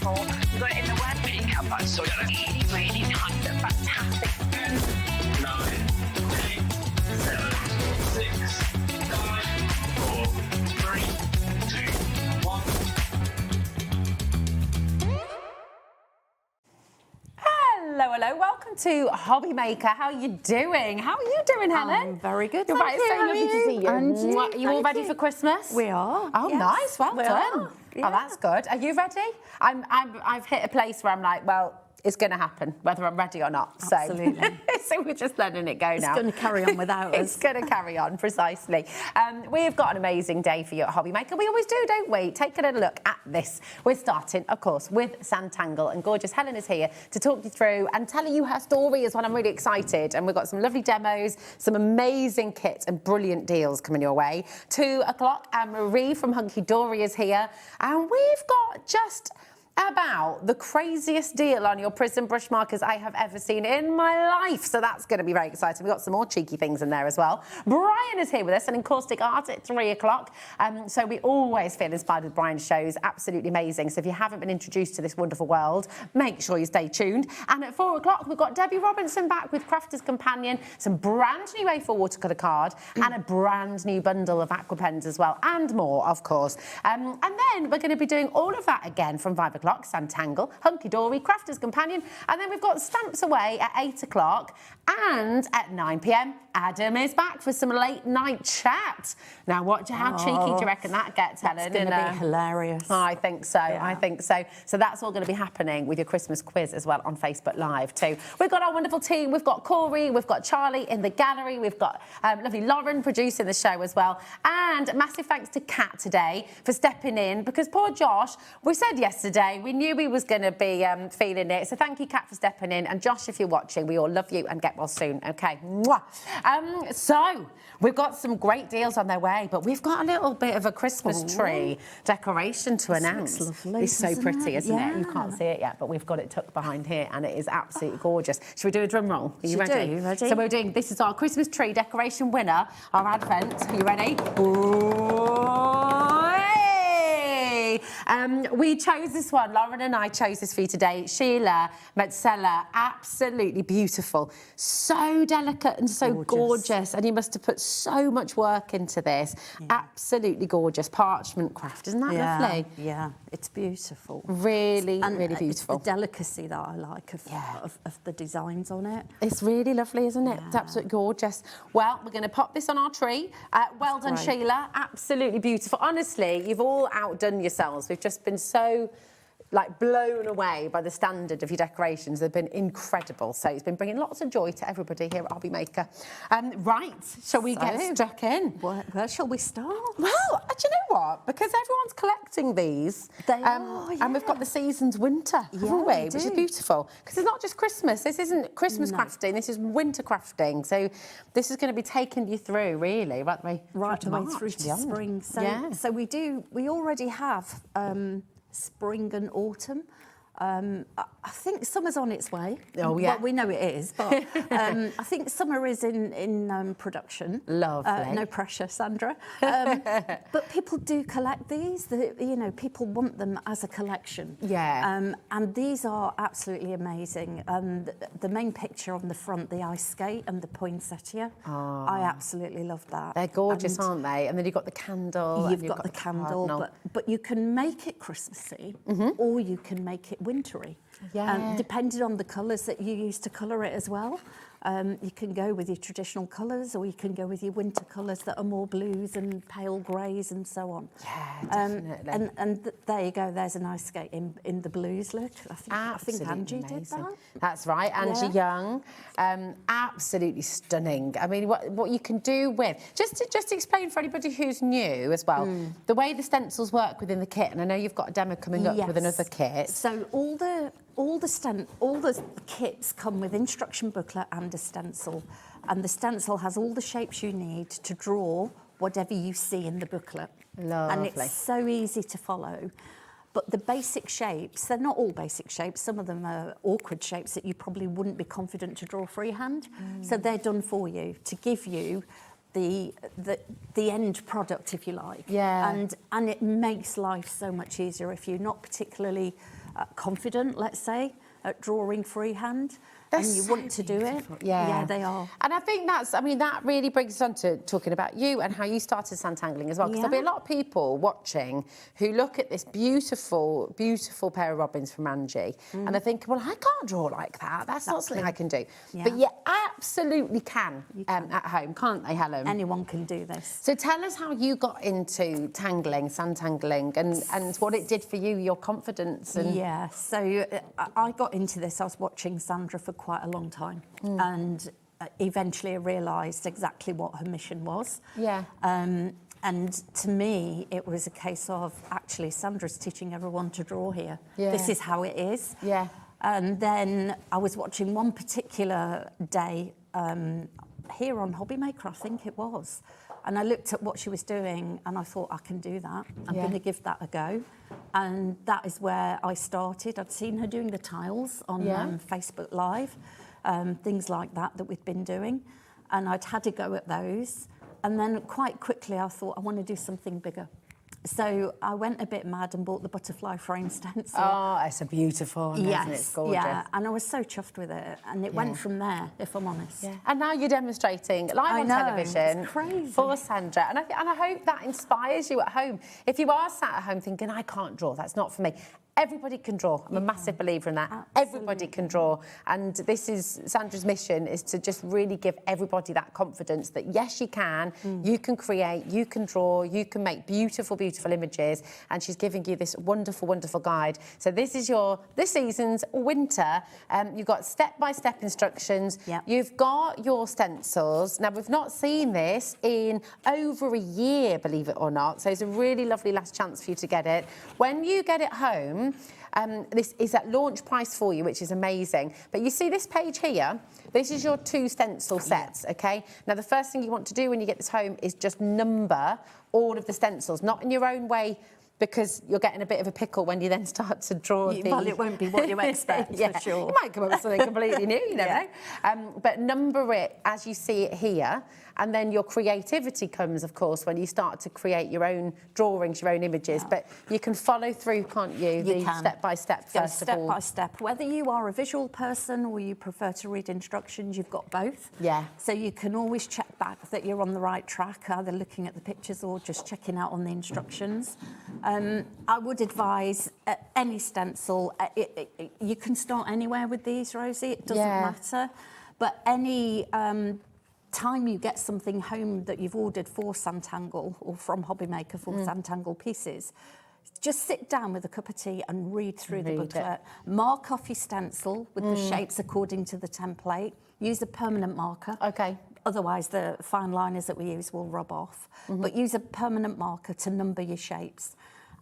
beautiful. We've got it in the word cover, so it's really, really nice and fantastic. 10, 9, 8, 7, 6, 5, 4, 3, 2, 1. Hello, hello. Welcome to Hobby Maker. How are you doing? How are you doing, Helen? I'm very good. You're thank right. you. So How are lovely to see you. And you. Are you all Thank ready you. for Christmas? We are. Oh, yes. nice. Well We done. are. Oh, that's good. Are you ready? I've hit a place where I'm like, well, it's going to happen, whether I'm ready or not. Absolutely. So we're just letting it go now. It's going to carry on without us. It's going to carry on, precisely. We've got an amazing day for you at Hobby Maker. We always do, don't we? Take a little look at this. We're starting, of course, with Sanntangle, and gorgeous Helen is here to talk you through and telling you her story as well. I'm really excited. And we've got some lovely demos, some amazing kits and brilliant deals coming your way. 2 o'clock, and Marie from Hunkydory is here. And we've got just about the craziest deal on your prison brush markers I have ever seen in my life. So that's going to be very exciting. We've got some more cheeky things in there as well. Brian is here with us, and Encaustic Art at 3 o'clock. So we always feel inspired with Brian's shows. Absolutely amazing. So if you haven't been introduced to this wonderful world, make sure you stay tuned. And at 4 o'clock, we've got Debbie Robinson back with Crafter's Companion, some brand new A4 watercolour card, and a brand new bundle of aqua pens as well, and more, of course. And then we're going to be doing all of that again from 5 o'clock. Sanntangle, Hunkydory, Crafter's Companion, and then we've got Stamps Away at 8 o'clock, and at 9 p.m, Adam is back for some late night chat. Now, how cheeky do you reckon that gets, Helen? It's going to be hilarious. I think so. Yeah. I think so. So that's all going to be happening with your Christmas quiz as well on Facebook Live too. We've got our wonderful team. We've got Corey, we've got Charlie in the gallery, we've got lovely Lauren producing the show as well, and massive thanks to Kat today for stepping in, because poor Josh, we said yesterday we knew he was going to be feeling it. So thank you, Kat, for stepping in. And Josh, if you're watching, we all love you and get well soon. Okay. Mwah. So we've got some great deals on their way, but we've got a little bit of a Christmas tree decoration to announce. Lovely, it's so pretty, isn't it? You Yeah. can't see it yet, but we've got it tucked behind here, and it is absolutely gorgeous. Should we do a drum roll? Are you Should ready? do. Ready? So we're doing, this is our Christmas tree decoration winner, our advent. Are you ready? Ooh, hey! We chose this one. Lauren and I chose this for you today. Sheila Metzella, absolutely beautiful. So delicate and so gorgeous. And you must have put so much work into this. Yeah. Absolutely gorgeous. Parchment craft. Isn't that lovely? Yeah, it's beautiful. Really, and really beautiful. It's the delicacy that I like of the designs on it. It's really lovely, isn't it? Yeah. It's absolutely gorgeous. Well, we're going to pop this on our tree. Well done, great. Sheila. Absolutely beautiful. Honestly, you've all outdone yourselves. We've just been so blown away by the standard of your decorations. They've been incredible. So it's been bringing lots of joy to everybody here at Hobby Maker. Right, shall we get stuck in? Where shall we start? Well, do you know what? Because everyone's collecting these. They are, And we've got the season's winter, haven't we? Which is beautiful. Because it's not just Christmas. This isn't Christmas crafting. This is winter crafting. So this is going to be taking you through, really, right the way through to spring. So we already have spring and autumn. I think summer's on its way. Oh, yeah. Well, we know it is, but I think summer is in production. Lovely. No pressure, Sandra. But people do collect these. People want them as a collection. Yeah. And these are absolutely amazing. The main picture on the front, the ice skate and the poinsettia, I absolutely love that. They're gorgeous, aren't they? And then you've got the candle. You've got the candle, but you can make it Christmassy, or you can make it wintry. Yeah. Depending on the colours that you use to colour it as well. You can go with your traditional colours, or you can go with your winter colours that are more blues and pale greys and so on. Yeah, definitely. And there you go. There's an ice skate in the blues look. I think Angie did that. That's right, Angie Young. Absolutely stunning. I mean, what you can do with just to explain for anybody who's new as well, the way the stencils work within the kit. And I know you've got a demo coming up with another kit. So all the kits come with instruction booklet and a stencil, and the stencil has all the shapes you need to draw whatever you see in the booklet. Lovely. And it's so easy to follow. But the basic shapes, they're not all basic shapes. Some of them are awkward shapes that you probably wouldn't be confident to draw freehand. So they're done for you to give you the end product, if you like. Yeah. And it makes life so much easier if you're not particularly confident, let's say, at drawing freehand. They're and you so want to do it. beautiful. Yeah, they are. And I think that really brings us on to talking about you and how you started Sanntangling as well. Because there'll be a lot of people watching who look at this beautiful, beautiful pair of robins from Angie and they think, well, I can't draw like that. That's not something I can do. Yeah. But you absolutely can, at home, can't they, Helen? Anyone can do this. So tell us how you got into Sanntangling and what it did for you, your confidence. And Yeah, so I got into this, I was watching Sandra for quite a long time and eventually I realised exactly what her mission was. Yeah. And to me, it was a case of, actually, Sandra's teaching everyone to draw here. Yeah. This is how it is. Yeah. And then I was watching one particular day here on Hobbymaker, I think it was. And I looked at what she was doing and I thought, I can do that. I'm going to give that a go. And that is where I started. I'd seen her doing the tiles on Facebook Live, things like that we'd been doing. And I'd had a go at those. And then quite quickly I thought, I want to do something bigger. So I went a bit mad and bought the butterfly frame stencil. Oh, it's a beautiful one, isn't it? It's gorgeous. Yeah, and I was so chuffed with it. And it went from there, if I'm honest. Yeah. And now you're demonstrating live on television it's crazy. for Sandra. And I hope that inspires you at home. If you are sat at home thinking, I can't draw, that's not for me. Everybody can draw. I'm a massive believer in that. Absolutely. Everybody can draw. And this is Sandra's mission, is to just really give everybody that confidence that, yes, you can create, you can draw, you can make beautiful, beautiful images. And she's giving you this wonderful, wonderful guide. So this is this season's winter. You've got step-by-step instructions. Yep. You've got your stencils. Now, we've not seen this in over a year, believe it or not. So it's a really lovely last chance for you to get it. When you get it home, this is at launch price for you, which is amazing. But you see this page here? This is your 2 stencil sets, OK? Now, the first thing you want to do when you get this home is just number all of the stencils, not in your own way, because you're getting a bit of a pickle when you then start to draw Well, it won't be what you expect, for sure. You might come up with something completely new, you never know. But number it as you see it here, and then your creativity comes, of course, when you start to create your own drawings, your own images. But you can follow through, can't you? You can. Step-by-step, first of all. Step by step. Whether you are a visual person or you prefer to read instructions, you've got both. Yeah. So you can always check back that you're on the right track, either looking at the pictures or just checking out on the instructions. I would advise any stencil. You can start anywhere with these, Rosie. It doesn't matter. But any time you get something home that you've ordered for Sanntangle or from Hobbymaker for Sanntangle pieces, just sit down with a cup of tea and read through the booklet. Mark off your stencil with the shapes according to the template. Use a permanent marker. OK. Otherwise, the fine liners that we use will rub off. But use a permanent marker to number your shapes.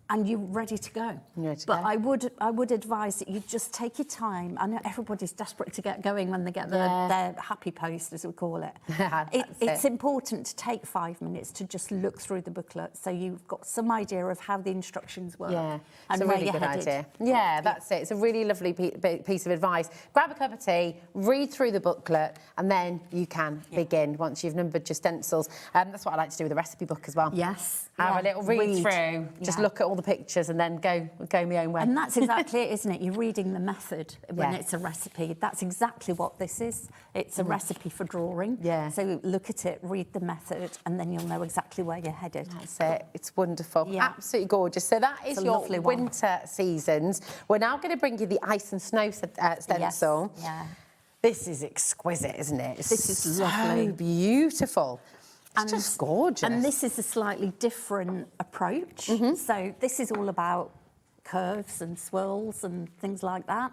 And you're ready to go. But I would advise that you just take your time. I know everybody's desperate to get going when they get their happy post, as we call it. It's important to take 5 minutes to just look through the booklet so you've got some idea of how the instructions work. Yeah, and it's a where really you're good headed. idea. Yeah, that's it. It's a really lovely piece of advice. Grab a cup of tea, read through the booklet, and then you can begin once you've numbered your stencils. That's what I like to do with the recipe book as well. Yes. Have a little read through, just look at all the pictures and then go my own way. And that's exactly it, isn't it? You're reading the method when it's a recipe. That's exactly what this is. It's a recipe for drawing. Yeah. So look at it, read the method, and then you'll know exactly where you're headed. That's it. It's wonderful. Yeah. Absolutely gorgeous. So that is your lovely one. winter seasons. We're now going to bring you the ice and snow stencil. Yes. Yeah. This is exquisite, isn't it? This is so lovely. Beautiful. It's just gorgeous. And this is a slightly different approach. So this is all about curves and swirls and things like that.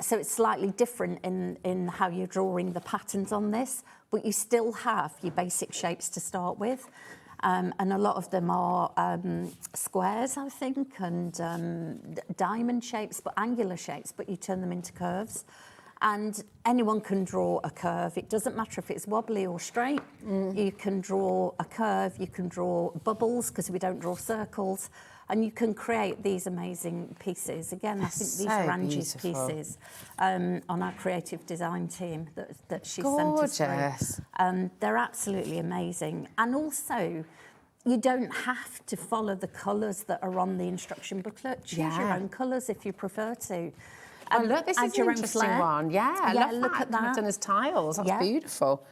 So it's slightly different in how you're drawing the patterns on this, but you still have your basic shapes to start with. And a lot of them are squares, I think, and diamond shapes, but angular shapes, but you turn them into curves. And anyone can draw a curve. It doesn't matter if it's wobbly or straight. You can draw a curve, you can draw bubbles, because we don't draw circles. And you can create these amazing pieces. Again, I think these are Angie's pieces on our creative design team that she sent us through. They're absolutely amazing. And also, you don't have to follow the colours that are on the instruction booklet. Choose your own colours if you prefer to. And look, this is an interesting one. Yeah, I love look that. at that. Done as tiles. That's beautiful.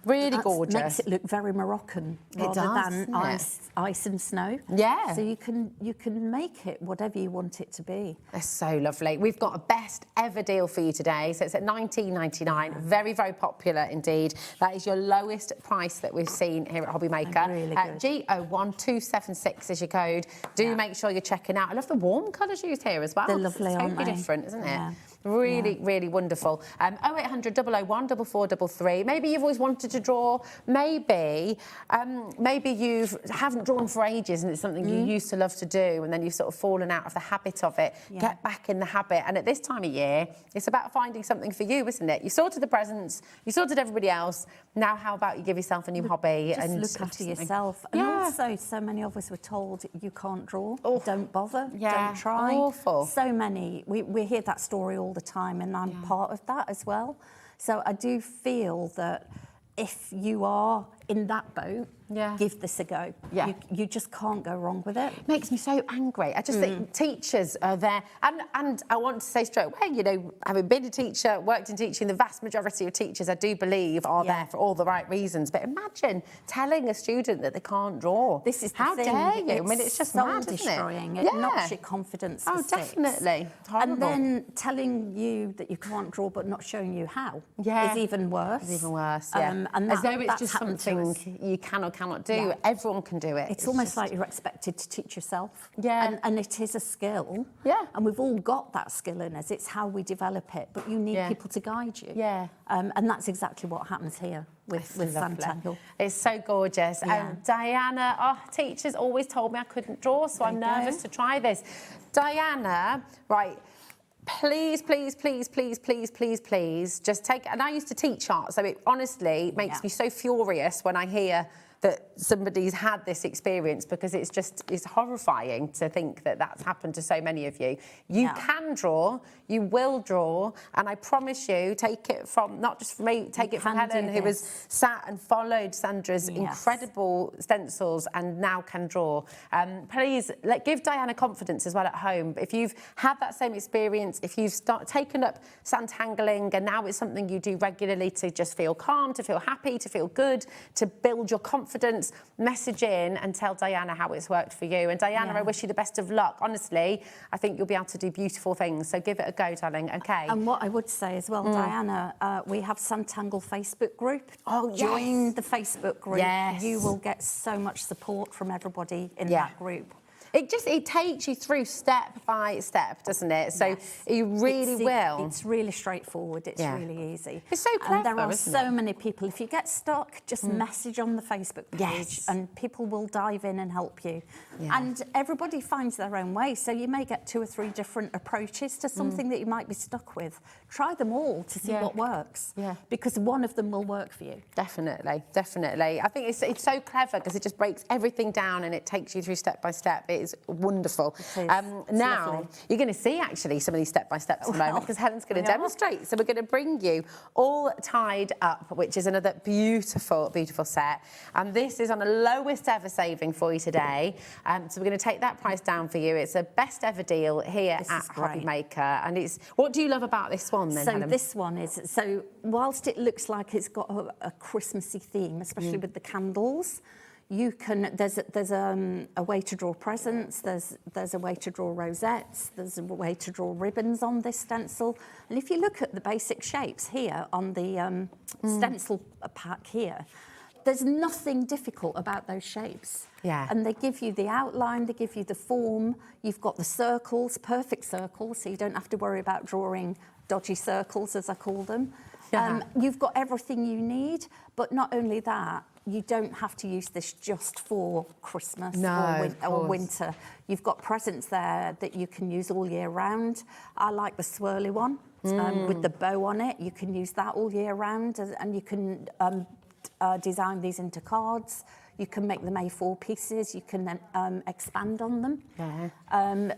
Really gorgeous. Makes it look very Moroccan rather than ice and snow. Yeah. So you can make it whatever you want it to be. That's so lovely. We've got a best ever deal for you today. So it's at $19.99. Very, very popular indeed. That is your lowest price that we've seen here at Hobby Maker. Really good. G01276 is your code. Do make sure you're checking out. I love the warm colours used here as well. They're lovely, it's aren't totally they? different, isn't it? Yeah. Really, really wonderful. 0800 001 4433. Maybe you've always wanted to draw. Maybe you haven't drawn for ages and it's something you used to love to do, and then you've sort of fallen out of the habit of it. Get back in the habit. And at this time of year, it's about finding something for you, isn't it? You sorted the presents, you sorted everybody else. Now, how about you give yourself a new hobby and look after yourself? And also, so many of us were told you can't draw. Don't bother. Don't try. Awful. So many. We hear that story all the time, and I'm part of that as well. So I do feel that if you are in that boat, give this a go. You just can't go wrong with it. It makes me so angry. I just think teachers are there. And I want to say straight away, you know, having been a teacher, worked in teaching, the vast majority of teachers, I do believe, are there for all the right reasons. But imagine telling a student that they can't draw. This is the How thing. dare you? I mean, it's just soul mad, destroying. Isn't it? It knocks your confidence to sticks. Definitely. Horrible. And then telling you that you can't draw but not showing you how is even worse. It's even worse, And as though it's just something you can or cannot do. Everyone can do it. It's almost like you're expected to teach yourself. And it is a skill. And we've all got that skill in us. It's how we develop it. But you need people to guide you. And that's exactly what happens here with Sanntangle. It's so gorgeous. Diana, teachers always told me I couldn't draw, so I'm nervous to try this. Diana, right. Please, please, please, please, please, please, please, just take... And I used to teach art, so it honestly makes me so furious when I hear that somebody's had this experience, because it's horrifying to think that that's happened to so many of you. You can draw, you will draw, and I promise you, take it from, not just from me, take it from Helen, who has sat and followed Sandra's incredible stencils and now can draw. Please, give Diana confidence as well at home. If you've had that same experience, if you've taken up Sanntangling and now it's something you do regularly to just feel calm, to feel happy, to feel good, to build your confidence, message in and tell Diana how it's worked for you. And Diana, I wish you the best of luck. Honestly, I think you'll be able to do beautiful things. So give it a go, darling. Okay. And what I would say as well, Diana, we have Sanntangle Facebook group. Join the Facebook group. You will get so much support from everybody in that group. It takes you through step by step, doesn't it? So you really will. It's really straightforward. It's really easy. It's so clever, and there are isn't so many people. If you get stuck, just message on the Facebook page and people will dive in and help you. And everybody finds their own way. So you may get 2 or 3 different approaches to something that you might be stuck with. Try them all to see what works. Because one of them will work for you. Definitely, definitely. I think it's so clever because it just breaks everything down and it takes you through step by step. It is wonderful. Now, lovely. you're going to see actually some of these step-by-steps in a moment, because Helen's going to demonstrate. So we're going to bring you All Tied Up, which is another beautiful, beautiful set. And this is on the lowest ever saving for you today. So we're going to take that price down for you. It's a best ever deal here at Hobby Maker. And it's, what do you love about this one then, Helen? This one is, whilst it looks like it's got a Christmassy theme, especially with the candles, you can, there's a way to draw presents, there's a way to draw rosettes, there's a way to draw ribbons on this stencil. And if you look at the basic shapes here on the stencil pack here, there's nothing difficult about those shapes. And they give you the outline, they give you the form, you've got the circles, perfect circles, so you don't have to worry about drawing dodgy circles, as I call them. You've got everything you need, but not only that, you don't have to use this just for Christmas or winter. You've got presents there that you can use all year round. I like the swirly one with the bow on it. You can use that all year round, and you can design these into cards. You can make them A4 pieces. You can expand on them. Yeah.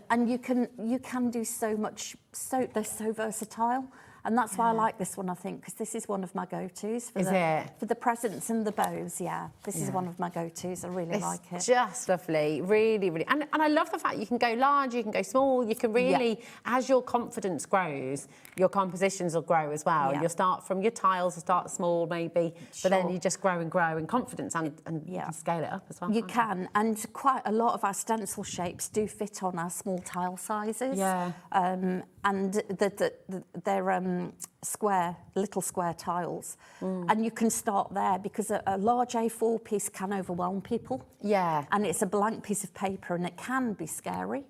And you can do so much. They're so versatile. And that's why I like this one, I think, because this is one of my go-tos for the presents and the bows. Yeah, this is one of my go-tos. I really like it. Just lovely, really, really. And I love the fact you can go large, you can go small, you can really, as your confidence grows, your compositions will grow as well. Yeah. You'll start from your tiles, start small maybe, but then you just grow and grow in confidence and you can scale it up as well. You can, and quite a lot of our stencil shapes do fit on our small tile sizes. Yeah. And they're little square tiles. And you can start there because a large A4 piece can overwhelm people. Yeah. And it's a blank piece of paper and it can be scary.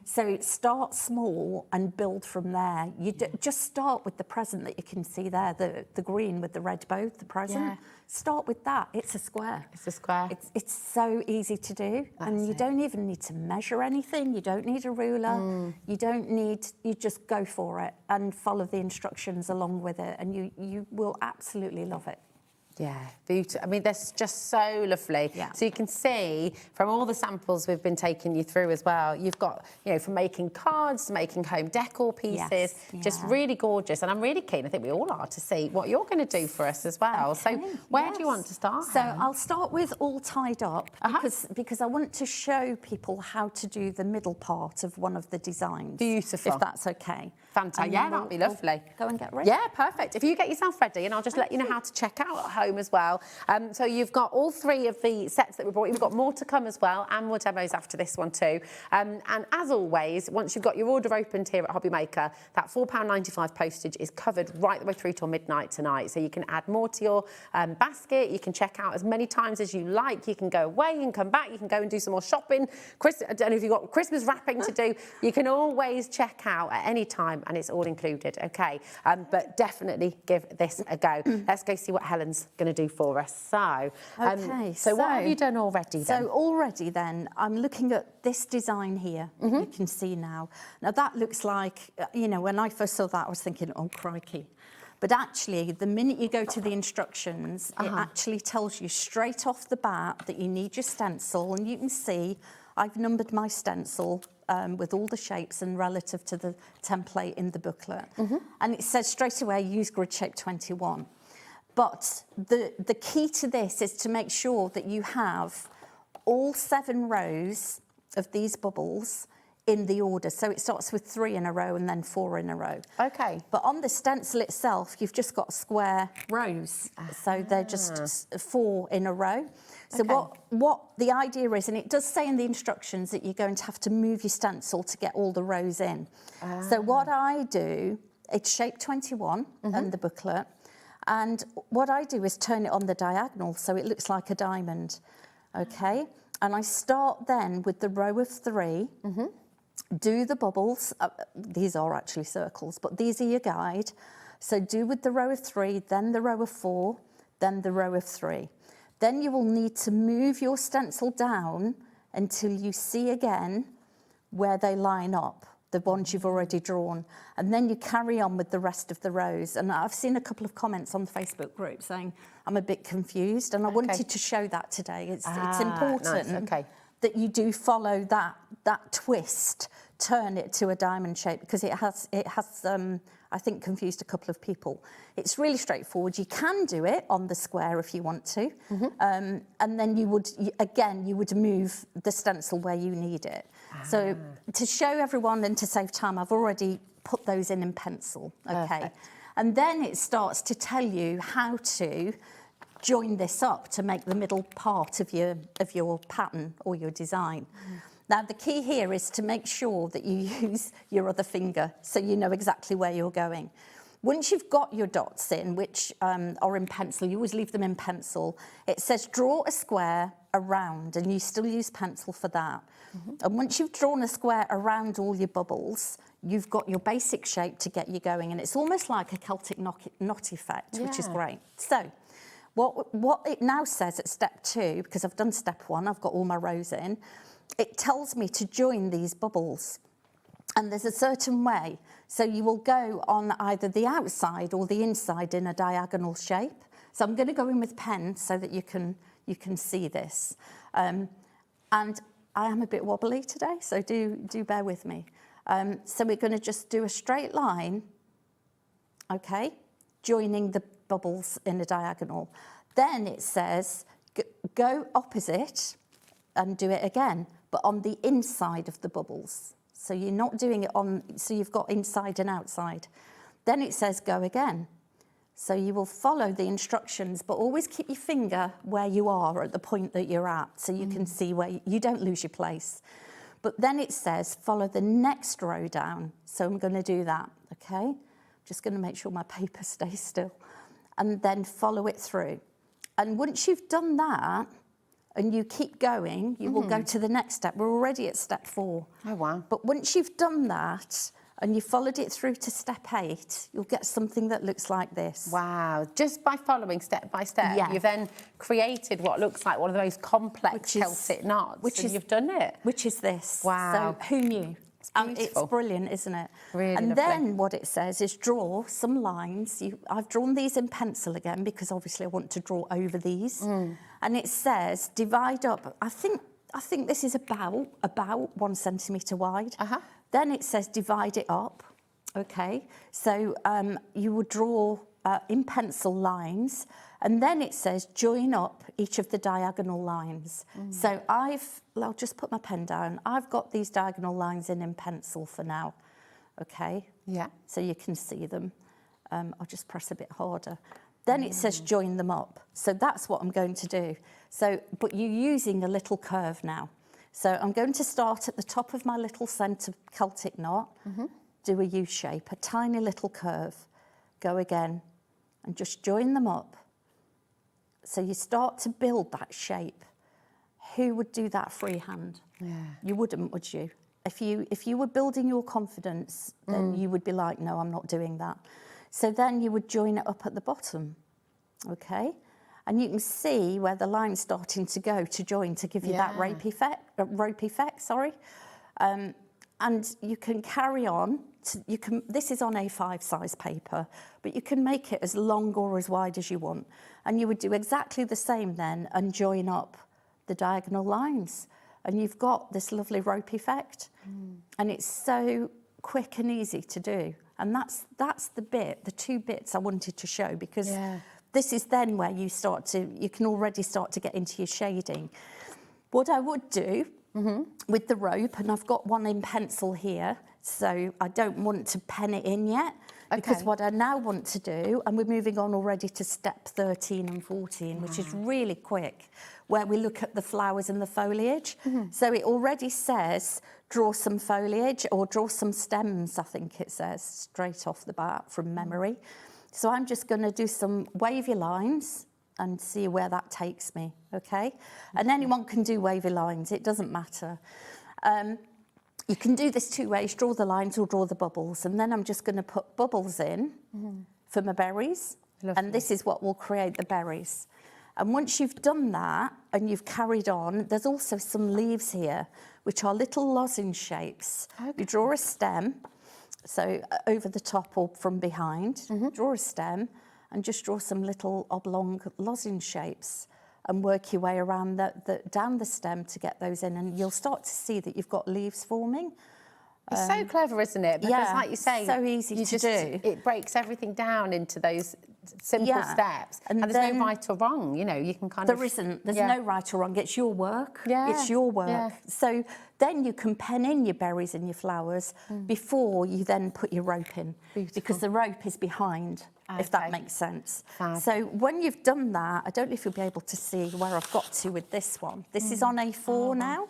So start small and build from there. You just start with the present that you can see there, the green with the red bow, the present. Yeah. Start with that. It's a square. It's a square. It's so easy to do. And you don't even need to measure anything. You don't need a ruler. You just go for it and follow the instructions along with it, and you will absolutely love it. Yeah, beautiful. I mean, that's just so lovely. Yeah. So you can see from all the samples we've been taking you through as well, you've got, you know, from making cards to making home decor pieces, just really gorgeous. And I'm really keen, I think we all are, to see what you're going to do for us as well. Okay, So where do you want to start? So I'll start with all tied up because I want to show people how to do the middle part of one of the designs. Beautiful. If that's okay. Fantastic. Yeah, that'd be lovely. Go and get ready. Yeah, perfect. If you get yourself ready, and I'll just let you know how to check out at home as well. So you've got all three of the sets that we brought. You've got more to come as well, and more demos after this one too. And as always, once you've got your order opened here at Hobby Maker, that £4.95 postage is covered right the way through till midnight tonight. So you can add more to your basket. You can check out as many times as you like. You can go away and come back. You can go and do some more shopping. I don't know if you've got Christmas wrapping to do. You can always check out at any time, and it's all included, okay? But definitely give this a go. Let's go see what Helen's going to do for us. So, so what have you done already then? So already then, I'm looking at this design here, you can see now. Now that looks like, you know, when I first saw that, I was thinking, oh, crikey. But actually, the minute you go to the instructions, it actually tells you straight off the bat that you need your stencil, and you can see I've numbered my stencil with all the shapes and relative to the template in the booklet. And it says straight away, use grid shape 21. But the key to this is to make sure that you have all 7 rows of these bubbles in the order. So it starts with 3 in a row and then 4 in a row. Okay. But on the stencil itself, you've just got square rows. So they're just 4 in a row. So what the idea is, and it does say in the instructions that you're going to have to move your stencil to get all the rows in. So what I do, it's shape 21 in the booklet. And what I do is turn it on the diagonal so it looks like a diamond, okay? And I start then with the row of 3, do the bubbles. These are actually circles, but these are your guide. So do with the row of 3, then the row of 4, then the row of 3. Then you will need to move your stencil down until you see again where they line up, the ones you've already drawn. And then you carry on with the rest of the rows. And I've seen a couple of comments on the Facebook group saying, I'm a bit confused. And I wanted to show that today. It's important that you do follow that twist, turn it to a diamond shape, because it has I think, confused a couple of people. It's really straightforward. You can do it on the square if you want to. And then you would move the stencil where you need it. So to show everyone and to save time, I've already put those in pencil, okay? Perfect. And then it starts to tell you how to join this up to make the middle part of your pattern or your design. Now, the key here is to make sure that you use your other finger so you know exactly where you're going. Once you've got your dots in, which are in pencil, you always leave them in pencil, it says draw a square around, and you still use pencil for that. And once you've drawn a square around all your bubbles, you've got your basic shape to get you going, and it's almost like a Celtic knot effect, which is great. So what it now says at step 2, because I've done step 1, I've got all my rows in, it tells me to join these bubbles. And there's a certain way. So you will go on either the outside or the inside in a diagonal shape. So I'm going to go in with pen so that you can you can see this. And I am a bit wobbly today, so do bear with me. So we're going to just do a straight line, okay, joining the bubbles in a diagonal. Then it says go opposite and do it again, but on the inside of the bubbles. So you're not doing it on, so you've got inside and outside. Then it says go again. So you will follow the instructions, but always keep your finger where you are at the point that you're at, so you can see where you don't lose your place. But then it says follow the next row down. So I'm going to do that, okay? Just going to make sure my paper stays still. And then follow it through. And once you've done that, and you keep going, you will go to the next step. We're already at step 4. Oh, wow. But once you've done that, and you followed it through to step 8, you'll get something that looks like this. Wow. Just by following step by step, Yeah. you've then created what looks like one of the most complex Celtic knots, and you've done it. Which is this. Wow. So who knew? It's beautiful. brilliant, isn't it? Really and lovely. then what it says is draw some lines. I've drawn these in pencil again because obviously I want to draw over these. And it says divide up. I think this is about 1 centimetre wide. Then it says divide it up. Okay, so you would draw in pencil lines, and then it says join up each of the diagonal lines. So I'll just put my pen down. I've got these diagonal lines in pencil for now. Okay. Yeah. So you can see them. I'll just press a bit harder. Then it says join them up. So that's what I'm going to do. So, but you're using a little curve now. So I'm going to start at the top of my little centre Celtic knot, do a U shape, a tiny little curve, go again, and just join them up. So you start to build that shape. Who would do that freehand? Yeah. You wouldn't, would you? If you were building your confidence, then you would be like, no, I'm not doing that. So then you would join it up at the bottom, okay? And you can see where the line's starting to go to join to give you that rope effect, sorry. And you can carry on. This is on A5 size paper, but you can make it as long or as wide as you want. And you would do exactly the same then and join up the diagonal lines. And you've got this lovely rope effect. And it's so quick and easy to do. And that's the 2 bits I wanted to show, because this is then where you can already start to get into your shading. What I would do with the rope, and I've got one in pencil here, so I don't want to pen it in yet, because what I now want to do, and we're moving on already to step 13 and 14, which is really quick, where we look at the flowers and the foliage. So it already says draw some foliage or draw some stems, I think it says, straight off the bat from memory. So I'm just going to do some wavy lines and see where that takes me, okay? And anyone can do wavy lines, it doesn't matter. You can do this 2 ways, draw the lines or draw the bubbles, and then I'm just going to put bubbles in for my berries. Lovely. And this is what will create the berries. And once you've done that and you've carried on, there's also some leaves here, which are little lozenge shapes. You draw a stem, so over the top or from behind, draw a stem and just draw some little oblong lozenge shapes and work your way around down the stem to get those in, and you'll start to see that you've got leaves forming. It's so clever, isn't it? Because like you say, so easy to do. It breaks everything down into those simple steps. And there's no right or wrong, you know, you can kind of... There isn't. There's no right or wrong. It's your work. Yeah. It's your work. Yeah. So then you can pen in your berries and your flowers before you then put your rope in. Beautiful. Because the rope is behind, if that makes sense. Fab. So when you've done that, I don't know if you'll be able to see where I've got to with this one. This is on A4 now.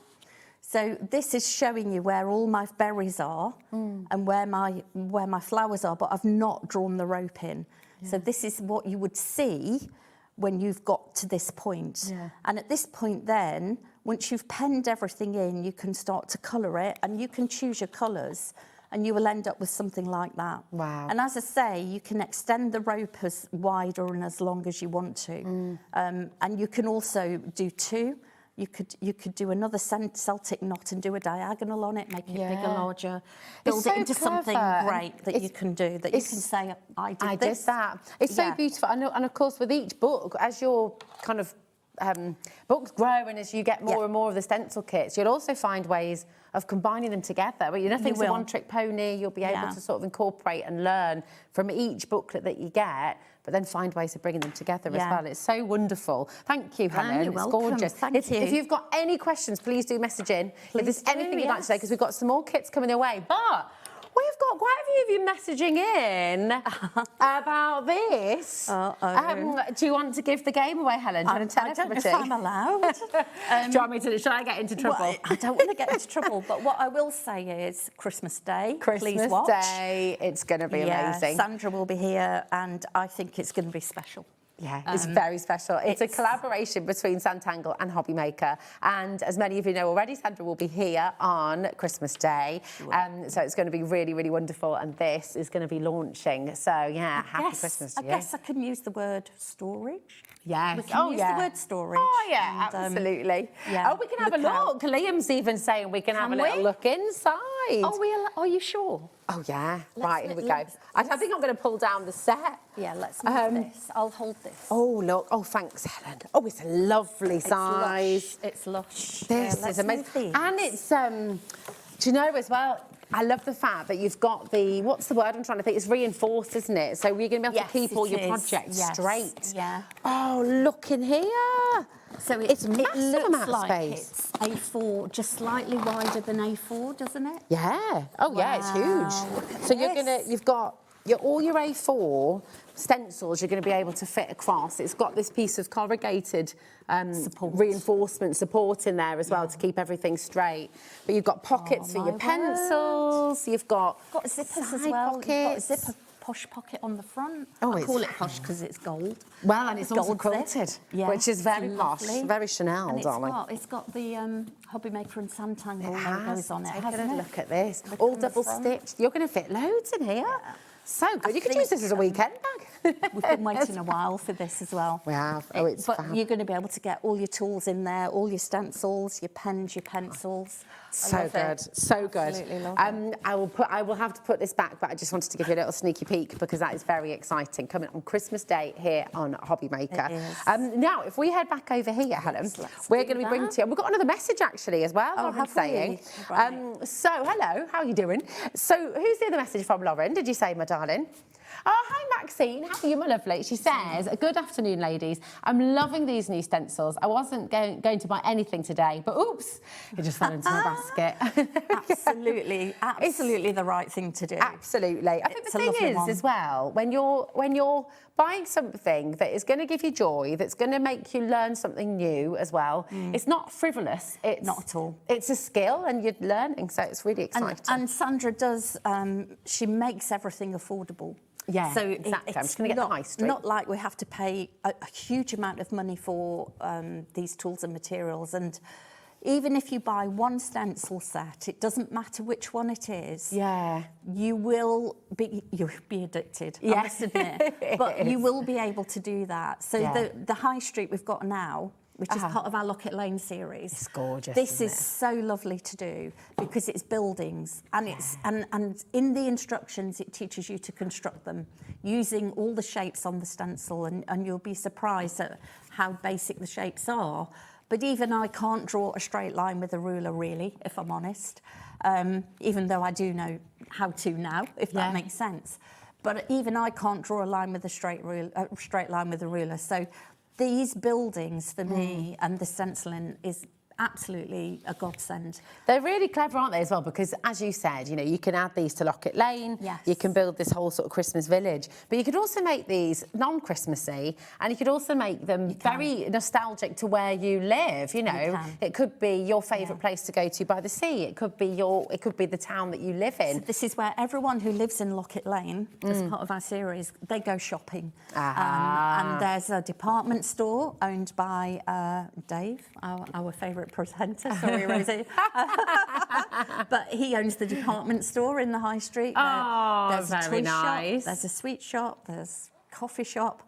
So this is showing you where all my berries are and where my flowers are, but I've not drawn the rope in. So this is what you would see when you've got to this point. And at this point then, once you've penned everything in, you can start to colour it, and you can choose your colours, and you will end up with something like that. Wow. And as I say, you can extend the rope as wide or as long as you want to. And you can also do 2. You could do another Celtic knot and do a diagonal on it, make it bigger, larger, build it into something great that you can do, that you can say, I did this. It's so beautiful. And of course, with each book, as you're kind of books grow and as you get more and more of the stencil kits, you'll also find ways of combining them together. But nothing's a one-trick pony. You'll be able to sort of incorporate and learn from each booklet that you get, but then find ways of bringing them together as well. It's so wonderful. Thank you, Helen. You're welcome. Gorgeous. Thank you. If you've got any questions, please do message in. If there's anything you'd like to say, because we've got some more kits coming your way. But we've got quite a few of you messaging in about this. Do you want to give the game away, Helen? Do you want to tell I don't know everybody? if I'm allowed. Do you want me to? Shall I get into trouble? Well, I don't want to get into trouble, but what I will say is Christmas Day. Please watch. Day. It's going to be amazing. Sandra will be here, and I think it's going to be special. Yeah, it's very special. It's a collaboration between Sanntangle and Hobby Maker. And as many of you know already, Sandra will be here on Christmas Day. So it's going to be really, really wonderful. And this is going to be launching. So, yeah, happy Christmas to you. I guess I can use the word storage. Yes. We can use the word storage. Oh, yeah, absolutely. yeah, Oh, we can have a look. Liam's even saying we can have a little look inside. Oh, are you sure? Oh, yeah. Right, here we go. I think I'm going to pull down the set. Yeah, let's move this. I'll hold this. Oh, look. Oh, thanks, Helen. Oh, it's a lovely size. It's lush. This is amazing. And it's, do you know as well, I love the fact that you've got the, what's the word I'm trying to think? It's reinforced, isn't it? So you're going to be able to keep all your projects straight. Yeah. Oh, look in here. So it's massive looks amount of like space. It's A4, just slightly wider than A4, doesn't it? Yeah. Oh, yeah, it's huge. So you've got all your A4 stencils you're going to be able to fit across. It's got this piece of corrugated reinforcement support in there as well to keep everything straight. But you've got pockets for your pencils. You've got zippers as Pockets. well. You've got a zipper posh pocket on the front. Oh, I call it posh because it's gold. Well, and it's also gold quilted, which is very posh, very Chanel, and darling. It's got the Hobby Maker and Sanntangle logos on it. Take a look at this. All double stitched. You're going to fit loads in here. So good. You could use this as a weekend bag. We've been waiting a while for this as well. We have. Oh, it's But fab. you're going to be able to get all your tools in there, all your stencils, your pens, your pencils. So good, so good. Absolutely love it. I will have to put this back, but I just wanted to give you a little sneaky peek because that is very exciting. Coming on Christmas Day here on Hobby Maker. It is. Now, if we head back over here, Helen, we're going to be bringing to you. We've got another message actually as well. Lauren's saying. So hello, how are you doing? So who's the other message from, Lauren? Did you say, my darling? Oh, hi, Maxine. How are you, my lovely? She says, good afternoon, ladies. I'm loving these new stencils. I wasn't going to buy anything today, but oops, it just fell into my basket. Absolutely the right thing to do. Absolutely. I think the thing is, as well, when you're buying something that is going to give you joy, that's going to make you learn something new as well, it's not frivolous. It's not at all. It's a skill and you're learning, so it's really exciting. And Sandra does, she makes everything affordable. Yeah, so exactly. I'm just going to get the high street. Not like we have to pay a huge amount of money for these tools and materials. And even if you buy one stencil set, it doesn't matter which one it is. Yeah. You'll be addicted, I must admit. But you will be able to do that. So the high street we've got now, which is part of our Locket Lane series. It's gorgeous. This is so lovely to do because it's buildings and and in the instructions it teaches you to construct them using all the shapes on the stencil and you'll be surprised at how basic the shapes are. But even I can't draw a straight line with a ruler really, if I'm honest. Even though I do know how to now, if that makes sense. But even I can't draw a line with a straight line with a ruler. So these buildings for me and the stenciling is absolutely a godsend. They're really clever, aren't they, as well? Because, as you said, you know, you can add these to Locket Lane. Yes. You can build this whole sort of Christmas village. But you could also make these non-Christmassy, and you could also make them very nostalgic to where you live. You know, it could be your favourite place to go to by the sea. It could be the town that you live in. So this is where everyone who lives in Locket Lane, as part of our series, they go shopping. And there's a department store owned by Dave, our favourite presenter. Sorry, Rosie. But he owns the department store in the high street. There's a toy shop, there's a sweet shop, there's coffee shop.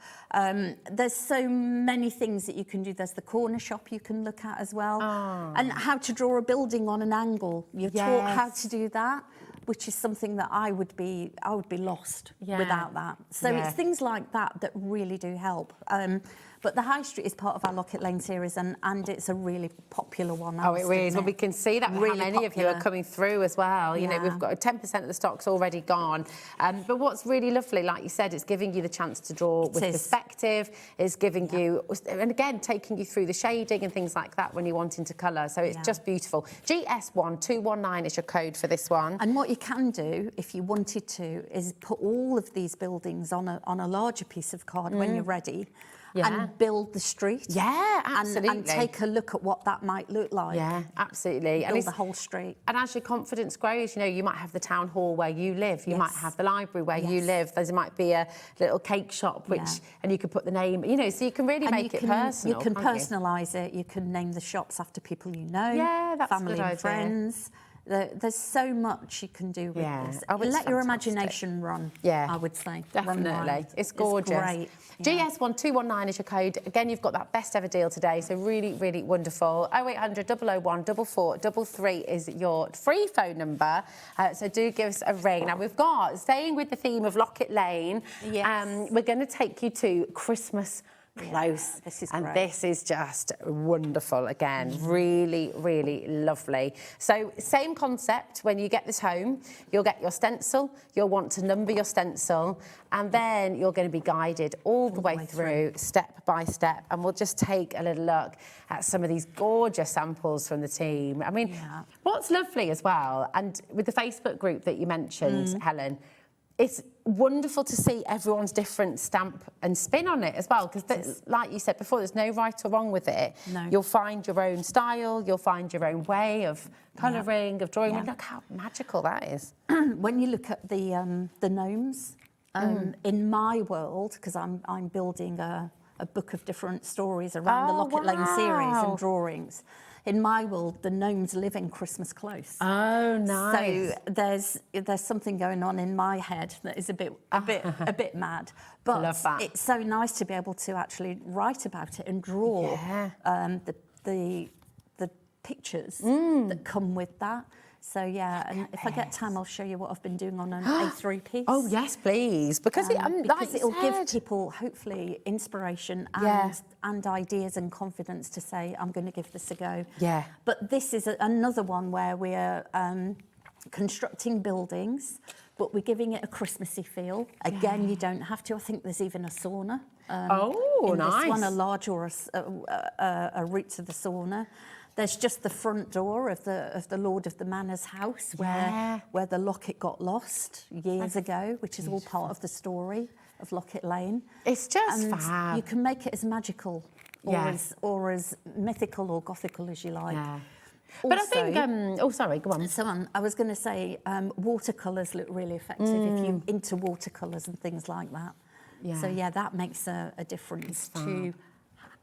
There's so many things that you can do. There's the corner shop you can look at as well. And how to draw a building on an angle. You're taught how to do that. which is something that I would be lost without that. So it's things like that that really do help. But the High Street is part of our Locket Lane series, and it's a really popular one. Oh, it is. Well, we can see that with really how many popular. of you are coming through as well. You know, we've got 10% of the stock's already gone. But what's really lovely, like you said, it's giving you the chance to draw with perspective. It's giving you, and again, taking you through the shading and things like that when you're wanting to colour. So it's just beautiful. GS1219 is your code for this one. And what you can do, if you wanted to, is put all of these buildings on a larger piece of card when you're ready. And build the street. Yeah, absolutely. And take a look at what that might look like. Yeah, absolutely. Build the whole street. And as your confidence grows, you know, you might have the town hall where you live. You might have the library where you live. There might be a little cake shop, and you could put the name, you know, so you can really make it personal. You can personalise it. You can name the shops after people you know. Yeah, that's family a good and idea. Friends. There's so much you can do with this. Oh, Let your imagination run, I would say. Definitely. It's gorgeous. It's great. GS1219 is your code. Again, you've got that best ever deal today, so really, really wonderful. 0800 001 4433 is your free phone number, so do give us a ring. Now, we've got, staying with the theme of Locket Lane, we're going to take you to Christmas Close. This is and great. This is just wonderful again. Really, really lovely. So same concept. When you get this home, you'll get your stencil, you'll want to number your stencil, and then you're going to be guided all the way through, step by step. And we'll just take a little look at some of these gorgeous samples from the team. I mean, what's lovely as well, and with the Facebook group that you mentioned, Helen, it's wonderful to see everyone's different stamp and spin on it as well, because like you said before, there's no right or wrong with it. No. You'll find your own style, you'll find your own way of colouring, of drawing. Look how magical that is. When you look at the gnomes, in my world, because I'm building a book of different stories around the Locket Lane series and drawings. In my world, the gnomes live in Christmas Close. Oh, nice. So there's something going on in my head that is a bit mad. But Love that. It's so nice to be able to actually write about it and draw the pictures that come with that. So and if I get time, I'll show you what I've been doing on an A3 piece. Oh yes, please, because it'll give people hopefully inspiration and ideas and confidence to say, I'm going to give this a go. Yeah. But this is another one where we're constructing buildings, but we're giving it a Christmassy feel. Again, you don't have to. I think there's even a sauna. In nice. This one, a lodge or a route to the sauna. There's just the front door of the Lord of the Manor's house where the locket got lost years ago, which is all part of the story of Locket Lane. It's just fab. You can make it as magical or as mythical or gothical as you like. Yeah. But I think, go on. So I was going to say, watercolours look really effective if you're into watercolours and things like that. Yeah. So that makes a difference to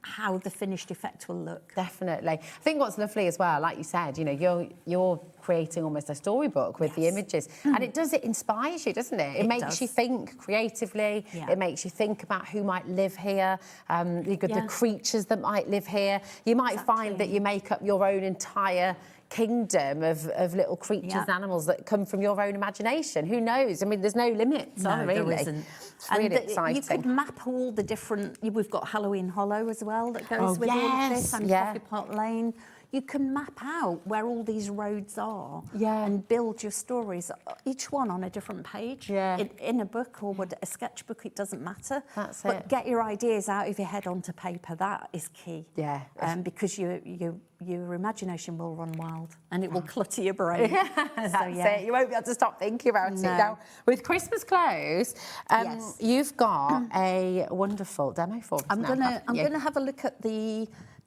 how the finished effect will look. Definitely. I think what's lovely as well, like you said, you know, you're creating almost a storybook with the images, and it inspires you, doesn't it? It makes you think creatively. It makes you think about who might live here, the creatures that might live here. You might find that you make up your own entire kingdom of little creatures and animals that come from your own imagination. Who knows? I mean, there's no limits, are there really? There isn't. It's really exciting. You could map all the different... We've got Halloween Hollow as well that goes with all of this, and Coffee Pot Lane. You can map out where all these roads are and build your stories, each one on a different page. In a book or a sketchbook, it doesn't matter. But get your ideas out of your head onto paper. That is key. Because your imagination will run wild and it will clutter your brain. That's it. You won't be able to stop thinking about it. Now, with Christmas Close, you've got a wonderful demo for us. I'm gonna have a look at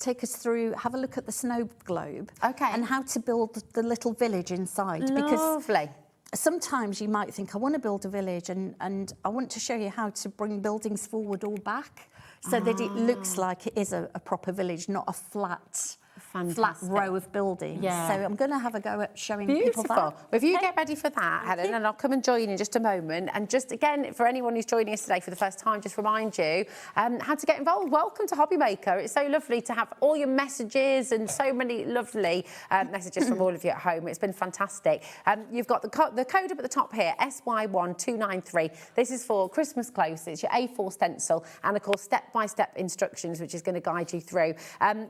take us through, have a look at the snow globe. And how to build the little village inside. Lovely. Because sometimes you might think, I want to build a village and I want to show you how to bring buildings forward or back so that it looks like it is a proper village, not a flat flat row of buildings. Yeah. So I'm going to have a go at showing people Beautiful. that. Well, if you get ready for that, Helen, and I'll come and join you in just a moment. And just again, for anyone who's joining us today for the first time, just remind you how to get involved. Welcome to Hobby Maker. It's so lovely to have all your messages and so many lovely messages from all of you at home. It's been fantastic. You've got the code up at the top here, SY1293. This is for Christmas close. It's your A4 stencil and, of course, step-by-step instructions, which is going to guide you through.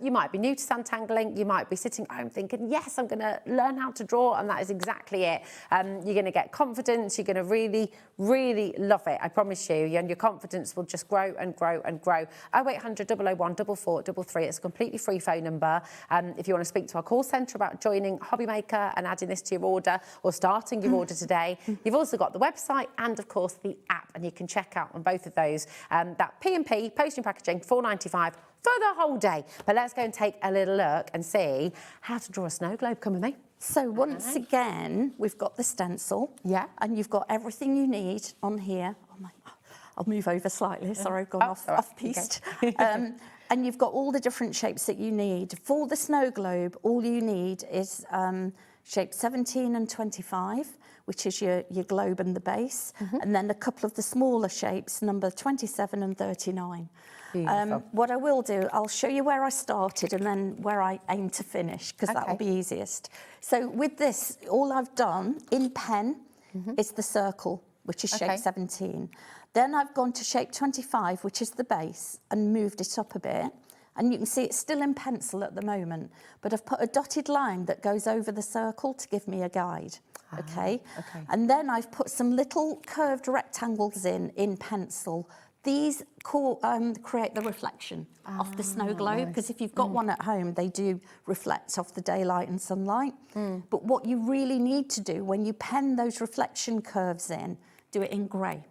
You might be new to Sanntangling. You might be sitting at home thinking, yes, I'm going to learn how to draw, and that is exactly it. You're going to get confidence. You're going to really, really love it. I promise you. And your confidence will just grow and grow and grow. 0800 001 4433. It's a completely free phone number. If you want to speak to our call centre about joining Hobby Maker and adding this to your order or starting your order today. You've also got the website and, of course, the app, and you can check out on both of those. That P&P, posting packaging, £4.95 for the whole day. But let's go and take a little look and see how to draw a snow globe. Come with me. So once again, we've got the stencil. Yeah. And you've got everything you need on here. Oh my, I'll move over slightly. Sorry, I've gone off-piste. Okay. And you've got all the different shapes that you need. For the snow globe, all you need is shape 17 and 25, which is your globe and the base, and then a couple of the smaller shapes, number 27 and 39. What I will do, I'll show you where I started and then where I aim to finish, because that will be easiest. So with this, all I've done in pen is the circle, which is shape 17. Then I've gone to shape 25, which is the base, and moved it up a bit. And you can see it's still in pencil at the moment, but I've put a dotted line that goes over the circle to give me a guide. Okay. And then I've put some little curved rectangles in pencil. These create the reflection of the snow globe, because if you've got one at home, they do reflect off the daylight and sunlight. But what you really need to do when you pen those reflection curves in, do it in grey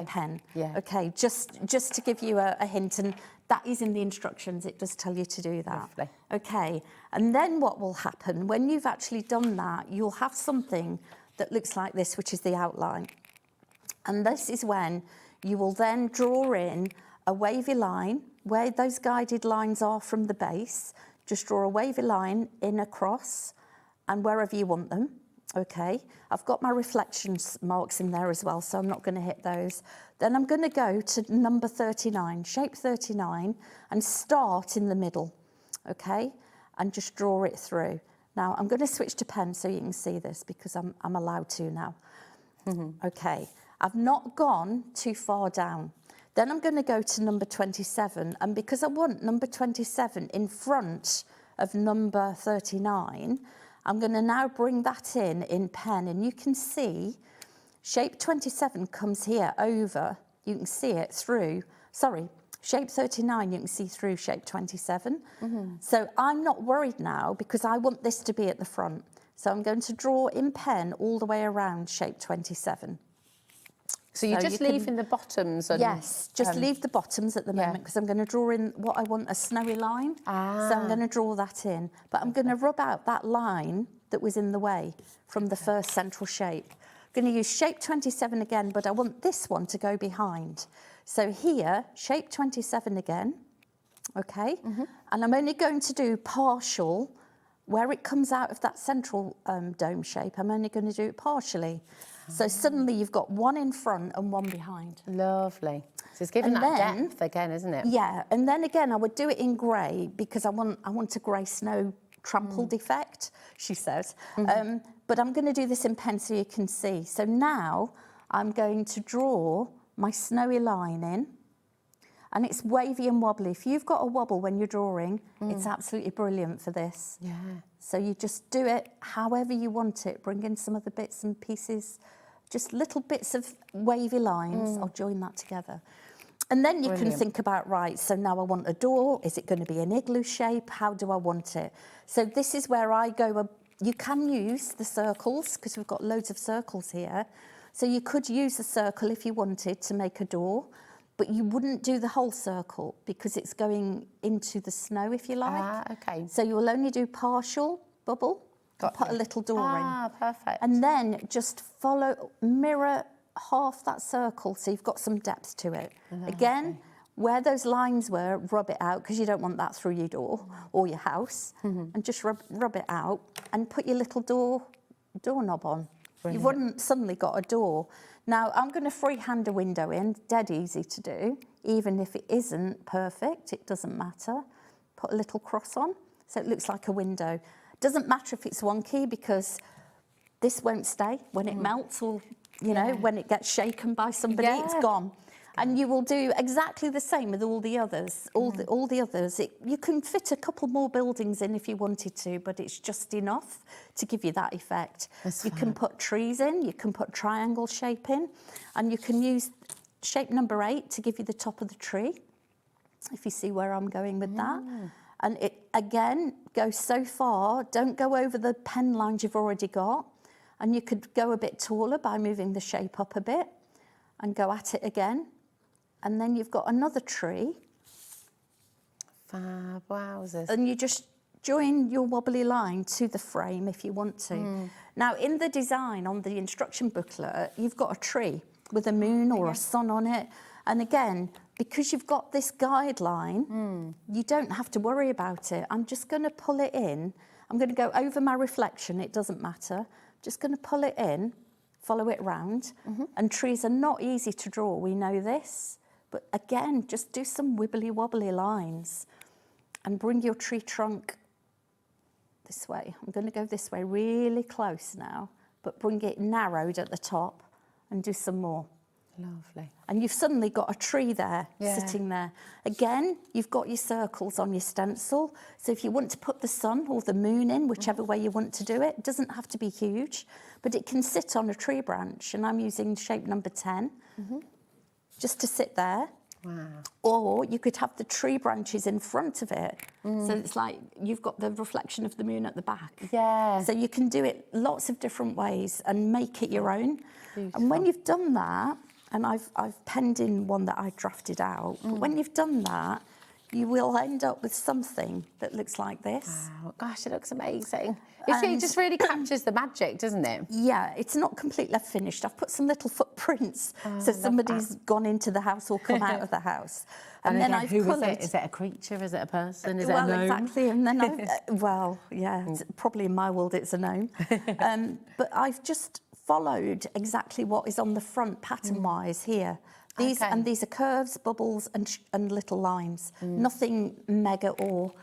pen. Okay, just to give you a hint, and that is in the instructions, it does tell you to do that. Lovely. Okay, and then what will happen, when you've actually done that, you'll have something that looks like this, which is the outline. And this is when you will then draw in a wavy line where those guided lines are from the base. Just draw a wavy line in across and wherever you want them. Okay, I've got my reflection marks in there as well, so I'm not going to hit those. Then I'm going to go to number 39, shape 39, and start in the middle. Okay, and just draw it through. Now I'm going to switch to pen so you can see this, because I'm allowed to now. Okay. I've not gone too far down. Then I'm going to go to number 27, and because I want number 27 in front of number 39, I'm going to now bring that in pen, and you can see shape 27 comes here over. You can see it through, shape 39, you can see through shape 27. So I'm not worried now, because I want this to be at the front. So I'm going to draw in pen all the way around shape 27. So you're just leaving the bottoms? And, yes, just leave the bottoms at the moment, because I'm going to draw in what I want, a snowy line. So I'm going to draw that in. But I'm going to rub out that line that was in the way from the first central shape. I'm going to use shape 27 again, but I want this one to go behind. So here, shape 27 again, okay? And I'm only going to do partial. Where it comes out of that central dome shape, I'm only going to do it partially. So suddenly you've got one in front and one behind. Lovely. So it's giving that depth again, isn't it? Yeah, and then again, I would do it in grey, because I want a grey snow trampled effect, she says. But I'm going to do this in pen so you can see. So now I'm going to draw my snowy line in. And it's wavy and wobbly. If you've got a wobble when you're drawing, it's absolutely brilliant for this. Yeah. So you just do it however you want it. Bring in some of the bits and pieces, just little bits of wavy lines. I'll join that together. And then you can think about, right, so now I want a door. Is it going to be an igloo shape? How do I want it? So this is where I go. You can use the circles, because we've got loads of circles here. So you could use a circle if you wanted to make a door. But you wouldn't do the whole circle, because it's going into the snow, if you like. Okay. So you will only do partial bubble, put a little door in. Perfect. And then just mirror half that circle, so you've got some depth to it. Again, Where those lines were, rub it out, because you don't want that through your door or your house. And just rub it out and put your little doorknob on. Brilliant. You wouldn't suddenly got a door. Now, I'm going to freehand a window in, dead easy to do. Even if it isn't perfect, it doesn't matter. Put a little cross on, so it looks like a window. Doesn't matter if it's wonky, because this won't stay when it melts, or, you know, when it gets shaken by somebody, it's gone. And you will do exactly the same with all the others. All the others, you can fit a couple more buildings in if you wanted to, but it's just enough to give you that effect. You can put trees in, you can put triangle shape in, and you can use shape number 8 to give you the top of the tree, if you see where I'm going with that. And it, again, goes so far, don't go over the pen lines you've already got. And you could go a bit taller by moving the shape up a bit and go at it again. And then you've got another tree. Fab, wowzers. And you just join your wobbly line to the frame if you want to. Now, in the design on the instruction booklet, you've got a tree with a moon or a sun on it. And again, because you've got this guideline, you don't have to worry about it. I'm just going to pull it in. I'm going to go over my reflection. It doesn't matter. Just going to pull it in, follow it round. And trees are not easy to draw. We know this. But again, just do some wibbly wobbly lines and bring your tree trunk this way. I'm going to go this way really close now, but bring it narrowed at the top and do some more. Lovely. And you've suddenly got a tree there, sitting there. Again, you've got your circles on your stencil. So if you want to put the sun or the moon in, whichever way you want to do it, it doesn't have to be huge, but it can sit on a tree branch. And I'm using shape number 10, just to sit there. Wow. Or you could have the tree branches in front of it. So it's like you've got the reflection of the moon at the back. Yeah. So you can do it lots of different ways and make it your own. Beautiful. And when you've done that, and I've penned in one that I drafted out, but when you've done that, you will end up with something that looks like this. Wow, gosh, it looks amazing. It just really captures the magic, doesn't it? Yeah, it's not completely finished. I've put some little footprints, so somebody's gone into the house or come out of the house. And then again, I've who coloured. Is it? Is it a creature? Is it a person? Is it Well, a gnome? exactly. And then probably in my world it's a gnome. But I've just followed exactly what is on the front pattern-wise here. These are curves, bubbles, and little lines. Nothing mega or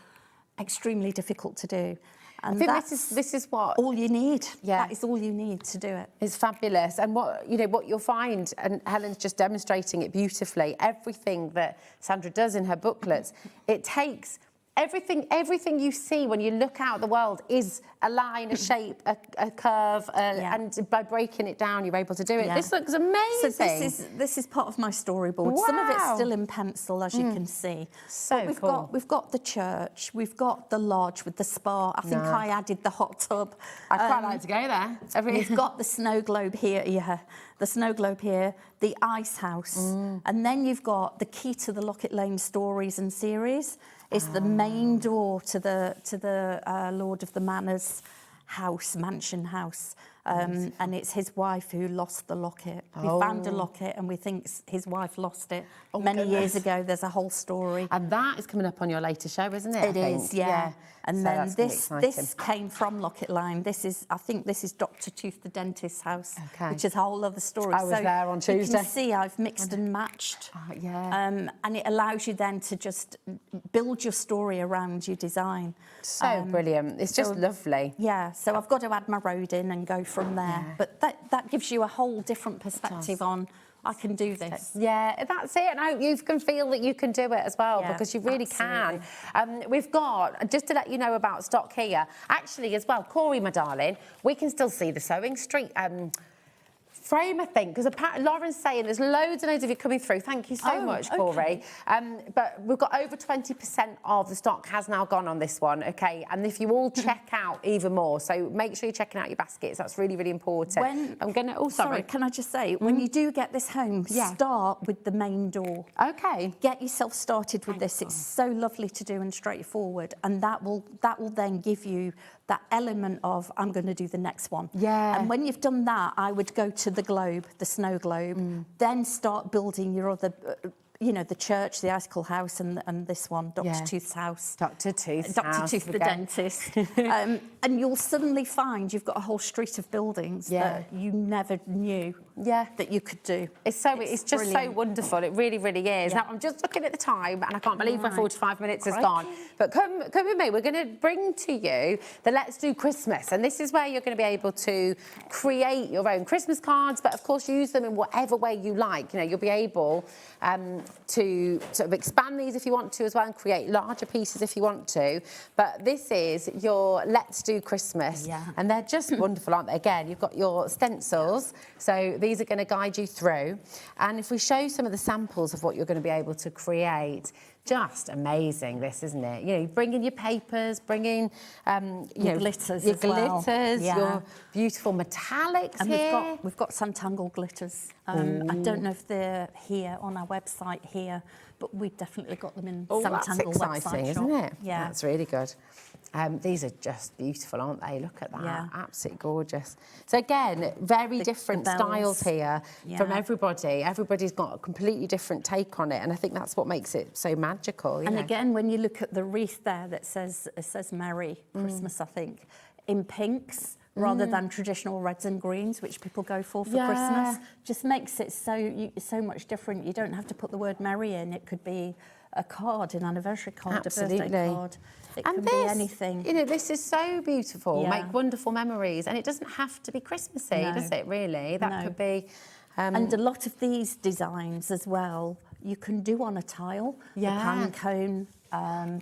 extremely difficult to do. And I think this is what all you need. Yeah. That is all you need to do it. It's fabulous. And what you'll find, and Helen's just demonstrating it beautifully, everything that Sandra does in her booklets, it takes everything you see when you look out at the world is a line, a shape, a curve, and by breaking it down, you're able to do it. Yeah. This looks amazing. So this is part of my storyboard. Wow. Some of it's still in pencil, as you can see. So but we've got the church, we've got the lodge with the spa. I think I added the hot tub. I'd quite like to go there. We've got the snow globe here, the snow globe here, the ice house, and then you've got the key to the Locket Lane stories and series. It's the main door to the Lord of the Manor's house, mansion house. And it's his wife who lost the locket. We found a locket and we think his wife lost it many years ago. There's a whole story. And that is coming up on your later show, isn't it? It is, yeah. And So then that's gonna be this came from Locket Line. I think this is Dr. Tooth the dentist's house, which is a whole other story. I was there on Tuesday. You can see I've mixed and matched. And it allows you then to just build your story around your design. So brilliant. It's just lovely. Yeah, so I've got to add my road in and go from there. Yeah. But that gives you a whole different perspective on, I can do this. Yeah, that's it. And you can feel that you can do it as well, because you really can. We've got, just to let you know about stock here, actually as well, Corey, my darling, we can still see the sewing street frame, I think, because apparently Lauren's saying there's loads and loads of you coming through. Thank you so much, Corey. But we've got over 20% of the stock has now gone on this one, okay? And if you all check out even more, so make sure you're checking out your baskets. That's really, really important. I'm going to... sorry, can I just say, when you do get this home, start with the main door. Okay. Get yourself started with this. It's so lovely to do and straightforward. And that will then give you that element of, I'm going to do the next one. Yeah. And when you've done that, I would go to the globe, the snow globe, then start building your other you know, the church, the icicle house, and this one, Dr. Tooth's house. Dr. Tooth's Dr. house. Tooth, the dentist. And you'll suddenly find you've got a whole street of buildings that you never knew that you could do. It's just so wonderful. It really, really is. Now, I'm just looking at the time, and I can't believe my 45 minutes has gone. But come with me. We're going to bring to you the Let's Do Christmas. And this is where you're going to be able to create your own Christmas cards, but of course use them in whatever way you like. You know, you'll be able to sort of expand these if you want to as well, and create larger pieces if you want to. But this is your Let's Do Christmas. And they're just wonderful, aren't they? Again, you've got your stencils. So these are going to guide you through. And if we show some of the samples of what you're going to be able to create, just amazing, this, isn't it? You know, bring in your papers, bring in your glitters, your beautiful metallics and here. We've got Sanntangle glitters. I don't know if they're here on our website here, but we've definitely got them in Sanntangle that's exciting, isn't it? Yeah, that's really good. These are just beautiful, aren't they? Look at that. Yeah. Absolutely gorgeous. So again, very different styles here from everybody. Everybody's got a completely different take on it, and I think that's what makes it so magical. And again, when you look at the wreath there that says Merry Christmas, I think, in pinks rather than traditional reds and greens, which people go for Christmas, just makes it so much different. You don't have to put the word merry in. It could be a card, an anniversary card, a birthday card. It can be anything. You know, this is so beautiful. Make wonderful memories, and it doesn't have to be Christmassy, does it? Really, that could be. And a lot of these designs as well, you can do on a tile. The pine cone,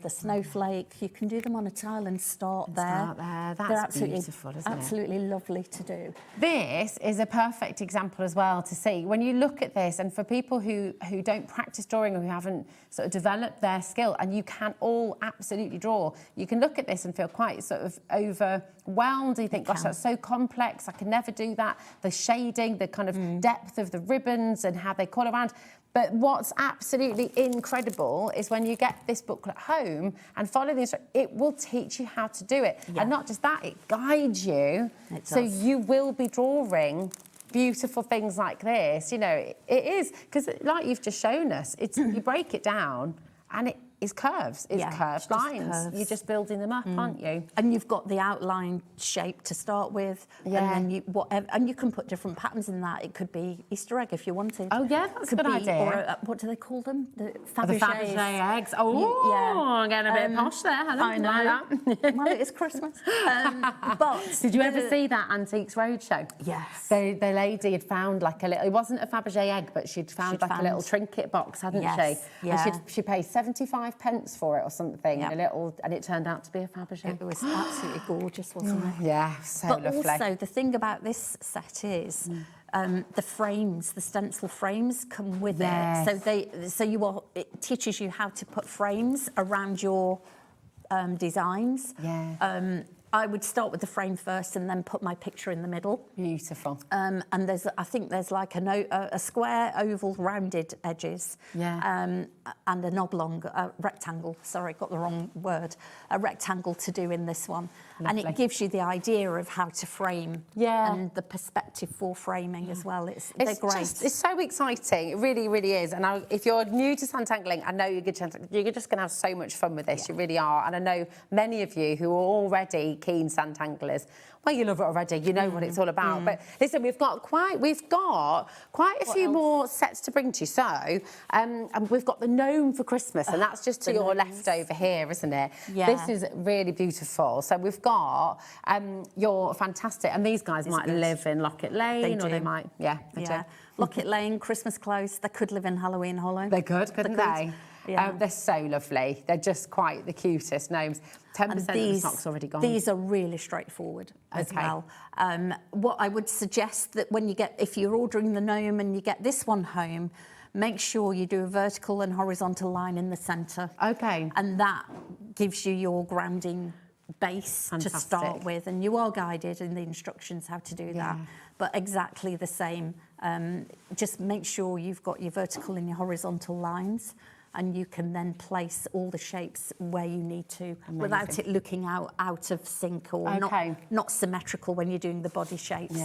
the snowflake. You can do them on a tile and start there. That's beautiful, isn't it? Absolutely lovely to do. This is a perfect example as well to see. When you look at this, and for people who don't practice drawing or who haven't sort of developed their skill, and you can all absolutely draw, you can look at this and feel quite sort of overwhelmed. You think, gosh, that's so complex. I can never do that. The shading, the kind of depth of the ribbons and how they call around. But what's absolutely incredible is when you get this booklet home and follow the instructions, it will teach you how to do it. And not just that, it guides you. So you will be drawing beautiful things like this. You know, it is, because like you've just shown us, it's you break it down and it is curves. It's curved lines. Curves. You're just building them up, aren't you? And you've got the outline shape to start with, and then and you can put different patterns in that. It could be Easter egg if you wanted. Oh yeah, that's a good idea. Or what do they call them? The Fabergé eggs. Oh, I'm getting a bit posh there. I know. Like that. Well, it is Christmas. But did you ever see that Antiques Roadshow? Yes. The lady had found like a little. It wasn't a Fabergé egg, but she'd found a little trinket box, hadn't she? Yeah. And she paid 75 pence for it or something, and it turned out to be a Fabergé. It was absolutely gorgeous, wasn't it? Yeah, so lovely. But also, the thing about this set is the frames, the stencil frames come with it. So it teaches you how to put frames around your designs. I would start with the frame first and then put my picture in the middle. Beautiful. And I think there's like a square, oval, rounded edges. And an oblong, rectangle. Sorry, got the wrong word. A rectangle to do in this one. Lovely. And it gives you the idea of how to frame. And the perspective for framing as well. They're great. It's so exciting. It really, really is. And if you're new to Sanntangling, I know you're just going to have so much fun with this. You really are. And I know many of you who are already keen Sanntanglers, well, you love it already. You know what it's all about. But listen, we've got quite a few more sets to bring to you. So, and we've got the gnome for Christmas, and that's just to your left over here, isn't it? This is really beautiful. So we've got your fantastic, and these guys might live in Locket Lane, or they might, they do. Locket Lane, Christmas Close. They could live in Halloween Hollow. They could, couldn't they? Yeah. They're so lovely. They're just quite the cutest gnomes. 10% of the stock's already gone. These are really straightforward as well. What I would suggest that if you're ordering the gnome and you get this one home, make sure you do a vertical and horizontal line in the centre. Okay. And that gives you your grounding base to start with. And you are guided in the instructions how to do that. But exactly the same. Just make sure you've got your vertical and your horizontal lines, and you can then place all the shapes where you need to without it looking out of sync or not symmetrical when you're doing the body shapes.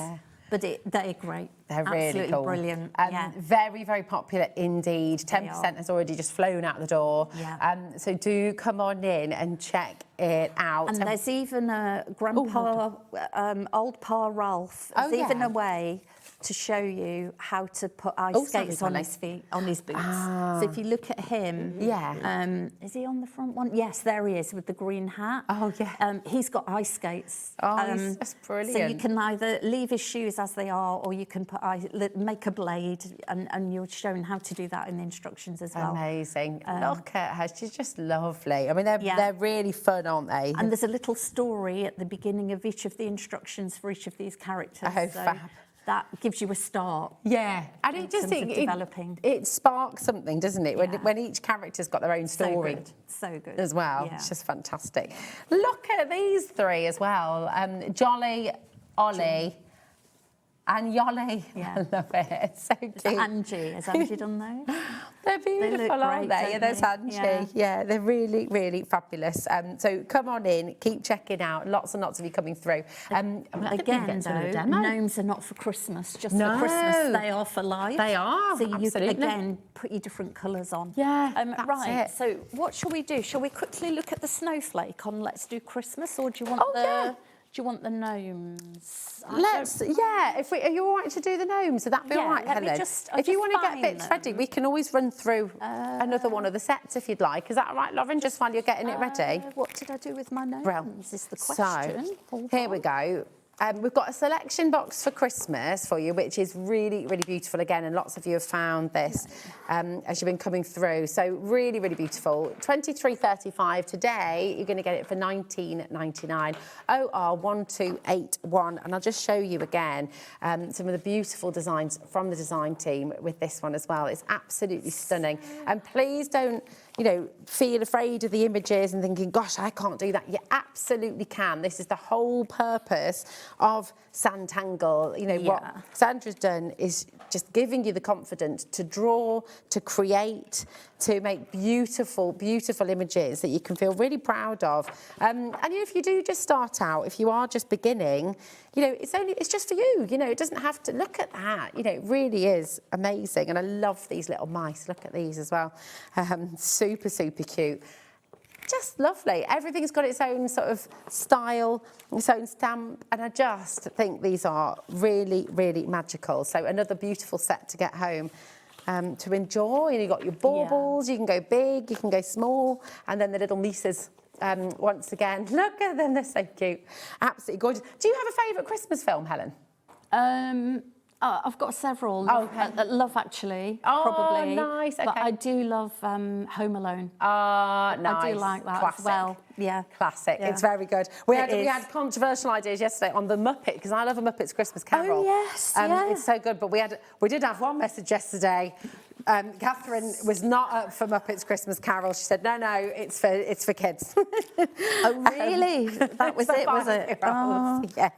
But they're great. They're Absolutely really cool. Brilliant. Very, very popular indeed. 10% has already just flown out the door. Yeah. So do come on in and check it out. And there's even a grandpa, old Pa Ralph, there's even a way to show you how to put ice skates on his feet, on his boots. So if you look at him, is he on the front one? Yes, there he is with the green hat. Oh, yeah. He's got ice skates. That's brilliant. So you can either leave his shoes as they are, or you can make a blade, and you're shown how to do that in the instructions as well. Amazing. Look at her, she's just lovely. I mean, they're really fun, aren't they? And there's a little story at the beginning of each of the instructions for each of these characters. Oh, fab. That gives you a start. Yeah, and it just developing. It sparks something, doesn't it? When each character's got their own story. So good. As well. Yeah. It's just fantastic. Look at these three as well. Jolly, Ollie, and Yolly. Yeah. I love it. It's so cute. Angie. Has Angie done those? They're beautiful, aren't they? Yeah, there's Angie. Yeah, they're really, really fabulous. So come on in, keep checking out. Lots and lots of you coming through. Again, though, gnomes are not for Christmas, just for Christmas. They are for life. They are, so absolutely. You can, again, put your different colours on. Yeah, that's right, it. so what shall we do? Shall we quickly look at the snowflake on Let's Do Christmas, or do you want do you want the gnomes? Are you all right to do the gnomes? Would that be all right, Helen? If you want to get bits ready, we can always run through another one of the sets if you'd like. Is that all right, Lauren, just while you're getting it ready? What did I do with my gnomes is the question. So, here we go. We've got a selection box for Christmas for you, which is really, really beautiful again, and lots of you have found this as you've been coming through. So really, really beautiful. $23.35 today. You're going to get it for $19.99. OR1281, and I'll just show you again some of the beautiful designs from the design team with this one as well. It's absolutely stunning, and please don't feel afraid of the images and thinking, gosh, I can't do that. You absolutely can. This is the whole purpose of Sanntangle. What Sandra's done is just giving you the confidence to draw, to create, to make beautiful, beautiful images that you can feel really proud of. And if you do just start out, if you are just beginning, it's just for you. It doesn't have to look at that. It really is amazing. And I love these little mice. Look at these as well. Super, super cute. Just lovely. Everything's got its own sort of style, its own stamp, and I just think these are really, really magical. So another beautiful set to get home to enjoy. And you've got your baubles, you can go big, you can go small, and then the little mices. Once again, look at them, they're so cute. Absolutely gorgeous. Do you have a favourite Christmas film, Helen? I've got several. Love Actually, Oh, probably. Nice. Okay. But I do love Home Alone. Nice. I do like that Classic. as well. Yeah. Classic. Yeah. It's very good. We had controversial ideas yesterday on the Muppet, because I love a Muppet's Christmas Carol. Oh, yes. It's so good. But we did have one message yesterday. Catherine was not up for Muppets Christmas Carol. She said, no, it's for kids. Oh, really? That was it, was it? Oh. Yeah.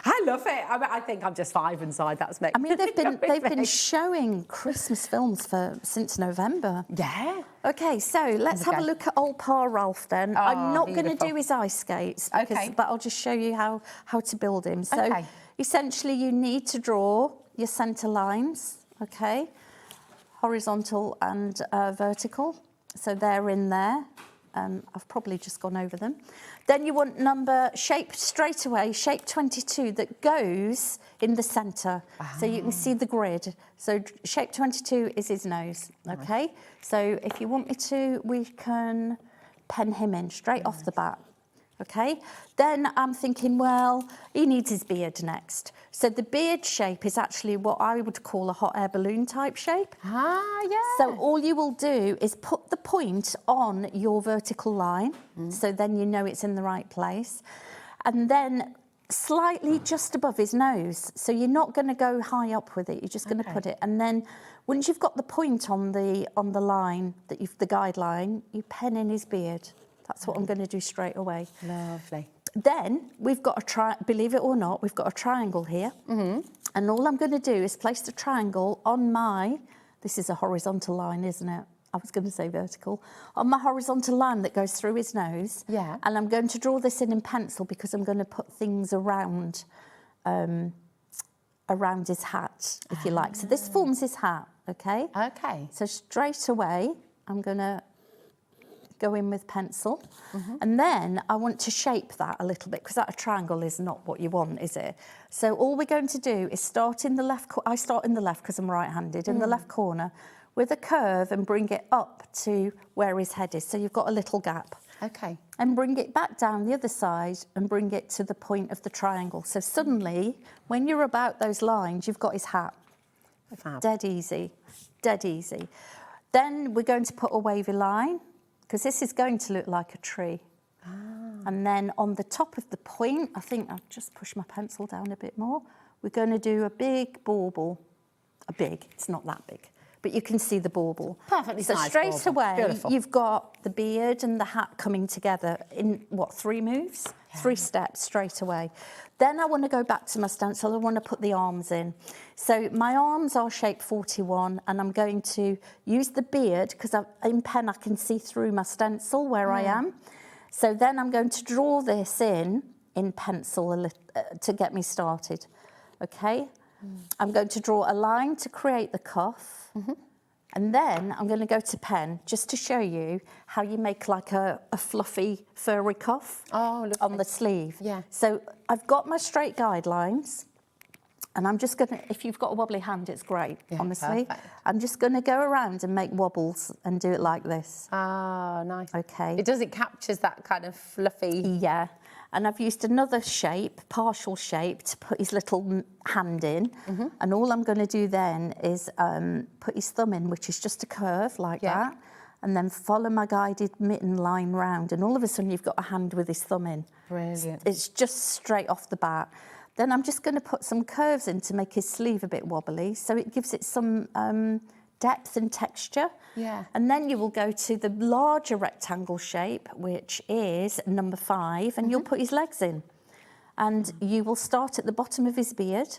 I love it. I think I'm just 5 inside. That's me. I mean, they've been showing Christmas films since November. Yeah. Okay, so let's have a look at old Pa Ralph then. I'm not going to do his ice skates, but I'll just show you how to build him. So essentially you need to draw your centre lines, okay? Horizontal and vertical. So they're in there. I've probably just gone over them. Then you want shape straight away, shape 22 that goes in the centre. So you can see the grid. So shape 22 is his nose, okay? So if you want me to, we can pen him in straight off the bat. Okay, then I'm thinking, well, he needs his beard next. So the beard shape is actually what I would call a hot air balloon type shape. So all you will do is put the point on your vertical line, so then you know it's in the right place, and then slightly just above his nose. So you're not going to go high up with it. You're just going to put it, and then once you've got the point on the line the guideline, you pen in his beard. That's what I'm going to do straight away. Lovely. Then we've got believe it or not, we've got a triangle here. And all I'm going to do is place the triangle on this is a horizontal line, isn't it? I was going to say vertical. On my horizontal line that goes through his nose. Yeah. And I'm going to draw this in pencil because I'm going to put things around around his hat, if you like. So this forms his hat, okay? Okay. So straight away, I'm going to go in with pencil. And then I want to shape that a little bit, because that triangle is not what you want, is it? So all we're going to do is start in the left, I start in the left because I'm right-handed, in the left corner, with a curve and bring it up to where his head is. So you've got a little gap. Okay. And bring it back down the other side and bring it to the point of the triangle. So suddenly, when you're about those lines, you've got his hat. Fab. Dead easy, dead easy. Then we're going to put a wavy line, because this is going to look like a tree. And then on the top of the point, I think I'll just push my pencil down a bit more. We're going to do a big bauble. It's not that big, but you can see the bauble. Perfectly so sized straight bauble. away, Beautiful. you've got the beard and the hat coming together in, what, 3 moves? 3 steps straight away. Then I want to go back to my stencil. I want to put the arms in. So my arms are shape 41, and I'm going to use the beard, because in pen I can see through my stencil where I am. So then I'm going to draw this in pencil to get me started. Okay? I'm going to draw a line to create the cuff. And then I'm going to go to pen, just to show you how you make like a fluffy, furry cuff on the sleeve. Yeah. So I've got my straight guidelines, and I'm just going to, if you've got a wobbly hand, it's great, honestly. Perfect. I'm just going to go around and make wobbles and do it like this. Ah, nice. Okay. It captures that kind of fluffy. Yeah. And I've used another shape, partial shape, to put his little hand in. And all I'm going to do then is put his thumb in, which is just a curve like that, and then follow my guided mitten line round. And all of a sudden, you've got a hand with his thumb in. Brilliant. It's just straight off the bat. Then I'm just going to put some curves in to make his sleeve a bit wobbly, so it gives it some depth and texture. Yeah. And then you will go to the larger rectangle shape, which is number 5, and you'll put his legs in. And you will start at the bottom of his beard.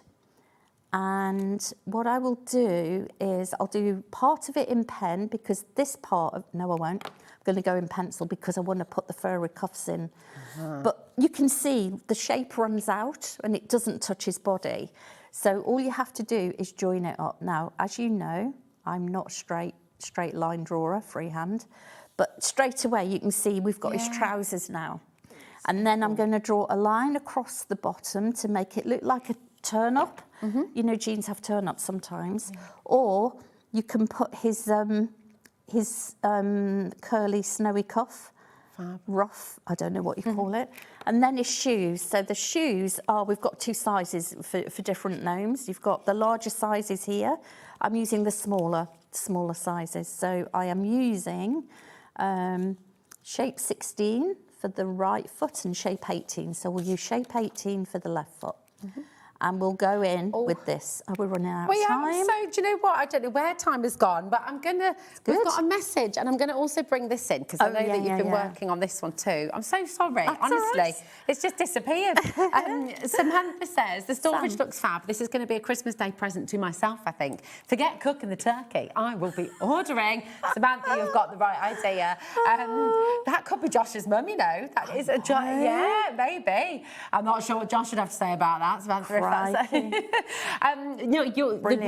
And what I will do is I'll do part of it in pen, because this part no, I won't. I'm going to go in pencil because I want to put the furry cuffs in. But you can see the shape runs out and it doesn't touch his body. So all you have to do is join it up. Now, as you know, I'm not straight line drawer, freehand, but straight away you can see we've got his trousers now. And then I'm going to draw a line across the bottom to make it look like a turn up. You know, jeans have turn ups sometimes. Or you can put his curly snowy cuff. Fab. Ruff, I don't know what you call it. And then his shoes. So the shoes we've got 2 sizes for different gnomes. You've got the larger sizes here. I'm using the smaller sizes. So I am using shape 16 for the right foot and shape 18. So we'll use shape 18 for the left foot. And we'll go in with this. Are we running out of time? So, do you know what? I don't know where time has gone, but we've got a message, and I'm going to also bring this in, because I know that you've been working on this one too. I'm so sorry, honestly. Right. It's just disappeared. Samantha says, the storage looks fab. This is going to be a Christmas Day present to myself, I think. Forget cooking the turkey. I will be ordering. Samantha, you've got the right idea. That could be Josh's mum, you know. That is a yeah, maybe. I'm not sure what Josh would have to say about that, Samantha. The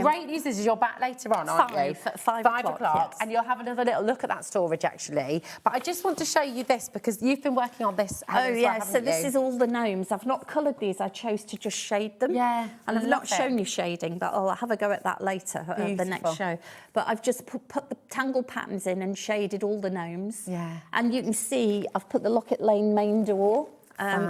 great news is you're back later on, aren't you? 5 o'clock, yes. And you'll have another little look at that storage, actually. But I just want to show you this, because you've been working on this. So this is all the gnomes. I've not coloured these. I chose to just shade them. Yeah, and I've not shown you shading, but I'll have a go at that later at the next show. But I've just put the tangle patterns in and shaded all the gnomes. Yeah. And you can see I've put the Locket Lane main door.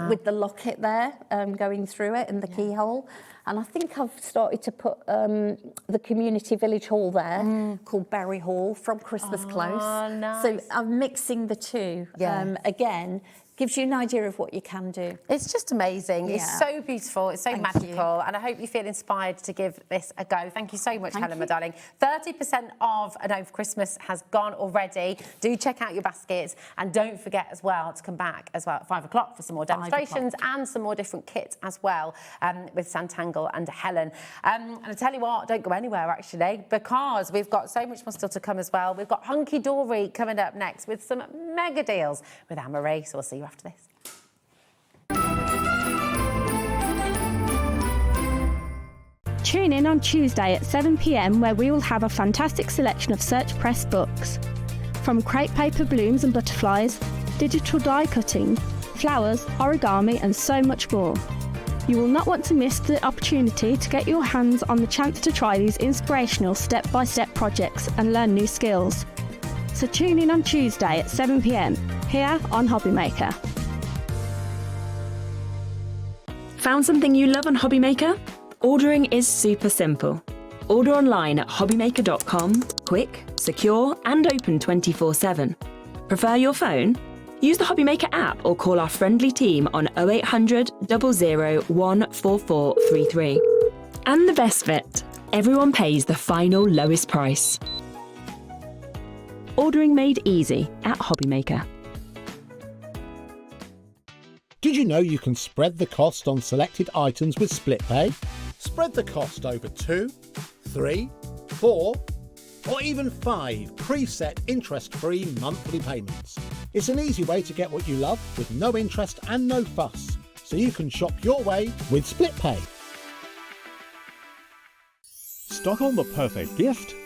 With the locket there going through it and the keyhole. And I think I've started to put the community village hall there called Berry Hall from Christmas Close. Nice. So I'm mixing the two. Again, gives you an idea of what you can do. It's just amazing. It's so beautiful. It's so magical. And I hope you feel inspired to give this a go. Thank you so much, Helen, my darling. 30% of a Gnome for Christmas has gone already. Do check out your baskets. And don't forget as well to come back as well at 5 o'clock for some more demonstrations and some more different kits as well with Sanntangle and Helen. And I tell you what, don't go anywhere, actually, because we've got so much more still to come as well. We've got Hunkydory coming up next with some mega deals with Anne-Marie. So we'll see you after this. tune in on Tuesday at 7 p.m, where we will have a fantastic selection of Search Press books. From crepe paper blooms and butterflies, digital die cutting, flowers, origami and so much more. You will not want to miss the opportunity to get your hands on the chance to try these inspirational step-by-step projects and learn new skills. So tune in on Tuesday at 7 p.m, here on Hobbymaker. Found something you love on Hobbymaker? Ordering is super simple. Order online at hobbymaker.com, quick, secure and open 24/7. Prefer your phone? Use the Hobbymaker app or call our friendly team on 0800 00 14433. And the best bit, everyone pays the final lowest price. Ordering made easy at Hobbymaker. Did you know you can spread the cost on selected items with split pay? Spread the cost over 2, 3, 4, or even 5 preset interest-free monthly payments. It's an easy way to get what you love with no interest and no fuss, so you can shop your way with split pay. Stuck on the perfect gift?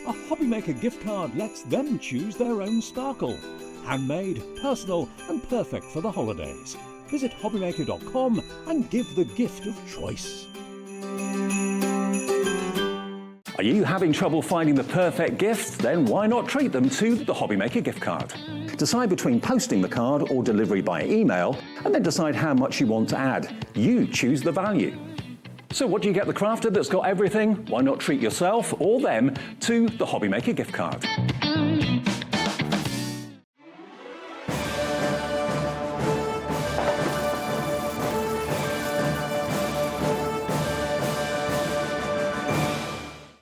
A Hobbymaker gift card lets them choose their own sparkle. Handmade, personal and perfect for the holidays. Visit hobbymaker.com and give the gift of choice. Are you having trouble finding the perfect gift? Then why not treat them to the Hobbymaker gift card? Decide between posting the card or delivery by email, and then decide how much you want to add. You choose the value. So what do you get the crafter that's got everything? Why not treat yourself or them to the Hobbymaker gift card?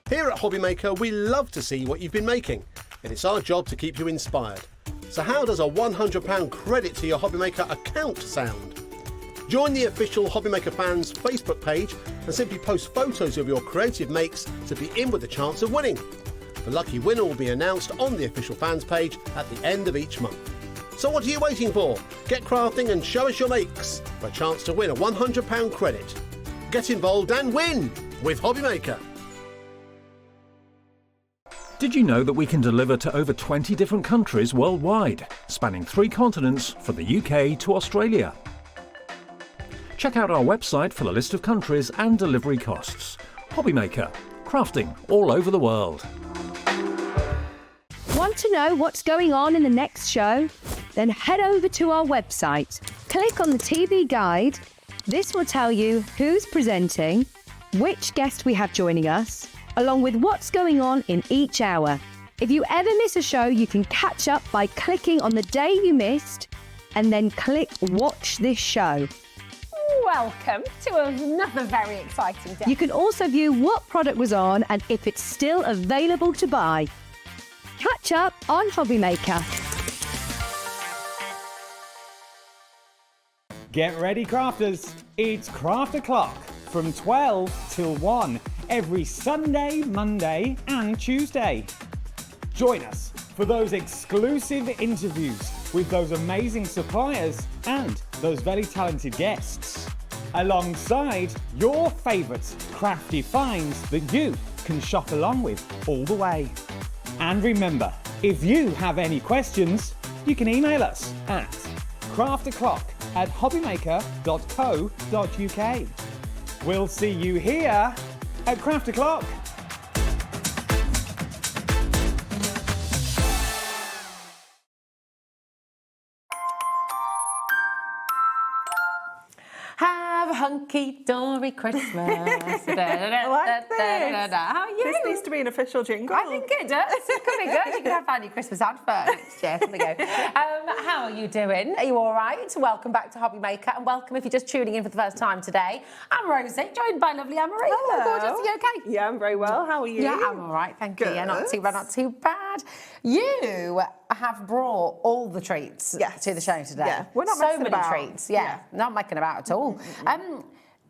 Here at Hobbymaker, we love to see what you've been making, and it's our job to keep you inspired. So how does a £100 credit to your Hobbymaker account sound? Join the official Hobbymaker fans Facebook page and simply post photos of your creative makes to be in with a chance of winning. The lucky winner will be announced on the official fans page at the end of each month. So what are you waiting for? Get crafting and show us your makes for a chance to win a £100 credit. Get involved and win with Hobbymaker. Did you know that we can deliver to over 20 different countries worldwide, spanning 3 continents from the UK to Australia? Check out our website for the list of countries and delivery costs. Hobbymaker, crafting all over the world. Want to know what's going on in the next show? Then head over to our website. Click on the TV guide. This will tell you who's presenting, which guest we have joining us, along with what's going on in each hour. If you ever miss a show, you can catch up by clicking on the day you missed and then click Watch This Show. Welcome to another very exciting day. You can also view what product was on and if it's still available to buy. Catch up on Hobbymaker. Get ready, crafters. It's Craft O'Clock from 12 till 1 every Sunday, Monday and Tuesday. Join us for those exclusive interviews with those amazing suppliers and those very talented guests, alongside your favourite crafty finds that you can shop along with all the way. And remember, if you have any questions, you can email us at crafto'clock@hobbymaker.co.uk. We'll see you here at Craft O'Clock. Have a hunky-dory Christmas. Like this. How are you? This needs to be an official jingle. I think it does. It could be good. You can have our new Christmas advert next year. There we go. How are you doing? Are you all right? Welcome back to Hobbymaker, and welcome if you're just tuning in for the first time today. I'm Rosie, joined by lovely Anne-Marie. Hello. Gorgeous. Are you okay? Yeah, I'm very well. How are you? Yeah, I'm all right. Thank you. Yeah, not too bad. Good. Not too bad. You have brought all the treats to the show today. Yeah, we're not so messing many about. treats. Yeah, not mucking about at all.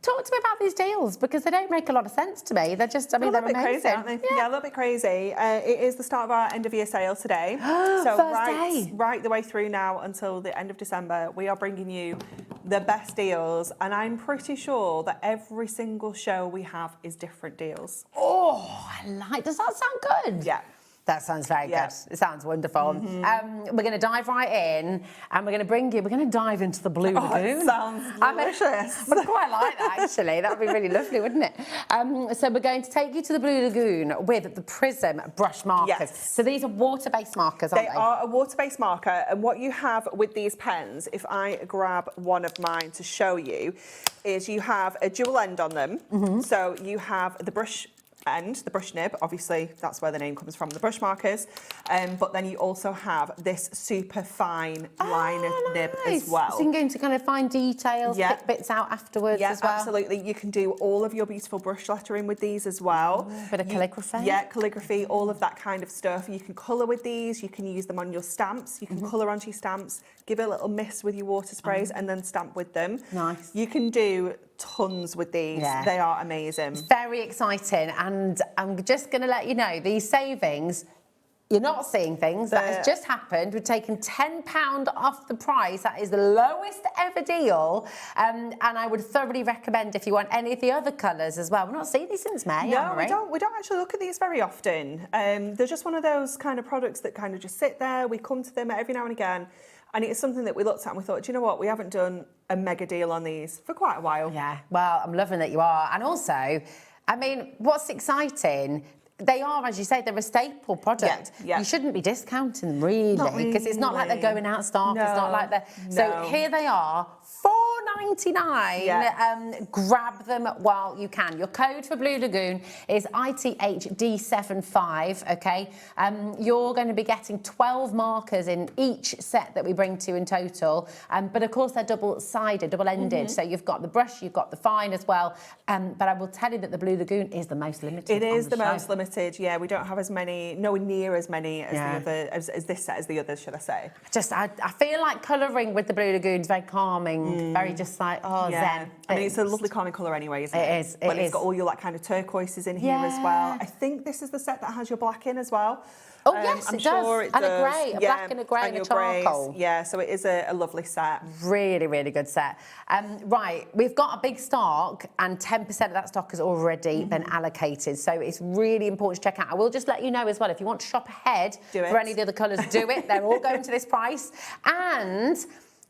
Talk to me about these deals, because they don't make a lot of sense to me. They're just, I mean, they're a little bit amazing. crazy, aren't they? Yeah, a little bit crazy. It is the start of our end of year sale today. So First day. right the way through now until the end of December, we are bringing you the best deals, and I'm pretty sure that every single show we have is different deals. Oh, does that sound good? Yeah. That sounds very good. It sounds wonderful. We're going to dive right in, and we're going to dive into the Blue Lagoon. It sounds delicious. I quite like that, actually. That would be really lovely, wouldn't it? So we're going to take you to the Blue Lagoon with the Prism brush markers. Yes. So these are water-based markers, aren't they? They are a water-based marker, and what you have with these pens, if I grab one of mine to show you, is you have a dual end on them. So you have the brush end, the brush nib, obviously that's where the name comes from, the brush markers, but then you also have this super fine liner nib as well. So you can go into kind of fine details, pick bits out afterwards as well. Absolutely. You can do all of your beautiful brush lettering with these as well. Bit of calligraphy. Yeah, calligraphy, all of that kind of stuff. You can colour with these, you can use them on your stamps, you can colour onto your stamps, give it a little mist with your water sprays and then stamp with them. Nice. You can do tons with these. Yeah. They are amazing. Very exciting, and I'm just going to let you know, these savings, you're not seeing things. That has just happened. We've taken £10 off the price. That is the lowest ever deal, and I would thoroughly recommend if you want any of the other colours as well. We've not seen these since May, No, we don't actually look at these very often. They're just one of those kind of products that kind of just sit there. We come to them every now and again. And it's something that we looked at and we thought, do you know what? We haven't done a mega deal on these for quite a while. Yeah, well, I'm loving that you are. And also, I mean, what's exciting, they are, as you say, they're a staple product. Yeah. You shouldn't be discounting them, really, because it's not like they're going out of stock. No, It's not like they're... So here they are, £4.99. Yeah. Grab them while you can. Your code for Blue Lagoon is ITHD75, okay? You're going to be getting 12 markers in each set that we bring to you in total. But of course, they're double-sided, double-ended. So you've got the brush, you've got the fine as well. But I will tell you that the Blue Lagoon is the most limited. It is the most limited, yeah. We don't have as many, nowhere near as many as the other, as this set as the others, should I say. I feel like colouring with the Blue Lagoon is very calming, very just like, zen. I mean, it's a lovely calming colour anyway, isn't it? It is, But it's got all your like kind of turquoises in here as well. I think this is the set that has your black in as well. Oh, yes, I'm it sure does. It And does. a grey, a black and a grey and a your charcoal. greys. Yeah, so it is a lovely set. Really, really good set. Right, we've got a big stock and 10% of that stock has already been allocated. So it's really important to check out. I will just let you know as well, if you want to shop ahead for any of the other colours, do it. They're all going to this price. And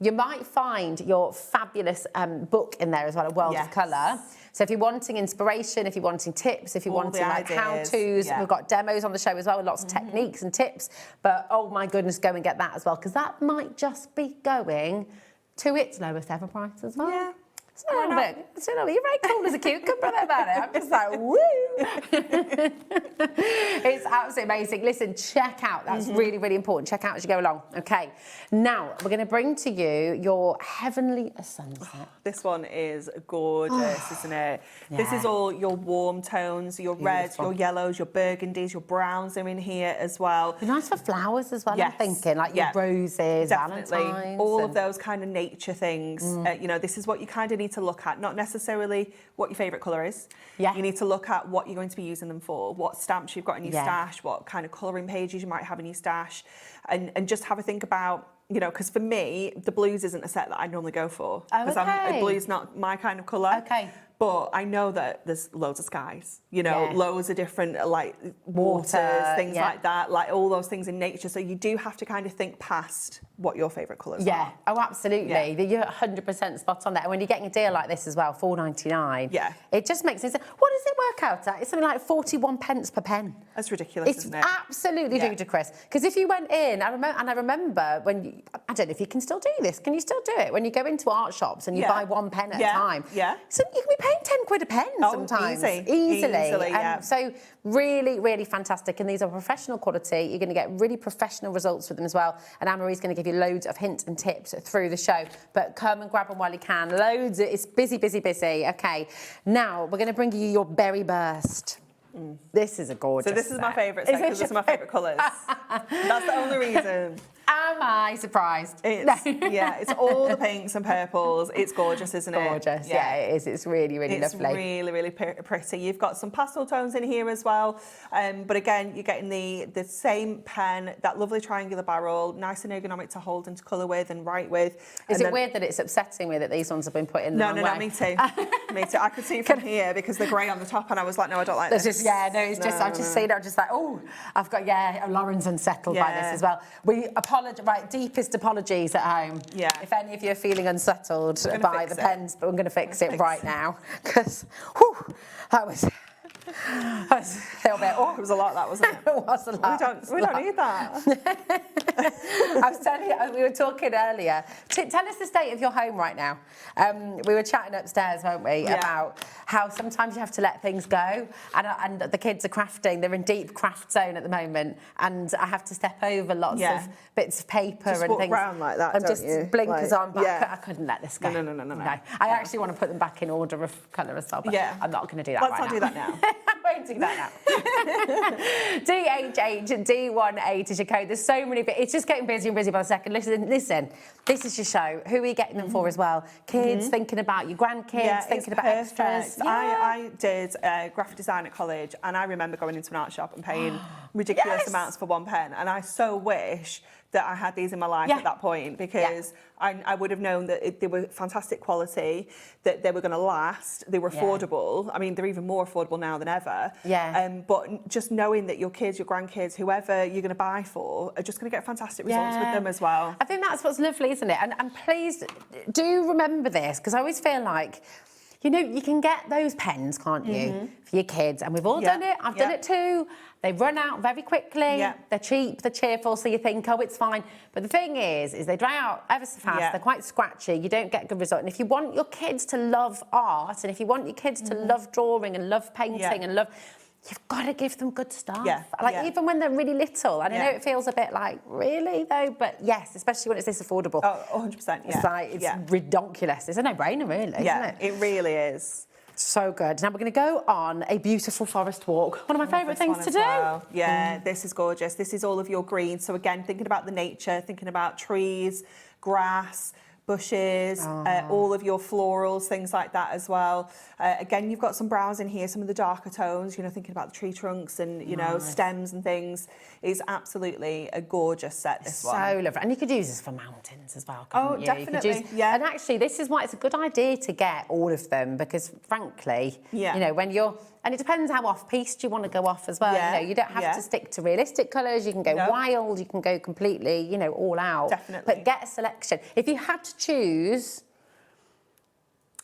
you might find your fabulous book in there as well, A World of Colour. So if you're wanting inspiration, if you're wanting tips, if you're wanting like how-tos, we've got demos on the show as well with lots of techniques and tips. But oh my goodness, go and get that as well, because that might just be going to its lowest ever price as well. Yeah. It's a little bit, you're very cool as a cucumber about it. I'm just like, woo! It's absolutely amazing. Listen, check out. That's really, really important. Check out as you go along. Okay. Now, we're going to bring to you your Heavenly Sunset. This one is gorgeous, isn't it? Yeah. This is all your warm tones, your reds, your yellows, your burgundies, your browns are in here as well. Be nice for flowers as well, I'm thinking, like your roses, Valentine's. All of those kind of nature things. You know, this is what you kind of need to look at, not necessarily what your favourite colour is. Yeah. You need to look at what you're going to be using them for, what stamps you've got in your stash, what kind of colouring pages you might have in your stash, and just have a think about, you know, because for me, the blues isn't a set that I normally go for. Because blue's not my kind of colour. Okay. But I know that there's loads of skies, you know, loads of different, like, waters, things like that, like all those things in nature. So you do have to kind of think past what your favourite colours are. Oh, absolutely. Yeah. You're 100% spot on there. And when you're getting a deal like this as well, £4.99, it just makes sense. What does it work out at? It's something like 41 pence per pen. That's ridiculous, isn't it? It's absolutely ludicrous. Because if you went in, I remember when you, I don't know if you can still do this. Can you still do it? When you go into art shops and you buy one pen at a time. Yeah. So you can be paying 10 quid a pen sometimes. Easily. So really, really fantastic. And these are professional quality. You're going to get really professional results with them as well. And Anne-Marie's going to give you loads of hints and tips through the show. But come and grab them while you can. Loads. It's busy, busy, busy. Okay. Now, we're going to bring you your Berry Burst. This is a gorgeous So this is my favourite set because it's my favourite colours. That's the only reason. Am I surprised? It's all the pinks and purples. It's gorgeous, isn't it? Gorgeous, yeah, it is. It's really, really lovely. It's really, really pretty. You've got some pastel tones in here as well. But again, you're getting the same pen, that lovely triangular barrel, nice and ergonomic to hold and to colour with and write with. Is it weird that it's upsetting me that these ones have been put in the wrong way? No, me too. Me too. I could see it from here because the grey on the top, and I was like, no, I don't like this. I've just seen it. I'm just like, oh, I've got, Lauren's unsettled by this as well. We apologise, right, deepest apologies at home. Yeah. If any of you are feeling unsettled by the pens, but I'm going to fix it right now because, that was a little bit. It was a lot, that wasn't it? It was a lot. We don't need that. I was telling you, we were talking earlier. Tell us the state of your home right now. We were chatting upstairs, weren't we, about how sometimes you have to let things go. And the kids are crafting. They're in deep craft zone at the moment. And I have to step over lots of bits of paper just and walk things. around like that, and don't just you? blinkers like, on. But I couldn't let this go. No. I actually want to put them back in order of colour as well. But I'm not going to do that Let's not do that now. I won't do that now. DHH D18 is your code. There's so many, but it's just getting busier and busier by the second. Listen, this is your show. Who are you getting them for as well? Kids, thinking about your grandkids, thinking about extras. Yeah. I did graphic design at college, and I remember going into an art shop and paying ridiculous amounts for one pen, and I so wish that I had these in my life at that point, because I would have known that they were fantastic quality, that they were going to last, they were affordable. I mean, they're even more affordable now than ever. But just knowing that your kids, your grandkids, whoever you're going to buy for, are just going to get fantastic results with them as well. I think that's what's lovely, isn't it? And please do remember this, because I always feel like, you know, you can get those pens, can't you, for your kids? And we've all done it. I've done it too. They run out very quickly. They're cheap, they're cheerful, so you think, oh, it's fine. But the thing is they dry out ever so fast. They're quite scratchy. You don't get a good result. And if you want your kids to love art, and if you want your kids to love drawing and love painting and love... You've got to give them good stuff. Even when they're really little. And I know it feels a bit like, really, though? But yes, especially when it's this affordable. Oh, 100%, It's like, it's redonkulous. It's a no-brainer, really, isn't it? It really is. So good. Now we're going to go on a beautiful forest walk. One of my favourite things to do. Well. Yeah, this is gorgeous. This is all of your green. So again, thinking about the nature, thinking about trees, grass, bushes, all of your florals, things like that as well. Again, you've got some browns in here, some of the darker tones, you know, thinking about the tree trunks and, you know, stems and things. It's absolutely a gorgeous set, this one. So lovely. And you could use this for mountains as well, couldn't you? Definitely, And actually, this is why it's a good idea to get all of them, because frankly, you know, when you're... And it depends how off-piste you want to go off as well. You know, you don't have to stick to realistic colours. You can go wild. You can go completely, you know, all out. Definitely. But get a selection. If you had to choose...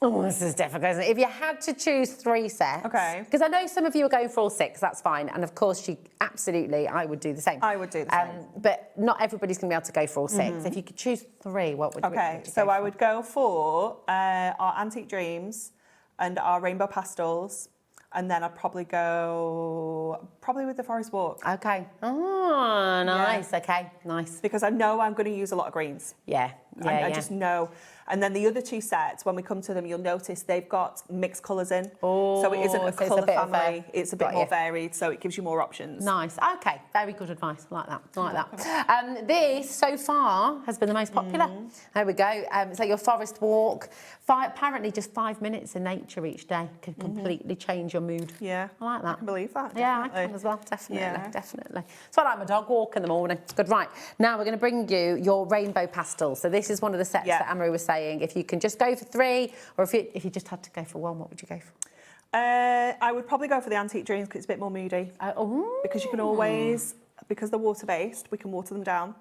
Oh, this is difficult, isn't it? If you had to choose 3 sets... Okay. Because I know some of you are going for all 6, that's fine. And of course, I would do the same. I would do the same. But not everybody's going to be able to go for all 6. If you could choose 3, what would you Okay, so I would go for our Antique Dreams and our Rainbow Pastels. And then I'd probably go with the Forest Walk. Okay. Oh, nice. Yeah. Okay, nice. Because I know I'm going to use a lot of greens. I just know. And then the other 2 sets, when we come to them, you'll notice they've got mixed colours in. Oh, so it isn't a colour family. It's a bit more you. varied, so it gives you more options. Nice. Okay, very good advice. I like that. I like that. This, so far, has been the most popular. There we go. So your Forest Walk. Apparently just 5 minutes in nature each day can completely change your mood. Yeah. I like that. I can believe that. Yeah, I can as well. Definitely. Definitely. So I like my dog walk in the morning. Good. Right. Now we're going to bring you your rainbow pastels. So this is one of the sets that Anne-Marie was saying. If you can just go for 3, or if you just had to go for 1, what would you go for? I would probably go for the Antique Dreams because it's a bit more moody. Because you can always, because they're water-based, we can water them down.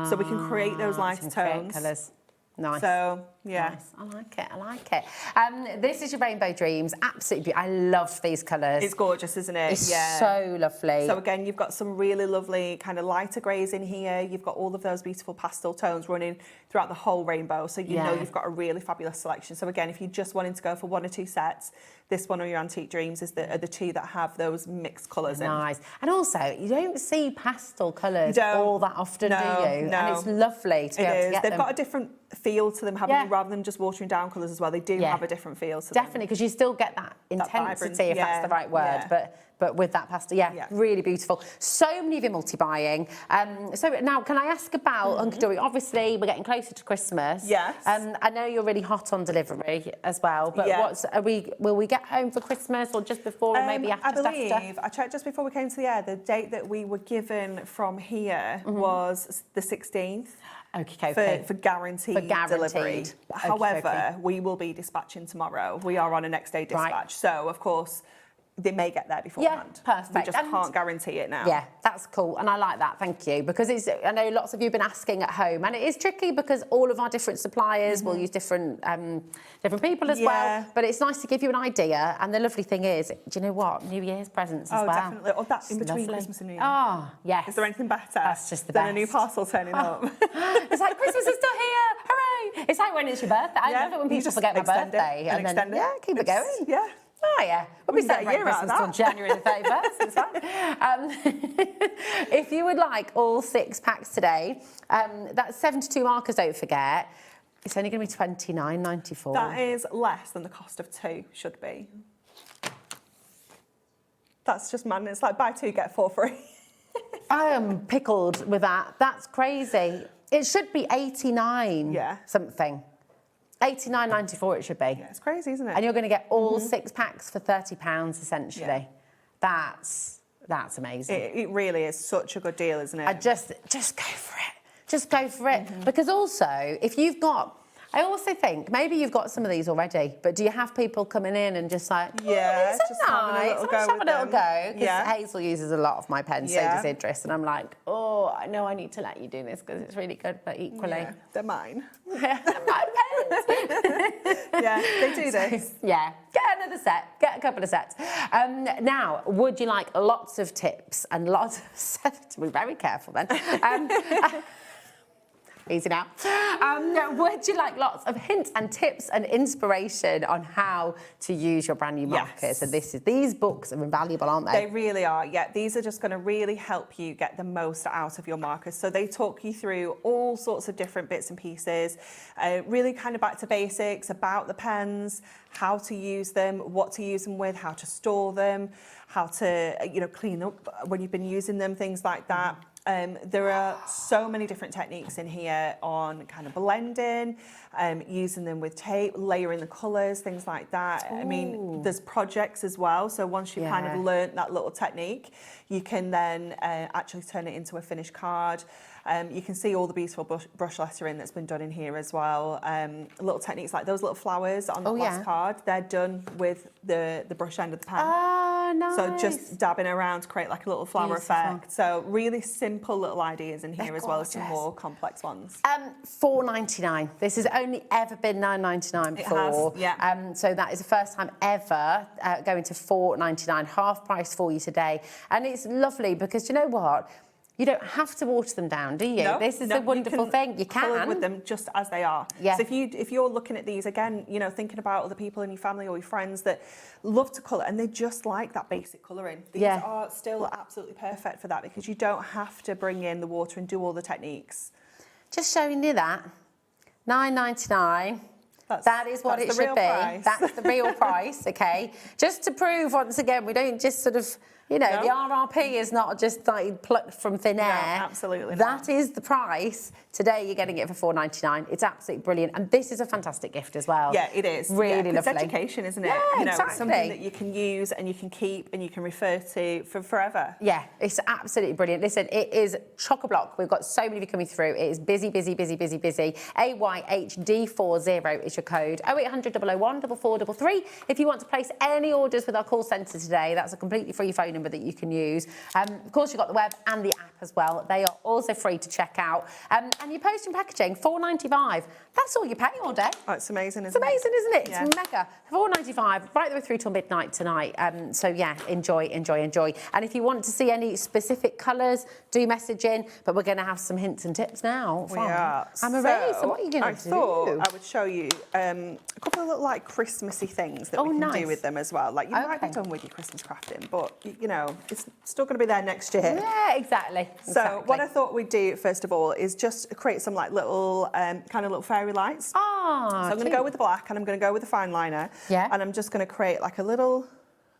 So we can create those lighter tones. Colours. Nice. So, yeah. Nice. I like it. I like it. This is your Rainbow Dreams. Absolutely beautiful. I love these colours. It's gorgeous, isn't it? It's so lovely. So again, you've got some really lovely kind of lighter greys in here. You've got all of those beautiful pastel tones running throughout the whole rainbow. So you know you've got a really fabulous selection. So again, if you're just wanting to go for 1 or 2 sets, this one or your Antique Dreams are the 2 that have those mixed colours in. Nice. And also, you don't see pastel colours all that often, do you? No. And it's lovely to be able to get them. They've got a different feel to them, haven't they? Rather than just watering down colours as well, they do have a different feel to them. Definitely, because you still get that intensity, if that's the right word. But but with that pastel, really beautiful. So many of you multi-buying. So now, can I ask about Hunkydory? Obviously, we're getting closer to Christmas. Yes. I know you're really hot on delivery as well, but will we get home for Christmas or just before or maybe after? I believe, I checked just before we came to the air, the date that we were given from here was the 16th. For guaranteed delivery. However, we will be dispatching tomorrow. We are on a next day dispatch. So, of course, they may get there beforehand. Yeah, perfect. We just can't guarantee it now. Yeah, that's cool. And I like that, thank you. Because I know lots of you have been asking at home, and it is tricky because all of our different suppliers will use different people as well. But it's nice to give you an idea. And the lovely thing is, do you know what? New Year's presents as well. Oh, definitely. Or that in between Christmas and New Year. Oh, yes. Is there anything better? That's just the than best. a new parcel turning up? It's like, Christmas is still here. Hooray! It's like when it's your birthday. I love it when people forget my birthday. And then, keep it going. Yeah. Oh, yeah. We'll be celebrating Christmas Christmas till January the 31st. It's fine. If you would like all 6 packs today, that's 72 markers, don't forget. It's only going to be $29.94. That is less than the cost of 2 should be. That's just madness. It's like buy 2, get 4 free. I am pickled with that. That's crazy. It should be 89 something. 89.94 it should be. Yeah, it's crazy, isn't it? And you're going to get all 6 packs for £30 essentially. Yeah. That's amazing. It really is such a good deal, isn't it? Just go for it. Just go for it. Because also, if you've got... I also think maybe you've got some of these already, but do you have people coming in and just like, these are just having a little go? Because Hazel uses a lot of my pens, so does Idris, and I'm like, oh, I know I need to let you do this because it's really good, but equally, they're mine. They're my pens. They do this. Get another set. Get a couple of sets. Now, would you like lots of tips and lots of sets? Be very careful then. Easy now. Would you like lots of hints and tips and inspiration on how to use your brand new markers? And these books are invaluable, aren't they? They really are. Yeah, these are just going to really help you get the most out of your markers. So they talk you through all sorts of different bits and pieces, really kind of back to basics about the pens, how to use them, what to use them with, how to store them, how to clean up when you've been using them, things like that. There are so many different techniques in here on kind of blending, using them with tape, layering the colours, things like that. Ooh. I mean, there's projects as well. So once you've kind of learnt that little technique, you can then actually turn it into a finished card. You can see all the beautiful brush lettering that's been done in here as well. Little techniques like those little flowers on the last card, they're done with the brush end of the pen. Oh, nice. So just dabbing around to create like a little flower effect. So really simple little ideas in here as well as some more complex ones. $4.99. This has only ever been $9.99 before. It has, so that is the first time ever going to $4.99, half price for you today. And it's lovely because you know what? You don't have to water them down, do you? No, this is the wonderful thing. You can colour with them just as they are. Yeah. So if you're looking at these again, thinking about other people in your family or your friends that love to colour and they just like that basic colouring. These are still absolutely perfect for that because you don't have to bring in the water and do all the techniques. Just showing you that. $9.99. That is what it should be. That's the real price, okay? Just to prove once again, we don't just sort of, the RRP is not just like plucked from thin air. No, absolutely not. That is the price. Today you're getting it for $4.99. It's absolutely brilliant. And this is a fantastic gift as well. Yeah, it is. Really lovely. It's education, isn't it? Yeah, exactly. It's something that you can use and you can keep and you can refer to for forever. Yeah, it's absolutely brilliant. Listen, it is chock-a-block. We've got so many of you coming through. It is busy, busy, busy, busy, busy. AYHD40 is your code. 0800 001 4433. If you want to place any orders with our call centre today, that's a completely free phone number that you can use. Of course, you've got the web and the app as well. They are also free to check out. And your post and packaging, $4.95. That's all you pay all day. Oh, it's amazing, isn't it? It's amazing, isn't it? Yeah. It's mega. $4.95, right the way through till midnight tonight. So, yeah, enjoy, enjoy, enjoy. And if you want to see any specific colours, do message in. But we're going to have some hints and tips now. We are. Anne-Marie, so what are you going to do? I thought I would show you a couple of little, like, Christmassy things that we can do with them as well. Like, you might be done with your Christmas crafting, but, it's still going to be there next year. Yeah, exactly. So what I thought we'd do, first of all, is just create some, like, little, kind of little fairy lights. Ah, so I'm going to go with the black and I'm going to go with the fine liner. Yeah. And I'm just going to create, like, a little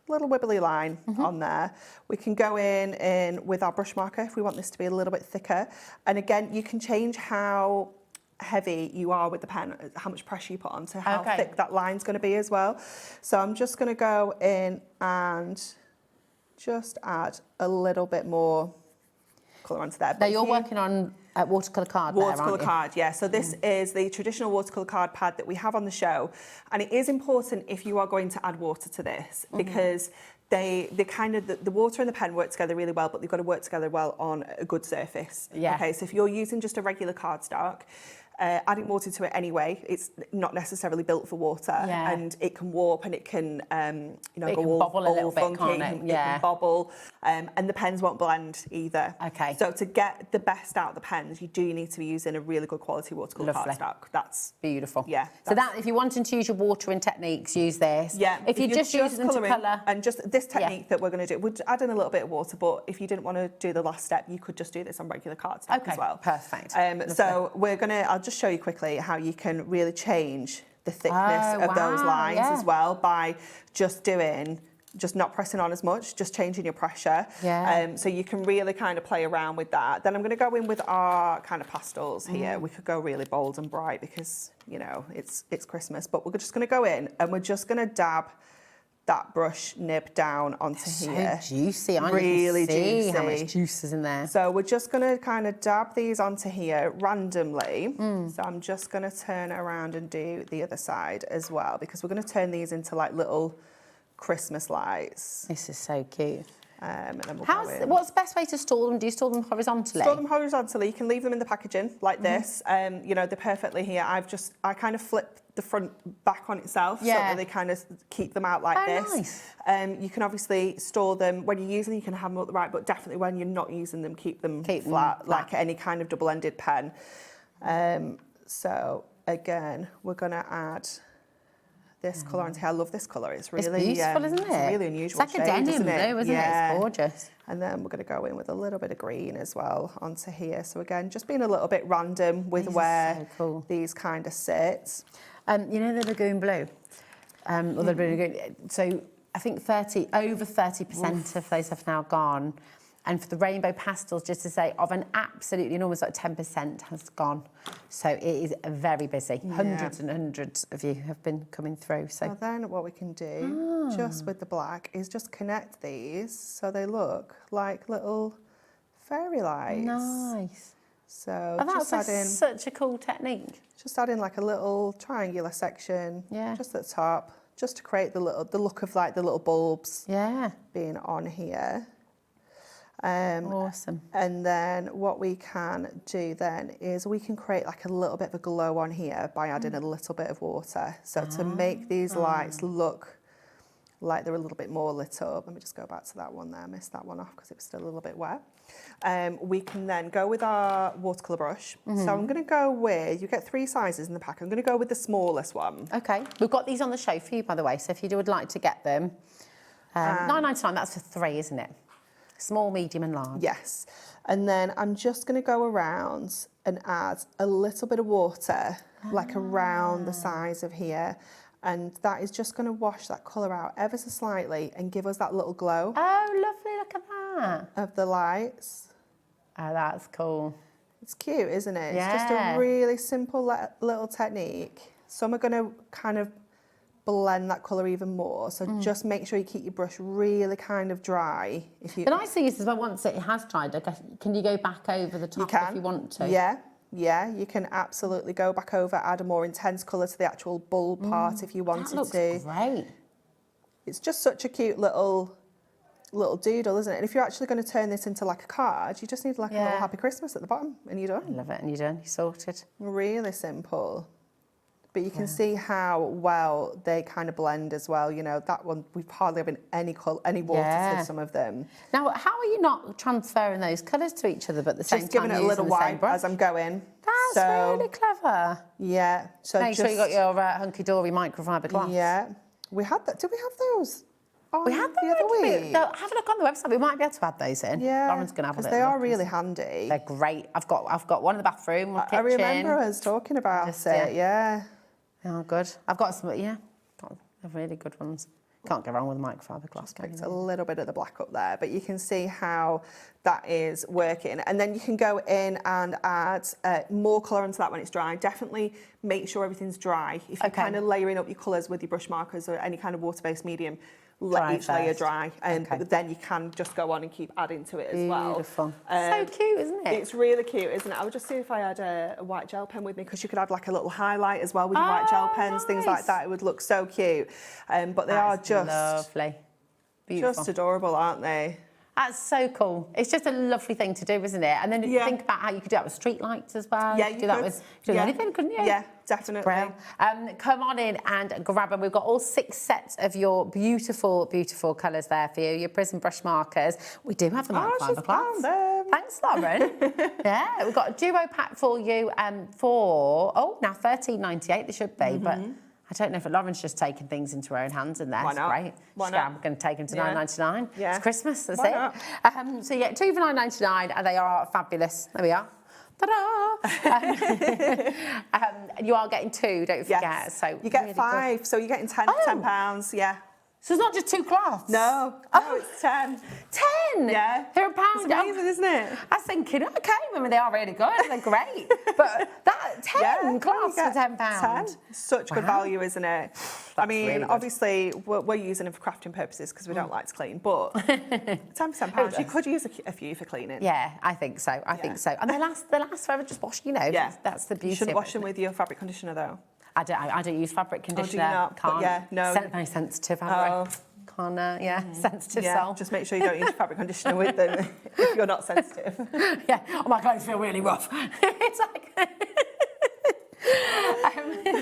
little wibbly line on there. We can go in with our brush marker if we want this to be a little bit thicker. And again, you can change how heavy you are with the pen, how much pressure you put on, to how thick that line's going to be as well. So I'm just going to go in and just add a little bit more colour onto there. Now you're working on watercolour card there, aren't you? Watercolour card, yeah. So this is the traditional watercolour card pad that we have on the show. And it is important if you are going to add water to this, because they kind of, the water and the pen work together really well, but they've got to work together well on a good surface. Yeah. Okay, so if you're using just a regular cardstock, adding water to it anyway, it's not necessarily built for water, and it can warp and it can, go it can all, bobble a little bit, funky, can't it? it can bobble, and the pens won't blend either. Okay. So to get the best out of the pens, you do need to be using a really good quality watercolour cardstock. That's beautiful. Yeah. So that, if you're wanting to use your watering techniques, use this. Yeah. If you're just using them to colour. And just this technique that we're going to do, we'd add in a little bit of water, but if you didn't want to do the last step, you could just do this on regular cardstock as well. Perfect. So I'll just show you quickly how you can really change the thickness of those lines as well by just not pressing on as much, just changing your pressure. Yeah. So you can really kind of play around with that. Then I'm going to go in with our kind of pastels here. We could go really bold and bright because, you know, it's Christmas, but we're just going to go in and we're just going to dab that brush nib down onto here. So juicy, aren't really you? Can see juicy. how much juice is in there. So we're just going to kind of dab these onto here randomly. So I'm just going to turn around and do the other side as well, because we're going to turn these into like little Christmas lights. This is so cute. And then we'll what's the best way to store them? Do you store them horizontally? Store them horizontally. You can leave them in the packaging like this. You know, they're perfectly here. I kind of flip the front back on itself so that they kind of keep them out like this. Nice. You can obviously store them when you're using them. You can have them upright, but definitely when you're not using them, keep them flat, like any kind of double-ended pen. So again, we're going to add this colour onto here. I love this colour. It's really beautiful, isn't it? It's a really unusual It's like a shade, denim isn't it? blue, isn't it? It's gorgeous. And then we're going to go in with a little bit of green as well onto here. So again, just being a little bit random with where these kind of sit. You know the lagoon blue? Or the lagoon, so I think over 30% of those have now gone. And for the rainbow pastels, just to say, of an absolutely enormous, like 10% has gone. So it is very busy. Hundreds and hundreds of you have been coming through. So then what we can do, just with the black, is just connect these so they look like little fairy lights. Nice. So that's such a cool technique. Just add in like a little triangular section, just at the top, just to create the look of like the little bulbs being on here. Awesome. And then what we can do then is we can create like a little bit of a glow on here by adding a little bit of water. So to make these lights look like they're a little bit more lit up. Let me just go back to that one there. I missed that one off because it was still a little bit wet. We can then go with our watercolour brush. So I'm going to go with, you get 3 sizes in the pack. I'm going to go with the smallest one. Okay. We've got these on the show for you, by the way. So if you would like to get them, $9.99, that's for 3, isn't it? Small, medium and large. Yes. And then I'm just going to go around and add a little bit of water, like around the size of here. And that is just going to wash that colour out ever so slightly and give us that little glow. Oh, lovely. Look at that. Of the lights. Oh, that's cool. It's cute, isn't it? It's just a really simple little technique. Some are going to kind of blend that colour even more. So just make sure you keep your brush really kind of dry. The nice thing is, once it has dried, I guess, can you go back over the top if you want to? Yeah, you can absolutely go back over, add a more intense colour to the actual bulb part if you wanted to. That looks great. It's just such a cute little doodle, isn't it? And if you're actually going to turn this into like a card, you just need like a little Happy Christmas at the bottom and you're done. I love it, and you're done, you're sorted. Really simple. But you can see how well they kind of blend as well. You know, that one, we've hardly had any water to some of them. Now, how are you not transferring those colours to each other, but at the same time just giving it a little wipe as I'm going. That's really clever. Yeah. So make sure you got your Hunkydory microfiber glass. Yeah. We had that. Did we have those? We had them the other week. Have a look on the website. We might be able to add those in. Yeah. Lauren's going to have a look. Because they are really handy. They're great. I've got one in the bathroom, one kitchen. I remember us talking about it. Yeah. Oh, good. I've got some. Yeah, got really good ones. Can't go wrong with microfiber gloss. Picked a little bit of the black up there, but you can see how that is working. And then you can go in and add more colour into that when it's dry. Definitely make sure everything's dry. If you're kind of layering up your colours with your brush markers or any kind of water-based medium, let each layer dry, and then you can just go on and keep adding to it as well. Beautiful. So cute, isn't it? It's really cute, isn't it? I would just see if I had a white gel pen with me, because you could add like a little highlight as well with your white gel pens, things like that. It would look so cute. But they are just lovely. Beautiful. Just adorable, aren't they? That's so cool. It's just a lovely thing to do, isn't it? And then think about how you could do that with street lights as well. Yeah, you could do that with anything, couldn't you? Yeah, definitely. Come on in and grab them. We've got all 6 sets of your beautiful, beautiful colours there for you. Your prism brush markers. We do have the microfiber gloss. Thanks, Lauren. Yeah, we've got a duo pack for you for now $13.98. They should be, but I don't know if Lauren's just taking things into her own hands in there. Why not? Great. Why not? I'm going to take them to $9.99. Yeah. It's Christmas, that's Why it. not? So you get 2 for $9.99 and they are fabulous. There we are. Ta-da! You are getting 2, don't forget. Yes. So you get really 5, good. so you're getting £10, yeah. So it's not just 2 cloths? No, it's 10. 10? Yeah. They're £1. It's amazing, isn't it? I was thinking, okay, I mean, they are really good, they're great. But that 10 cloths for £10. 10. Such good value, isn't it? I mean, really good. obviously, we're using them for crafting purposes because we don't like to clean, but £10, you could use a few for cleaning. Yeah, I think so. I think so. And they last forever, just wash, you know. Yeah. That's the beauty. You shouldn't of it, wash them with your fabric conditioner, though. I don't use fabric conditioner. Oh, do you not? Can't. But yeah, no. Very sensitive fabric. Can't, sensitive soul. Just make sure you don't use fabric conditioner with them if you're not sensitive. Yeah, oh, my clothes feel really rough. It's like...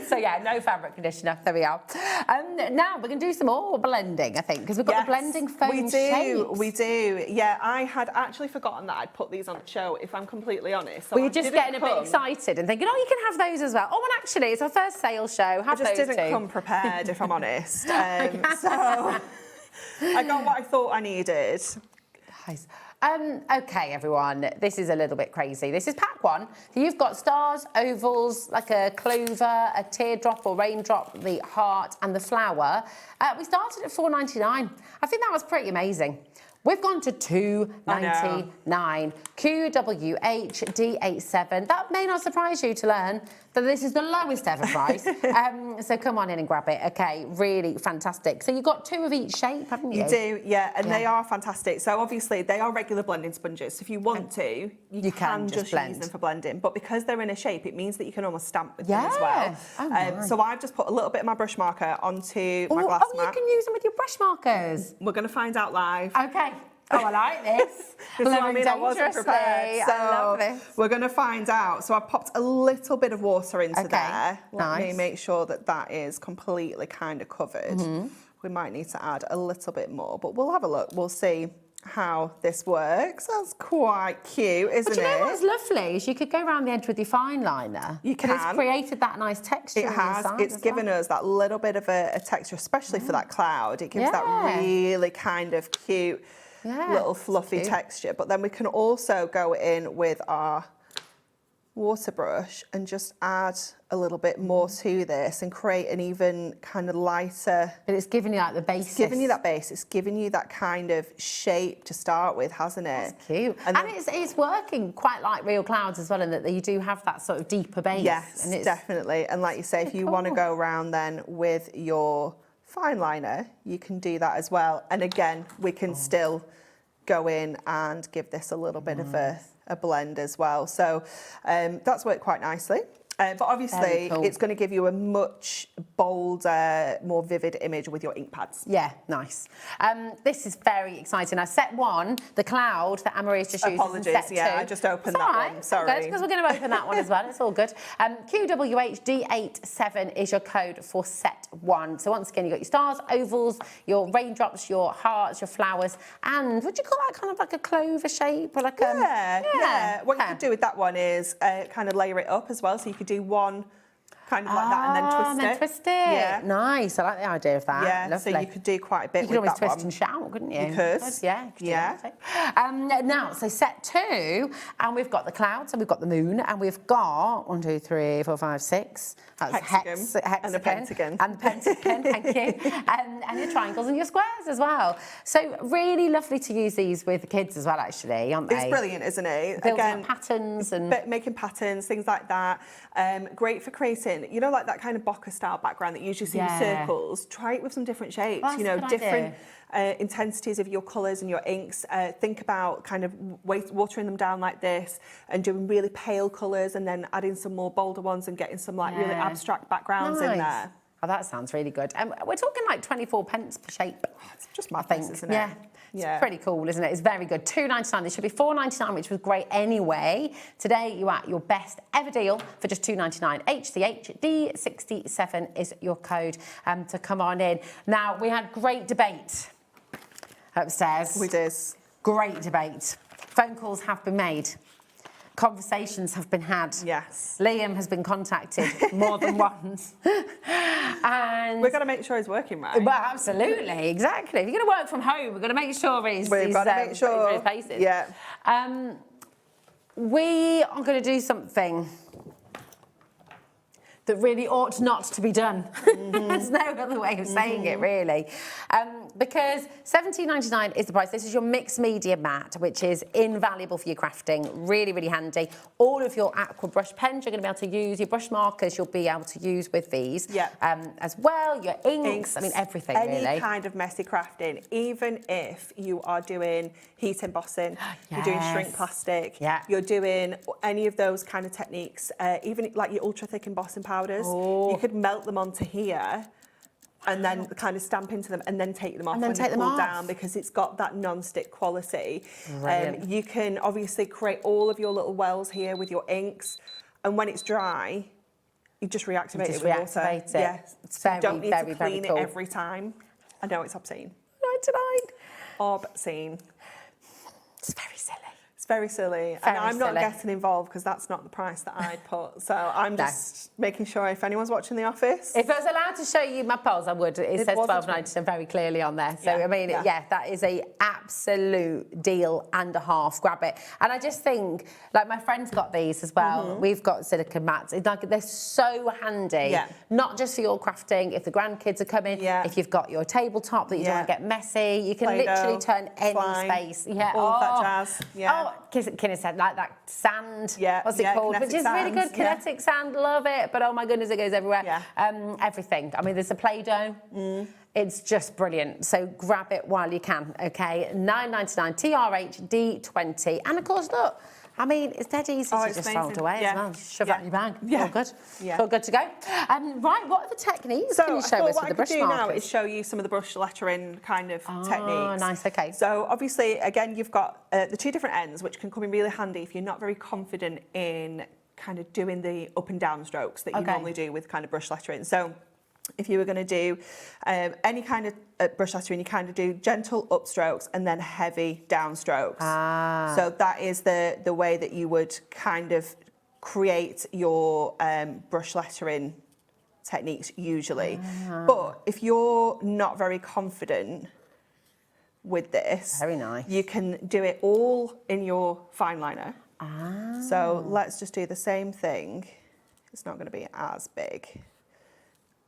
so yeah, no fabric conditioner. There we are. Now we're going to do some more blending, I think, because we've got the blending foam shapes. We do. Yeah, I had actually forgotten that I'd put these on the show, if I'm completely honest. So well, you're just getting a bit excited and thinking, oh, you can have those as well. Oh, and actually, it's our first sales show. Have I just those didn't come prepared, if I'm honest. So I got what I thought I needed. Guys. Okay, everyone, this is a little bit crazy. This is pack 1. So you've got stars, ovals, like a clover, a teardrop or raindrop, the heart and the flower. We started at $4.99. I think that was pretty amazing. We've gone to $2.99. QWHD87. That may not surprise you to learn that this is the lowest ever price. So come on in and grab it. Okay, really fantastic. So you've got 2 of each shape, haven't you? You do, yeah, and they are fantastic. So obviously they are regular blending sponges. So if you want to, you can just use them for blending. But because they're in a shape, it means that you can almost stamp with them as well. Oh, so I've just put a little bit of my brush marker onto my glass mat. You can use them with your brush markers. We're going to find out live. Okay. Oh, I like this. I wasn't prepared. So I love this. We're going to find out. So I've popped a little bit of water into there. Let me make sure that that is completely kind of covered. We might need to add a little bit more, but we'll have a look. We'll see how this works. That's quite cute, isn't it? But you know what's lovely is you could go around the edge with your fine liner. You can. It's created that nice texture. It has. It's given us that little bit of a texture, especially for that cloud. It gives that really kind of cute little fluffy texture. But then we can also go in with our water brush and just add a little bit more to this and create an even kind of lighter. But it's giving you like the base. It's giving you that base. It's giving you that kind of shape to start with, hasn't it? That's cute. And it's working quite like real clouds as well, in that you do have that sort of deeper base. Yes, and definitely. And like you say, if you want to go around then with your fine liner, you can do that as well. And again, we can still go in and give this a little bit of a blend as well. So that's worked quite nicely. But obviously, it's going to give you a much bolder, more vivid image with your ink pads. Yeah, nice. This is very exciting. Now, set 1, the cloud that Anne-Marie's just used. Apologies, set 2. I just opened that one. Sorry. Because we're going to open that one as well. It's all good. QWHD87 is your code for set 1. So once again, you've got your stars, ovals, your raindrops, your hearts, your flowers, and would you call that kind of like a clover shape? Or like yeah. What you could do with that one is kind of layer it up as well. So you could do one kind of like that, and then twist it. Yeah. Nice. I like the idea of that. Yeah, Lovely. so you could do quite a bit You could with always that twist one. and shout, couldn't you? You could. Yeah. You could Yeah. do that. Now, so set 2, and we've got the clouds, and we've got the moon, and we've got 1, 2, 3, 4, 5, 6. That's hexagon. And a pentagon. And the pentagon, thank you. And your triangles and your squares as well. So really lovely to use these with the kids as well, actually, aren't they? It's brilliant, isn't it? Building up patterns and making patterns, things like that. Great for creating, you know, like that kind of Bokeh style background that you usually see in circles. Try it with some different shapes. Well, you know, that's a good different intensities of your colours and your inks. Think about kind of watering them down like this and doing really pale colours and then adding some more bolder ones and getting some like really abstract backgrounds in there. Oh, that sounds really good. We're talking like 24 pence per shape. It's just madness, isn't it? Yeah. It's pretty cool, isn't it? It's very good. $2.99. This should be $4.99, which was great anyway. Today, you're at your best ever deal for just $2.99. HCHD67 is your code to come on in. Now, we had great debate upstairs. We did. Great debate. Phone calls have been made. Conversations have been had. Yes. Liam has been contacted more than once. And we're going to make sure he's working right. Well, absolutely, exactly. If you're going to work from home, we're going to make sure he's got to make sure. his places. Yeah. We are going to do something that really ought not to be done. There's no other way of saying it, really. Because $17.99 is the price. This is your mixed media mat, which is invaluable for your crafting. Really, really handy. All of your aqua brush pens you're going to be able to use. Your brush markers you'll be able to use with these. Yeah. As well, your inks. I mean, everything, really. Any kind of messy crafting, even if you are doing heat embossing, you're doing shrink plastic, you're doing any of those kind of techniques, even like your ultra thick embossing powders, you could melt them onto here and then kind of stamp into them and then take them off when they cool down, because it's got that non-stick quality. You can obviously create all of your little wells here with your inks, and when it's dry, you just reactivate it with water. Yes, it's very, you don't need very, to clean very cool. it every time. I know it's obscene. $9.99. Obscene. It's very silly. It's very silly. And I'm not getting involved because that's not the price that I'd put. So I'm just making sure if anyone's watching The Office. If I was allowed to show you my polls, I would. It says $12.99 very clearly on there. So, I mean, that is a absolute deal and a half. Grab it. And I just think, like, my friend's got these as well. We've got silicone mats. It's like, they're so handy. Not just for your crafting. If the grandkids are coming, if you've got your tabletop that you don't want to get messy, you can literally turn any space. All of that jazz. Kinetic, like that sand. What's it called? Which is really good. Kinetic sand, love it. But oh my goodness, it goes everywhere. Everything. I mean, there's a Play-Doh. It's just brilliant. So grab it while you can, okay? $9.99 TRHD20. And of course, look, I mean, it's dead easy to just throw it away as well. Just shove that in your bag. All good. All good to go. Right, what are the techniques can you show us with the brush markers? What I could do now is show you some of the brush lettering kind of techniques. Oh, nice, okay. So obviously, again, you've got the two different ends, which can come in really handy if you're not very confident in kind of doing the up and down strokes that you normally do with kind of brush lettering. So if you were going to do any kind of brush lettering, you kind of do gentle upstrokes and then heavy downstrokes. So that is the way that you would kind of create your brush lettering techniques usually. But if you're not very confident with this, you can do it all in your fine liner. So let's just do the same thing. It's not going to be as big.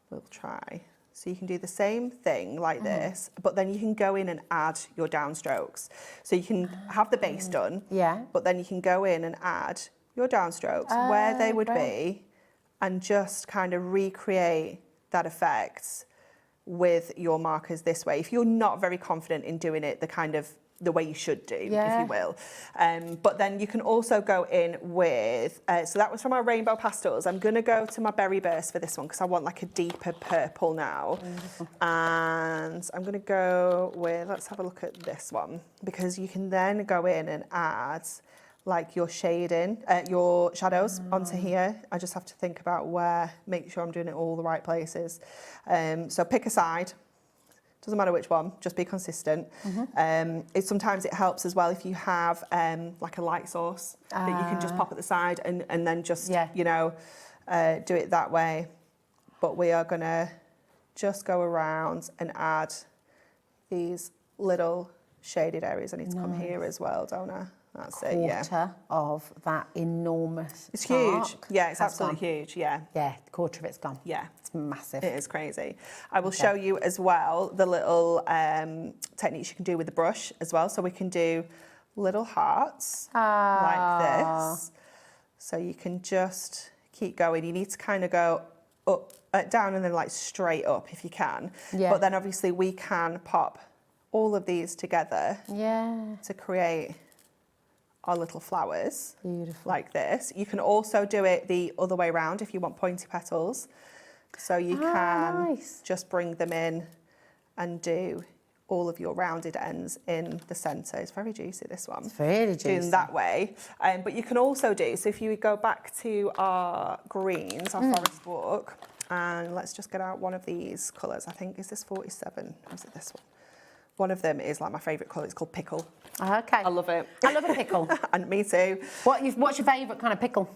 We'll try. So you can do the same thing like this, but then you can go in and add your downstrokes. So you can have the base done, but then you can go in and add your downstrokes where they would be and just kind of recreate that effect with your markers this way. If you're not very confident in doing it the way you should do, if you will. But then you can also go in with, so that was from our rainbow pastels. I'm going to go to my berry burst for this one because I want like a deeper purple now. And I'm going to go with, let's have a look at this one, because you can then go in and add like your shading, your shadows onto here. I just have to think about make sure I'm doing it all the right places. So pick a side. Doesn't matter which one, just be consistent. Sometimes it helps as well if you have like a light source that you can just pop at the side and then just, you know, do it that way. But we are going to just go around and add these little shaded areas. I need to come here as well, don't I? That's it, yeah. Quarter of that enormous It's arc huge. Yeah, it's has absolutely gone. huge, yeah. Yeah, a quarter of it's gone. Yeah. It's massive. It is crazy. I will show you as well the little techniques you can do with the brush as well. So we can do little hearts like this. So you can just keep going. You need to kind of go up, down and then like straight up if you can. Yeah. But then obviously we can pop all of these together to create our little flowers. Beautiful. Like this. You can also do it the other way around if you want pointy petals. So you can just bring them in and do all of your rounded ends in the centre. It's very juicy, this one. It's really juicy. Doing that way. But you can also do, so if you go back to our greens, our forest walk, and let's just get out one of these colours. I think, is this 47? Or is it this one? One of them is like my favourite colour. It's called pickle. Okay. I love it. I love a pickle. And me too. What's your favourite kind of pickle?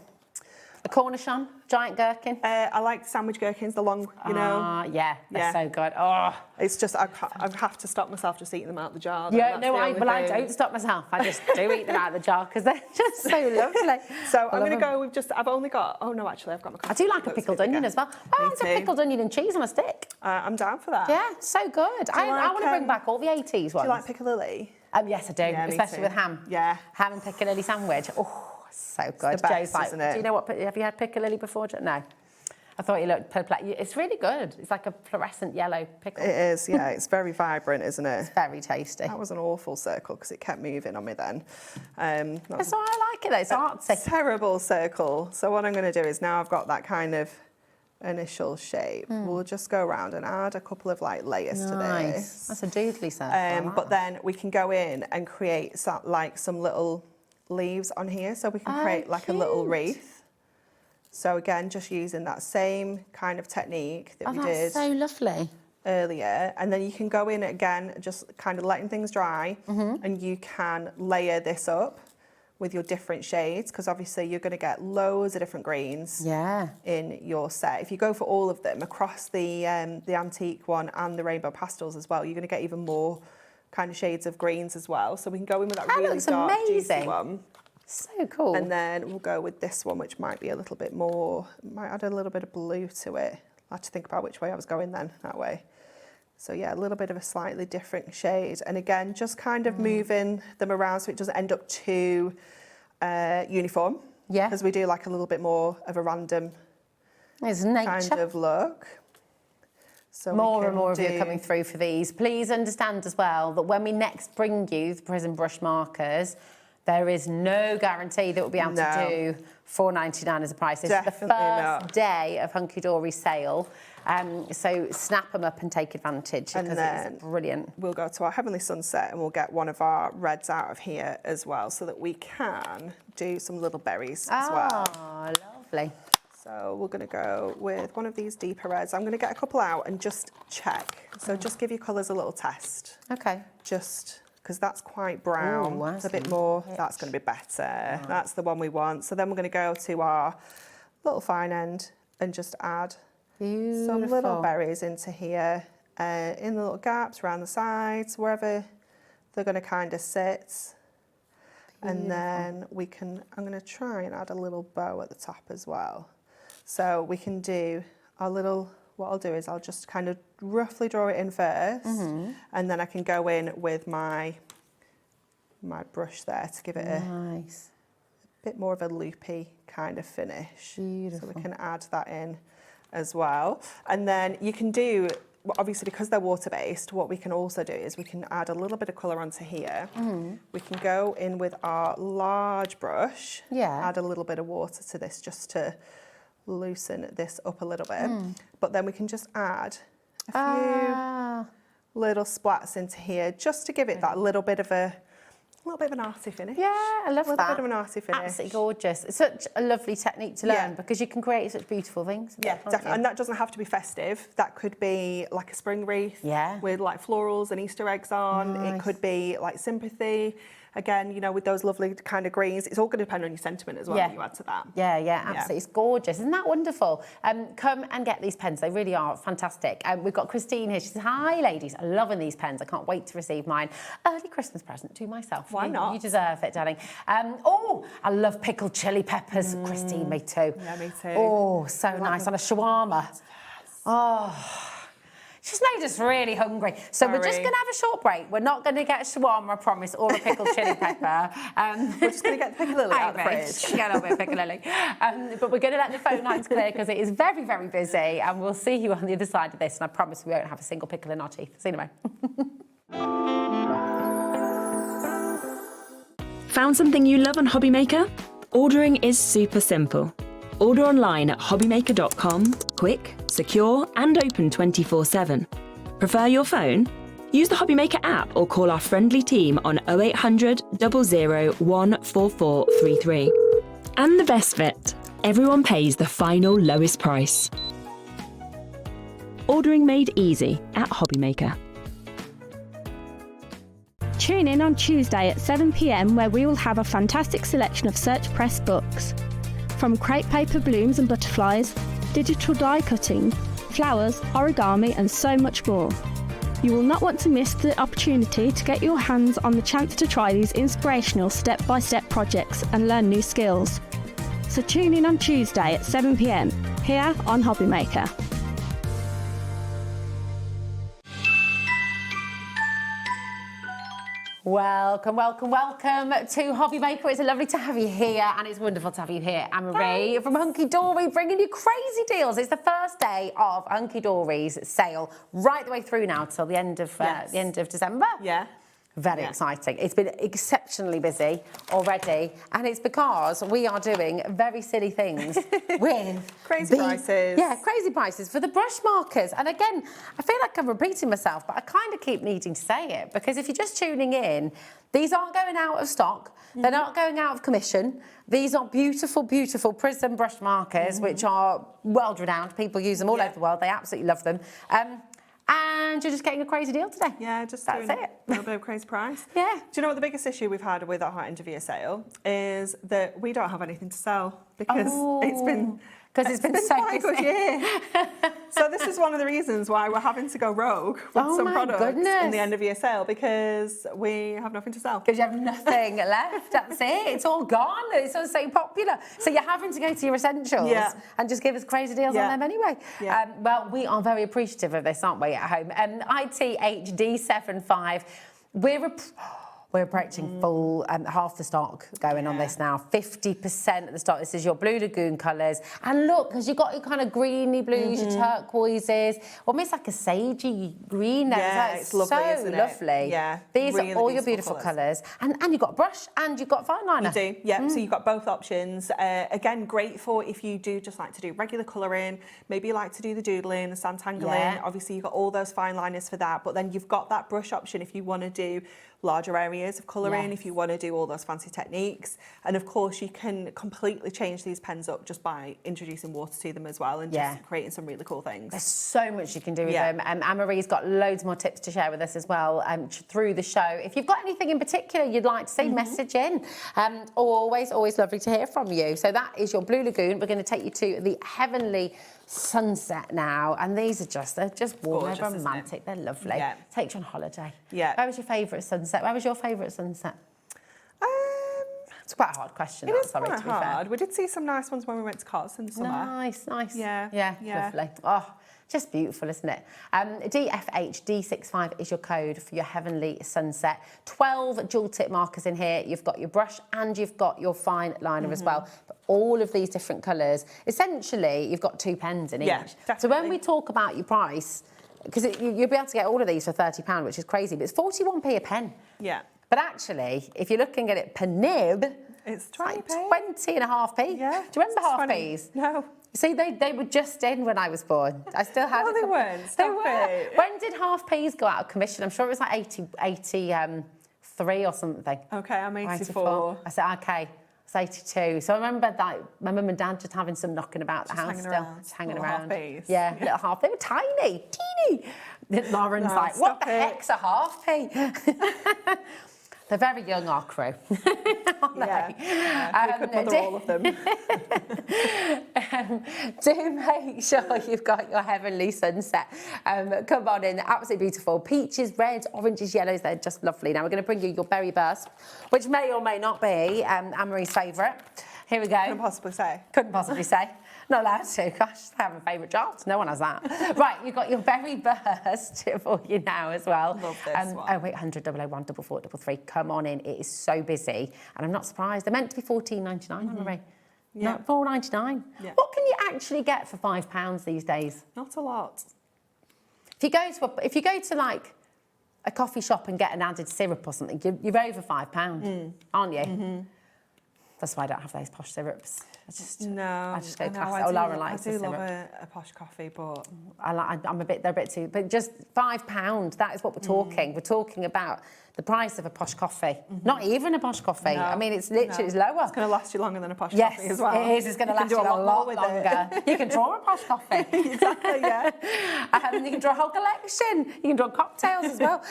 A Cornichon? Giant gherkin? I like sandwich gherkins, the long, you know. Yeah, they're so good. Oh, it's just I have to stop myself just eating them out the jar. yeah. No, I don't stop myself. I just do eat them out of the jar because they're just so lovely. So I'm going to go with just. I've only got. Oh no, actually, I've got my. I do like a pickled onion as well. Oh, it's a pickled onion and cheese on a stick. I'm down for that. Yeah, so good. I want to bring back all the 80s ones. Do you like piccalilli? Yes, I do, Yeah, me especially too. with ham. Yeah. Ham and piccalilli sandwich. Oh, so good. It's the best, Joe's like, isn't it? do you know what? Have you had piccalilli before? No. I thought you looked purple. It's really good. It's like a fluorescent yellow pickle. It is, yeah. It's very vibrant, isn't it? It's very tasty. That was an awful circle because it kept moving on me then. That's why I like it though. It's artsy. Terrible circle. So what I'm going to do is now I've got that kind of initial shape. We'll just go around and add a couple of like layers to this. That's a doodly circle. But then we can go in and create some little leaves on here, so we can create like a little wreath. So again, just using that same kind of technique that we did so lovely earlier, and then you can go in again, just kind of letting things dry, and you can layer this up with your different shades, because obviously you're going to get loads of different greens in your set. If you go for all of them across the antique one and the rainbow pastels as well, you're going to get even more kind of shades of greens as well. So we can go in with that really dark, juicy one. So cool. And then we'll go with this one, which might be a little bit more, might add a little bit of blue to it. I had to think about which way I was going then, that way. So yeah, a little bit of a slightly different shade. And again, just kind of moving them around so it doesn't end up too uniform. Yeah. Because we do like a little bit more of a random kind of look. So more and more of you are coming through for these. Please understand as well that when we next bring you the Prism brush markers, there is no guarantee that we'll be able to do $4.99 as a price. This is the first day of Hunkydory sale. So snap them up and take advantage because it's brilliant. We'll go to our Heavenly Sunset and we'll get one of our reds out of here as well so that we can do some little berries as well. Oh, lovely. So we're going to go with one of these deeper reds. I'm going to get a couple out and just check. So just give your colours a little test. Okay. Just because that's quite brown. It's a bit more, that's going to be better. That's the one we want. So then we're going to go to our little fine end and just add some little berries into here, in the little gaps around the sides, wherever they're going to kind of sit. And then we can, I'm going to try and add a little bow at the top as well. So we can do our little, what I'll do is I'll just kind of roughly draw it in first, and then I can go in with my brush there to give it a bit more of a loopy kind of finish. Beautiful. So we can add that in as well. And then you can do, obviously because they're water-based, what we can also do is we can add a little bit of colour onto here. We can go in with our large brush, add a little bit of water to this just to loosen this up a little bit. But then we can just add a few little splats into here just to give it that little bit of an arty finish. Yeah, I love that. A little bit of an arty finish. Absolutely gorgeous. It's such a lovely technique to learn because you can create such beautiful things. Yeah, definitely. And that doesn't have to be festive. That could be like a spring wreath with like florals and Easter eggs on. It could be like sympathy. again, you know, with those lovely kind of greens. It's all going to depend on your sentiment as well that you add to that. Yeah, absolutely. It's gorgeous. Isn't that wonderful? Come and get these pens. They really are fantastic. We've got Christine here. She says, hi, ladies. I'm loving these pens. I can't wait to receive mine. Early Christmas present to myself. Why not? You deserve it, darling. Oh, I love pickled chili peppers. Christine, me too. Yeah, me too. Oh, so nice. On a shawarma. Yes. Oh. She's made us really hungry. So we're just going to have a short break. We're not going to get a shawarma, I promise, or a pickled chili pepper. We're just going to get the piccalilli out of the fridge. Get a bit of piccalilli. But we're going to let the phone lines clear because it is very, very busy. And we'll see you on the other side of this. And I promise we won't have a single pickle in our teeth. See you in a moment. Found something you love on Hobbymaker? Ordering is super simple. Order online at hobbymaker.com, quick, secure and open 24/7. Prefer your phone? Use the Hobbymaker app or call our friendly team on 0800 00 14433. And the best bit, everyone pays the final lowest price. Ordering made easy at Hobbymaker. Tune in on Tuesday at 7 p.m. where we will have a fantastic selection of Search Press books. From crepe paper blooms and butterflies, digital die cutting, flowers, origami and so much more. You will not want to miss the opportunity to get your hands on the chance to try these inspirational step-by-step projects and learn new skills. So tune in on Tuesday at 7 p.m. here on Hobbymaker. Welcome, welcome, welcome to Hobbymaker. It's lovely to have you here, and it's wonderful to have you here, Anne-Marie from Hunkydory, bringing you crazy deals. It's the first day of Hunkydory's sale, right the way through now till the end of December. Yeah. Very exciting. It's been exceptionally busy already, and it's because we are doing very silly things with crazy prices. Yeah, crazy prices for the brush markers. And again, I feel like I'm repeating myself, but I kind of keep needing to say it because if you're just tuning in, these aren't going out of stock. They're not going out of commission. These are beautiful, beautiful prism brush markers, which are world-renowned. People use them all over the world. They absolutely love them. And you're just getting a crazy deal today. Yeah, just that's doing it. A little bit of crazy price. Yeah. Do you know what the biggest issue we've had with our end of year sale is that we don't have anything to sell because it's been so quite a good year. So this is one of the reasons why we're having to go rogue with some products in the end of year sale because we have nothing to sell. Because you have nothing left. That's it. It's all gone. It's all so popular. So you're having to go to your essentials and just give us crazy deals on them anyway. Yeah. Well, we are very appreciative of this, aren't we, at home? ITHD75. We're approaching full, half the stock going on this now. 50% of the stock. This is your Blue Lagoon colours. And look, because you've got your kind of greeny blues, your turquoises, almost like a sagey green there. Yeah, it's lovely, isn't it? Lovely. Yeah. These are all your beautiful colours. And you've got a brush and you've got fine liner. You do, yeah. So you've got both options. Again, great for if you do just like to do regular colouring, maybe you like to do the doodling, the Sanntangle. Yeah. Obviously, you've got all those fine liners for that. But then you've got that brush option if you want to do larger areas of colouring, if you want to do all those fancy techniques. And of course, you can completely change these pens up just by introducing water to them as well and just creating some really cool things. There's so much you can do with them. Anne-Marie's got loads more tips to share with us as well through the show. If you've got anything in particular you'd like to see, message in. Always lovely to hear from you. So that is your Blue Lagoon. We're going to take you to the Heavenly Sunset now, and they're just warm, gorgeous, they're romantic, they're lovely. Yeah. Takes you on holiday. Yeah. Where was your favourite sunset? Where was your favourite sunset? It's quite a hard question. It is sorry, quite to be hard. fair. We did see some nice ones when we went to Cos in summer. Nice. Yeah. Lovely. Oh, just beautiful, isn't it? DFHD65 is your code for your Heavenly Sunset. 12 dual tip markers in here. You've got your brush and you've got your fine liner as well. But all of these different colours. Essentially, you've got 2 pens in each. Definitely. So when we talk about your price, because you'll be able to get all of these for £30, which is crazy, but it's 41p a pen. Yeah. But actually, if you're looking at it per nib, it's 20.5p. Yeah. Do you remember half P's? No. See, they were just in when I was born. I still had. No, they weren't. They were. When did half P's go out of commission? I'm sure it was like 83 or something. Okay, I'm 84. I said, okay, it's 82. So I remember that my mum and dad just having some knocking about the house just hanging around. Just hanging Half P's. Yeah, little half. They were tiny, teeny. Lauren's like, what the heck's a half P? They're very young, our crew. Yeah, we could mother all of them. Do make sure you've got your Heavenly Sunset. Come on in, absolutely beautiful. Peaches, reds, oranges, yellows, they're just lovely. Now we're going to bring you your Berry Burst, which may or may not be Anne-Marie's favourite. Here we go. Couldn't possibly say. Couldn't possibly say. Not allowed to. Gosh, they have a favourite jobs. No one has that. Right, you've got your Berry Burst for you now as well. Love this one. 0800 001 4433. Come on in. It is so busy. And I'm not surprised. They're meant to be $14.99, Anne-Marie. Yeah. No, $4.99. Yeah. What can you actually get for £5 these days? Not a lot. If you go to like a coffee shop and get an added syrup or something, you're over £5, aren't you? That's why I don't have those posh syrups. I just go classic. Oh, Laura likes the syrup. I do love a posh coffee, but they're a bit too. But just £5. That is what we're talking. We're talking about the price of a posh coffee. Not even a posh coffee. No, I mean, it's literally it's lower. It's going to last you longer than a posh yes, coffee as well. It is. It's going to last you a lot longer. You can draw a posh coffee. Exactly, yeah. You can draw a whole collection. You can draw cocktails as well.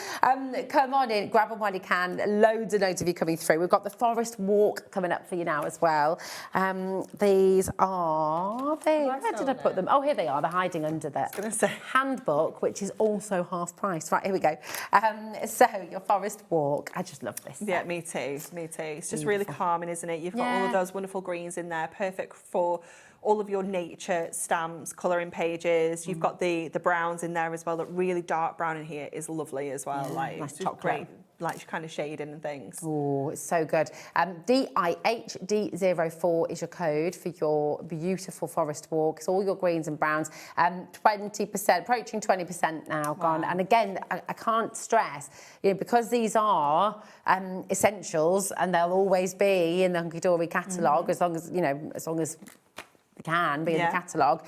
Come on in, grab them while you can. Loads and loads of you coming through. We've got the Forest Walk coming up for you now as well. These are where did I put them? Oh, here they are. They're hiding under the handbook, which is also half price. Right, here we go. So your Forest Walk. I just love this. Yeah, me too. Me too. It's just really calming, isn't it? You've got all of those wonderful greens in there, perfect for all of your nature stamps, colouring pages. You've got the browns in there as well. That really dark brown in here is lovely as well. Like nice it's chocolate. great, like kind of shading and things. Oh, it's so good. DIHD04 is your code for your beautiful Forest Walk. It's all your greens and browns. 20%, approaching 20% now gone. And again, I can't stress, because these are essentials and they'll always be in the Hunkydory catalogue as long as they can be in the catalogue.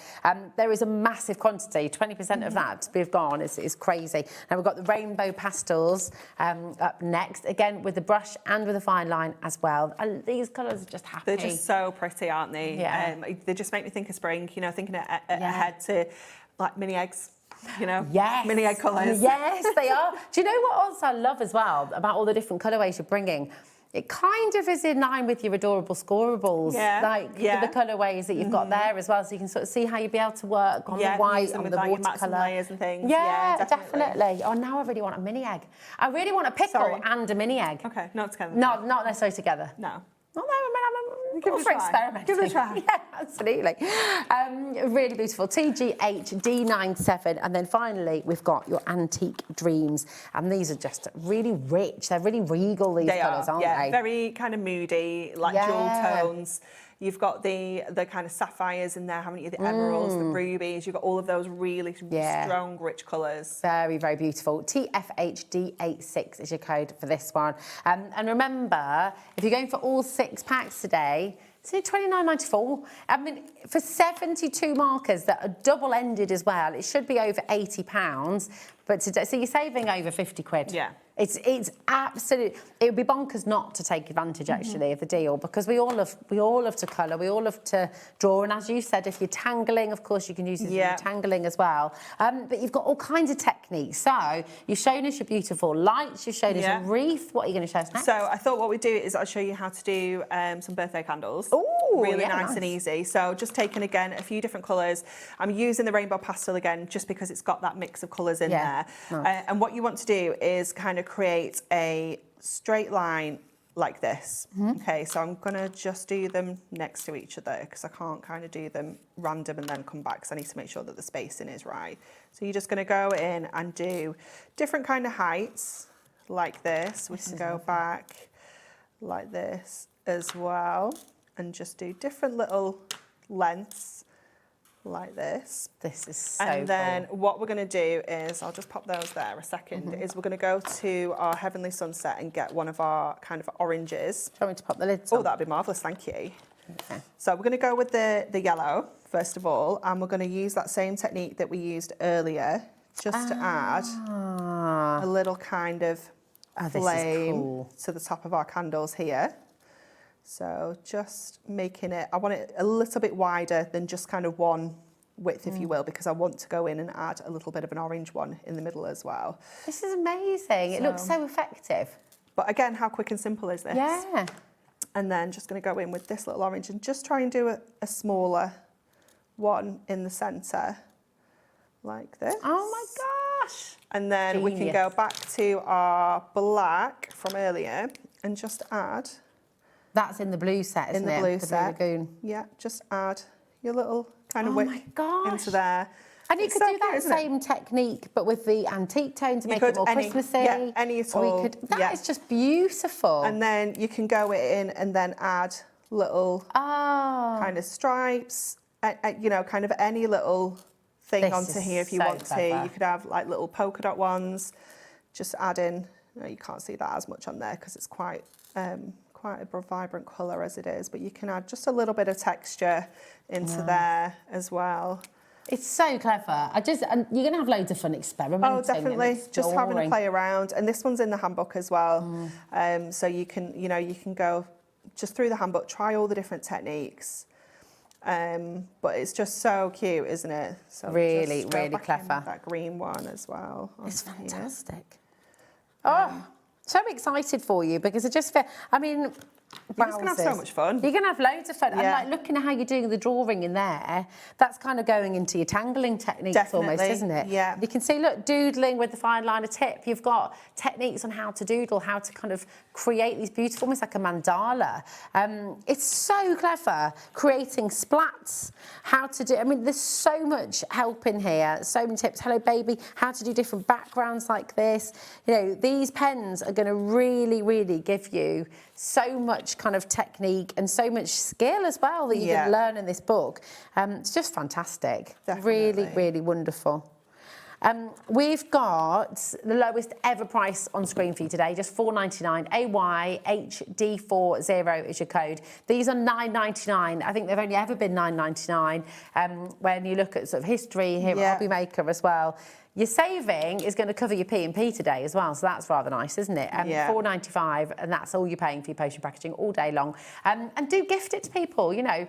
There is a massive quantity, 20% of that to be gone is crazy. Now we've got the rainbow pastels up next, again with the brush and with the fine line as well. And these colours are just happy. They're just so pretty, aren't they? Yeah. They just make me think of spring, thinking ahead to like mini eggs. Yes. Mini egg colours. Yes, they are. Do you know what else I love as well about all the different colourways you're bringing? It kind of is in line with your adorable scorables, the colourways that you've got there as well, so you can sort of see how you'd be able to work on the white and with the like watercolour. layers and things. Yeah, definitely. Oh, now I really want a mini egg. I really want a pickle and a mini egg. Okay, not together. Not necessarily together. No. Give it a try. Give it a try. Yeah, absolutely. Really beautiful. TGH D97. And then finally, we've got your Antique Dreams. And these are just really rich. They're really regal, these colours, aren't they? Very kind of moody, like jewel tones. You've got the kind of sapphires in there, haven't you? The emeralds, the rubies. You've got all of those really strong, rich colours. Very, very beautiful. TFHD86 is your code for this one. And remember, if you're going for all 6 packs today, it's only $29.94. I mean, for 72 markers that are double-ended as well, it should be over £80. But today, so you're saving over 50 quid. Yeah. It's absolute. It would be bonkers not to take advantage actually of the deal, because we all love to colour, we all love to draw, and as you said, if you're tangling, of course you can use this for tangling as well. But you've got all kinds of techniques. So you've shown us your beautiful lights, you've shown us a wreath. What are you going to show us next? So I thought what we'd do is I'll show you how to do some birthday candles. Ooh, really nice and easy. So just taking again a few different colours. I'm using the rainbow pastel again just because it's got that mix of colours in there. Nice. And what you want to do is kind of create a straight line like this. Okay, so I'm going to just do them next to each other because I can't kind of do them random and then come back because I need to make sure that the spacing is right. So you're just going to go in and do different kind of heights like this. We can go back like this as well and just do different little lengths like this. This is so And then cool. what we're going to do is, I'll just pop those there a second, is we're going to go to our Heavenly Sunset and get one of our kind of oranges. Do you want me to pop the lids on? Oh, that'd be marvellous, thank you. Okay. So we're going to go with the yellow, first of all, and we're going to use that same technique that we used earlier, just to add a little kind of flame to the top of our candles here. So just making it, I want it a little bit wider than just kind of one width, if you will, because I want to go in and add a little bit of an orange one in the middle as well. This is amazing. It looks so effective. But again, how quick and simple is this? Yeah. And then just going to go in with this little orange and just try and do a smaller one in the centre, like this. Oh my gosh. And then we can go back to our black from earlier and just add. That's in the blue set, isn't it? In the blue set. Blue Lagoon. Yeah, just add your little kind of wick into there. And you could do that same technique, but with the antique tone to make it more Christmassy. Yeah, any at all. That is just beautiful. And then you can go in and then add little kind of stripes, you know, kind of any little thing onto here if you want to. You could have like little polka dot ones. Just add in. You can't see that as much on there because it's quite a vibrant colour as it is, but you can add just a little bit of texture into there as well. It's so clever. And you're going to have loads of fun experimenting. Oh, definitely. Just having a play around. And this one's in the handbook as well. So you can go just through the handbook, try all the different techniques. But it's just so cute, isn't it? So really, really clever. That green one as well. It's fantastic. Oh, so excited for you because I just feel, I mean, you're just going to have so much fun. You're going to have loads of fun. And like looking at how you're doing the drawing in there, that's kind of going into your tangling techniques almost, isn't it? Yeah. You can see, look, doodling with the fine liner tip. You've got techniques on how to doodle, how to kind of create these beautiful, almost like a mandala. It's so clever, creating splats, how to do, I mean, there's so much help in here, so many tips. Hello, baby, how to do different backgrounds like this. You know, these pens are going to really, really give you so much kind of technique and so much skill as well that you can learn in this book. It's just fantastic. Definitely. Really, really wonderful. We've got the lowest ever price on screen for you today, just $4.99. AYHD40 is your code. These are $9.99. I think they've only ever been $9.99. When you look at sort of history here at Hobby Maker as well. Your saving is going to cover your P&P today as well, so that's rather nice, isn't it? $4.95, and that's all you're paying for your potion packaging all day long. And do gift it to people, you know.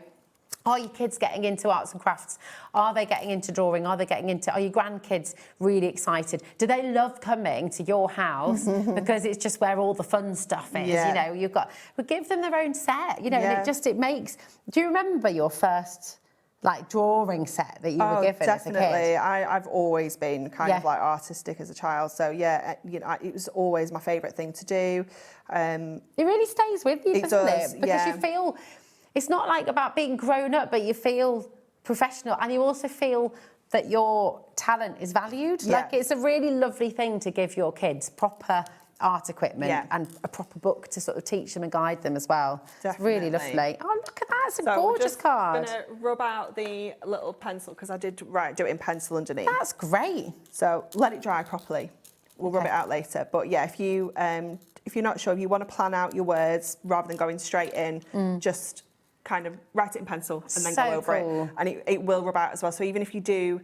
Are your kids getting into arts and crafts? Are they getting into drawing? Are your grandkids really excited? Do they love coming to your house because it's just where all the fun stuff is? You know, we give them their own set, you know, and it makes, do you remember your first drawing set that you were given as a kid? I've always been kind of like artistic as a child, so you know, it was always my favourite thing to do. It really stays with you, doesn't it? Because you feel, it's not like about being grown up, but you feel professional and you also feel that your talent is valued. Like, it's a really lovely thing to give your kids proper art equipment and a proper book to sort of teach them and guide them as well. Definitely. It's really lovely. Oh, look at that. It's a gorgeous card. I'm going to rub out the little pencil because I did do it in pencil underneath. That's great. So let it dry properly. We'll rub it out later. But yeah, if you're not sure, if you want to plan out your words rather than going straight in, just kind of write it in pencil and then go over it. And it will rub out as well. So even if you do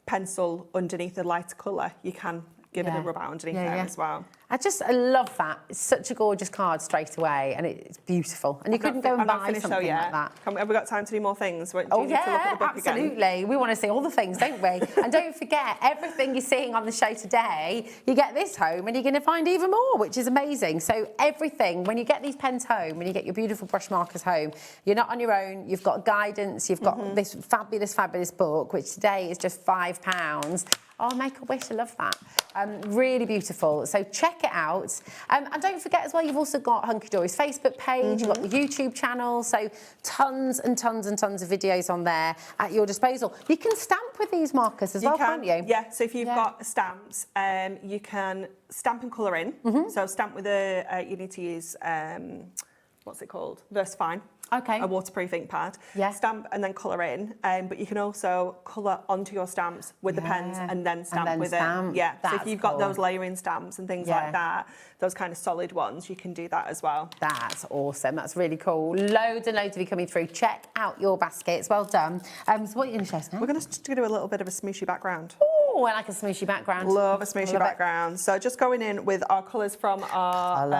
pencil underneath a lighter colour, you can give it a rub out underneath there as well. I love that. It's such a gorgeous card straight away, and it's beautiful. And you couldn't go and buy something like that. Have we got time to do more things? Do you need to look at the book absolutely. Again? We want to see all the things, don't we? And don't forget, everything you're seeing on the show today, you get this home and you're going to find even more, which is amazing. So everything, when you get these pens home, when you get your beautiful brush markers home, you're not on your own. You've got guidance. You've got this fabulous, fabulous book, which today is just £5. Oh, make a wish, I love that. Really beautiful. So check it out. And don't forget as well, you've also got Hunkydory's Facebook page, you've got the YouTube channel, so tons and tons and tons of videos on there at your disposal. You can stamp with these markers as well, can't you? Yeah, so if you've got stamps, you can stamp and colour in. So stamp with you need to use, what's it called? Versafine. Okay. A waterproof ink pad. Yeah. Stamp and then colour in. But you can also colour onto your stamps with the pens and then stamp with it. Yeah. So if you've got those layering stamps and things like that, those kind of solid ones, you can do that as well. That's awesome. That's really cool. Loads and loads of you coming through. Check out your baskets. Well done. So what are you going to show us now? We're going to do a little bit of a smooshy background. Oh, I like a smooshy background. Love a smooshy background. So just going in with our colours from our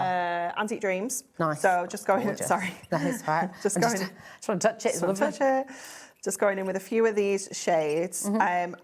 Antique Dreams. Nice. So just going in. Sorry. No, it's fine. Just going. Just want to touch it. Just just going in with a few of these shades.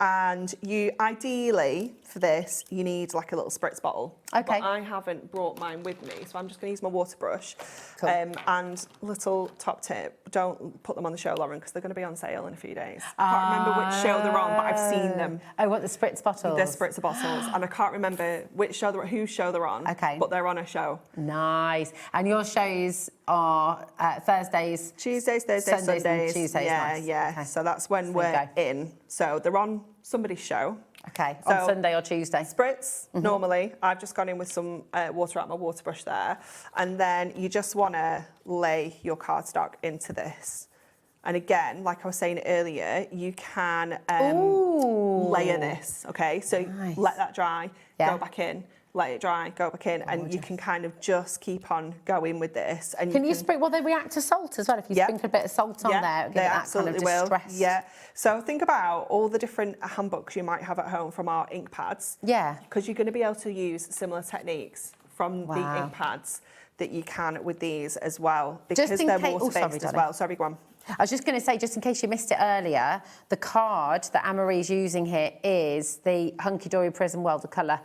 And you, ideally, for this, you need like a little spritz bottle. Okay. But I haven't brought mine with me, so I'm just going to use my water brush. Cool. And little top tip, don't put them on the show, Lauren, because they're going to be on sale in a few days. I can't remember which show they're on, but I've seen them. Oh, what, the spritz bottles? The spritzer bottles. And I can't remember which show whose show they're on. Okay. But they're on a show. Nice. And your shows are Thursdays, Tuesdays, Thursdays, Sundays, and Sundays. Tuesdays. Yeah, Nice. yeah. Okay. So that's when So we're go. in. So they're on somebody's show. Okay, So- on Sunday or Tuesday. Spritz, normally. I've just gone in with some water out my water brush there. And then you just want to lay your cardstock into this. And again, like I was saying earlier, you can layer this, okay? So Nice. let that dry, Yeah. go back in, let it dry, go back in, and you can kind of just keep on going with this. And Can you sprinkle? Well, they react to salt as well. If you Yeah. sprinkle a bit of salt on there, it'll give they it that kind absolutely of will. distress. Yeah. So think about all the different handbooks you might have at home from our ink pads. Yeah. Because you're going to be able to use similar techniques from the Wow. ink pads that you can with these as well, because Just in they're case- water-based sorry, as darling. well. Sorry, go on. I was just going to say, just in case you missed it earlier, the card that Anne-Marie's using here is the Hunkydory Prism World of Colour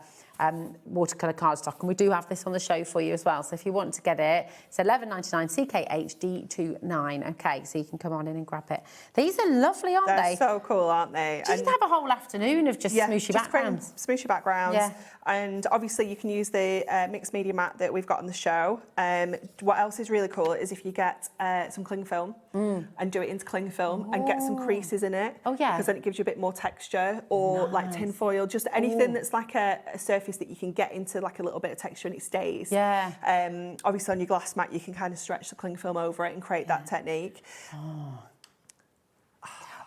watercolour cardstock, and we do have this on the show for you as well. So if you want to get it, it's $11.99 CKHD29. Okay, so you can come on in and grab it. These are lovely, aren't They're they? so cool, aren't they? Just have a whole afternoon of just smooshy just creating backgrounds. Smooshy backgrounds. Yeah. And obviously you can use the mixed media mat that we've got on the show. What else is really cool is if you get some cling film and do it into cling film and get some creases in it. Oh, yeah. Because then it gives you a bit more texture, or like tin foil, just anything that's like a surface that you can get into like a little bit of texture and it stays. Yeah. Obviously on your glass mat you can kind of stretch the cling film over it and create that technique.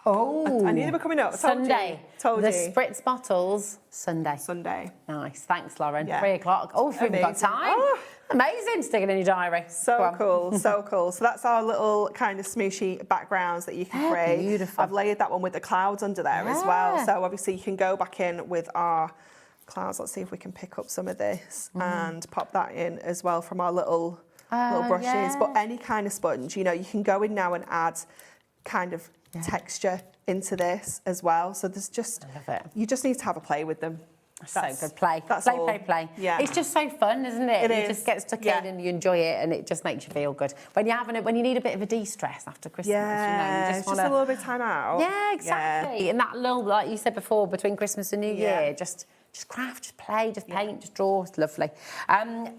Oh, I knew they were coming up. Sunday. Told the you. spritz bottles, Sunday. Sunday. Nice. Thanks, Lauren. Yeah. 3 o'clock. Oh, we've got Amazing. time. Oh. Amazing. Stick it in your diary. Go So on. cool, so cool. So that's our little kind of smooshy backgrounds that you can Yeah, create. beautiful. I've layered that one with the clouds under there as Yeah. well. So obviously you can go back in with our clouds. Let's see if we can pick up some of this and pop that in as well from our little brushes. yeah. But any kind of sponge, you know, you can go in now and add kind of texture into this as well. So there's just, I love it. you just need to have a play with them. So good. Play. That's Play, all. play, play. Yeah. It's just so fun, isn't it? It You is. just get stuck Yeah. in and you enjoy it, and it just makes you feel good. When you're having it, when you need a bit of a de-stress after Christmas, you Yeah, it's just a little bit of time out. Yeah, exactly. And that little, like you said before, between Christmas and New Year, just craft, just play, just paint, just draw. It's lovely.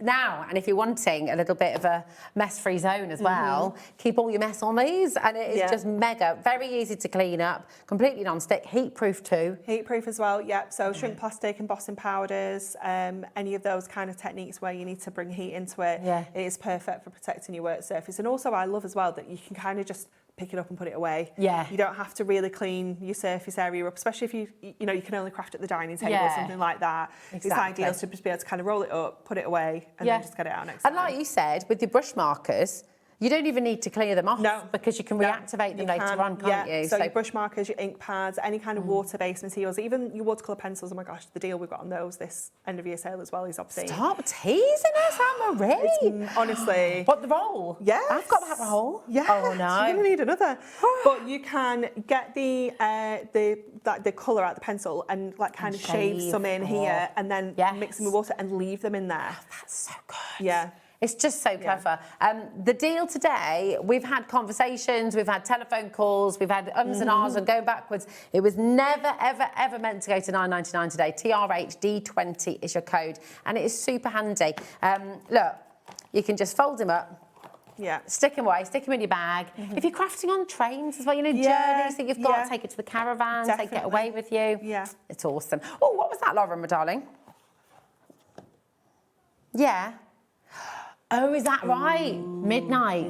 Now, and if you're wanting a little bit of a mess-free zone as well, keep all your mess on these, and it is just mega, very easy to clean up, completely non-stick, heat-proof too. Heat-proof as well, yep. So shrink plastic, embossing powders, any of those kind of techniques where you need to bring heat into it, it is perfect for protecting your work surface. And also I love as well that you can kind of just pick it up and put it away. Yeah. You don't have to really clean your surface area up, especially if you know, you can only craft at the dining table or something like that. It's Exactly. ideal to just be able to kind of roll it up, put it away, and then just get it out next And time. like you said, with your brush markers, you don't even need to clear them off because you can reactivate them later on, can't you? So your brush markers, your ink pads, any kind of water-based materials, even your watercolour pencils. Oh my gosh, the deal we've got on those this end of year sale as well is obscene. Stop teasing us, Anne-Marie. Honestly. What, the roll? Yes. I've got that roll. Yes. Oh, no. You're going to need another. But you can get the colour out the pencil and like kind of shave some in here and then mix them with water and leave them in there. Oh, that's so good. Yeah. It's just so clever. The deal today, we've had conversations, we've had telephone calls, we've had ums and ahs and going backwards. It was never, ever, ever meant to go to $9.99 today. TRHD20 is your code, and it is super handy. Look, you can just fold them up. Yeah. Stick them away, stick them in your bag. If you're crafting on trains as well, you know, journeys that you've got, take it to the caravan, take it away with you. Yeah. It's awesome. Oh, what was that, Lauren, my darling? Yeah. Oh, is that right? Midnight.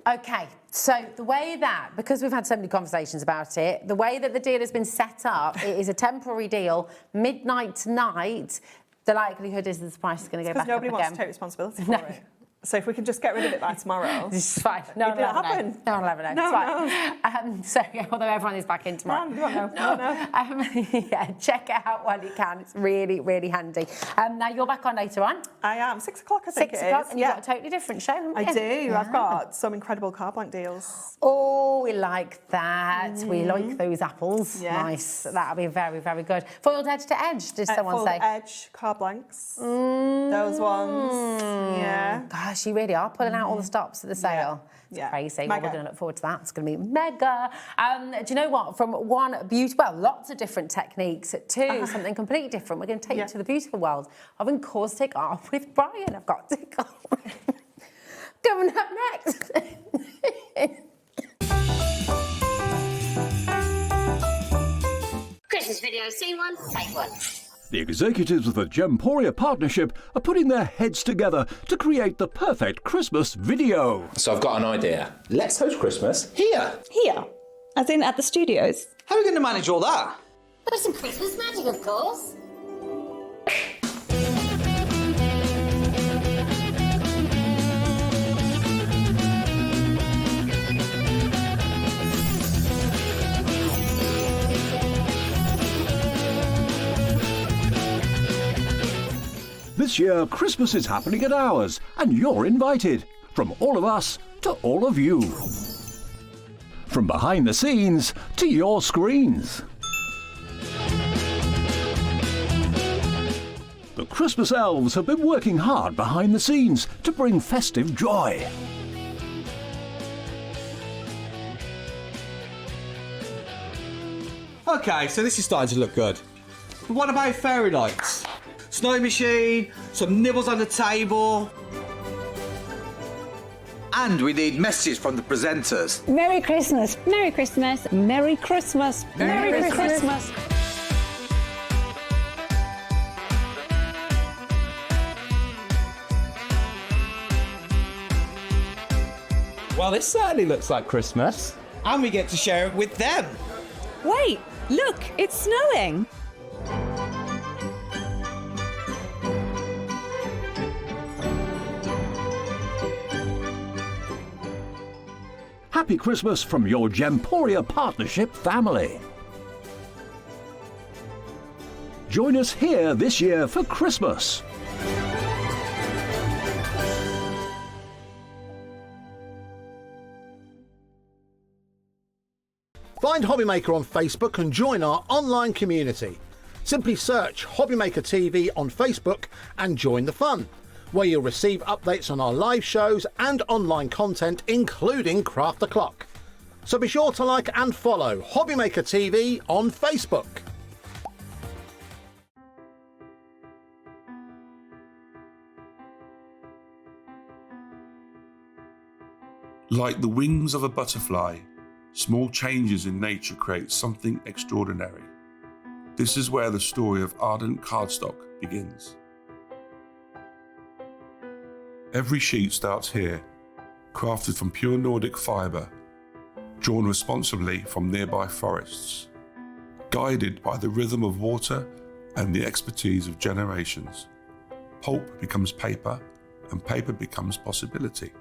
Okay, so the way that, because we've had so many conversations about it, the way that the deal has been set up, it is a temporary deal. Midnight tonight, the likelihood is that the price is going to go back up again. Because nobody wants to take responsibility for it. So if we can just get rid of it by tomorrow. This is fine. No one will ever know. No one will ever know. No, it's fine. So, although everyone is back in tomorrow. Yeah, check it out while you can. It's really, really handy. Now, you're back on later on. I am. 6 o'clock, I think 6 it o'clock, is. and you've got a totally different show, haven't you? I do. Yeah. I've got some incredible car blank deals. Oh, we like that. We like those apples. Yes. Nice. That'll be very, very good. Foiled edge to edge, did someone say? Foiled edge, car blanks. Those ones. Yeah. Gosh, you really are pulling out all the stops at the sale. Yeah. It's crazy. Mega. Well, we're going to look forward to that. It's going to be mega. Do you know what? From lots of different techniques to something completely different. We're going to take you to the beautiful world of Encaustic Art with Brian. I've got to go. Coming up next. Christmas video, scene 1, take 1. The executives of the Gemporia partnership are putting their heads together to create the perfect Christmas video. So I've got an idea. Let's host Christmas here. Here? As in at the studios? How are we going to manage all that? With some Christmas magic, of course. This year, Christmas is happening at ours, and you're invited. From all of us to all of you. From behind the scenes to your screens. The Christmas elves have been working hard behind the scenes to bring festive joy. Okay, so this is starting to look good. But what about fairy lights? Snow machine, some nibbles on the table. And we need messages from the presenters. Merry Christmas. Merry Christmas. Merry Christmas. Merry Christmas. Well, this certainly looks like Christmas. And we get to share it with them. Wait, look, it's snowing. Happy Christmas from your Gemporia partnership family. Join us here this year for Christmas. Find Hobbymaker on Facebook and join our online community. Simply search Hobbymaker TV on Facebook and join the fun, where you'll receive updates on our live shows and online content, including Craft the Clock. So be sure to like and follow Hobbymaker TV on Facebook. Like the wings of a butterfly, small changes in nature create something extraordinary. This is where the story of ardent cardstock begins. Every sheet starts here, crafted from pure Nordic fibre, drawn responsibly from nearby forests, guided by the rhythm of water and the expertise of generations. Pulp becomes paper, and paper becomes possibility.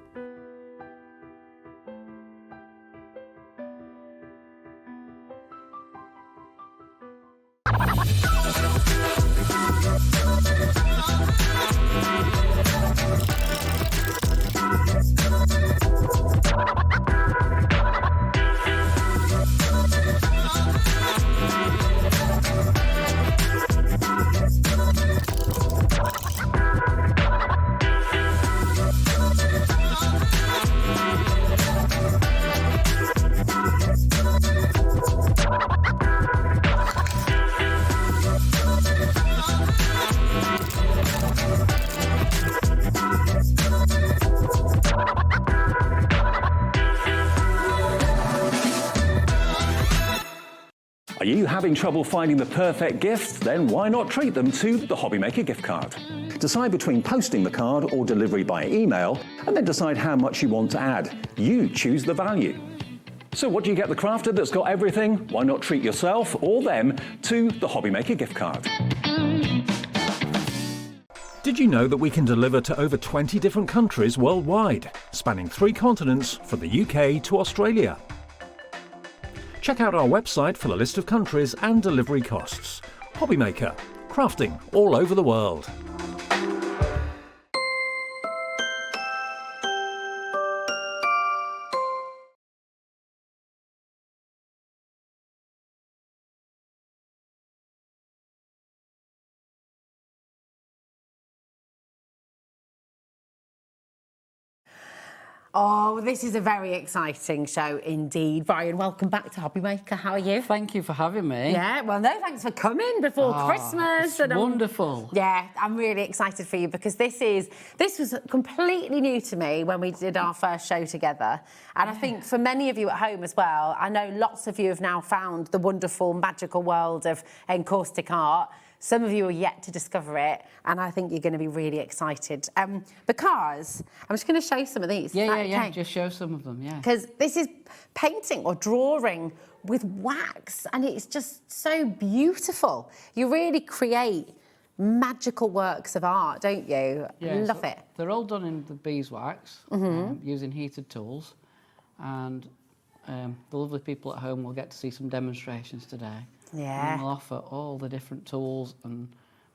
Are you having trouble finding the perfect gift? Then why not treat them to the Hobbymaker gift card? Decide between posting the card or delivery by email, and then decide how much you want to add. You choose the value. So what do you get the crafter that's got everything? Why not treat yourself or them to the Hobbymaker gift card? Did you know that we can deliver to over 20 different countries worldwide, spanning 3 continents from the UK to Australia? Check out our website for the list of countries and delivery costs. Hobbymaker, crafting all over the world. Oh, this is a very exciting show indeed. Brian, welcome back to Hobbymaker. How are you? Thank you for having me. Yeah, well, no, thanks for coming before Christmas. It's wonderful. Yeah, I'm really excited for you because this was completely new to me when we did our first show together. And I think for many of you at home as well, I know lots of you have now found the wonderful, magical world of Encaustic Art. Some of you are yet to discover it, and I think you're going to be really excited. Because I'm just going to show you some of these. Yeah, just show some of them, yeah. Because this is painting or drawing with wax, and it's just so beautiful. You really create magical works of art, don't you? Yeah, Love it. They're all done in the beeswax, using heated tools, and the lovely people at home will get to see some demonstrations today. Yeah. And we'll offer all the different tools and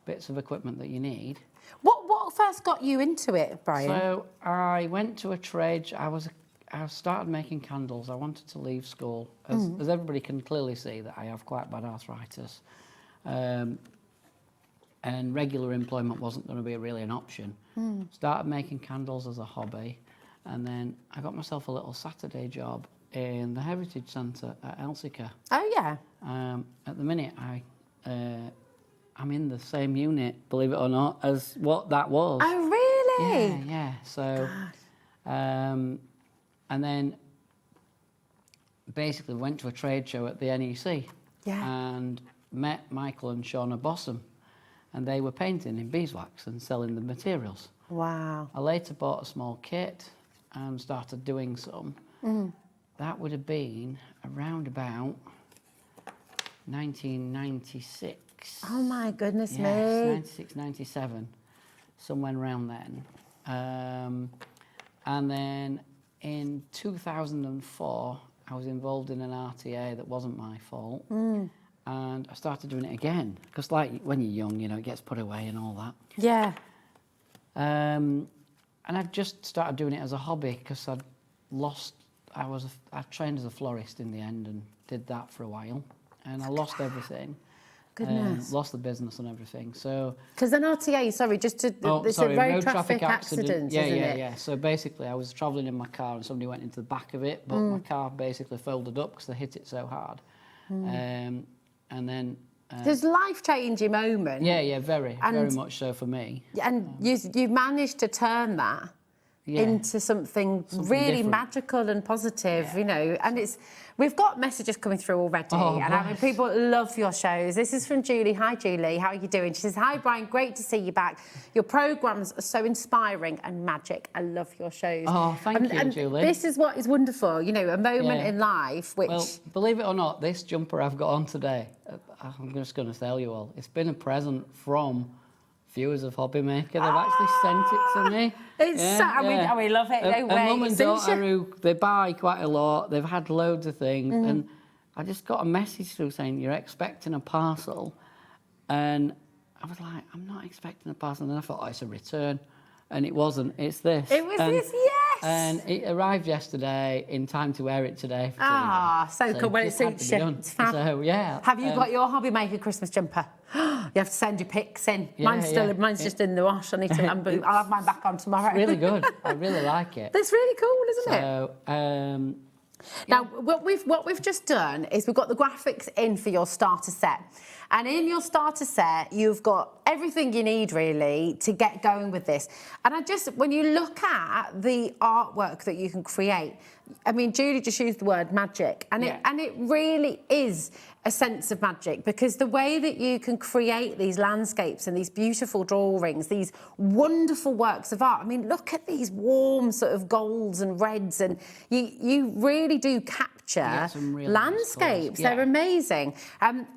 bits of equipment that you need. What first got you into it, Brian? So I went to a trade. I started making candles. I wanted to leave school, as everybody can clearly see that I have quite bad arthritis, and regular employment wasn't going to be really an option. Started making candles as a hobby, and then I got myself a little Saturday job in the Heritage Centre at Elsica. Oh, yeah. At the minute, I'm in the same unit, believe it or not, as what that was. Oh, really? Yeah. So, and then basically went to a trade show at the NEC. Yeah. And met Michael and Shauna Bossum, and they were painting in beeswax and selling the materials. Wow. I later bought a small kit and started doing some. That would have been around about 1996. Oh my goodness me. 96, 97, somewhere around then. And then in 2004, I was involved in an RTA that wasn't my fault. And I started doing it again, because like when you're young, you know, it gets put away and all that. Yeah. And I just started doing it as a hobby because I trained as a florist in the end and did that for a while, and I lost everything. Goodness. Lost the business and everything. So because an RTA, sorry, it's a road traffic accident, isn't it? Yeah. So basically, I was travelling in my car and somebody went into the back of it, but my car basically folded up because they hit it so hard. And then there's life-changing moments. Yeah, very much so for me. And you managed to turn that into something really different, magical and positive, you know. And we've got messages coming through already, and I mean, people love your shows. This is from Julie. Hi, Julie. How are you doing? She says, "Hi, Brian. Great to see you back. Your programmes are so inspiring and magic. I love your shows." Oh, thank you, Julie. This is what is wonderful. You know, a moment in life which. Well, believe it or not, this jumper I've got on today, I'm just going to tell you all, it's been a present from viewers of Hobbymaker. They've actually sent it to me. We love it. A mum and daughter who they buy quite a lot. They've had loads of things, and I just got a message through saying you're expecting a parcel, and I was like, I'm not expecting a parcel. And then I thought, it's a return, and it wasn't. It's this. It was this, yes. And it arrived yesterday in time to wear it today. So cool. Well, it suits you. It's fab. So yeah. Have you got your Hobbymaker Christmas jumper? You have to send your pics in. Mine's just in the wash. I need to. I'll have mine back on tomorrow. It's really good. I really like it. That's really cool, isn't it? So, now, what we've just done is we've got the graphics in for your starter set. And in your starter set, you've got everything you need, really, to get going with this. And when you look at the artwork that you can create, I mean, Julie just used the word magic, and it really is a sense of magic, because the way that you can create these landscapes and these beautiful drawings, these wonderful works of art. I mean, look at these warm sort of golds and reds, and you really do capture landscapes. They're amazing. And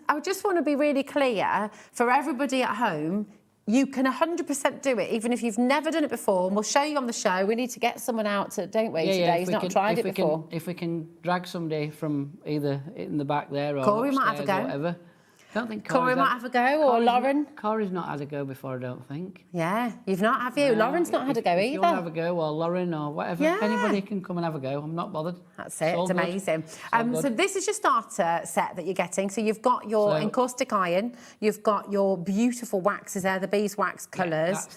I just want to be really clear for everybody at home, you can 100% do it, even if you've never done it before. And we'll show you on the show. We need to get someone out to, don't we, today? He's not tried it before. If we can drag somebody from either in the back there or Corey might have a go. or whatever. I don't think Corey might have a go, or Lauren. Corey's not had a go before, I don't think. Yeah, you've not, have you? No, Lauren's not had a go if either. you want to have a go, or Lauren, or whatever. Yeah. Anybody can come and have a go. I'm not bothered. That's it. It's It's amazing. So this is your starter set that you're getting. So you've got your encaustic iron. You've got your beautiful waxes there, the beeswax colours.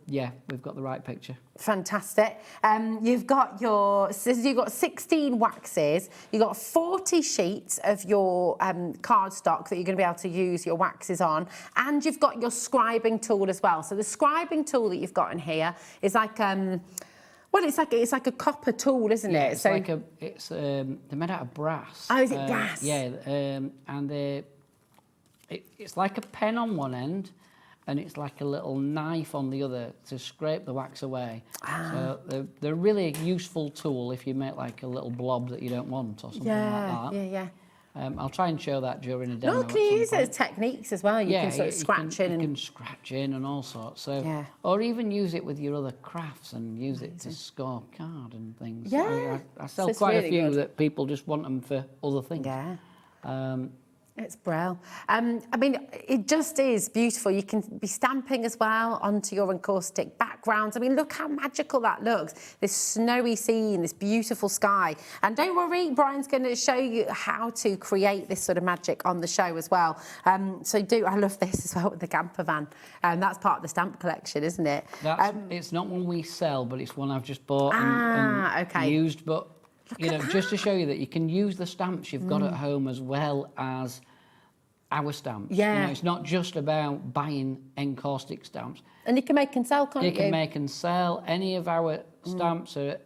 Yeah, we've got the right picture. Fantastic. You've got 16 waxes. You've got 40 sheets of your cardstock that you're going to be able to use your waxes on, and you've got your scribing tool as well. So the scribing tool that you've got in here is like well, it's like a copper tool, isn't it? It's they're made out of brass. Oh, is it brass? Yeah, and it's like a pen on one end, and it's like a little knife on the other to scrape the wax away. So they're really a useful tool if you make like a little blob that you don't want or something like that. Yeah. I'll try and show that during a demo. No, can you use it as techniques as well? You can sort of scratch in. You can scratch in and all sorts. So, or even use it with your other crafts and use it to score card and things. Yeah. I sell quite a few that people just want them for other things. Yeah. It's brill. I mean, it just is beautiful. You can be stamping as well onto your encaustic backgrounds. I mean, look how magical that looks. This snowy scene, this beautiful sky. And don't worry, Brian's going to show you how to create this sort of magic on the show as well. I love this as well with the camper van. That's part of the stamp collection, isn't it? It's not one we sell, but it's one I've just bought and used. But just to show you that you can use the stamps you've got at home as well as our stamps. Yeah. It's not just about buying encaustic stamps. And you can make and sell, can't you? You can make and sell any of our stamps. You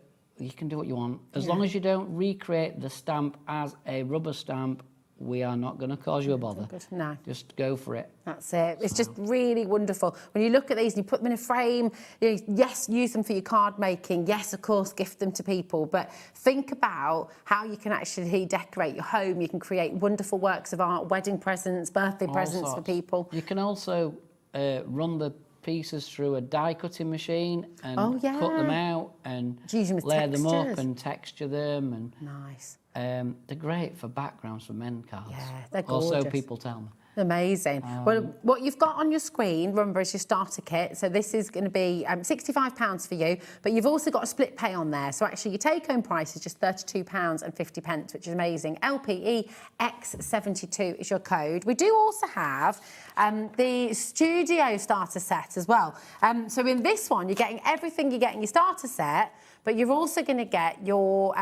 can do what you want. As long as you don't recreate the stamp as a rubber stamp, we are not going to cause you a bother. No. Just go for it. That's it. It's just really wonderful. When you look at these and you put them in a frame, yes, use them for your card making. Yes, of course, gift them to people. But think about how you can actually decorate your home. You can create wonderful works of art, wedding presents, birthday presents for people. You can also run the pieces through a die cutting machine and cut them out and layer them up and texture them. And nice. They're great for backgrounds for men cards. Yeah, they're gorgeous. Also, people tell me. Amazing. Well, what you've got on your screen, remember, is your starter kit. So this is going to be £65 for you, but you've also got a split pay on there. So actually your take-home price is just £32.50, which is amazing. LPE X72 is your code. We do also have the studio starter set as well. So in this one, you're getting everything you get in your starter set, but you're also going to get your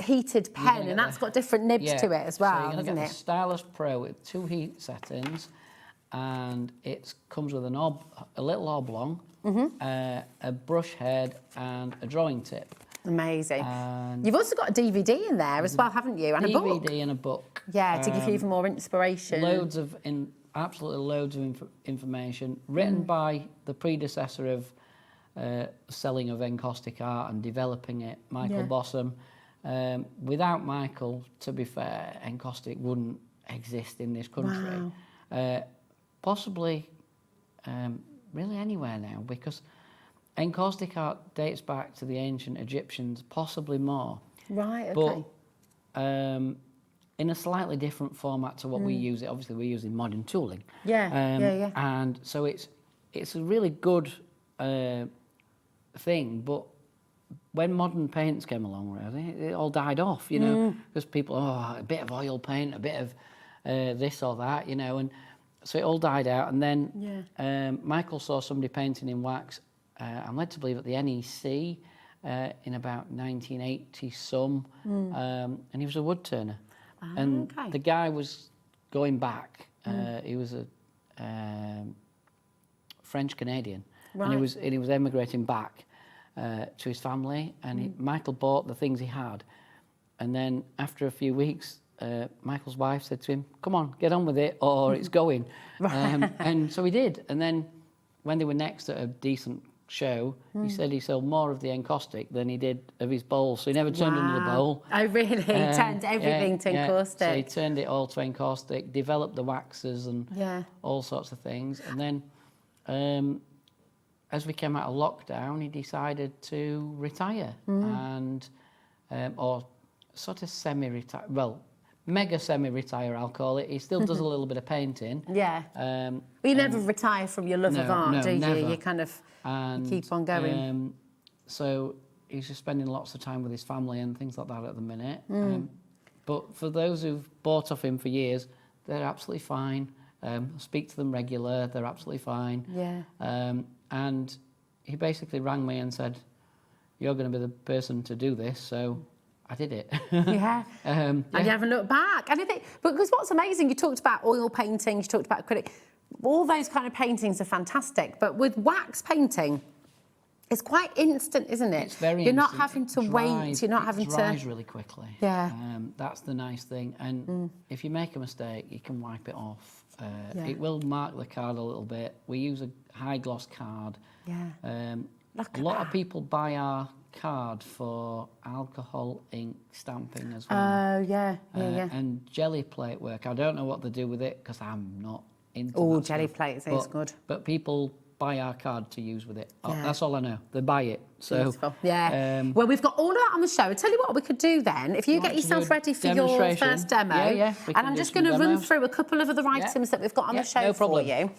heated pen, and that's got different nibs to it as well, so you're going to get it? the Stylus Pro with 2 heat settings, and it comes with a little oblong, a brush head, and a drawing tip. Amazing. You've also got a DVD in there as well, haven't you? And a book. DVD and a book. Yeah, to give you even more inspiration. Absolutely loads of information written by the predecessor of selling of Encaustic Art and developing it, Michael Bossum. Without Michael, to be fair, Encaustic wouldn't exist in this country. Wow. Possibly really anywhere now, because Encaustic Art dates back to the ancient Egyptians, possibly more. Right, okay. But in a slightly different format to what we use it. Obviously, we're using modern tooling. Yeah, And so it's a really good thing, but when modern paints came along, really, it all died off, because people, a bit of oil paint, a bit of this or that, and so it all died out. And then Michael saw somebody painting in wax. I'm led to believe at the NEC in about 1980-some, and he was a wood turner. The guy was going back. He was a French-Canadian, and he was emigrating back to his family. And Michael bought the things he had, and then after a few weeks, Michael's wife said to him, "Come on, get on with it, or it's going." And so he did. And then when they were next at a decent show, he said he sold more of the encaustic than he did of his bowls. So he never turned another bowl. Oh, really? He turned everything to encaustic. So he turned it all to encaustic, developed the waxes and all sorts of things. And then as we came out of lockdown, he decided to retire and, or sort of semi-retire, well, mega semi-retire, I'll call it. He still does a little bit of painting. Yeah. Well, you never retire from your love of art, do you? Never. You kind of you keep on going. So he's just spending lots of time with his family and things like that at the minute. But for those who've bought off him for years, they're absolutely fine. I speak to them regular, they're absolutely fine. Yeah. And he basically rang me and said, "You're going to be the person to do this," so I did it. Yeah. And you haven't looked back. And I think, because what's amazing, you talked about oil painting, you talked about acrylic, all those kind of paintings are fantastic. But with wax painting, it's quite instant, isn't it? It's very You're not instant. having to wait. You're not having to. It dries really quickly. Yeah. That's the nice thing. And if you make a mistake, you can wipe it off. It will mark the card a little bit. We use a high gloss card. Yeah. A lot of people buy our card for alcohol ink stamping as well. Oh, yeah. And jelly plate work. I don't know what they do with it because I'm not into Oh, that jelly stuff. plates is good. But people buy our card to use with it. Yeah. That's all I know. They buy it. So beautiful. Yeah. Well, we've got all of that on the show. I tell you what we could do then. If you get yourself ready for your first demo, and I'm just going to run through a couple of other items that we've got on the show for you,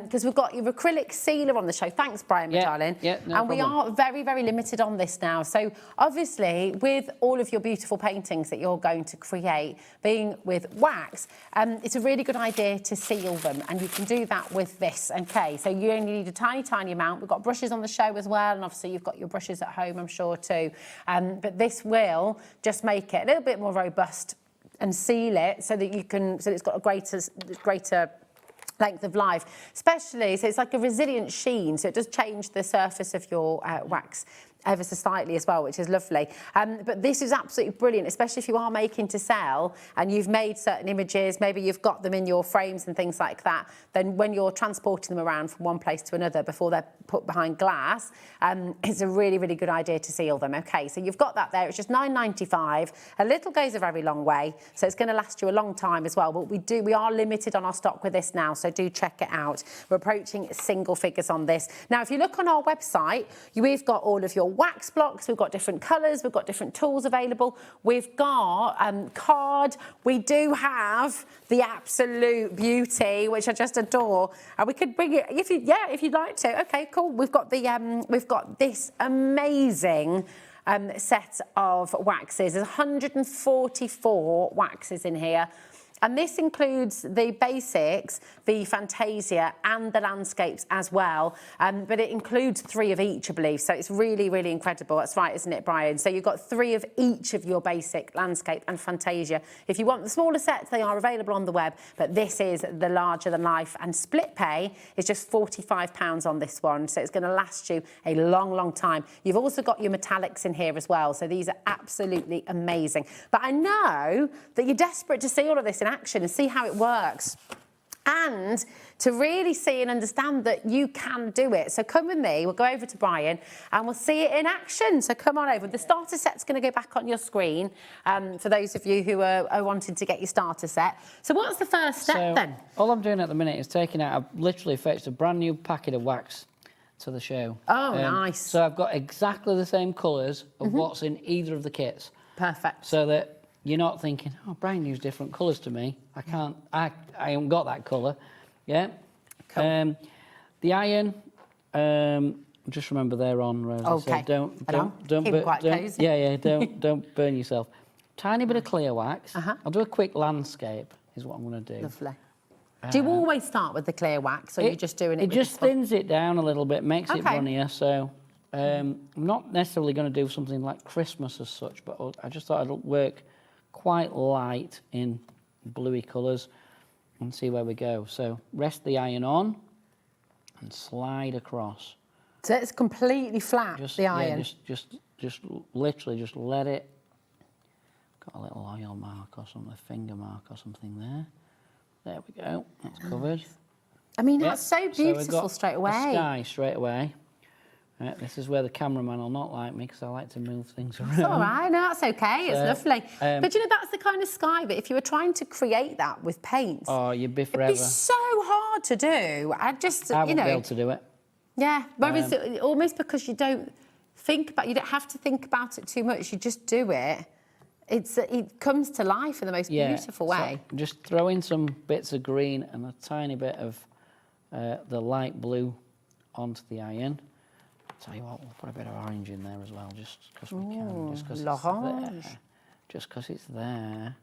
because we've got your acrylic sealer on the show. Thanks, Brian, my darling. And we are very, very limited on this now. So obviously, with all of your beautiful paintings that you're going to create, being with wax, it's a really good idea to seal them, and you can do that with this. Okay, so you only need a tiny, tiny amount. We've got brushes on the show as well, and obviously you've got your brushes at home, I'm sure, too. But this will just make it a little bit more robust and seal it so that you can, so it's got a greater length of life, especially, so it's like a resilient sheen, so it does change the surface of your wax ever so slightly as well, which is lovely. But this is absolutely brilliant, especially if you are making to sell and you've made certain images, maybe you've got them in your frames and things like that, then when you're transporting them around from one place to another before they're put behind glass, it's a really, really good idea to seal them. Okay, so you've got that there. It's just £9.95. A little goes a very long way, so it's going to last you a long time as well. But we are limited on our stock with this now, so do check it out. We're approaching single figures on this. Now, if you look on our website, we've got all of your wax blocks, we've got different colours, we've got different tools available. We've got card. We do have the absolute beauty, which I just adore. And we could bring it if you'd like to. Okay, cool. We've got this amazing set of waxes. There's 144 waxes in here. And this includes the basics, the Fantasia and the landscapes as well. But it includes 3 of each, I believe. So it's really, really incredible. That's right, isn't it, Brian? So you've got 3 of each of your basic, landscape and Fantasia. If you want the smaller sets, they are available on the web. But this is the larger than life. And split pay is just £45 on this one. So it's going to last you a long, long time. You've also got your metallics in here as well. So these are absolutely amazing. But I know that you're desperate to see all of this in action and see how it works, and to really see and understand that you can do it. So come with me, we'll go over to Brian and we'll see it in action. So come on over. The starter set's going to go back on your screen for those of you who are wanting to get your starter set. So what's the first step then? All I'm doing at the minute is taking out, I've literally fetched a brand new packet of wax to the show. Oh, nice. So I've got exactly the same colours of what's in either of the kits. Perfect. So that you're not thinking, oh, Brian used different colours to me. I haven't got that colour. Yeah. Cool. The iron, just remember they're on, Rose. Okay. So don't burn yourself. Tiny bit of clear wax. I'll do a quick landscape, is what I'm going to do. Lovely. Do you always start with the clear wax, or you're just doing it? It just thins it down a little bit, makes it runnier. So I'm not necessarily going to do something like Christmas as such, but I just thought it'll work quite light in bluey colours and see where we go. So rest the iron on and slide across. So it's completely flat, the iron? Yeah, just literally just let it. Got a little oil mark or something, a finger mark or something there. There we go, that's covered. I mean, that's so beautiful straight away. The sky straight away. Right, this is where the cameraman will not like me because I like to move things around. It's all right, no, that's okay, it's lovely. But you know, that's the kind of sky bit. If you were trying to create that with paints, oh, you'd be forever. It'd be so hard to do. I wouldn't be able to do it. Yeah, whereas almost because you don't have to think about it too much, you just do it. It comes to life in the most beautiful way. So just throw in some bits of green and a tiny bit of the light blue onto the iron. Tell you what, we'll put a bit of orange in there as well, just because we can, just because it's there. Just because it's there.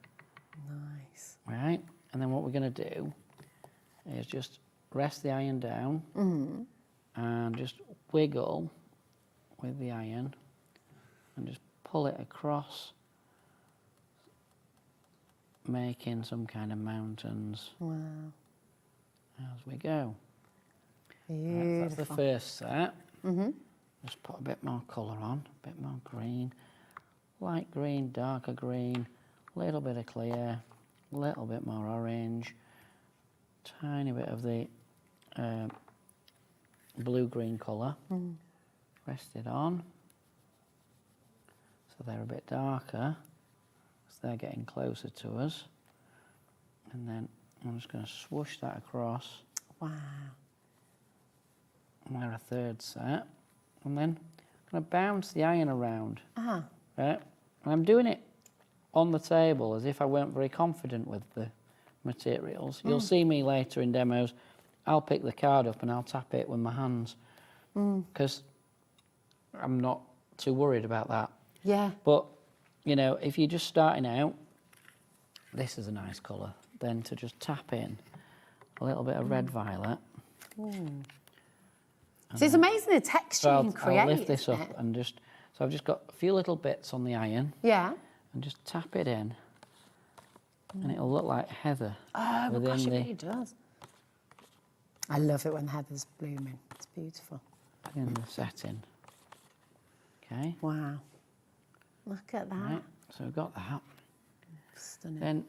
Nice. Right, and then what we're going to do is just rest the iron down and just wiggle with the iron and just pull it across, making some kind of mountains. Wow. As we go. Beautiful. Right, that's the first set. Just put a bit more colour on, a bit more green, light green, darker green, a little bit of clear, a little bit more orange, tiny bit of the blue-green colour. Rest it on. So they're a bit darker, because they're getting closer to us. And then I'm just going to swoosh that across. Wow. And we're a third set. And then I'm going to bounce the iron around. Right? And I'm doing it on the table as if I weren't very confident with the materials. You'll see me later in demos. I'll pick the card up and I'll tap it with my hands because I'm not too worried about that. Yeah. But, you know, if you're just starting out, this is a nice colour. Then to just tap in a little bit of red violet. So it's amazing the texture you can create. I'll lift this up and just... So I've just got a few little bits on the iron. Yeah. And just tap it in. And it'll look like heather. Oh, my gosh, it really does. I love it when heather's blooming. It's beautiful. In the setting. Okay. Wow. Look at that. Right. So we've got that. Stunning. Then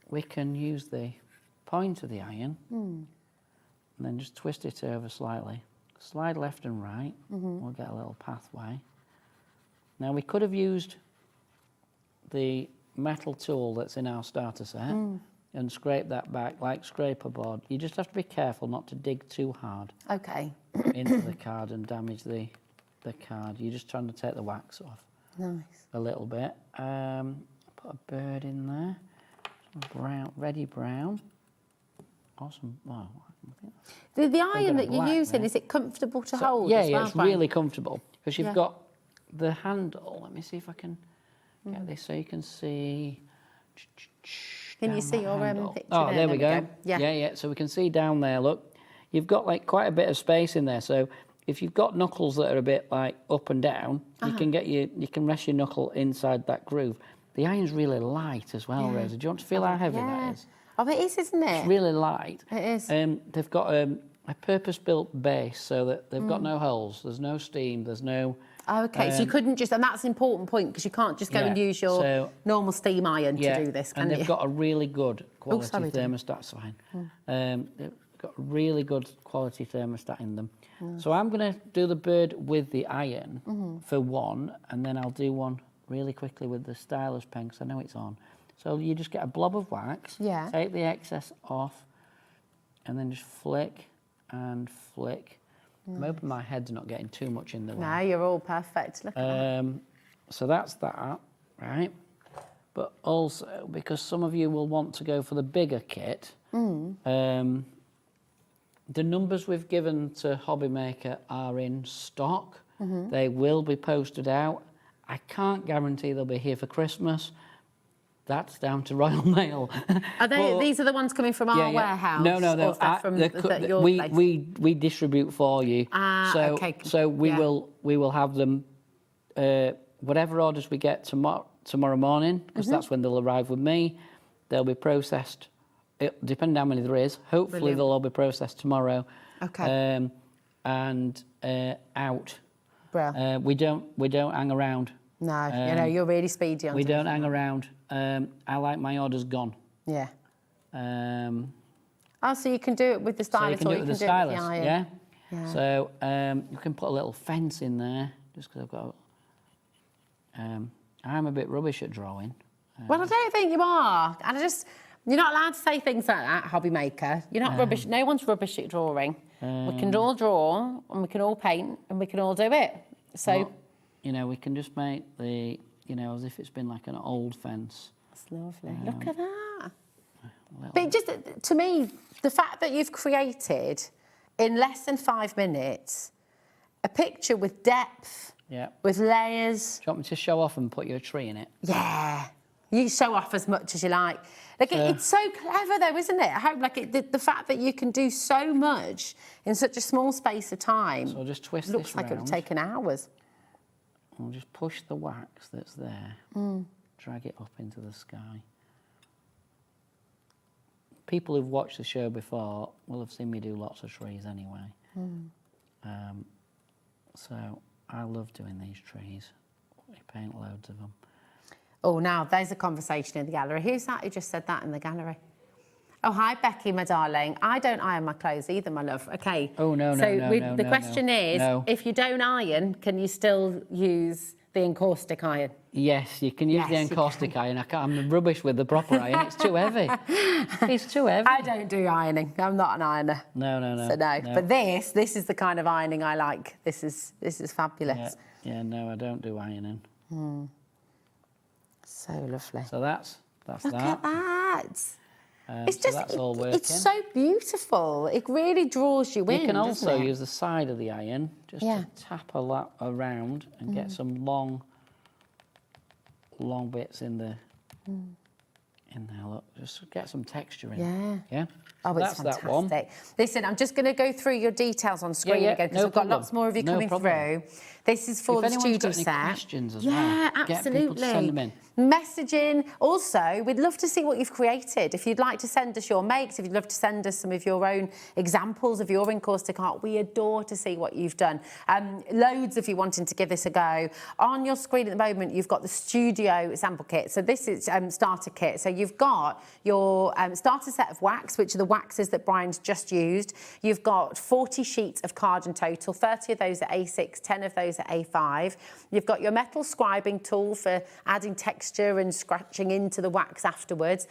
we can use the point of the iron and then just twist it over slightly. Slide left and right. We'll get a little pathway. Now we could have used the metal tool that's in our starter set and scrape that back like scraper board. You just have to be careful not to dig too hard into the card and damage the card. You're just trying to take the wax off. Nice. A little bit. Put a bird in there. Brown, ready brown. Awesome. Wow. The iron that you're using, is it comfortable to hold? Yeah, as well, it's really comfortable because you've Yeah. got the handle. Let me see if I can get this so you can see. Can you see your picture? Oh, there we go. Yeah. Yeah. So we can see down there. Look, you've got like quite a bit of space in there. So if you've got knuckles that are a bit like up and down, you can rest your knuckle inside that groove. The iron's really light as well, Rosa. Do you want to feel how heavy that is? Oh, it is, isn't it? It's really light. It is. They've got a purpose-built base so that they've got no holes. There's no steam. There's no... Oh, okay, so you couldn't just... And that's an important point because you can't just go and use your normal steam iron to do this, can you? And they've got a really good quality thermostat. They've got a really good quality thermostat in them. So I'm going to do the bird with the iron for one, and then I'll do one really quickly with the stylus pen because I know it's on. So you just get a blob of wax, take the excess off, and then just flick and flick. I'm hoping my head's not getting too much in the way. No, you're all perfect. Look at that. So that's that, right? But also, because some of you will want to go for the bigger kit, the numbers we've given to Hobby Maker are in stock. They will be posted out. I can't guarantee they'll be here for Christmas. That's down to Royal Mail. Are they? These are the ones coming from our warehouse. No. From your place? We distribute for you. Okay. So we will have them. Whatever orders we get tomorrow morning, because that's when they'll arrive with me. They'll be processed. Depending how many there is. Hopefully they'll all be processed tomorrow. Okay. And out. Bro. We don't hang around. No, you're really speedy on. We don't hang around. I like my orders gone. Yeah. So you can do it with the stylus, so you can do it with the iron. Yeah. So you can put a little fence in there, just because I've got... I'm a bit rubbish at drawing. Well, I don't think you are. And you're not allowed to say things like that, hobby maker. You're not rubbish. No one's rubbish at drawing. We can all draw, and we can all paint, and we can all do it. So... Well, you know, we can just make the, you know, as if it's been like an old fence. That's lovely. Look at that. But just, to me, the fact that you've created, in less than 5 minutes, a picture with depth, with layers. Do you want me to show off and put your tree in it? Yeah. You show off as much as you like. Like, it's so clever, though, isn't it? I hope, like, the fact that you can do so much in such a small space of time. So I'll just twist looks this like it would have taken hours. I'll just push the wax that's there, drag it up into the sky. People who've watched the show before will have seen me do lots of trees anyway. So I love doing these trees. We paint loads of them. Oh, now there's a conversation in the gallery. Who's that who just said that in the gallery? Oh, hi, Becky, my darling. I don't iron my clothes either, my love. Okay. Oh, no, so no. the question is, if you don't iron, can you still use the encaustic iron? Yes, you can use the encaustic iron. I'm rubbish with the proper iron. It's too heavy. It's too heavy. I don't do ironing. I'm not an ironer. No. So no. But this is the kind of ironing I like. This is fabulous. Yeah, no, I don't do ironing. So lovely. So that's Look that. at that. It's so just, that's all working. it's so beautiful. It really draws you in. You can also doesn't it? use the side of the iron just to tap a lot around and get some long bits in there. Look, just get some texture in. Yeah. Oh, it's that's fantastic. That one. Listen, I'm just going to go through your details on screen again because I've got lots more of you coming through. This is for the studio set. Questions as well, absolutely. Get people to send them in. Messaging. Also, we'd love to see what you've created. If you'd like to send us your makes, if you'd love to send us some of your own examples of your encaustic art, we adore to see what you've done. Loads of you wanting to give this a go. On your screen at the moment, you've got the studio sample kit. So this is starter kit. So you've got your starter set of wax, which are the waxes that Brian's just used. You've got 40 sheets of card in total, 30 of those at A6, 10 of those at A5. You've got your metal scribing tool for adding texture and scratching into the wax afterwards.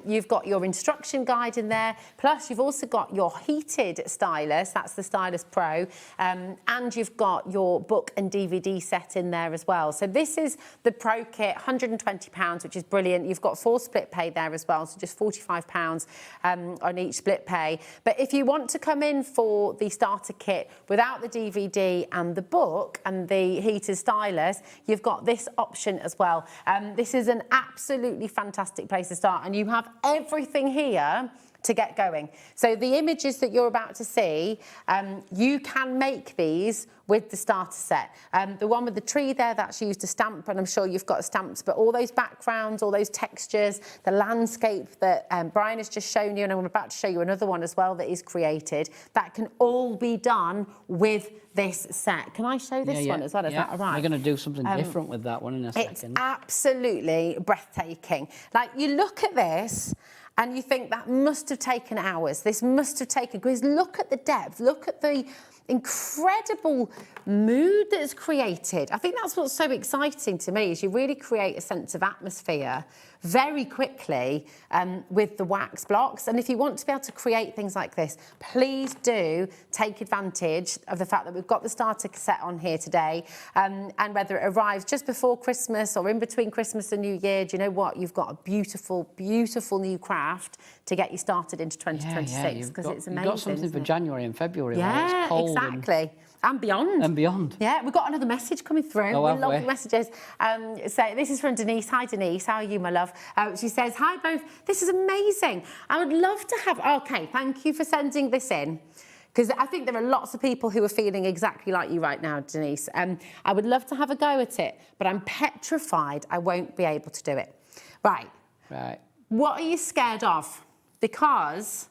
You've got your instruction guide in there, plus you've also got your heated stylus, that's the Stylus Pro, and you've got your book and DVD set in there as well. So this is the Pro kit, £120, which is brilliant. You've got 4 split pay there as well, so just £45 on each split pay. But if you want to come in for the starter kit without the DVD and the book and the heated stylus, you've got this option as well. This is an absolutely fantastic place to start, and you have everything here to get going. So the images that you're about to see, you can make these with the starter set. The one with the tree there, that's used to stamp, and I'm sure you've got stamps, but all those backgrounds, all those textures, the landscape that Brian has just shown you, and I'm about to show you another one as well that he's created, that can all be done with this set. Can I show this one as well? Is that all right? We're going to do something different with that one in a second. It's absolutely breathtaking. Like, you look at this, and you think that must have taken hours. This must have taken, because look at the depth, look at the incredible mood that is created. I think that's what's so exciting to me, is you really create a sense of atmosphere very quickly with the wax blocks. And if you want to be able to create things like this, please do take advantage of the fact that we've got the starter set on here today. And whether it arrives just before Christmas or in between Christmas and New Year, do you know what? You've got a beautiful, beautiful new craft to get you started into 2026, because it's amazing. You've got something for January and February. Yeah, it's cold exactly. And beyond. And beyond. Yeah, we've got another message coming through. Oh, we love the messages. So this is from Denise. Hi, Denise. How are you, my love? She says, hi, both. This is amazing. I would love to have... Okay, thank you for sending this in, because I think there are lots of people who are feeling exactly like you right now, Denise. I would love to have a go at it, but I'm petrified I won't be able to do it. Right. What are you scared of? Because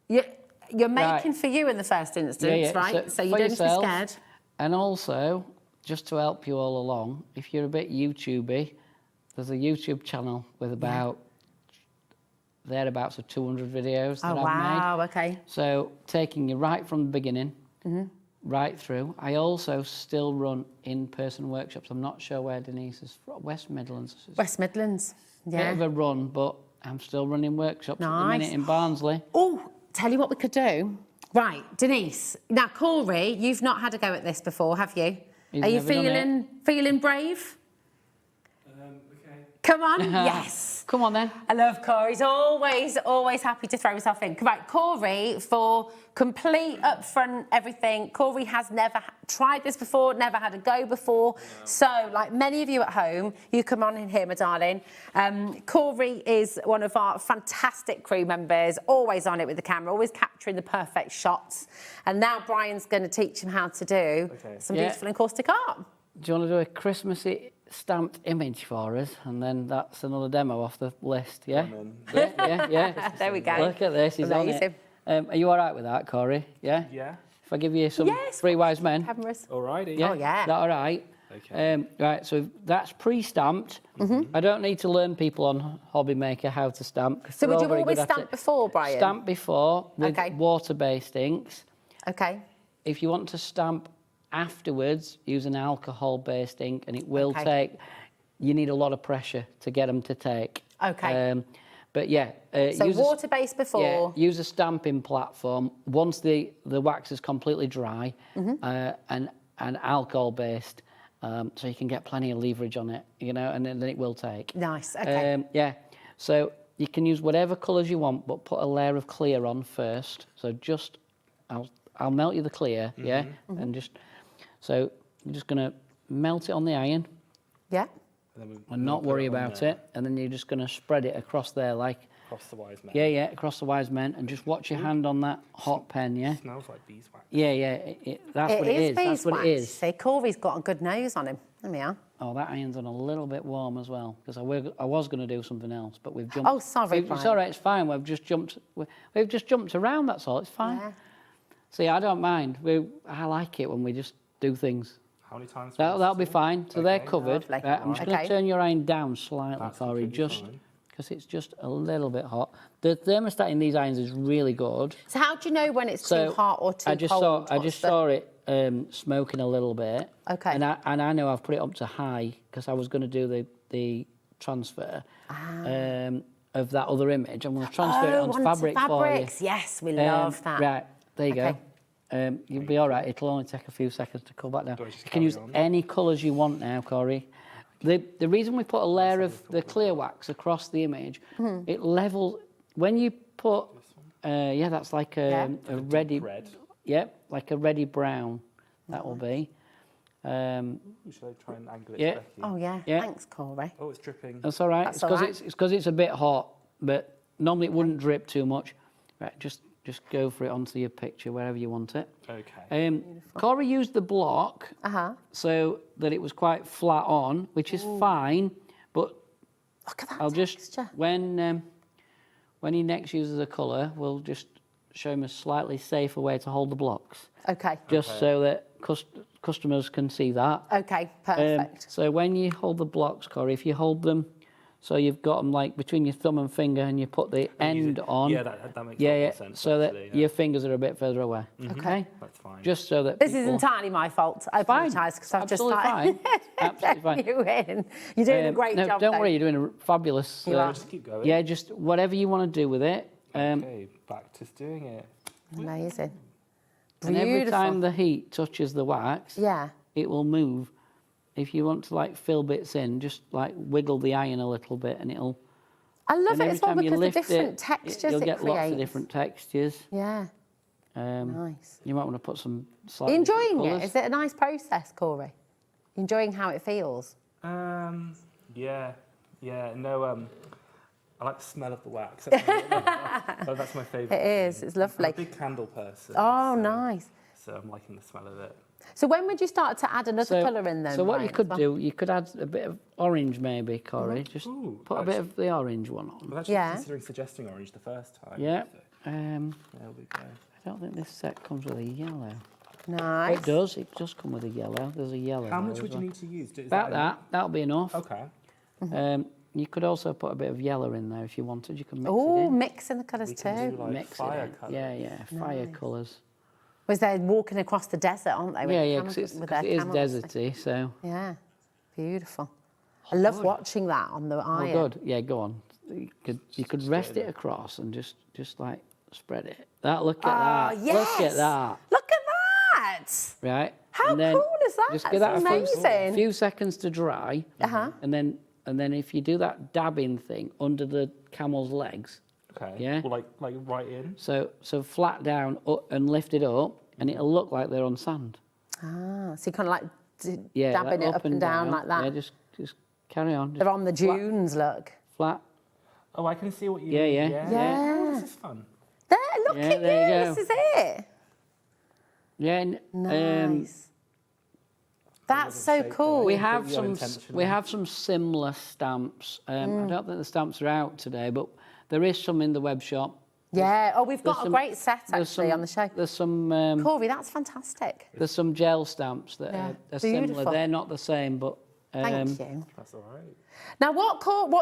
you're making for you in the first instance, right? So you don't need to be scared. And also, just to help you all along, if you're a bit YouTubey, there's a YouTube channel with about thereabouts of 200 videos that I've made. Okay. So taking you right from the beginning, right through. I also still run in-person workshops. I'm not sure where Denise is from. West Midlands. West Midlands, yeah. Bit of a run, but I'm still running workshops at the minute in Barnsley. Oh, tell you what we could do. Right, Denise. Now, Corey, you've not had a go at this before, have you? Are you feeling brave? Okay. Come on, yes. Come on then. I love Corey. He's always happy to throw himself in. Right, Corey, for complete upfront everything. Corey has never tried this before, never had a go before. No. So, like many of you at home, you come on in here, my darling. Corey is one of our fantastic crew members, always on it with the camera, always capturing the perfect shots. And now Brian's going to teach him how to do some beautiful encaustic art. Do you want to do a Christmassy stamped image for us, and then that's another demo off the list, yeah? Yeah. There we go. Look at this, he's amazing. On it. Are you all right with that, Corey? Yeah? Yeah. If I give you some three wise men. Cameras. Alrighty. Yeah? Oh, yeah. Is that all right? Okay. Right, so that's pre-stamped. I don't need to learn people on Hobby Maker how to stamp. So would you always stamp before, Brian? Stamp before with water-based inks. Okay. If you want to stamp afterwards, use an alcohol-based ink, and it will take. You need a lot of pressure to get them to take. Okay. But yeah. So water-based before. Yeah, use a stamping platform once the wax is completely dry, and alcohol-based, so you can get plenty of leverage on it, you know, and then it will take. Nice. Okay. Yeah. So you can use whatever colours you want, but put a layer of clear on first. So just, I'll melt you the clear, and just. So you're just going to melt it on the iron. Yeah. And not worry about it. And then you're just going to spread it across there like... Across the wise men. Yeah, across the wise men. And just watch your hand on that hot pen, yeah? It smells like beeswax. Yeah. That's what it is. That's what it is. See, Corey's got a good nose on him. There we are. Oh, that iron's on a little bit warm as well, because I was going to do something else, but we've jumped... Oh, sorry, It's all right, it's fine. We've just jumped around, that's all. It's fine. Yeah. See, I don't mind. I like it when we just do things. How many times? That'll be fine. So they're covered. Right, I'm just going to turn your iron down slightly, Corey, just because it's just a little bit hot. The thermostat in these irons is really good. So how do you know when it's too hot or too cold? I just saw it smoking a little bit. Okay. And I know I've put it up to high because I was going to do the transfer of that other image. I'm going to transfer it onto fabric for you. Yes, we love that. Right, there you go. You'll be all right. It'll only take a few seconds to come back down. You can use any colours you want now, Corey. The reason we put a layer of the clear wax across the image, it levels... When you put... that's like a ready... Red. Yeah, like a ready brown, that will be. Should I try and angle it? Yeah. Oh, yeah. Thanks, Corey. Oh, it's dripping. That's all right. It's because it's a bit hot, but normally it wouldn't drip too much. Right, just go for it onto your picture, wherever you want it. Okay. Corey used the block so that it was quite flat on, which is fine, but look at that I'll texture. just, when he next uses a colour, we'll just show him a slightly safer way to hold the blocks. Okay. Just so that customers can see that. Okay, perfect. So when you hold the blocks, Corey, if you hold them so you've got them like between your thumb and finger and you put the end on. Yeah, that makes a lot of sense. So that your fingers are a bit further away. Okay. That's fine. Just so that This is entirely my fault. I apologise because I've just fine. Absolutely fine. You in. You're doing a great job. Don't worry, you're doing a fabulous. Just keep going. Yeah, just whatever you want to do with it. Okay, practice doing it. Amazing. And every time the heat touches the wax, it will move. If you want to like fill bits in, just like wiggle the iron a little bit and it'll... I love it as well because the lift different textures you'll get it creates. lots of different textures. Yeah. Nice. You might want to put some Are slightly you enjoying colours. it? Is it a nice process, Corey? Enjoying how it feels? Yeah. No, I like the smell of the wax. That's my favourite. It is. It's lovely. I'm a big candle person. Oh, nice. So I'm liking the smell of it. So when would you start to add another colour in then? So what you Ryan, could as well? do, you could add a bit of orange maybe, Corey. Just put a bit of the orange one on. I was actually considering suggesting orange the first time. Yeah. So. There we go. I don't think this set comes with a yellow. Nice. It does. It does come with a yellow. There's a yellow. How much would you need to use? About that. That'll be enough. Okay. You could also put a bit of yellow in there if you wanted. You can mix it Oh, in. mixing the colours too. Like Mix fire it in. colours. Yeah, fire colours. Was they walking across the desert, aren't they? Yeah, because it is deserty, so... Yeah, beautiful. I love watching that on the iron. Oh, good. Yeah, go on. You could rest it across and just like spread it. Look at that. Yes. Look at that. Look at that. Right. How and then cool is that? Just That's give that amazing. a few seconds to dry. Uh-huh. And then if you do that dabbing thing under the camel's legs. Okay. Yeah. Well, like right in. So flat down up and lift it up, and it'll look like they're on sand. Ah, so you kind of like like dabbing it up and down like that. Yeah, just carry on. They're on the dunes, look. Flat. Oh, I can see what you Yeah, mean. yeah. Oh, this is fun. There, look Yeah, at there you you. go. This is it. Yeah. Nice. That's so cool. We have some similar stamps. I don't think the stamps are out today, but there is some in the web shop. Yeah. Oh, we've got a great set actually on the show. There's some. Corey, that's fantastic. There's some gel stamps that are similar. Beautiful. They're not the same, but. Thank you. That's all right. Now, what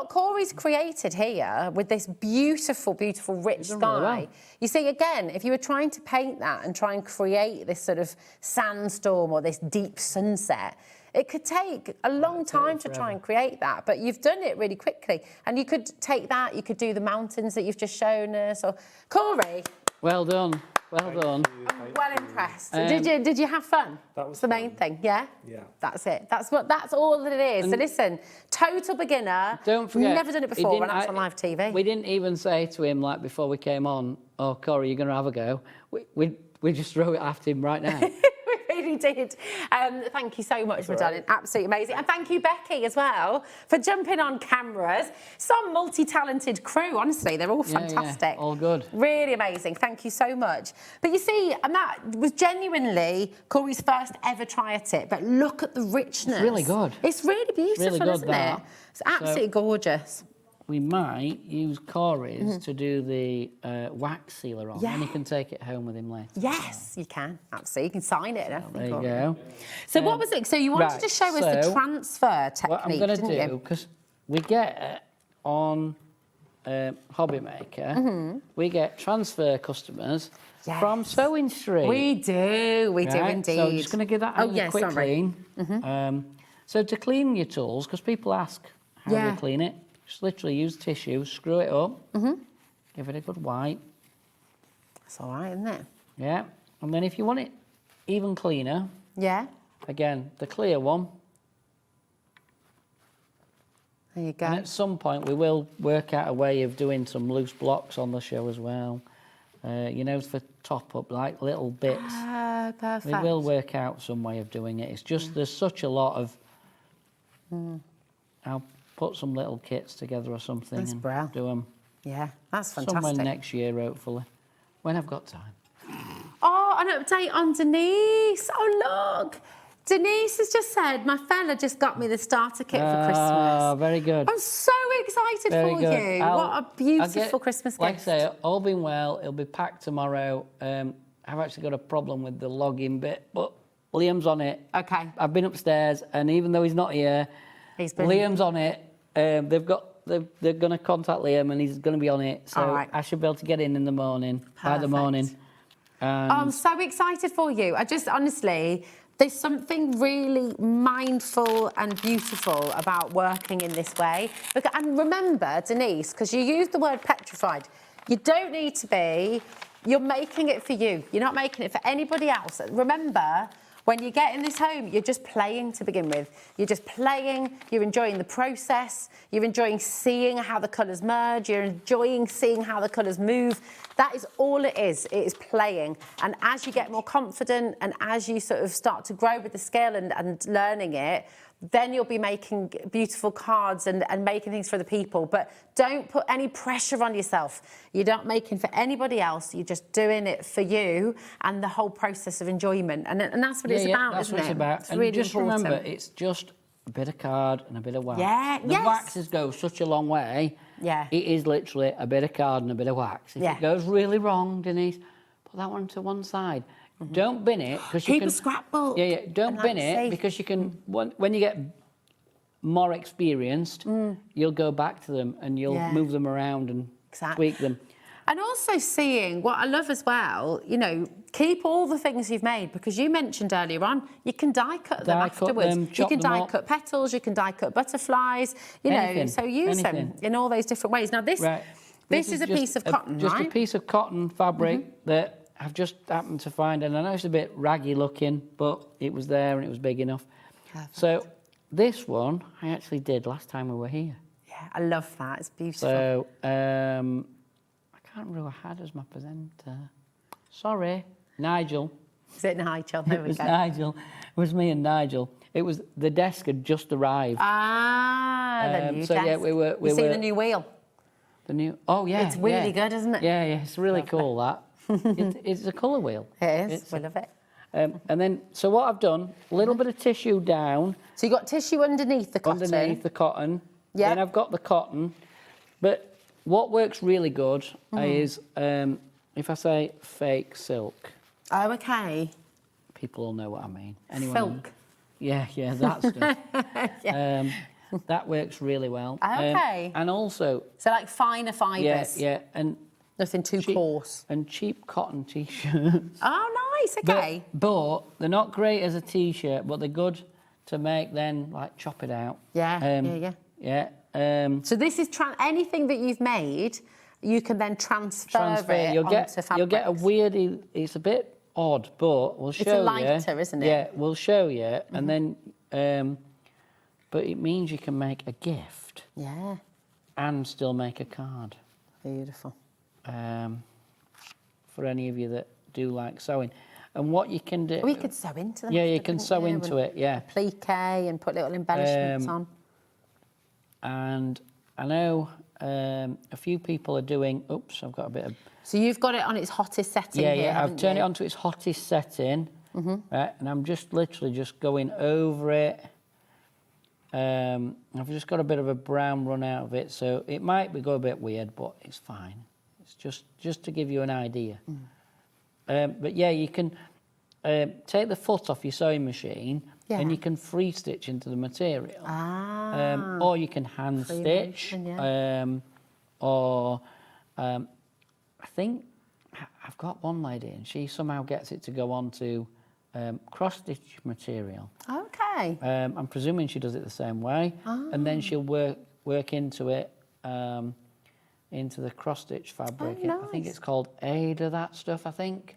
Corey's created here with this beautiful, beautiful, rich done sky, really well. you see, again, if you were trying to paint that and try and create this sort of sandstorm or this deep sunset, it could take a long time to try and create that, but you've done it really quickly. And you could take that, you could do the mountains that you've just shown us. Or Corey. Well done. Well done. I'm well impressed. Did you have fun? That was the main thing, yeah? Yeah. That's it. That's all that it is. And so listen, total beginner. Don't forget. Never done it before when I was on live TV. We didn't even say to him, like, before we came on, oh, Corey, you're going to have a go. We just throw it after him right now. We really did. Thank you so much, my darling. Absolutely amazing. And thank you, Becky, as well, for jumping on cameras. Some multi-talented crew, honestly. They're all fantastic. Yeah, all good. Really amazing. Thank you so much. But you see, and that was genuinely Corey's first ever try at it. But look at the richness. It's really good. It's really beautiful, really good, isn't it? It's absolutely gorgeous. We might use Corey's to do the wax sealer on, and he can take it home with him later. Yes, you can. Absolutely. You can sign it and everything. There you go. So what was it? So you wanted to show us the transfer technique, what I'm going to didn't do, because we get on Hobby Maker, we get transfer customers from Sewing Street. We do indeed. So I'm just going to give that a quick clean. So to clean your tools, because people ask how do you clean it, just literally use tissue, screw it up, give it a good wipe. That's all right, isn't it? Yeah. And then if you want it even cleaner, again, the clear one. There you go. And at some point, we will work out a way of doing some loose blocks on the show as well. You know, for top up, like little bits. Ah, perfect. We will work out some way of doing it. It's just there's such a lot of. I'll put some little kits together or something and do them. Yeah, that's fantastic. Somewhere next year, hopefully, when I've got time. Oh, an update on Denise. Oh, look. Denise has just said, my fella just got me the starter kit for Christmas. Oh, very good. I'm so excited Very for good. you. What a beautiful Christmas gift. Like I say, all being well, it'll be packed tomorrow. I've actually got a problem with the login bit, but Liam's on it. Okay. I've been upstairs, and even though he's not here, Liam's on it. They're going to contact Liam, and he's going to be on it. So I should be able to get in the morning, by the morning. I'm so excited for you. I just, honestly, there's something really mindful and beautiful about working in this way. And remember, Denise, because you used the word petrified, you don't need to be. You're making it for you. You're not making it for anybody else. Remember, when you get in this home, you're just playing to begin with. You're just playing, you're enjoying the process, you're enjoying seeing how the colours merge, you're enjoying seeing how the colours move. That is all it is playing. And as you get more confident and as you sort of start to grow with the skill and learning it, then you'll be making beautiful cards and making things for the people. But don't put any pressure on yourself. You're not making for anybody else. You're just doing it for you and the whole process of enjoyment. And that's what it's about, that's isn't what it? It's about. It's and really just important. remember, it's just a bit of card and a bit of wax. Yeah, the waxes go such a long way. Yeah. It is literally a bit of card and a bit of wax. If it goes really wrong, Denise, put that one to one side. Don't bin it because you can keep a scrapbook. Yeah. Don't bin it because you can when you get more experienced, you'll go back to them and you'll move them around and tweak them. And also seeing what I love as well, you know, keep all the things you've made, because you mentioned earlier on, you can die cut them afterwards. You can die cut petals, you can die cut butterflies, you know, so use them in all those different ways. Now this is a piece of cotton, just right? a piece of cotton fabric that I've just happened to find, and I know it's a bit raggy looking, but it was there and it was big enough. Perfect. So this one I actually did last time we were here. Yeah, I love that. It's beautiful. So I can't remember who I had as my presenter. Sorry, Nigel. Is it Nigel? There we It was go. Nigel. It was me and Nigel. It was the desk had just arrived. Ah, the new so desk. yeah, we were. You see the new wheel? The new. Oh yeah, It's really good, isn't it? Yeah, it's really cool. That it's a colour wheel. It is. We love it. And then, so what I've done, a little bit of tissue down. So you got tissue underneath the cotton. Underneath the cotton. Yeah. Then I've got the cotton. But what works really good is if I say fake silk. Oh, okay. People will know what I mean. Silk. Yeah, that stuff. That works really well. Okay. And also... So like finer fibres. Yeah, and... Nothing too coarse. And cheap cotton T-shirts. Oh, nice, okay. But they're not great as a T-shirt, but they're good to make then, like, chop it out. Yeah. So this is anything that you've made, you can then transfer it you'll onto fabrics. You'll get a weird... It's a bit odd, but we'll show you. It's lighter, isn't it? Yeah, we'll show you, and then... but it means you can make a gift. Yeah. And still make a card. Beautiful. For any of you that do like sewing. And what you can do... We could sew into them. Yeah, you can sew into it, yeah. Applique and put little embellishments on. And I know a few people are doing... Oops, I've got a bit of... So you've got it on its hottest setting here, Yeah, I've turned you? it onto its hottest setting. Right, and I'm just literally just going over it. I've just got a bit of a brown run out of it, so it might go a bit weird, but it's fine. It's just to give you an idea. But yeah, you can take the foot off your sewing machine and you can free stitch into the material. Or you can hand stitch. Or I think I've got one lady and she somehow gets it to go on to cross-stitch material. Okay. I'm presuming she does it the same way. And then she'll work into it, into the cross-stitch fabric. Oh, nice. I think it's called Ada, that stuff, I think.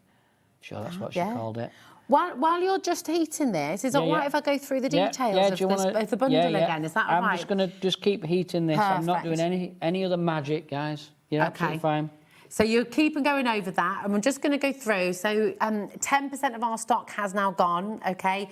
Sure, that's what she called it. While you're just heating this, is it all right if I go through the details of the bundle again? Is that all right? I'm just going to keep heating this. Perfect. I'm not doing any other magic, guys. You're absolutely fine. So you keep on going over that, and we're just going to go through. So 10% of our stock has now gone, OK?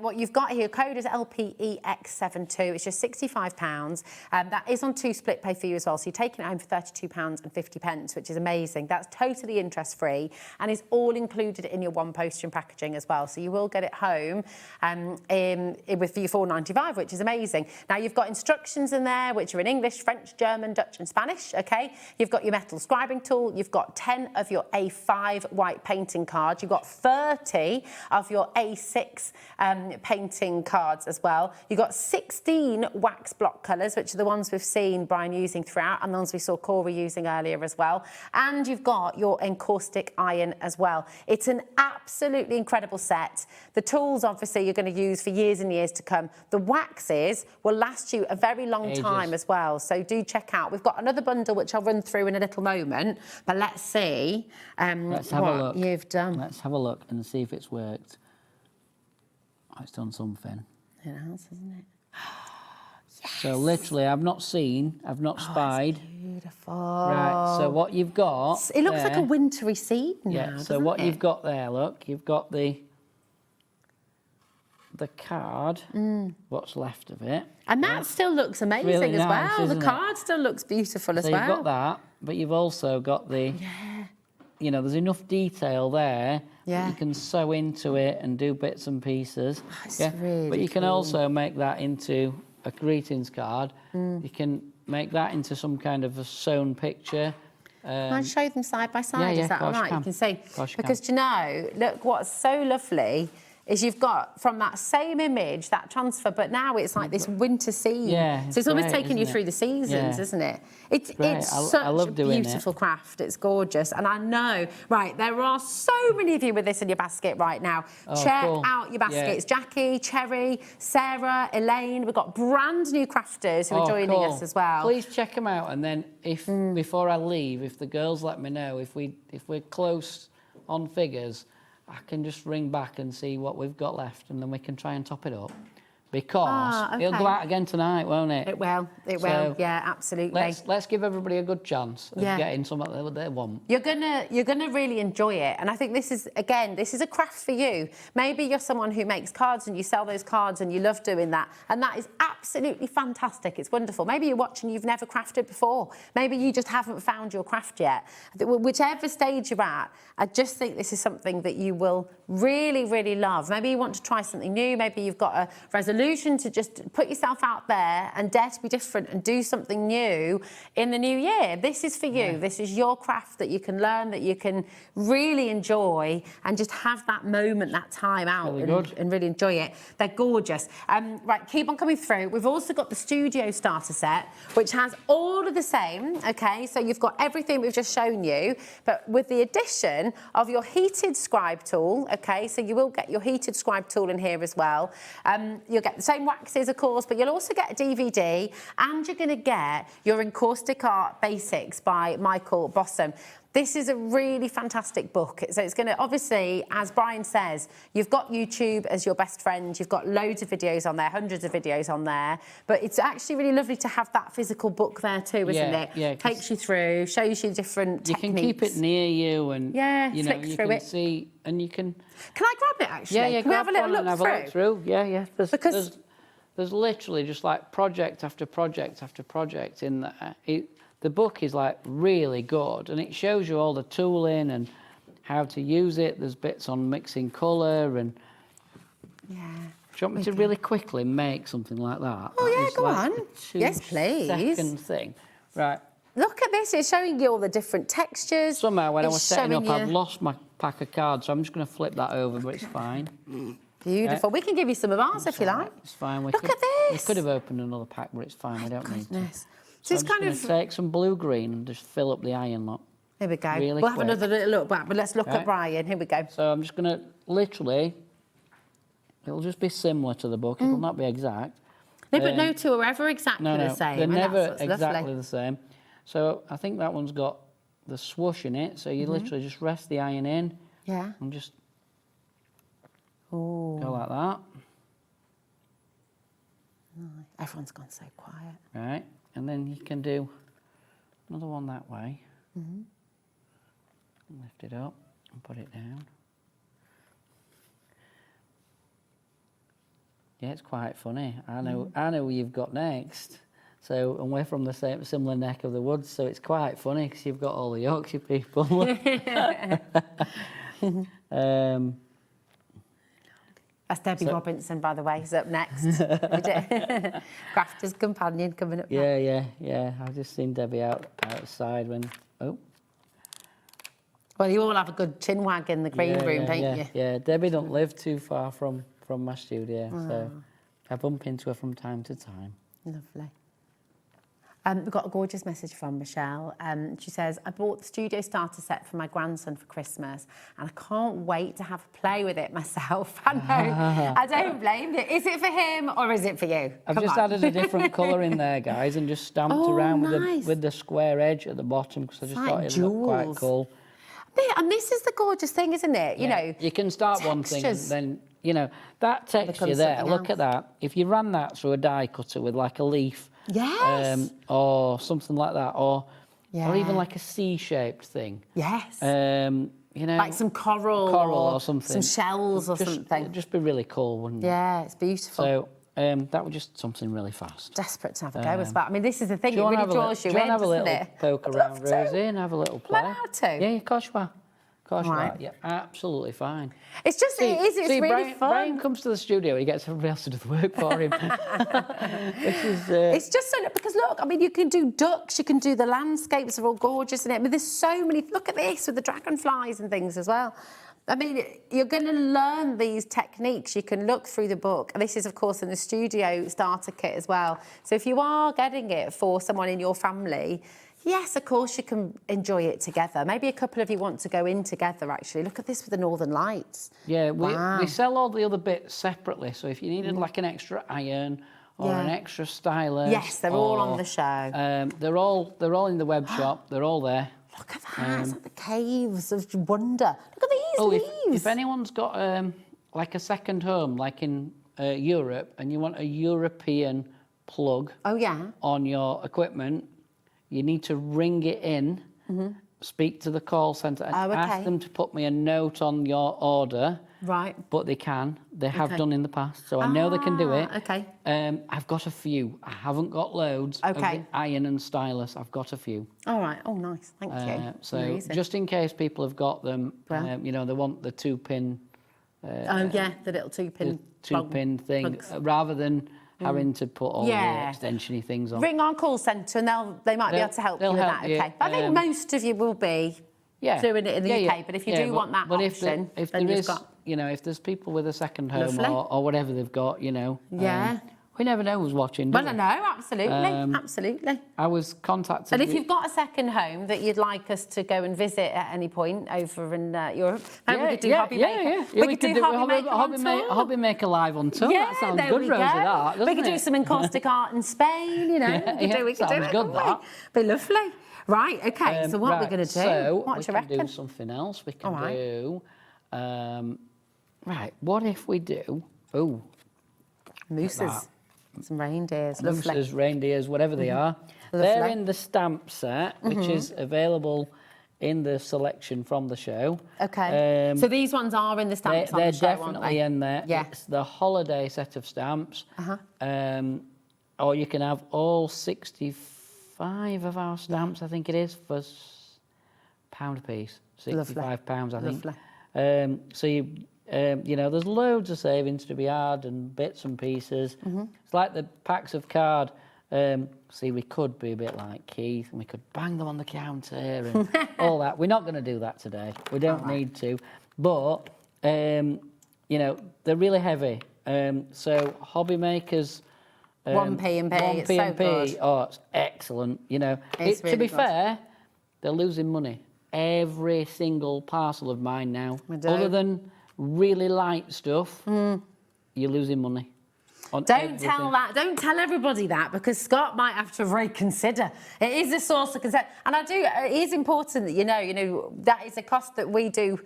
What you've got here, code is LPEX72. It's just £65. That is on 2 split pay for you as well. So you're taking it home for £32.50, which is amazing. That's totally interest-free and is all included in your one postage packaging as well. So you will get it home for your £4.95, which is amazing. Now, you've got instructions in there, which are in English, French, German, Dutch and Spanish, OK? You've got your metal scribing tool. You've got 10 of your A5 white painting cards. You've got 30 of your A6 painting cards as well. You've got 16 wax block colours, which are the ones we've seen Brian using throughout, and the ones we saw Corey using earlier as well. And you've got your encaustic iron as well. It's an absolutely incredible set. The tools, obviously, you're going to use for years and years to come. The waxes will last you a very long time as well, so do check out. We've got another bundle, which I'll run through in a little moment. But let's see what you've done. Let's have a look and see if it's worked. Oh, it's done something. It has, hasn't it? Yes. So literally, I've not spied. It's beautiful. Right, so what you've got It looks there, like a wintry scene now, yeah, so doesn't what it? you've got there, look, you've got the card, what's left of it. And that still looks amazing really as nice, well. The isn't card still looks beautiful as so well. you've got that, but you've also got the, you know, there's enough detail there that you can sew into it and do bits and pieces. Really but you can cool. also make that into a greetings card. You can make that into some kind of a sewn picture. Can I show them side by side? Yeah, Is that all right? You can see. Because, you know, look, what's so lovely is you've got from that same image, that transfer, but now it's like this winter scene. Yeah, so it's almost great, taking you isn't through it? the seasons, Yeah. isn't it? It's I love such a doing beautiful craft. It's gorgeous. And I know, right, there are so many of you with this in your basket right now. Oh, Check cool. out your baskets. Jackie, Cherry, Sarah, Elaine. We've got brand new crafters who are joining cool. us as well. Please check them out, and then if before I leave, if the girls let me know if we're close on figures, I can just ring back and see what we've got left, and then we can try and top it up. Because it'll go out again tonight, won't it? It will. It will. Yeah, absolutely. Let's give everybody a good chance of getting something that they want. You're gonna really enjoy it, and I think this is a craft for you. Maybe you're someone who makes cards and you sell those cards and you love doing that, and that is absolutely fantastic. It's wonderful. Maybe you're watching, you've never crafted before. Maybe you just haven't found your craft yet. Whichever stage you're at, I just think this is something that you will really, really love. Maybe you want to try something new. Maybe you've got a resolution to just put yourself out there and dare to be different and do something new in the new year. This is for you. Yeah. This is your craft that you can learn, that you can really enjoy and just have that moment, that time out and really enjoy it. They're gorgeous. Right, keep on coming through. We've also got the studio starter set, which has all of the same, okay? So you've got everything we've just shown you, but with the addition of your heated scribe tool, okay? So you will get your heated scribe tool in here as well. You'll get the same waxes, of course, but you'll also get a DVD, and you're going to get your Encaustic Art Basics by Michael Bossum. This is a really fantastic book. So it's going to, obviously, as Brian says, you've got YouTube as your best friend. You've got loads of videos on there, hundreds of videos on there. But it's actually really lovely to have that physical book there too, isn't it? Yeah. Takes you through, shows you different techniques. You can keep it near you and, you know, you can see, and you can... Can I grab it, actually? Yeah, can we have a little look through? Yeah. There's literally just like project after project after project in there. The book is like really good, and it shows you all the tooling and how to use it. There's bits on mixing colour and... Yeah. Do you want me to really quickly make something like that? Oh, yeah, go on. Yes, please. Second thing. Right. Look at this. It's showing you all the different textures. Somehow, when I was setting up, I've lost my pack of cards, so I'm just going to flip that over, but it's fine. Beautiful. We can give you some of ours if you like. It's fine. Look at this. We could have opened another pack, but it's fine. We don't need to. So it's kind of take some blue-green and just fill up the iron lot. Here we go. Really we'll have another little look back, but let's look at Brian. Here we go. So I'm just going to literally... It'll just be similar to the book. It'll not be exact. No, but no two are ever exactly the same. They're never exactly the same. So I think that one's got the swoosh in it. So you literally just rest the iron in. Yeah. And just go like that. Everyone's gone so quiet. Right. And then you can do another one that way. Lift it up and put it down. Yeah, it's quite funny. I know who you've got next. So, and we're from the similar neck of the woods, so it's quite funny because you've got all the Yorkshire people. That's Debbie Robinson, by the way, is up next. Crafter's Companion coming up. Yeah. I've just seen Debbie outside when... Oh. Well, you all have a good chin wag in the green room, don't you? Yeah, Debbie don't live too far from my studio, so I bump into her from time to time. Lovely. We've got a gorgeous message from Michelle. She says, I bought the studio starter set for my grandson for Christmas and I can't wait to have a play with it myself. I know, I don't blame you. Is it for him or is it for you? I've just added a different colour in there, guys, and just stamped around with the square edge at the bottom because I just thought it looked quite cool. And this is the gorgeous thing, isn't it? You know, you can start one thing and then, you know, that texture there, look at that. If you ran that through a die cutter with like a leaf, or something like that, or even like a C-shaped thing. Yes. You know, like some coral or something. Some shells or something. It'd just be really cool, wouldn't it? Yeah, it's beautiful. So that was just something really fast. Desperate to have a go as well. I mean, this is the thing, it really draws you in, doesn't it? Do you want to have a little poke around, Rosie, and have a little play? Am I allowed to? Yeah, of course you are. Yeah, absolutely fine. It's just, it's really fun. Brian comes to the studio, he gets everybody else to do the work for him. It's just so, because look, I mean, you can do ducks, you can do the landscapes, are all gorgeous, and I mean, there's so many, look at this with the dragonflies and things as well. I mean, you're going to learn these techniques. You can look through the book. This is, of course, in the studio starter kit as well. So if you are getting it for someone in your family, yes, of course, you can enjoy it together. Maybe a couple of you want to go in together, actually. Look at this with the Northern Lights. Yeah, Wow. we sell all the other bits separately. So if you needed like an extra iron or an extra stylus... Yes, they're all on the show. They're all in the web shop. They're all there. Look at that. It's like the caves of wonder. Look at these leaves. If anyone's got like a second home, like in Europe, and you want a European plug on your equipment, you need to ring it in, speak to the call centre and ask them to put me a note on your order. Right. But they can. They have done in the past, so I know they can do it. Okay. I've got a few. I haven't got loads of the iron and stylus. I've got a few. All right. Oh, nice. Thank you. So Amazing. just in case people have got them, you know, they want the 2-pin... the little 2-pin... The 2-pin thing, rather than having to put all the extension-y things on. Ring our call centre and they might be able to help you with that, okay? I think most of you will be doing it in the UK, but if you do want that option, if then there you've is, got... you know, if there's people with a second home or whatever they've got, you know, we never know who's watching. Well, I know, absolutely, absolutely. I was contacted. And if you've got a second home that you'd like us to go and visit at any point over in Europe, maybe we could do Hobby Maker. We could do Hobby Maker live on tour. Yeah, that sounds there good, we Rosie. go. That doesn't we could it? do some Encaustic Art in Spain. You know, we could do it. Sounds good. Be lovely. Right. Okay. So what are we going to do? So what do you reckon? Do something else. We can do. Right. What if we do? Oh, mooses. Some reindeers. Lovely. Mooses, reindeers, whatever they are. Lovely. They're in the stamp set, which is available in the selection from the show. Okay. So these ones are in the stamps on the show, aren't they? They're definitely in there. Yeah. It's the holiday set of stamps. Or you can have all 65 of our stamps, I think it is, for £1 a piece. £65, I think. Lovely. So you know, there's loads of savings to be had and bits and pieces. It's like the packs of card. See, we could be a bit like Keith and we could bang them on the counter and all that. We're not going to do that today. We don't need to. But, you know, they're really heavy. So Hobby Makers... 1p and P, it's so good. Oh, it's excellent. You know, it's really to be fair, they're losing money. Every single parcel of mine now, other than really light stuff, you're losing money. Don't tell everybody that, because Scott might have to reconsider. It is a source of concern, and it is important that you know that is a cost that we do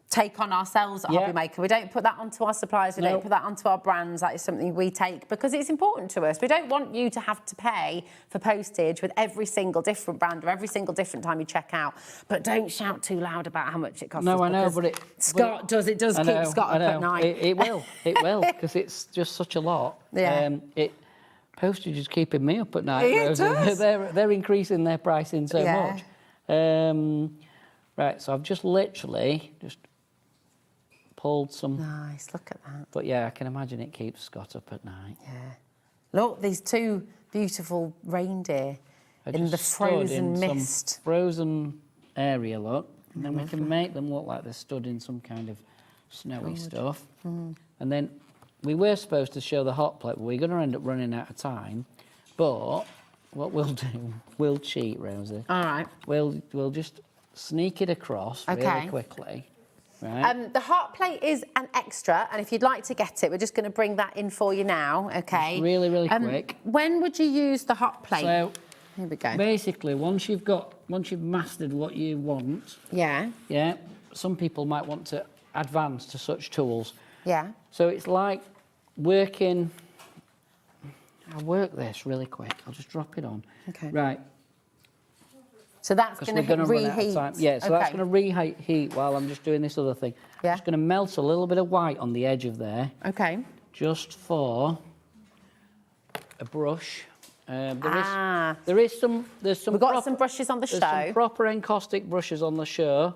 take on ourselves at Hobby Maker. We don't put that onto our suppliers, we don't put that onto our brands. That is something we take because it's important to us. We don't want you to have to pay for postage with every single different brand or every single different time you check out. But don't shout too loud about how much it costs. No, I know, but Scott does keep Scott up at night. It will, because it's just such a lot. Yeah. Postage is keeping me up at night. It does. They're increasing their pricing so much. Right, so I've just literally pulled some. Nice, look at that. But yeah, I can imagine it keeps Scott up at night. Yeah. Look, these two beautiful reindeer in the frozen mist. Frozen area, look. And then we can make them look like they're stood in some kind of snowy stuff. And then we were supposed to show the hot plate, but we're going to end up running out of time. But what we'll do, we'll cheat, Rosie. All right. We'll just sneak it across really quickly. Right. The hot plate is an extra, and if you'd like to get it, we're just going to bring that in for you now, okay? Just really, really quick. When would you use the hot plate? So, here we go. Basically, once you've mastered what you want, some people might want to advance to such tools. Yeah. So it's like working. I'll work this really quick. I'll just drop it on. Okay. Right. So that's going to reheat. Yeah, so that's going to reheat while I'm just doing this other thing. Yeah. I'm just going to melt a little bit of white on the edge of there. Okay. Just for a brush. There's some. We've got some brushes on the show. There's some proper encaustic brushes on the show.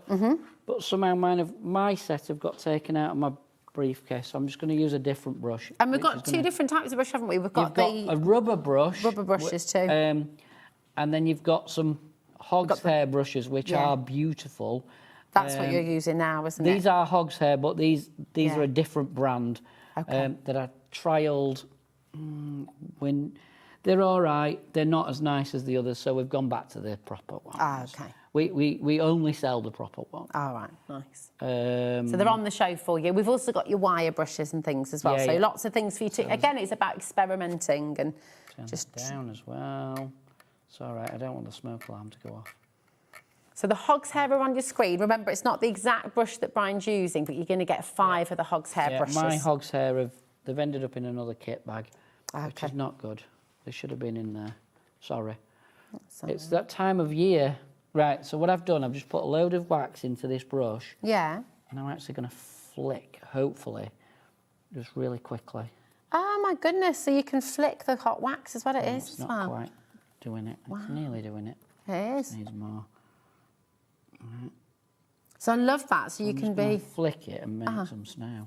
But somehow my set have got taken out of my briefcase, so I'm just going to use a different brush. And we've got two different types of brush, haven't we? We've got a rubber brush. Rubber brushes too. And then you've got some hog's hair brushes, which are beautiful. That's what you're using now, isn't it? These are hog's hair, but these Yeah. are a different brand that I trialled when they're all right. They're not as nice as the others, so we've gone back to the proper ones. Ah, okay. We only sell the proper one. All right, nice. So they're on the show for you. We've also got your wire brushes and things as well. Yeah, so yeah. lots of things for you to. Again, it's about experimenting and just down as well. It's all right. I don't want the smoke alarm to go off. So the hog's hair are on your screen. Remember, it's not the exact brush that Brian's using, but you're going to get 5 of the hog's hair brushes. My hog's hair they've ended up in another kit bag, which is not good. They should have been in there. Sorry. It's that time of year. Right, so what I've done, I've just put a load of wax into this brush. Yeah. And I'm actually going to flick, hopefully, just really quickly. Oh, my goodness. So you can flick the hot wax is what it is It's as not well. quite doing it. It's nearly doing it. It is. Needs more. Right. So I love that. So you can be... flick it and make some snow,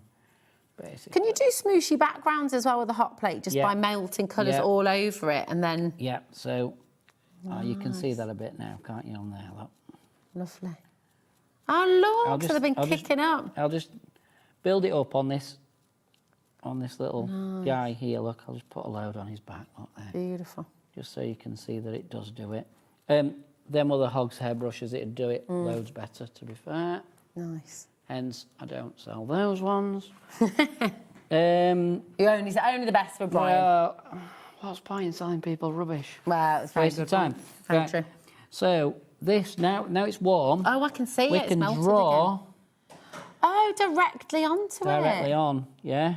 basically. Can you do smooshy backgrounds as well with a hot plate, just by melting colours all over it and then... Yeah, so you can see that a bit now, can't you, on there, look. Lovely. Oh, look, so they've been kicking up. I'll just build it up on this little guy here, look. I'll just put a load on his back, look there. Beautiful. Just so you can see that it does do it. Them other hog's hair brushes, it'd do it loads better, to be fair. Nice. Hence, I don't sell those ones. Only the best for Brian. Well, what's the point in selling people rubbish? Well, it's very waste of good time. Very true. So this now it's warm. Oh, I can see we it. can It's melted draw again. Oh, directly onto it. directly on, yeah.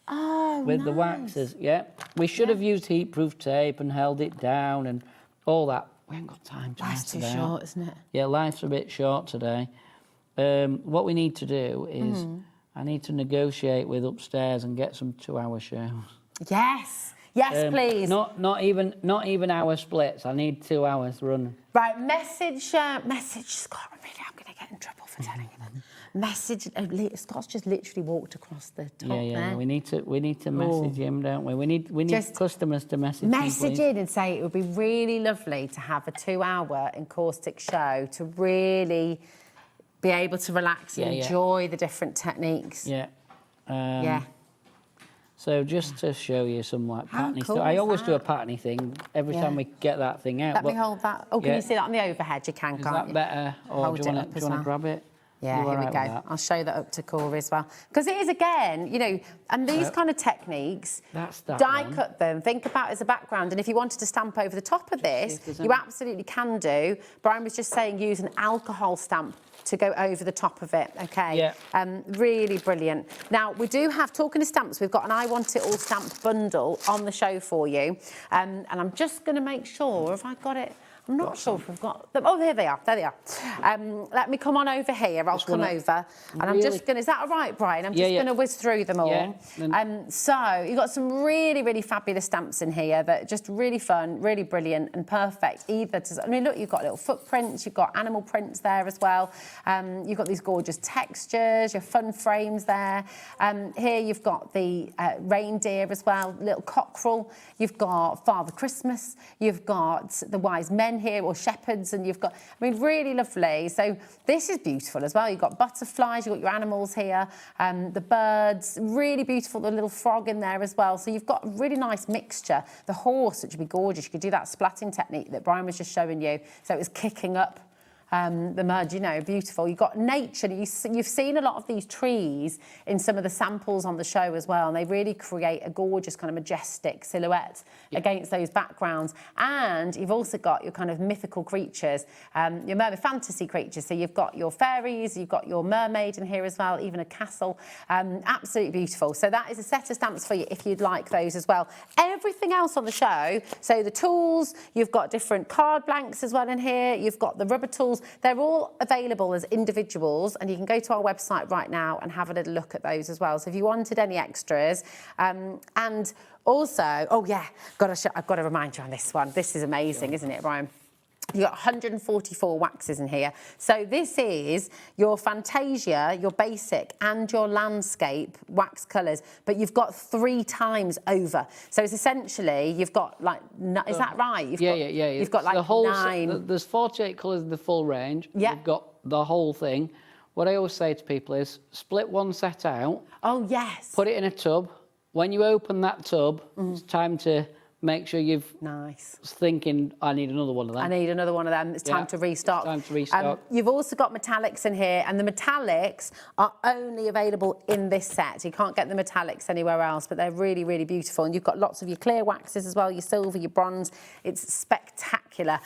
Oh, with the waxes, yeah. We should have used heat-proof tape and held it down and all that. We haven't got time to Life's too mess it out. short, isn't it? Yeah, life's a bit short today. What we need to do is I need to negotiate with upstairs and get some 2-hour shows. Yes. Yes, please. Not even hour splits. I need 2 hours running. Right, message, Scott, really, I'm going to get in trouble for telling him. Message, Scott's just literally walked across the top there. Yeah, we need to message him, don't we? We need just customers to message him, Message in and say it would be really lovely to have a 2-hour encaustic show to really be able to relax and enjoy the different techniques. Yeah. Yeah. So just to show you some like patterny cool stuff. I is always do a that? patterny thing every Yeah. time we get that thing out. Let me hold that. Oh, can you see that on the overhead? You can, Is can't that you? better? Or Hold do it you up want as to well. grab it? Yeah, You here we alright with go. that? I'll show that up to Corey as well. Because it is, again, you know, and these kind of techniques, That's that die one. cut them, think about it as a background. And if you wanted to stamp over the top of this, there's you any- absolutely can do. Brian was just saying use an alcohol stamp to go over the top of it, okay? Yeah. Really brilliant. Now, we do have, talking of stamps, we've got an I Want It All stamp bundle on the show for you. And I'm just going to make sure, if I got it... I'm not sure if we've got them. Oh, there they are. There they are. Let me come on over here. I'll come over. And I'm just going to... Is that all right, Brian? I'm just going to whiz through them all. Yeah. So you've got some really, really fabulous stamps in here that are just really fun, really brilliant and perfect either to... I mean, look, you've got little footprints. You've got animal prints there as well. You've got these gorgeous textures, your fun frames there. Here you've got the reindeer as well, little cockerel. You've got Father Christmas. You've got the wise men here, or shepherds, and you've got, I mean, really lovely. So this is beautiful as well. You've got butterflies, you've got your animals here, the birds, really beautiful, the little frog in there as well. So you've got a really nice mixture. The horse, which would be gorgeous. You could do that splatting technique that Brian was just showing you. So it was kicking up the mud, you know, beautiful. You've got nature. You've seen a lot of these trees in some of the samples on the show as well, and they really create a gorgeous kind of majestic silhouette against those backgrounds. And you've also got your kind of mythical creatures, your mermaid fantasy creatures. So you've got your fairies, you've got your mermaid in here as well, even a castle. Absolutely beautiful. So that is a set of stamps for you if you'd like those as well. Everything else on the show, so the tools, you've got different card blanks as well in here, you've got the rubber tools. They're all available as individuals, and you can go to our website right now and have a little look at those as well. So if you wanted any extras, and also, oh yeah, I've got to remind you on this one. This is amazing, isn't it, Brian? You've got 144 waxes in here. So this is your Fantasia, your basic and your landscape wax colours, but you've got 3 times over. So it's essentially, you've got like, is that right? You've got like the whole 9. There's 48 colours in the full range. Yeah. You've got the whole thing. what I always say to people is split one set out. Oh, yes. Put it in a tub. When you open that tub, it's time to make sure you've thinking, I need another one of them. I need another one of them. It's time to restock. It's time to restock. You've also got metallics in here, and the metallics are only available in this set. You can't get the metallics anywhere else, but they're really, really beautiful. And you've got lots of your clear waxes as well, your silver, your bronze. It's spectacular.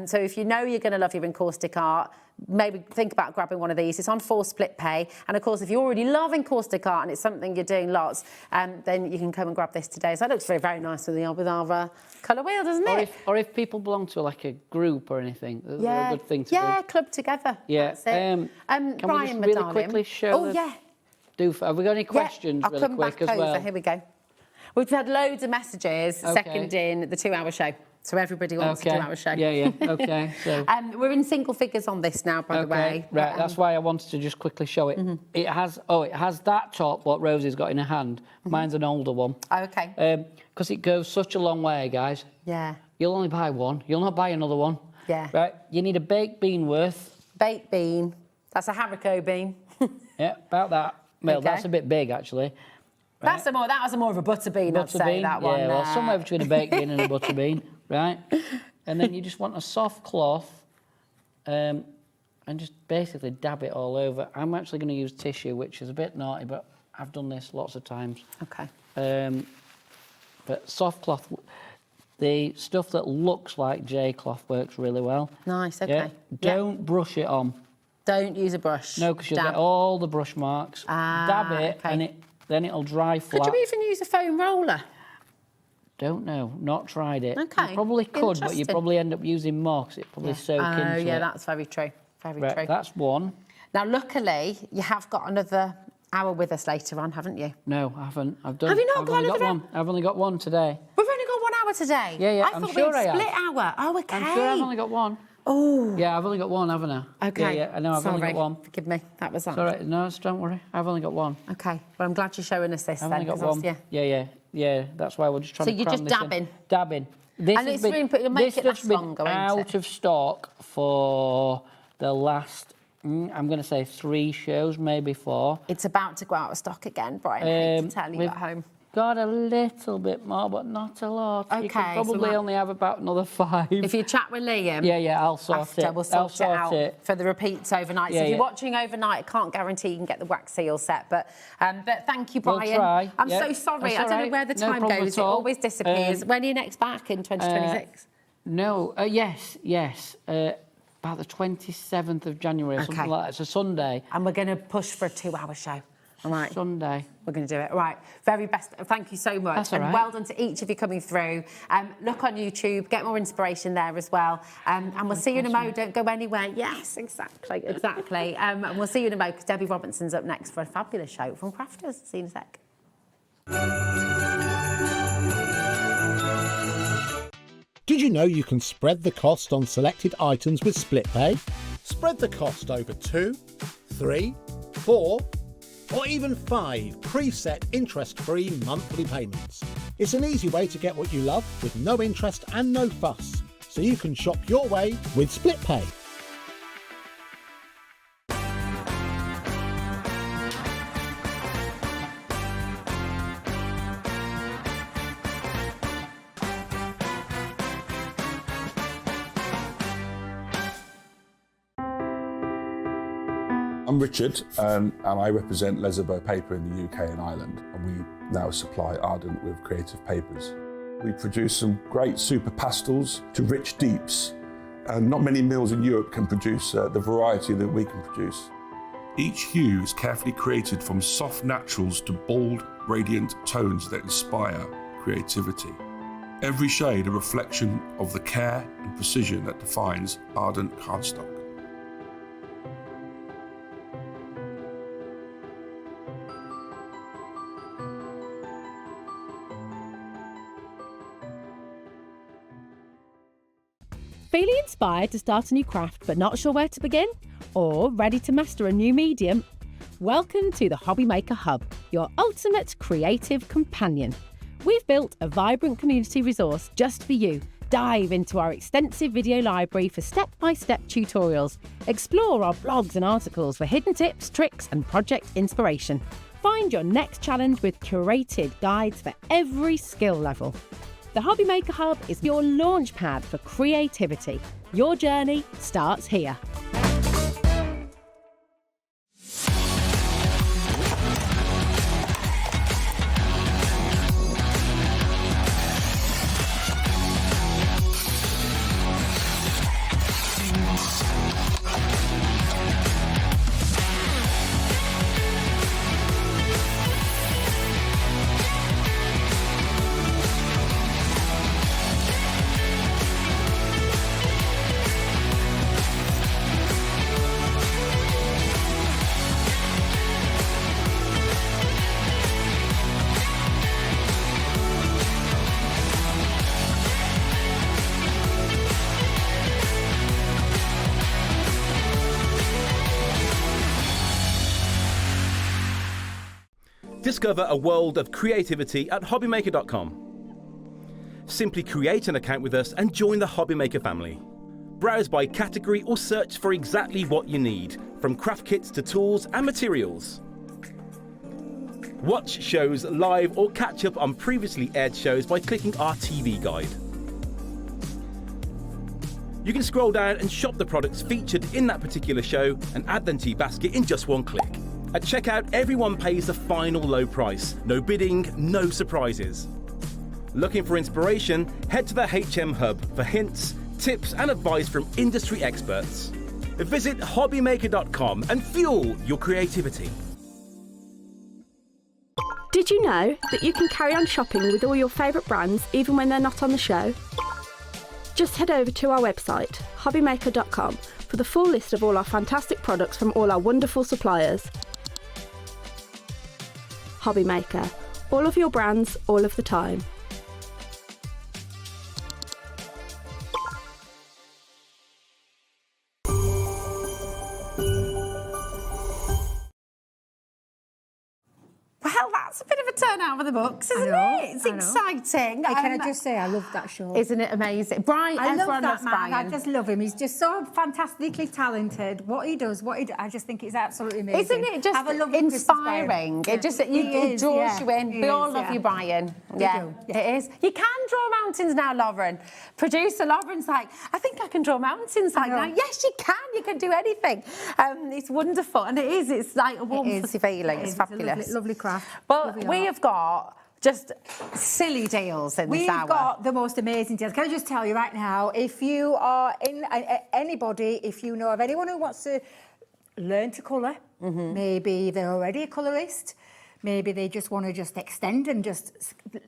So if you know you're going to love your Encaustic Art, maybe think about grabbing one of these. It's on 4 split pay. And of course, if you already love Encaustic Art and it's something you're doing lots, then you can come and grab this today. So that looks very, very nice with our colour wheel, doesn't it? Or if people belong to like a group or anything, that's a good thing to do. Yeah, club together. Yeah. That's it. Can Brian, we just really quickly show have we got any questions I'll really come quick back as well? over. Here we go. We've had loads of messages seconding the 2-hour show. So everybody wants a 2-hour show. Yeah, okay. So we're in single figures on this now, by the way. Right, that's why I wanted to just quickly show it. It has that top, what Rosie's got in her hand. Mine's an older one. Okay. Because it goes such a long way, guys. Yeah. You'll only buy one. You'll not buy another one. Yeah. Right, you need a baked bean worth. Baked bean. That's a haricot bean. Yeah, about that. Well, that's a bit big, actually. Right. That was more of a butter bean, I'd say, that one. Yeah, well, somewhere between a baked bean and a butter bean, right? And then you just want a soft cloth and just basically dab it all over. I'm actually going to use tissue, which is a bit naughty, but I've done this lots of times. Okay. But soft cloth, the stuff that looks like J cloth works really well. Nice, okay. Yeah? Don't brush it on. Don't use a brush. No, because you'll get all the brush marks. Dab it, and then it'll dry flat. Could you even use a foam roller? Don't know. Not tried it. Okay. You probably could, but you probably end up using more because it probably soak into it. Oh, yeah, that's very true. Very true. That's one. Now, luckily, you have got another hour with us later on, haven't you? No, I haven't. Have you not got another one? I've only got one today. We've only got 1 hour today? Yeah, I thought we had split hour. Oh, okay. I'm sure I've only got one. Oh. Yeah, I've only got one, haven't I? Okay. Yeah, I know, I've only got one. Forgive me, that was that. It's all right. No, don't worry. I've only got one. Okay. Well, I'm glad you're showing us this I've then. only got one. Yeah. That's why we're just trying to cram this in. So you're just Dabbing. And it's really put, you'll make it last longer, won't it? Out of stock for the last, I'm going to say 3 shows, maybe 4. It's about to go out of stock again, Brian. I hate to tell you at home. Got a little bit more, but not a lot. Okay, you can probably only have about another 5. If you chat with Liam, I'll sort it. We'll sort it out for the repeats overnight. So if you're watching overnight, I can't guarantee you can get the wax seal set, but thank you, Brian. We'll try. I'm so sorry. I don't know where the time goes. It always disappears. When are you next back in 2026? Yes. About the 27th of January or something like that. It's a Sunday. And we're going to push for a 2-hour show. All right. Sunday. We're going to do it. All right. Very best. Thank you so much. That's all right. And well done to each of you coming through. Look on YouTube. Get more inspiration there as well. And we'll see you in a mo. Don't go anywhere. Yes, exactly. And we'll see you in a mo because Debbie Robinson's up next for a fabulous show from Crafters. See you in a sec. Did you know you can spread the cost on selected items with split pay? Spread the cost over 2, 3, 4, or even 5 preset interest-free monthly payments. It's an easy way to get what you love with no interest and no fuss, so you can shop your way with split pay. I'm Richard, and I represent Lesabo Paper in the UK and Ireland, and we now supply Ardent with creative papers. We produce some great super pastels to rich deeps, and not many mills in Europe can produce the variety that we can produce. Each hue is carefully created from soft naturals to bold, radiant tones that inspire creativity. Every shade a reflection of the care and precision that defines Ardent cardstock. Feeling inspired to start a new craft but not sure where to begin? Or ready to master a new medium? Welcome to the Hobby Maker Hub, your ultimate creative companion. We've built a vibrant community resource just for you Dive into our extensive video library for step-by-step tutorials. Explore our blogs and articles for hidden tips, tricks and project inspiration. Find your next challenge with curated guides for every skill level. The Hobby Maker Hub is your launch pad for creativity. Your journey starts here. Discover a world of creativity at hobbymaker.com. Simply create an account with us and join the Hobby Maker family. Browse by category or search for exactly what you need, from craft kits to tools and materials. Watch shows live or catch up on previously aired shows by clicking our TV guide. You can scroll down and shop the products featured in that particular show and add them to your basket in just one click. At checkout, everyone pays the final low price. No bidding, no surprises. Looking for inspiration? Head to the HM Hub for hints, tips and advice from industry experts. Visit hobbymaker.com and fuel your creativity. Did you know that you can carry on shopping with all your favourite brands even when they're not on the show? Just head over to our website, hobbymaker.com, for the full list of all our fantastic products from all our wonderful suppliers. Hobby Maker. All of your brands, all of the time. Well, that's a bit of a turnout for the books, isn't it? It's exciting. Hey, can I just say, I love that show. Isn't it amazing? Brian, I love everyone that loves man. Brian. I just love him. He's just so fantastically talented. What he does, I just think it's absolutely amazing. Isn't it just Have a lovely inspiring? Christmas, It just He it is, draws yeah. you in. He We all is, love yeah. you, Brian. We Yeah, do, it is. You can draw mountains now, Lauren. Producer Lauren's like, I think I can draw mountains like now. Yes, you can. You can do anything. It's wonderful, and it is. It's like a warm, fuzzy feeling. It's fabulous. It's a lovely craft. Well, we have got just silly deals in this hour. We've got the most amazing deals. Can I just tell you right now, if you are in anybody, if you know of anyone who wants to learn to colour, maybe they're already a colourist, maybe they just want to just extend and just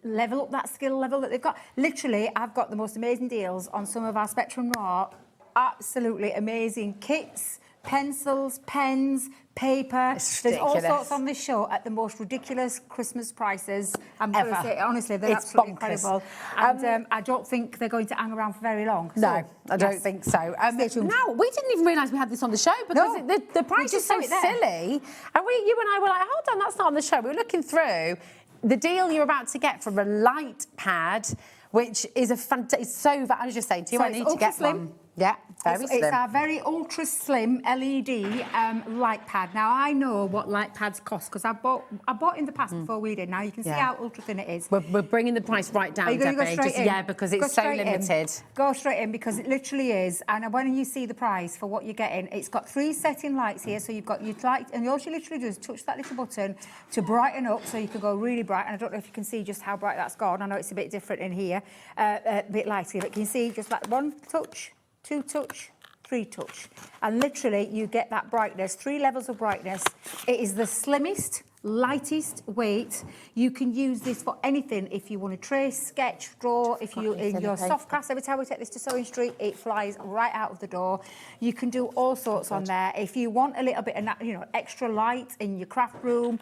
level up that skill level that they've got. Literally, I've got the most amazing deals on some of our Spectrum Raw, absolutely amazing kits, pencils, pens, paper. There's all sorts on this show at the most ridiculous Christmas prices. I'm going to say, honestly, they're absolutely incredible. And I don't think they're going to hang around for very long. No, I don't think so. Now, we didn't even realise we had this on the show because the price is so silly. And you and I were like, hold on, that's not on the show. We were looking through the deal you're about to get from a light pad, which is it's so, I was just saying to you, I need to get one. Yeah, very slim. It's our very ultra slim LED light pad. Now I know what light pads cost because I bought in the past before we did. Now you can see how ultra thin it is. We're bringing the price right down, Debbie. Yeah, because it's so limited. Go straight in because it literally is. And when you see the price for what you're getting, it's got 3 setting lights here. So you've got your light, and all you literally do is touch that little button to brighten up, so you can go really bright. And I don't know if you can see just how bright that's gone. I know it's a bit different in here, a bit lighter, but can you see just like 1 touch? 2 touch, 3 touch, and literally you get that brightness, 3 levels of brightness. It is the slimmest, lightest weight. You can use this for anything. If you want to trace, sketch, draw, if you in your soft class, every time we take this to Sewing Street, it flies right out of the door. You can do all sorts on there. If you want a little bit of extra light in your craft room,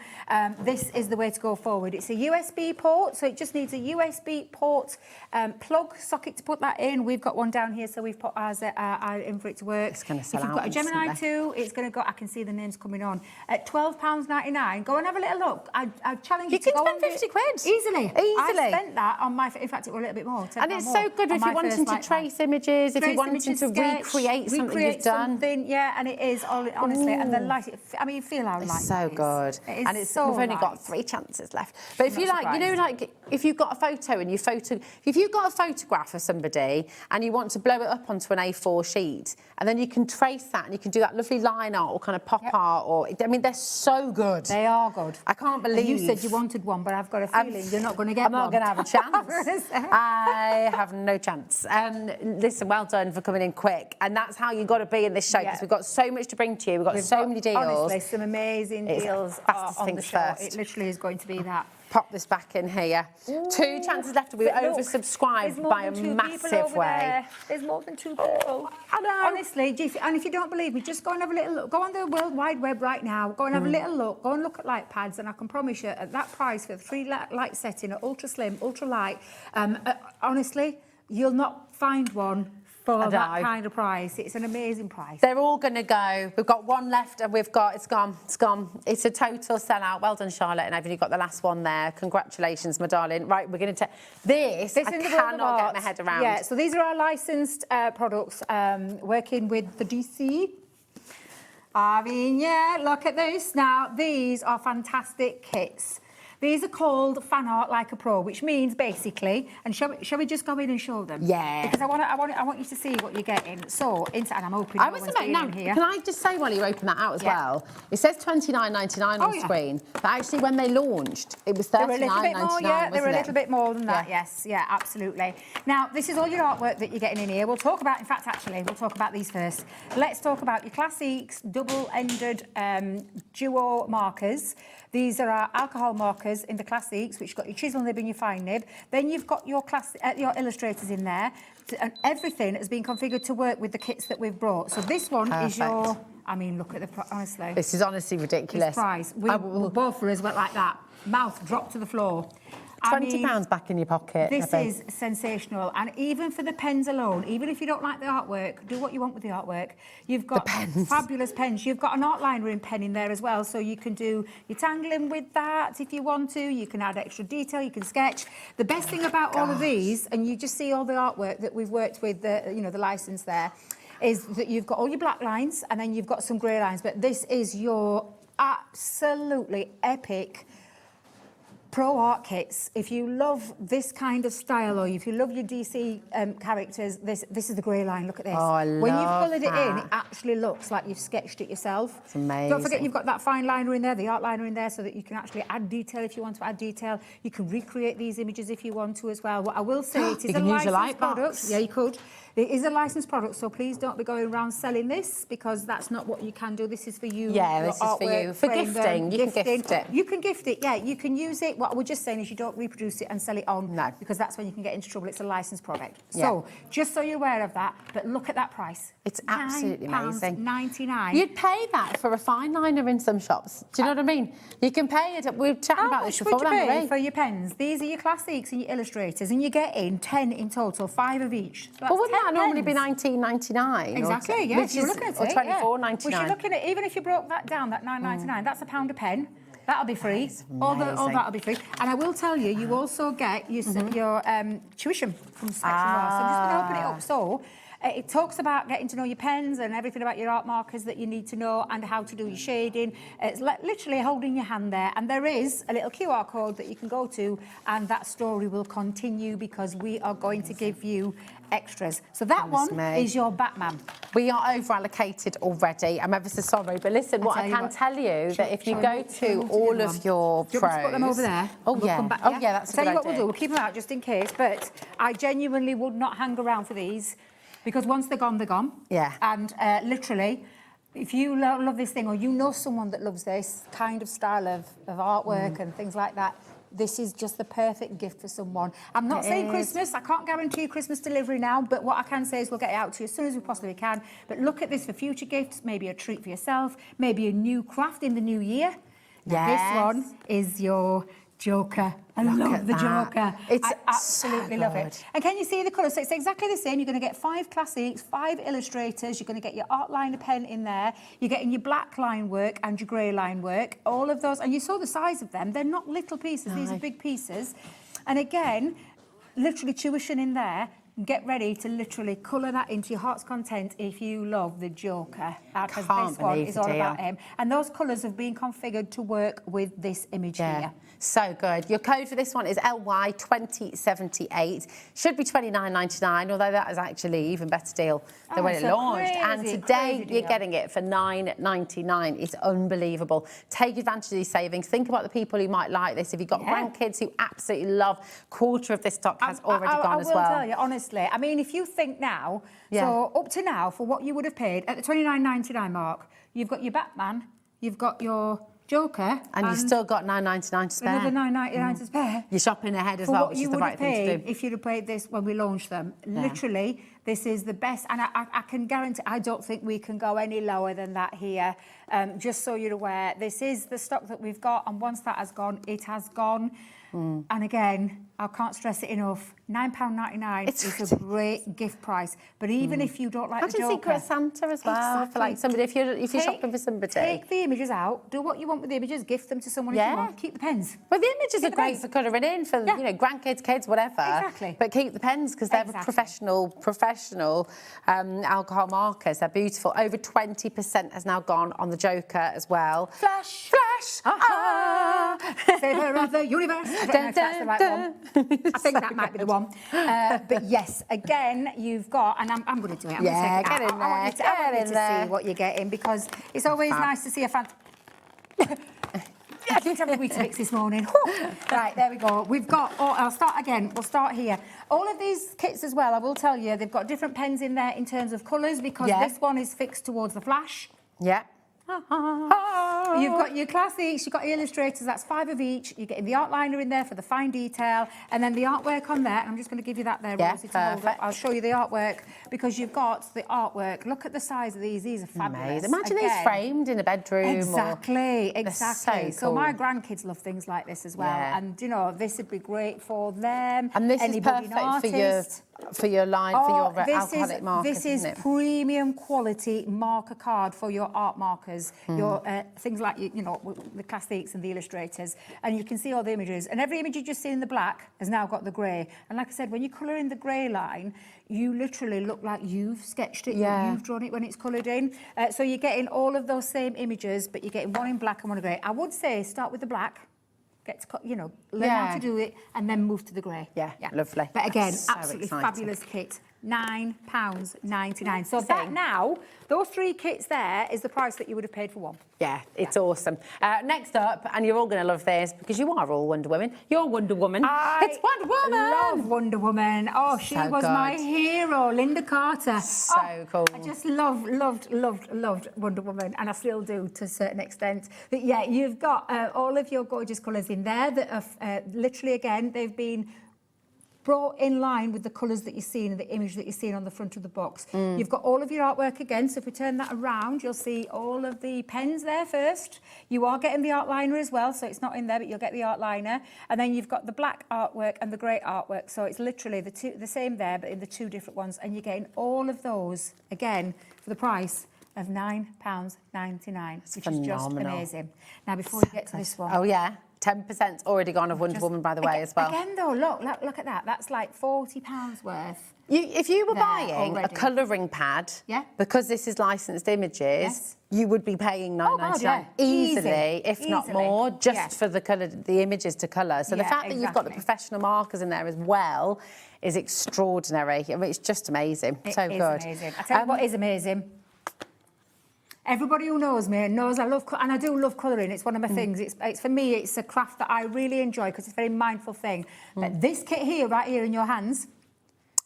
this is the way to go forward. It's a USB port, so it just needs a USB port plug socket to put that in. We've got one down here, so we've put ours in for it to work. It's going to sell out. If you've got a Gemini 2, it's going to go. I can see the names coming on at £12.99. Go on and have a little look. I challenge you to can go spend on 50 quid. Easily. I spent that on my, in fact, it was a little bit more. And it's so good if you're wanting to trace images, if you're wanting to recreate something you've done. Yeah, and it is, honestly, and the light, I mean, feel how light it's so good. It is and we've only got 3 chances left. But if you like, you know, like, if you've got a photo and if you've got a photograph of somebody and you want to blow it up onto an A4 sheet, and then you can trace that and you can do that lovely line art or kind of pop art, or, I mean, they're so good. They are good. I can't believe... You said you wanted one, but I've got a feeling you're not going to get one. I'm not going to have a chance. I have no chance. Listen, well done for coming in quick. And that's how you've got to be in this show, because we've got so much to bring to you. We've got so many deals. Honestly, some amazing deals on the show. It literally is going to be that. Pop this back in here. Ooh. 2 chances left. We're oversubscribed by a massive way. There's more than 2 people. I know. Honestly, and if you don't believe me, just go and have a little look. Go on the World Wide Web right now. Go and have a little look. Go and look at light pads, and I can promise you, at that price for the 3 light setting, at ultra slim, ultra light, honestly, you'll not find one for that kind of price. It's an amazing price. They're all going to go. We've got 1 left and it's gone. It's gone. It's a total sellout. Well done, Charlotte, and Evan. You've got the last one there. Congratulations, my darling. Right, we're going to take this. I cannot get my head around. Yeah, so these are our licensed products working with the DC. I mean, yeah, look at this. Now, these are fantastic kits. These are called Fan Art Like a Pro, which means basically, and shall we just go in and show them? Yeah. Because I want you to see what you're getting. So, and I'm opening. I was about now. Can I just say while you open that out as well? It says $29.99 on screen, but actually when they launched, it was $39.99. They were a little bit more, yeah. They were a little bit more than that. Yes, yeah, absolutely. Now, this is all your artwork that you're getting in here. We'll talk about. In fact, actually, we'll talk about these first. Let's talk about your classics, double-ended duo markers. These are our alcohol markers in the classics, which got your chisel nib and your fine nib. Then you've got your your illustrators in there, and everything has been configured to work with the kits that we've brought. So this one is your. I mean, look at the honestly. This is honestly ridiculous. This price. Both of us went like that. Mouth dropped to the floor. £20 back in your pocket. This is sensational. And even for the pens alone, even if you don't like the artwork, do what you want with the artwork. You've got fabulous pens. You've got an outliner in pen in there as well, so you can do your tangling with that if you want to. You can add extra detail, you can sketch. The best thing about all of these, and you just see all the artwork that we've worked with, the license there, is that you've got all your black lines and then you've got some grey lines, but this is your absolutely epic pro art kits. If you love this kind of style, or if you love your DC characters, this is the grey line. Look at this. Oh, I love when you've coloured it in, it actually looks like you've sketched it yourself. It's amazing. Don't forget you've got that fine liner in there, the art liner in there, so that you can actually add detail if you want to add detail. You can recreate these images if you want to as well. What I will say, it is a licensed product. Yeah, you could. It is a licensed product, so please don't be going around selling this, because that's not what you can do. This is for you. Yeah, this is for you. For gifting, you can gift it. You can gift it, yeah. You can use it. What we're just saying is you don't reproduce it and sell it on. No. Because that's when you can get into trouble. It's a licensed product. So, just so you're aware of that, but look at that price. It's absolutely amazing. £9.99. You'd pay that for a fine liner in some shops. Do you know what I mean? You can pay it. We were chatting about this before. How much would you pay for your pens? These are your classics and your illustrators, and you're getting 10 in total, 5 of each. So well, wouldn't that normally be $19.99? Exactly, yeah. If you're looking at it, or $24.99. Which you're looking at, even if you broke that down, that $9.99, that's £1 a pen. That'll be free. All that'll be free. And I will tell you, you also get your tuition from Sketch and War. So I'm just going to open it up. So it talks about getting to know your pens and everything about your art markers that you need to know, and how to do your shading. It's literally holding your hand there. And there is a little QR code that you can go to, and that story will continue, because we are going to give you extras. So that one is your Batman. We are over allocated already. I'm ever so sorry, but listen, what I can tell you that if you go to all of your pros, do you want me to put them over there? Oh yeah, that's a good idea. Tell you what we'll do. We'll keep them out just in case. But I genuinely would not hang around for these, because once they're gone, they're gone. Yeah. And literally, if you love this thing, or you know someone that loves this kind of style of artwork and things like that, this is just the perfect gift for someone. I'm not saying Christmas. I can't guarantee you Christmas delivery now, but what I can say is we'll get it out to you as soon as we possibly can. But look at this for future gifts, maybe a treat for yourself, maybe a new craft in the new year. Now, this one is your Joker. I love the Joker. I absolutely love it. And can you see the colours? So it's exactly the same. You're going to get 5 classics, 5 illustrators. You're going to get your art liner pen in there. You're getting your black line work and your grey line work. All of those. And you saw the size of them. They're not little pieces. These are big pieces. And again, literally tuition in there. Get ready to literally colour that into your heart's content if you love the Joker. Because this one is all about him. And those colours have been configured to work with this image here. So good. Your code for this one is LY2078. Should be $29.99, although that is actually even better deal than when it launched. And today you're getting it for $9.99. It's unbelievable. Take advantage of these savings. Think about the people who might like this. If you've got grandkids who absolutely love, quarter of this stock has already gone as well. I will tell you, honestly, I mean, if you think now, so up to now, for what you would have paid at the $29.99 mark, you've got your Batman, you've got your Joker, and you've still got $9.99 to spare. Another $9.99 to spare. You're shopping ahead as well, which is the right thing to do. If you'd have paid this when we launched them, literally, this is the best, and I can guarantee, I don't think we can go any lower than that here. Just so you're aware, this is the stock that we've got, and once that has gone, it has gone. And again, I can't stress it enough. £9.99 is a great gift price. But even if you don't like the Joker, Secret Santa as well. For like somebody, if you're shopping for somebody, take the images out. Do what you want with the images. Gift them to someone if you want. Keep the pens. Well, the images are great for colouring in for grandkids, kids, whatever. Exactly. But keep the pens because they're professional alcohol markers. They're beautiful. Over 20% has now gone on the Joker as well. Flash. Savior of the universe. I don't know if that's the right one. I think that might be the one. But yes, again, you've got, and I'm going to do it. I'm going to take it out. Get in there. I want you to see what you're getting because it's always nice to see a fan. I didn't have a Weetabix this morning. Right, there we go. We've got, I'll start again. We'll start here. All of these kits as well, I will tell you, they've got different pens in there in terms of colours because this one is fixed towards the flash. Yeah. You've got your classics, you've got your illustrators, that's 5 of each. You're getting the art liner in there for the fine detail, and then the artwork on there. I'm just going to give you that there, Rosie, to hold up. I'll show you the artwork because you've got the artwork. Look at the size of these. These are fabulous. Imagine these framed in a bedroom. Exactly. So my grandkids love things like this as well, and you know this would be great for them. And this is perfect for your line, for your alcoholic markers. This is premium quality marker card for your art markers, your things like you know the classics and the illustrators, and you can see all the images. And every image you just see in the black has now got the grey. And like I said, when you colour in the grey line, you literally look like you've sketched it, you've drawn it when it's coloured in. So you're getting all of those same images, but you're getting one in black and one in grey. I would say start with the black. Get to, you know, learn how to do it and then move to the grey. Yeah, lovely. But again, absolutely fabulous kit. £9.99. So that now, those 3 kits there is the price that you would have paid for one. Yeah, it's awesome. Next up, and you're all going to love this because you are all Wonder Women. You're Wonder Woman. It's Wonder Woman. I love Wonder Woman. Oh, she was my hero, Linda Carter. So cool. I just loved Wonder Woman, and I still do to a certain extent. But yeah, you've got all of your gorgeous colours in there that are literally, again, they've been brought in line with the colours that you're seeing and the image that you're seeing on the front of the box. You've got all of your artwork again, so if we turn that around, you'll see all of the pens there first. You are getting the art liner as well, so it's not in there, but you'll get the art liner. And then you've got the black artwork and the grey artwork, so it's literally the same there, but in the 2 different ones. And you're getting all of those, again, for the price of £9.99, which is just amazing. Now, before we get to this one... Oh, yeah. 10%'s already gone of Wonder Woman, by the way, as well. Again, though, look at that. That's like £40 worth. If you were buying a colouring pad, because this is licensed images, you would be paying £9.99 easily, if not more, just for the images to colour. So the fact that you've got the professional markers in there as well is extraordinary. I mean, it's just amazing. So good. Amazing. I tell you what is amazing. Everybody who knows me knows I love, and I do love colouring. It's one of my things. It's for me, it's a craft that I really enjoy because it's a very mindful thing. But this kit here, right here in your hands,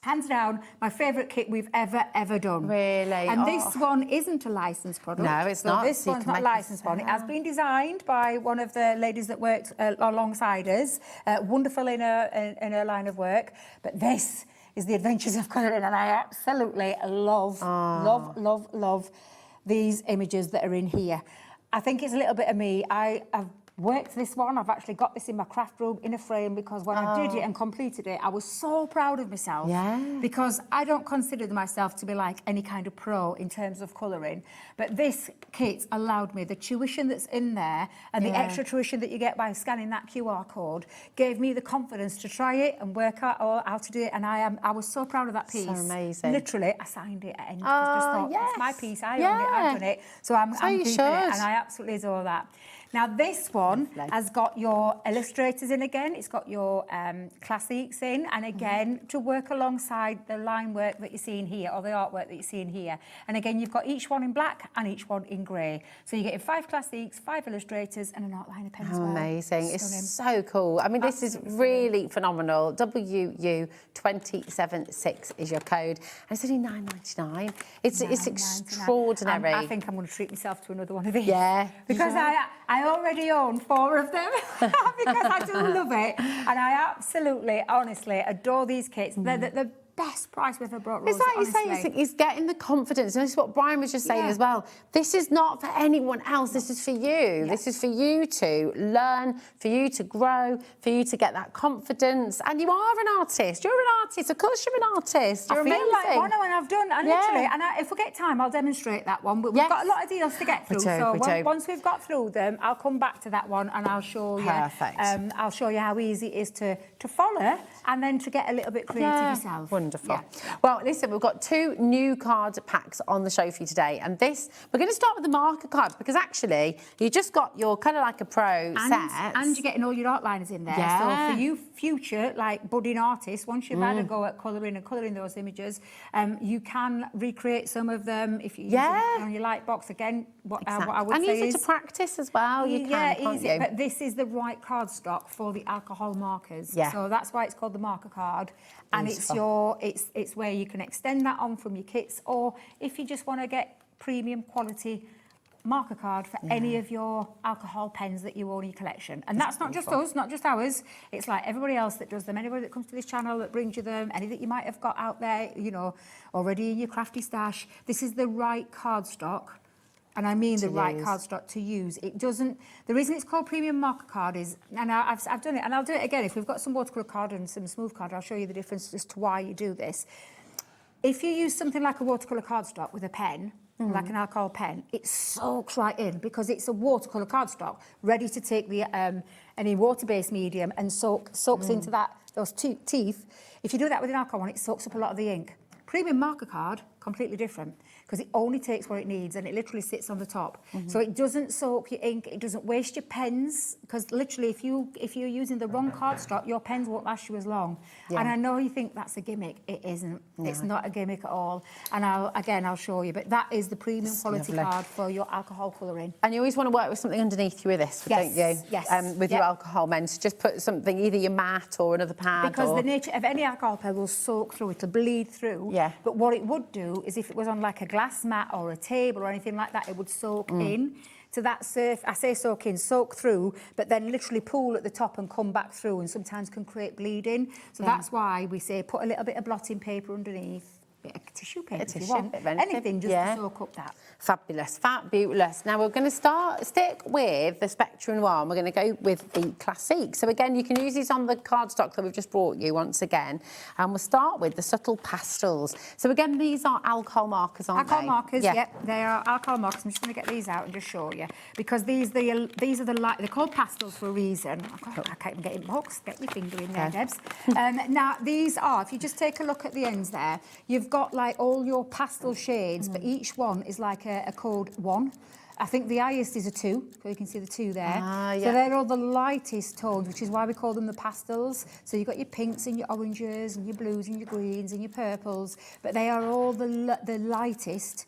hands down, my favourite kit we've ever done. Really? And this one isn't a licensed product. No, it's not. This one's not a licensed one. It has been designed by one of the ladies that worked alongside us. Wonderful in her line of work. But this is the Adventures of Colouring, and I absolutely love these images that are in here. I think it's a little bit of me. I have worked this one. I've actually got this in my craft room in a frame because when I did it and completed it, I was so proud of myself. Yeah. Because I don't consider myself to be like any kind of pro in terms of colouring. But this kit allowed me, the tuition that's in there and the extra tuition that you get by scanning that QR code gave me the confidence to try it and work out how to do it. And I was so proud of that piece. So amazing. Literally, I signed it at any I just thought, it's my piece, I own it, I've done it. So I'm keeping it, and I absolutely adore that. Now this one has got your illustrators in again, it's got your classics in, and again to work alongside the line work that you're seeing here, or the artwork that you're seeing here. And again, you've got each one in black and each one in grey. So you're getting 5 classics, 5 illustrators and an outliner pen as well. Amazing. Stunning. It's so cool. I mean, this is really phenomenal. WU276 is your code. And it's only £9.99. It's extraordinary. I think I'm going to treat myself to another one of these. Yeah. Because I already own 4 of them because I do love it. And I absolutely, honestly adore these kits. They're the best price we've ever brought, Rosie, It's like you say, it's getting the confidence. And this is what Brian was just saying as well. This is not for anyone else. This is for you. This is for you to learn, for you to grow, for you to get that confidence. And you are an artist. You're an artist. Of course you're an artist. You're amazing. I feel like one and I've done, and literally, and if we get time, I'll demonstrate that one. But we've got a lot of deals to get through. Once we've got through them, I'll come back to that one and I'll show you. Perfect. I'll show you how easy it is to follow and then to get a little bit creative yourself. Wonderful. Well, listen, we've got 2 new card packs on the show for you today. And this, we're going to start with the marker card because actually you just got your kind of like a pro set. And you're getting all your outliners in there. So for you future, like budding artists, once you've had a go at colouring those images, you can recreate some of them if you use them on your light box. Again, what I would say is... And easy to practice as well. You can, can't you? But this is the right cardstock for the alcohol markers. So that's why it's called the marker card. And it's where you can extend that on from your kits, or if you just want to get premium quality marker card for any of your alcohol pens that you own in your collection. And that's not just us, not just ours. It's like everybody else that does them, anybody that comes to this channel that brings you them, any that you might have got out there, you know, already in your crafty stash. This is the right cardstock. And I mean the right cardstock to use. It doesn't. The reason it's called premium marker card is, and I've done it, and I'll do it again. If we've got some watercolour card and some smooth card, I'll show you the difference as to why you do this. If you use something like a watercolour cardstock with a pen, like an alcohol pen, it soaks right in because it's a watercolour cardstock ready to take the any water-based medium and soaks into those teeth. If you do that with an alcohol one, it soaks up a lot of the ink. Premium marker card, completely different, because it only takes what it needs and it literally sits on the top. So it doesn't soak your ink, it doesn't waste your pens, because literally if you're using the wrong cardstock, your pens won't last you as long. And I know you think that's a gimmick. It isn't. No. It's not a gimmick at all. And I'll show you, but that is the premium quality card for your alcohol colouring. And you always want to work with something underneath you with this, don't you? Yes. With your alcohol pen, so just put something, either your mat or another pad. Because the nature of any alcohol pen will soak through, it'll bleed through. But what it would do is if it was on like a glass mat or a table or anything like that, it would soak in to that surface. I say soak in, soak through, but then literally pool at the top and come back through, and sometimes can create bleeding. So that's why we say put a little bit of blotting paper underneath, bit of tissue paper if you want, anything just to soak up that. Fabulous, fabulous. Now we're going to stick with the Spectre Noir, and we're going to go with the Classique. So again, you can use these on the cardstock that we've just brought you once again. And we'll start with the Subtle Pastels. So again, these are alcohol markers, aren't they? Alcohol markers, yep, they are alcohol markers. I'm just going to get these out and just show you, because these are the light. They're called pastels for a reason. I can't even get in box. Get your finger in there, Debs. Now these are, if you just take a look at the ends there, you've got like all your pastel shades, but each one is like a code 1. I think the highest is a 2, so you can see the 2 there. So they're all the lightest tones, which is why we call them the pastels. So you've got your pinks and your oranges and your blues and your greens and your purples, but they are all the lightest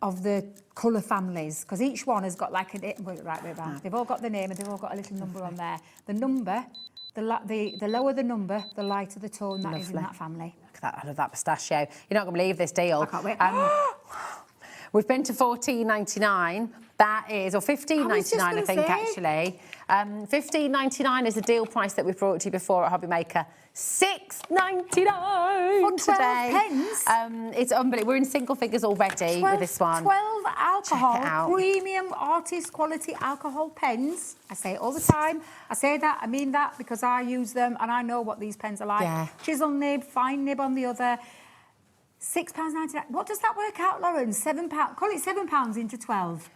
of the colour families, because each one has got like they've all got the name and they've all got a little number on there. The number, the lower the number, the lighter the tone that is in that family. Look at that, I love that pistachio. You're not going to believe this deal. I can't wait. We've been to $14.99. That is, or $15.99, I think, actually. $15.99 is the deal price that we've brought to you before at Hobby Maker. $6.99 today. pence? It's unbelievable. We're in single figures already with this one. 12 alcohol, Check it out. premium artist quality alcohol pens. I say it all the time. I say that, I mean that, because I use them and I know what these pens are like. Yeah. Chisel nib, fine nib on the other. £6.99. What does that work out, Lauren? £7. Call it £7 into 12.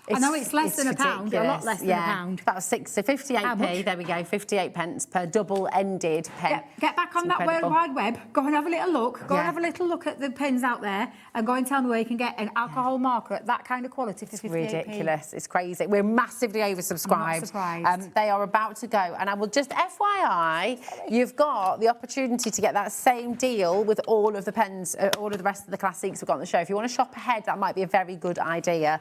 I know it's less than a pound, a lot less than a pound. About 58p, there we go, 58 pence per double-ended pen. Get back on that World Wide Web, go and have a little look, go and have a little look at the pens out there and go and tell me where you can get an alcohol marker at that kind of quality for 58p. Ridiculous, it's crazy. We're massively oversubscribed. I'm not surprised. They are about to go, and I will just FYI, you've got the opportunity to get that same deal with all of the pens, all of the rest of the classics we've got on the show. If you want to shop ahead, that might be a very good idea,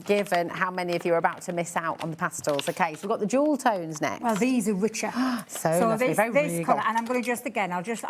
given how many of you are about to miss out on the pastels. Okay, so we've got the jewel tones next. Well, these are richer. so lovely, this colour, and I'm going to just again, I'll just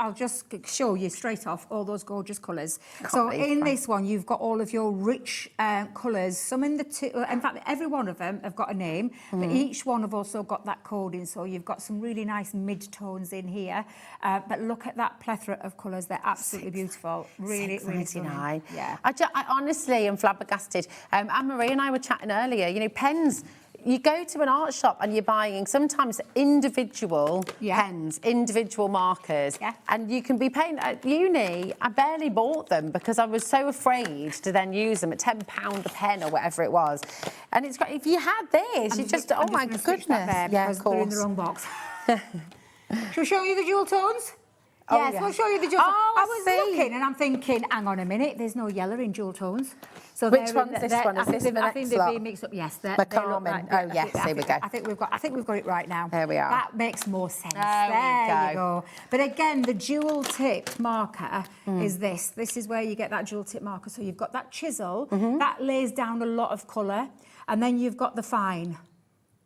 show you straight off all those gorgeous colours. So in this one, you've got all of your rich colours. Some in in fact, every one of them have got a name, but each one have also got that coding. So you've got some really nice mid-tones in here. But look at that plethora of colours. They're absolutely beautiful. Really, really stunning. Yeah. I honestly am flabbergasted. Anne-Marie and I were chatting earlier, you know, pens, you go to an art shop and you're buying sometimes individual pens, individual markers, and you can be paying. At uni, I barely bought them because I was so afraid to then use them at £10 a pen or whatever it was. And it's great. If you had this, you just, oh my goodness. Yeah, of course. They're in the wrong box. Shall we show you the jewel tones? Oh, yes, yeah. we'll show you the jewel tones. I was see. looking and I'm thinking, hang on a minute, there's no yellow in jewel tones. So which one's this one? Is this the I think next they've lot? been mixed up. Yes, they look like, oh yes, here we go. I think we've got it right now. There we are. That makes more sense. There you go. But again, the dual tip marker is this. This is where you get that dual tip marker. So you've got that chisel that lays down a lot of colour, and then you've got the fine.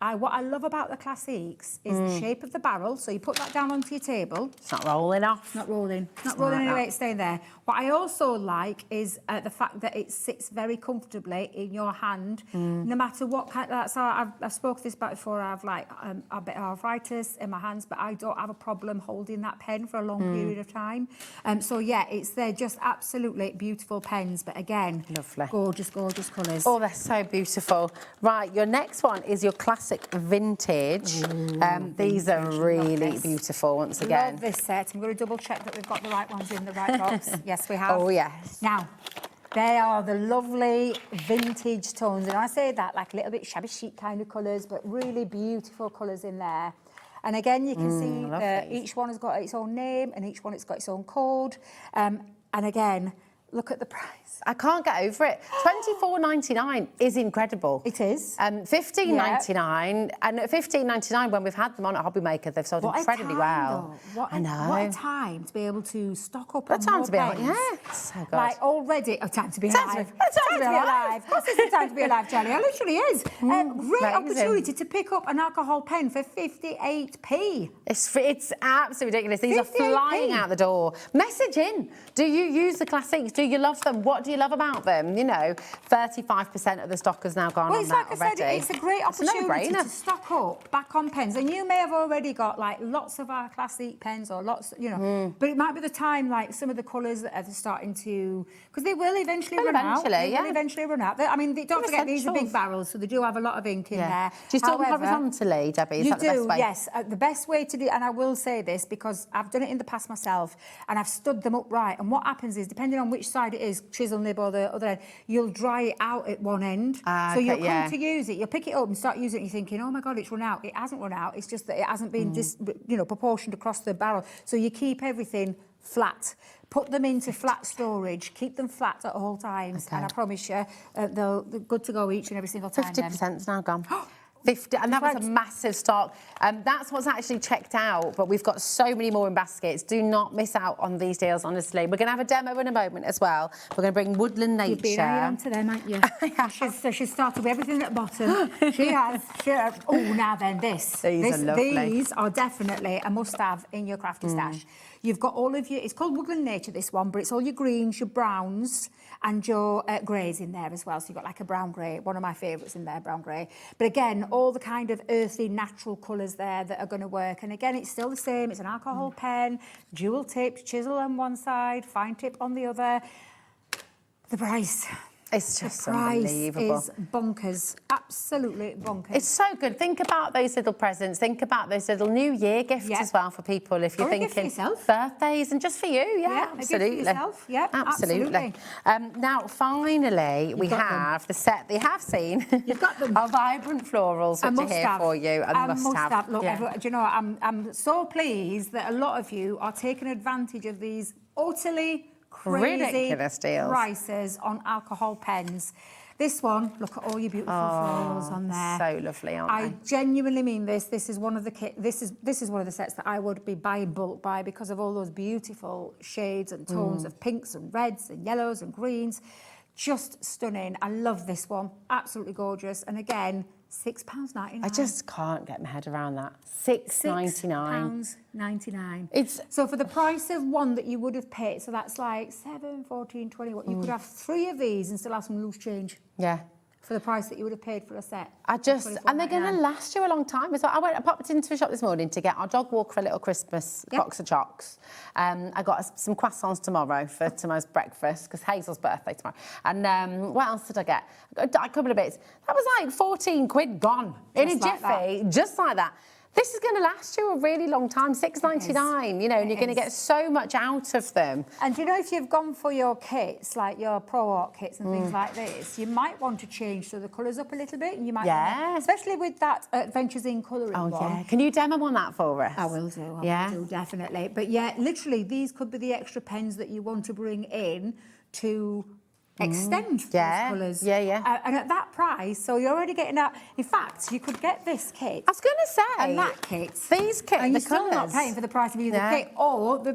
What I love about the classiques is the shape of the barrel. So you put that down onto your table. It's not rolling off. It's not rolling. It's not rolling anyway, it's staying there. What I also like is the fact that it sits very comfortably in your hand, no matter what kind of... So I've spoken this about before. I've like a bit of arthritis in my hands, but I don't have a problem holding that pen for a long period of time. So yeah, they're just absolutely beautiful pens. But again, lovely, gorgeous, gorgeous colours. Oh, they're so beautiful. Right, your next one is your classic vintage. These are really beautiful once again. Love this set. I'm going to double check that we've got the right ones in the right box. Yes, we have. Oh, yes. Now, they are the lovely vintage tones. And I say that like a little bit shabby chic kind of colours, but really beautiful colours in there. And again, you can see that each one has got its own name and each one has got its own code. And again, look at the price. I can't get over it. $24.99 is incredible. It is. $15.99, and at $15.99, when we've had them on at Hobby Maker, they've sold incredibly well. I know. What a time to be able to stock up on time more to be alive. pens. Yeah, so good. Like already, time to be Time alive. to be alive. Of course, it's time to be alive, Charlie. It literally is. Great opportunity to pick up an alcohol pen for 58p. It's absolutely ridiculous. These are flying out the door. Message in. Do you use the classics? Do you love them? What do you love about them? You know, 35% of the stock has now gone on that already. Like I said, it's a great opportunity to stock up back on pens. And you may have already got like lots of our classic pens or lots, you know, but it might be the time like some of the colours that are starting to, because they will eventually run out. They will eventually run out. I mean, don't forget, these are big barrels, so they do have a lot of ink in there. Do you store them horizontally, Debbie? Is that the best way? Yes. The best way to do, and I will say this because I've done it in the past myself, and I've stood them upright. And what happens is, depending on which side it is, chisel nib or the other end, you'll dry it out at one end. So you'll come to use it, you'll pick it up and start using it, and you're thinking, oh my God, it's run out. It hasn't run out. It's just that it hasn't been proportioned across the barrel. So you keep everything flat. Put them into flat storage. Keep them flat at all times. And I promise you, they're good to go each and every single time. 50%'s now gone. 50, and that was a massive stock. That's what's actually checked out, but we've got so many more in baskets. Do not miss out on these deals, honestly. We're going to have a demo in a moment as well. We're going to bring Woodland Nature. You've been on to them, haven't you? She's started with everything at the bottom. She has. Oh, now then, this. These are lovely. These are definitely a must-have in your crafty stash. You've got all of your, it's called Woodland Nature, this one, but it's all your greens, your browns, and your greys in there as well. So you've got like a brown grey, one of my favourites in there, brown grey. But again, all the kind of earthy, natural colours there that are going to work. And again, it's still the same. It's an alcohol pen, dual tipped, chisel on one side, fine tip on the other. The price. It's just the price unbelievable. is bonkers, absolutely bonkers. It's so good. Think about those little presents. Think about those little New Year gifts as well for people. If you're Or a gift for thinking yourself. birthdays and just for you, Yeah, a gift for absolutely. yourself. Yeah, absolutely. Now, finally, we got have the set that you have seen. You've got them. Our vibrant florals, which are here for you. And must have. Look, Yeah. do you know, I'm so pleased that a lot of you are taking advantage of these utterly crazy Ridiculous deals. prices on alcohol pens. This one, look at all your beautiful florals on there. So lovely, aren't I they? genuinely mean this. This is one of the this is one of the sets that I would be buying bulk by because of all those beautiful shades and tones of pinks and reds and yellows and greens. Just stunning. I love this one. Absolutely gorgeous. And again, £6.99. I just can't get my head around that. £6.99. £6.99. It's so for the price of one that you would have paid, so that's like 7, 14, 20. You could have 3 of these and still have some loose change. Yeah. For the price that you would have paid for a set. And they're going to last you a long time. So I popped into a shop this morning to get our dog walker a little Christmas box of chocks. I got some croissants tomorrow for tomorrow's breakfast because Hazel's birthday tomorrow. And what else did I get? A couple of bits. That was like 14 quid gone in a jiffy, just like that. This is going to last you a really long time, £6.99, you know, and you're going to get so much out of them. And you know, if you've gone for your kits, like your Pro Art kits and things like this, you might want to change the colours up a little bit. And you might want to, especially with that Adventures in Colouring one. Yeah. Can you demo on that for us? I will do, I will do, definitely. But yeah, literally, these could be the extra pens that you want to bring in to extend those colours. And at that price, so you're already getting that. In fact, you could get this kit. I was going to say. And that kit. These kits, and the you're still not colours. paying for the price of either the kit or the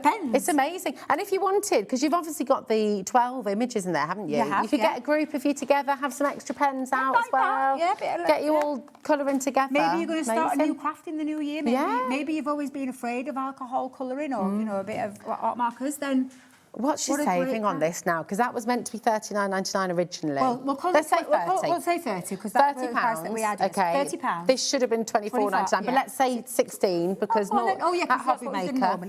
pens. It's amazing. And if you wanted, because you've obviously got the 12 images in there, haven't you? You could get a group of you together, have some extra pens out as well. Get you all colouring together. Maybe you're going to start a new craft in the new year. Maybe, maybe you've always been afraid of alcohol colouring or, you know, a bit of art markers, then... What's your saving on this now? Because that was meant to be $39.99 originally. Well, let's say 30. We'll say 30 because that's the price that we added. Okay. £30. This should have been $24.99, but let's say 16 because at Hobby Maker.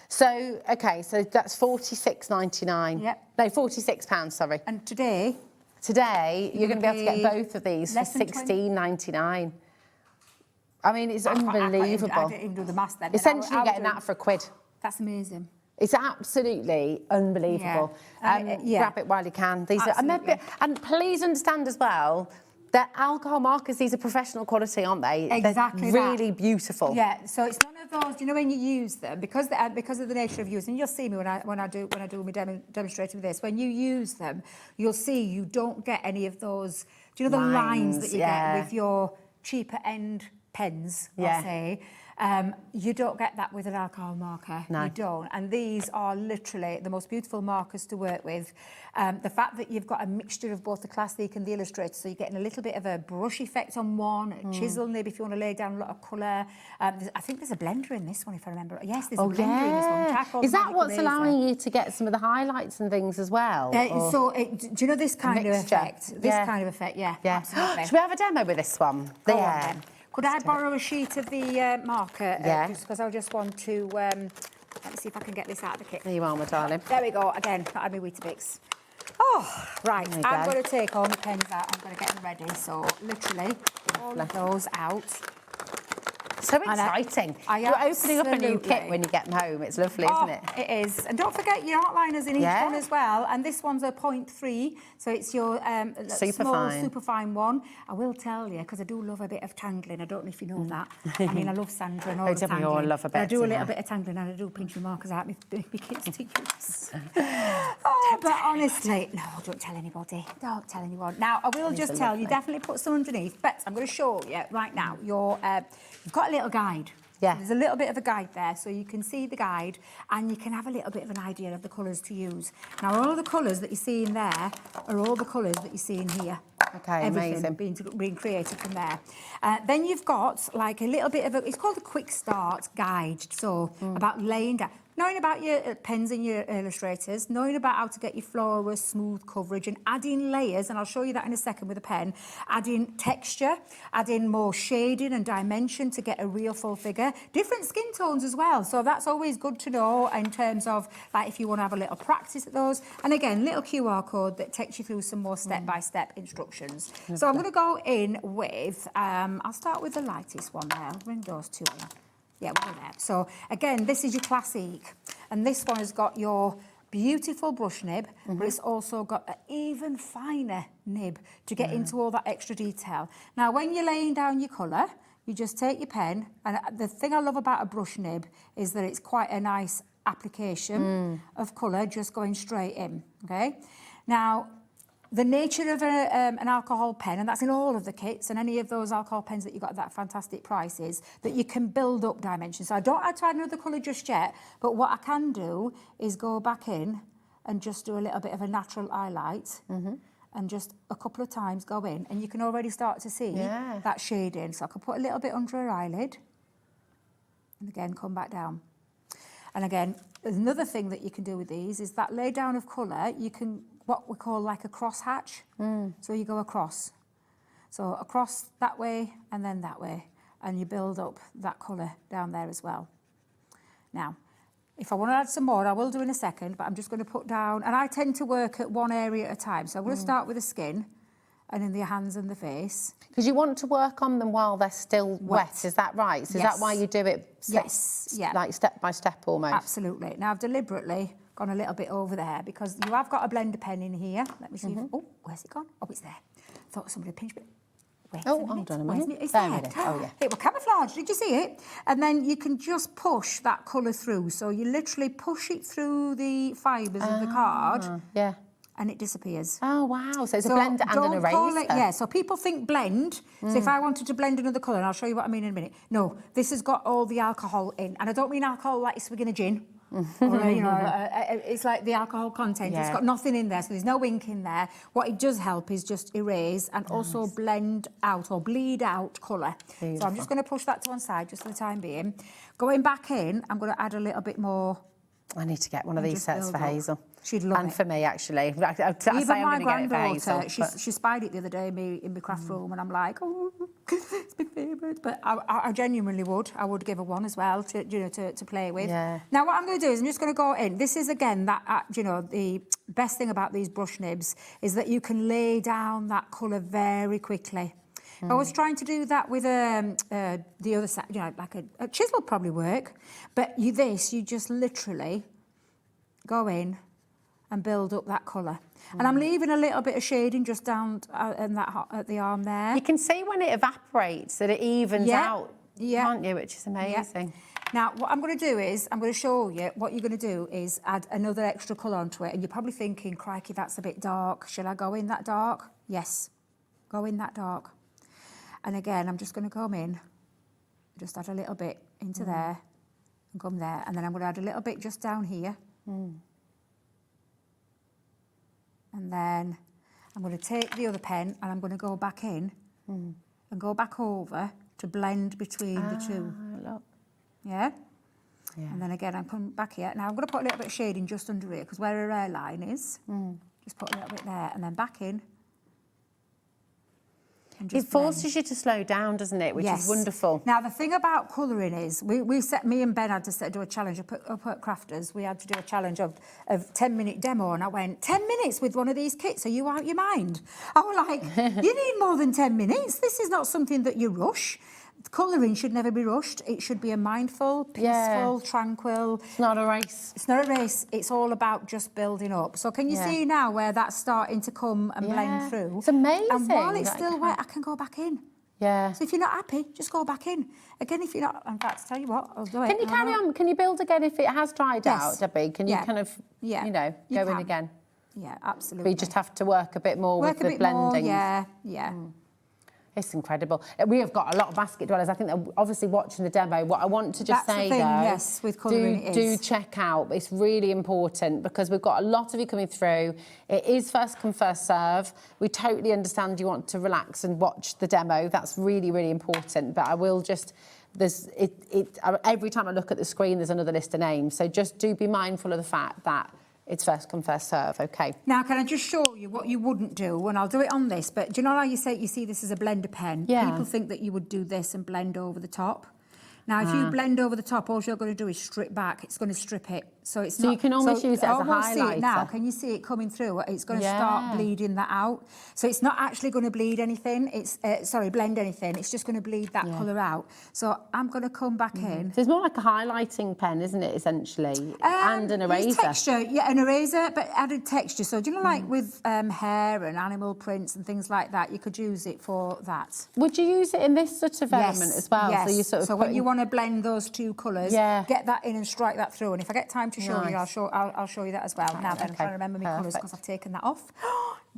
So so that's $46.99. Yep. No, £46. Sorry. And today you're going to be able to get both of these for $16.99. I mean, it's unbelievable. I didn't even do the maths then. Essentially, you're getting that for £1. That's amazing. It's absolutely unbelievable. Grab it while you can. These are, and please understand as well that alcohol markers, these are professional quality, aren't they? Exactly. They're really beautiful. Yeah. So it's none of those. You know, when you use them, because of the nature of using, you'll see me when I do my demonstrating this. When you use them, you'll see you don't get any of those. Do you know the lines that you get with your cheaper end pens? I'll say. You don't get that with an alcohol marker. No. You don't. And these are literally the most beautiful markers to work with. The fact that you've got a mixture of both the classic and the illustrator, so you're getting a little bit of a brush effect on one, a chisel maybe if you want to lay down a lot of colour. I think there's a blender in this one, if I remember. Yes, there's a blender in this one. Charcoal Is that magic what's eraser. allowing you to get some of the highlights and things as well? Do you know this kind of mixture? effect? This kind of effect, absolutely. Should we have a demo with this one? Go on, then. Could I borrow a sheet of the marker? Just because I just want to... let me see if I can get this out of the kit. There you are, my darling. There we go. Again, not had my Weetabix. Oh, right. I'm going to take all my pens out. I'm going to get them ready. So, literally, all of those out. So exciting. You're opening up a new kit when you get them home. It's lovely, isn't it? It is. And don't forget your outliners in each one as well. And this one's a 0.3, so it's your small, super fine one. I will tell you, because I do love a bit of tangling. I don't know if you know that. I mean, I love Sandra and all the tangling. We all love a bit. I do a little bit of tangling and I do pinch my markers out my kids to use. But honestly, no, don't tell anybody. Don't tell anyone. Now, I will just tell you, definitely put some underneath. But I'm going to show you right now. You've got a little guide. Yeah. So there's a little bit of a guide there, so you can see the guide and you can have a little bit of an idea of the colours to use. Now, all the colours that you see in there are all the colours that you see in here. Okay, Everything amazing. being created from there. Then you've got like a little bit of a, it's called a quick start guide. So about laying down, knowing about your pens and your illustrators, knowing about how to get your flawless, smooth coverage and adding layers, and I'll show you that in a second with a pen, adding texture, adding more shading and dimension to get a real full figure. Different skin tones as well. So that's always good to know in terms of like if you want to have a little practice at those. And again, little QR code that takes you through some more step-by-step instructions. So I'm going to go in with, I'll start with the lightest one there. I'll bring those two in. Yeah, we'll go there. So again, this is your classic. And this one has got your beautiful brush nib, but it's also got an even finer nib to get into all that extra detail. Now, when you're laying down your colour, you just take your pen, and the thing I love about a brush nib is that it's quite a nice application of colour just going straight in, okay? Now, the nature of an alcohol pen, and that's in all of the kits, and any of those alcohol pens that you got at that fantastic price, is that you can build up dimensions. So I don't have to add another colour just yet, but what I can do is go back in and just do a little bit of a natural highlight and just a couple of times go in, and you can already start to see that shading. So I can put a little bit under her eyelid and again come back down. And again, another thing that you can do with these is that lay down of colour, you can what we call like a cross hatch. So you go across. So across that way and then that way. And you build up that colour down there as well. Now, if I want to add some more, I will do in a second, but I'm just going to put down, and I tend to work at one area at a time. So I'm going to start with the skin and in the hands and the face. Because you want to work on them while they're still wet, is that right? So is that why you do it like step by step almost? Absolutely. Now, I've deliberately gone a little bit over there because you have got a blender pen in here. Let me see. Oh, where's it gone? Oh, it's there. Thought somebody pinched it. Wait hold on a minute. It's there there. it is. Oh, yeah. It was camouflage. Did you see it? And then you can just push that colour through. So you literally push it through the fibres of the card. Yeah. And it disappears. Oh, wow. So it's a blender and an eraser. So people think blend. So if I wanted to blend another colour, and I'll show you what I mean in a minute. No, this has got all the alcohol in. And I don't mean alcohol like you're swigging a gin. Or, you know, it's like the alcohol content. It's got nothing in there, so there's no ink in there. What it does help is just erase and also blend out or bleed out colour. So I'm just going to push that to one side just for the time being. Going back in, I'm going to add a little bit more. I need to get one of these sets for Hazel. She'd love it. And for me, actually. Even my granddaughter, she spied it the other day in my craft room, and I'm like, oh, it's my favourite. But I genuinely would. I would give her one as well to play with. Yeah. Now, what I'm going to do is I'm just going to go in. This is, again, that the best thing about these brush nibs is that you can lay down that colour very quickly. I was trying to do that with the other side, you know, like a chisel probably work, but you just literally go in and build up that colour. And I'm leaving a little bit of shading just down at the arm there. You can see when it evaporates that it evens out, can't you, which is amazing. Now, what I'm going to do is, I'm going to show you what you're going to do is add another extra colour onto it, and you're probably thinking, crikey, that's a bit dark. Shall I go in that dark? Yes, go in that dark. And again, I'm just going to come in, just add a little bit into there, and come there, and then I'm going to add a little bit just down here. And then I'm going to take the other pen and I'm going to go back in and go back over to blend between the two. Look. Yeah? And then again, I'm coming back here. Now I'm going to put a little bit of shading just under here, because where her hairline is, just put a little bit there, and then back in. It forces you to slow down, doesn't it? Which is wonderful. Now, the thing about colouring is, me and Ben had to do a challenge up at Crafters. We had to do a challenge of 10-minute demo, and I went, 10 minutes with one of these kits? Are you out your mind? I was like, you need more than 10 minutes. This is not something that you rush. Colouring should never be rushed. It should be a mindful, peaceful, tranquil. It's not a race. It's not a race. It's all about just building up. So can you see now where that's starting to come and blend through? It's amazing. And while it's still wet, I can go back in. Yeah. So if you're not happy, just go back in. Again, if you're not, in fact, tell you what, I'll do it. Can you carry on? Can you build again if it has dried out, Debbie? Can you kind of, you go in again? Yeah, absolutely. But you just have to work a bit more with the blending. Yeah. It's incredible. We have got a lot of basket dwellers. I think they're obviously watching the demo. What I want to just say, though, yes, with colouring do check out. It's really important because we've got a lot of you coming through. It is first come, first serve. We totally understand you want to relax and watch the demo. That's really, really important. But I will just... every time I look at the screen, there's another list of names. So just do be mindful of the fact that it's first come, first serve, OK? Now, can I just show you what you wouldn't do? And I'll do it on this, but do you know how you see this as a blender pen? Yeah. People think that you would do this and blend over the top. Now, if you blend over the top, all you're going to do is strip back. It's going to strip it. So it's So you can almost use it as a highlighter. See it now. Can you see it coming through? It's going to start bleeding that out. So it's not actually going to bleed anything. It's blend anything. It's just going to bleed that colour out. So I'm going to come back in. So it's more like a highlighting pen, isn't it, essentially? And an eraser. Use texture, yeah, an eraser, but added texture. So do you know, like with hair and animal prints and things like that, you could use it for that. Would you use it in this sort of element as well? Yes. So you sort of when you want to blend those two colours, get that in and strike that through. And if I get time to show you, I'll show you that as well. Now then, I'm trying to remember my colours because I've taken that off.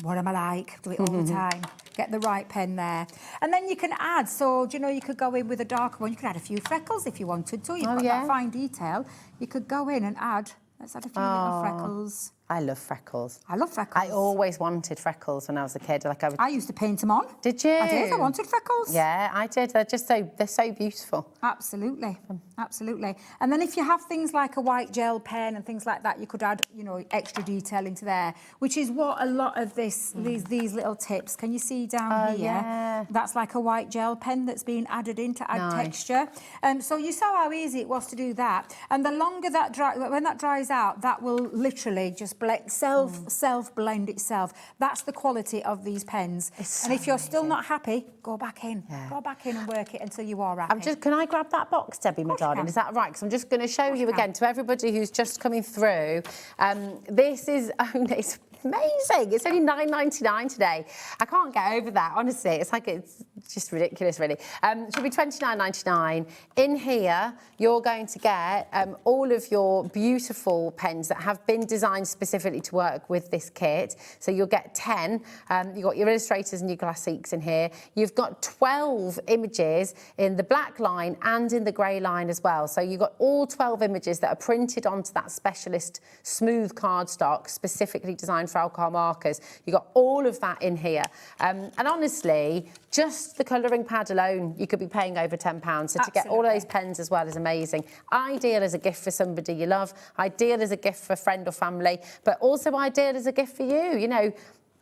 What am I like? Do it all the time. Get the right pen there. And then you can add, so, do you know, you could go in with a darker one. You could add a few freckles if you wanted to. You've got that fine detail. You could go in and add, let's add a few little freckles. I love freckles. I love freckles. I always wanted freckles when I was a kid. I used to paint them on. Did you? I did. I wanted freckles. Yeah, I did. They're so beautiful. Absolutely, absolutely. And then if you have things like a white gel pen and things like that, you could add, you know, extra detail into there, which is what a lot of these little tips. Can you see down here? Yeah. That's like a white gel pen that's been added in to add texture. So you saw how easy it was to do that. And the longer that when that dries out, that will literally just self blend itself. That's the quality of these pens. And if you're still not happy, go back in. Go back in and work it until you are happy. Can I grab that box, Debbie, my darling? Is that right? Because I'm just going to show you again to everybody who's just coming through. This is only... It's amazing. It's only $9.99 today. I can't get over that, honestly. It's just ridiculous, really. It should be $29.99. In here, you're going to get all of your beautiful pens that have been designed specifically to work with this kit. So you'll get 10. You've got your illustrators and your classiques in here. You've got 12 images in the black line and in the grey line as well. So you've got all 12 images that are printed onto that specialist smooth cardstock specifically designed for alcohol markers. You've got all of that in here. And honestly, just the colouring pad alone, you could be paying over £10. So to get all of those pens as well is amazing. Ideal as a gift for somebody you love, ideal as a gift for a friend or family, but also ideal as a gift for you. You know,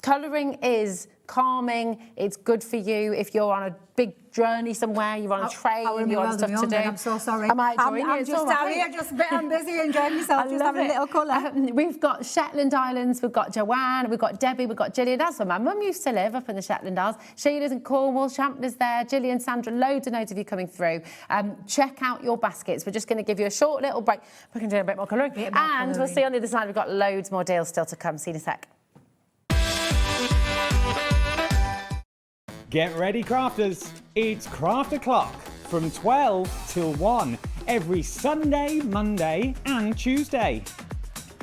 colouring is calming, it's good for you if you're on a big journey somewhere, you're on a train, you've got stuff to do. I'm so sorry. Am I enjoying it? I'm just out here, just a bit, I'm busy enjoying myself, just having a little colour. We've got Shetland Islands, we've got Joanne, we've got Debbie, we've got Gillian. That's where my mum used to live, up in the Shetland Isles. Sheila's in Cornwall, Champner's there, Gillian, Sandra, loads of you coming through. Check out your baskets. We're just going to give you a short little break. We're going to do a bit more colouring. And we'll see on the other side, we've got loads more deals still to come. See you in a sec. Get ready, crafters. It's Craft O'Clock from 12 till 1 every Sunday, Monday and Tuesday.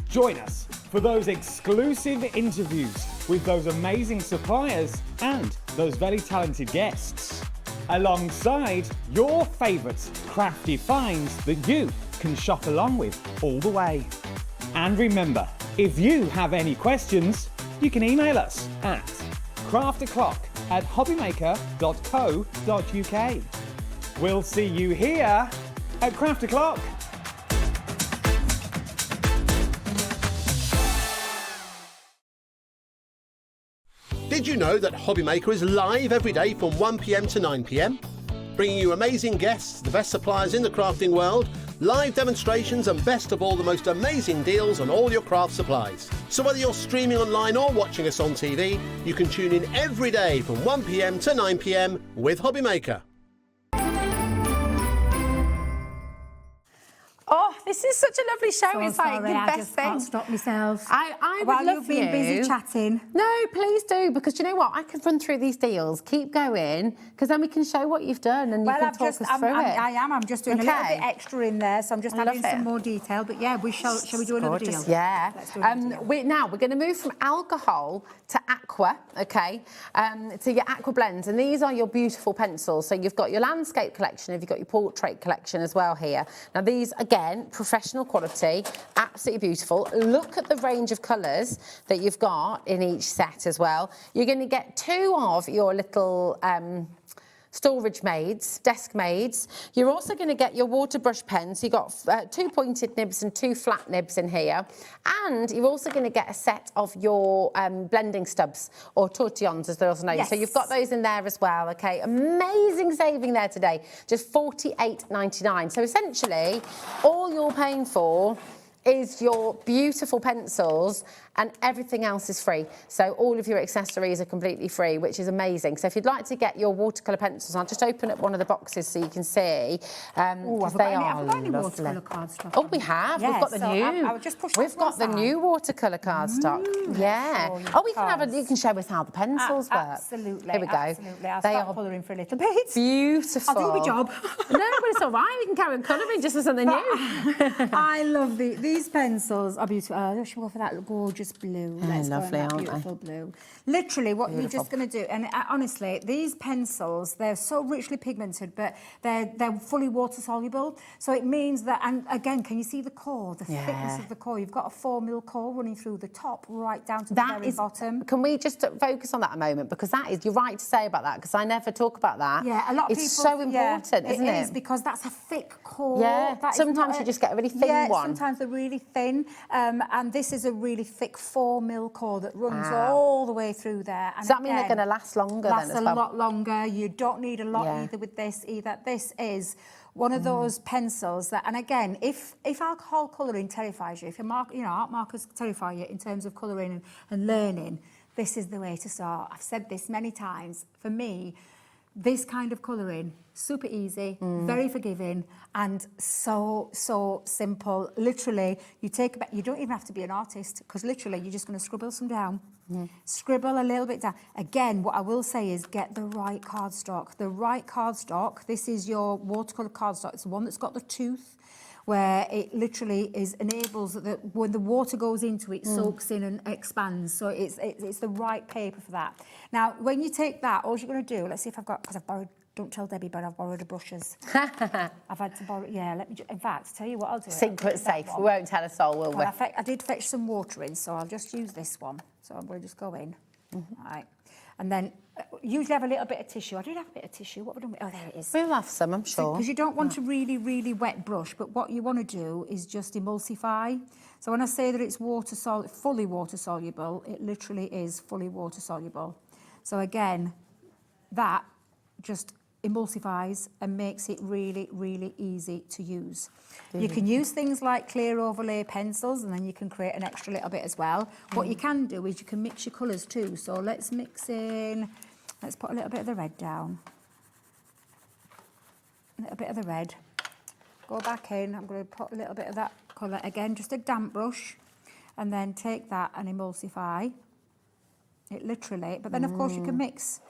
Join us for those exclusive interviews with those amazing suppliers and those very talented guests, alongside your favourite crafty finds that you can shop along with all the way. And remember, if you have any questions, you can email us at crafto'clock@hobbymaker.co.uk. We'll see you here at Craft O'Clock. Did you know that Hobbymaker is live every day from 1 p.m. to 9 p.m? Bringing you amazing guests, the best suppliers in the crafting world, live demonstrations and best of all, the most amazing deals on all your craft supplies. So whether you're streaming online or watching us on TV, you can tune in every day from 1 p.m. to 9 p.m. with Hobbymaker. Oh, this is such a lovely show. So It's like sorry, the I best just thing. can't stop myself. I would While love you've been busy chatting. No, please do, because you know what? I could run through these deals, keep going, because then we can show what you've done and you can talk us through it. I'm just doing a little bit extra in there, so I'm just adding some more detail. But yeah, shall we do another deal? Yeah. Let's do another deal. We're going to move from alcohol to aqua, okay, to your aqua blends. And these are your beautiful pencils. So you've got your landscape collection, you've got your portrait collection as well here. Now these, again, professional quality, absolutely beautiful. Look at the range of colours that you've got in each set as well. You're going to get 2 of your little storage maids, desk maids. You're also going to get your water brush pens. You've got 2 pointed nibs and 2 flat nibs in here. And you're also going to get a set of your blending stubs, or tortillons as they're also known. Yes. So you've got those in there as well, okay? Amazing saving there today, just $48.99. So essentially, all you're paying for is your beautiful pencils, and everything else is free. So all of your accessories are completely free, which is amazing. So if you'd like to get your watercolour pencils, I'll just open up one of the boxes so you can see. Oh, They are have we got any lovely. watercolour cardstock? Oh, we have. Yeah, We've got the so new. I'll just push We've this one got the aside. new watercolour cardstock. Yeah. Oh, we can have a. You can show us how the pencils work. Absolutely. Here we go. Absolutely. I'll They start are colouring for a little bit. beautiful. I'll do my job. No, but it's all right. We can carry on colouring just for something new. I love these pencils are beautiful. I should go for that gorgeous blue. Let's go in lovely, that aren't they? beautiful blue. Literally, what you're Beautiful. just going to do, and honestly, these pencils, they're so richly pigmented, but they're fully water soluble. So it means that, and again, can you see the core, the thickness of the core? You've got a 4mm core running through the top, right down to the very bottom. Can we just focus on that a moment? Because that is, you're right to say about that, because I never talk about that. Yeah, a lot of it's people. so important, isn't it? It is, because that's a thick core. Yeah, That is sometimes not you just get a really thin one. Sometimes they're really thin, and this is a really thick 4mm core that runs all the way through there. And Does that mean they're going to last longer then as well? Lasts a lot longer. You don't need a lot either with this either. This is one of those pencils that, and again, if alcohol colouring terrifies you, if art markers terrify you in terms of colouring and learning, this is the way to start. I've said this many times. For me, this kind of colouring, super easy, very forgiving, and so simple. Literally, you don't even have to be an artist, because literally you're just going to scribble some down. Scribble a little bit down. Again, what I will say is get the right cardstock. The right cardstock, this is your watercolour cardstock. It's the one that's got the tooth, where it literally enables that when the water goes into it, soaks in and expands. So it's the right paper for that. Now, when you take that, all you're going to do, let's see if I've got, because I've borrowed, don't tell Debbie, but I've borrowed the brushes. I've had to borrow, let me, in fact, tell you what I'll do. Secret safe. We won't tell a soul, will we? Well, I did fetch some water in, so I'll just use this one. So I'm going to just go in. Right. And then usually have a little bit of tissue. I did have a bit of tissue. What have we done? Oh, there it is. We'll have some, I'm sure. Because you don't want a really, really wet brush, but what you want to do is just emulsify. So when I say that it's fully water soluble, it literally is fully water soluble. So again, that just emulsifies and makes it really, really easy to use. You can use things like clear overlay pencils, and then you can create an extra little bit as well. What you can do is you can mix your colours too. So let's put a little bit of the red down. A little bit of the red. Go back in, I'm going to put a little bit of that colour. Again, just a damp brush, and then take that and emulsify it literally. But then of course you can mix.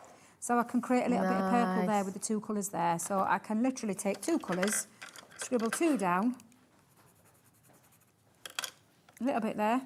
So I can create a little bit of purple there with the 2 colours there. So I can literally take 2 colours, scribble 2 down, a little bit there,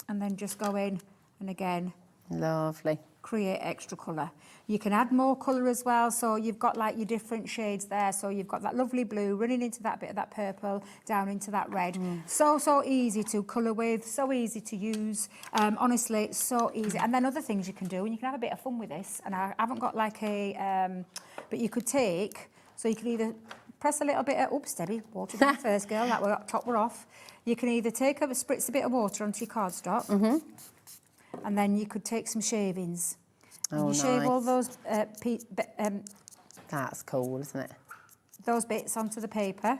and then just go in and again. Lovely. Create extra colour. You can add more colour as well, so you've got like your different shades there. So you've got that lovely blue running into that bit of that purple, down into that red. So easy to colour with, so easy to use. Honestly, it's so easy. And then other things you can do, and you can have a bit of fun with this. And I haven't got like but you could take, so you can either press a little bit of, oops, Debbie, water down first, girl, top we're off. You can either spritz a bit of water onto your cardstock, and then you could take some shavings. And you shave all those that's cool, isn't it? Those bits onto the paper.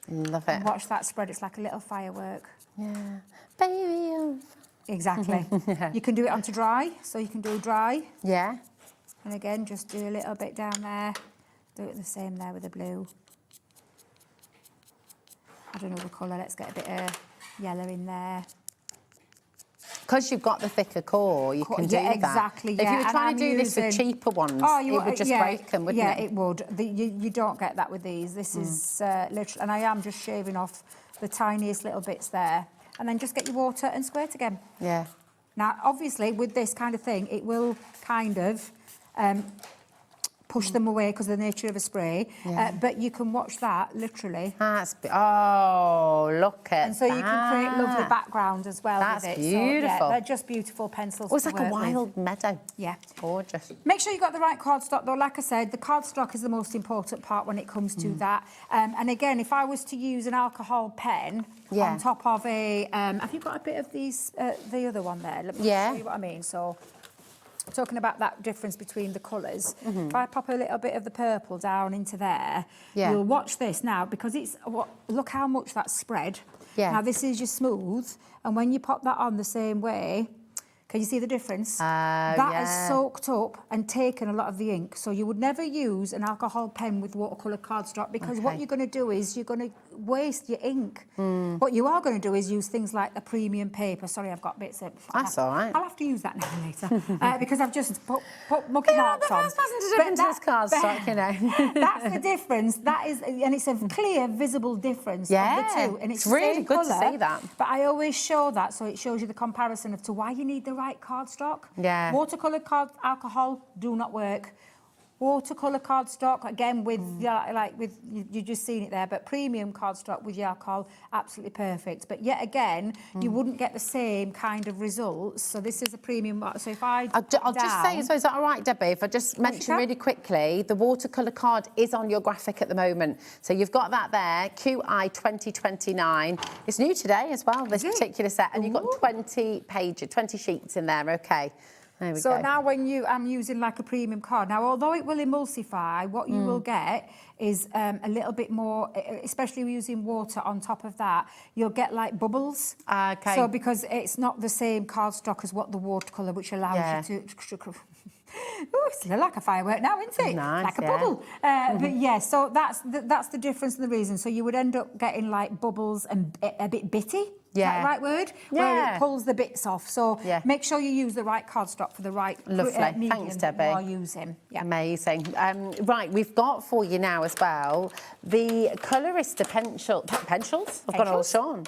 Love it. And watch that spread. It's like a little firework. Yeah. Baby. Exactly. You can do it onto dry, so you can do dry. Yeah. And again, just do a little bit down there. Do it the same there with the blue. add another colour. Let's get a bit of yellow in there. Because you've got the thicker core, you can do that. Exactly, If you were trying to do this with cheaper ones, it would just break them, wouldn't it? Yeah, it would. You don't get that with these. This is literally, and I am just shaving off the tiniest little bits there. And then just get your water and squirt again. Yeah. Now, obviously, with this kind of thing, it will kind of push them away because of the nature of a spray. Yeah. But you can watch that, literally. Oh, look at that. And so you can create lovely background as well with it. Beautiful. So, yeah, they're just beautiful pencils. Oh, it's like a wild meadow. Yeah. Gorgeous. Make sure you've got the right cardstock, though. Like I said, the cardstock is the most important part when it comes to that. And again, if I was to use an alcohol pen on top of a... have you got a bit of these, the other one there? Let me show you what I mean. So... talking about that difference between the colours, if I pop a little bit of the purple down into there, you'll watch this now because it's look how much that's spread. Now this is your smooth, and when you pop that on the same way, can you see the difference? That has soaked up and taken a lot of the ink. So you would never use an alcohol pen with watercolour cardstock because what you're going to do is you're going to waste your ink. What you are going to do is use things like a premium paper. Sorry, I've got bits of... That's all right. I'll have to use that now later because I've just put mucky marks on. That's the difference with cardstock, you know. That's the difference. That is, and it's a clear, visible difference of the two. And it's really good to see that. But I always show that so it shows you the comparison of to why you need the right cardstock. Yeah. Watercolour alcohol do not work. Watercolour cardstock, again, with you just seen it there, but premium cardstock with your alcohol, absolutely perfect. But yet again, you wouldn't get the same kind of results. So this is a premium. So if I'll just say, so is that all right, Debbie? If I just mention really quickly, the watercolour card is on your graphic at the moment. So you've got that there, QI 2029. It's new today as well, this particular set, and you've got 20 pages, 20 sheets in there, okay. There we go. Now when I'm using like a premium card, now although it will emulsify, what you will get is a little bit more, especially using water on top of that, you'll get like bubbles. Okay. So because it's not the same cardstock as what the watercolour, which allows you to... Oh, it's like a firework now, isn't it? Nice, like a bubble. But yeah, so that's the difference and the reason. So you would end up getting like bubbles and a bit bitty. Is that the right word? Where it pulls the bits off. So make sure you use the right cardstock for the right medium. Thanks, Debbie. You are using. Yeah. Amazing. Right, we've got for you now as well the Colorista pencils. I've got all Sean.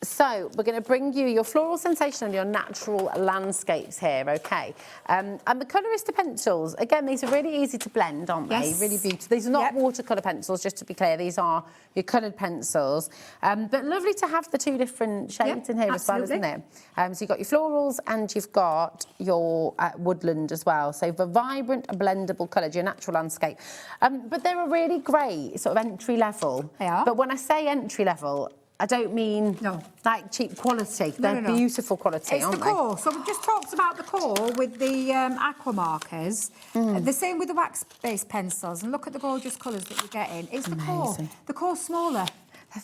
So we're going to bring you your floral sensation and your natural landscapes here, okay? And the Colorista pencils, again, these are really easy to blend, aren't they? Really beautiful. These are not watercolour pencils, just to be clear. These are your coloured pencils. But lovely to have the two different shades in here as well, isn't it? So you've got your florals and you've got your woodland as well. So the vibrant, blendable colours, your natural landscape. But they're a really great sort of entry level. They are. But when I say entry level, I don't mean like cheap quality. They're beautiful quality, aren't they? It's the core. So we've just talked about the core with the aqua markers. The same with the wax-based pencils. And look at the gorgeous colours that you're getting. It's the core. The core's smaller.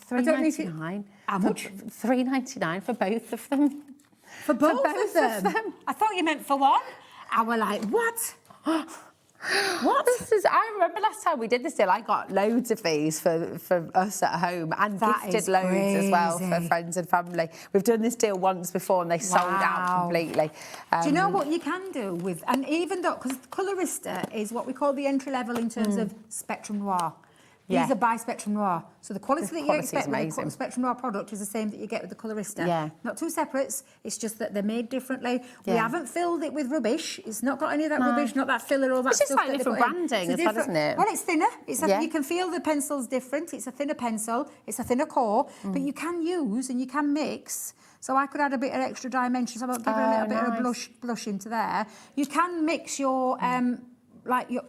They're $3.99. How much? $3.99 for both of them. For both of them? I thought you meant for one. I was like, what? What? I remember last time we did this deal, I got loads of these for us at home and gifted loads as well for friends and family. We've done this deal once before and they sold out completely. Do you know what you can do with, and even though, because Colorista is what we call the entry level in terms of Spectrum Noir. These are by Spectrum Noir. So the quality that you expect with the Spectrum Noir product is the same that you get with the Colorista. Not two separates, it's just that they're made differently. We haven't filled it with rubbish. It's not got any of that rubbish, not that filler, all that stuff. It's just like different branding as well, isn't it? Well, it's thinner. You can feel the pencil's different. It's a thinner pencil. It's a thinner core. But you can use and you can mix. So I could add a bit of extra dimension. So I'll give it a little bit of a blush into there. You can mix your...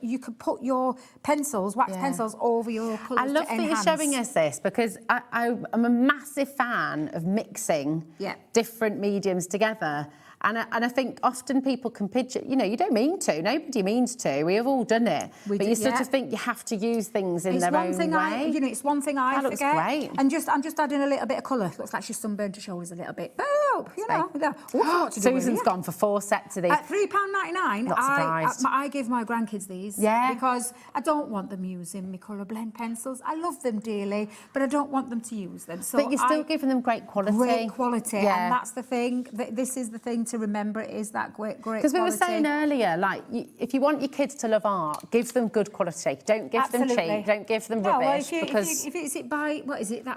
you could put your pencils, wax pencils, over your colours. I love that you're showing us this because I'm a massive fan of mixing different mediums together. And I think often people can picture, you know, you don't mean to, nobody means to, we have all done it. But you sort of think you have to use things in their own way. It's one thing I That forget. looks great. And I'm just adding a little bit of colour. Looks like she's sunburned her shoulders a little bit. Oh, you know. What to do with Susan's it. gone for 4 sets of these. At £3.99, Not surprised. I give my grandkids these. Yeah. Because I don't want them using my colour blend pencils. I love them dearly, but I don't want them to use them. So but you're still giving them great quality. Great quality. Yeah. And that's the thing. This is the thing to remember, is that great quality. Because we were saying earlier, like, if you want your kids to love art, give them good quality. Don't give them cheap. Don't give them rubbish.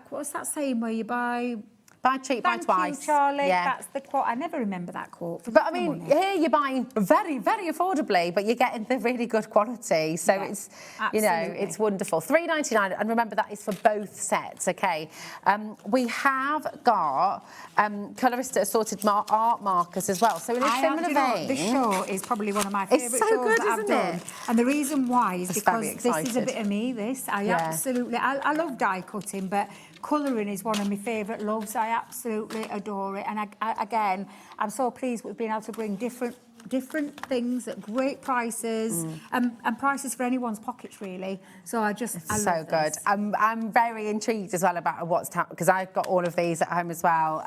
What's that saying where you buy... Buy cheap, buy twice. Thank you, Charlie. Yeah. That's the quote. I never remember that quote. But I mean, here you're buying very, very affordably, but you're getting the really good quality. So it's, you know, it's wonderful. $3.99, and remember that is for both sets. Okay. We have got Colorista assorted art markers as well. So in a similar vein, this show is probably one of my favourite shows that I've done. And the reason why is because this is a bit of me. I love die cutting, but colouring is one of my favourite loves. I absolutely adore it. And again, I'm so pleased we've been able to bring different things at great prices and prices for anyone's pockets, really. So I love good. I'm very intrigued as well about what's happening, because I've got all of these at home as well.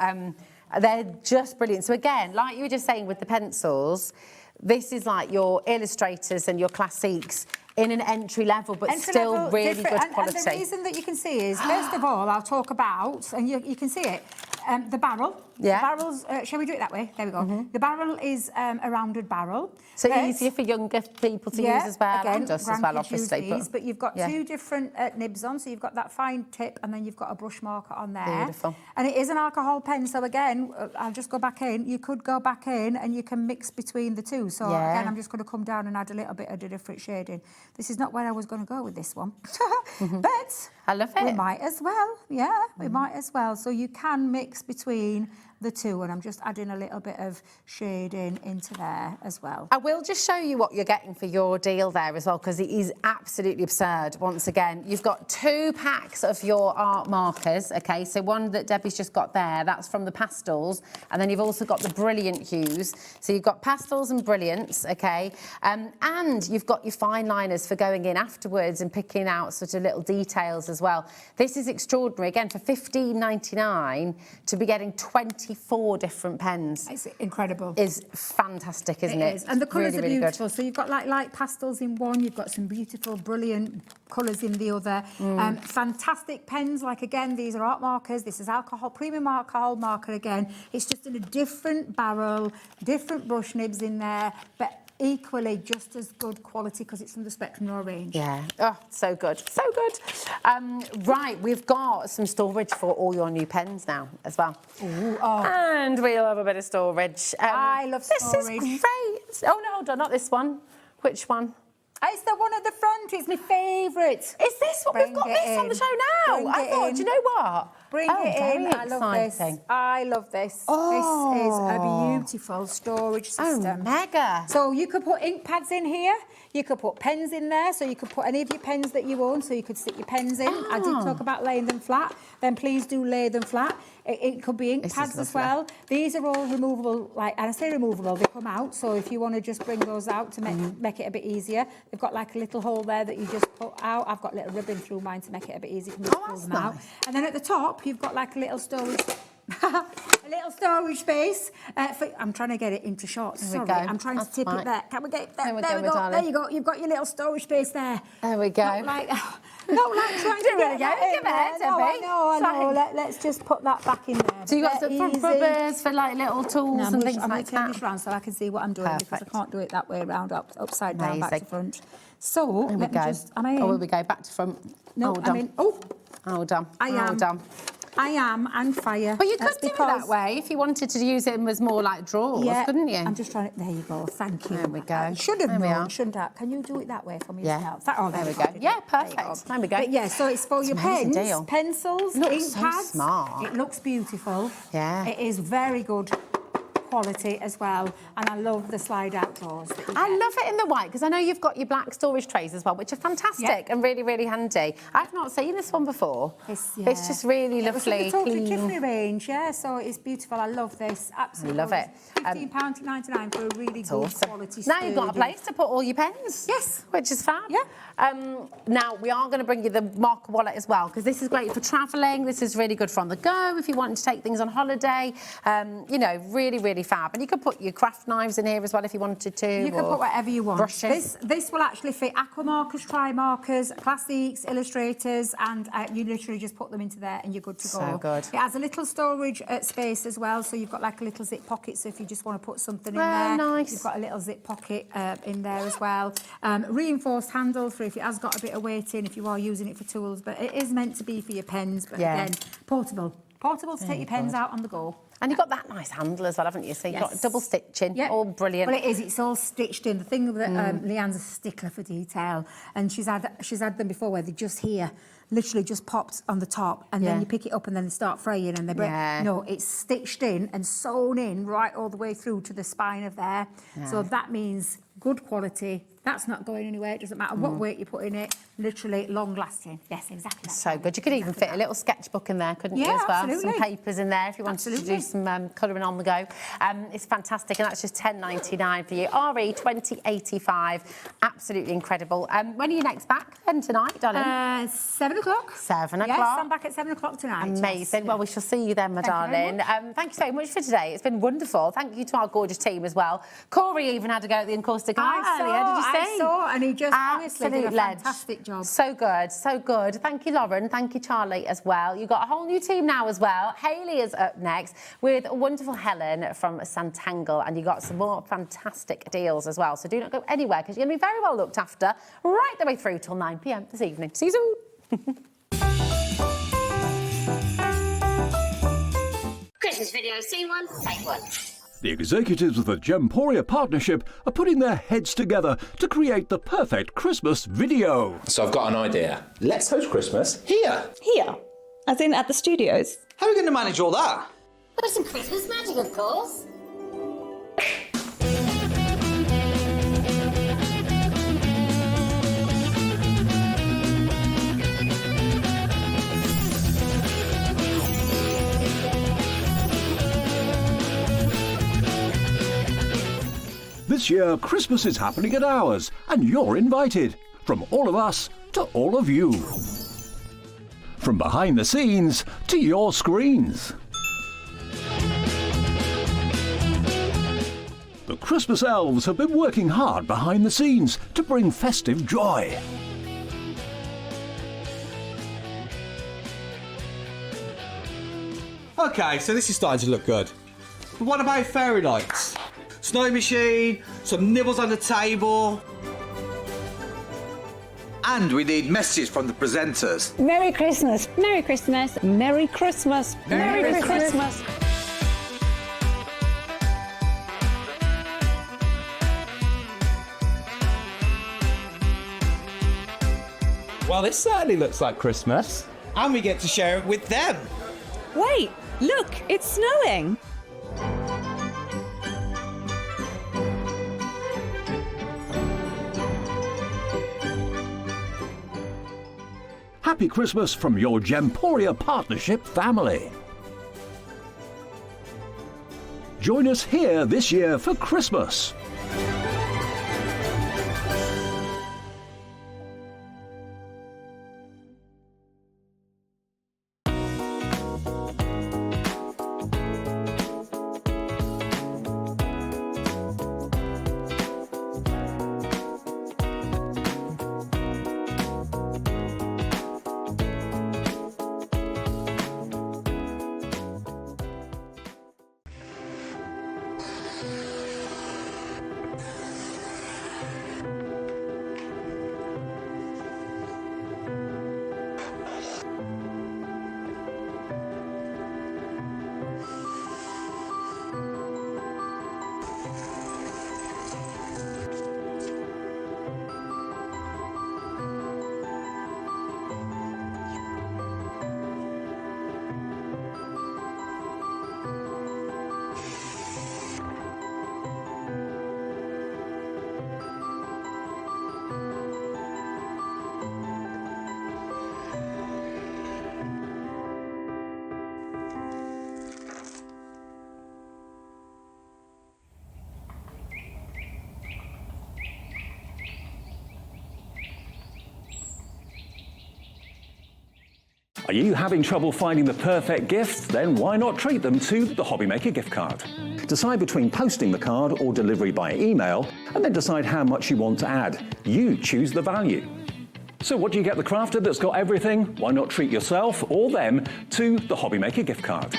They're just brilliant. So again, like you were just saying with the pencils, this is like your illustrators and your classiques in an entry level, but still really good quality. And the reason that you can see is, first of all, I'll talk about, and you can see it, the barrel. Yeah. The barrel's, shall we do it that way? There we go. The barrel is a rounded barrel. So easier for younger people to use as well, again, and us as well, obviously. But you've got two different nibs on, so you've got that fine tip, and then you've got a brush marker on there. Beautiful. And it is an alcohol pen, so again, I'll just go back in. You could go back in, and you can mix between the two. So again, I'm just going to come down and add a little bit of the different shading. This is not where I was going to go with this one, but I love it. We might as well. Yeah, we might as well. So you can mix between the two, and I'm just adding a little bit of shading into there as well. I will just show you what you're getting for your deal there as well, because it is absolutely absurd. Once again, you've got 2 packs of your art markers, okay? So one that Debbie's just got there, that's from the pastels, and then you've also got the brilliant hues. So you've got pastels and brilliants, okay? And you've got your fine liners for going in afterwards and picking out sort of little details as well. This is extraordinary. Again, for $15.99 to be getting 24 different pens. It's incredible. Is fantastic, isn't it? It is. And the colours really, are really beautiful. Good. So you've got like light pastels in one, you've got some beautiful, brilliant colours in the other. Fantastic pens, like again, these are art markers. This is premium alcohol marker again. It's just in a different barrel, different brush nibs in there, but equally just as good quality because it's from the Spectrum Raw range. Yeah. Oh, so good. So good. Right, we've got some storage for all your new pens now as well. Ooh, and we'll have a bit of storage. I love storage. This is great. Oh, no, hold on, not this one. Which one? It's the one at the front. It's my favourite. Is this what we've got this on the show now? I thought, do you know what? Bring it in. I love this. I love this. Oh. This is a beautiful storage system. Oh, mega. So you could put ink pads in here. You could put pens in there. So you could put any of your pens that you own. So you could stick your pens in. I did talk about laying them flat. Then please do lay them flat. It could be ink pads as well. These are all removable. And I say removable, they come out. So if you want to just bring those out to make it a bit easier, they've got like a little hole there that you just put out. I've got a little ribbon through mine to make it a bit easier for me to pull them out. And then at the top, you've got like a little storage. A little storage space. I'm trying to get it into shots. Sorry, I'm trying to tip it there. Can we get it there? There we go. There you go. You've got your little storage space there. There we go. Not like trying to get that in there. No, I know. Let's just put that back in there. So you've got some front rubbers for like little tools and things like that. I'm going to turn this round so I can see what I'm doing because I can't do it that way around, upside down, back to front. So let me just. Am I in? Oh, will we go back to front? No, I'm in. Oh, hold on. I am on fire. But you could do it that way if you wanted to use it as more like drawers, couldn't you? I'm just trying to... There you go. Thank you. There we go. I should have known, shouldn't I? Can you do it that way for me as well? Oh, there we go. Yeah, perfect. There we go. But yeah, so it's for your pens, pencils, ink pads. Smart. It looks beautiful. Yeah. It is very good quality as well, and I love the slide out drawers. I love it in the white because I know you've got your black storage trays as well, which are fantastic and really, really handy. I've not seen this one before. It's just really lovely. It's a totally Tiffany range, yeah, so it's beautiful. I love this. Absolutely. I love it. £15.99 for a really good quality. Now you've got a place to put all your pens. Yes. Which is fab. Yeah. Now, we are going to bring you the marker wallet as well, because this is great for travelling. This is really good for on the go if you want to take things on holiday. You know, really, really fab. And you could put your craft knives in here as well if you wanted to. You can put whatever you want. Brushes. This will actually fit aqua markers, tri markers, classics, illustrators, and you literally just put them into there and you're good to go. So good. It has a little storage space as well, so you've got like a little zip pocket, so if you just want to put something in there, nice. You've got a little zip pocket in there as well. Reinforced handle for if it has got a bit of weight in, if you are using it for tools, but it is meant to be for your pens, but again, portable. Portable to take your pens out on the go. And you've got that nice handle as well, haven't you? So you've got double stitching, all brilliant. Well, it is. It's all stitched in. The thing that Leanne's a stickler for detail, and she's had them before where they just here, literally just popped on the top, and then you pick it up and then they start fraying and they break. No, it's stitched in and sewn in right all the way through to the spine of there. So that means good quality. That's not going anywhere. It doesn't matter what weight you put in it. Literally long lasting. Yes, exactly. So good. You could even fit a little sketchbook in there, couldn't you, as well? Absolutely. Some papers in there if you wanted to do some colouring on the go. It's fantastic, and that's just $10.99 for you. RE 2085. Absolutely incredible. When are you next back then tonight, darling? 7 o'clock. 7 o'clock. Yes, I'm back at 7 o'clock tonight. Amazing. Well, we shall see you then, my darling. Thank you so much for today. It's been wonderful. Thank you to our gorgeous team as well. Corey even had to go at the Encaustic Art earlier. Did you see? I saw, and he just honestly did a fantastic job. So good, so good. Thank you, Lauren. Thank you, Charlie, as well. You've got a whole new team now as well. Hayley is up next with a wonderful Helen from Sanntangle, and you got some more fantastic deals as well. So do not go anywhere, because you're going to be very well looked after right the way through till 9 p.m. this evening. See you soon. Christmas video, scene one, take one. The executives of the Gemporia partnership are putting their heads together to create the perfect Christmas video. So I've got an idea. Let's host Christmas here. Here? As in at the studios? How are we going to manage all that? With some Christmas magic, of course. This year, Christmas is happening at ours, and you're invited. From all of us to all of you. From behind the scenes to your screens. The Christmas elves have been working hard behind the scenes to bring festive joy. Okay, so this is starting to look good. But what about fairy lights? Snow machine, some nibbles on the table. And we need messages from the presenters. Merry Christmas. Merry Christmas. Merry Christmas. Merry Christmas. Well, this certainly looks like Christmas. And we get to share it with them. Wait, look, it's snowing. Happy Christmas from your Gemporia partnership family. Join us here this year for Christmas. Are you having trouble finding the perfect gift? Then why not treat them to the Hobbymaker gift card? Decide between posting the card or delivery by email, and then decide how much you want to add. You choose the value. So what do you get the crafter that's got everything? Why not treat yourself or them to the Hobbymaker gift card?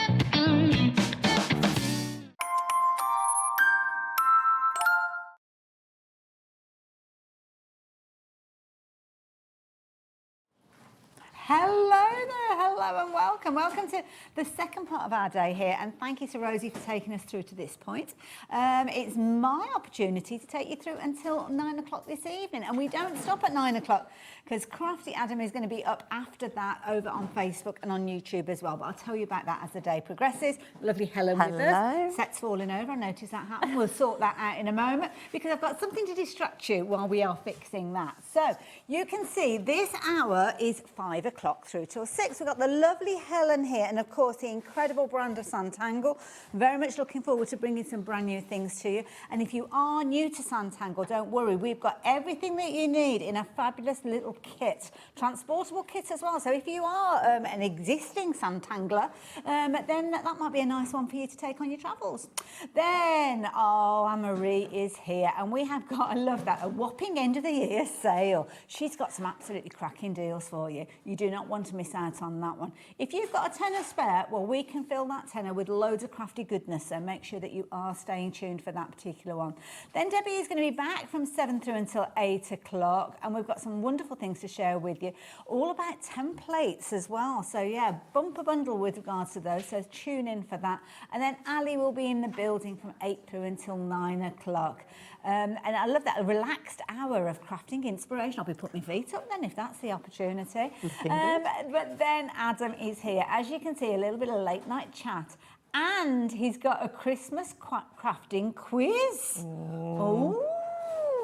Hello there, hello and welcome. Welcome to the second part of our day here, and thank you to Rosie for taking us through to this point. It's my opportunity to take you through until 9 o'clock this evening, and we don't stop at 9 o'clock because Crafty Adam is going to be up after that over on Facebook and on YouTube as well, but I'll tell you about that as the day progresses. Lovely Helen with us. Set's falling over, I noticed that happen. We'll sort that out in a moment because I've got something to distract you while we are fixing that. So you can see this hour is 5 o'clock through till 6. We've got the lovely Helen here and of course the incredible brand of Sanntangle. Very much looking forward to bringing some brand new things to you. And if you are new to Sanntangle, don't worry, we've got everything that you need in a fabulous little kit, transportable kit as well. So if you are an existing Sanntangler, then that might be a nice one for you to take on your travels. Then, Anne-Marie is here and we have got, I love that, a whopping end of the year sale. She's got some absolutely cracking deals for you. You do not want to miss out on that one. If you've got a tenner spare, well, we can fill that tenner with loads of crafty goodness, so make sure that you are staying tuned for that particular one. Then Debbie is going to be back from 7 through until 8 o'clock, and we've got some wonderful things to share with you, all about templates as well. So yeah, bumper bundle with regards to those, so tune in for that. And then Ali will be in the building from 8 through until 9 o'clock. And I love that, a relaxed hour of crafting inspiration. I'll be putting my feet up then if that's the opportunity. But then Adam is here. As you can see, a little bit of late night chat. And he's got a Christmas crafting quiz.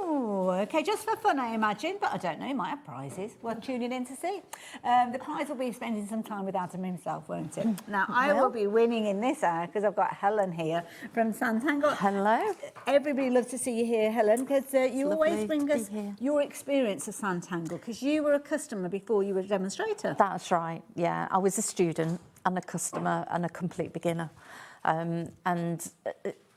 Oh, okay, just for fun, I imagine, but I don't know, he might have prizes. Well, tuning in to see. The prize will be spending some time with Adam himself, won't it? Now, I will be winning in this hour because I've got Helen here from Sanntangle. Hello. Everybody loves to see you here, Helen, because you always bring us your experience of Sanntangle, because you were a customer before you were a demonstrator. That's right, yeah. I was a student and a customer and a complete beginner. And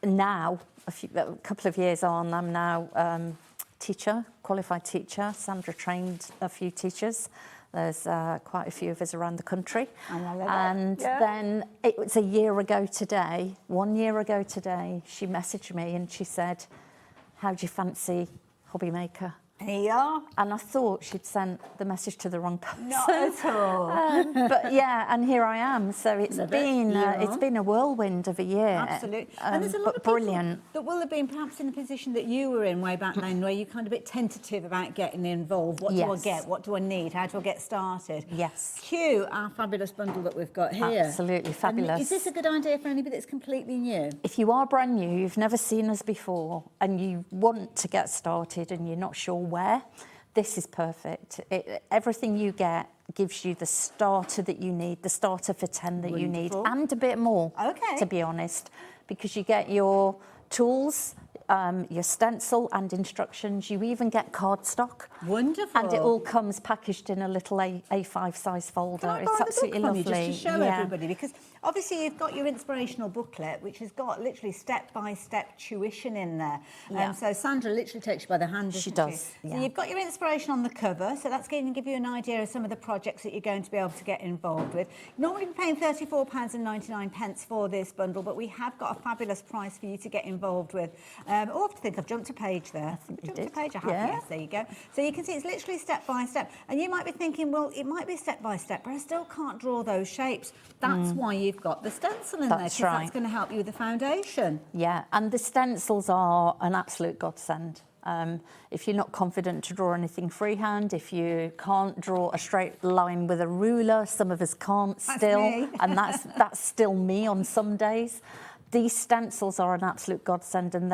now, a couple of years on, I'm now teacher, qualified teacher. Sandra trained a few teachers. There's quite a few of us around the country. And then it was a year ago today, 1 year ago today, she messaged me and she said, how do you fancy Hobbymaker? Here you are. And I thought she'd sent the message to the wrong person. Not at all. But yeah, and here I am. So it's been a whirlwind of a year. Absolutely. And there's a lot of brilliant. That will have been perhaps in the position that you were in way back then, where you're kind of a bit tentative about getting involved. What do I get? What do I need? How do I get started? Yes. Cue our fabulous bundle that we've got here. Absolutely fabulous. And is this a good idea for anybody that's completely new? If you are brand new, you've never seen us before, and you want to get started and you're not sure where, this is perfect. Everything you get gives you the starter that you need, the starter for 10 that you need, and a bit more, to be honest, because you get your tools, your stencil and instructions. You even get cardstock. Wonderful. And it all comes packaged in a little A5 size folder. It's absolutely lovely. Just to show everybody, because obviously you've got your inspirational booklet, which has got literally step-by-step tuition in there. So Sandra literally takes you by the hand, She does. So you've got your inspiration on the cover, so that's going to give you an idea of some of the projects that you're going to be able to get involved with. Normally we're paying £34.99 for this bundle, but we have got a fabulous price for you to get involved with. I have to think I've jumped a page there. Jumped a page, I have, yes, there you go. So you can see it's literally step by step. And you might be thinking, well, it might be step by step, but I still can't draw those shapes. That's why you've got the stencil in there, because that's going to help you with the foundation. Yeah, and the stencils are an absolute godsend. If you're not confident to draw anything freehand, if you can't draw a straight line with a ruler, some of us can't still, and that's still me on some days. These stencils are an absolute godsend, and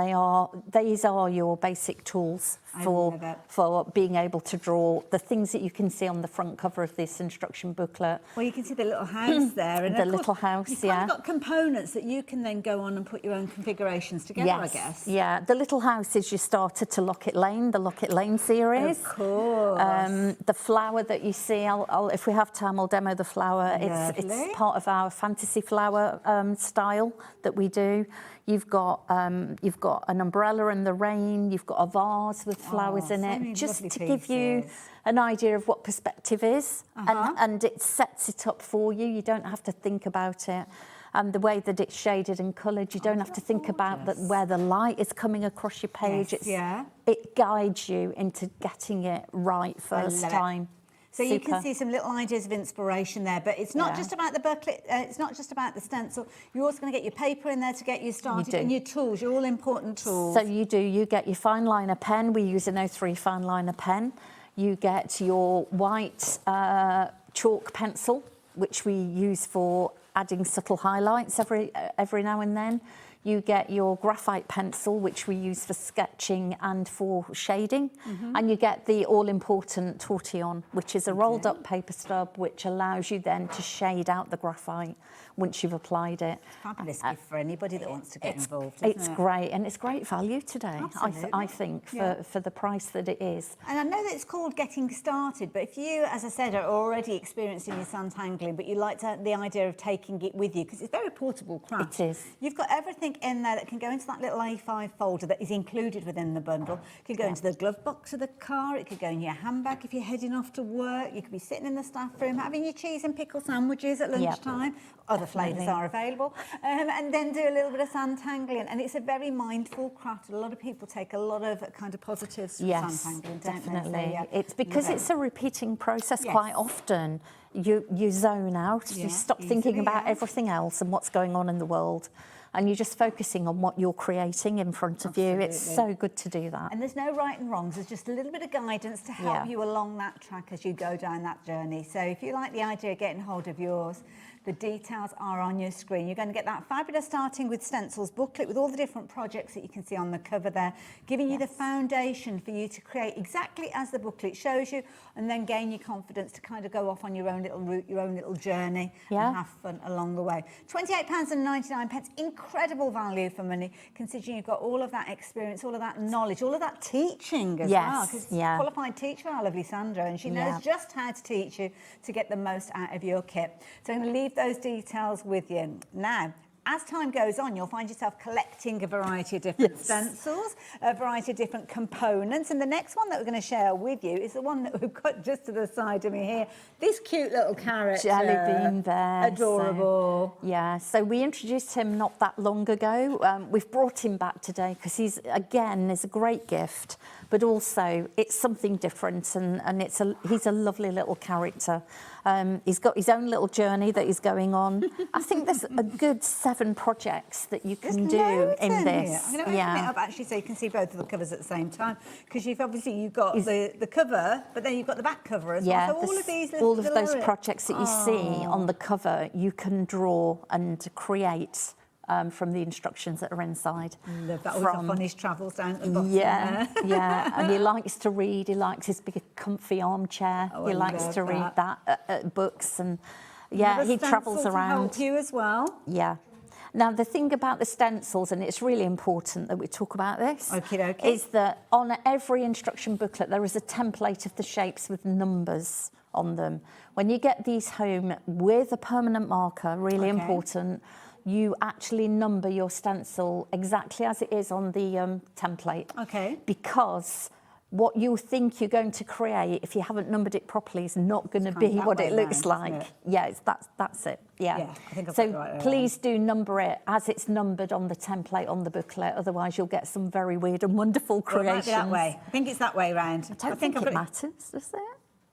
these are your basic tools for being able to draw the things that you can see on the front cover of this instruction booklet. Well, you can see the little house there. And the of course, little house, you've kind of got components that you can then go on and put your own configurations together, I guess. Yeah, the little house is your starter to Locket Lane, the Locket Lane series. Of course. The flower that you see, if we have time, I'll demo the flower. It's part of our fantasy flower style that we do. You've got an umbrella in the rain. You've got a vase with flowers in it, just to give you an idea of what perspective is, and it sets it up for you. You don't have to think about it. And the way that it's shaded and coloured, you don't have to think about that where the light is coming across your page. It guides you into getting it right first time. So you can see some little ideas of inspiration there, but it's not just about the booklet, it's not just about the stencil. You're also going to get your paper in there to get you started, and your tools, your all-important tools. So you do. You get your fine liner pen. We use an 03 fine liner pen. You get your white chalk pencil, which we use for adding subtle highlights every now and then. You get your graphite pencil, which we use for sketching and for shading. And you get the all-important tortillon, which is a rolled-up paper stub, which allows you then to shade out the graphite once you've applied it. Fabulous gift for anybody that wants to get involved, It's great, and it's great value today, I think, for the price that it is. And I know that it's called Getting Started, but if you, as I said, are already experienced in your Sanntangling, but you like the idea of taking it with you, because it's very portable craft. It is. You've got everything in there that can go into that little A5 folder that is included within the bundle. It could go into the glove box of the car, it could go in your handbag if you're heading off to work, you could be sitting in the staff room having your cheese and pickle sandwiches at lunchtime. Other flavours are available. And then do a little bit of Sanntangling. And it's a very mindful craft. A lot of people take a lot of kind of positives from Sanntangling, definitely. don't they? So, it's because it's a repeating process quite often. You zone out, you stop thinking about everything else and what's going on in the world, and you're just focusing on what you're creating in front of you. It's so good to do that. And there's no right and wrongs, there's just a little bit of guidance to help you along that track as you go down that journey. So if you like the idea of getting hold of yours, the details are on your screen. You're going to get that fabulous Starting with Stencils booklet with all the different projects that you can see on the cover there, giving you the foundation for you to create exactly as the booklet shows you, and then gain your confidence to kind of go off on your own little route, your own little journey, and have fun along the way. £28.99, incredible value for money, considering you've got all of that experience, all of that knowledge, all of that teaching as well. Because qualified teacher, our lovely Sandra, and she knows just how to teach you to get the most out of your kit. So I'm going to leave those details with you. Now, as time goes on, you'll find yourself collecting a variety of different stencils, a variety of different components. And the next one that we're going to share with you is the one that we've got just to the side of me here. This cute little carrot. Jelly bean there. Adorable. So we introduced him not that long ago. We've brought him back today because he's a great gift, but also it's something different, and he's a lovely little character. He's got his own little journey that he's going on. I think there's a good 7 projects that you can do in this. I'm going to open it up actually so you can see both of the covers at the same time, because you've got the cover, but then you've got the back cover as well. So all of those projects that you see on the cover, you can draw and create from the instructions that are inside. Love that. Always off on his travels down at the bottom. And he likes to read. He likes his big comfy armchair. He likes to read books, and he travels around. To help you as well. Now, the thing about the stencils, and it's really important that we talk about this, is that on every instruction booklet there is a template of the shapes with numbers on them. When you get these home with a permanent marker, really important, you actually number your stencil exactly as it is on the template. Because what you think you're going to create, if you haven't numbered it properly, is not going to be what it looks like. That's it. I think I've got so it right please do number it as it's numbered on the template on the booklet. Otherwise, you'll get some very weird and wonderful creations. It might be that way. I think it's that way round. I don't think it matters, does it?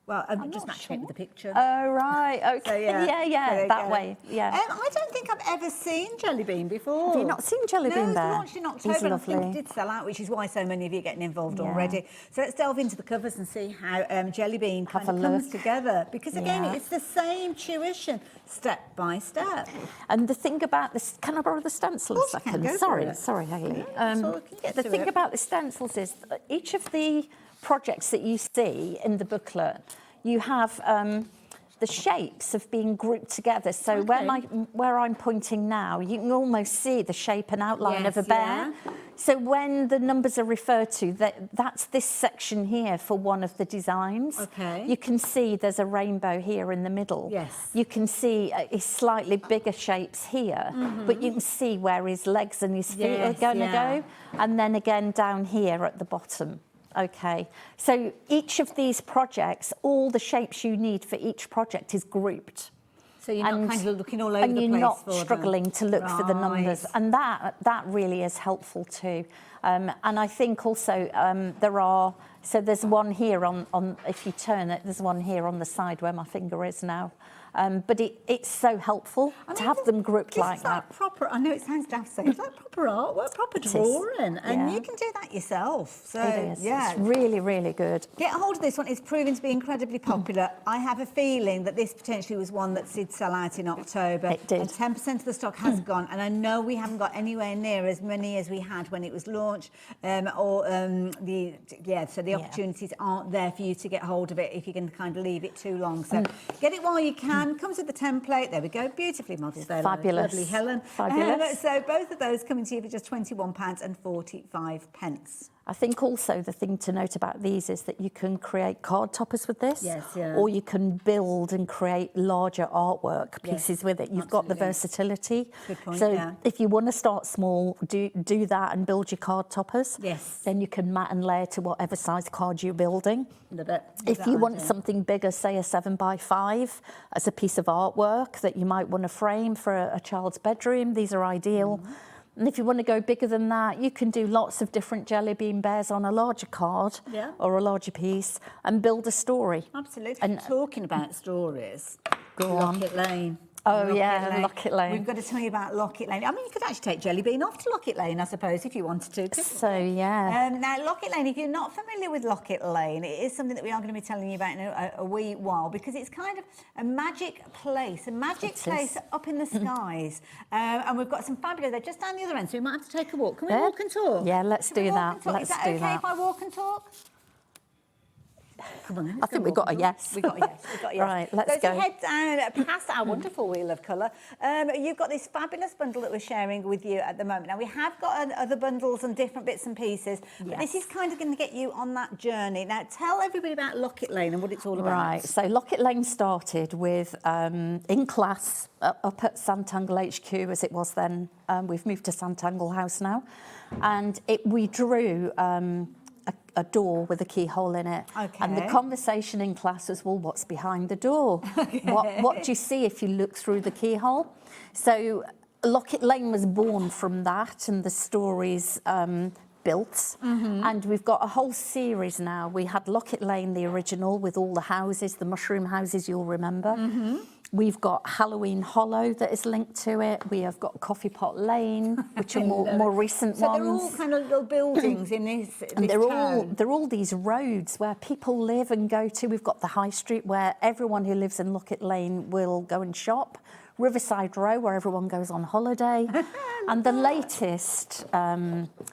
Well, I'm just matching it with the picture. Oh, right, okay. So, yeah, that way, yeah. I don't think I've ever seen Jelly Bean before. Have you not seen Jelly Bean No, Bear? it was launched in October, He's and I think lovely. it did sell out, which is why so many of you are getting involved Yeah. already. So let's delve into the covers and see how Jelly Bean kind of comes together. Because again, it's the same tuition, step by step. And the thing about this, can I borrow the stencil a second? Sorry, Hayley. The thing about the stencils is that each of the projects that you see in the booklet, you have the shapes have been grouped together. So where I'm pointing now, you can almost see the shape and outline of a bear. So when the numbers are referred to, that's this section here for one of the designs. Okay. You can see there's a rainbow here in the middle. Yes. You can see his slightly bigger shapes here, but you can see where his legs and his feet are going to go. And then again down here at the bottom. Okay, so each of these projects, all the shapes you need for each project is grouped. So you're not kind of looking all over the place. And you're not for struggling them. to look for the numbers. Right. And that really is helpful too. And I think also there's one here on, if you turn it, there's one here on the side where my finger is now. But it's so helpful to have them grouped like that. Proper, I know it sounds daft saying, it's like proper artwork, proper drawing, and you can do that yourself. So, it is. yeah. It's really, really good. Get a hold of this one. It's proving to be incredibly popular. I have a feeling that this potentially was one that did sell out in October. It did. And 10% of the stock has gone, and I know we haven't got anywhere near as many as we had when it was launched, so the opportunities aren't there for you to get hold of it if you can kind of leave it too long. So get it while you can. Comes with the template. There we go. Beautifully modelled there. Fabulous. Lovely Helen. Fabulous. So both of those coming to you for just £21.45. I think also the thing to note about these is that you can create card toppers with this, or you can build and create larger artwork pieces with it. You've got the versatility. Good point, so if you want to start small, do that and build your card toppers. Yes. Then you can mat and layer to whatever size card you're building. Love it. If you want something bigger, say a 7x5 as a piece of artwork that you might want to frame for a child's bedroom, these are ideal. And if you want to go bigger than that, you can do lots of different Jelly Bean Bears on a larger card or a larger piece and build a story. Absolutely. And talking about stories, go on. Locket Lane. Locket Lane. We've got to tell you about Locket Lane. I mean, you could actually take Jelly Bean off to Locket Lane, I suppose, if you wanted to. So, now, Locket Lane, if you're not familiar with Locket Lane, it is something that we are going to be telling you about in a wee while, because it's kind of a magic place up in the skies. And we've got some fabulous, they're just down the other end, so we might have to take a walk. Can we walk and talk? Yeah, let's do that. Is that okay if I walk and talk? Come on, then, I think we got a yes. We got a yes. Right, let's go. go. So head down past our wonderful wheel of colour. You've got this fabulous bundle that we're sharing with you at the moment. Now, we have got other bundles and different bits and pieces, but this is kind of going to get you on that journey. Now, tell everybody about Locket Lane and what it's all about. Right, so Locket Lane started with, in class, up at Sanntangle HQ as it was then. We've moved to Sanntangle House now. And we drew a door with a keyhole in it. Okay. And the conversation in class was, well, what's behind the door? What do you see if you look through the keyhole? So Locket Lane was born from that and the stories built. And we've got a whole series now. We had Locket Lane, the original, with all the houses, the mushroom houses you'll remember. We've got Halloween Hollow that is linked to it. We have got Coffee Pot Lane, which are more recent ones. So they're all kind of little buildings in this and they're town. all these roads where people live and go to. We've got the High Street where everyone who lives in Locket Lane will go and shop. Riverside Row where everyone goes on holiday. And the latest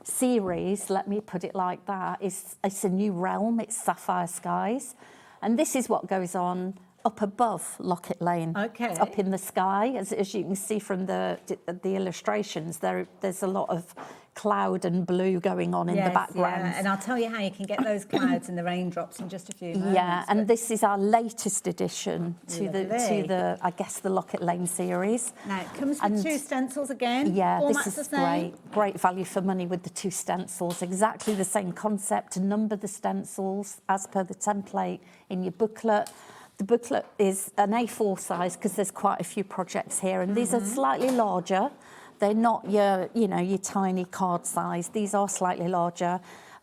series, let me put it like that, it's a new realm. It's Sapphire Skies. And this is what goes on up above Locket Lane, up in the sky. As you can see from the illustrations, there's a lot of cloud and blue going on in the background. Yeah. And I'll tell you how you can get those clouds and the raindrops in just a few moments. Yeah, and this is our latest addition to the I guess the Locket Lane series. Now it comes with two stencils again. Yeah, Format's this is the same. great value for money with the two stencils. Exactly the same concept to number the stencils as per the template in your booklet. The booklet is an A4 size because there's quite a few projects here, and these are slightly larger. They're not your tiny card size. These are slightly larger.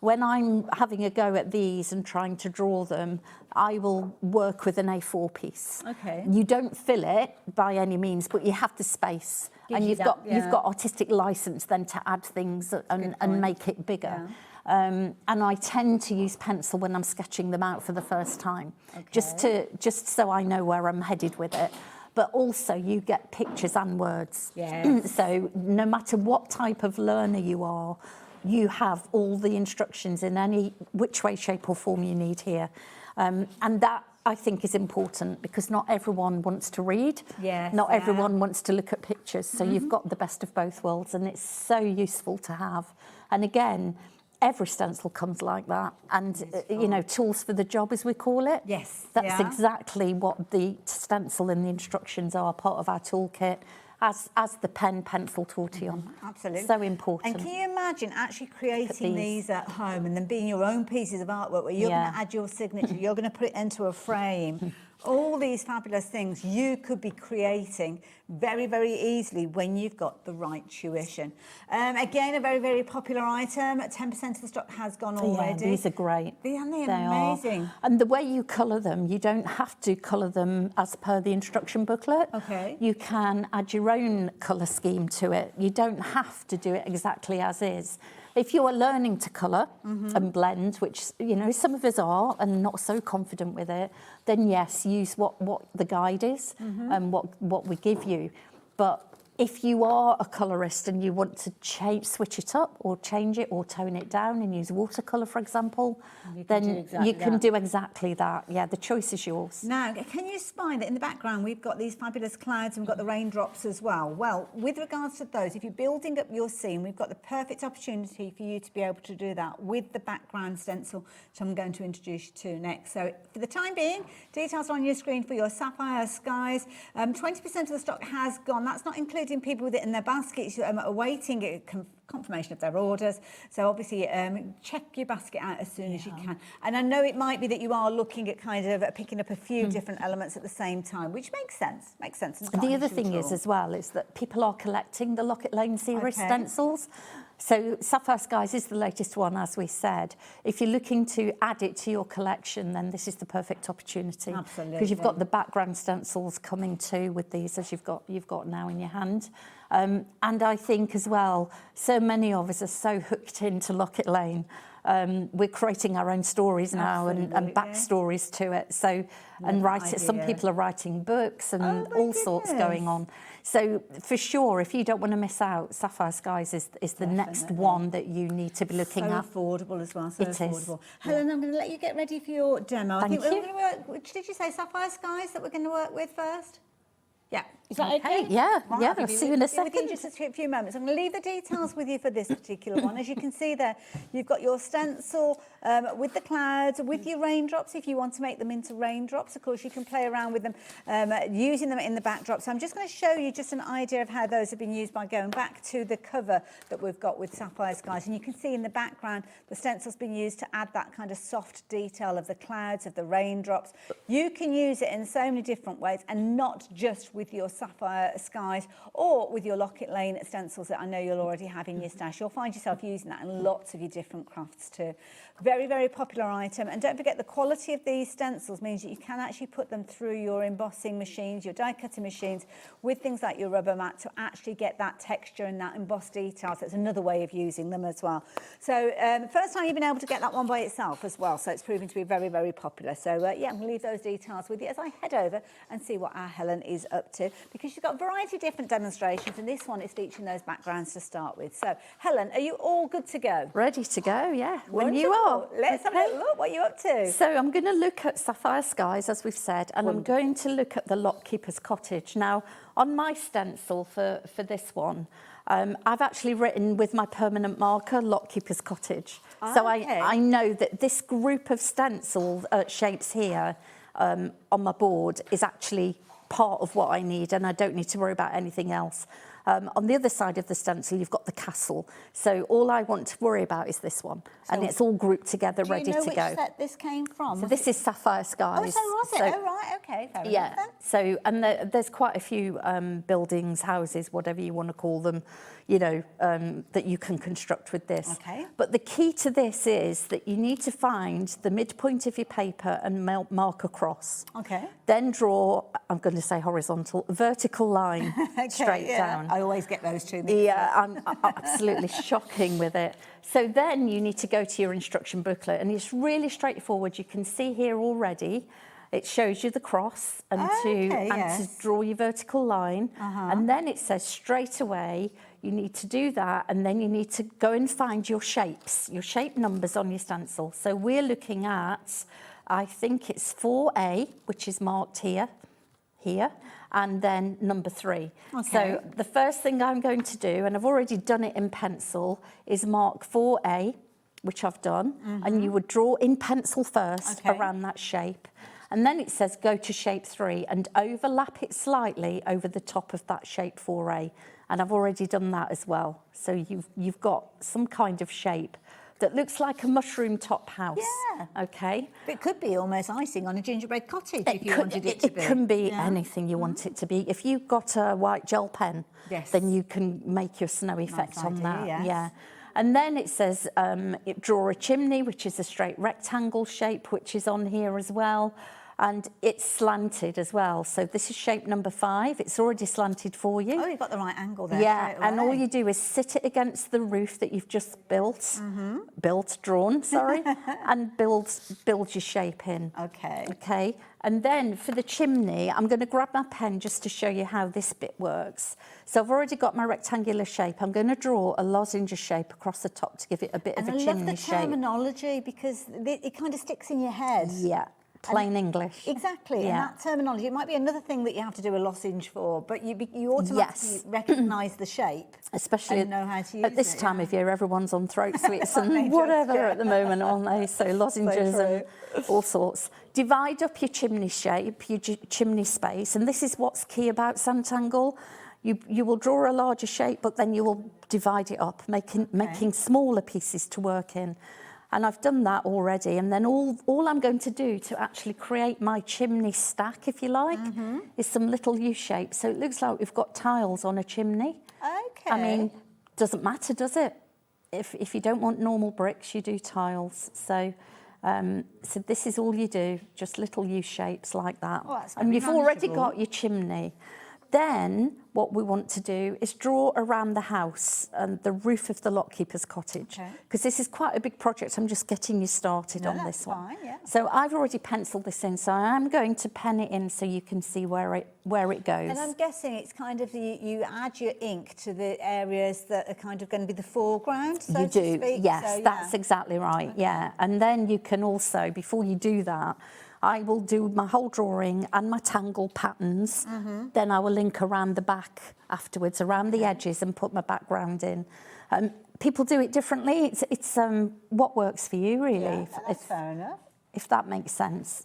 when I'm having a go at these and trying to draw them, I will work with an A4 piece. Okay. You don't fill it by any means, but you have the space. Gives And you you've got artistic license then to add things and make it bigger. Yeah. And I tend to use pencil when I'm sketching them out for the first time, just so I know where I'm headed with it. But also you get pictures and words. Yes. So no matter what type of learner you are, you have all the instructions in any which way, shape or form you need here. And that, I think, is important because not everyone wants to read. Yes, not yeah. everyone wants to look at pictures. So you've got the best of both worlds, and it's so useful to have. And again, every stencil comes like that. And, you know, tools for the job, as we call it. Yes. That's exactly what the stencil and the instructions are, part of our toolkit, as the pen, pencil, tortillon. Absolutely. So important. And can you imagine actually creating these at home and then being your own pieces of artwork where you're going to add your signature, you're going to put it into a frame. All these fabulous things you could be creating very, very easily when you've got the right tuition. Again, a very, very popular item. 10% of the stock has gone already. Yeah, these are great. Aren't they They amazing? are. And the way you colour them, you don't have to colour them as per the instruction booklet. Okay. You can add your own colour scheme to it. You don't have to do it exactly as is. If you are learning to colour and blend, which, you know, some of us are and not so confident with it, then yes, use what the guide is and what we give you. But if you are a colourist and you want to switch it up or change it or tone it down and use watercolour, for example, then you can do exactly that. Yeah, the choice is yours. Now, can you spy that in the background we've got these fabulous clouds and we've got the raindrops as well? Well, with regards to those, if you're building up your scene, we've got the perfect opportunity for you to be able to do that with the background stencil, which I'm going to introduce you to next. So for the time being, details are on your screen for your sapphire skies. 20% of the stock has gone. That's not including people with it in their baskets awaiting confirmation of their orders. So obviously check your basket out as soon as you can. And I know it might be that you are looking at kind of picking up a few different elements at the same time, which makes sense. And the other thing is as well is that people are collecting the Locket Lane series stencils. So Sapphire Skies is the latest one, as we said. If you're looking to add it to your collection, then this is the perfect opportunity. Absolutely. Because you've got the background stencils coming too with these, as you've got now in your hand. And I think as well, so many of us are so hooked into Locket Lane. We're creating our own stories now and backstories to it. So, some people are writing books and all sorts going on. So for sure, if you don't want to miss out, Sapphire Skies is the next one that you need to be looking at. So affordable as well, so it affordable. Is. Helen, I'm going to let you get ready for your demo. Thank I think you. we're going to work, did you say Sapphire Skies that we're going to work with first? Yeah. Is that okay? Yeah, Right, I'll see you in a second. Within just a few moments. I'm going to leave the details with you for this particular one. As you can see there, you've got your stencil with the clouds, with your raindrops. If you want to make them into raindrops, of course, you can play around with them, using them in the backdrop. So I'm just going to show you just an idea of how those have been used by going back to the cover that we've got with Sapphire Skies. And you can see in the background, the stencil's been used to add that kind of soft detail of the clouds, of the raindrops. You can use it in so many different ways and not just with your Sapphire Skies or with your Locket Lane stencils that I know you'll already have in your stash. You'll find yourself using that in lots of your different crafts too. Very, very popular item. And don't forget, the quality of these stencils means that you can actually put them through your embossing machines, your die cutting machines, with things like your rubber mat to actually get that texture and that embossed detail. So it's another way of using them as well. So first time you've been able to get that one by itself as well. So it's proving to be very, very popular. So yeah, I'm going to leave those details with you as I head over and see what our Helen is up to, because she's got a variety of different demonstrations, and this one is featuring those backgrounds to start with. So Helen, are you all good to go? Ready to go, yeah. When you Wonderful. are. Let's have a little look. What are you up to? So I'm going to look at Sapphire Skies, as we've said, and I'm going to look at the Lockkeeper's Cottage. Now, on my stencil for this one, I've actually written with my permanent marker, Lockkeeper's Cottage. So I know that this group of stencil shapes here on my board is actually part of what I need, and I don't need to worry about anything else. On the other side of the stencil, you've got the castle. So all I want to worry about is this one. And it's all grouped together, ready to go. Do you know which set this came from? So this is Sapphire Skies. Oh, so was it? Oh, right, Right, okay, fair Yeah. enough then. So, and there's quite a few buildings, houses, whatever you want to call them, that you can construct with this. Okay. But the key to this is that you need to find the midpoint of your paper and mark across. Okay. Then draw, I'm going to say horizontal, a vertical line straight down. I always get those two mixed Yeah, up. I'm absolutely shocking with it. So then you need to go to your instruction booklet, and it's really straightforward. You can see here already, it shows you the cross and, to draw your vertical line. And then it says straight away, you need to do that, and then you need to go and find your shapes, your shape numbers on your stencil. So we're looking at, I think it's 4A, which is marked here, and then number 3. Okay. So the first thing I'm going to do, and I've already done it in pencil, is mark 4A, which I've done, and you would draw in pencil first around that shape. And then it says go to shape 3 and overlap it slightly over the top of that shape 4A. And I've already done that as well. So you've got some kind of shape that looks like a mushroom top house. Yeah. Okay. But it could be almost icing on a gingerbread cottage if you wanted it to be. It can be anything you want it to be. If you've got a white gel pen, then you can make your snow effect on that. Yes. Yeah. And then it says draw a chimney, which is a straight rectangle shape, which is on here as well. And it's slanted as well. So this is shape number 5. It's already slanted for you. Oh, you've got the right angle there. Yeah, and all you do is sit it against the roof that you've just drawn, and build your shape in. Okay. Okay, and then for the chimney, I'm going to grab my pen just to show you how this bit works. So I've already got my rectangular shape. I'm going to draw a lozenge shape across the top to give it a bit of a chimney shape. I love the terminology because it kind of sticks in your head. Yeah. Plain English. Exactly, and that terminology, it might be another thing that you have to do a lozenge for, but you automatically recognise the shape. Especially and know how to use at this it, time of year, everyone's on throat sweets and whatever at the moment, aren't they? So lozenges and all sorts. Divide up your chimney shape, your chimney space, and this is what's key about Sanntangle. You will draw a larger shape, but then you will divide it up, making smaller pieces to work in. And I've done that already. And then all I'm going to do to actually create my chimney stack, if you like, is some little U-shapes. So it looks like we've got tiles on a chimney. Okay. I mean, doesn't matter, does it? If you don't want normal bricks, you do tiles. So this is all you do, just little U-shapes like that. Oh, that's and very you've already manageable. got your chimney. Then what we want to do is draw around the house and the roof of the lockkeeper's cottage. Because this is quite a big project. I'm just getting you started on this one. Fine, yeah. So I've already penciled this in. So I'm going to pen it in so you can see where it goes. And I'm guessing it's kind of you add your ink to the areas that are kind of going to be the foreground, so You to do, speak. yes, So, that's exactly right, yeah. And then you can also, before you do that, I will do my whole drawing and my tangle patterns. Then I will link around the back afterwards, around the edges, and put my background in. People do it differently. It's what works for you, really. Yeah, that's fair enough. If that makes sense.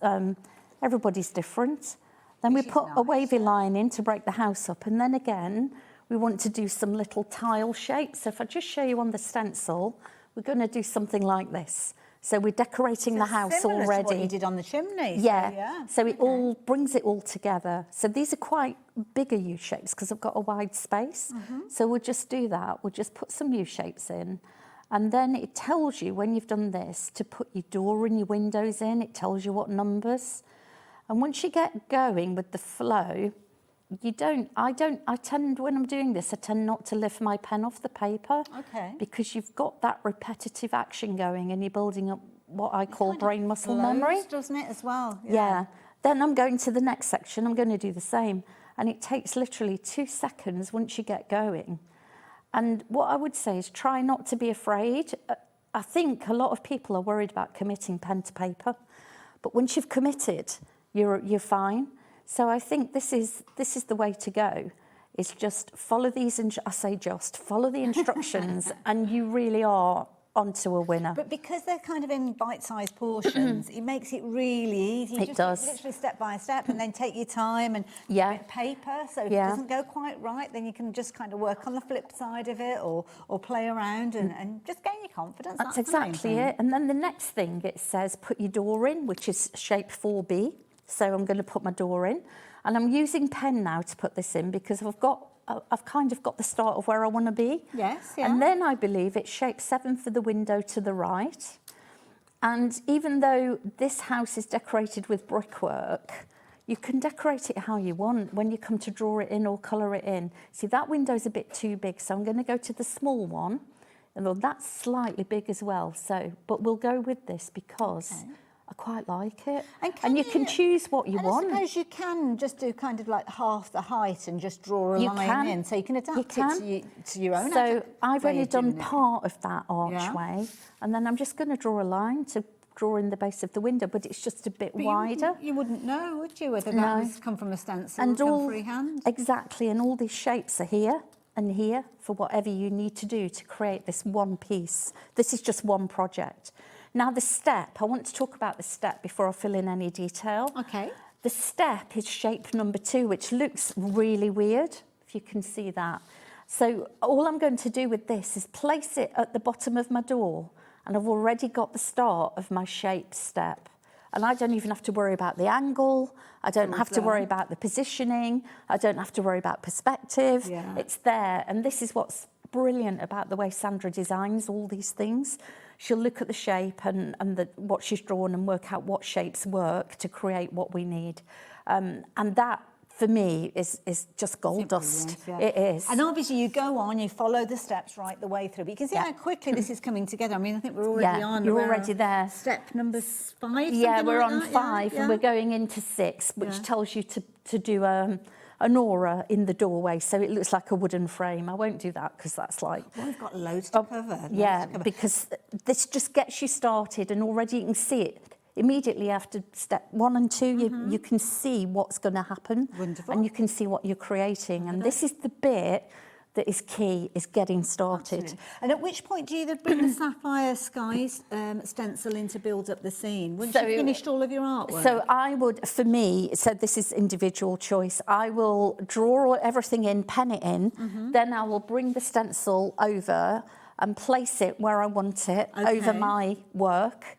Everybody's different. Then we put a wavy line in to break the house up, and then again, we want to do some little tile shapes. So if I just show you on the stencil, we're going to do something like this. So we're decorating the house similar already. to what you did on the chimney. Yeah. So it all brings it all together. So these are quite bigger U-shapes because I've got a wide space. So we'll just do that. We'll just put some U-shapes in. And then it tells you when you've done this to put your door and your windows in. It tells you what numbers. And once you get going with the flow, I tend, when I'm doing this, I tend not to lift my pen off the paper. Okay. Because you've got that repetitive action going and you're building up what I call brain muscle memory. Doesn't it, as well? Yeah. Then I'm going to the next section. I'm going to do the same. And it takes literally 2 seconds once you get going. And what I would say is try not to be afraid. I think a lot of people are worried about committing pen to paper. But once you've committed, you're fine. So I think this is the way to go, is just follow these, follow the instructions and you really are onto a winner. But because they're kind of in bite-sized portions, it makes it really easy. It does. Literally step by step and then take your time and paper. So if it doesn't go quite right, then you can just kind of work on the flip side of it or play around and just gain your confidence. That's exactly it. And then the next thing it says, put your door in, which is shape 4B. So I'm going to put my door in, and I'm using pen now to put this in because I've kind of got the start of where I want to be. Yes, yeah. And then I believe it's shape 7 for the window to the right. And even though this house is decorated with brickwork, you can decorate it how you want when you come to draw it in or colour it in. See, that window's a bit too big, so I'm going to go to the small one. And that's slightly big as well. So, but we'll go with this because I quite like it. And you can choose what you want. I suppose you can just do kind of like half the height and just draw a line in, so you can adapt it to your own. So I've only done part of that archway, and then I'm just going to draw a line to draw in the base of the window, but it's just a bit wider. You wouldn't know, would you, whether that was come from a stencil or come freehand? Exactly, and all these shapes are here and here for whatever you need to do to create this one piece. This is just one project. Now the step, I want to talk about the step before I fill in any detail. Okay. The step is shape number 2, which looks really weird, if you can see that. So all I'm going to do with this is place it at the bottom of my door, and I've already got the start of my shape step. And I don't even have to worry about the angle. I don't have to worry about the positioning. I don't have to worry about perspective. Yeah. It's there. And this is what's brilliant about the way Sandra designs all these things. She'll look at the shape and what she's drawn and work out what shapes work to create what we need. And that, for me, is just gold dust. It is. And obviously you go on, you follow the steps right the way through. But you can see how quickly this is coming together. I mean, I think we're already on. You're already there. Step number 5. Yeah, we're like on that? 5 and we're going into 6, which tells you to do an aura in the doorway, so it looks like a wooden frame. I won't do that because that's like... Well, we've got loads to cover. Because this just gets you started, and already you can see it. Immediately after step 1 and 2, you can see what's going to happen. Wonderful. And you can see what you're creating. And this is the bit that is key, is getting started. Absolutely. And at which point do you bring the Sapphire Skies stencil in to build up the scene? Once you've finished all of your artwork? So I would, for me, so this is individual choice, I will draw everything in, pen it in, then I will bring the stencil over and place it where I want it over my work.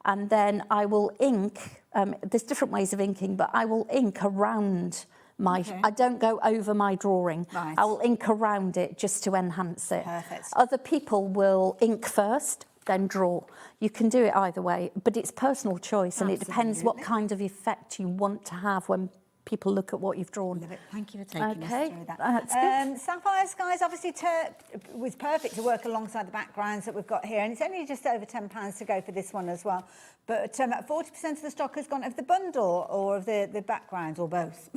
And then I will ink, there's different ways of inking, but I will ink around my, I don't go over my drawing. Right. I will ink around it just to enhance it. Perfect. Other people will ink first, then draw. You can do it either way, but it's personal choice. And it depends what kind of effect you want to have when people look at what you've drawn. Thank you for taking us through that. That's good. Sapphire Skies obviously was perfect to work alongside the backgrounds that we've got here, and it's only just over £10 to go for this one as well. But 40% of the stock has gone of the bundle or of the background, or both.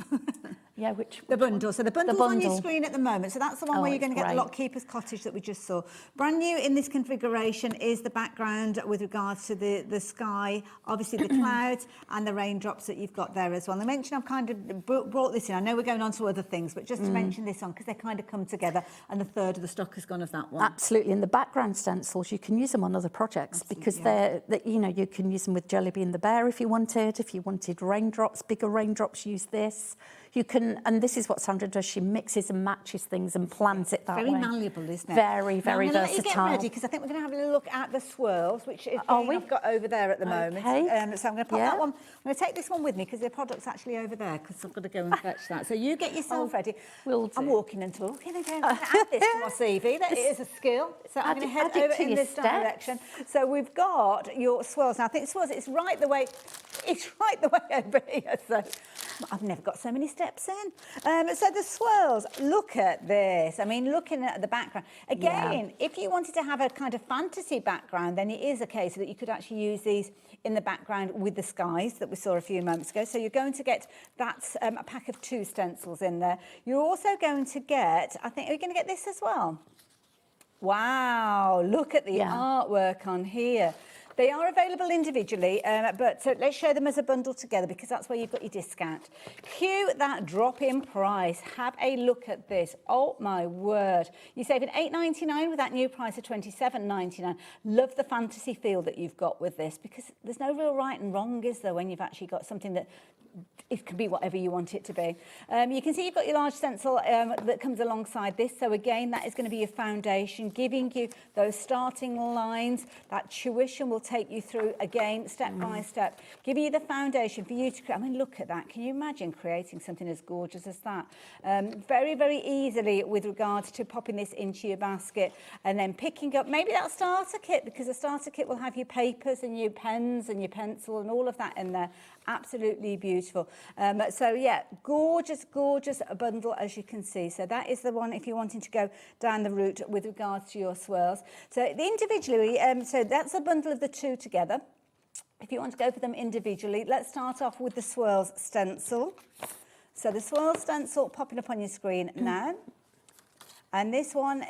Yeah, which the bundle. One? So the bundle's on your screen at the moment. So that's the one where you're going to get the Lockkeeper's Cottage that we just saw. Brand new in this configuration is the background with regards to the sky, obviously the clouds and the raindrops that you've got there as well. And I mentioned I've kind of brought this in. I know we're going on to other things, but just to mention this one because they kind of come together, and a third of the stock has gone of that one. Absolutely. And the background stencils, you can use them on other projects because they're you know, you can use them with Jellyby and the Bear if you wanted. If you wanted raindrops, bigger raindrops, use this. You can, and this is what Sandra does, she mixes and matches things and plans it that way. Very malleable, isn't it? Very, very versatile. Let you get ready, because I think we're going to have a little look at the swirls, which is I've got over there at the moment. So I'm going to pop that one. I'm going to take this one with me because the product's actually over there because I've got to go and fetch that. So you get yourself ready. I'm walking and talking again. I'm going to add this to my CV. That is a skill. So I'm going to head over in this direction. So we've got your swirls. Now I think swirls, it's right the way over here. So I've never got so many steps in. So the swirls, look at this. I mean, looking at the background. Again, if you wanted to have a kind of fantasy background, then it is a case that you could actually use these in the background with the skies that we saw a few moments ago. So you're going to get that a pack of 2 stencils in there. You're also going to get, I think, are you going to get this as well? Wow, look at the artwork on here. They are available individually, but let's show them as a bundle together because that's where you've got your discount. Cue that drop in price. Have a look at this. Oh, my word. You're saving $8.99 with that new price of $27.99. Love the fantasy feel that you've got with this because there's no real right and wrong, is there, when you've actually got something that it can be whatever you want it to be. You can see you've got your large stencil that comes alongside this. So again, that is going to be your foundation, giving you those starting lines. That tuition will take you through, again, step by step, giving you the foundation for you to create. I mean, look at that. Can you imagine creating something as gorgeous as that? Very, very easily with regards to popping this into your basket and then picking up maybe that starter kit, because the starter kit will have your papers and your pens and your pencil and all of that in there. Absolutely beautiful. So yeah, gorgeous, gorgeous bundle, as you can see. So that is the one if you're wanting to go down the route with regards to your swirls. So individually, so that's a bundle of the two together. If you want to go for them individually, let's start off with the swirls stencil. So the swirl stencil popping up on your screen now. And this one,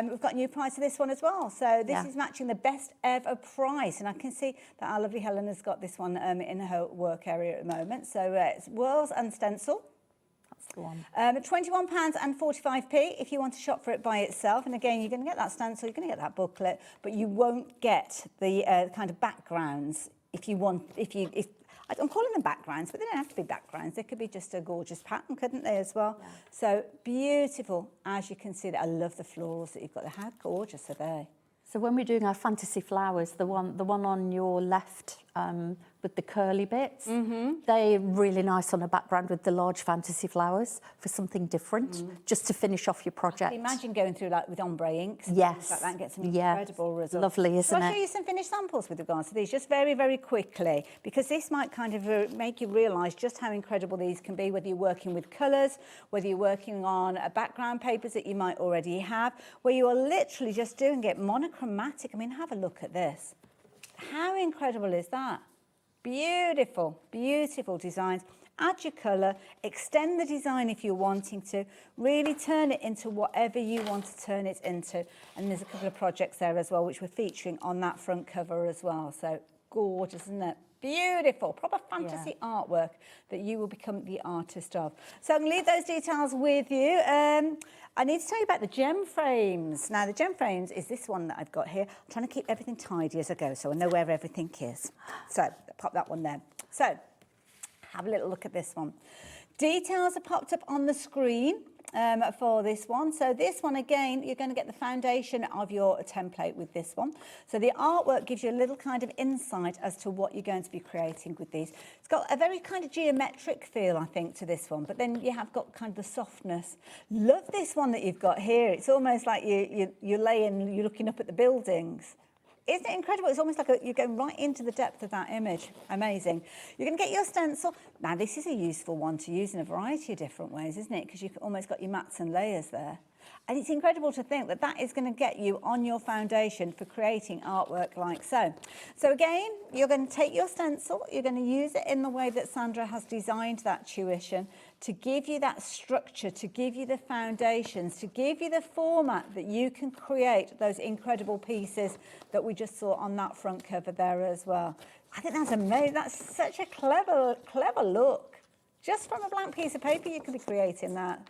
we've got a new price for this one as well. So this is matching the best ever price. And I can see that our lovely Helen has got this one in her work area at the moment. So it's Whirls and Stencil. That's the one. £21.45p if you want to shop for it by itself. And again, you're going to get that stencil, you're going to get that booklet, but you won't get the kind of backgrounds if you want, I'm calling them backgrounds, but they don't have to be backgrounds. They could be just a gorgeous pattern, couldn't they, as well? Yeah. So beautiful, as you can see. I love the florals that you've got there. How gorgeous are they? So when we're doing our fantasy flowers, the one on your left with the curly bits, they're really nice on a background with the large fantasy flowers for something different, just to finish off your project. Imagine going through like with ombre inks and yes, things like that and get some incredible results. Lovely, isn't it? I'll show you some finished samples with regards to these, just very, very quickly, because this might kind of make you realise just how incredible these can be, whether you're working with colours, whether you're working on background papers that you might already have, where you are literally just doing it monochromatic. I mean, have a look at this. How incredible is that? Beautiful, beautiful designs. Add your colour, extend the design if you're wanting to, really turn it into whatever you want to turn it into. And there's a couple of projects there as well, which we're featuring on that front cover as well. So gorgeous, isn't it? Beautiful, proper fantasy artwork that you will become the artist of. So I'm going to leave those details with you. I need to tell you about the gem frames. Now, the gem frames is this one that I've got here. I'm trying to keep everything tidy as I go, so I know where everything is. So pop that one there. So have a little look at this one. Details are popped up on the screen for this one. So this one, again, you're going to get the foundation of your template with this one. So the artwork gives you a little kind of insight as to what you're going to be creating with these. It's got a very kind of geometric feel, I think, to this one, but then you have got kind of the softness. Love this one that you've got here. It's almost like you're looking up at the buildings. Isn't it incredible? It's almost like you're going right into the depth of that image. Amazing. You're going to get your stencil. Now, this is a useful one to use in a variety of different ways, isn't it? Because you've almost got your mats and layers there. And it's incredible to think that that is going to get you on your foundation for creating artwork like so. So again, you're going to take your stencil, you're going to use it in the way that Sandra has designed that tuition to give you that structure, to give you the foundations, to give you the format that you can create those incredible pieces that we just saw on that front cover there as well. I think that's amazing. That's such a clever look. Just from a blank piece of paper, you could be creating that.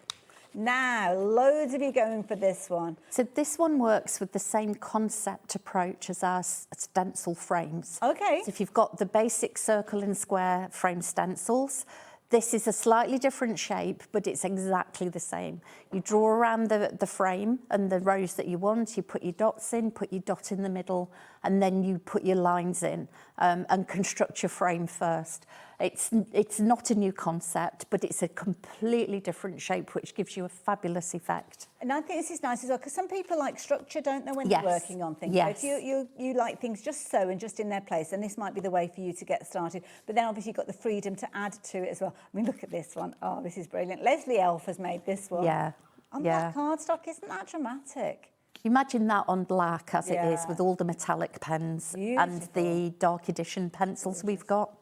Now, loads of you going for this one. So this one works with the same concept approach as our stencil frames. Okay. So if you've got the basic circle and square frame stencils, this is a slightly different shape, but it's exactly the same. You draw around the frame and the rows that you want, you put your dots in, put your dot in the middle, and then you put your lines in and construct your frame first. It's not a new concept, but it's a completely different shape, which gives you a fabulous effect. And I think this is nice as well, because some people like structure, don't they, when they're working on things. Yes. So if you like things just so and just in their place, then this might be the way for you to get started. But then obviously you've got the freedom to add to it as well. I mean, look at this one. Oh, this is brilliant. Leslie Elf has made this one. Yeah. On black cardstock, isn't that dramatic? Imagine that on black as it is, with all the metallic pens and the dark edition pencils we've got.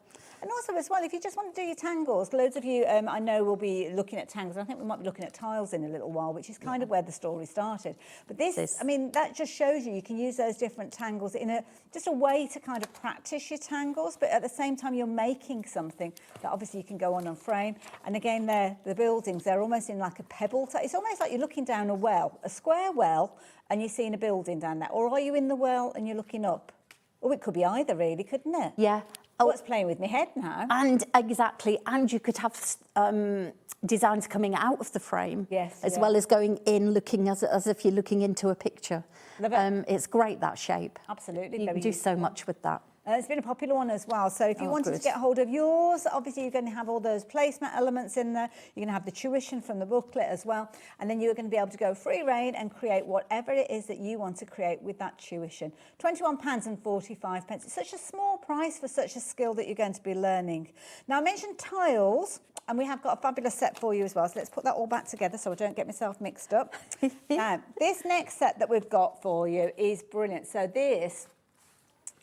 And also as well, if you just want to do your tangles, loads of you I know will be looking at tangles. I think we might be looking at tiles in a little while, which is kind of where the story started. But this, I mean, that just shows you can use those different tangles in just a way to kind of practice your tangles, but at the same time you're making something that obviously you can go on frame. And again, the buildings, they're almost in like a pebble. It's almost like you're looking down a well, a square well, and you're seeing a building down there. Or are you in the well and you're looking up? Oh, it could be either, really, couldn't it? Yeah. What's playing with my head now? And exactly, and you could have designs coming out of the frame, as well as going in, looking as if you're looking into a picture. Love it. It's great, that shape. Absolutely. You can do so much with that. It's been a popular one as well. So if you wanted to get hold of yours, obviously you're going to have all those placement elements in there. You're going to have the tuition from the booklet as well. And then you're going to be able to go free rein and create whatever it is that you want to create with that tuition. £21.45. It's such a small price for such a skill that you're going to be learning. Now, I mentioned tiles, and we have got a fabulous set for you as well. So let's put that all back together so I don't get myself mixed up. Now, this next set that we've got for you is brilliant. So this...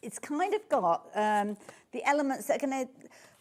it's kind of got the elements that are going to,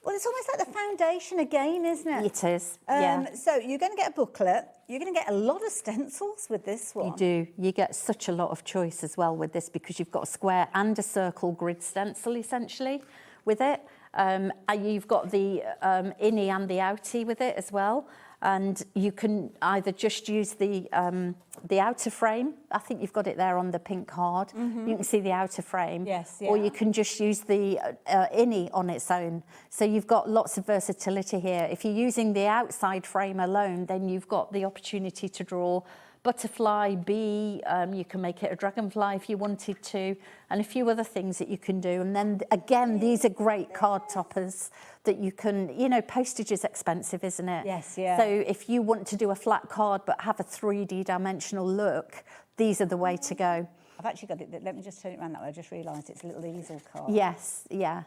well, it's almost like the foundation again, isn't it? It is, yeah. So you're going to get a booklet. You're going to get a lot of stencils with this one. You do. You get such a lot of choice as well with this because you've got a square and a circle grid stencil, essentially, with it. And you've got the innie and the outie with it as well. And you can either just use the outer frame. I think you've got it there on the pink card. Mm-hmm. You can see the outer frame. Yes, yeah. Or you can just use the innie on its own. So you've got lots of versatility here. If you're using the outside frame alone, then you've got the opportunity to draw butterfly, bee, you can make it a dragonfly if you wanted to, and a few other things that you can do. And then again, these are great card toppers that you can, you know, postage is expensive, isn't it? Yes, yeah. So if you want to do a flat card but have a 3D dimensional look, these are the way to go. I've actually got it. Let me just turn it around that way. I just realised it's a little easel card. Yes, yeah.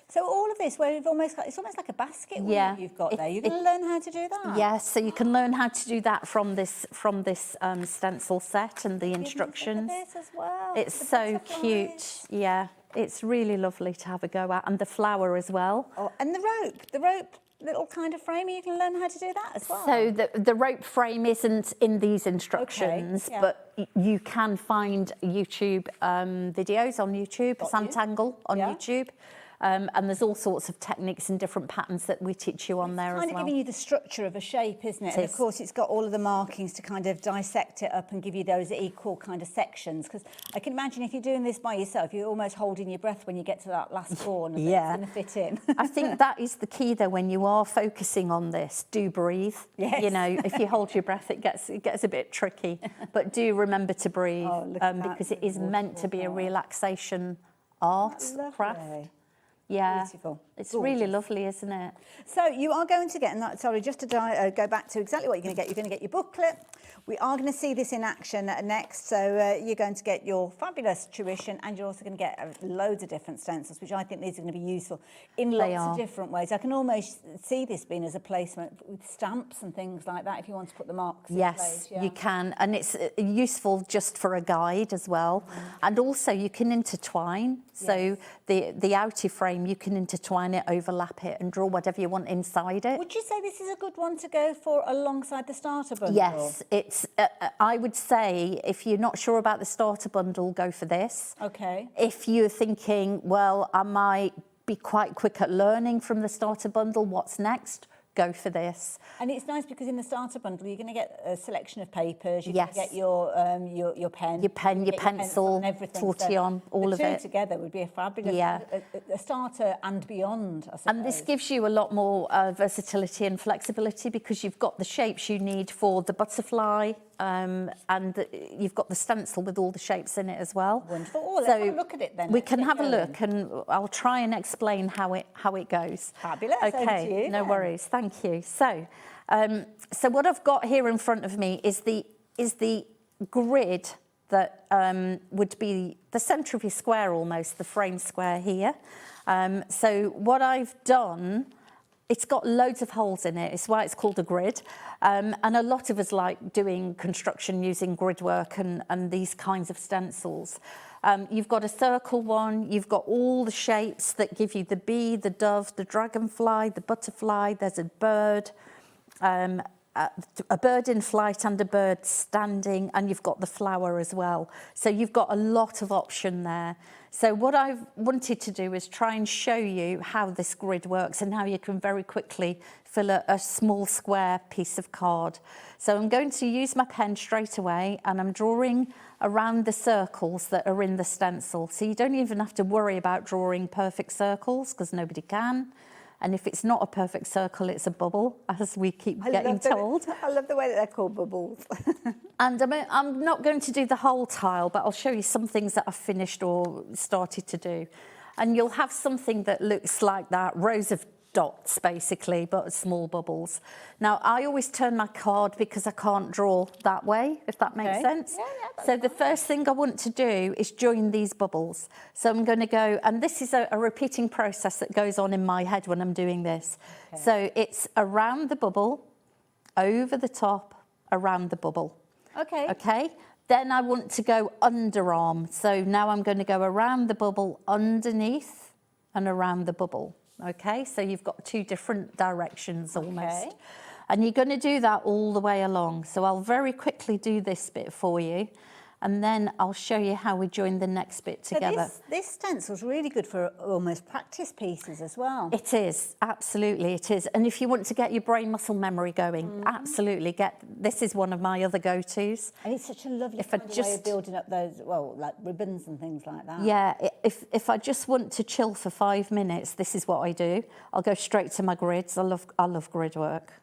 So all of this, where you've almost got, it's almost like a basket you've got there. You're going to learn how to do that. Yes, so you can learn how to do that from this stencil set and the instructions. This as well. It's so cute. Yeah, it's really lovely to have a go at, and the flower as well. Oh, and the rope little kind of frame. You can learn how to do that as well. So the rope frame isn't in these instructions, okay, yeah. but you can find YouTube videos on YouTube, Sanntangle on YouTube. And there's all sorts of techniques and different patterns that we teach you on there as well. It's kind of giving you the structure of a shape, isn't it? And of course, it's got all of the markings to kind of dissect it up and give you those equal kind of sections. Because I can imagine if you're doing this by yourself, you're almost holding your breath when you get to that last corner. Yeah. It's going to fit in. I think that is the key, though, when you are focusing on this. Do breathe. Yes. You know, if you hold your breath, it gets a bit tricky. But do remember to breathe because it is meant to be a relaxation art, craft. Yeah, beautiful. It's really lovely, isn't it? So you are going to get, and sorry, just to go back to exactly what you're going to get. You're going to get your booklet. We are going to see this in action next. So you're going to get your fabulous tuition, and you're also going to get loads of different stencils, which I think these are going to be useful in lots of different ways. I can almost see this being as a placement with stamps and things like that if you want to put the marks in place. Yes, you can. And it's useful just for a guide as well. And also you can intertwine. So the outie frame, you can intertwine it, overlap it, and draw whatever you want inside it. Would you say this is a good one to go for alongside the starter bundle? Yes, it's. I would say if you're not sure about the starter bundle, go for this. Okay. If you're thinking, well, I might be quite quick at learning from the starter bundle, what's next? Go for this. And it's nice because in the starter bundle you're going to get a selection of papers. You're going to get your pen, your pencil, tortillon, all of it. The two together would be a fabulous a starter and beyond, I suppose. And this gives you a lot more versatility and flexibility because you've got the shapes you need for the butterfly. And you've got the stencil with all the shapes in it as well. Wonderful. Oh, let's have a look at it then. We can have a look, and I'll try and explain how it goes. Fabulous. Okay, over to you, no then. worries. Thank you. So, so what I've got here in front of me is the grid that would be the centre of your square, almost the frame square here. So what I've done. It's got loads of holes in it. It's why it's called a grid. And a lot of us like doing construction using grid work and these kinds of stencils. You've got a circle one. You've got all the shapes that give you the bee, the dove, the dragonfly, the butterfly. There's a bird. a bird in flight and a bird standing, and you've got the flower as well. So you've got a lot of option there. So what I've wanted to do is try and show you how this grid works and how you can very quickly fill a small square piece of card. So I'm going to use my pen straight away, and I'm drawing around the circles that are in the stencil. So you don't even have to worry about drawing perfect circles, because nobody can. And if it's not a perfect circle, it's a bubble, as we keep getting told. I love the way that they're called bubbles. And I'm not going to do the whole tile, but I'll show you some things that I've finished or started to do. And you'll have something that looks like that, rows of dots basically, but small bubbles. Now, I always turn my card because I can't draw that way, if that makes sense. So the first thing I want to do is join these bubbles. So I'm going to go, and this is a repeating process that goes on in my head when I'm doing this. So it's around the bubble, over the top, around the bubble. Okay. Then I want to go underarm. So now I'm going to go around the bubble, underneath, and around the bubble. Okay, so you've got two different directions almost. And you're going to do that all the way along. So I'll very quickly do this bit for you, and then I'll show you how we join the next bit together. So this stencil's really good for almost practice pieces as well. It is, absolutely it is. And if you want to get your brain muscle memory going, absolutely this is one of my other go-tos. And it's such a lovely way of building up those, well, like ribbons and things like that. Yeah, if I just want to chill for 5 minutes, this is what I do. I'll go straight to my grids. I love grid work.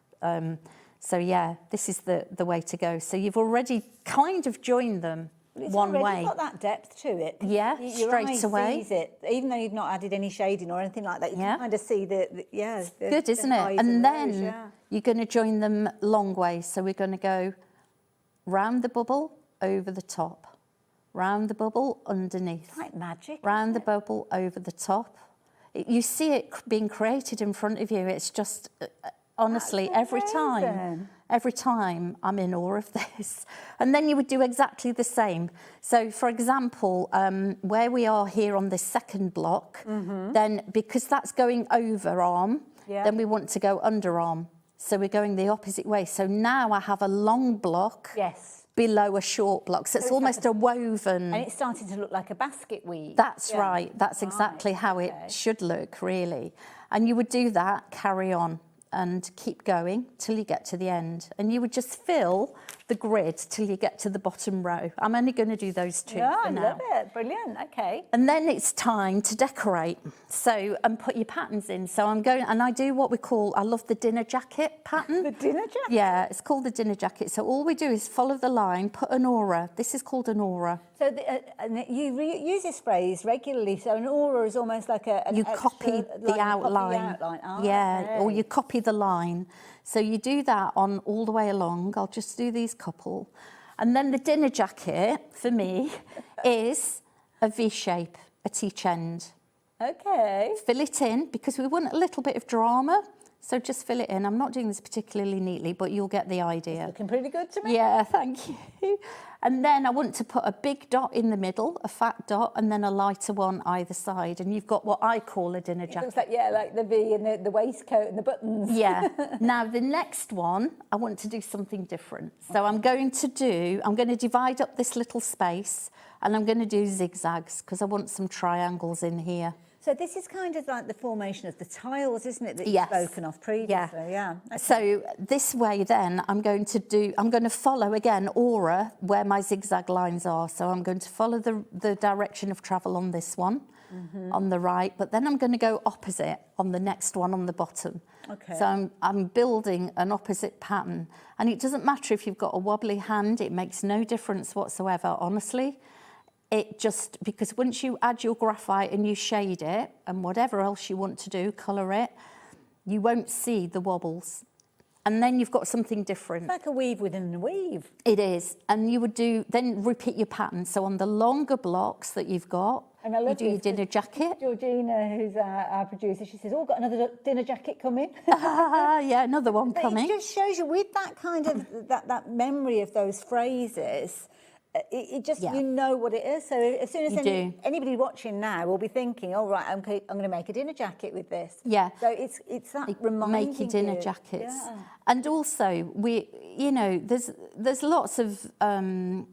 So yeah, this is the way to go. So you've already kind of joined them one way. It's got that depth to it. Yeah, Your straight eye away. sees it, even though you've not added any shading or anything like that. You can kind of see good, isn't it? And then you're going to join them long way. So we're going to go round the bubble, over the top, round the bubble, underneath. Like magic. Round the bubble, over the top. You see it being created in front of you. It's just... honestly, every time I'm in awe of this. And then you would do exactly the same. So, for example, where we are here on this second block, then because that's going over arm, then we want to go underarm. So we're going the opposite way. So now I have a long block below a short block. So it's almost a woven... And it's starting to look like a basket weave. That's right. That's exactly how it should look, really. And you would do that, carry on, and keep going till you get to the end. And you would just fill the grid till you get to the bottom row. I'm only going to do those two for now. I love it. Brilliant. Okay. And then it's time to decorate. So, and put your patterns in. So I'm going, and I do what we call, I love the dinner jacket pattern. The dinner jacket? Yeah, it's called the dinner jacket. So all we do is follow the line, put an aura. This is called an aura. So and you use this phrase regularly. So an aura is almost like you copy the outline. Or you copy the line. So you do that on all the way along. I'll just do these couple. And then the dinner jacket, for me, is a V shape at each end. Okay. Fill it in, because we want a little bit of drama. So just fill it in. I'm not doing this particularly neatly, but you'll get the idea. It's looking pretty good to me. Yeah, thank you. And then I want to put a big dot in the middle, a fat dot, and then a lighter one either side. And you've got what I call a dinner jacket. It looks like, like the V and the waistcoat and the buttons. Yeah. Now, the next one, I want to do something different. So I'm going to divide up this little space, and I'm going to do zigzags, because I want some triangles in here. So this is kind of like the formation of the tiles, isn't it, that you've spoken of previously? Yeah. Okay. So this way then, I'm going to follow, again, aura, where my zigzag lines are. So I'm going to follow the direction of travel on this one, on the right, but then I'm going to go opposite on the next one on the bottom. Okay. So I'm building an opposite pattern. And it doesn't matter if you've got a wobbly hand, it makes no difference whatsoever, honestly. It just, because once you add your graphite and you shade it, and whatever else you want to do, colour it, you won't see the wobbles. And then you've got something different. It's like a weave within a weave. It is. And you would then repeat your pattern. So on the longer blocks that you've got, you do your dinner jacket. Georgina, who's our producer, she says, got another dinner jacket coming. Yeah, another one coming. It just shows you with that kind of, that memory of those phrases, it just, you know what it is. So as soon as anybody watching now will be thinking, oh, right, I'm going to make a dinner jacket with this. Yeah. So it's that reminding Make your dinner you. jackets. Yeah. And also, there's lots of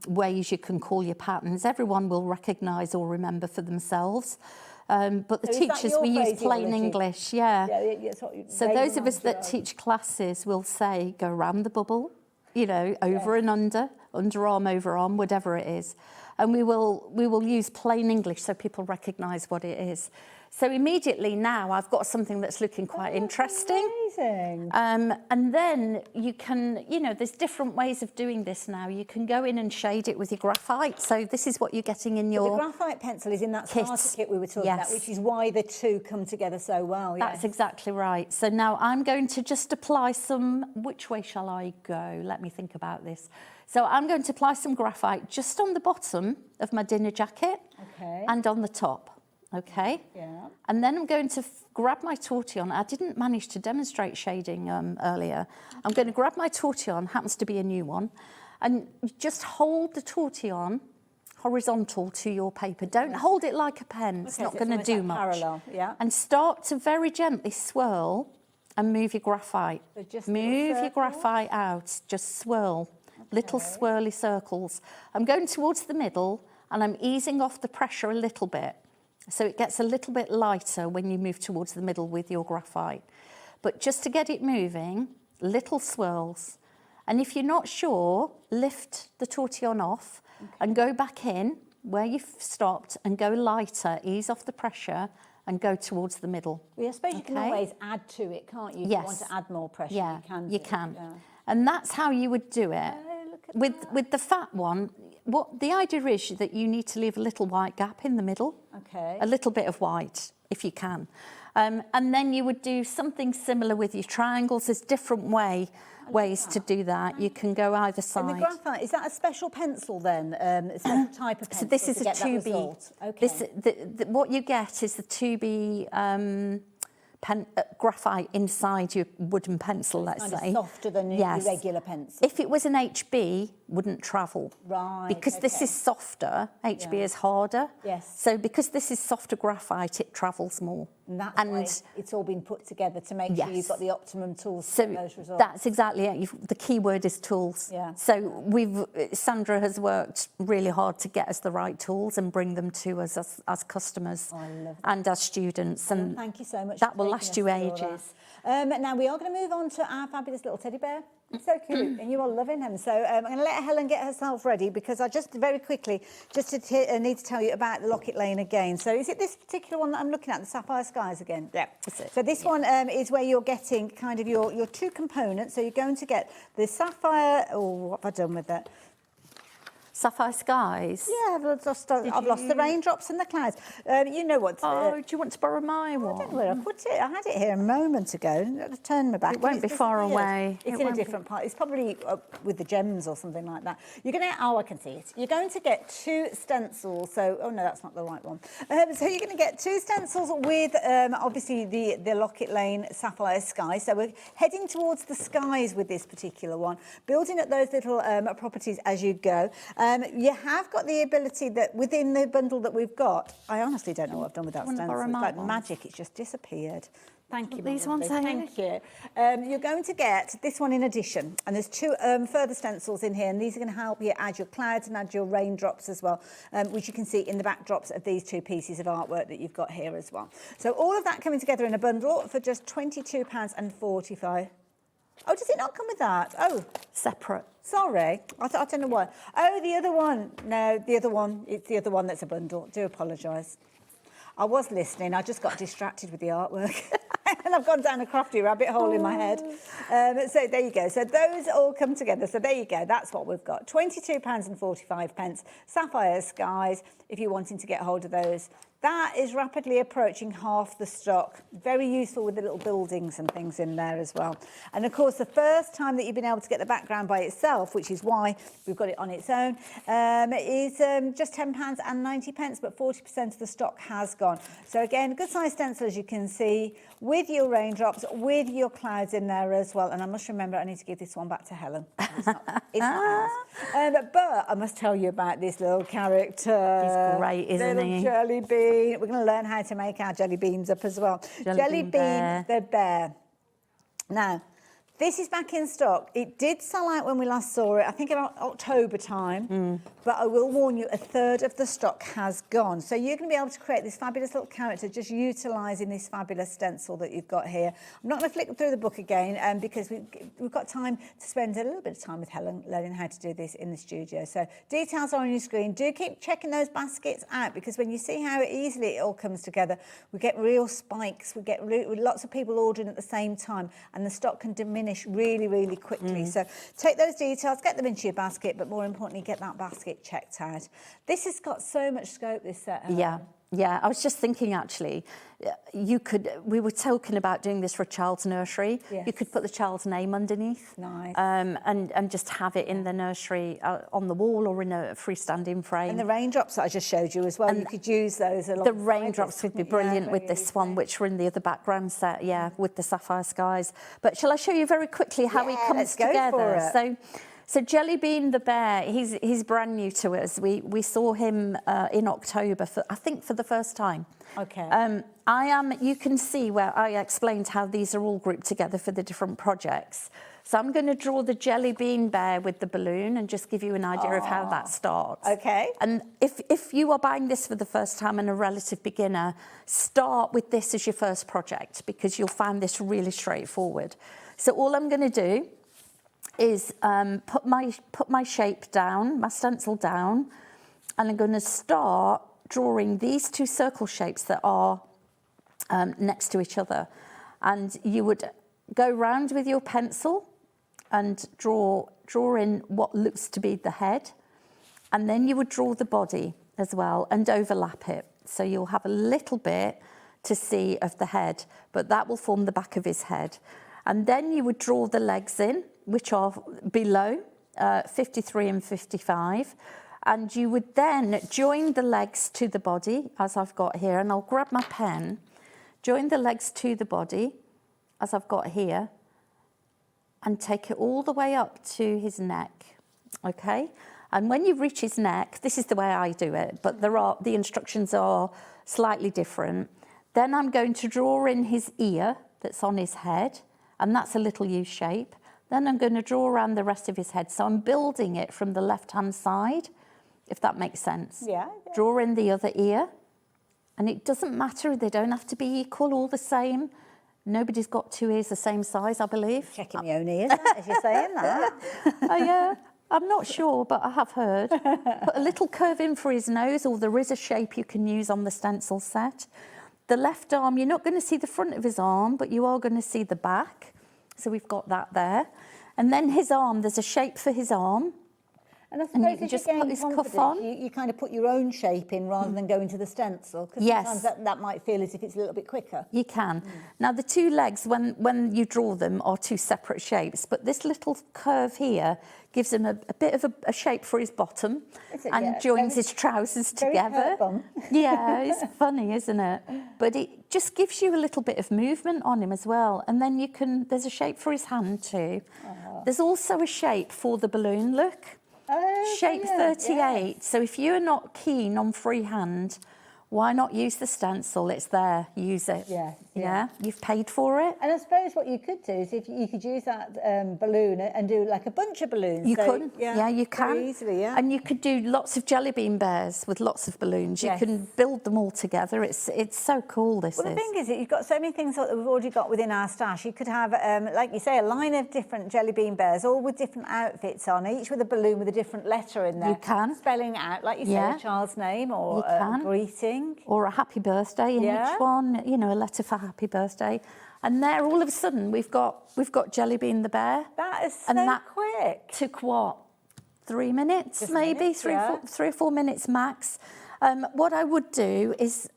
ways you can call your patterns. Everyone will recognise or remember for themselves. But the teachers, we use plain English, So those of us that teach classes will say, go round the bubble, over and under, underarm, overarm, whatever it is. And we will use plain English so people recognise what it is. So immediately now I've got something that's looking quite interesting. Amazing. And then you can, there's different ways of doing this now. You can go in and shade it with your graphite. So this is what you're getting in your The graphite pencil is in that starter kit we were talking about, which is why the two come together so well. That's exactly right. So now I'm going to just apply some, which way shall I go? Let me think about this. So I'm going to apply some graphite just on the bottom of my dinner jacket and on the top. Okay. Yeah. And then I'm going to grab my tortillon. I didn't manage to demonstrate shading earlier. I'm going to grab my tortillon, happens to be a new one, and just hold the tortillon horizontal to your paper. Don't hold it like a pen. It's not going to do much. Parallel, yeah. And start to very gently swirl and move your graphite. So just move your graphite out. Just swirl. Little swirly circles. I'm going towards the middle and I'm easing off the pressure a little bit. So it gets a little bit lighter when you move towards the middle with your graphite. But just to get it moving, little swirls. And if you're not sure, lift the tortillon off and go back in where you've stopped and go lighter, ease off the pressure and go towards the middle. Well, I suppose you can always add to it, can't you? If you want to add more pressure, yeah, you can. Yeah. And that's how you would do it. With the fat one, what the idea is that you need to leave a little white gap in the middle. Okay. A little bit of white, if you can. And then you would do something similar with your triangles. There's different ways to do that. You can go either side. And the graphite, is that a special pencil then? A special type of pencil? So this is a 2B. Okay. What you get is the 2B graphite inside your wooden pencil, let's say. Softer than your regular pencil. If it was an HB, wouldn't travel. Right. Because this is softer, HB is harder. Yes. So because this is softer graphite, it travels more. And that's why it's all been put together to make sure you've got the optimum tools to get those results. That's exactly it. The key word is tools. Yeah. So Sandra has worked really hard to get us the right tools and bring them to us as customers and as students. And thank you so much. That will last you ages. Now we are going to move on to our fabulous little teddy bear. It's so cute, and you are loving him. So I'm going to let Helen get herself ready because I just very quickly need to tell you about the Locket Lane again. So is it this particular one that I'm looking at, the Sapphire Skies again? Yeah, that's it. So this one is where you're getting kind of your two components. So you're going to get the sapphire. Oh, what have I done with that? Sapphire Skies? Yeah, I've lost the raindrops and the clouds. You know what? Do you want to borrow my one? I don't know where I put it. I had it here a moment ago. I've turned my back. It won't be far away. It's in a different part. It's probably with the gems or something like that. You're going to, I can see it. You're going to get two stencils. So, oh no, that's not the right one. So you're going to get two stencils with obviously the Locket Lane Sapphire Sky. So we're heading towards the skies with this particular one, building up those little properties as you go. You have got the ability that within the bundle that we've got, I honestly don't know what I've done with that stencil. It's like magic, it's just disappeared. Thank you. These ones here? Thank you. You're going to get this one in addition, and there's two further stencils in here, and these are going to help you add your clouds and add your raindrops as well, which you can see in the backdrops of these two pieces of artwork that you've got here as well. So all of that coming together in a bundle for just £22.45. Oh, does it not come with that? Oh, separate. Sorry, I don't know why. Oh, the other one. No, the other one. It's the other one that's a bundle. Do apologise. I was listening. I just got distracted with the artwork. And I've gone down a crafty rabbit hole in my head. So there you go. So those all come together. So there you go. That's what we've got. £22.45. Sapphire Skies. If you're wanting to get hold of those, That is rapidly approaching half the stock. Very useful with the little buildings and things in there as well. And of course, the first time that you've been able to get the background by itself, which is why we've got it on its own, is just £10.90, but 40% of the stock has gone. So again, good size stencil, as you can see, with your raindrops, with your clouds in there as well. And I must remember, I need to give this one back to Helen. It's not ours. But I must tell you about this little character. He's great, isn't little he? Jelly bean. We're going to learn how to make our jelly beans up as well. Jelly bean the bear. Now, this is back in stock. It did sell out when we last saw it, I think about October time, but I will warn you, a third of the stock has gone. So you're going to be able to create this fabulous little character just utilising this fabulous stencil that you've got here. I'm not going to flick through the book again because we've got time to spend a little bit of time with Helen learning how to do this in the studio. So details are on your screen. Do keep checking those baskets out, because when you see how easily it all comes together, we get real spikes, we get lots of people ordering at the same time, and the stock can diminish really, really quickly. So take those details, get them into your basket, but more importantly, get that basket checked out. This has got so much scope, this set. Yeah, I was just thinking actually, we were talking about doing this for a child's nursery. Yes. You could put the child's name underneath. Nice. And just have it in the nursery on the wall or in a freestanding frame. And the raindrops that I just showed you as well, you could use those along. The raindrops would be brilliant with this one, which were in the other background set, with the sapphire skies. But shall I show you very quickly how he comes together? So Jelly Bean the bear, he's brand new to us. We saw him in October, I think for the first time. Okay. You can see where I explained how these are all grouped together for the different projects. So I'm going to draw the Jelly Bean bear with the balloon and just give you an idea of how that starts. Okay. And if you are buying this for the first time and a relative beginner, start with this as your first project, because you'll find this really straightforward. So all I'm going to do is put my shape down, my stencil down, and I'm going to start drawing these two circle shapes that are next to each other. And you would go round with your pencil and draw in what looks to be the head, and then you would draw the body as well and overlap it. So you'll have a little bit to see of the head, but that will form the back of his head. And then you would draw the legs in, which are below 53 and 55. And you would then join the legs to the body, as I've got here, and I'll grab my pen, join the legs to the body, as I've got here, and take it all the way up to his neck, okay? And when you reach his neck, this is the way I do it, but the instructions are slightly different. Then I'm going to draw in his ear that's on his head, and that's a little U shape. Then I'm going to draw around the rest of his head. So I'm building it from the left-hand side, if that makes sense. Yeah. Draw in the other ear. And it doesn't matter, they don't have to be equal, all the same. Nobody's got two ears the same size, I believe. Checking my own ears, as you're saying that. Yeah, I'm not sure, but I have heard. Put a little curve in for his nose, or there is a shape you can use on the stencil set. The left arm, you're not going to see the front of his arm, but you are going to see the back. So we've got that there. And then his arm, there's a shape for his arm. And I suppose you can if just you put gain this cuff confidence, on. you kind of put your own shape in rather than go into the stencil. Because Yes. sometimes that might feel as if it's a little bit quicker. You can. Now, the two legs, when you draw them, are two separate shapes, but this little curve here gives him a bit of a shape for his bottom and joins his trousers together. Yeah, it's funny, isn't it? But it just gives you a little bit of movement on him as well. And then there's a shape for his hand too. There's also a shape for the balloon, look. Shape 38. So if you're not keen on freehand, why not use the stencil? It's there. Use it. Yeah. You've paid for it. And I suppose what you could do is if you could use that balloon and do like a bunch of balloons. You could. Yeah, you can. Very easily, yeah. And you could do lots of jelly bean bears with lots of balloons. You can build them all together. It's so cool, this Well, the thing is, you've got so many things that we've already got within our stash. You could have, like you say, a line of different jelly bean bears, all with different outfits on, each with a balloon with a different letter in there. You can. Spelling out, like you say, a child's name or a greeting. Or a happy birthday in each one, you know, a letter for happy birthday. And there, all of a sudden, we've got Jelly Bean the bear. That is so quick. Took what, 3 minutes, maybe? Three or 4 minutes max. What I would do is,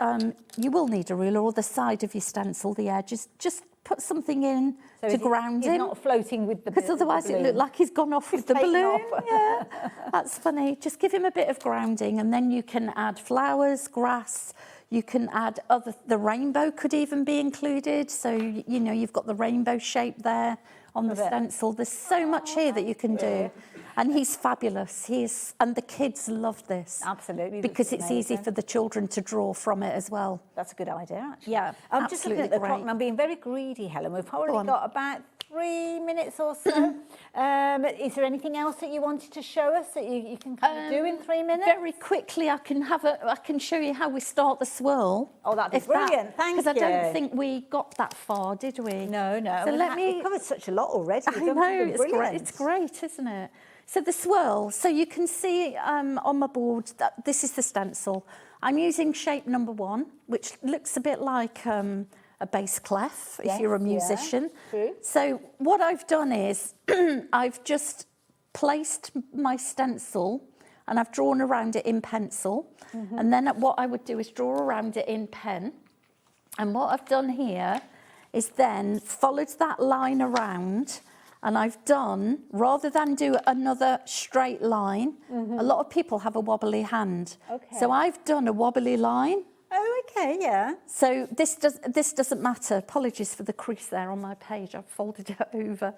you will need a ruler or the side of your stencil, the edges. Just put something in to ground him. He's not floating with the Because otherwise it looked like he's gone off with the balloon. Yeah, that's funny. Just give him a bit of grounding, and then you can add flowers, grass. You can add the rainbow could even be included. So, you know, you've got the rainbow shape there on the stencil. There's so much here that you can do. And he's fabulous. And the kids love this. Absolutely. Because it's easy for the children to draw from it as well. That's a good idea, actually. Yeah, I'm just looking at the clock and I'm being very greedy, Helen. We've probably got about 3 minutes or so. Is there anything else that you wanted to show us that you can kind of do in 3 minutes? Very quickly, I can show you how we start the swirl. Oh, that'd be brilliant. Thank you. Because I don't think we got that far, did we? No. So We've covered such a lot already. I know, it's great, isn't it? So the swirl, so you can see on my board that this is the stencil. I'm using shape number 1, which looks a bit like a bass clef, if you're a musician. True. So what I've done is I've just placed my stencil and I've drawn around it in pencil. And then what I would do is draw around it in pen. And what I've done here is then followed that line around, and I've done, rather than do another straight line, a lot of people have a wobbly hand. Okay. So I've done a wobbly line. Oh, okay, yeah. So this doesn't matter. Apologies for the crease there on my page. I've folded it over.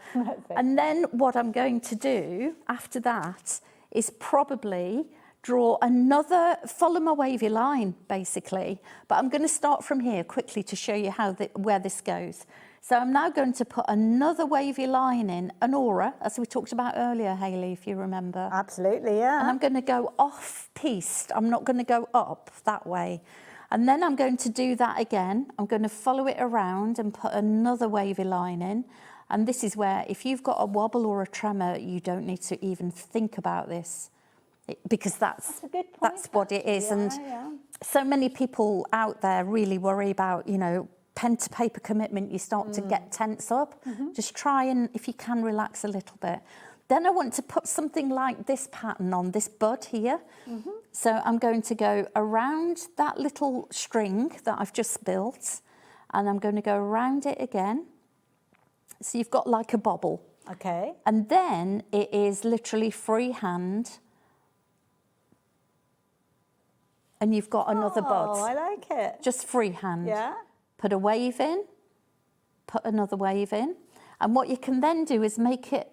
And then what I'm going to do after that is probably draw another, follow my wavy line, basically. But I'm going to start from here quickly to show you where this goes. So I'm now going to put another wavy line in, an aura, as we talked about earlier, Hayley, if you remember. Absolutely, yeah. And I'm going to go off-piste. I'm not going to go up that way. And then I'm going to do that again. I'm going to follow it around and put another wavy line in. And this is where, if you've got a wobble or a tremor, you don't need to even think about this. Because that's what it is. And so many people out there really worry about, you know, pen to paper commitment, you start to get tense up. Just try and, if you can, relax a little bit. Then I want to put something like this pattern on, this bud here. So I'm going to go around that little string that I've just built, and I'm going to go around it again. So you've got like a bobble. Okay. And then it is literally freehand. And you've got another bud. Oh, I like it. Just freehand. Yeah. Put a wave in, put another wave in. And what you can then do is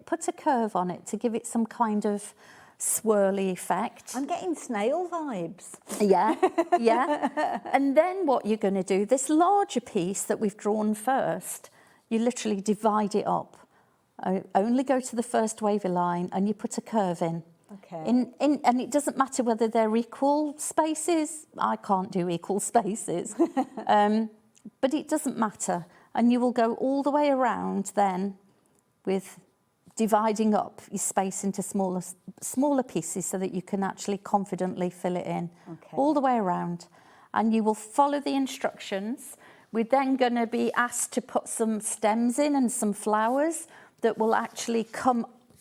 put a curve on it to give it some kind of swirly effect. I'm getting snail vibes. Yeah, yeah. And then what you're going to do, this larger piece that we've drawn first, you literally divide it up. Only go to the first wavy line and you put a curve in. Okay. And it doesn't matter whether they're equal spaces. I can't do equal spaces. But it doesn't matter. And you will go all the way around then with dividing up your space into smaller pieces so that you can actually confidently fill it in. All the way around. And you will follow the instructions. We're then going to be asked to put some stems in and some flowers that will actually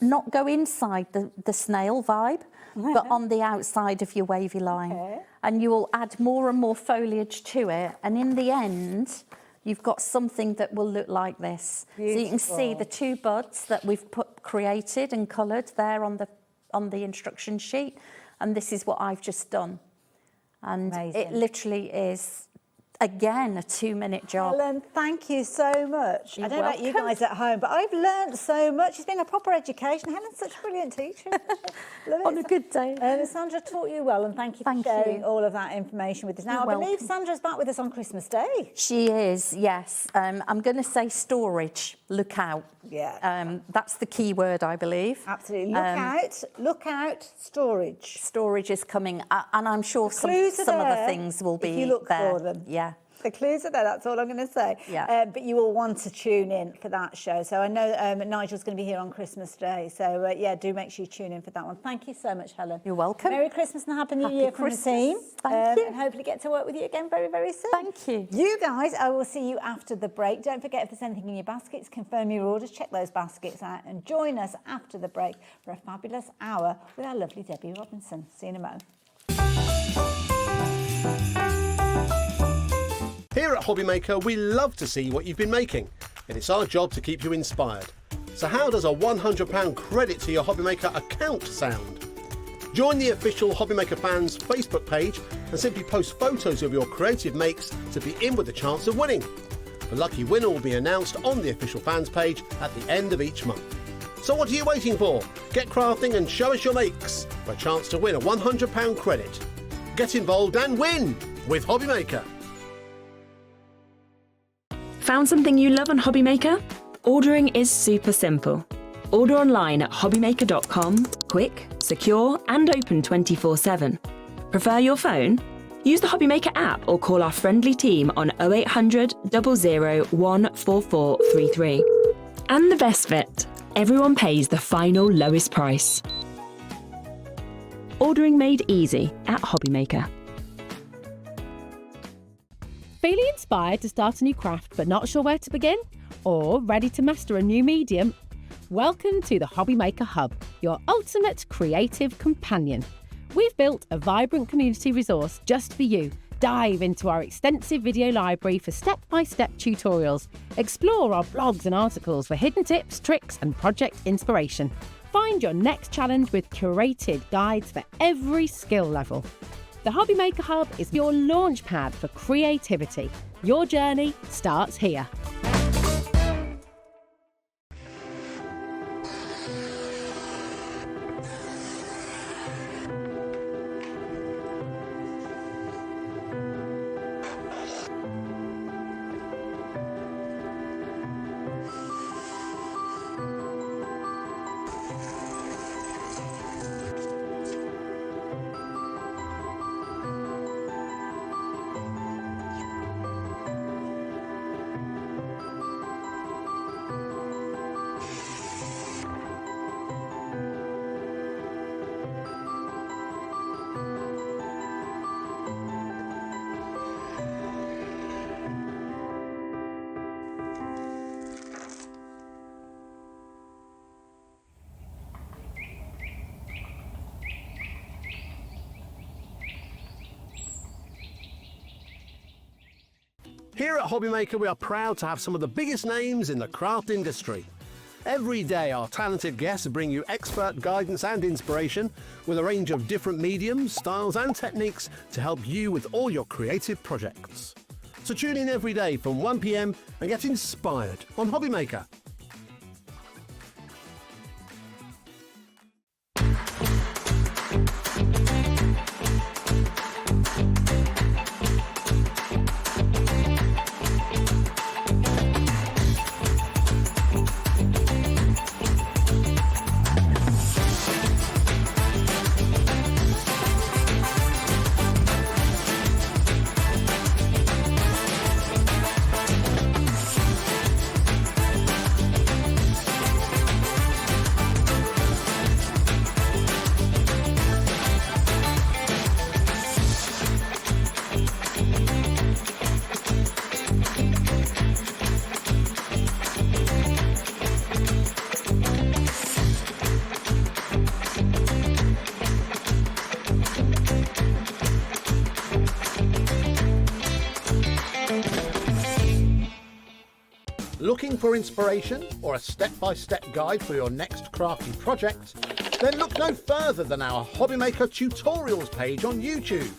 not go inside the snail vibe, but on the outside of your wavy line. And you will add more and more foliage to it. And in the end, you've got something that will look like this. Beautiful. So you can see the 2 buds that we've created and coloured there on the instruction sheet. And this is what I've just done. And it literally is, again, a 2-minute job. Helen, thank you so much. You're I don't know about you guys at home, but I've learnt so much. It's been a proper education. Helen's such a brilliant teacher. Love it. On a good day. Sandra taught you well, and thank you for sharing all of that information with us. Now, I believe Sandra's back with us on Christmas Day. She is, yes. I'm going to say storage. Look out. Yeah. That's the key word, I believe. Absolutely. Look out, storage. Storage is coming, and I'm sure some other things will be there. If you look for them. Yeah. The clues are there, that's all I'm going to say. Yeah. But you will want to tune in for that show. So I know Nigel's going to be here on Christmas Day. So, do make sure you tune in for that one. Thank you so much, Helen. You're welcome. Merry Christmas and Happy New Year from the team. Thank you. And hopefully get to work with you again very, very soon. Thank you. You guys, I will see you after the break. Don't forget, if there's anything in your baskets, confirm your orders, check those baskets out, and join us after the break for a fabulous hour with our lovely Debbie Robinson. See you in a moment. Here at Hobbymaker, we love to see what you've been making, and it's our job to keep you inspired. So how does a £100 credit to your Hobbymaker account sound? Join the official Hobbymaker fans Facebook page and simply post photos of your creative makes to be in with a chance of winning. The lucky winner will be announced on the official fans page at the end of each month. So what are you waiting for? Get crafting and show us your makes for a chance to win a £100 credit. Get involved and win with Hobbymaker. Found something you love on Hobbymaker? Ordering is super simple. Order online at hobbymaker.com, quick, secure and open 24/7. Prefer your phone? Use the Hobbymaker app or call our friendly team on 0800 00 14433. And the best bit, everyone pays the final lowest price. Ordering made easy at Hobbymaker. Feeling inspired to start a new craft but not sure where to begin? Or ready to master a new medium? Welcome to the Hobbymaker Hub, your ultimate creative companion. We've built a vibrant community resource just for you. Dive into our extensive video library for step-by-step tutorials. Explore our blogs and articles for hidden tips, tricks and project inspiration. Find your next challenge with curated guides for every skill level. The Hobbymaker Hub is your launch pad for creativity. Your journey starts here. Here at Hobbymaker, we are proud to have some of the biggest names in the craft industry. Every day, our talented guests bring you expert guidance and inspiration with a range of different mediums, styles and techniques to help you with all your creative projects. So tune in every day from 1 p.m. and get inspired on Hobbymaker. Looking for inspiration or a step-by-step guide for your next crafty project? Then look no further than our Hobbymaker tutorials page on YouTube.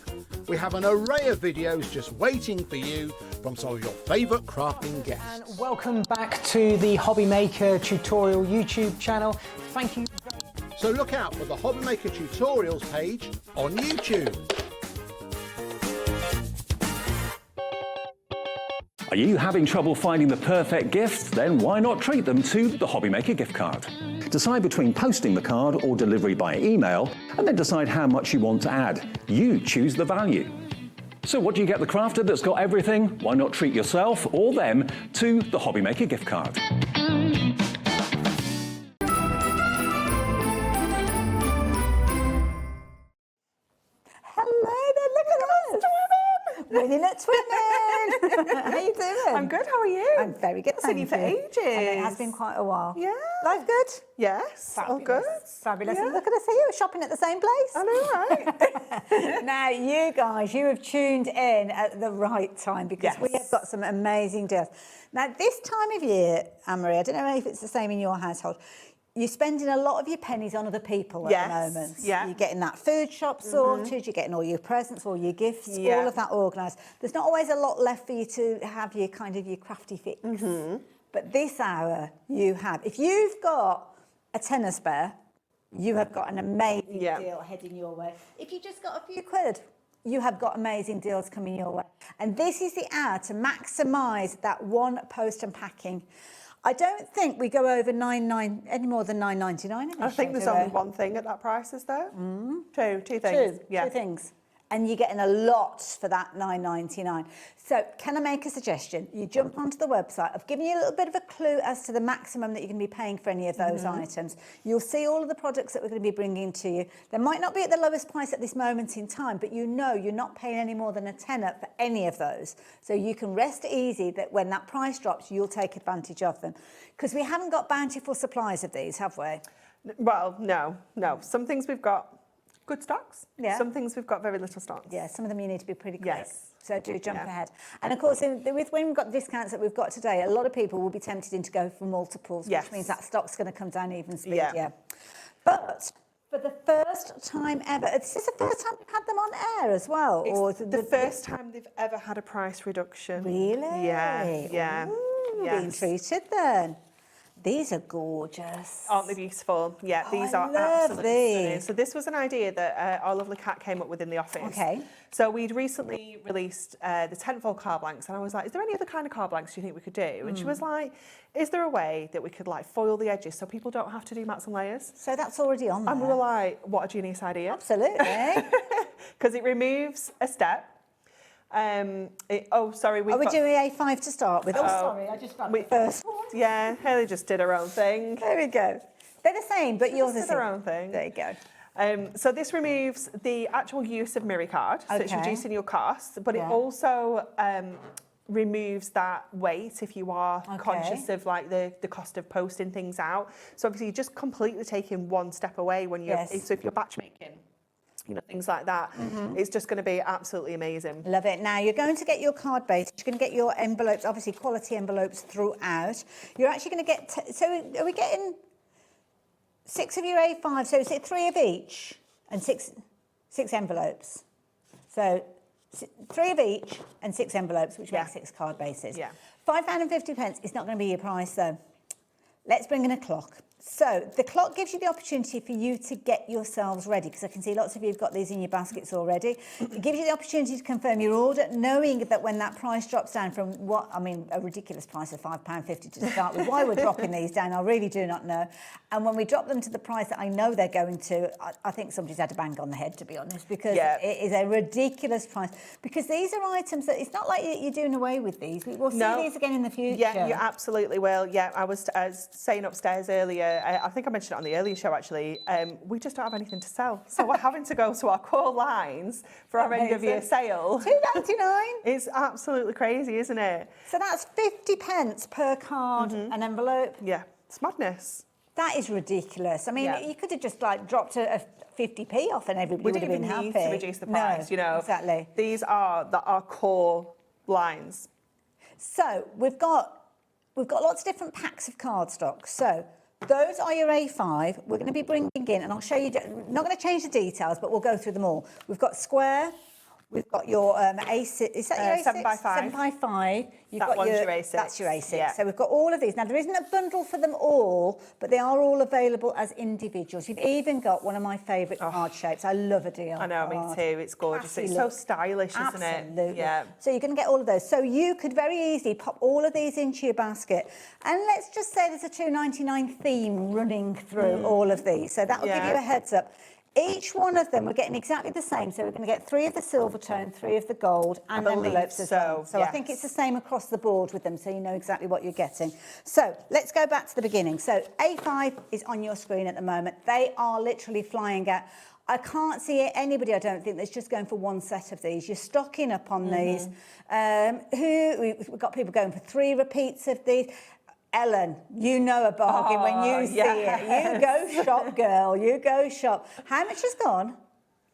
We have an array of videos just waiting for you from some of your favourite crafting guests. And welcome back to the Hobbymaker tutorial YouTube channel. Thank you. So look out for the Hobbymaker tutorials page on YouTube. Are you having trouble finding the perfect gift? Then why not treat them to the Hobbymaker gift card? Decide between posting the card or delivery by email, and then decide how much you want to add. You choose the value. So what do you get the crafter that's got everything? Why not treat yourself or them to the Hobbymaker gift card? Hello there, look at us! Winning at swimming! How you doing? I'm good, how are you? I'm very good, Seen you for ages. I know, it has been quite a while. Yeah. Life good? Yes, all good. Fabulous. Yeah. And look at us here, we're shopping at the same place. I know, right? Now, you guys, you have tuned in at the right time because we have got some amazing deals. Now, this time of year, Anne-Marie, I don't know if it's the same in your household, you're spending a lot of your pennies on other people at the moment. Yeah. You're getting that food shop sorted, you're getting all your presents, all your gifts, all of that organised. There's not always a lot left for you to have your kind of your crafty fix. But this hour you have. If you've got a tenner spare, you have got an amazing deal heading your way. If you just got a few quid, you have got amazing deals coming your way. And this is the hour to maximise that one post and packing. I don't think we go over any more than $9.99. I think there's only one thing at that price, is there? Two things. Two things. And you're getting a lot for that $9.99. So can I make a suggestion? You jump onto the website. I've given you a little bit of a clue as to the maximum that you're going to be paying for any of those items. You'll see all of the products that we're going to be bringing to you. They might not be at the lowest price at this moment in time, but you know you're not paying any more than a tenner for any of those. So you can rest easy that when that price drops, you'll take advantage of them. Because we haven't got bountiful supplies of these, have we? Well, no. Some things we've got good stocks. Yeah. Some things we've got very little stocks. Yeah, some of them you need to be pretty quick. Yes. So do jump ahead. And of course, when we've got the discounts that we've got today, a lot of people will be tempted into go for multiples, which means that stock's going to come down even speed. But for the first time ever, is this the first time we've had them on air as well? It's the first time they've ever had a price reduction. Really? Yeah. Ooh, being treated then. These are gorgeous. Aren't they beautiful? Yeah, these are absolutely stunning. So this was an idea that our lovely Kat came up with in the office. Okay. So we'd recently released the tentfold card blanks, and I was like, is there any other kind of card blanks you think we could do? And she was like, is there a way that we could like foil the edges so people don't have to do mats and layers? So that's already on there. And we were like, what a genius idea. Absolutely. Because it removes a step. Sorry. Are we doing A5 to start with? Oh, sorry, I just found the first one. Yeah, Haley just did her own thing. There we go. They're the same, but yours is her own thing. There you go. So this removes the actual use of mirror card, so it's Okay. reducing your costs, but it also removes that weight if you are conscious of like the cost of posting things out. So obviously you're just completely taking one step away when you're, so if you're batch making, you know, things like that, it's just going to be absolutely amazing. Love it. Now, you're going to get your card base. You're going to get your envelopes, obviously quality envelopes throughout. You're actually going to get, so are we getting 6 of your A5? So is it 3 of each and six envelopes? So 3 of each and 6 envelopes, which makes 6 card bases. Yeah. £5.50 is not going to be your price, though. Let's bring in a clock. So the clock gives you the opportunity for you to get yourselves ready, because I can see lots of you have got these in your baskets already. It gives you the opportunity to confirm your order, knowing that when that price drops down from a ridiculous price of £5.50 to start with. Why we're dropping these down, I really do not know. And when we drop them to the price that I know they're going to, I think somebody's had a bang on the head, to be honest, because it is a ridiculous price. Because these are items that, it's not like you're doing away with these. We'll see these again in the future. Yeah, you absolutely will. Yeah, I was saying upstairs earlier, I think I mentioned it on the earlier show actually, we just don't have anything to sell. So we're having to go to our core lines for our end of year sale. £2.99. It's absolutely crazy, isn't it? So that's 50p per card and envelope. Yeah, it's madness. That is ridiculous. I mean, you could have just like dropped a 50p off and everybody would have been happy. We didn't even need to reduce the price, you know. Exactly. These are our core lines. So we've got lots of different packs of cardstock. So those are your A5. We're going to be bringing in, and I'll show you, not going to change the details, but we'll go through them all. We've got square, we've got your A6, is that your A6? 7x5. 7x5. That one's your A6. That's your A6. Yeah. So we've got all of these. Now, there isn't a bundle for them all, but they are all available as individuals. You've even got one of my favourite card shapes. I love a deal. I know, me too. It's gorgeous. Classy It's look. so stylish, isn't it? Absolutely. Yeah. So you're going to get all of those. So you could very easily pop all of these into your basket. And let's just say there's a £2.99 theme running through all of these. So that will give you a heads up. Each one of them, we're getting exactly the same. So we're going to get 3 of the silver tone, 3 of the gold, and envelopes as well. So I think it's the same across the board with them, so you know exactly what you're getting. So let's go back to the beginning. So A5 is on your screen at the moment. They are literally flying out. I can't see anybody, I don't think, that's just going for one set of these. You're stocking up on these. We've got people going for 3 repeats of these. Ellen, you know a bargain when you see it. You go shop, girl. You go shop. How much has gone?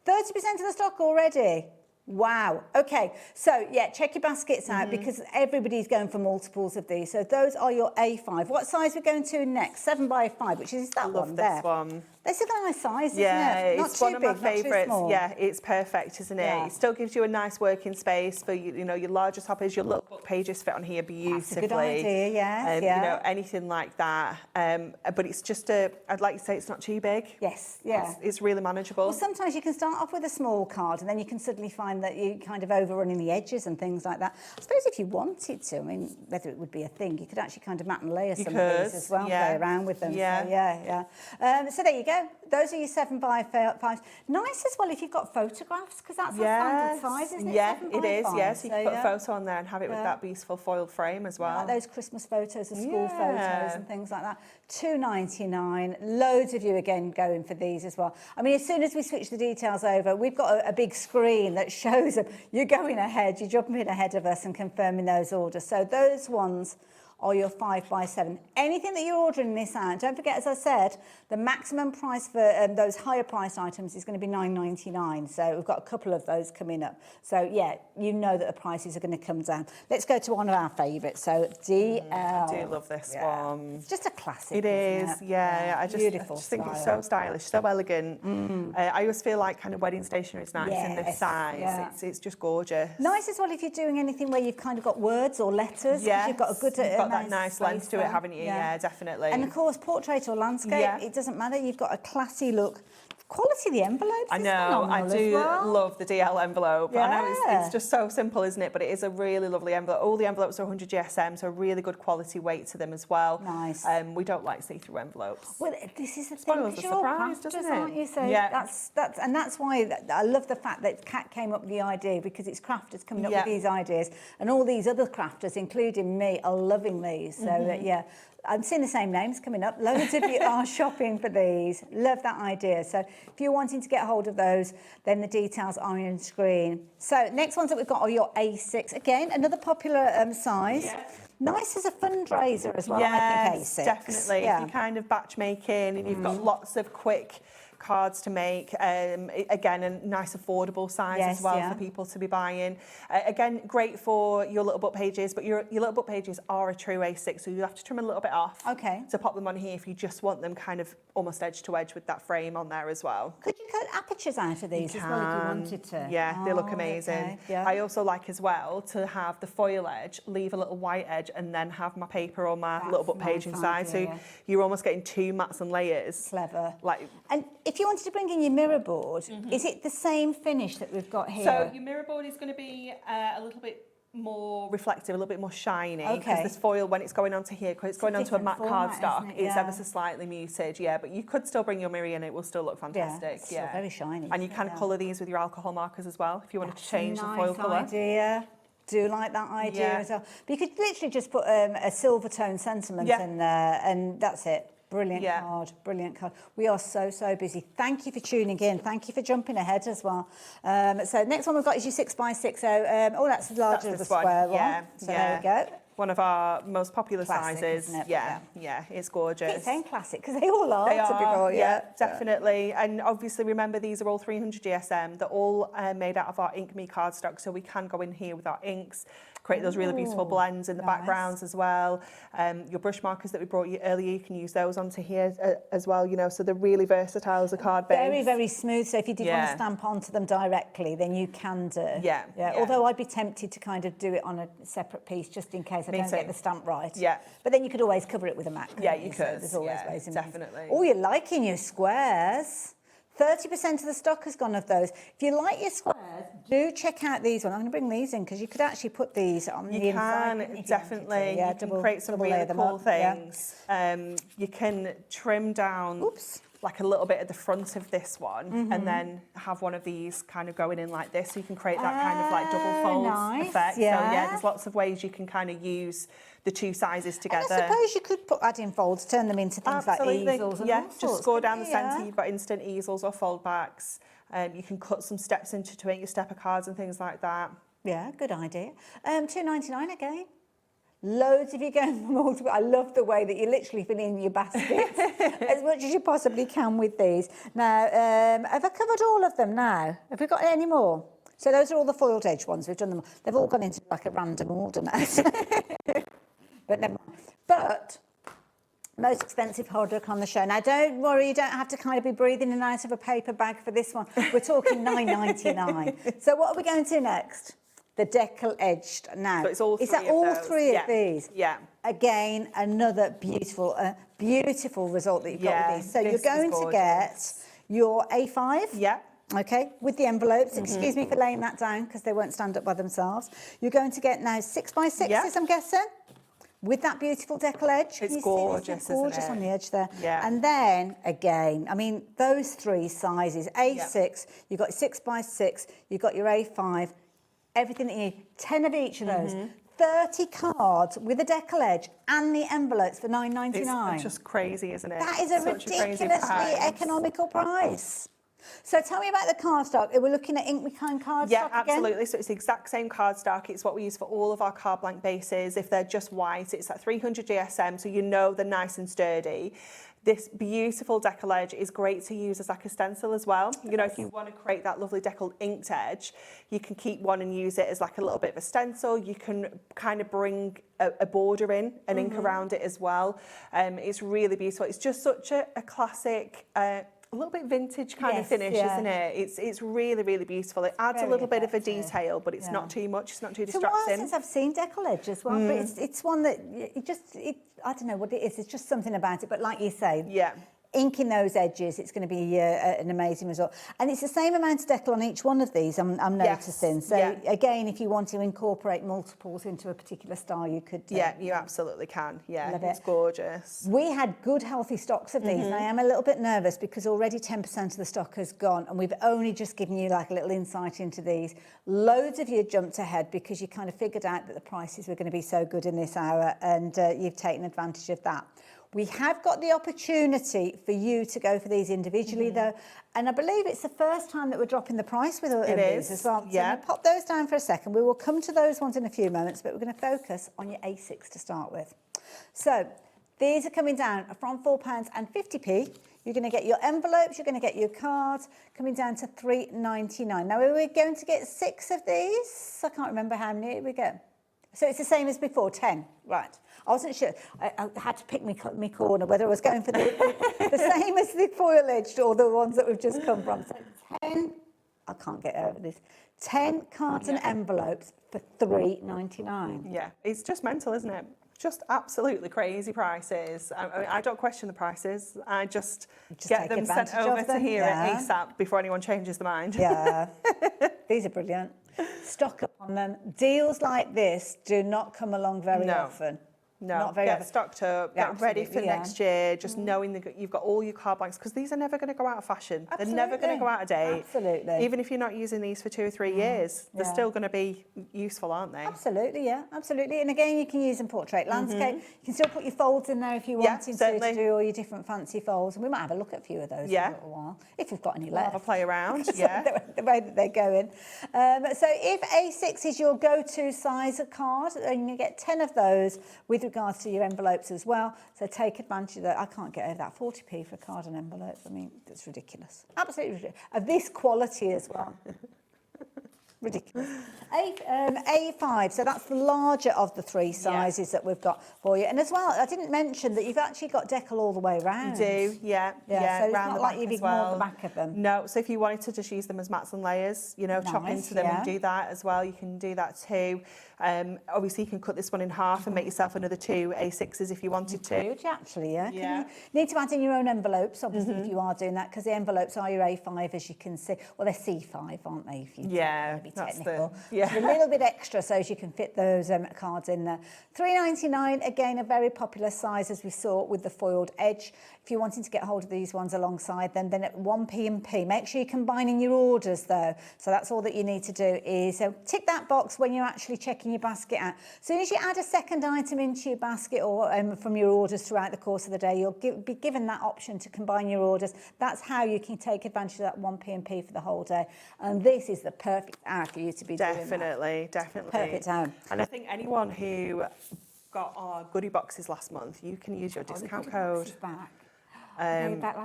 30% of the stock already. Wow. Okay. So, yeah, check your baskets out because everybody's going for multiples of these. So those are your A5. What size are we going to next? 7 by 5, which is that one there. This one. This is a nice size, isn't yeah, it? Not it's too one of big, my favourites. Not too small. Yeah, it's perfect, isn't it? Yeah. It still gives you a nice working space for you know your larger toppers. Your little book pages fit on here beautifully. That's a good idea. Yes, You know, anything like that. But it's just I'd like to say it's not too big. Yes, yeah. It's really manageable. Well, sometimes you can start off with a small card and then you can suddenly find that you kind of overrunning the edges and things like that. I suppose if you wanted to, I mean, whether it would be a thing, you could actually kind of mat and layer some of these as well, play around with them. Yeah. So, yeah. So there you go. Those are your 7 by 5s. Nice as well if you've got photographs, because that's a standard size, isn't it? Yeah, 7 it by is. 5. Yes, you can put a photo on there and have it with that beautiful foiled frame as well. Like those Christmas photos, the school photos and things like that. £2.99. Loads of you again going for these as well. I mean, as soon as we switch the details over, we've got a big screen that shows them. You're going ahead, you're jumping ahead of us and confirming those orders. So those ones are your 5 by 7. Anything that you're ordering this out, don't forget, as I said, the maximum price for those higher priced items is going to be £9.99. So we've got a couple of those coming up. So yeah, you know that the prices are going to come down. Let's go to one of our favourites. So DL. I do love this one. It's just a classic. It is, isn't it? yeah. I Beautiful just think it's style. so stylish, so elegant. I always feel like kind of wedding stationery is nice in this Yes, size. yeah. It's just gorgeous. Nice as well if you're doing anything where you've kind of got words or letters. Yes, You've got a good you've got that nice length to it, haven't you? Yeah, definitely. And of course, portrait or landscape, it doesn't matter. You've got a classy look. Quality of the envelopes I is know, I phenomenal do as well. love the DL envelope. I know Yeah. it's just so simple, isn't it? But it is a really lovely envelope. All the envelopes are 100 GSM, so really good quality weight to them as well. Nice. We don't like see-through envelopes. Well, this is the thing, Spoils because the you're all surprise, crafters, doesn't it? aren't you? So Yeah. that's why I love the fact that Kat came up with the idea, because it's crafters coming up with these ideas, and all these other crafters, including me, are loving these. So yeah. I'm seeing the same names coming up. Loads of you are shopping for these. Love that idea. So if you're wanting to get hold of those, then the details are on screen. So next ones that we've got are your A6. Again, another popular size. Yeah. Nice as a fundraiser as well, I think, A6. Definitely. Yeah. If you're kind of batch making and you've got lots of quick cards to make, again, a nice affordable size as well for people to be buying. Again, great for your little book pages, but your little book pages are a true A6, so you have to trim a little bit off to pop them on here if you just want them kind of almost edge to edge with that frame on there as well. Could you cut apertures out of these as well if you wanted to? Yeah, they look amazing. Okay. Yeah. I also like as well to have the foil edge, leave a little white edge, and then have my paper or my little book page inside. So you're almost getting 2 mats and layers. Clever. Like, and if you wanted to bring in your mirror board, is it the same finish that we've got here? So your mirror board is going to be a little bit more reflective, a little bit more shiny, because this foil, when it's going onto here, because it's going onto a matte cardstock, it's ever so slightly muted, but you could still bring your mirror in, it will still look fantastic. It's still very shiny. And you can colour these with your alcohol markers as well, if you wanted to change the foil colour. Idea. Do like that idea as well. But you could literally just put a silver tone sentiment in there, and that's it. Brilliant card, brilliant card. We are so busy. Thank you for tuning in. Thank you for jumping ahead as well. So next one we've got is your 6x6. So, that's larger than the square one. So there we go. One of our most popular Classic, sizes. isn't it? Yeah, it's gorgeous. I keep saying classic because they all are. They are, typical, definitely. And obviously, remember, these are all 300 GSM. They're all made out of our Ink Me cardstock, so we can go in here with our inks, create those really beautiful blends in the backgrounds as well. Your brush markers that we brought you earlier, you can use those onto here as well, so they're really versatile as a card base. Very smooth, so if you did want to stamp onto them directly, then you can do. Yeah. Although I'd be tempted to kind of do it on a separate piece just in case I don't get the stamp right. Yeah. But then you could always cover it with a mat. Yeah, you could. So there's always ways and means. Definitely. Oh, you're liking your squares. 30% of the stock has gone of those. If you like your squares, do check out these ones. I'm going to bring these in because you could actually put these on the inside. You can, definitely. You can create some really cool things. You can trim down like a little bit at the front of this one, and then have one of these kind of going in like this, so you can create that kind of like double fold effect. Yeah. So yeah, there's lots of ways you can kind of use the two sizes together. And I suppose you could add in folds, turn them into things like easels and all just sorts, score down the couldn't you? centre, you've got instant easels or fold backs. You can cut some steps into to make your stepper cards and things like that. Yeah, good idea. £2.99 again. Loads of you going for multiple. I love the way that you literally fill in your basket as much as you possibly can with these. Now, have I covered all of them now? Have we got any more? So those are all the foiled edge ones. We've done them. They've all gone into like a random order now. But never mind. But most expensive hard work on the show. Now, don't worry, you don't have to kind of be breathing in and out of a paper bag for this one. We're talking £9.99. So what are we going to next? The decal edged now. So it's all three Is that of all those? three Yeah. of these? Yeah. Again, another beautiful, beautiful result that you've got with these. So this you're going is to get your A5. Yeah. Okay, with the envelopes. Excuse me for laying that down because they won't stand up by themselves. You're going to get now 6x6s, I'm guessing, with that beautiful decal edge. It's Can you see gorgeous, this? It's isn't gorgeous it? on the edge there. Yeah. And then again, I mean, those three sizes, A6, you've got 6x6, you've got your A5, everything that you need, 10 of each of those. 30 cards with a decal edge and the envelopes for £9.99. It's just crazy, isn't it? That is a Such crazy ridiculously price. economical price. So tell me about the cardstock. We're looking at ink kind cardstock Yeah, again? absolutely. So it's the exact same cardstock. It's what we use for all of our card blank bases. If they're just white, it's at 300 GSM, so you know they're nice and sturdy. This beautiful decal edge is great to use as like a stencil as well. You know, if you want to create that lovely deckled inked edge, you can keep one and use it as like a little bit of a stencil. You can kind of bring a border in and ink around it as well. It's really beautiful. It's just such a classic, a little bit vintage kind of finish, isn't it? It's really, really beautiful. It adds a little bit of a detail, but it's not too much. It's not too It's a while distracting. since I've seen decal edge as well, but it's one that I don't know what it is. It's just something about it. But like you say, inking those edges, it's going to be an amazing result. And it's the same amount of decal on each one of these, I'm noticing. So again, if you want to incorporate multiples into a particular style, you could. Yeah, you absolutely can. Yeah, Love it's it. gorgeous. We had good, healthy stocks of these, and I am a little bit nervous because already 10% of the stock has gone, and we've only just given you like a little insight into these. Loads of you jumped ahead because you kind of figured out that the prices were going to be so good in this hour, and you've taken advantage of that. We have got the opportunity for you to go for these individually, though, and I believe it's the first time that we're dropping the price with all of these as well. So I'm gonna pop those down for a second. We will come to those ones in a few moments, but we're going to focus on your A6 to start with. So these are coming down from £4.50. You're going to get your envelopes, you're going to get your cards, coming down to £3.99. Now, are we going to get 6 of these? I can't remember how many we get. So it's the same as before, 10, right. I wasn't sure. I had to pick my corner, whether I was going for the same as the foil-edged or the ones that we've just come from. So 10, I can't get over this, 10 cards and envelopes for £3.99. Yeah, it's just mental, isn't it? Just absolutely crazy prices. I don't question the prices. I just get them sent over to here at ASAP before anyone changes their mind. Yeah, these are brilliant. Stock up on them. Deals like this do not come along very often. No, not very get often. stocked up, get ready for next year, just knowing that you've got all your card blanks, because these are never going to go out of fashion. They're never going to go out of date. Absolutely. Even if you're not using these for 2 or 3 years, they're still going to be useful, aren't they? Absolutely, yeah, absolutely. And again, you can use them portrait, landscape. You can still put your folds in there if you wanted to do all your different fancy folds. And we might have a look at a few of those in a little while, if we've got any left. Have a play around, the way that they're going. So if A6 is your go-to size of card, then you get 10 of those with regards to your envelopes as well. So take advantage of that. I can't get over that 40p for a card and envelope. I mean, that's ridiculous. Absolutely ridiculous. Of this quality as well. Ridiculous. A5, so that's the larger of the 3 sizes that we've got for you. And as well, I didn't mention that you've actually got decal all the way around. You do, yeah. So it's round not the like back you've as ignored well. the back of them. No, so if you wanted to just use them as mats and layers, you know, chop Nice, into them and do that as well, you can do that too. Obviously, you can cut this one in half and make yourself another 2 A6s if you wanted to. Could you actually, yeah. You need to add in your own envelopes, obviously, if you are doing that, because the envelopes are your A5, as you can see. Well, they're C5, aren't they? If you maybe technical. Yeah. So a little bit extra so as you can fit those cards in there. £3.99, again, a very popular size as we saw with the foiled edge. If you're wanting to get hold of these ones alongside them, then at 1p&p. Make sure you're combining your orders though. So that's all that you need to do is tick that box when you're actually checking your basket out. As soon as you add a second item into your basket or from your orders throughout the course of the day, you'll be given that option to combine your orders. That's how you can take advantage of that 1p&p for the whole day. And this is the perfect hour for you to be doing that. Definitely. Perfect hour. And I think anyone who got our goodie boxes last month, you can use your discount code. Back. Back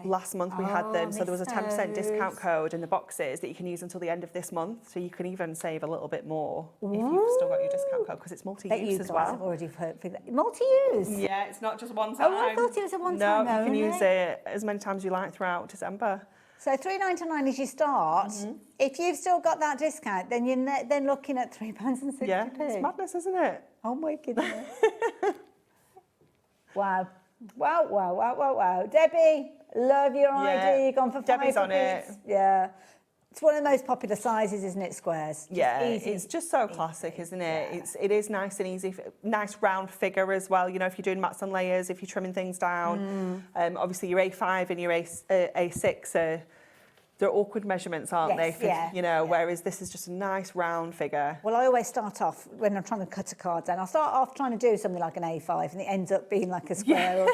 last month we had them, so there was a 10% discount code in the boxes that you can use until the end of this month, so you can even save a little bit more if you've still got your discount code, because it's multi-use as well. I've already heard multi-use. Yeah, it's not just one time. Oh, I thought it was a one-time. No, you can use it as many times as you like throughout December. So £3.99 is your start. If you've still got that discount, then you're then looking at £3.60. Yeah, it's madness, isn't it? Oh my goodness. Wow. Wow. Debbie, love your idea. You've gone for Debbie's on it. Yeah. It's one of the most popular sizes, isn't it, squares? Yeah, it's just so classic, isn't it? Yeah. It is nice and easy, nice round figure as well. You know, if you're doing mats and layers, if you're trimming things down. Obviously, your A5 and your A6 are... They're awkward measurements, aren't they? Whereas this is just a nice round figure. Well, I always start off, when I'm trying to cut a card down, I'll start off trying to do something like an A5 and it ends up being like a square.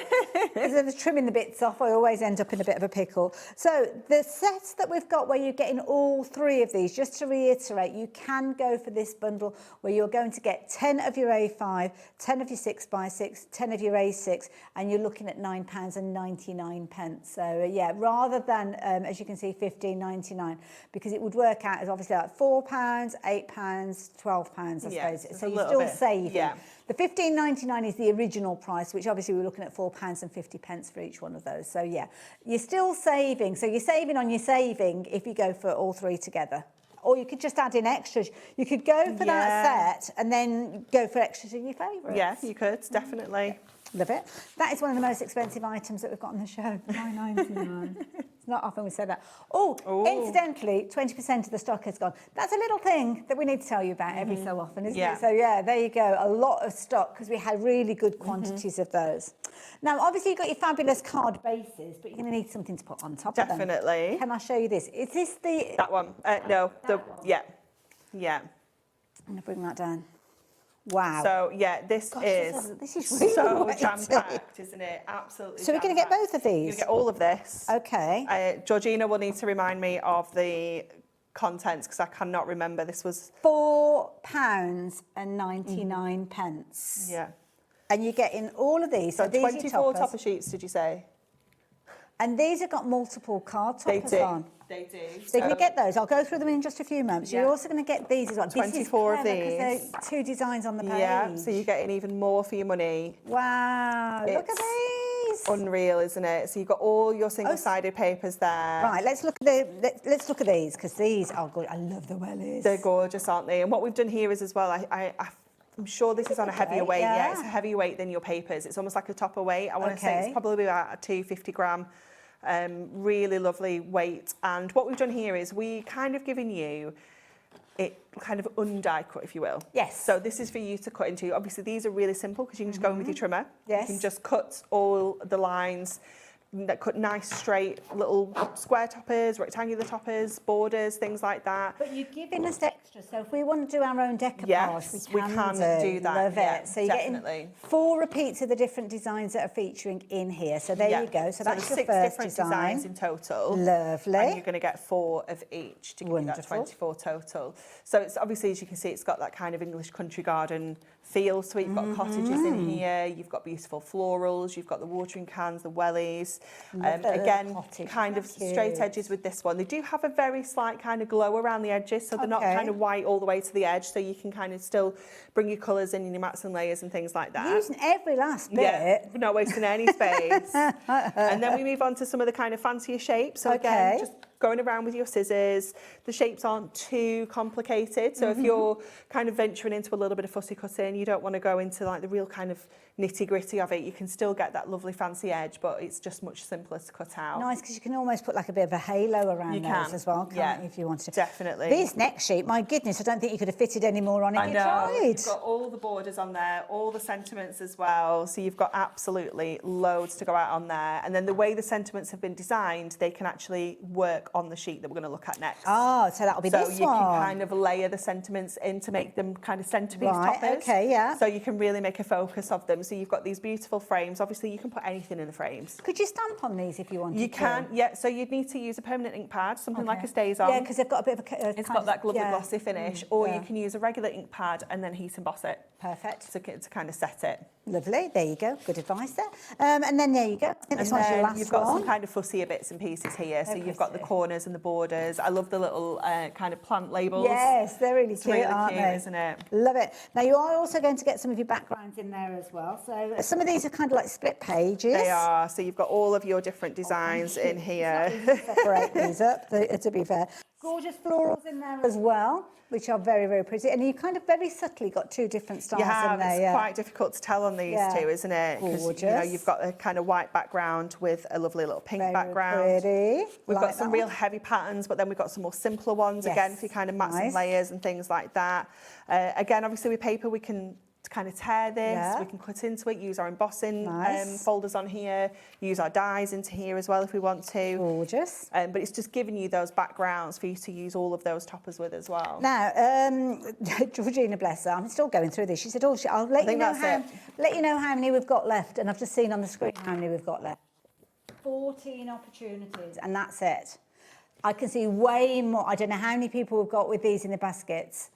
Because of trimming the bits off, I always end up in a bit of a pickle. So the sets that we've got where you're getting all three of these, just to reiterate, you can go for this bundle where you're going to get 10 of your A5, 10 of your 6x6, 10 of your A6, and you're looking at £9.99. So yeah, rather than, as you can see, £15.99, because it would work out as obviously like £4, £8, £12, I suppose. So you're still saving. Yeah. The £15.99 is the original price, which obviously we're looking at £4.50 for each one of those. So yeah, you're still saving. So you're saving on your saving if you go for all three together. Or you could just add in extras. You could go for that set and then go for extras of your favourites. Yeah, you could, definitely. Love it. That is one of the most expensive items that we've got on the show. £9.99. It's not often we say that. Oh, incidentally, 20% of the stock has gone. That's a little thing that we need to tell you about every so often, isn't it? So yeah, there you go. A lot of stock because we had really good quantities of those. Now, obviously, you've got your fabulous card bases, but you're going to need something to put on top of them. Definitely. Can I show you this? Is this the... That one. No. Yeah. I'm going to bring that down. Wow. So, yeah, this is really so jam-packed, isn't it? Absolutely. So we're going to get both of these? You get all of this. Okay. Georgina will need to remind me of the contents because I cannot remember. This was... £4.99. Yeah. And you're getting all of these. So 24 topper sheets, did you say? And these have got multiple card toppers on. They do. So you're going to get those. I'll go through them in just a few moments. You're also going to get these as well. 24 of these. There's two designs on the page. Yeah, so you're getting even more for your money. Wow, look at these. Unreal, isn't it? So you've got all your single-sided papers there. Right, let's look at let's look at these because these are good. I love the wellies. They're gorgeous, aren't they? And what we've done here is as well, I'm sure this is on a heavier weight. Yeah, it's a heavier weight than your papers. It's almost like a topper weight. I want to say it's probably about a 250 gram. Really lovely weight. And what we've done here is we kind of given you it kind of undie cut, if you will. Yes. So this is for you to cut into. Obviously, these are really simple because you can just go in with your trimmer. Yes. You can just cut all the lines. Cut nice straight little square toppers, rectangular toppers, borders, things like that. But you're giving us extra, so if we want to do our own decoupage, we can do that. Love it. So you're getting 4 repeats of the different designs that are featuring in here. So there you go. So that's your 6 first different designs in total. Lovely. And you're going to get 4 of each to give you that 24 total. So it's obviously, as you can see, it's got that kind of English country garden feel. So you've got cottages in here. You've got beautiful florals. You've got the watering cans, the wellies. Again, kind of straight edges with this one. They do have a very slight kind of glow around the edges, so they're not kind of white all the way to the edge, so you can kind of still bring your colours in your mats and layers and things like that. Using every last bit. Yeah, not wasting any space. And then we move on to some of the kind of fancier shapes. So again, just going around with your scissors. The shapes aren't too complicated. So if you're kind of venturing into a little bit of fussy cutting, you don't want to go into like the real kind of nitty-gritty of it. You can still get that lovely fancy edge, but it's just much simpler to cut out. Nice, because you can almost put like a bit of a halo around those as well, can't you, if you wanted to. Definitely. This next sheet, my goodness, I don't think you could have fitted any more on if you know. tried. You've got all the borders on there, all the sentiments as well, so you've got absolutely loads to go out on there. And then the way the sentiments have been designed, they can actually work on the sheet that we're going to look at next. Oh, so that'll be this one. So you can kind of layer the sentiments in to make them kind of centrepiece toppers. Okay, yeah. So you can really make a focus of them. So you've got these beautiful frames. Obviously, you can put anything in the frames. Could you stamp on these if you wanted to? You can, yeah. So you'd need to use a permanent ink pad, something like a Stays On. Yeah, because they've got a bit of a it's got that lovely yeah. glossy finish. Or yeah. you can use a regular ink pad and then heat emboss it. Perfect. To kind of set it. Lovely, there you go, good advice there. And then there you go. I think this one's your last you've got one. some kind of fussier bits and pieces here. So you've got the corners and the borders. I love the little kind of plant labels. Yes, they're really it's cute, really aren't cute, they? Isn't it? Love it. Now you are also going to get some of your backgrounds in there as well. So some of these are kind of like split pages. They are. So you've got all of your different designs in here. Separate these up, to be fair. Gorgeous florals in there as well, which are very, very pretty. And you kind of very subtly got two different styles you have, in there. it's quite difficult to tell on these two, isn't it? Gorgeous. You know, you've got a kind of white background with a lovely little pink background. Pretty. We've like got some that real one. heavy patterns, but then we've got some more simpler ones, again, for kind of mats and layers and things like that. Again, obviously with paper, we can kind of tear this, we can cut into it, use our embossing folders on here, use our dies into here as well if we want to. Gorgeous. But it's just giving you those backgrounds for you to use all of those toppers with as well. Now, Georgina, bless her, I'm still going through this. She said, "Oh, I'll let you know how many we've got left," and I've just seen on the screen how many we've got left. 14 opportunities, and that's it. I can see way more. I don't know how many people we've got with these in the baskets.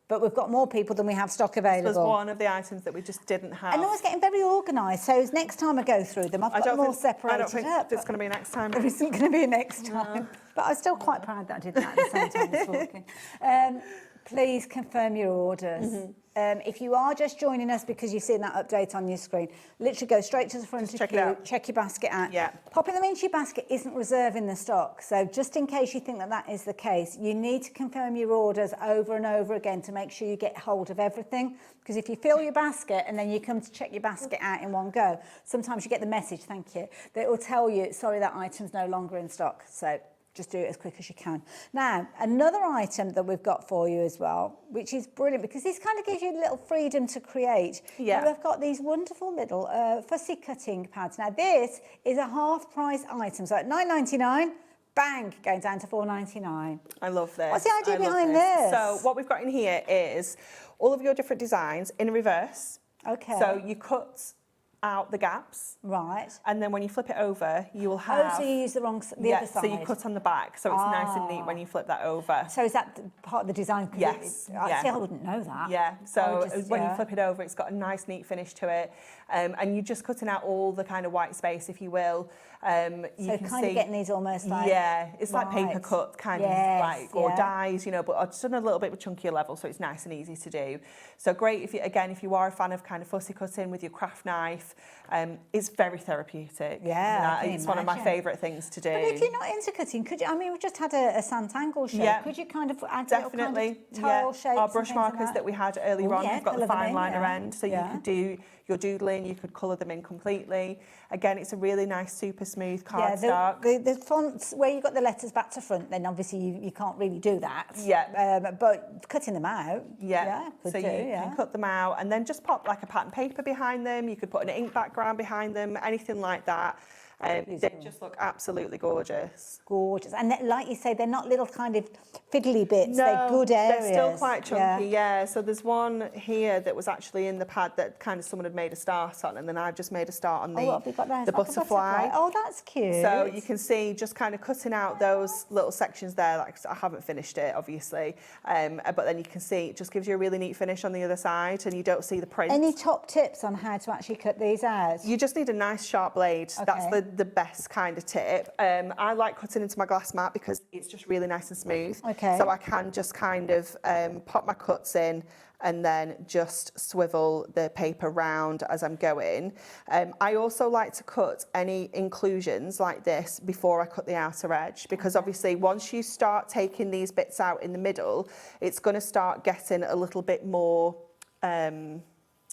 But we've got more people than we have stock available. This was one of the items that we just didn't have. And I was getting very organised, so next time I go through them, I've got them all separated I don't think up. it's going to be next time. There isn't going to be a next time. But I'm still quite proud that I did that at the same time as talking. Please confirm your orders. If you are just joining us because you've seen that update on your screen, literally go straight to the front of you, check your basket out. Yeah. Popping them into your basket isn't reserving the stock, so just in case you think that that is the case, you need to confirm your orders over and over again to make sure you get hold of everything, because if you fill your basket and then you come to check your basket out in one go, sometimes you get the message, thank you, that will tell you, sorry, that item's no longer in stock. So just do it as quick as you can. Now, another item that we've got for you as well, which is brilliant because this kind of gives you a little freedom to create. Yeah. We've got these wonderful little fussy cutting pads. Now, this is a half price item. So at $9.99, bang, going down to $4.99. I love this. What's the idea behind this? So what we've got in here is all of your different designs in reverse. Okay. So you cut out the gaps. Right. And then when you flip it over, you will have... Oh, so you use the other side. So you cut on the back, so it's nice and neat when you flip that over. So is that part of the design? Yes. See, I wouldn't know that. Yeah, so when you flip it over, it's got a nice, neat finish to it. And you're just cutting out all the kind of white space, if you will. So kind of getting these almost like... Yeah, it's like paper cut, kind of like, or dies, you know, but I've just done a little bit of a chunkier level, so it's nice and easy to do. So great, if you are a fan of kind of fussy cutting with your craft knife, it's very therapeutic. Yeah, it's one of my favourite things to do. But if you're not into cutting, could you? I mean, we've just had a Sanntangle show. Yeah. Could you kind of add definitely little kind of tile shapes? Our brush markers that we had earlier on, you've got the fine liner end, so you could do your doodling, you could colour them in completely. Again, it's a really nice, super smooth cardstock. The fonts where you've got the letters back to front, then obviously you can't really do that. Yeah. But cutting them out, so you can cut them out and then just pop like a pattern paper behind them. You could put an ink background behind them, anything like that. They just look absolutely gorgeous. Gorgeous. And like you say, they're not little kind of fiddly bits. They're good areas. They're still quite chunky, yeah. So there's one here that was actually in the pad that kind of someone had made a start on, and then I've just made a start on the butterfly. Oh, that's cute. So you can see just kind of cutting out those little sections there. Like I haven't finished it, obviously, but then you can see it just gives you a really neat finish on the other side, and you don't see the print. Any top tips on how to actually cut these out? You just need a nice sharp blade. Okay. That's the best kind of tip. I like cutting into my glass mat because it's just really nice and smooth. Okay. So I can just kind of pop my cuts in and then just swivel the paper round as I'm going. I also like to cut any inclusions like this before I cut the outer edge, because obviously once you start taking these bits out in the middle, it's going to start getting a little bit more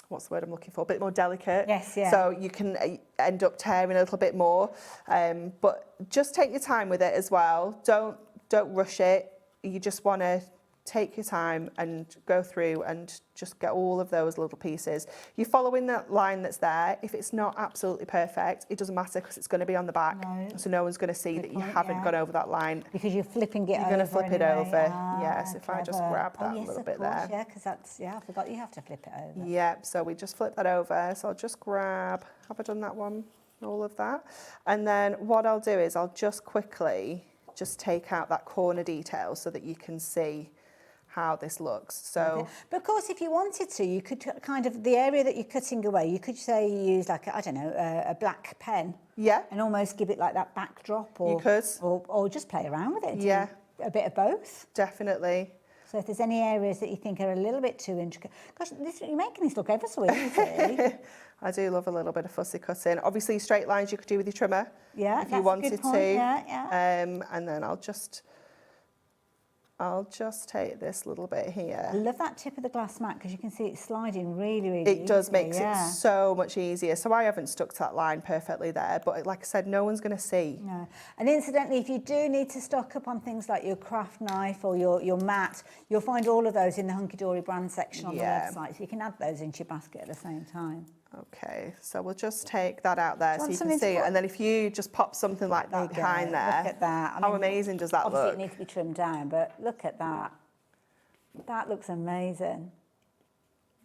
what's the word I'm looking for? A bit more delicate. Yes, yeah. So you can end up tearing a little bit more. But just take your time with it as well. Don't rush it. You just want to take your time and go through and just get all of those little pieces. You're following that line that's there. If it's not absolutely perfect, it doesn't matter because it's going to be on the back. No. So no one's going to see that you haven't gone over that line. Because you're flipping it over. You're going to flip it anyway. over. Ah, Yes, if I just clever. grab that yes, little of bit course, there. Yeah, because that's, I forgot you have to flip it over. Yeah, so we just flip that over. So I'll just grab, have I done that one? All of that. And then what I'll do is I'll just quickly just take out that corner detail so that you can see how this looks. So, but of course, if you wanted to, you could kind of, the area that you're cutting away, you could say you use like, I don't know, a black pen. Yeah. And almost give it like that backdrop. Or, you could. Or just play around with it. Yeah. A bit of both. Definitely. So if there's any areas that you think are a little bit too intricate, gosh, you're making this look ever so easy. I do love a little bit of fussy cutting. Obviously, straight lines you could do with your trimmer. Yeah, if you wanted to. Yeah. And then I'll just take this little bit here. I love that tip of the glass mat because you can see it sliding really, really It does easily, make it so much easier. So I haven't stuck to that line perfectly there, but like I said, no one's going to see. No. And incidentally, if you do need to stock up on things like your craft knife or your mat, you'll find all of those in the Hunkydory brand section on the website. So you can add those into your basket at the same time. Okay, so we'll just take that out there so you can something see to it. And then if you just pop something like that behind there, Look at that. how amazing does that look? Obviously, it needs to be trimmed down, but look at that. That looks amazing.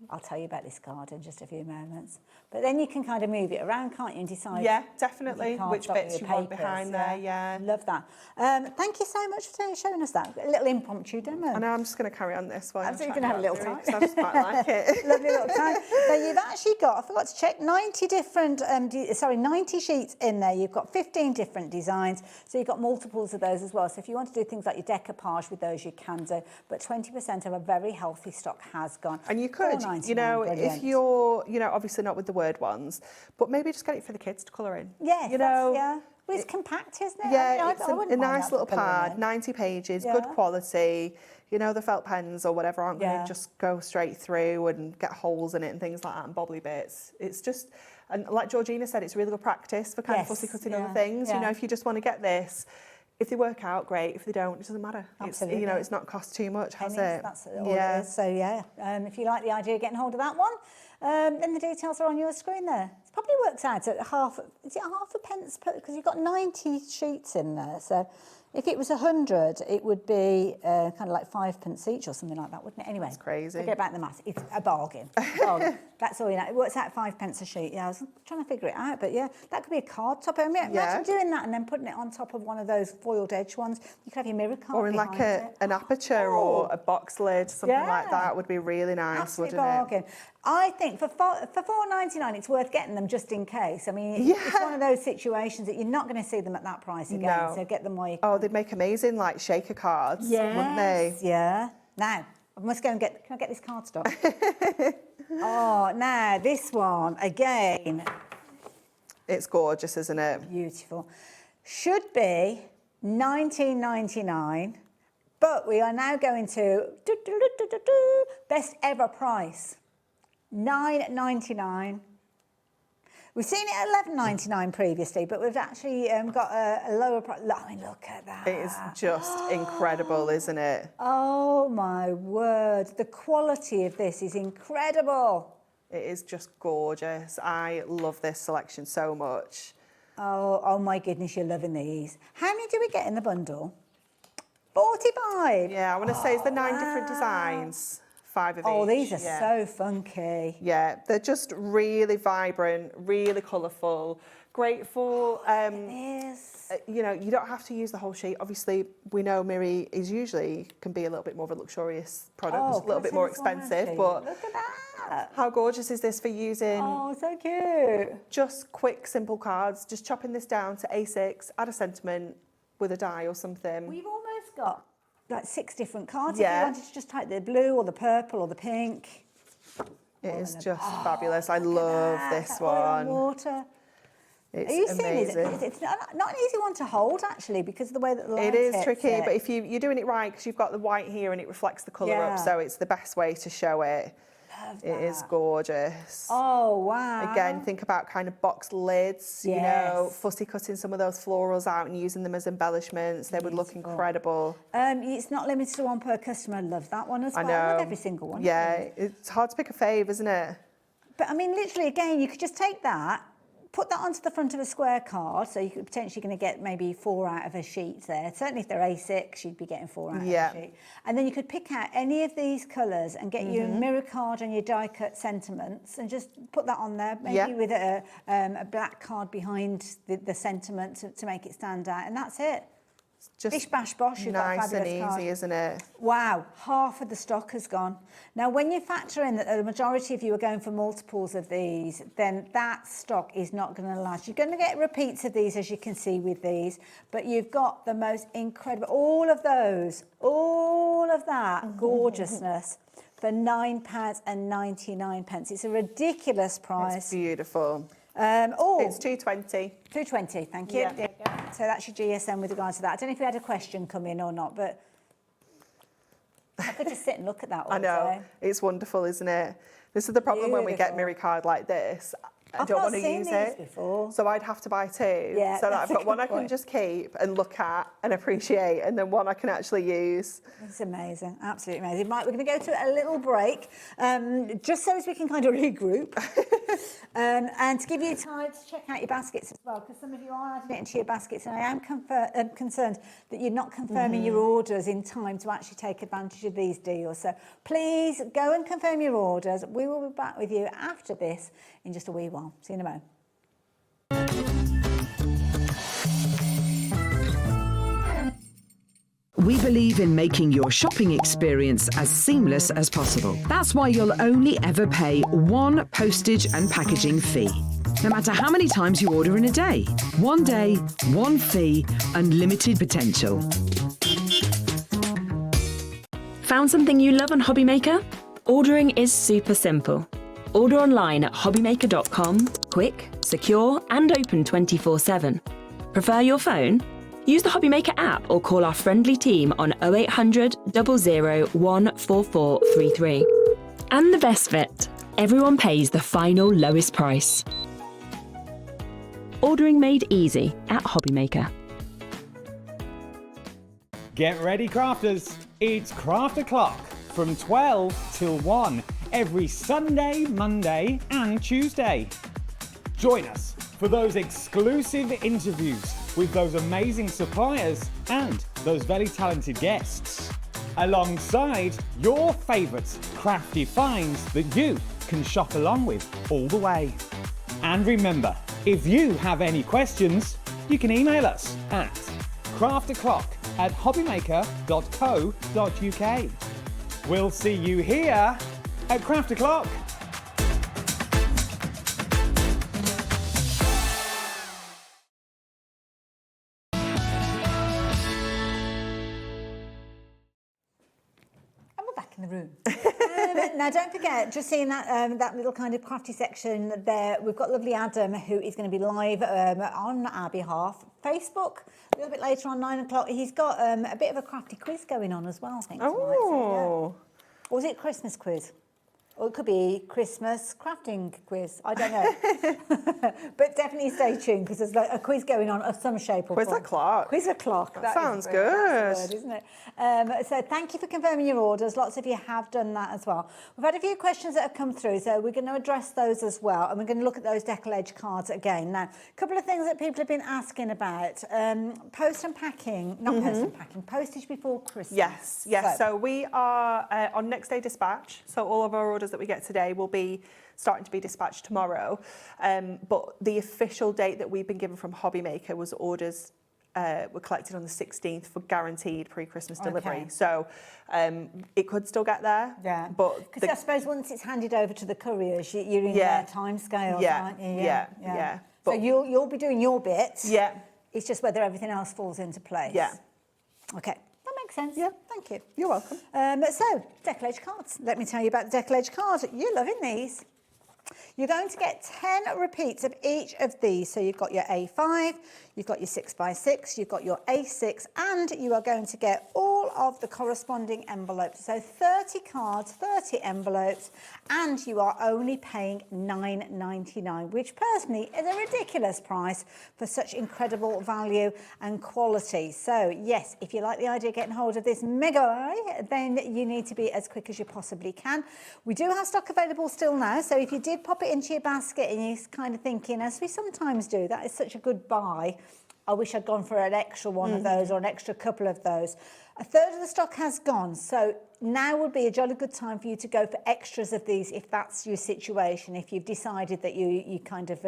I'll tell you about this card in just a few moments. But then you can kind of move it around, can't you, and decide... Yeah, definitely, which bits you want behind there, yeah. Love that. Thank you so much for showing us that. A little impromptu demo. I know, I'm just going to carry on this one. Absolutely, going to have a little time. I just quite like it. Lovely little time. Now, you've actually got, I forgot to check, 90 different, 90 sheets in there. You've got 15 different designs, so you've got multiples of those as well. So if you want to do things like your decoupage with those, you can do. But 20% of a very healthy stock has gone. And you could, you know, brilliant. if you're, you know, obviously not with the word ones, but maybe just get it for the kids to colour in. Yes, you know, yeah. Well, it's compact, isn't it? Yeah, I wouldn't a mind nice that little for colouring pad, in. 90 pages, good quality. You know, the felt pens or whatever aren't going to just go straight through and get holes in it and things like that and bobbly bits. It's just, and like Georgina said, it's really good practice for kind of fussy cutting other things. You know, if you just want to get this, if they work out, great. If they don't, it doesn't matter. Absolutely. It's, you know, it's not cost too much, has it? That's all it is. So if you like the idea of getting hold of that one, then the details are on your screen there. It probably works out at half a pence per, because you've got 90 sheets in there. So if it was 100, it would be kind of like 5 pence each or something like that, wouldn't it? Anyway, that's crazy. Forget about the maths. It's a bargain. That's all you know. It works out 5 pence a sheet. Yeah, I was trying to figure it out, but yeah, that could be a card top. I mean, imagine doing that and then putting it on top of one of those foiled edge ones. You could have your mirror card or in like an aperture or a box lid, something like that would be really nice, absolute wouldn't bargain. I think for $4.99, it's worth getting them just in case. I mean, it's one of those situations that you're not going to see them at that price again. So get them while you can. Oh, they'd make amazing like shaker cards, wouldn't they? Yeah. Now, I must go and can I get this card stock? Oh, now this one again. It's gorgeous, isn't it? Beautiful. Should be $19.99, but we are now going to best ever price. $9.99. We've seen it at $11.99 previously, but we've actually got a lower price. I mean, look at that. It is just incredible, isn't it? Oh my word. The quality of this is incredible. It is just gorgeous. I love this selection so much. Oh my goodness, you're loving these. How many do we get in the bundle? 45. Yeah, I want to say it's the 9 different designs. 5 of each. Oh, these are so funky. Yeah, they're just really vibrant, really colourful, great for, you know, you don't have to use the whole sheet. Obviously, we know Miri is usually can be a little bit more of a luxurious product, a little bit more expensive, but look at that. How gorgeous is this for using? Oh, so cute. Just quick, simple cards, just chopping this down to A6, add a sentiment with a die or something. We've almost got like 6 different cards. If you wanted to just type the blue or the purple or the pink. It is just fabulous. I love this one. Water. It's Are you amazing. seeing it's not an easy one to hold actually because of the way that the light It is hits tricky, it. but if you're doing it right, because you've got the white here and it reflects the colour up, so it's the best way to show it. love that. It is gorgeous. Oh, wow. Again, think about kind of box lids, you know, fussy cutting some of those florals out and using them as embellishments. They would look incredible. It's not limited to one per customer. I love that one as well. I know. I love every single one. Yeah, it's hard to pick a fave, isn't it? But I mean, literally, again, you could just take that, put that onto the front of a square card, so you could potentially going to get maybe 4 out of a sheet there. Certainly if they're A6, you'd be getting 4 out of a sheet. And then you could pick out any of these colours and get your mirror card and your die cut sentiments and just put that on there, maybe with a black card behind the sentiment to make it stand out, and that's it. Just bish bash bosh, you've got a nice and fabulous card. easy, isn't it? Wow, half of the stock has gone. Now, when you factor in that the majority of you are going for multiples of these, then that stock is not going to last. You're going to get repeats of these, as you can see with these, but you've got the most incredible, all of that gorgeousness for £9.99. It's a ridiculous price. It's beautiful. It's £2.20. £2.20, thank you. Yeah. So that's your GSM with regards to that. I don't know if you had a question come in or not, but I could just sit and look at that all I know. day. It's wonderful, isn't it? This is the problem when we get mirror card like this. I don't want to use it. Before. So I'd have to buy 2. Yeah, so that I've that's a got one good I can point. just keep and look at and appreciate, and then one I can actually use. It's amazing, absolutely amazing. Right, we're going to go to a little break, just so as we can kind of regroup, and to give you time to check out your baskets as well, because some of you are adding it into your baskets, and I am concerned that you're not confirming your orders in time to actually take advantage of these deals. So please go and confirm your orders. We will be back with you after this in just a wee while. See you in a moment. We believe in making your shopping experience as seamless as possible. That's why you'll only ever pay one postage and packaging fee. No matter how many times you order in a day. One day, one fee, unlimited potential. Found something you love on Hobbymaker? Ordering is super simple. Order online at hobbymaker.com, quick, secure, and open 24/7. Prefer your phone? Use the Hobbymaker app or call our friendly team on 0800 00 14433. And the best bit, everyone pays the final lowest price. Ordering made easy at Hobbymaker. Get ready, crafters. It's Craft O'Clock from 12 till 1 every Sunday, Monday and Tuesday. Join us for those exclusive interviews with those amazing suppliers and those very talented guests, alongside your favourite crafty finds that you can shop along with all the way. And remember, if you have any questions, you can email us at craftoclock@hobbymaker.co.uk. We'll see you here at Craft O'Clock. In the room. Now, don't forget, just seeing that that little kind of crafty section there, we've got lovely Adam, who is going to be live on our behalf. Facebook, a little bit later on, 9 o'clock. He's got a bit of a crafty quiz going on as well, I think. Tonight, so, yeah. Or was it Christmas quiz? Or it could be Christmas crafting quiz. I don't know. But definitely stay tuned, because there's a quiz going on of some shape or form. Quiz o'clock. Quiz o'clock. That sounds good. That's the word, isn't it? So thank you for confirming your orders. Lots of you have done that as well. We've had a few questions that have come through, so we're going to address those as well. And we're going to look at those decollage cards again. Now, a couple of things that people have been asking about. Post and packing, not post and packing, postage before Christmas. Yes. So we are on next day dispatch. So all of our orders that we get today will be starting to be dispatched tomorrow. But the official date that we've been given from Hobbymaker was orders were collected on the 16th for guaranteed pre-Christmas delivery. So it could still get there. Yeah. But because I suppose once it's handed over to the couriers, you're in their time scales, aren't you? Yeah. So you'll be doing your bit. Yeah. It's just whether everything else falls into place. Yeah. Okay. That makes sense. Yeah. Thank you. You're welcome. So, decollage cards. Let me tell you about the decollage cards. You're loving these. You're going to get 10 repeats of each of these. So you've got your A5, you've got your 6x6, you've got your A6, and you are going to get all all of the corresponding envelopes. So 30 cards, 30 envelopes, and you are only paying £9.99, which personally is a ridiculous price for such incredible value and quality. So yes, if you like the idea of getting hold of this mega buy, then you need to be as quick as you possibly can. We do have stock available still now, so if you did pop it into your basket and you're kind of thinking, as we sometimes do, that is such a good buy, I wish I'd gone for an extra one of those or an extra couple of those. A third of the stock has gone, so now would be a jolly good time for you to go for extras of these if that's your situation, if you've decided that you kind of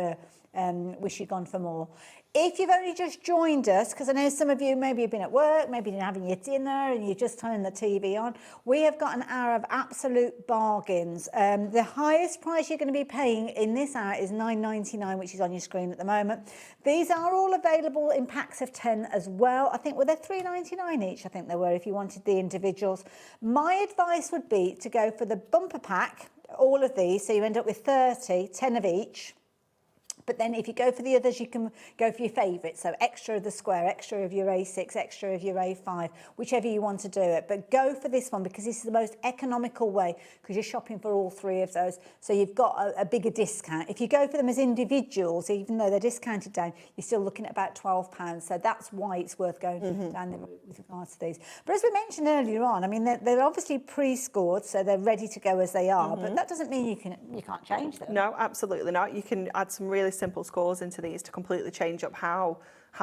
wish you'd gone for more. If you've only just joined us, because I know some of you maybe have been at work, maybe you're having your dinner and you're just turning the TV on, we have got an hour of absolute bargains. The highest price you're going to be paying in this hour is £9.99, which is on your screen at the moment. These are all available in packs of 10 as well. I think, well, they're £3.99 each, I think they were, if you wanted the individuals. My advice would be to go for the bumper pack, all of these, so you end up with 30, 10 of each. But then if you go for the others, you can go for your favourites. So extra of the square, extra of your A6, extra of your A5, whichever you want to do it. But go for this one because this is the most economical way because you're shopping for all three of those. So you've got a bigger discount. If you go for them as individuals, even though they're discounted down, you're still looking at about £12. So that's why it's worth going down the route with regards to these. But as we mentioned earlier on, I mean, they're obviously pre-scored, so they're ready to go as they are. But that doesn't mean you can't change them. No, absolutely not. You can add some really simple scores into these to completely change up how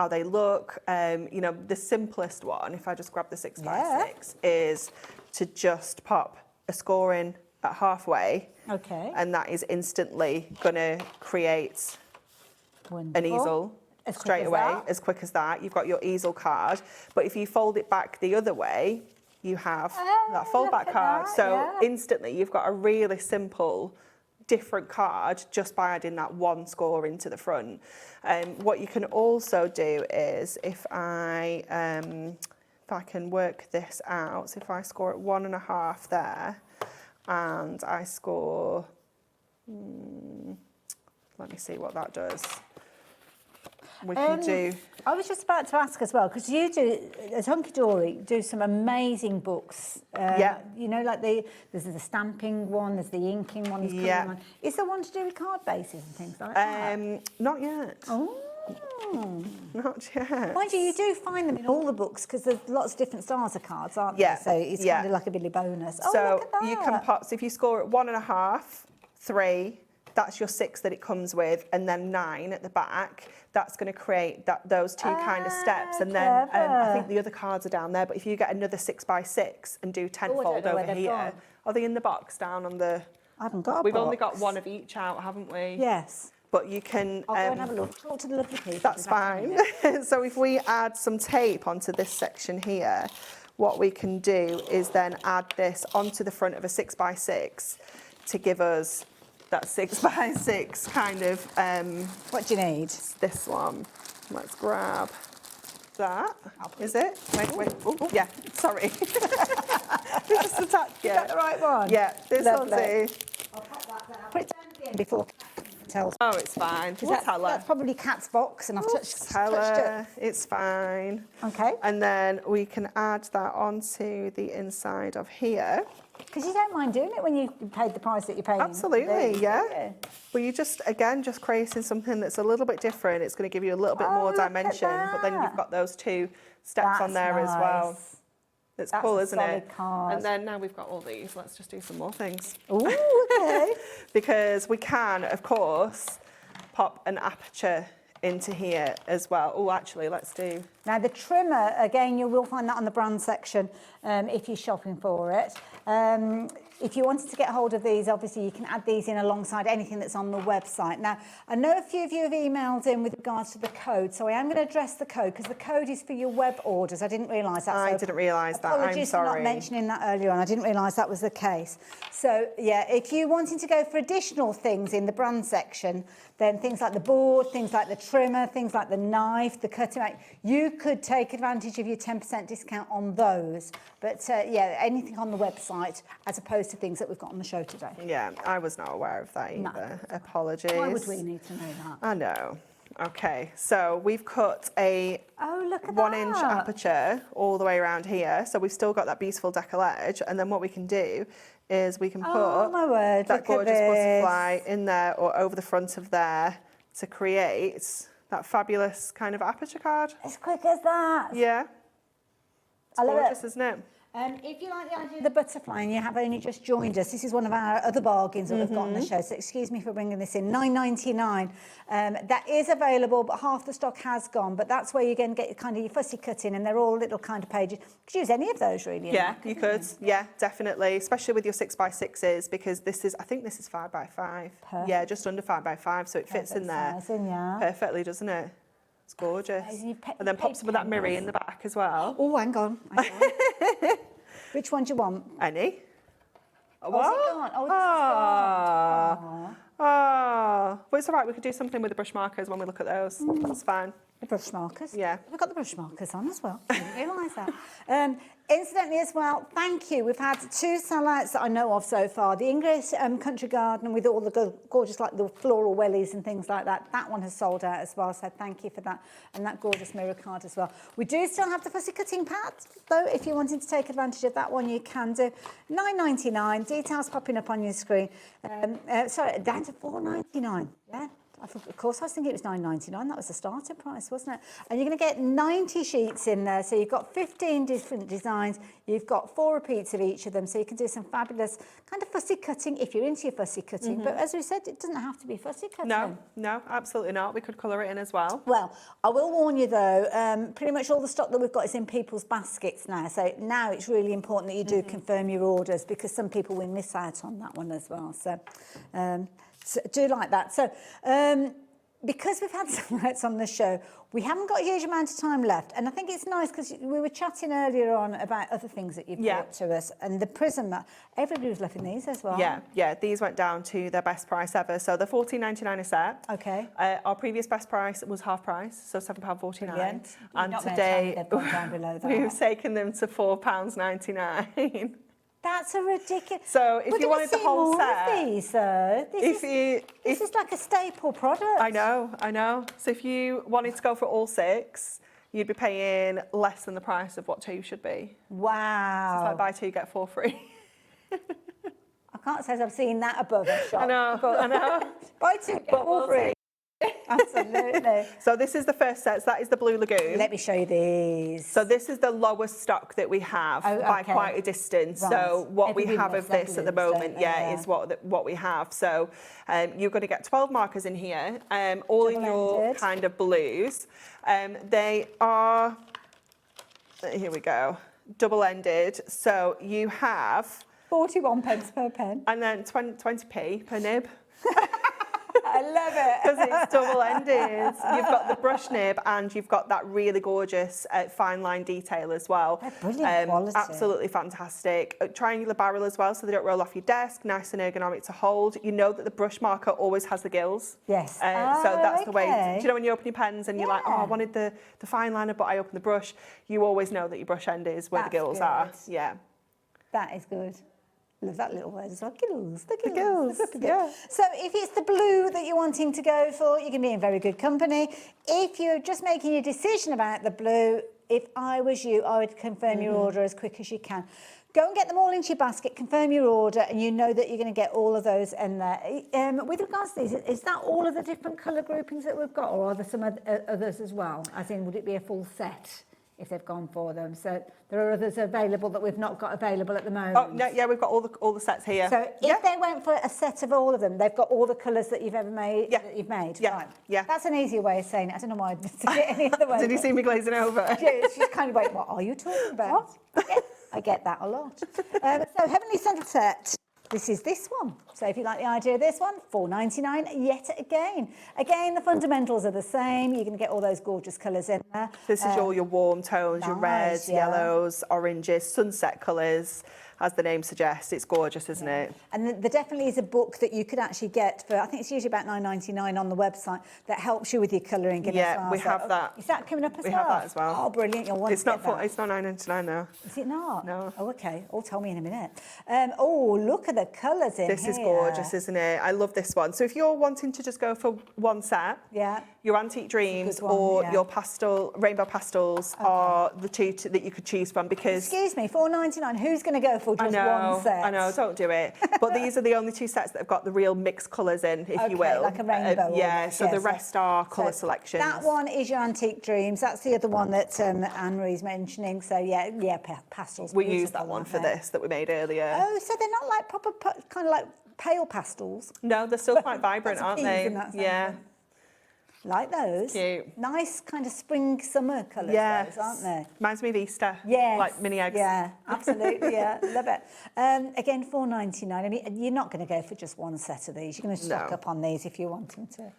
they look. You know, the simplest one, if I just grab the 6x6, is to just pop a score in at halfway. Okay. And that is instantly going to create an easel straight away, as quick as that. You've got your easel card. But if you fold it back the other way, you have that fold-back card. So instantly you've got a really simple different card just by adding that one score into the front. What you can also do is if I can work this out, so if I score at 1.5 there and I score, let me see what that does. We can do. I was just about to ask as well, because you do, as Hunkydory, do some amazing books. You know, like there's the stamping one, there's the inking one, there's colouring one. Is there one to do with card bases and things like that? Not yet. Oh. Not yet. Mind you do find them in all the books because there's lots of different styles of cards, aren't there? So it's kind of like a billy bonus. Oh, so look at that. you can pop, so if you score at 1.5, 3, that's your 6 that it comes with, and then 9 at the back. That's going to create those two kind of steps, and then I think the other cards are down there. But if you get another 6x6 and do 10-fold over here, are they in the box down on the? I haven't got. We've only got one of each out, haven't we? Yes. But you can. I'll go and have a look. Talk to the lovely people. That's fine. So if we add some tape onto this section here, what we can do is then add this onto the front of a 6x6 to give us that 6x6 kind of. What do you need? This one. Let's grab that. Is it? Wait. Ooh, yeah. Sorry. Just attached. Is that the right one? Yeah. This one too. I'll pop that down. Put it down again before. Oh, it's fine. That's probably Kat's box, and I've touched it. It's fine. Okay. And then we can add that onto the inside of here. Because you don't mind doing it when you paid the price that you're paying. Absolutely, yeah. Well, you just creating something that's a little bit different. It's going to give you a little bit more dimension, but then you've got those two steps on there as well. It's cool, isn't it? Card. And then now we've got all these, let's just do some more things. Ooh, okay. Because we can, of course, pop an aperture into here as well. Oh, actually, let's do. Now the trimmer, again, you will find that on the brand section if you're shopping for it. If you wanted to get hold of these, obviously you can add these in alongside anything that's on the website. Now, I know a few of you have emailed in with regards to the code, so I am going to address the code because the code is for your web orders. I didn't realise that. I didn't realise that. I'm sorry. Apologies for not mentioning that earlier on. I didn't realise that was the case. So, yeah, if you're wanting to go for additional things in the brand section, then things like the board, things like the trimmer, things like the knife, the cutting, you could take advantage of your 10% discount on those. But, yeah, anything on the website as opposed to things that we've got on the show today. Yeah, I was not aware of that either. No. Apologies. Why would we need to know that? I know. Okay, so we've cut a 1 inch aperture all the way around here. So we've still got that beautiful decal edge. And then what we can do is we can put that gorgeous butterfly in there or over the front of there to create that fabulous kind of aperture card. As quick as that. Yeah. It's gorgeous, isn't it? If you like the idea of the butterfly and you have only just joined us, this is one of our other bargains that we've got on the show, so excuse me for bringing this in. £9.99. That is available, but half the stock has gone, but that's where you're going to get kind of your fussy cutting, and they're all little kind of pages. You could use any of those, really. Yeah, you could. Yeah, definitely, especially with your 6x6s, because this is, I think this is 5x5. Perfect. Yeah, just under 5x5, so it fits in there perfectly, doesn't it? It's gorgeous. And then pop some of that mirror in the back as well. Oh, hang on. Which one do you want? Any. What? Well, it's all right. We could do something with the brush markers when we look at those. That's fine. The brush markers? Yeah. We've got the brush markers on as well. I didn't realise that. Incidentally as well, thank you. We've had 2 sellouts that I know of so far. The English Country Garden with all the gorgeous, like the floral wellies and things like that. That one has sold out as well, so thank you for that. And that gorgeous mirror card as well. We do still have the fussy cutting pad, though. If you're wanting to take advantage of that one, you can do. £9.99. Details popping up on your screen. Sorry, down to £4.99. Yeah. Of course, I was thinking it was £9.99. That was the starting price, wasn't it? And you're going to get 90 sheets in there. So you've got 15 different designs. You've got 4 repeats of each of them. So you can do some fabulous kind of fussy cutting if you're into your fussy cutting. But as we said, it doesn't have to be fussy cutting. No, absolutely not. We could colour it in as well. Well, I will warn you though, pretty much all the stock that we've got is in people's baskets now. So now it's really important that you do confirm your orders, because some people will miss out on that one as well. So do like that. So because we've had some lights on the show, we haven't got a huge amount of time left. And I think it's nice because we were chatting earlier on about other things that you've brought to us. And the prism, everybody was loving these as well. Yeah, these went down to their best price ever. So they're $14.99 a set. Okay. Our previous best price was half price, so £7.49. Brilliant. And today they've gone down below that. we've taken them to £4.99. That's a ridiculous. So if you wanted the whole set, of these, though. This is like a staple product. I know. So if you wanted to go for all 6, you'd be paying less than the price of what 2 should be. Wow. So it's like buy 2 get 4 free. I can't say I've seen that above a shop. I know. Buy 2 get 4 free. Absolutely. So this is the first set. So that is the Blue Lagoon. Let me show you these. So this is the lowest stock that we have by quite a distance. Right. So what Everybody we have loves of their this at the blues, moment, don't they? is what we have. So you're going to get 12 markers in here, all in your kind of blues. They are, here we go, double-ended. So you have 41 pence per pen. And then 20p per nib. I love it. Because it's double-ended. You've got the brush nib and you've got that really gorgeous fine line detail as well. They're brilliant quality. Absolutely fantastic. Triangular barrel as well, so they don't roll off your desk. Nice and ergonomic to hold. You know that the brush marker always has the gills. Yes. So that's the way. Do you know when you open your pens and you're like, oh, I wanted the fine liner, but I opened the brush. You always know that your brush end is where the gills are. Yeah. That is good. Love that little word as well. Gills, the gills. Yeah. So if it's the blue that you're wanting to go for, you're going to be in very good company. If you're just making your decision about the blue, if I was you, I would confirm your order as quick as you can. Go and get them all into your basket, confirm your order, and you know that you're going to get all of those in there. With regards to these, is that all of the different colour groupings that we've got, or are there some others as well? As in, would it be a full set if they've gone for them? So there are others available that we've not got available at the moment. Oh, no, yeah, we've got all the sets here. So if they went for a set of all of them, they've got all the colours that you've ever made, that you've made? Yeah, right. yeah. That's an easier way of saying it. I don't know why I didn't say it any other way. Did you see me glazing over? She's kind of like, what are you talking about? I get that a lot. So Heavenly Sunset. This is this one. So if you like the idea of this one, $4.99 yet again. Again, the fundamentals are the same. You're going to get all those gorgeous colours in there. This is all your warm tones, your reds, yellows, oranges, sunset colours. As the name suggests, it's gorgeous, isn't it? And there definitely is a book that you could actually get for, I think it's usually about $9.99 on the website, that helps you with your colouring. Yeah, we have that. Is that coming up as well? We have that as well. Oh, brilliant. You'll want it's to not get that. It's not $9.99 now. Is it not? No. Oh, okay. Oh, tell me in a minute. Oh, look at the colours in here. This is gorgeous, isn't it? I love this one. So if you're wanting to just go for one set, Your Antique Dreams or your rainbow pastels are the two that you could choose from because... Excuse me, £4.99, who's going to go for just one set? I know, don't do it. But these are the only two sets that have got the real mixed colours in, if you will. Like a rainbow. So the rest are colour selections. That one is your Antique Dreams. That's the other one that Anne-Marie's mentioning. So yeah, pastels. We used that one for this that we made earlier. Oh, so they're not like proper, kind of like pale pastels? No, they're still quite vibrant, aren't they? Yeah. Like those. Cute. Nice kind of spring, summer colours, those, aren't they? Reminds me of Easter. Yes. Like mini eggs. Yeah, absolutely, yeah. Love it. Again, £4.99. I mean, you're not going to go for just one set of these. You're going to stock up on these if you're wanting to.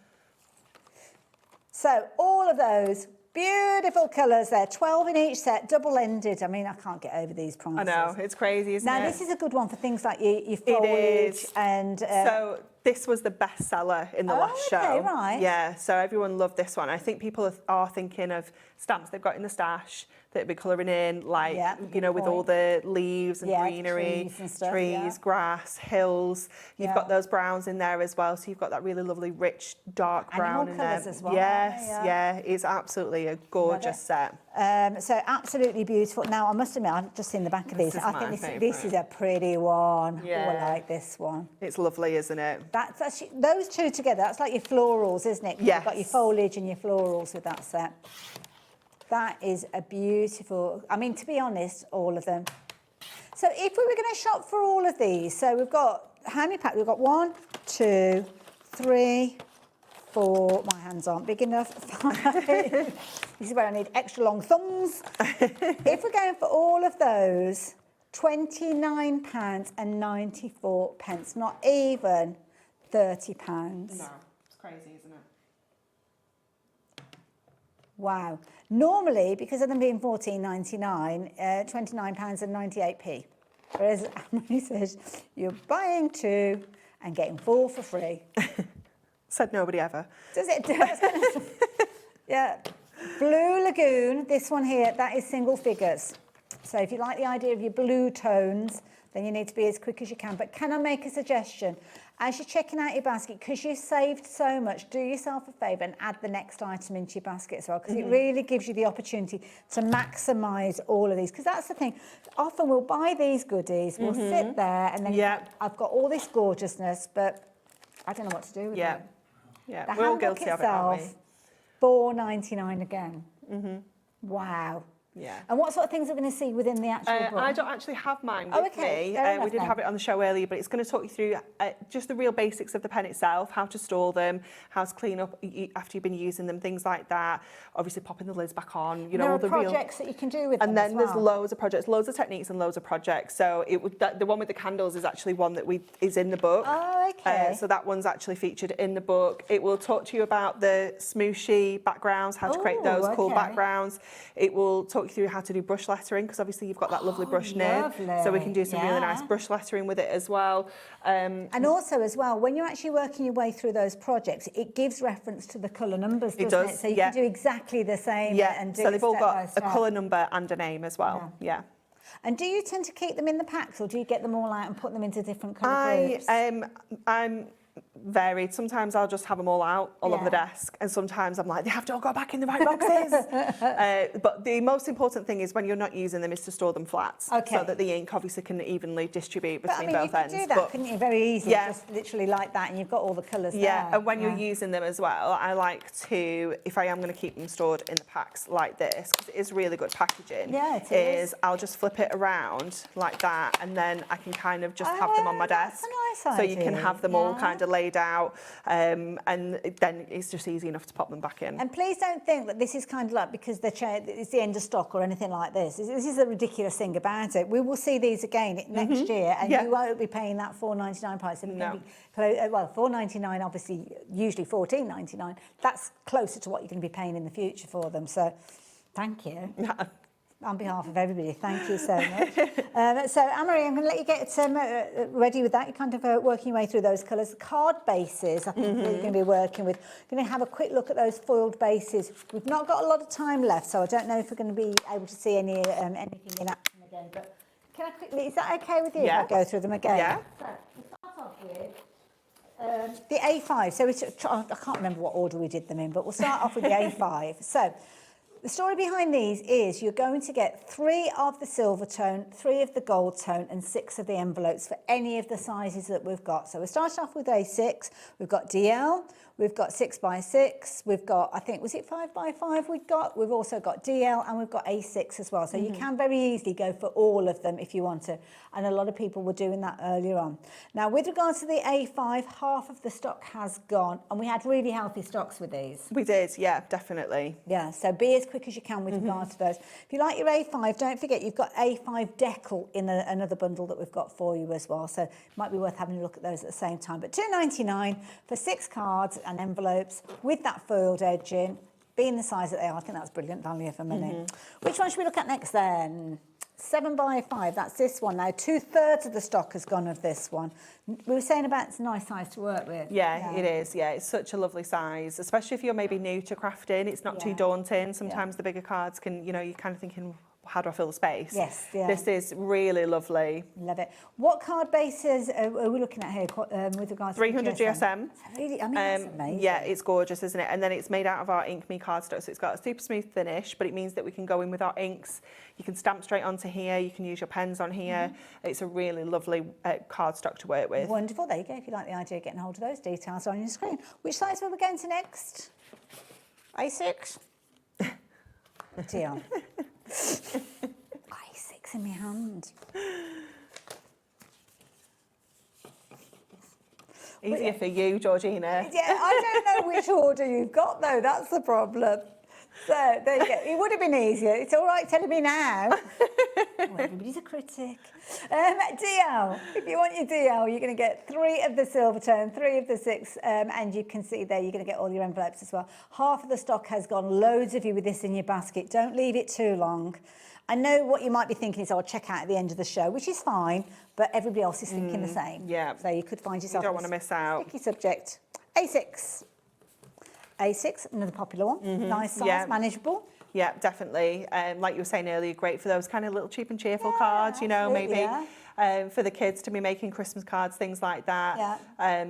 So, all of those beautiful colours there, 12 in each set, double-ended. I mean, I can't get over these prices. I know, it's crazy, isn't it? Now, this is a good one for things like your foliage and... So this was the best seller in the last show. Right. Yeah, so everyone loved this one. I think people are thinking of stamps they've got in the stash that they'll be colouring in, like, you know, with all the leaves and greenery, trees and stuff, trees, grass, hills. You've got those browns in there as well, so you've got that really lovely, rich, dark brown in there. As well, Yes, it's absolutely a gorgeous set. So absolutely beautiful. Now, I must admit, I've just seen the back of these. I think this is a pretty one. Yeah. Oh, I like this one. It's lovely, isn't it? That's actually, those two together, that's like your florals, isn't it? Yes. You've got your foliage and your florals with that set. That is a beautiful, I mean, to be honest, all of them. So if we were going to shop for all of these, so we've got, how many packs? We've got 1, 2, 3, 4, my hands aren't big enough, 5. This is where I need extra long thumbs. If we're going for all of those, £29.94, not even £30. No, it's crazy, isn't it? Wow. Normally, because of them being £14.99, £29.98. Whereas Anne-Marie says, you're buying 2 and getting 4 for free. Said nobody ever. Does it? Yeah. Blue Lagoon, this one here, that is single figures. So if you like the idea of your blue tones, then you need to be as quick as you can. But can I make a suggestion? As you're checking out your basket, because you saved so much, do yourself a favour and add the next item into your basket as well, because it really gives you the opportunity to maximise all of these. Because that's the thing. Often we'll buy these goodies, we'll sit there, and then I've got all this gorgeousness, but I don't know what to do with it. Yeah, The we're all handbook guilty of it, aren't itself, £4.99 again. Wow. Yeah. And what sort of things are we going to see within the actual book? I don't actually have mine with me. We did have it on the show earlier, but it's going to talk you through just the real basics of the pen itself, how to store them, how to clean up after you've been using them, things like that. Obviously, popping the lids back on. You know, all the projects that you can do with them. And then there's loads of projects, loads of techniques, and loads of projects. So the one with the candles is actually one that is in the book. Oh, okay. So that one's actually featured in the book. It will talk to you about the smooshy backgrounds, how to create those cool backgrounds. It will talk you through how to do brush lettering, because obviously you've got that lovely brush nib, so we can do some really nice brush lettering with it as well. And also as well, when you're actually working your way through those projects, it gives reference to the colour numbers, doesn't it? So you can do exactly the same and do so it they've all got step by a colour number and a name as well. And do you tend to keep them in the packs, or do you get them all out and put them into different colour groups? I'm varied. Sometimes I'll just have them all out all over the desk, and sometimes I'm like, they have to all go back in the right boxes. But the most important thing is when you're not using them is to store them flat, so that the ink obviously can evenly distribute between both ends. You could do that, couldn't you? Very easy, just literally like that, and you've got all the colours there. And when you're using them as well, I like to, if I am going to keep them stored in the packs like this, because it is really good packaging, I'll just flip it around like that, and then I can kind of just have them on my desk. That's a nice idea. So you can have them all kind of laid out, and then it's just easy enough to pop them back in. And please don't think that this is kind of like because it's the end of stock or anything like this. This is the ridiculous thing about it. We will see these again next year, and you won't be paying that £4.99 price. No. Well, £4.99, obviously, usually £14.99. That's closer to what you're going to be paying in the future for them. So, thank you. On behalf of everybody, thank you so much. So, Anne-Marie, I'm going to let you get ready with that. You're kind of working your way through those colours. The card bases, I think you're going to be working with. You're going to have a quick look at those foiled bases. We've not got a lot of time left, so I don't know if we're going to be able to see anything in action again. But can I quickly, is that okay with you if I go through them again? Yeah. So, to start off with, The A5, so I can't remember what order we did them in, but we'll start off with the A5. So the story behind these is you're going to get 3 of the silver tone, 3 of the gold tone, and 6 of the envelopes for any of the sizes that we've got. So we're starting off with A6, we've got DL, we've got 6x6, we've got, I think, was it 5x5 we've also got DL, and we've got A6 as well. So you can very easily go for all of them if you want to. And a lot of people were doing that earlier on. Now, with regards to the A5, half of the stock has gone, and we had really healthy stocks with these. We did, yeah, definitely. Yeah, so be as quick as you can with regards to those. If you like your A5, don't forget you've got A5 decal in another bundle that we've got for you as well. So it might be worth having a look at those at the same time. But £2.99 for 6 cards and envelopes with that foiled edge in, being the size that they are. I think that's brilliant value for money. Which one should we look at next then? 7x5, that's this one now. 2/3 of the stock has gone of this one. We were saying about it's a nice size to work with. Yeah, it is. Yeah, it's such a lovely size, especially if you're maybe new to crafting. It's not too daunting. Sometimes the bigger cards can, you're kind of thinking, how do I fill the space? Yes, yeah. This is really lovely. Love it. What card bases are we looking at here with regards to 300 GSM. Really, I mean, that's amazing. Yeah, it's gorgeous, isn't it? And then it's made out of our Ink Me cardstock, so it's got a super smooth finish, but it means that we can go in with our inks. You can stamp straight onto here. You can use your pens on here. It's a really lovely cardstock to work with. Wonderful. There you go. If you like the idea of getting hold of those details on your screen. Which size will we go into next? A6? Deal. A6 in my hand. Easier for you, Georgina. Yeah, I don't know which order you've got though, that's the problem. So there you go. It would have been easier. It's all right telling me now. Oh, everybody's a critic. DL. If you want your DL, you're going to get 3 of the silver tone, 3 of the 6, and you can see there you're going to get all your envelopes as well. Half of the stock has gone. Loads of you with this in your basket. Don't leave it too long. I know what you might be thinking is, I'll check out at the end of the show, which is fine, but everybody else is thinking the same. Yeah. So you could find yourself You don't want to miss out. Sticky subject. A6. A6, another popular one. Nice size, manageable. Yeah, definitely. Like you were saying earlier, great for those kind of little cheap and cheerful cards, maybe. For the kids to be making Christmas cards, things like that.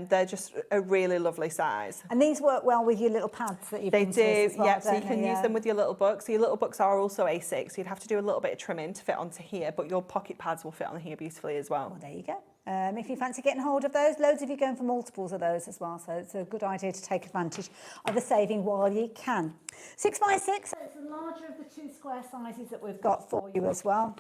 They're just a really lovely size. And these work well with your little pads that you They bring do, to us as well, yeah, so you don't can they? use them with your little books. So your little books are also A6, so you'd have to do a little bit of trimming to fit onto here, but your pocket pads will fit on here beautifully as well. Well, there you go. If you fancy getting hold of those, loads of you going for multiples of those as well, so it's a good idea to take advantage of the saving while you can. 6x6, so it's the larger of the 2 square sizes that we've got for you as well.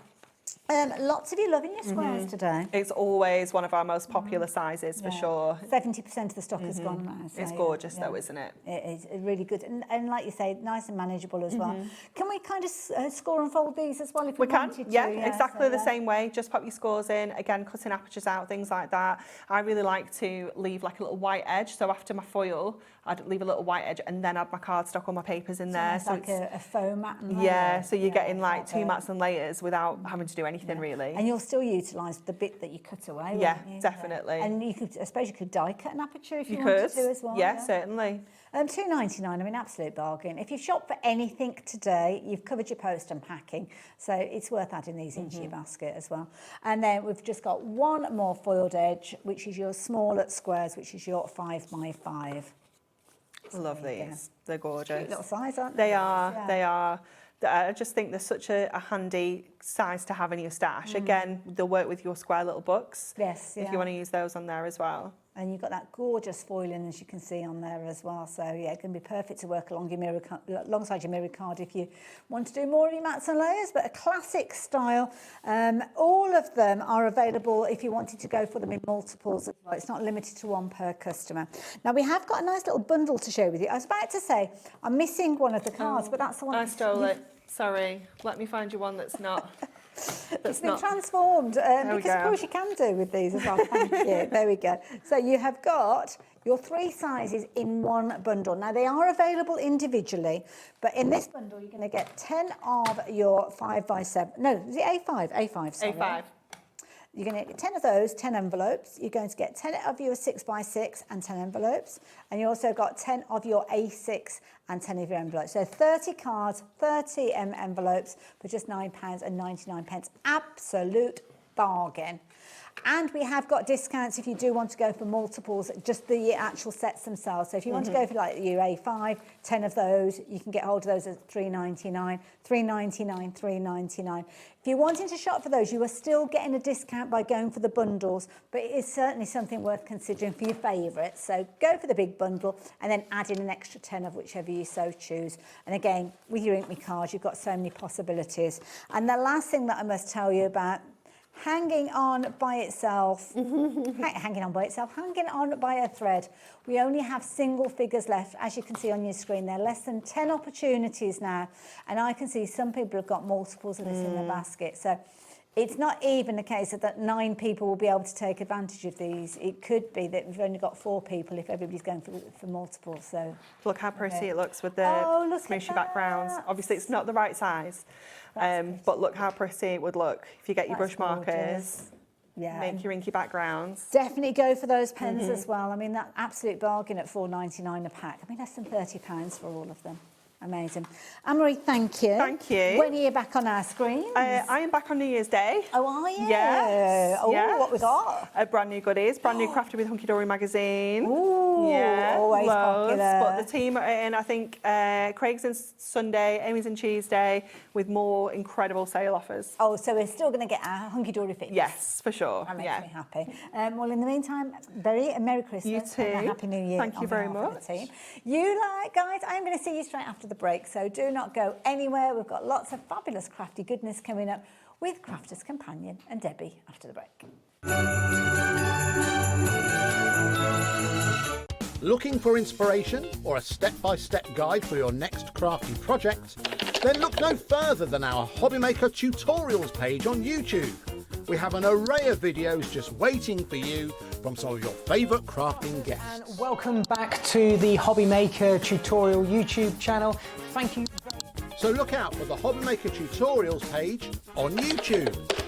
Lots of you loving your squares today. It's always one of our most popular sizes for sure. 70% of the stock has gone now. So it's gorgeous though, isn't it? It is really good. And like you say, nice and manageable as well. Can we kind of score and fold these as well if we wanted to? Yeah, exactly the same way. Just pop your scores in. Again, cutting apertures out, things like that. I really like to leave like a little white edge. So after my foil, I'd leave a little white edge and then add my cardstock or my papers in there. So it's like a faux mat and layer. Yeah, so you're getting like 2 mats and layers without having to do anything really. And you'll still utilise the bit that you cut away. Yeah, definitely. And you could, I suppose you could die cut an aperture if you could wanted to as well. Yeah, certainly. £2.99, I mean, absolute bargain. If you've shopped for anything today, you've covered your post and packing, so it's worth adding these into your basket as well. And then we've just got one more foiled edge, which is your smaller squares, which is your 5x5. Love these. They're gorgeous. Cute little size, aren't they? They are. They are. I just think they're such a handy size to have in your stash. Again, they'll work with your square little books. Yes, if you want to use those on there as well. And you've got that gorgeous foiling, as you can see on there as well. So yeah, it can be perfect to work along your alongside your mirror card if you want to do more of your mats and layers. But a classic style. All of them are available if you wanted to go for them in multiples as well. It's not limited to one per customer. Now we have got a nice little bundle to share with you. I was about to say I'm missing one of the cards, but that's the one I stole it. Sorry. Let me find you one that's not. It's been transformed, because of course you can do with these as well. Thank you. There we go. So you have got your 3 sizes in one bundle. Now they are available individually, but in this bundle you're going to get 10 of your 5x7. No, is it A5? A5, sorry. A5. You're going to get 10 of those, 10 envelopes. You're going to get 10 of your 6x6 and 10 envelopes. And you also got 10 of your A6 and 10 of your envelopes. So 30 cards, 30 envelopes for just £9.99. Absolute bargain. And we have got discounts if you do want to go for multiples, just the actual sets themselves. So if you want to go for like your A5, 10 of those, you can get hold of those at $3.99, $3.99, $3.99. If you're wanting to shop for those, you are still getting a discount by going for the bundles, but it is certainly something worth considering for your favourites. So go for the big bundle and then add in an extra 10 of whichever you so choose. And again, with your Ink Me cards, you've got so many possibilities. And the last thing that I must tell you about, hanging on by itself, hanging on by a thread. We only have single figures left, as you can see on your screen. There are less than 10 opportunities now, and I can see some people have got multiples of this in their basket. So it's not even a case that 9 people will be able to take advantage of these. It could be that we've only got 4 people if everybody's going for multiples. So look how pretty it looks with the smooshy backgrounds. Obviously, it's not the right size. But look how pretty it would look if you get your brush markers, make your inky backgrounds. Definitely go for those pens as well. I mean, that absolute bargain at $4.99 a pack. I mean, less than £30 for all of them. Amazing. Anne-Marie, thank you. Thank you. When are you back on our screens? I am back on New Year's Day. Oh, are you? Yes. Oh, what we got? Brand new goodies. Brand new Crafted with Hunkydory magazine. Ooh, always popular. But the team are in, I think, Craig's in Sunday, Amy's in Tuesday, with more incredible sale offers. Oh, so we're still going to get our Hunkydory fix? Yes, for sure. That makes me happy. Well, in the meantime, Merry Christmas. You too. And a Happy New Year. Thank you very much. Team. You guys, I'm going to see you straight after the break, so do not go anywhere. We've got lots of fabulous crafty goodness coming up with Crafter's Companion and Debbie after the break. Looking for inspiration or a step-by-step guide for your next crafty project? Then look no further than our Hobbymaker tutorials page on YouTube. We have an array of videos just waiting for you from some of your favourite crafting guests. And welcome back to the Hobbymaker tutorial YouTube channel. Thank you. So look out for the Hobbymaker tutorials page on YouTube.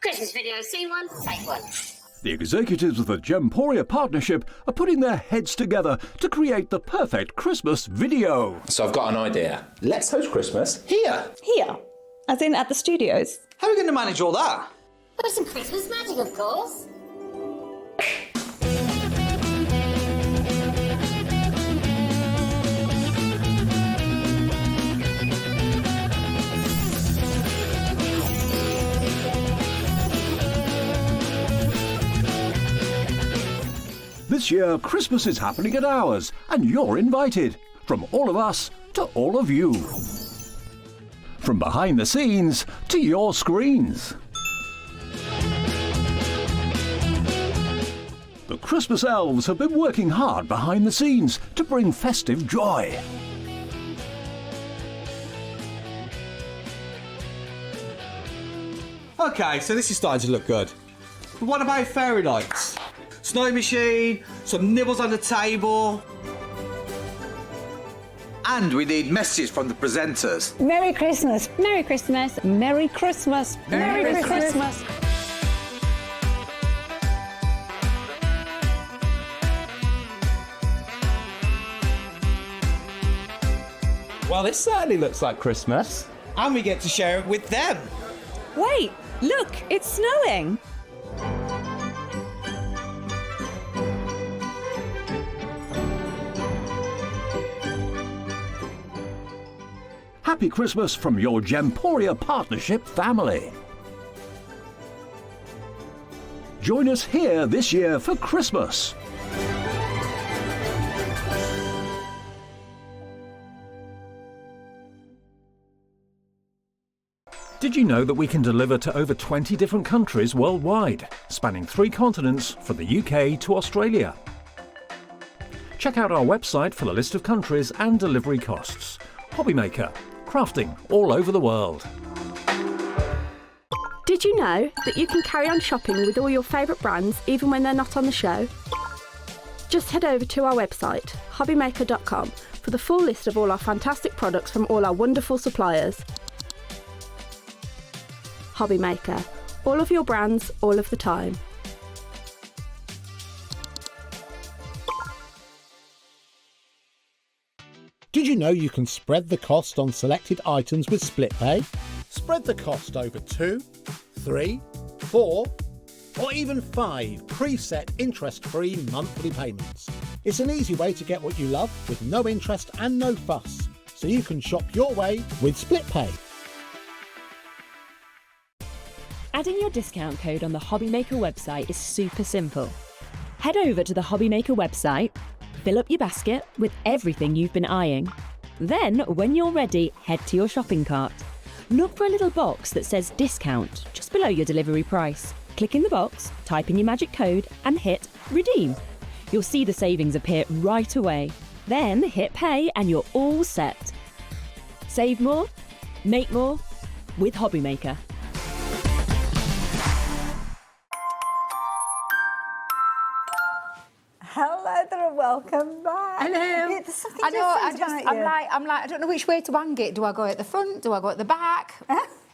Christmas video, see one, take one. The executives of the Gemporia partnership are putting their heads together to create the perfect Christmas video. So I've got an idea. Let's host Christmas here. Here? As in at the studios? How are we going to manage all that? With some Christmas magic, of course. This year, Christmas is happening at ours, and you're invited. From all of us to all of you. From behind the scenes to your screens. The Christmas elves have been working hard behind the scenes to bring festive joy. Okay, so this is starting to look good. But what about fairy lights? Snow machine, some nibbles on the table. And we need messages from the presenters. Merry Christmas. Merry Christmas. Merry Christmas. Merry Christmas. Well, this certainly looks like Christmas. And we get to share it with them. Wait, look, it's snowing. Happy Christmas from your Gemporia Partnership family. Join us here this year for Christmas. Did you know that we can deliver to over 20 different countries worldwide, spanning 3 continents from the UK to Australia? Check out our website for the list of countries and delivery costs. Hobbymaker, crafting all over the world. Did you know that you can carry on shopping with all your favourite brands even when they're not on the show? Just head over to our website, hobbymaker.com, for the full list of all our fantastic products from all our wonderful suppliers. Hobbymaker, all of your brands, all of the time. Did you know you can spread the cost on selected items with split pay? Spread the cost over 2, 3, 4, or even 5 preset interest-free monthly payments. It's an easy way to get what you love with no interest and no fuss, so you can shop your way with split pay. Adding your discount code on the Hobbymaker website is super simple. Head over to the Hobbymaker website, fill up your basket with everything you've been eyeing. Then, when you're ready, head to your shopping cart. Look for a little box that says discount just below your delivery price. Click in the box, type in your magic code and hit redeem. You'll see the savings appear right away. Then hit pay and you're all set. Save more, make more with Hobbymaker. Hello there and welcome back. Hello. There's something I know. different about you. I'm like, I don't know which way to hang it. Do I go at the front? Do I go at the back?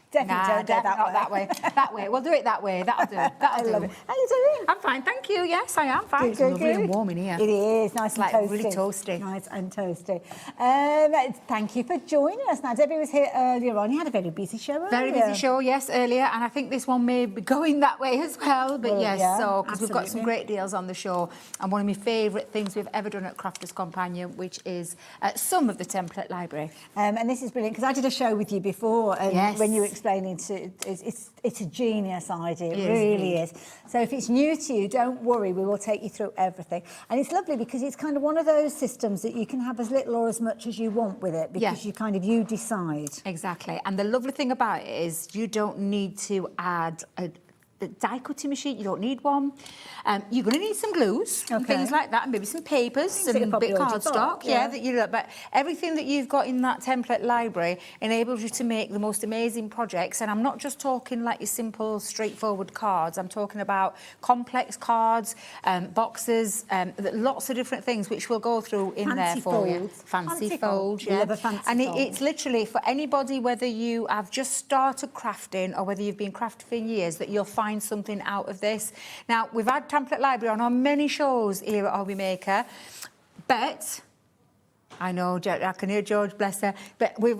Definitely don't go not that way. That way. We'll do it that way. That'll do. That'll do. Love it. How you doing? I'm fine, thank you. Yes, I am fine. It's Good, lovely and good. warm in here. It is nice and like toasty. really toasty. Nice and toasty. Thank you for joining us. Now, Debbie was here earlier on. You had a very busy show earlier. Very busy show, yes, earlier, and I think this one may be going that way as well. But yes, yeah, so because we've got some absolutely. great deals on the show, and one of my favourite things we've ever done at Crafters Companion, which is some of the template library. And this is brilliant because I did a show with you before, and Yes. when you were explaining it's a genius idea. It It is, really it is. So if it's new to you, don't worry, we will take you through everything. And it's lovely because it's kind of one of those systems that you can have as little or as much as you want with it because you decide. Exactly. And the lovely thing about it is you don't need to add a die cutting machine. You don't need one. You're going to need some glues and things like that, and maybe some papers, Things that you some probably bit already cardstock. got, But everything that you've got in that template library enables you to make the most amazing projects. And I'm not just talking like your simple, straightforward cards. I'm talking about complex cards, boxes, lots of different things which we'll go through in there for you. Fancy folds, yeah. Love a fancy And fold. it's literally for anybody, whether you have just started crafting or whether you've been crafting for years, that you'll find something out of this. Now, we've had Template Library on our many shows here at Hobbymaker, but I know, I can hear George, bless her, but we've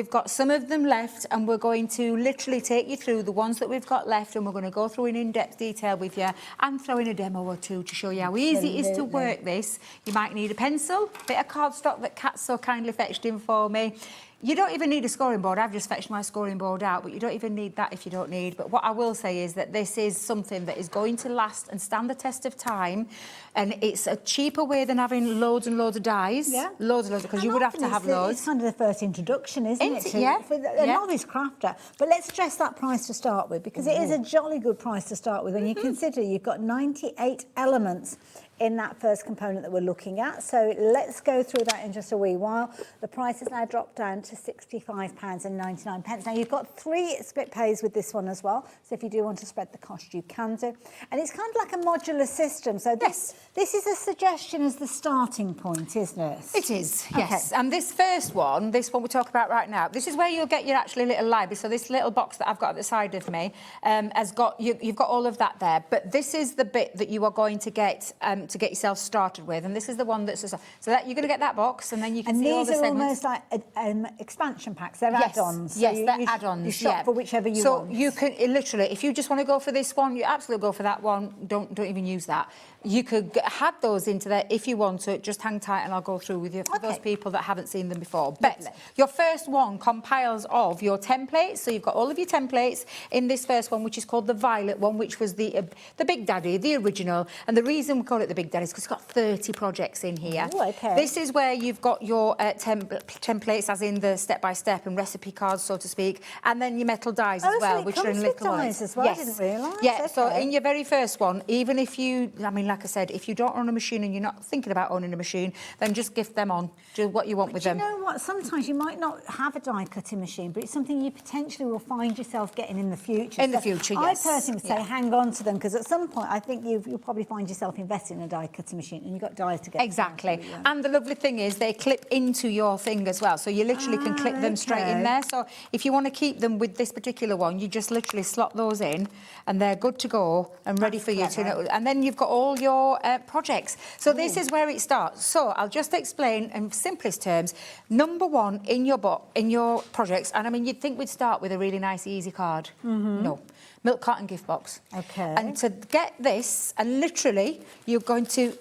got some of them left, and we're going to literally take you through the ones that we've got left, and we're going to go through in in-depth detail with you and throw in a demo or two to show you how easy it is to work this. You might need a pencil, a bit of cardstock that Kat so kindly fetched in for me. You don't even need a scoring board. I've just fetched my scoring board out, but you don't even need that if you don't need. But what I will say is that this is something that is going to last and stand the test of time, and it's a cheaper way than having loads and loads of dies. Yeah. Loads, because you would have to have loads. It's kind of the first introduction, isn't it? Yeah. For a novice crafter. But let's stress that price to start with, because it is a jolly good price to start with when you consider you've got 98 elements in that first component that we're looking at. So let's go through that in just a wee while. The price has now dropped down to £65.99. Now, you've got 3 split pays with this one as well. So if you do want to spread the cost, you can do. And it's kind of like a modular system. So this is a suggestion as the starting point, isn't it? It is, yes. And this first one, this one we're talking about right now, this is where you'll get your actually little library. So this little box that I've got at the side of me has got, you've got all of that there. But this is the bit that you are going to get to get yourself started with. And this is the one that's so that you're going to get that box, and then you can see all the segments. These are almost like expansion packs. They're add-ons. So Yes, they're add-ons. You shop for whichever you want. So you can literally, if you just want to go for this one, you absolutely go for that one. Don't even use that. You could add those into there if you want to. Just hang tight, and I'll go through with you for those people that haven't seen them before. But your first one compiles of your templates. So you've got all of your templates in this first one, which is called the violet one, which was the Big Daddy, the original. And the reason we call it the Big Daddy is because it's got 30 projects in here. Ooh, okay. This is where you've got your templates, as in the step-by-step and recipe cards, so to speak, and then your metal dies as well, which are in little ones. As well. Yes. I didn't realise. Yeah, okay. so in your very first one, even if you, I mean, like I said, if you don't own a machine and you're not thinking about owning a machine, then just gift them on. Do what you want with them. You know what? Sometimes you might not have a die cutting machine, but it's something you potentially will find yourself getting in the future. In the future, yes. I personally would say hang on to them, because at some point I think you'll probably find yourself investing in a die cutting machine, and you've got dies to get. Exactly. And the lovely thing is they clip into your thing as well, so you literally can clip them straight in there. So if you want to keep them with this particular one, you just literally slot those in, and they're good to go and ready for you to. And then you've got all your projects. So this is where it starts. So I'll just explain in simplest terms. Number one in your projects, and I mean, you'd think we'd start with a really nice, easy card. No. Milk carton gift box. Okay. And to get this, and literally, you're going to,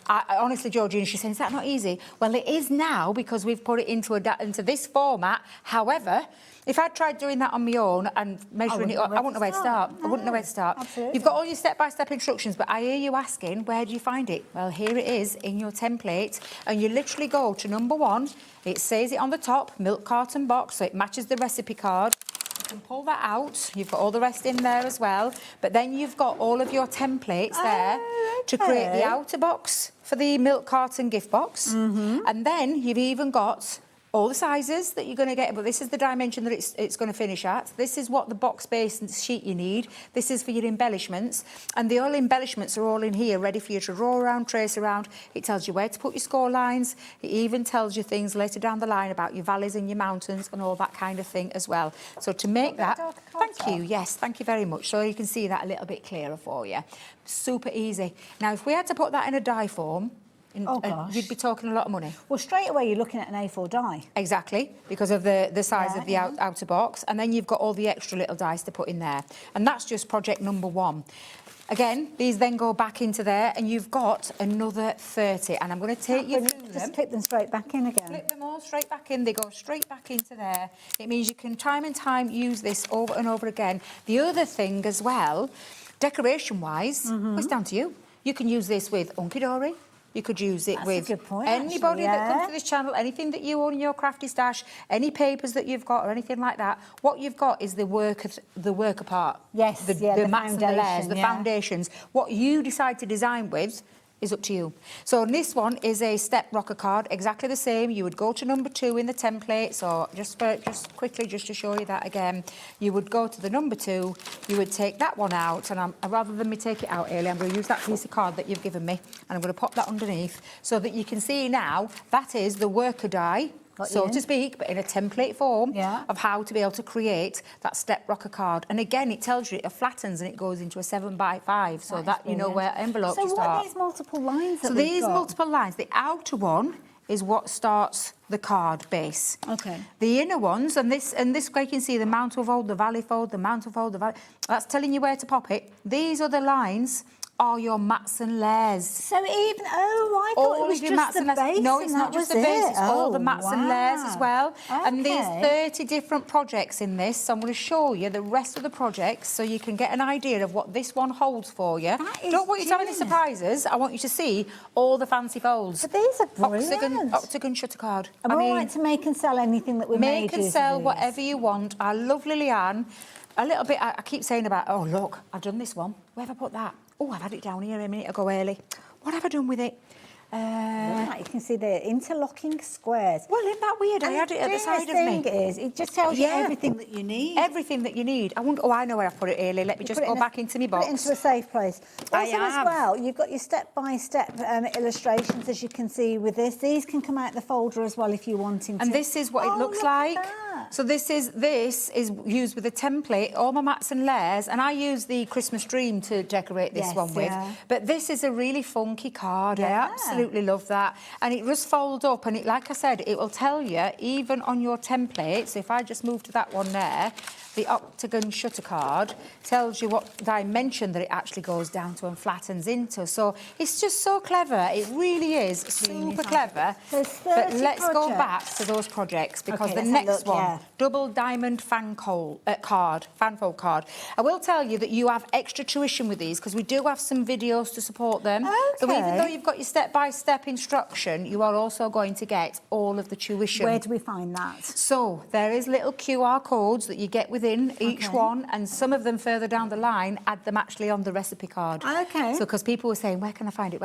honestly, Georgina, she's saying, is that not easy? Well, it is now, because we've put it into this format. However, if I tried doing that on my own and measuring it up, I wouldn't know where to start. I wouldn't know where to start. Absolutely. You've got all your step-by-step instructions, but I hear you asking, where do you find it? Well, here it is in your template, and you literally go to number one. It says it on the top, milk carton box, so it matches the recipe card. You can pull that out. You've got all the rest in there as well. But then you've got all of your templates there to create the outer box for the milk carton gift box. And then you've even got all the sizes that you're going to get, but this is the dimension that it's going to finish at. This is what the box base and sheet you need. This is for your embellishments, and the all embellishments are all in here, ready for you to roll around, trace around. It tells you where to put your score lines. It even tells you things later down the line about your valleys and your mountains and all that kind of thing as well. So to make that, thank you, yes, thank you very much. So you can see that a little bit clearer for you. Super easy. Now, if we had to put that in a die form, you'd be talking a lot of money. Well, straight away you're looking at an A4 die. Exactly, because of the size of the outer box. And then you've got all the extra little dice to put in there. And that's just project number one. Again, these then go back into there, and you've got another 30. And I'm going to take you through them. Just clip them straight back in again. Clip them all straight back in. They go straight back into there. It means you can time and time use this over and over again. The other thing as well, decoration-wise, it's down to you. You can use this with Hunkydory. You could use it with anybody that comes to this channel, anything that you own in your crafty stash, any papers that you've got or anything like that. What you've got is the worker part. Yes, the mats and the layers, the foundations. What you decide to design with is up to you. So this one is a step rocker card, exactly the same. You would go to number 2 in the template. So just quickly, just to show you that again, you would go to the number 2, you would take that one out, and rather than me take it out early, I'm going to use that piece of card that you've given me, and I'm going to pop that underneath so that you can see now that is the worker die, so to speak, but in a template form of how to be able to create that step rocker card. And again, it tells you it flattens and it goes into a 7x5, so that you know where envelopes to start. So what are these multiple lines that we've got? So these multiple lines, the outer one is what starts the card base. Okay. The inner ones, and this way you can see the mountain fold, the valley fold, the mountain fold, the valley. That's telling you where to pop it. These other lines are your mats and layers. So even, I thought it was just the base. No, it's not just the base, it's all the mats and layers as well. And there's 30 different projects in this, so I'm going to show you the rest of the projects so you can get an idea of what this one holds for you. Don't want you to have any surprises, I want you to see all the fancy folds. But these are brilliant. Octagon shutter card. And we're all right to make and sell anything that we made. Make and sell whatever you want. Our lovely Leanne, a little bit, I keep saying about, oh look, I've done this one. Where have I put that? Oh, I've had it down here a minute ago early. What have I done with it? You can see the interlocking squares. Well, isn't that weird? I had it at the side of me. It just tells you everything that you need. Everything that you need. I wonder. Oh, I know where I put it earlier. Let me just go back into my box. Put it into a safe place. Also, as well, you've got your step-by-step illustrations, as you can see with this. These can come out the folder as well if you're wanting to. And this is what it looks like. So this is used with a template, all my mats and layers, and I use the Christmas Dream to decorate this one with. But this is a really funky card. I absolutely love that. And it just folds up, and like I said, it will tell you, even on your template, so if I just move to that one there, the octagon shutter card tells you what dimension that it actually goes down to and flattens into. So it's just so clever. It really is super clever. But let's go back to those projects, because the next one, double diamond fanfold card. I will tell you that you have extra tuition with these, because we do have some videos to support them. So even though you've got your step-by-step instruction, you are also going to get all of the tuition. Where do we find that? So there is little QR codes that you get within each one, and some of them further down the line add them actually on the recipe card. So because people were saying, where can I find it,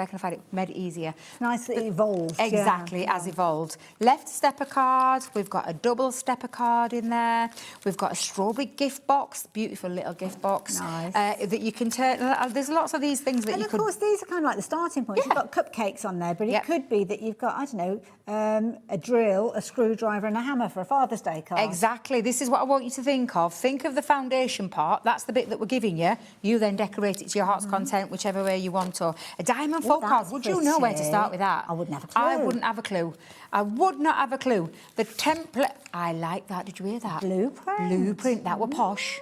made it easier. Nice that it evolved. Exactly, as evolved. Left stepper card, we've got a double stepper card in there, we've got a strawberry gift box, beautiful little gift box that you can turn. There's lots of these things that and you of course these are kind of like the starting points. You've got cupcakes on there, but it could be that you've got, I don't know, a drill, a screwdriver and a hammer for a Father's Day card. Exactly, this is what I want you to think of. Think of the foundation part, that's the bit that we're giving you. You then decorate it to your heart's content, whichever way you want to. A diamond fold card, would you know where to start with that? I wouldn't have a clue. I wouldn't have a clue. I would not have a clue. The template, I like that, did you hear that? Blueprint, that were posh.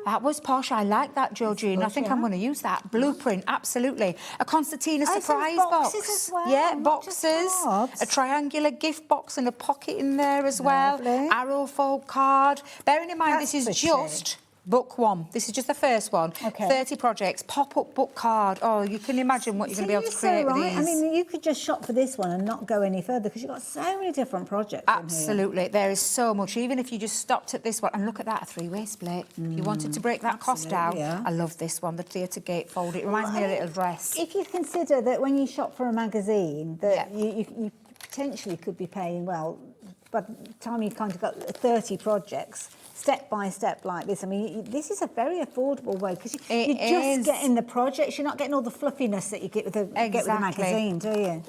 That was posh. I like that, Georgine. I think I'm going to use that. Blueprint, absolutely. A concertina surprise box. As well. Yeah, boxes. A triangular gift box and a pocket in there as well. Arrow fold card. Bearing in mind, this is just book one. This is just the first one. 30 projects, pop-up book card. Oh, you can imagine what you're going to be able to create with these. I mean, you could just shop for this one and not go any further, because you've got so many different projects Absolutely. In here. There is so much. Even if you just stopped at this one, and look at that, a three-way split. If you wanted to break that cost down. I love this one, the theatre gatefold. It reminds me of a little dress. If you consider that when you shop for a magazine, that you potentially could be paying, well, by the time you've kind of got 30 projects, step by step like this. I mean, this is a very affordable way, because you're just getting the projects. You're not getting all the fluffiness that you get with the magazine, do you?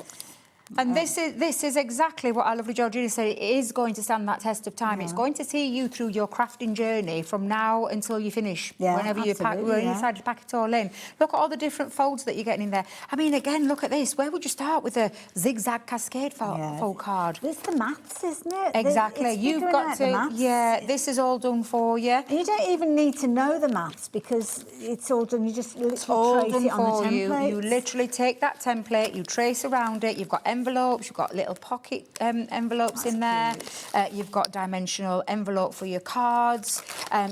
And this is exactly what our lovely Georgina said. It is going to stand that test of time. It's going to see you through your crafting journey from now until you finish. Whenever you decide to pack it all in. Look at all the different folds that you're getting in there. I mean, again, look at this. Where would you start with a zigzag cascade fold card? It's the maths, isn't it? Exactly. You've got to. Yeah, this is all done for you. And you don't even need to know the maths, because it's all done. You just literally trace it on the template. You literally take that template, you trace around it. You've got envelopes, you've got little pocket envelopes in there. You've got dimensional envelope for your cards.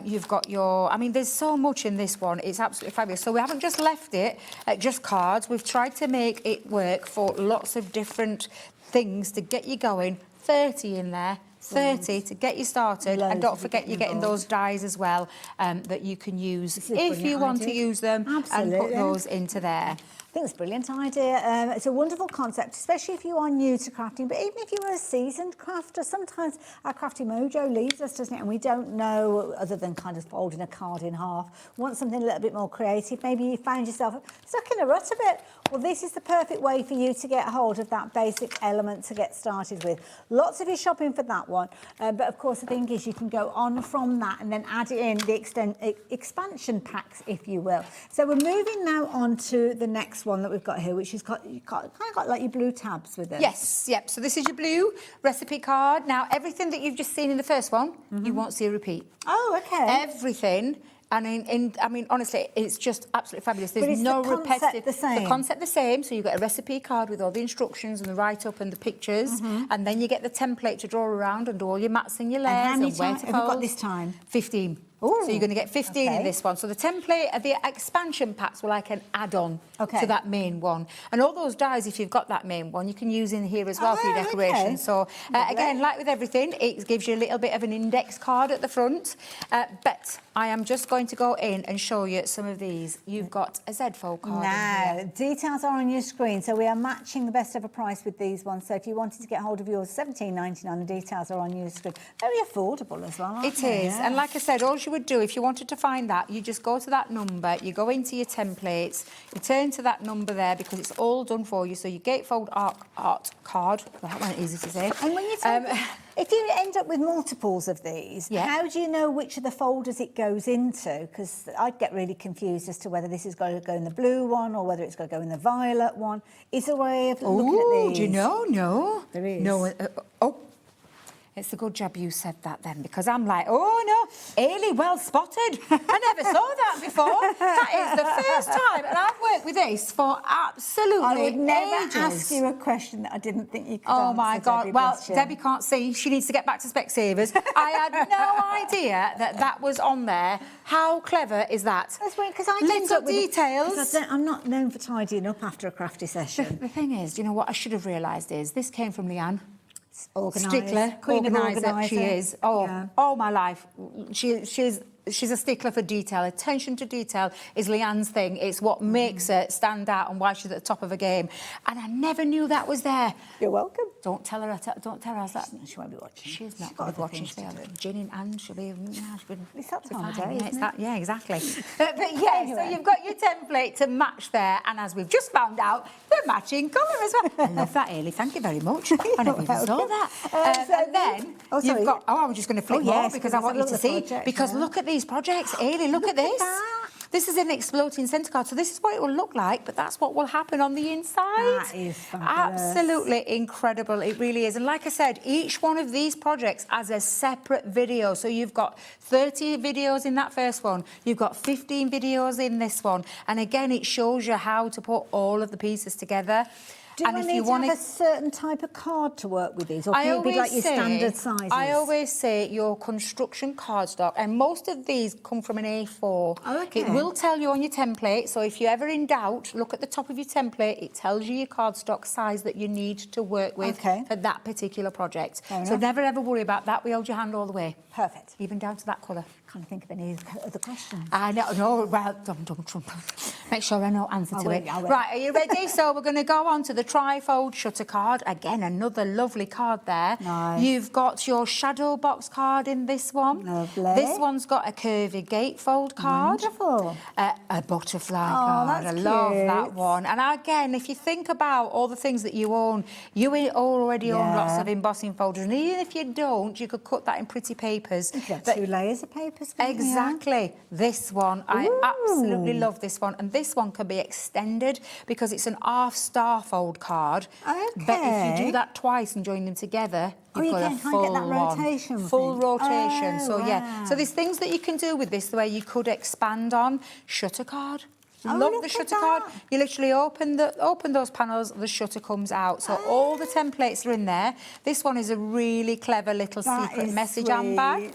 You've got your... I mean, there's so much in this one. It's absolutely fabulous. So we haven't just left it at just cards. We've tried to make it work for lots of different things to get you going. 30 in there. 30 to get you started, and don't forget you're getting those dies as well that you can use if you want to use them and put those into there. I think it's a brilliant idea. It's a wonderful concept, especially if you are new to crafting, but even if you're a seasoned crafter, sometimes our crafty mojo leaves us, doesn't it? And we don't know, other than kind of folding a card in half, want something a little bit more creative. Maybe you found yourself stuck in a rut a bit. Well, this is the perfect way for you to get hold of that basic element to get started with. Lots of you shopping for that one, but of course the thing is you can go on from that and then add in the expansion packs, if you will. So we're moving now on to the next one that we've got here, which is kind of got like your blue tabs with it. Yes, yep. So this is your blue recipe card. Now, everything that you've just seen in the first one, you won't see a repeat. Oh, okay. Everything. And I mean, honestly, it's just absolutely fabulous. There's no repetitive. The concept the same. So you've got a recipe card with all the instructions and the write-up and the pictures, and then you get the template to draw around and do all your mats and your layers. And how many times have you got this time? 15. So you're going to get 15 in this one. So the template, the expansion packs were like an add-on to that main one. And all those dies, if you've got that main one, you can use in here as well for your decoration. So again, like with everything, it gives you a little bit of an index card at the front. But I am just going to go in and show you some of these. You've got a Z-fold card. Now, details are on your screen. So we are matching the best ever price with these ones. So if you wanted to get hold of yours, $17.99, the details are on your screen. Very affordable as well, aren't they? It is. And like I said, all you would do, if you wanted to find that, you just go to that number, you go into your templates, you turn to that number there because it's all done for you. So your gatefold art card, that one easy to say. And when you if you end up with multiples of these, how do you know which of the folders it goes into? Because I'd get really confused as to whether this is going to go in the blue one or whether it's going to go in the violet one. Is there a way of looking at these? Do you know? No. There is. No. It's a good job you said that then, because I'm like, oh no, Ailey, well spotted. I never saw that before. That is the first time, and I've worked with this for absolutely I would never ages. ask you a question that I didn't think you could Oh answer, my God. Debbie, Well, bless you. Debbie can't see. She needs to get back to Specsavers. I had no idea that that was on there. How clever is that? That's weird, because I Little details. I'm not known for tidying up after a crafty session. The thing is, you know what I should have realised is this came from Leanne. Organised. Stickler, Queen of organiser, organiser. she is. All my life. She's a stickler for detail. Attention to detail is Leanne's thing. It's what makes her stand out and why she's at the top of her game. And I never knew that was there. You're welcome. Don't tell her. Don't tell her that. She won't be watching. She's not going to be watching. She'll be gin in hand. She'll be. It's that time of fine. day, isn't it? Yeah, exactly. But yeah, so you've got your template to match there, and as we've just found out, they're matching colour as well. I love that, Ailey. Thank you very much. I never even saw that. And then you've got. Oh, I was just going to flip more because I want you to see. Because look at these projects, Ailey. Look at this. This is an exploding centre card, so this is what it will look like, but that's what will happen on the inside. That is fabulous. Absolutely incredible. It really is. And like I said, each one of these projects has a separate video. So you've got 30 videos in that first one. You've got 15 videos in this one. And again, it shows you how to put all of the pieces together. Do I need to have a certain type of card to work with these, or can it be like your standard sizes? I always say your construction cardstock, and most of these come from an A4. Oh, okay. It will tell you on your template, so if you're ever in doubt, look at the top of your template. It tells you your cardstock size that you need to work with for that particular project. So never ever worry about that. We hold your hand all the way. Perfect. Even down to that colour. Can't think of any other questions. I know, no, well, make sure I know answer to it. Right, are you ready? So we're going to go on to the trifold shutter card. Again, another lovely card there. Nice. You've got your shadow box card in this one. Lovely. This one's got a curvy gatefold card. Wonderful. A butterfly card. That's I love cute. that one. And again, if you think about all the things that you own, you already own lots of embossing folders. And even if you don't, you could cut that in pretty papers. You could have 2 layers of papers. Exactly. This one, I absolutely love this one. And this one can be extended because it's an half star fold card. Okay. But if you do that twice and join them together, you've got a full get that rotation one. Full rotation. Oh, So yeah. wow. So there's things that you can do with this where you could expand on. Shutter card. Love the shutter card. You literally open those panels, the shutter comes out. So all the templates are in there. This one is a really clever little secret message handbag.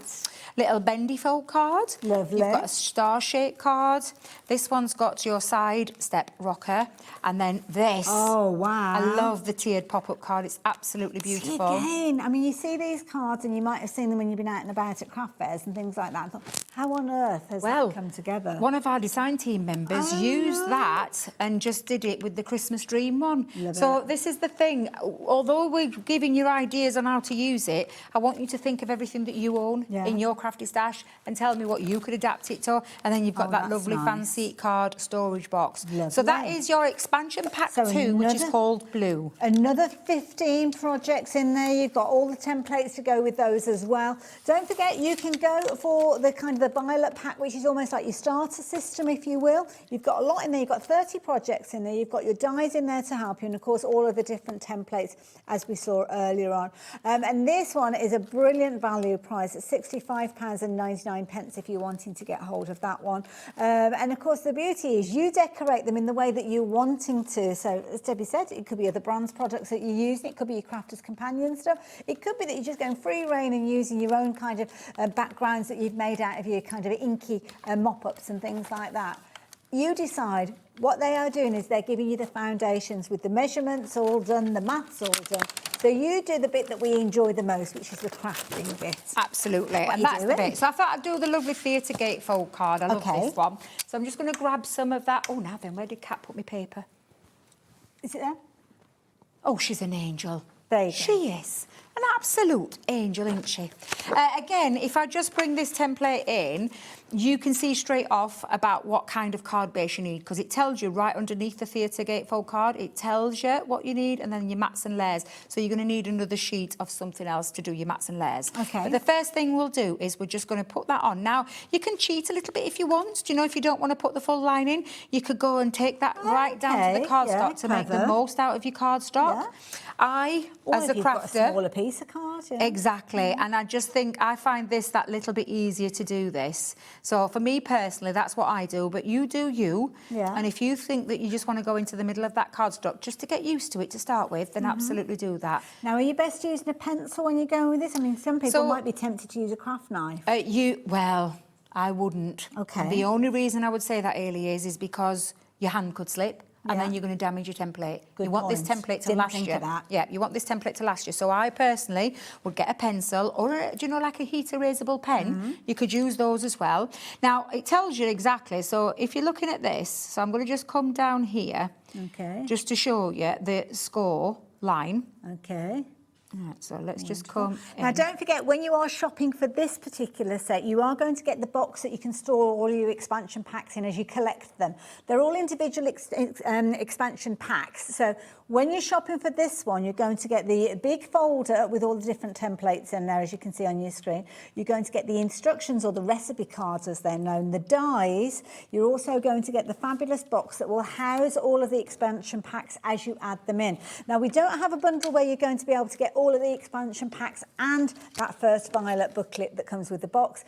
Little bendy fold card. Lovely. You've got a star-shaped card. This one's got your side step rocker. And then this. Oh, wow. I love the tiered pop-up card. It's absolutely beautiful. See, again, I mean, you see these cards and you might have seen them when you've been out and about at craft fairs and things like that. I thought, how on earth has that come together? One of our design team members used that and just did it with the Christmas Dream one. So this is the thing. Although we're giving you ideas on how to use it, I want you to think of everything that you own in your crafty stash and tell me what you could adapt it to. And then you've got that lovely fancy card storage box. So that is your expansion pack 2, which is called Blue. Another 15 projects in there. You've got all the templates to go with those as well. Don't forget, you can go for the kind of the violet pack, which is almost like your starter system, if you will. You've got a lot in there. You've got 30 projects in there. You've got your dies in there to help you, and of course all of the different templates as we saw earlier on. And this one is a brilliant value price at £65.99 if you're wanting to get hold of that one. And of course the beauty is you decorate them in the way that you're wanting to. So as Debbie said, it could be other brands products that you're using. It could be your Crafter's Companion stuff. It could be that you're just going free rein and using your own kind of backgrounds that you've made out of your kind of inky mop-ups and things like that. You decide. What they are doing is they're giving you the foundations with the measurements all done, the maths all done. So you do the bit that we enjoy the most, which is the crafting bit. Absolutely, and that's the bit. So I thought I'd do the lovely theatre gatefold card. I love this one. So I'm just going to grab some of that. Oh, now then, where did Kat put my paper? Is it there? Oh, she's an angel. There you go. She is. An absolute angel, isn't she? Again, if I just bring this template in, you can see straight off about what kind of card base you need, because it tells you right underneath the theatre gatefold card, it tells you what you need, and then your mats and layers. So you're going to need another sheet of something else to do your mats and layers. Okay. But the first thing we'll do is we're just going to put that on. Now, you can cheat a little bit if you want. Do you know, if you don't want to put the full line in, you could go and take that right down to the cardstock to make the most out of your cardstock. I, as a crafter... Got a smaller piece of card, Exactly, and I just think I find this that little bit easier to do this. So for me personally, that's what I do, but you do you. Yeah. And if you think that you just want to go into the middle of that cardstock just to get used to it to start with, then absolutely do that. Now, are you best using a pencil when you're going with this? I mean, some people might be tempted to use a craft knife. Well, I wouldn't. Okay. The only reason I would say that, Ailey, is because your hand could slip. And then you're going to damage your template. You want this template to last you. Yeah, you want this template to last you. So I personally would get a pencil or, do you know, like a heat erasable pen? You could use those as well. Now, it tells you exactly. So if you're looking at this, so I'm going to just come down here. Okay. Just to show you the score line. Okay. Right, so let's just come in. Now, don't forget, when you are shopping for this particular set, you are going to get the box that you can store all your expansion packs in as you collect them. They're all individual expansion packs. So when you're shopping for this one, you're going to get the big folder with all the different templates in there, as you can see on your screen. You're going to get the instructions, or the recipe cards as they're known, the dies. You're also going to get the fabulous box that will house all of the expansion packs as you add them in. Now, we don't have a bundle where you're going to be able to get all of the expansion packs and that first violet booklet that comes with the box,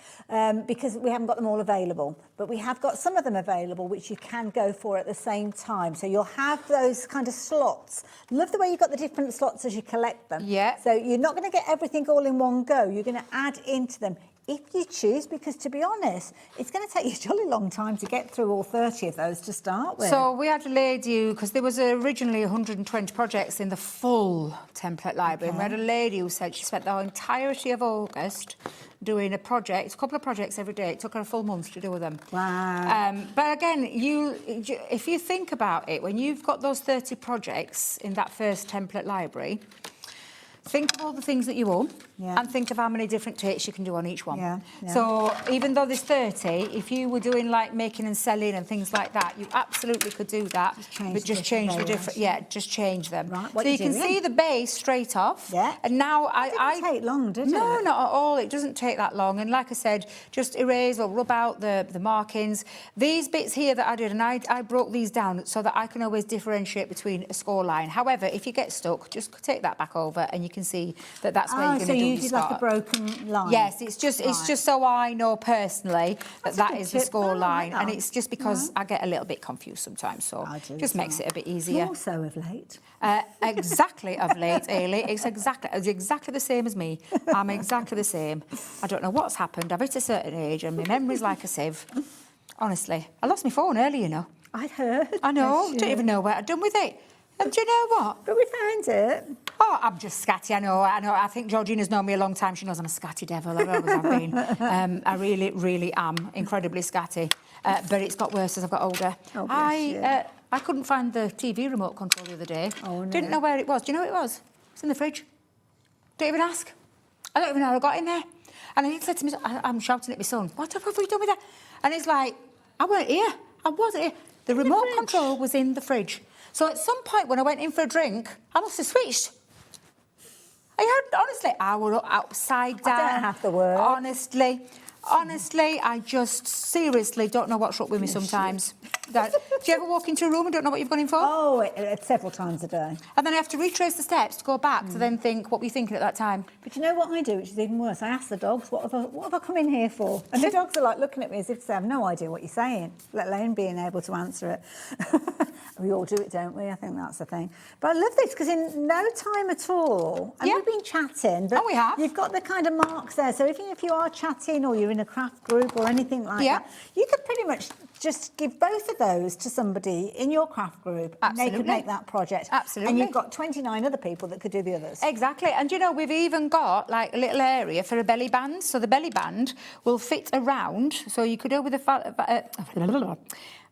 because we haven't got them all available. But we have got some of them available which you can go for at the same time. So you'll have those kind of slots. Love the way you've got the different slots as you collect them. Yeah. So you're not going to get everything all in one go. You're going to add into them if you choose, because to be honest, it's going to take you a jolly long time to get through all 30 of those to start with. So we had a lady, because there was originally 120 projects in the full template library, and we had a lady who said she spent the entirety of August doing a couple of projects every day. It took her a full month to do them. Wow. But again, if you think about it, when you've got those 30 projects in that first template library, think of all the things that you own and think of how many different takes you can do on each one. Yeah. So even though there's 30, if you were doing like making and selling and things like that, you absolutely could do that. But just change the different, just change them. Right. So you can see the base straight off. Yeah. And now it didn't take long, did it? No, not at all. It doesn't take that long. And like I said, just erase or rub out the markings. These bits here that I did, and I broke these down so that I can always differentiate between a score line. However, if you get stuck, just take that back over and you can see that that's where you're going to do your usually like a broken line. Yes, it's just so I know personally that is the score line, and it's just because I get a little bit confused sometimes, so just makes it a bit easier. More so of late. Exactly of late, Ailey. It's exactly the same as me. I'm exactly the same. I don't know what's happened. I've hit a certain age, and my memory's like a sieve. Honestly, I lost my phone earlier, you know. I'd heard. I know. Don't even know what I've done with it. Do you know what? But we found it. Oh, I'm just scatty, I know. I think Georgina's known me a long time. She knows I'm a scatty devil. I always have been. I really, really am incredibly scatty. But it's got worse as I've got older. Oh, bless I couldn't find the TV remote control the other day. Oh, no. Didn't know where it was. Do you know what it was? It's in the fridge. Don't even ask. I don't even know how I got in there. And he said to me, I'm shouting at my son, what have we done with that? And he's like, I weren't here. I wasn't here. The remote control was in the fridge. So at some point when I went in for a drink, I must have switched. Honestly, I was upside down. I don't have the word. Honestly, I just seriously don't know what's up with me sometimes. Do you ever walk into a room and don't know what you've gone in for? Oh, several times a day. And then I have to retrace the steps to go back to then think, what were you thinking at that time? But you know what I do, which is even worse? I ask the dogs, what have I come in here for? And the dogs are like looking at me as if they have no idea what you're saying, let alone being able to answer it. We all do it, don't we? I think that's the thing. But I love this because in no time at all, and we've been chatting, but we have. You've got the kind of marks there. So even if you are chatting or you're in a craft group or anything like that, you could pretty much just give both of those to somebody in your craft group. Absolutely. And they could make that project. Absolutely. And you've got 29 other people that could do the others. Exactly. And, you know, we've even got, like, a little area for a belly band. So the belly band will fit around. So you could go with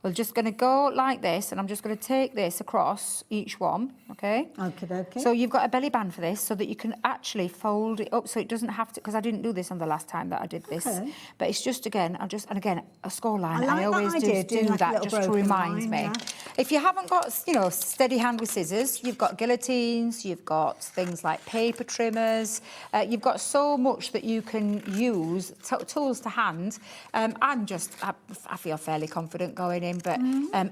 We're just going to go like this, and I'm just going to take this across each one, okay? Okay. So you've got a belly band for this, so that you can actually fold it up, so it doesn't have to, because I didn't do this on the last time that I did this. Okay. But it's just, again, and again, a score line. I always do like that just to remind me. Yeah. If you haven't got, steady hand with scissors, you've got guillotines, you've got things like paper trimmers, you've got so much that you can use, tools to hand. I feel fairly confident going in, but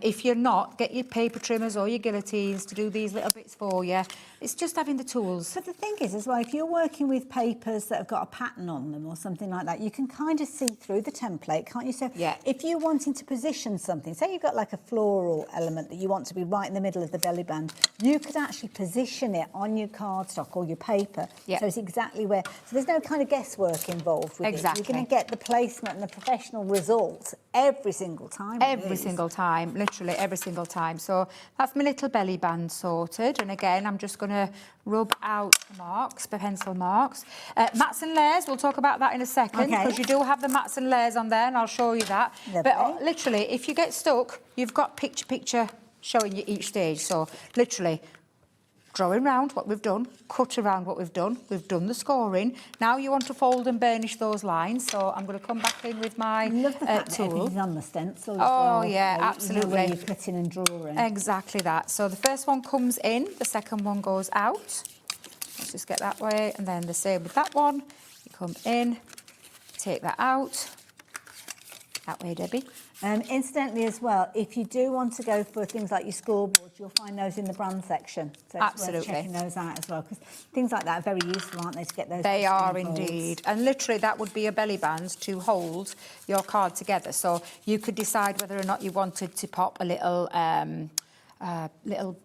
if you're not, get your paper trimmers or your guillotines to do these little bits for you. It's just having the tools. But the thing is as well, if you're working with papers that have got a pattern on them or something like that, you can kind of see through the template, can't you? So if you're wanting to position something, say you've got like a floral element that you want to be right in the middle of the belly band, you could actually position it on your cardstock or your paper. So it's exactly where. So there's no kind of guesswork involved with it. You're going to get the placement and the professional result every single time. Every single time, literally every single time. So that's my little belly band sorted. And again, I'm just going to rub out the marks, the pencil marks. Mats and layers, we'll talk about that in a second, because you do have the mats and layers on there, and I'll show you that. But literally, if you get stuck, you've got picture showing you each stage. So literally, drawing round what we've done, cut around what we've done the scoring. Now you want to fold and burnish those lines, so I'm going to come back in with my love the fact that tool. everything's on the stencil as Oh well. yeah, So absolutely. You know where you're cutting and drawing. Exactly that. So the first one comes in, the second one goes out. Let's just get that way, and then the same with that one. You come in, take that out. That way, Debbie. Incidentally as well, if you do want to go for things like your scoreboards, you'll find those in the brand section. So it's worth checking those out as well, because things like that are very useful, aren't they, to get those. They are indeed. And literally that would be a belly band to hold your card together. So you could decide whether or not you wanted to pop a little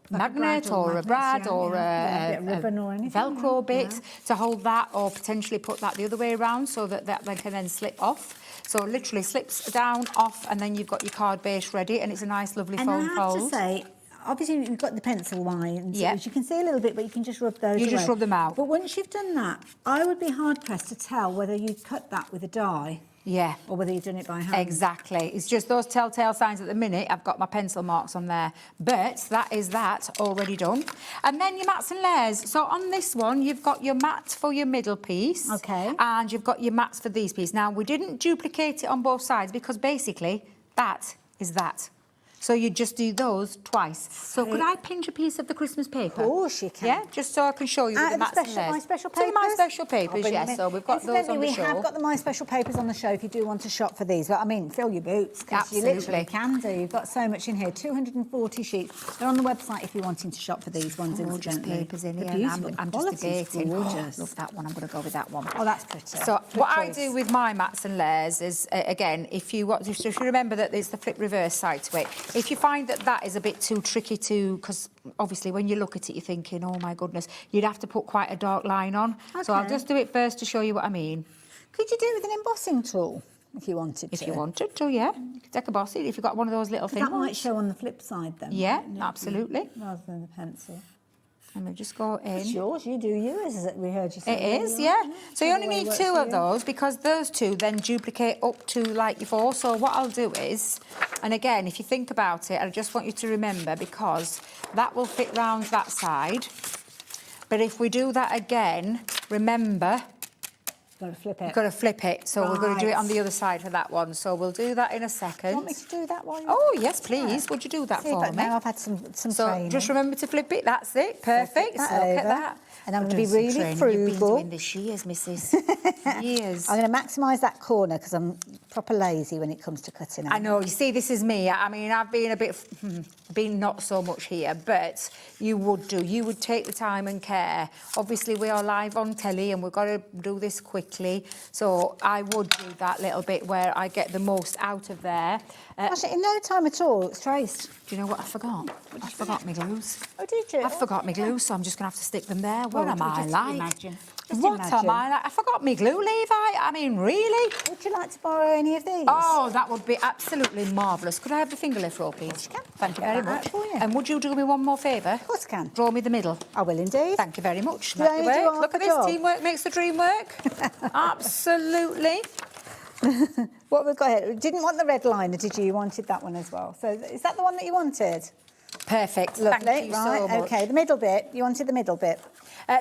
magnet or a brad or a ribbon or anything, Velcro bit to hold that, or potentially put that the other way around so that they can then slip off. So literally slips down, off, and then you've got your card base ready, and it's a nice, lovely fold. And I have to say, obviously you've got the pencil lines, which you can see a little bit, but you can just rub those away. Just rub them out. But once you've done that, I would be hard-pressed to tell whether you cut that with a die. Yeah. Or whether you've done it by hand. Exactly. It's just those telltale signs at the minute. I've got my pencil marks on there. But that is that already done. And then your mats and layers. So on this one, you've got your mat for your middle piece. Okay. And you've got your mats for these pieces. Now, we didn't duplicate it on both sides because basically that is that. So you just do those twice. So could I pinch a piece of the Christmas paper? Of course you can. Yeah, just so I can show you with the mats and layers. My special papers? So my special papers, yes. So we've got those on the show. We have got the My Special Papers on the show if you do want to shop for these. But I mean, fill your boots, because you literally can do. You've got so much in here. 240 sheets. They're on the website if you're wanting to shop for these ones. Gorgeous papers in here. I'm just debating. Love that one. I'm going to go with that one. Oh, that's pretty. So what I do with my mats and layers is, again, if you want, just remember that there's the flip reverse side to it. If you find that is a bit too tricky to, because obviously when you look at it, you're thinking, oh my goodness, you'd have to put quite a dark line on. Okay. So I'll just do it first to show you what I mean. Could you do it with an embossing tool if you wanted to? If you wanted to, yeah. You could take a boss if you've got one of those little things. That might show on the flip side then. Yeah, absolutely. Rather than the pencil. And we just go in. It's yours, you do yours, as we heard you say. It is, yeah. So you only need two of those, because those two then duplicate up to like before. So what I'll do is, and again, if you think about it, I just want you to remember, because that will fit round that side. But if we do that again, remember, got to flip it. You've got to flip it. So we're going to do it on the other side for that one. So we'll do that in a second. Do you want me to do that while you're... Oh, yes, please. Would you do that for me? Now I've had some training. Just remember to flip it. That's it. Perfect. So look at that. And I'm going to be really frugal. You've been doing this years, Mrs. Years. I'm going to maximise that corner because I'm proper lazy when it comes to cutting out. I know. You see, this is me. I mean, I've been a bit... been not so much here, but you would do. You would take the time and care. Obviously, we are live on telly and we've got to do this quickly. So I would do that little bit where I get the most out of there. Actually, in no time at all, it's traced. Do you know what I forgot? I forgot my glues. Oh, did you? I forgot my glues, so I'm just going to have to stick them there. What am I like? Imagine. What am I like? I forgot my glue, Levi. I mean, really? Would you like to borrow any of these? Oh, that would be absolutely marvellous. Could I have the finger lift roll, please? Yes, you can. Thank you very much. And would you do me one more favour? Of course I can. Draw me the middle. I will indeed. Thank you very much. Look at this. Teamwork makes the dream work. Absolutely. What we've got here, you didn't want the red liner, did you? You wanted that one as well. So is that the one that you wanted? Perfect. Lovely. Thank you right, so much. OK, the middle bit. You wanted the middle bit.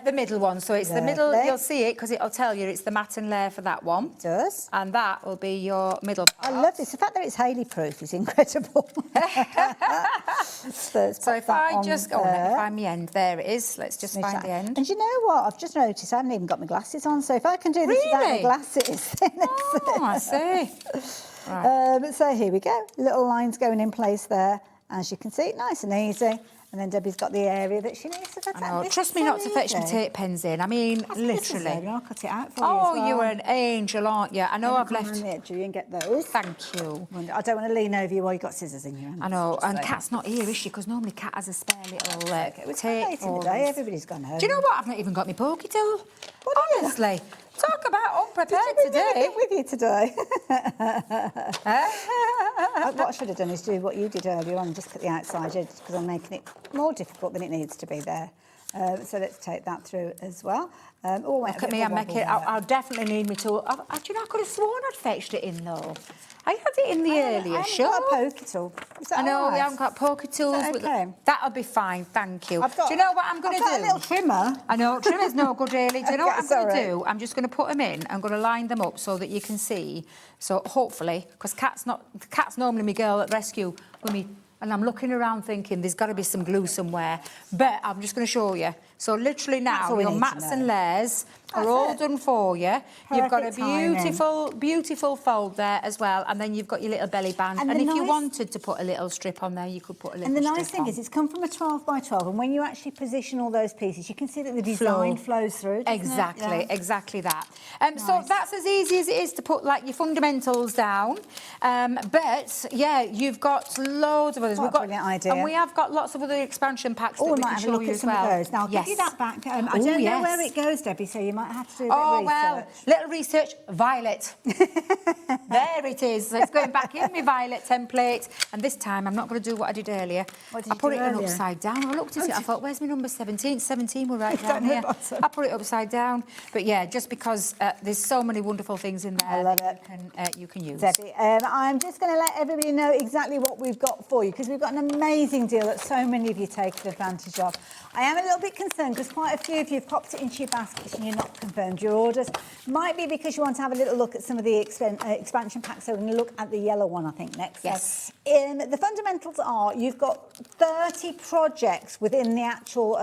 The middle one. So it's the middle. Lovely. You'll see it because it'll tell you it's the matten layer for that one. It does. And that will be your middle part. I love this. The fact that it's Hayley proof is incredible. So if I just go, let me find my end. There it is. Let's just find the end. And you know what? I've just noticed I haven't even got my glasses on. So if I can do this without my glasses, then I see. Right. So here we go. Little lines going in place there. As you can see, nice and easy. And then Debbie's got the area that she needs to fit. I know. Trust me not to fetch my tape pens in. I mean, literally. I'll cut it out for you Oh, as well. you're an angel, aren't you? I know I've left... Come on the edge and get those. Thank you. I don't want to lean over you while you've got scissors in your hand. I know. And Kat's not here, is she? Because normally Kat has a spare little tape. Late in the day, everybody's gone home. Do you know what? I've not even got my pokey tool. Honestly. Talk about unprepared Did you today. with you today? What I should have done is do what you did earlier on, just cut the outside edge because I'm making it more difficult than it needs to be there. So let's take that through as well. Look at me, I'm making it. I'll definitely need me tool. Do you know, I could have sworn I'd fetched it in though. I had it in the earlier show. I haven't got a pokey tool. Is that I know, all right? we haven't got pokey tools. Okay. That'll be fine, thank you. I've got, do you know what I'm going to do? I've got a little trimmer. I know, trimmer's no good, really. Do you know what I'm going to sorry. do? I'm just going to put them in. I'm going to line them up so that you can see. So hopefully, because Kat's normally my girl at rescue with me. And I'm looking around thinking there's got to be some glue somewhere. But I'm just going to show you. So literally now, your mats and layers are all done for you. You've got a beautiful fold there as well. And then you've got your little belly band. And if you wanted to put a little strip on there, you could put a little strip on. And the nice thing is it's come from a 12 by 12. And when you actually position all those pieces, you can see that the design flows through. Exactly, exactly that. So that's as easy as it is to put like your fundamentals down. But yeah, you've got loads of others. What a brilliant idea. And we have got lots of other expansion packs that we can show you as well. Of those. Now, I'll give you that back. I don't know where it goes, Debbie, so you might have to do a bit of research. Well, little research, violet. There it is. So it's going back in my violet template. And this time, I'm not going to do what I did earlier. I put it in upside down. I looked at it, I thought, where's my number 17? 17 were right down here. I put it upside down. But yeah, just because there's so many wonderful things in there I love it. you can use. Debbie, I'm just going to let everybody know exactly what we've got for you, because we've got an amazing deal that so many of you taken advantage of. I am a little bit concerned because quite a few of you have popped it into your baskets and you're not confirmed your orders. Might be because you want to have a little look at some of the expansion packs. So we're going to look at the yellow one, I think, next. Yes. The fundamentals are you've got 30 projects within the actual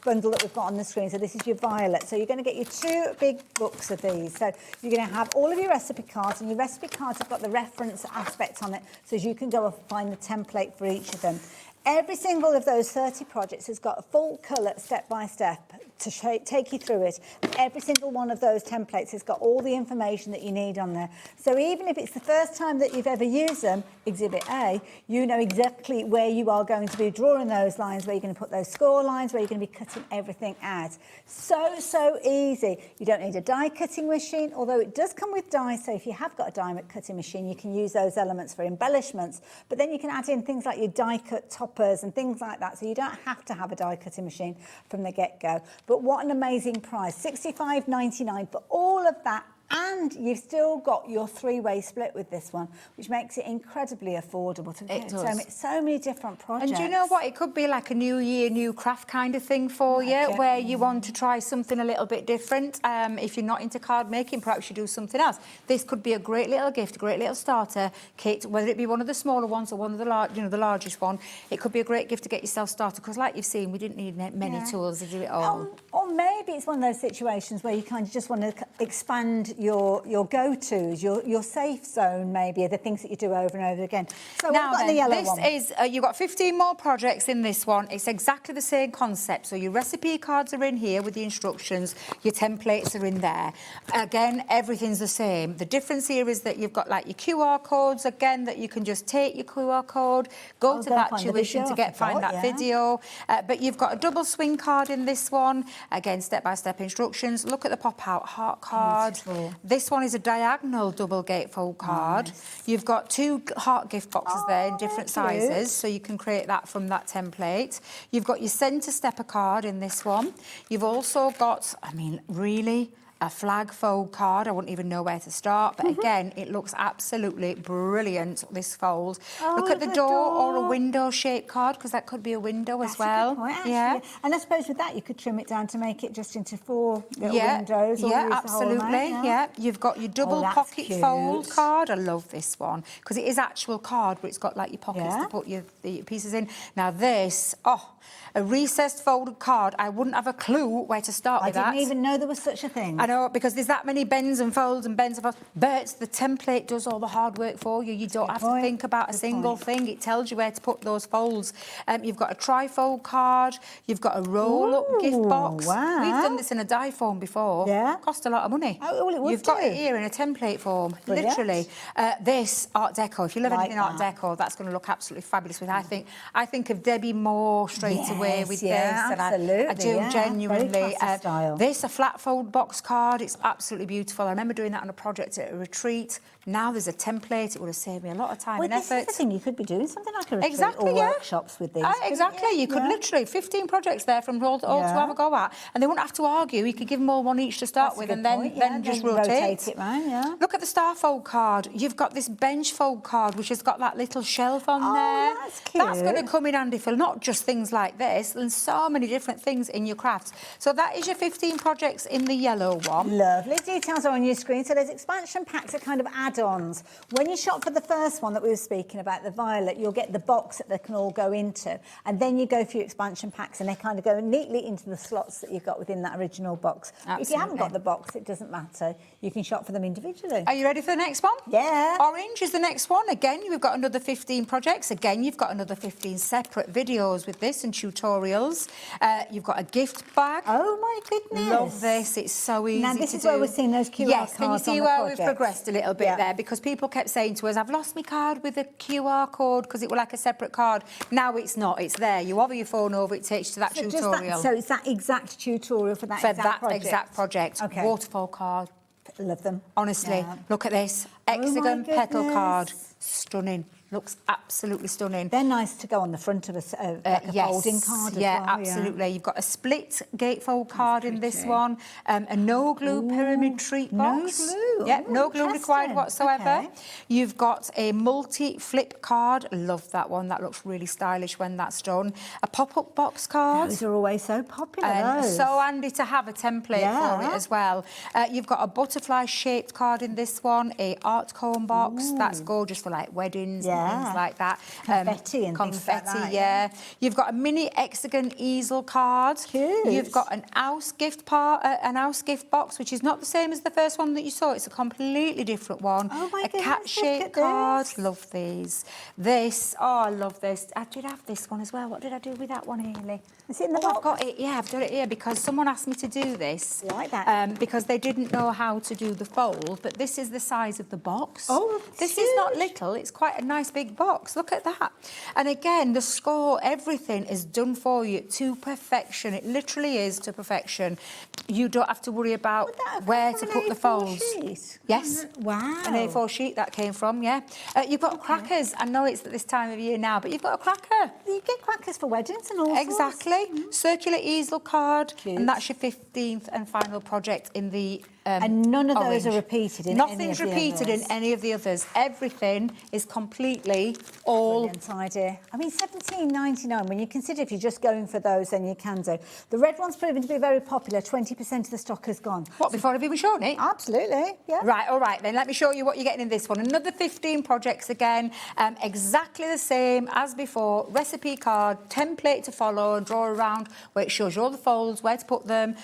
bundle that we've got on the screen. So this is your violet. So you're going to get your 2 big books of these. So you're going to have all of your recipe cards, and your recipe cards have got the reference aspect on it, so you can go and find the template for each of them. Every single of those 30 projects has got a full colour step-by-step to take you through it. Every single one of those templates has got all the information that you need on there. So even if it's the first time that you've ever used them, Exhibit A, you know exactly where you are going to be drawing those lines, where you're going to put those score lines, where you're going to be cutting everything out. So easy. You don't need a die cutting machine, although it does come with dies. So if you have got a die cutting machine, you can use those elements for embellishments. But then you can add in things like your die cut toppers and things like that. So you don't have to have a die cutting machine from the get-go. But what an amazing price, $65.99 for all of that. And you've still got your 3-way split with this one, which makes it incredibly affordable to get so many different projects. And do you know what? It could be like a new year, new craft kind of thing for you, where you want to try something a little bit different. If you're not into card making, perhaps you do something else. This could be a great little gift, a great little starter kit, whether it be one of the smaller ones or one of the the largest one. It could be a great gift to get yourself started, because like you've seen, we didn't need many tools to do it all. Or maybe it's one of those situations where you kind of just want to expand your go-tos, your safe zone, maybe, are the things that you do over and over again. So now we've got then, the yellow this one. is, you've got 15 more projects in this one. It's exactly the same concept. So your recipe cards are in here with the instructions. Your templates are in there. Again, everything's the same. The difference here is that you've got like your QR codes, again, that you can just take your QR code, go to that tuition to find that video. But you've got a double swing card in this one. Again, step-by-step instructions. Look at the pop-out heart card. Beautiful. This one is a diagonal double gatefold card. Nice. You've got 2 heart gift boxes there in different sizes, so you can create that from that template. You've got your centre stepper card in this one. You've also got, I mean, really, a flag fold card. I wouldn't even know where to start, but again, it looks absolutely brilliant, this fold. Look at the door or a window-shaped card, because that could be a window as well. A good point, actually. Yeah. And I suppose with that, you could trim it down to make it just into 4 little windows. Or Yeah, use the whole absolutely. amount, Yeah, you've got your double that's pocket cute. fold card. I love this one because it is actual card, but it's got like your pockets to put your pieces in. Now this, a recessed folded card. I wouldn't have a clue where to start with that. I didn't even know there was such a thing. I know, because there's that many bends and folds and bends and folds. But the template does all the hard work for you. You don't have to think about a single thing. It tells you where to put those folds. You've got a tri-fold card. You've got a roll-up gift box. Wow. We've done this in a die form before. Yeah. Cost a lot of money. Oh, well, it would You've got it here in a template form, Brilliant. literally. This Art Deco, if you love Like anything Art Deco, that's going to look absolutely fabulous with. I think of Debbie Moore straight away with this. Absolutely, I do genuinely. Very classy style. This, a flat fold box card, it's absolutely beautiful. I remember doing that on a project at a retreat. Now there's a template. It would have saved me a lot of time and effort. This is the thing, you could be doing something like a retreat Exactly, or workshops with these. Exactly, you could literally 15 projects there from all to have a go at, and they wouldn't have to argue. You could give them all one each to start with, and then just rotate it round. Look at the star fold card. You've got this bench fold card, which has got that little shelf on there. That's cute. That's going to come in handy for not just things like this, and so many different things in your crafts. So that is your 15 projects in the yellow one. Lovely. Details are on your screen. So there's expansion packs are kind of add-ons. When you shop for the first one that we were speaking about, the violet, you'll get the box that they can all go into. And then you go for your expansion packs and they kind of go neatly into the slots that you've got within that original box. Absolutely. If you haven't got the box, it doesn't matter. You can shop for them individually. Are you ready for the next one? Yeah. Orange is the next one. Again, we've got another 15 projects. Again, you've got another 15 separate videos with this and tutorials. You've got a gift bag. Oh, my goodness. Love this. It's so easy to do. Now, this is where we're seeing those QR cards. Yes, can you see where we've progressed a little bit there? Because people kept saying to us, I've lost my card with a QR code because it was like a separate card. Now it's not. It's there. You hover your phone over, it takes you to that tutorial. So it's that exact tutorial for that exact project. Okay. Waterfall card. Love them. Honestly, look at this. Hexagon petal card. Stunning. Looks absolutely stunning. They're nice to go on the front of a folding card as well. Absolutely. You've got a split gatefold card in this one, a no glue pyramid treat box. No glue. Yeah, no glue required whatsoever. Okay. You've got a multi-flip card. Love that one. That looks really stylish when that's done. A pop-up box card. Those are always so popular. So handy to have a template for it as well. You've got a butterfly-shaped card in this one, a art cone box. That's gorgeous for like weddings and things like that. Confetti and things like that. Yeah. You've got a mini hexagon easel card. Cute. You've got an house gift box, which is not the same as the first one that you saw. It's a completely different one. Oh my goodness, cat-shaped card. Love these. This, I love this. I did have this one as well. What did I do with that one, Hayley? Is it in the box? I've got it. Yeah, I've done it here because someone asked me to do this. Like that. Because they didn't know how to do the fold, but this is the size of the box. Oh, this is not little. It's quite a nice big box. Look at that. And again, the score, everything is done for you to perfection. It literally is to perfection. You don't have to worry about where to put the folds. Yes. Wow. An A4 sheet that came from, yeah. You've got crackers. I know it's at this time of year now, but you've got a cracker. You get crackers for weddings and all sorts. Exactly. Circular easel card. Cute. And that's your 15th and final project in the and none of those orange. are repeated in Nothing's any of the repeated in others. any of the others. Everything is completely all... Brilliant idea. I mean, $17.99, when you consider if you're just going for those, then you can do. The red one's proven to be very popular. 20% of the stock has gone. What, before I've even shown it? Absolutely, yeah. Right, all right, then let me show you what you're getting in this one. Another 15 projects again, exactly the same as before. Recipe card, template to follow and draw around, where it shows you all the folds, where to put them,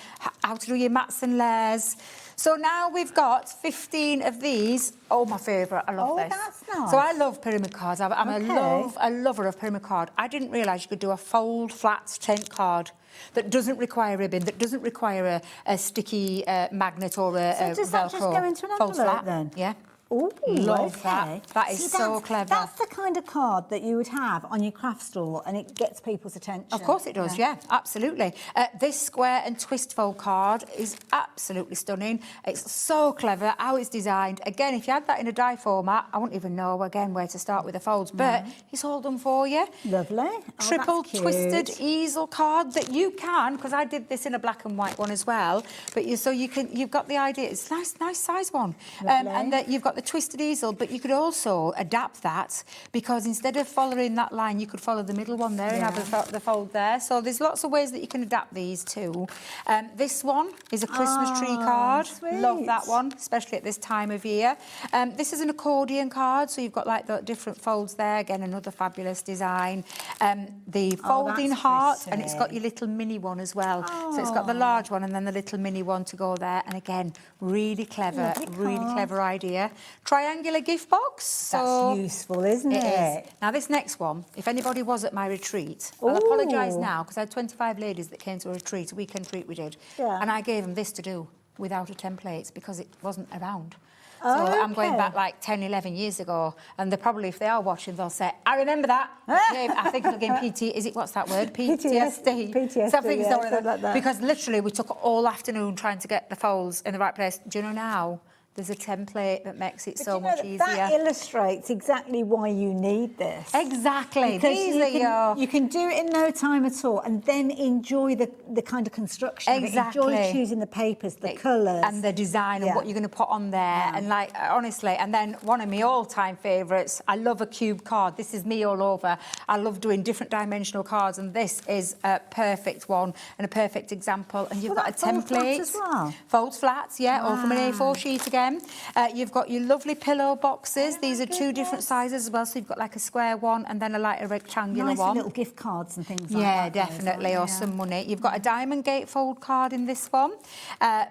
how to do your mats and layers. So now we've got 15 of these. Oh, my favourite. I love this. Oh, that's nice. So I love pyramid cards. I'm a lover of pyramid card. I didn't realise you could do a fold flat tent card that doesn't require ribbon, that doesn't require a sticky magnet or a so does Velcro. that just go into an fold envelope flat. then? Yeah. Ooh, Love okay. that. That is so clever. That's the kind of card that you would have on your craft store and it gets people's attention. Of course it does, yeah, absolutely. This square and twist fold card is absolutely stunning. It's so clever how it's designed. Again, if you had that in a die format, I wouldn't even know, again, where to start with the folds, but it's all done for you. Lovely. Triple that's cute. twisted easel card that you can, because I did this in a black and white one as well, but you've got the idea. It's a nice size one. And you've got the twisted easel, but you could also adapt that, because instead of following that line, you could follow the middle one there and have the fold there. So there's lots of ways that you can adapt these too. This one is a Christmas tree card. Sweet. Love that one, especially at this time of year. This is an accordion card, so you've got like the different folds there. Again, another fabulous design. The folding heart, and it's got your little mini one as well. So it's got the large one and then the little mini one to go there. And again, really clever, really clever idea. Triangular gift box. That's useful, isn't it? It is. Now, this next one, if anybody was at my retreat, I'll apologise now, because I had 25 ladies that came to a retreat, a weekend retreat we did, and I gave them this to do without a template because it wasn't around. So I'm going back like 10, 11 years ago, and they probably, if they are watching, they'll say, I remember that. I think it'll get what's that word? PTSD. Something like that. Because literally we took all afternoon trying to get the folds in the right place. Do you know now? There's a template that makes it so much easier. That illustrates exactly why you need this. Exactly. Because you can do it in no time at all and then enjoy the kind of construction. Exactly. Enjoy choosing the papers, the colours. And the design and what you're going to put on there. And like, honestly, and then one of my all-time favourites, I love a cube card. This is me all over. I love doing different dimensional cards, and this is a perfect one and a perfect example. And you've got a template. Folds flat as well? Folds flat, all from an A4 sheet again. You've got your lovely pillow boxes. These are two different sizes as well. So you've got like a square one and then a lighter rectangular one. Nice little gift cards and things like that. Yeah, definitely, or some money. You've got a diamond gate fold card in this one.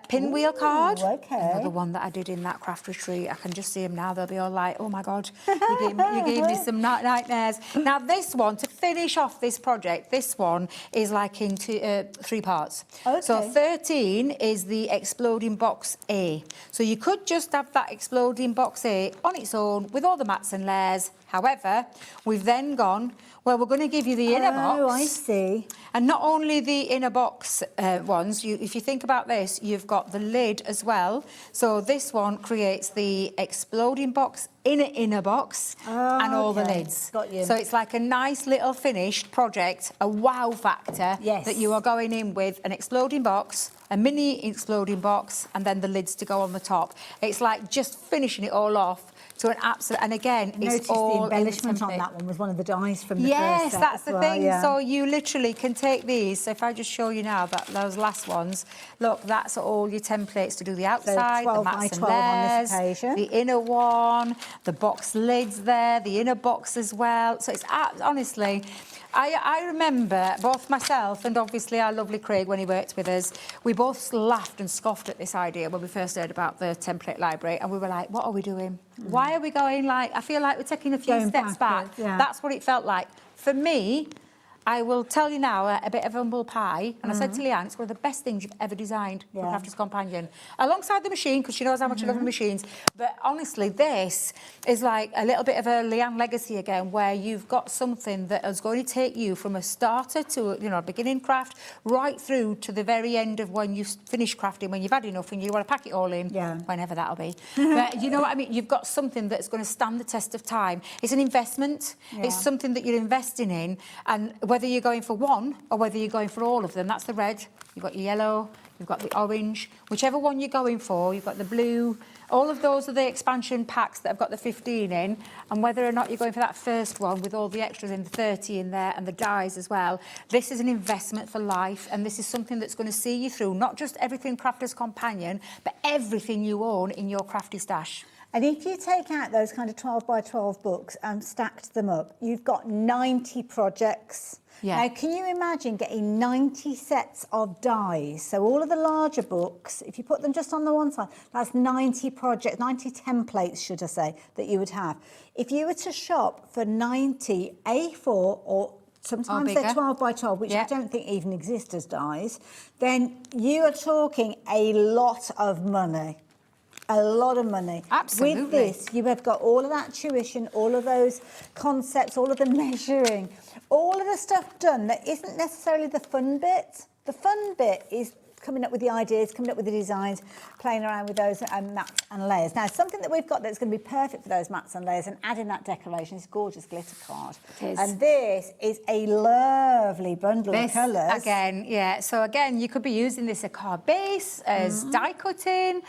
Pinwheel card. Another one that I did in that craft retreat. I can just see them now. They'll be all like, oh my God, you gave me some nightmares. Now this one, to finish off this project, this one is like in 3 parts. So 13 is the exploding box A. So you could just have that exploding box A on its own with all the mats and layers. However, we've then gone, well, we're going to give you the inner box. Oh, I see. And not only the inner box ones, if you think about this, you've got the lid as well. So this one creates the exploding box inner box and all the lids. Got you. So it's like a nice little finished project, a wow factor that you are going in with an exploding box, a mini exploding box, and then the lids to go on the top. It's like just finishing it all off to an absolute, and again, it's all the embellishment on that one was one of the dies from the first Yes, set that's the thing. Yeah. So you literally can take these. So if I just show you now that those last ones, look, that's all your templates to do the outside, the mats and layers, on this occasion. the inner one, the box lids there, the inner box as well. So it's honestly, I remember both myself and obviously our lovely Craig when he worked with us, we both laughed and scoffed at this idea when we first heard about the template library, and we were like, what are we doing? Why are we going I feel like we're taking a few steps back. That's what it felt like. For me, I will tell you now a bit of humble pie, and I said to Leanne, it's one of the best things you've ever designed for Crafter's Companion. Alongside the machine, because she knows how much I love the machines, but honestly, this is like a little bit of a Leanne legacy again, where you've got something that is going to take you from a starter to a beginning craft, right through to the very end of when you finish crafting, when you've had enough and you want to pack it all in, whenever that'll be. But you know what I mean? You've got something that's going to stand the test of time. It's an investment. It's something that you're investing in, and whether you're going for one or whether you're going for all of them, that's the red, you've got your yellow, you've got the orange, whichever one you're going for, you've got the blue. All of those are the expansion packs that have got the 15 in, and whether or not you're going for that first one with all the extras in, the 30 in there and the dies as well, this is an investment for life, and this is something that's going to see you through not just everything Crafter's Companion, but everything you own in your crafty stash. And if you take out those kind of 12 by 12 books and stacked them up, you've got 90 projects. Now, can you imagine getting 90 sets of dies? So all of the larger books, if you put them just on the one side, that's 90 projects, 90 templates, should I say, that you would have. If you were to shop for 90 A4 or sometimes they're 12 by 12, which I don't think even exist as dies, then you are talking a lot of money. a lot of money. Absolutely. With this, you have got all of that tuition, all of those concepts, all of the measuring, all of the stuff done that isn't necessarily the fun bit. The fun bit is coming up with the ideas, coming up with the designs, playing around with those mats and layers. Now, something that we've got that's going to be perfect for those mats and layers and adding that decoration is gorgeous glitter card. It is. And this is a lovely bundle of colours. Again, yeah. So again, you could be using this as a card base, as die cutting.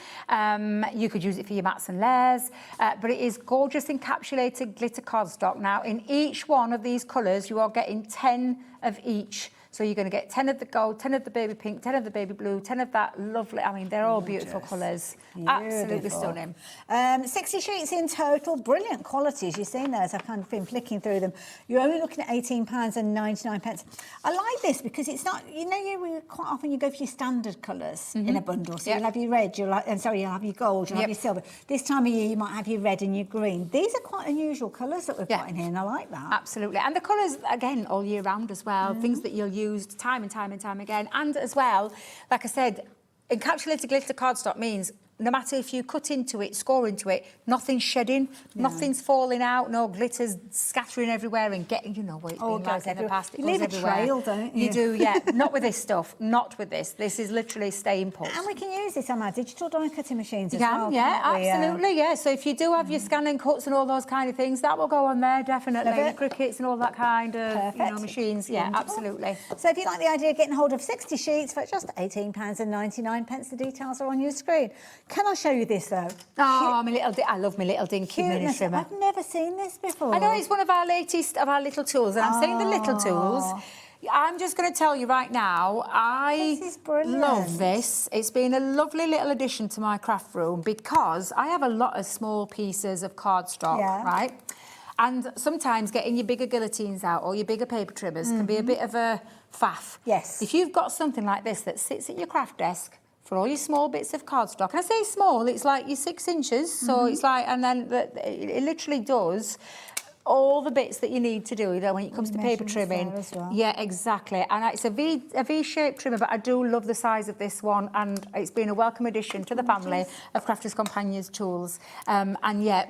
You could use it for your mats and layers. But it is gorgeous encapsulated glitter cardstock. Now, in each one of these colours, you are getting 10 of each. So you're going to get 10 of the gold, 10 of the baby pink, 10 of the baby blue, 10 of that lovely, I mean, they're all beautiful colours. Absolutely stunning. 60 sheets in total, brilliant qualities. You've seen those, I've kind of been flicking through them. You're only looking at £18.99. I like this because it's not, you know, you quite often you go for your standard colours in a bundle. So you'll have your red, you'll have your gold, you'll have your silver. This time of year you might have your red and your green. These are quite unusual colours that we've got in here, and I like that. Absolutely. And the colours, again, all year round as well, things that you'll use time and time and time again. And as well, like I said, encapsulated glitter cardstock means no matter if you cut into it, score into it, nothing's shedding, nothing's falling out, no glitters scattering everywhere and getting, you know what it's been like in the past. It you leave goes a everywhere. trail, don't you? You do, yeah. Not with this stuff. Not with this. This is literally staying put. And we can use this on our digital die cutting machines as You well. can, yeah, can't we? absolutely, yeah. So if you do have your scan and cuts and all those kind of things, that will go on there, definitely. Love it. Your crickets and all that kind of, you know, machines. Yeah, Wonderful. absolutely. So if you like the idea of getting hold of 60 sheets for just £18.99, the details are on your screen. Can I show you this though? Oh, I love my little dinky mini Cuteness. trimmer. I've never seen this before. I know it's one of our latest of our little tools, and I'm saying the little tools. I'm just going to tell you right now, I love this. It's been a lovely little addition to my craft room because I have a lot of small pieces of cardstock, right? And sometimes getting your bigger guillotines out or your bigger paper trimmers can be a bit of a faff. Yes. If you've got something like this that sits at your craft desk for all your small bits of cardstock, and I say small, it's like your 6 inches, so it's like, and then it literally does all the bits that you need to do, you know, when it comes to paper trimming. As well. Yeah, exactly. And it's a V-shaped trimmer, but I do love the size of this one, and it's been a welcome addition to the family of Crafters Companions tools. And yeah,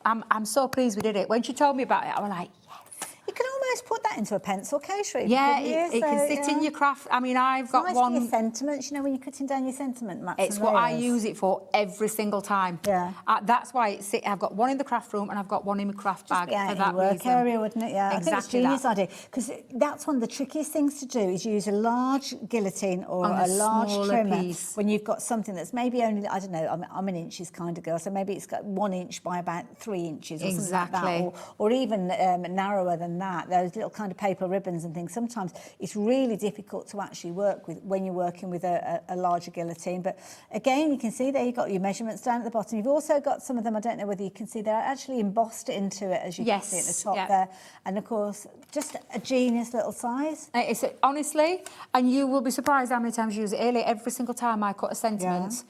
I'm so pleased we did it. When she told me about it, I was like, you can almost put that into a pencil case, really. yeah, it can sit in your craft. I mean, I've got nice one. For your sentiments, you know, when you're cutting down your sentiment mats. It's what I use it for every single time. Yeah. That's why I've got one in the craft room and I've got one in my craft bag for that work reason. area, wouldn't it? Yeah, Exactly. I think it's genius idea because that's one of the trickiest things to do is use a large guillotine or On a a large smaller trimmer piece. when you've got something that's maybe only, I don't know, I'm an inches kind of girl, so maybe it's got 1 inch by about 3 inches or something like that, or even narrower than that. Those little kind of paper ribbons and things. Sometimes it's really difficult to actually work with when you're working with a larger guillotine. But again, you can see there you've got your measurements down at the bottom. You've also got some of them, I don't know whether you can see, they're actually embossed into it, as you can see at the top there. And of course, just a genius little size. It's honestly, and you will be surprised how many times you use it. Every single time I cut a sentiment.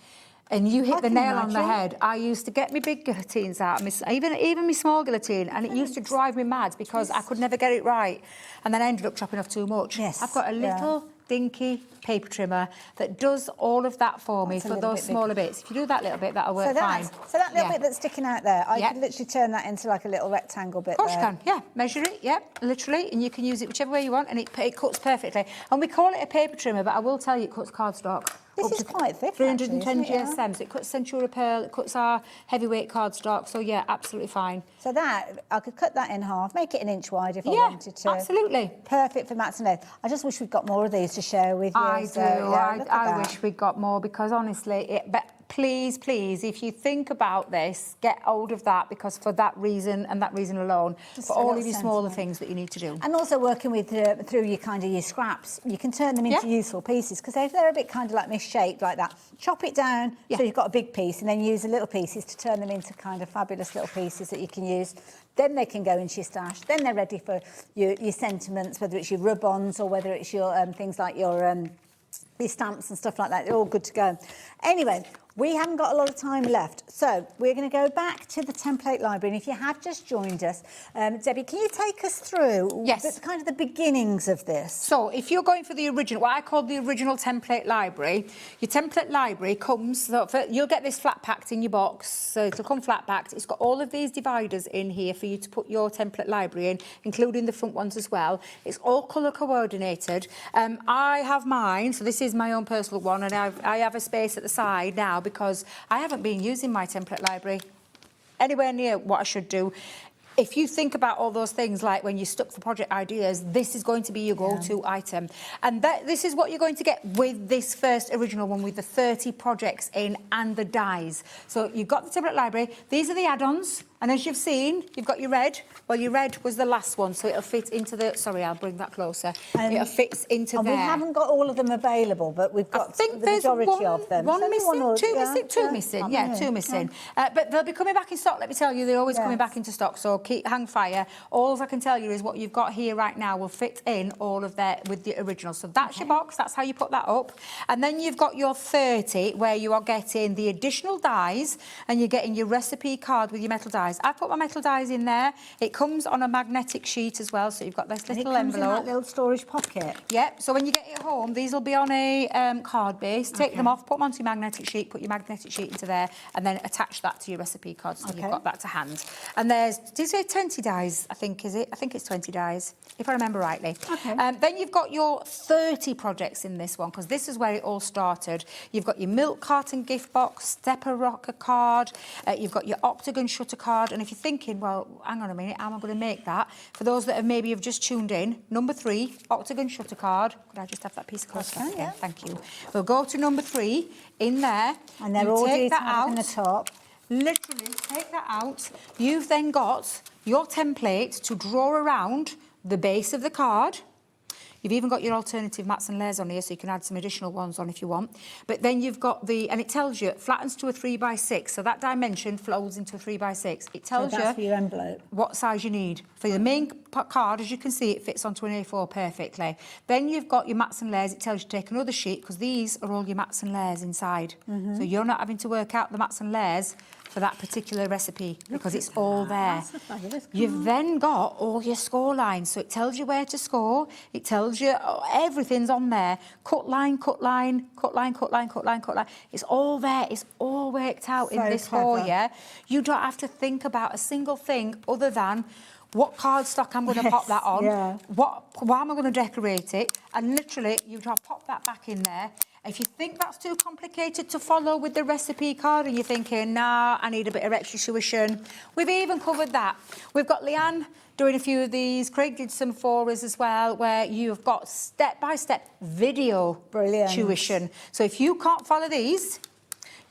And you hit the nail on the head. I used to get my big guillotines out, even my small guillotine, and it used to drive me mad because I could never get it right. And then I ended up chopping off too much. Yes. I've got a little dinky paper trimmer that does all of that for me for those smaller bits. If you do that little bit, that'll work fine. So that little bit that's sticking out there, I could literally turn that into like a little rectangle bit. Of course you can, yeah. Measure it, literally, and you can use it whichever way you want, and it cuts perfectly. And we call it a paper trimmer, but I will tell you it cuts cardstock. This is quite thick, 310 actually, GSM, so it cuts Centura Pearl, it cuts our heavyweight cardstock, so yeah, absolutely fine. So that, I could cut that in half, make it 1 inch wide if I wanted to. Absolutely. Perfect for mats and layers. I just wish we'd got more of these to share with you. I do, I wish we'd got more because honestly, but please, if you think about this, get hold of that because for that reason and that reason alone, Just for a all little of your smaller things that you need to do. And also working with through your kind of your scraps, you can turn them into useful pieces because if they're a bit kind of like misshaped like that, chop it down so you've got a big piece and then use the little pieces to turn them into kind of fabulous little pieces that you can use. Then they can go into your stash. Then they're ready for your sentiments, whether it's your rub-ons or whether it's your things like your stamps and stuff like that. They're all good to go. Anyway, We haven't got a lot of time left, so we're going to go back to the template library. And if you have just joined us, Debbie, can you take us through kind of the beginnings of this? So if you're going for the original, what I call the original template library, your template library comes, you'll get this flat packed in your box, so it'll come flat packed. It's got all of these dividers in here for you to put your template library in, including the front ones as well. It's all colour coordinated. I have mine, so this is my own personal one, and I have a space at the side now because I haven't been using my template library anywhere near what I should do. If you think about all those things, like when you're stuck for project ideas, this is going to be your go-to item. And this is what you're going to get with this first original one with the 30 projects in and the dies. So you've got the template library. These are the add-ons. And as you've seen, you've got your red. Well, your red was the last one, so it'll fit into the... Sorry, I'll bring that closer. It fits into there. We haven't got all of them available, but we've got the majority of them. One missing, two missing. But they'll be coming back in stock, let me tell you. They're always coming back into stock, so hang fire. All I can tell you is what you've got here right now will fit in all of that with the original. So that's your box, that's how you put that up. And then you've got your 30, where you are getting the additional dies, and you're getting your recipe card with your metal dies. I've put my metal dies in there. It comes on a magnetic sheet as well, so you've got this little envelope. In that little storage pocket. Yep, so when you get it home, these will be on a card base. Take them off, put them onto your magnetic sheet, put your magnetic sheet into there, and then attach that to your recipe card, so you've got that to hand. And there's, did you say 20 dies, I think, is it? I think it's 20 dies, if I remember rightly. Then you've got your 30 projects in this one, because this is where it all started. You've got your milk carton gift box, stepper rocker card, you've got your octagon shutter card, and if you're thinking, well, hang on a minute, how am I going to make that? For those that have just tuned in, number 3, octagon shutter card. Could I just have that piece of card? Yeah. Thank you. We'll go to number 3 in there. And they're all detailed in the top. Literally, take that out. You've then got your template to draw around the base of the card. You've even got your alternative mats and layers on here, so you can add some additional ones on if you want. But then you've got and it tells you, it flattens to a 3x6, so that dimension folds into a 3x6. It tells that's for your envelope. What size you need. For the main card, as you can see, it fits onto an A4 perfectly. Then you've got your mats and layers. It tells you to take another sheet, because these are all your mats and layers inside. So you're not having to work out the mats and layers for that particular recipe, because it's all there. You've then got all your score lines, so it tells you where to score. It tells you everything's on there. Cut line, cut line, cut line, cut line, cut line, cut line. It's all there. It's all worked out in this for you. You don't have to think about a single thing other than what cardstock I'm going to pop that on, how am I going to decorate it, and literally you just pop that back in there. If you think that's too complicated to follow with the recipe card and you're thinking, nah, I need a bit of extra tuition, we've even covered that. We've got Leanne doing a few of these. Craig did some for us as well, where you've got step-by-step video tuition. So if you can't follow these,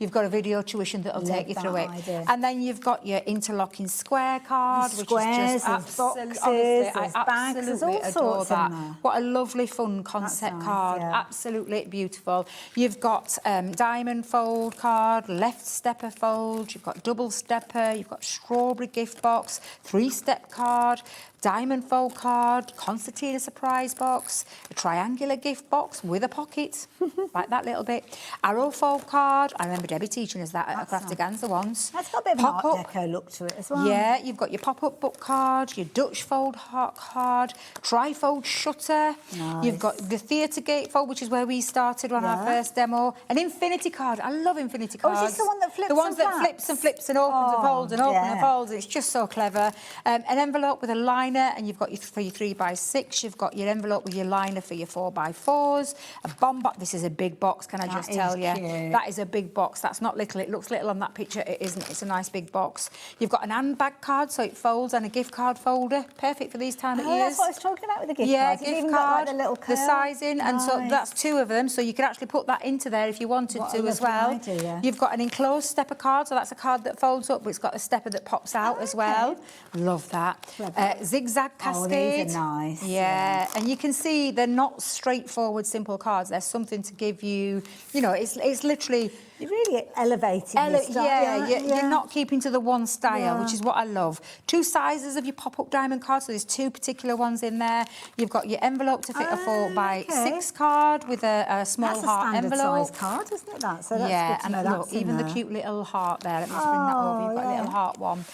you've got a video tuition that'll take you through it. And then you've got your interlocking square card, which is just absolutely, honestly, I absolutely adore that. What a lovely, fun concept card. Absolutely beautiful. You've got diamond fold card, left stepper fold, you've got double stepper, you've got strawberry gift box, 3-step card, diamond fold card, concertina surprise box, a triangular gift box with a pocket, like that little bit, arrow fold card. I remember Debbie teaching us that at a Craftaganza once. That's got a bit of an Art Deco look to it as well. Yeah, you've got your pop-up book card, your Dutch fold card, tri-fold shutter. You've got the theatre gate fold, which is where we started on our first demo. An infinity card. I love infinity cards. Oh, is this the one that flips The ones that flips and flips and opens and folds and opens and folds. It's just so clever. An envelope with a liner, and you've got for your 3x6. You've got your envelope with your liner for your 4x4s. A bomb box. This is a big box, can I just tell you? That is a big box. That's not little. It looks little on that picture. It isn't. It's a nice big box. You've got an handbag card, so it folds, and a gift card folder. Perfect for these time of years. That's what I was talking about with the gift Yeah, cards. gift card, the little the sizing, and so that's 2 of them. So you could actually put that into there if you wanted to as well. You've got an enclosed stepper card, so that's a card that folds up, but it's got a stepper that pops out as well. Love that. zigzag cascade. Oh, these are nice. Yeah, and you can see they're not straightforward, simple cards. There's something to give you, you know, it's literally... You're really elevating your style. You're not keeping to the one style, which is what I love. 2 sizes of your pop-up diamond cards, so there's 2 particular ones in there. You've got your envelope to fit a 4x6 card with a small heart envelope. That's a standard size card, isn't it, that? So that's good to know and look, that's in even there. the cute little heart there. Let me just bring that over. You've got a little heart one.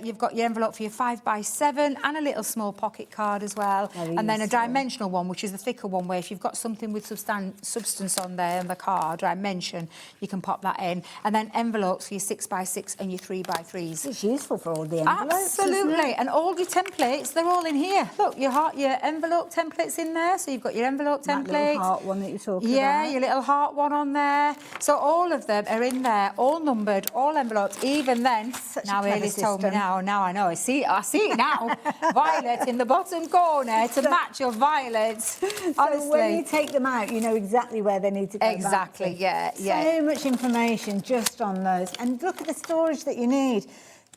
You've got your envelope for your 5x7 and a little small pocket card as well. And then a dimensional one, which is the thicker one, where if you've got something with substance on there in the card, dimension, you can pop that in. And then envelopes for your 6x6 and your 3x3s. It's useful for all the envelopes. Absolutely. And all your templates, they're all in here. Look, your envelope template's in there. So you've got your envelope template. That little heart one that you're talking about. Yeah, your little heart one on there. So all of them are in there, all numbered, all envelopes. Even then, now Hayley's told me now I know. I see it now. Violet in the bottom corner to match your violets. Honestly. So when you take them out, you know exactly where they need to go. Exactly, back to. So much information just on those. And look at the storage that you need.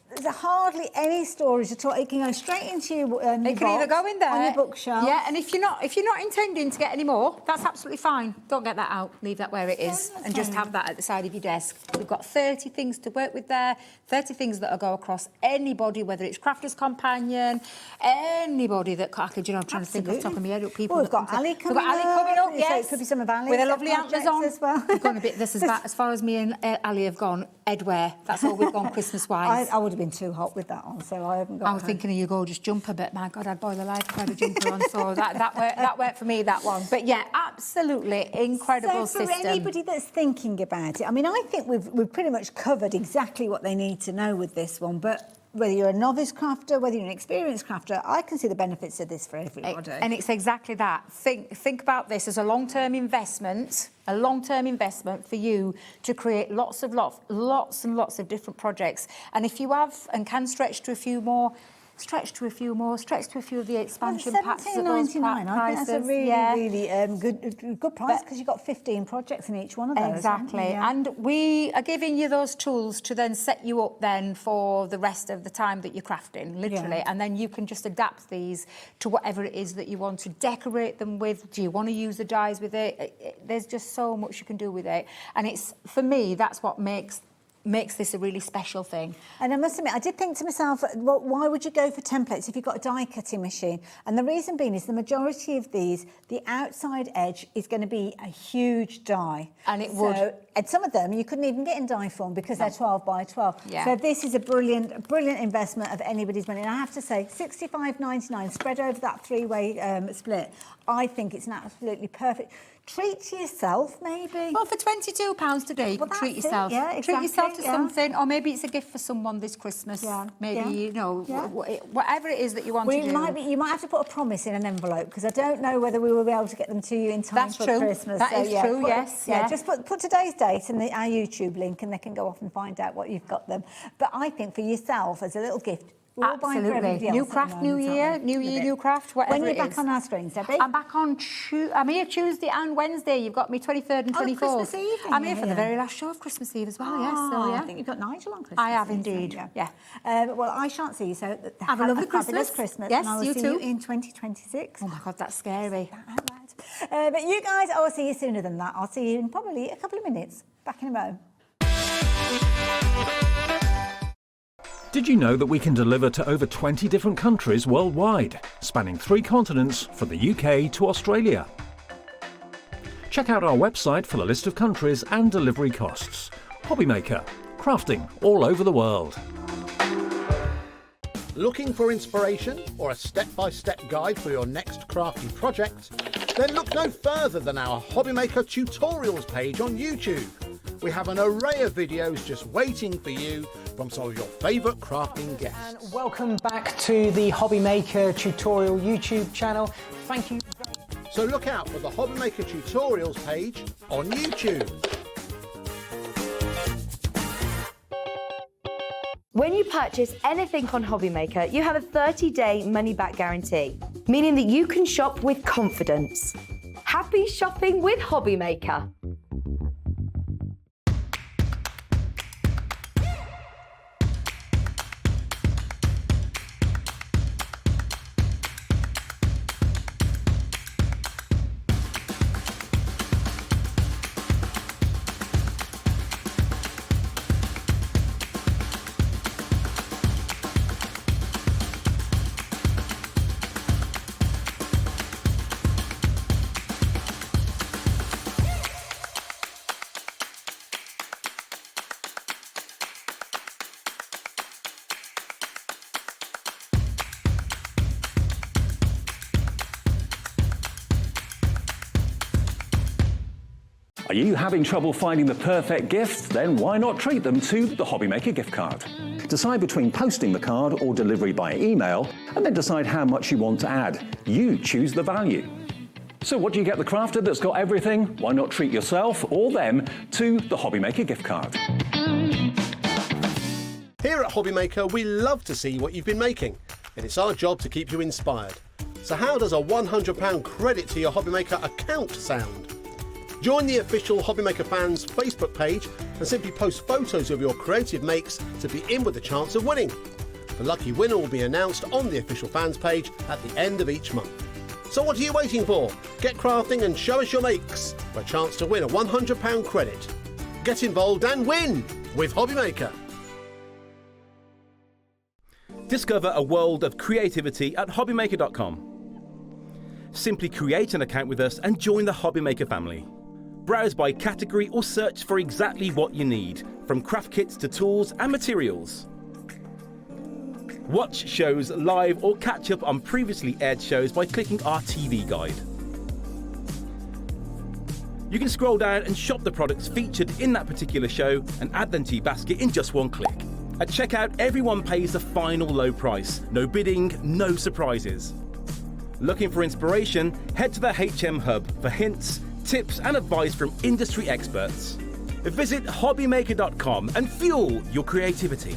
There's hardly any storage at all. It can go straight into your it can either go in there on your bookshelf. Yeah, and if you're not intending to get any more, that's absolutely fine. Don't get that out. Leave that where it is, and just have that at the side of your desk. We've got 30 things to work with there. 30 things that will go across anybody, whether it's Crafter's Companion, anybody that I'm trying to think off the top of my head. People. We've got Ali coming up. Yes, so it could be some of Ali's with the lovely antlers on as well. We've gone a bit. This is about as far as me and Ali have gone. Edwear. That's all we've gone Christmas-wise. I would have been too hot with that on, so I haven't got. I was thinking of your gorgeous jumper, but my God, I'd boil alive if I had a jumper on. So that worked for me, that one. But yeah, absolutely incredible system. So for anybody that's thinking about it, I mean, I think we've pretty much covered exactly what they need to know with this one, but. Whether you're a novice crafter, whether you're an experienced crafter, I can see the benefits of this for everybody. And it's exactly that. Think about this as a long-term investment, for you to create lots and lots of different projects. And if you have and can stretch to a few more, stretch to a few of the expansion packs. $17.99. I think that's a really good price because you've got 15 projects in each one of those. Exactly. And we are giving you those tools to then set you up then for the rest of the time that you're crafting, literally. And then you can just adapt these to whatever it is that you want to decorate them with. Do you want to use the dies with it? There's just so much you can do with it. And it's, for me, that's what makes this a really special thing. And I must admit, I did think to myself, well, why would you go for templates if you've got a die cutting machine? And the reason being is the majority of these, the outside edge is going to be a huge die. And it would. And some of them you couldn't even get in die form because they're 12 by 12. Yeah. So this is a brilliant investment of anybody's money. And I have to say, $65.99 spread over that 3-way split. I think it's an absolutely perfect. Treat to yourself, maybe. Well, for £22 today, you can treat yourself. Yeah, exactly. Treat yourself to something, or maybe it's a gift for someone this Christmas. Maybe, whatever it is that you want to do. You might have to put a promise in an envelope, because I don't know whether we will be able to get them to you in time for Christmas. That is true, yes. Just put today's date and our YouTube link, and they can go off and find out what you've got them. But I think for yourself, as a little gift, absolutely. New craft, new year, new craft, whatever it is. When you're back on our screens, Debbie? I'm back on I'm here Tuesday and Wednesday. You've got me 23rd and 24th. Christmas Eve. I'm here for the very last show of Christmas Eve as well, yes. So, I think you've got Nigel on Christmas I have Eve, indeed, yeah. Well, I shan't see you, so have a lovely Christmas. Yes, and I will you see too. you in 2026. Oh my God, that's scary. But you guys, I will see you sooner than that. I'll see you in probably a couple of minutes. Back in a moment. Did you know that we can deliver to over 20 different countries worldwide, spanning 3 continents from the UK to Australia? Check out our website for the list of countries and delivery costs. Hobbymaker, crafting all over the world. Looking for inspiration or a step-by-step guide for your next crafty project? Then look no further than our Hobbymaker tutorials page on YouTube. We have an array of videos just waiting for you from some of your favourite crafting guests. And welcome back to the Hobbymaker tutorial YouTube channel. Thank you. So look out for the Hobbymaker tutorials page on YouTube. When you purchase anything on Hobbymaker, you have a 30-day money-back guarantee, meaning that you can shop with confidence. Happy shopping with Hobbymaker. When you pack on our screens, Debbie? I'm back on Tuesday and Wednesday. You've got me 23rd and 24th. I'm here for the very last show of Christmas Eve. My God, I'm here for the very last show of Christmas Eve. So look out for the Hobbymaker tutorials page on YouTube. So look out for the Hobbymaker tutorials page on YouTube. When you pack on anything on Hobbymaker, you have a 30-day money-back guarantee, meaning that you can shop with confidence. Happy shopping with Hobbymaker. When you purchase anything on Hobbymaker, you have a 30-day money-back guarantee, meaning that you can shop with confidence. Are you having trouble finding the perfect gift? Then why not treat them to the Hobbymaker gift card? Decide between posting the card or delivery by email, and then decide how much you want to add. You choose the value. So what do you get the crafter that's got everything? Why not treat yourself or them to the Hobbymaker gift card? Here at Hobbymaker, we love to see what you've been making, and it's our job to keep you inspired. So how does a £100 credit to your Hobbymaker account sound? Join the official Hobbymaker fans Facebook page and simply post photos of your creative makes to be in with a chance of winning. The lucky winner will be announced on the official fans page at the end of each month. So what are you waiting for? Get crafting and show us your makes for a chance to win a £100 credit. Get involved and win with Hobbymaker. Discover a world of creativity at hobbymaker.com. Simply create an account with us and join the Hobbymaker family. Browse by category or search for exactly what you need, from craft kits to tools and materials. Watch shows live or catch up on previously aired shows by clicking our TV guide. You can scroll down and shop the products featured in that particular show and add them to your basket in just one click. At checkout, everyone pays the final low price. No bidding, no surprises. Looking for inspiration? Head to the HM Hub for hints, tips and advice from industry experts. Visit hobbymaker.com and fuel your creativity.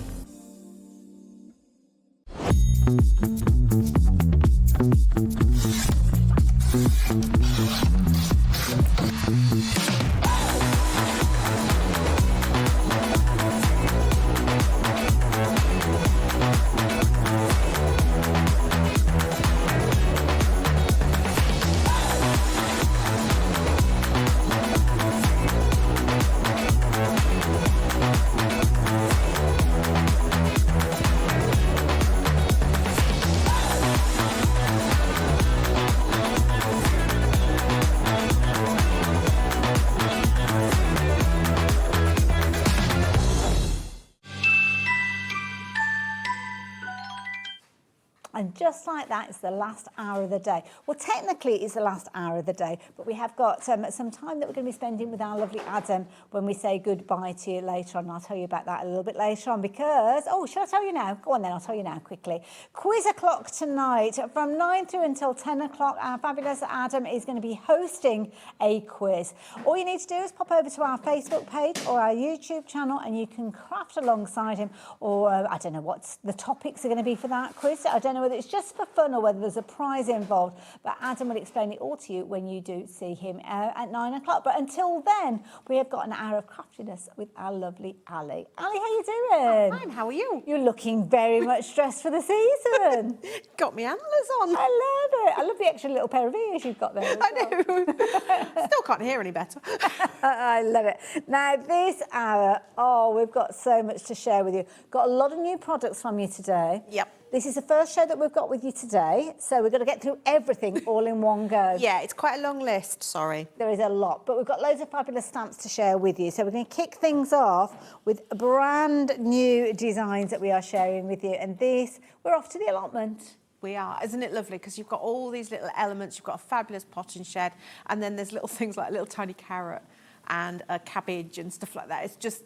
And just like that, it's the last hour of the day. Well, technically, it's the last hour of the day, but we have got some time that we're going to be spending with our lovely Adam when we say goodbye to you later on. I'll tell you about that a little bit later on because, oh, shall I tell you now? Go on then, I'll tell you now quickly. Quiz o'clock tonight from 9 through until 10 o'clock. Our fabulous Adam is going to be hosting a quiz. All you need to do is pop over to our Facebook page or our YouTube channel and you can craft alongside him, or I don't know what the topics are going to be for that quiz. I don't know whether it's just for fun or whether there's a prize involved, but Adam will explain it all to you when you do see him at 9 o'clock. But until then, we have got an hour of craftiness with our lovely Ali. Ali, how you doing? I'm fine, how are you? You're looking very much stressed for the season. Got my antlers on. I love it. I love the extra little pair of ears you've got there. I know. Still can't hear any better. I love it. Now, this hour, we've got so much to share with you. Got a lot of new products from you today. Yep. This is the first show that we've got with you today, so we're going to get through everything all in one go. Yeah, it's quite a long list, sorry. There is a lot, but we've got loads of fabulous stamps to share with you. So we're going to kick things off with brand new designs that we are sharing with you. And this, we're off to the allotment. We are. Isn't it lovely? Because you've got all these little elements. You've got a fabulous potting shed, and then there's little things like a little tiny carrot and a cabbage and stuff like that.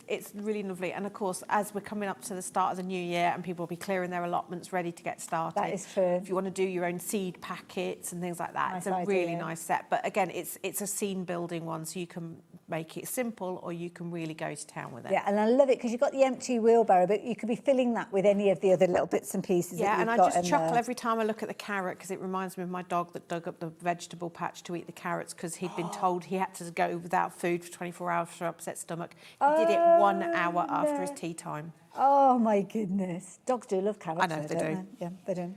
It's really lovely. And of course, as we're coming up to the start of the new year and people will be clearing their allotments ready to get started. That is true. If you want to do your own seed packets and things like that, Nice it's a really idea. nice set. But again, it's a scene building one, so you can make it simple or you can really go to town with it. Yeah, and I love it because you've got the empty wheelbarrow, but you could be filling that with any of the other little bits and pieces that Yeah, you've and I got just in chuckle there. every time I look at the carrot because it reminds me of my dog that dug up the vegetable patch to eat the carrots because he'd been told he had to go without food for 24 hours for upset stomach. He did it 1 hour after his tea time. Oh my goodness. Dogs do love carrots. I know, though, they don't do. Yeah, they do.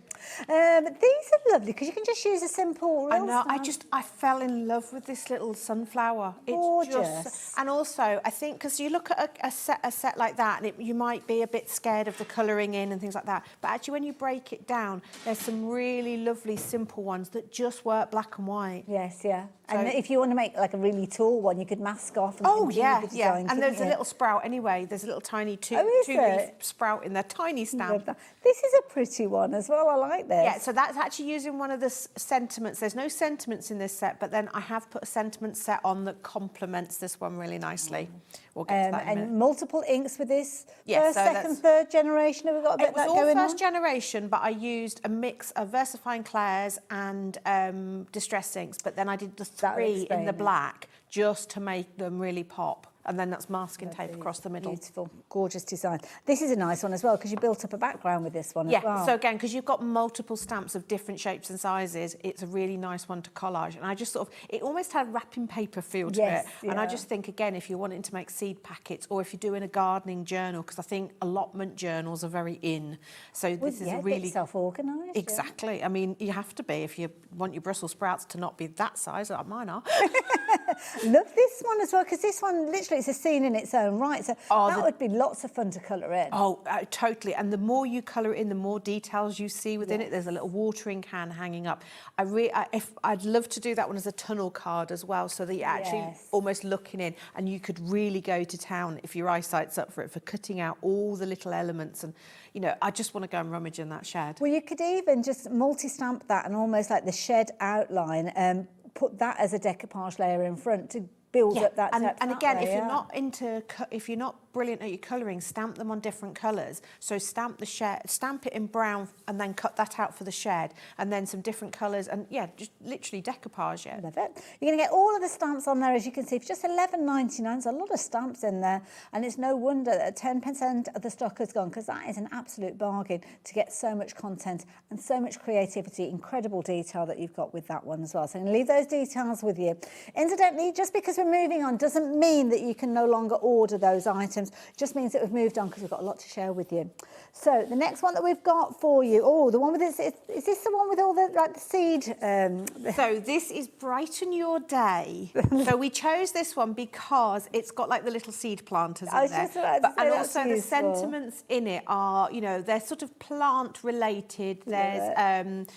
These are lovely because you can just use a simple I real know, stamp. I fell in love with this little sunflower. It's Gorgeous. just, and also, I think, because you look at a set like that, and you might be a bit scared of the colouring in and things like that, but actually when you break it down, there's some really lovely, simple ones that just work black and white. Yes, yeah. So- And if you want to make like a really tall one, you could mask off and Oh, continue yeah, the yeah. design, And there's couldn't a you? little sprout anyway. There's a little tiny two Oh, is bit berry sprout in their tiny stamp. This is a pretty one as well. I like this. Yeah, so that's actually using one of the sentiments. There's no sentiments in this set, but then I have put a sentiment set on that complements this one really nicely. We'll get to that in a minute. And multiple inks with this. Yeah, first, so second, third generation. Have we got a bit It was of that all going first on? generation, but I used a mix of versifying clairs and distress inks, but then I did the three in the black just to make them really pop. And then that's masking tape across the middle. Beautiful, gorgeous design. This is a nice one as well because you built up a background with this one as well. So again, because you've got multiple stamps of different shapes and sizes, it's a really nice one to collage. And I just sort of, it almost had a wrapping paper feel to it. And I just think, again, if you're wanting to make seed packets or if you're doing a gardening journal, because I think allotment journals are very in. So this is a really... self-organised. Exactly. I mean, you have to be if you want your Brussels sprouts to not be that size, like mine are. Love this one as well, because this one, literally, it's a scene in its own right. So that would be lots of fun to colour in. Oh, totally. And the more you colour it in, the more details you see within it. There's a little watering can hanging up. I'd love to do that one as a tunnel card as well, so that you're actually almost looking in, and you could really go to town if your eyesight's up for it, for cutting out all the little elements. And, you know, I just want to go and rummage in that shed. Well, you could even just multi-stamp that and almost like the shed outline, put that as a decoupage layer in front to build up that depth. And again, if you're not brilliant at your colouring, stamp them on different colours. So stamp the shed, stamp it in brown, and then cut that out for the shed, and then some different colours, and just literally decoupage it. Love it. You're going to get all of the stamps on there, as you can see, for just $11.99. There's a lot of stamps in there, and it's no wonder that 10% of the stock has gone, because that is an absolute bargain to get so much content and so much creativity, incredible detail that you've got with that one as well. So I'm going to leave those details with you. Incidentally, just because we're moving on doesn't mean that you can no longer order those items. Just means that we've moved on because we've got a lot to share with you. So the next one that we've got for you, the one with this, is this the one with all the the seed? So this is Brighten Your Day. So we chose this one because it's got like the little seed planters in there. And also the sentiments in it are, they're sort of plant related. There's,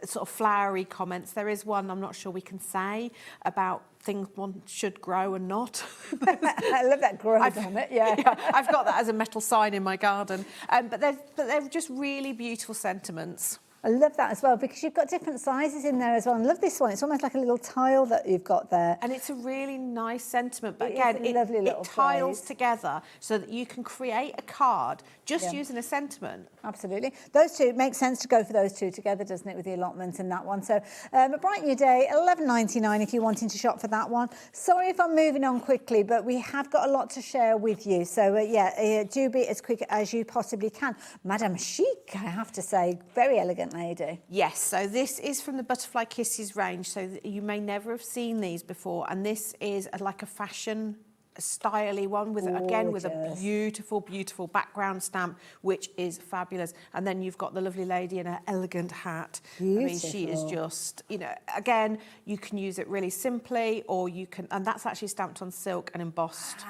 sort of flowery comments. There is one I'm not sure we can say about things one should grow and not. I love that grow on it, I've got that as a metal sign in my garden. But they're just really beautiful sentiments. I love that as well, because you've got different sizes in there as well. I love this one. It's almost like a little tile that you've got there. And it's a really nice sentiment. But again, it tiles together so that you can create a card just using a sentiment. Absolutely. Those two, it makes sense to go for those two together, doesn't it, with the allotment and that one. So Brighten Your Day, $11.99 if you're wanting to shop for that one. Sorry if I'm moving on quickly, but we have got a lot to share with you. So, do be as quick as you possibly can. Madame Chic, I have to say, very elegant lady. Yes, so this is from the Butterfly Kisses range, so you may never have seen these before, and this is like a fashion styly one with a beautiful, beautiful background stamp, which is fabulous. And then you've got the lovely lady in her elegant hat. Beautiful. I mean, she is just, again, you can use it really simply, or you can, and that's actually stamped on silk and embossed.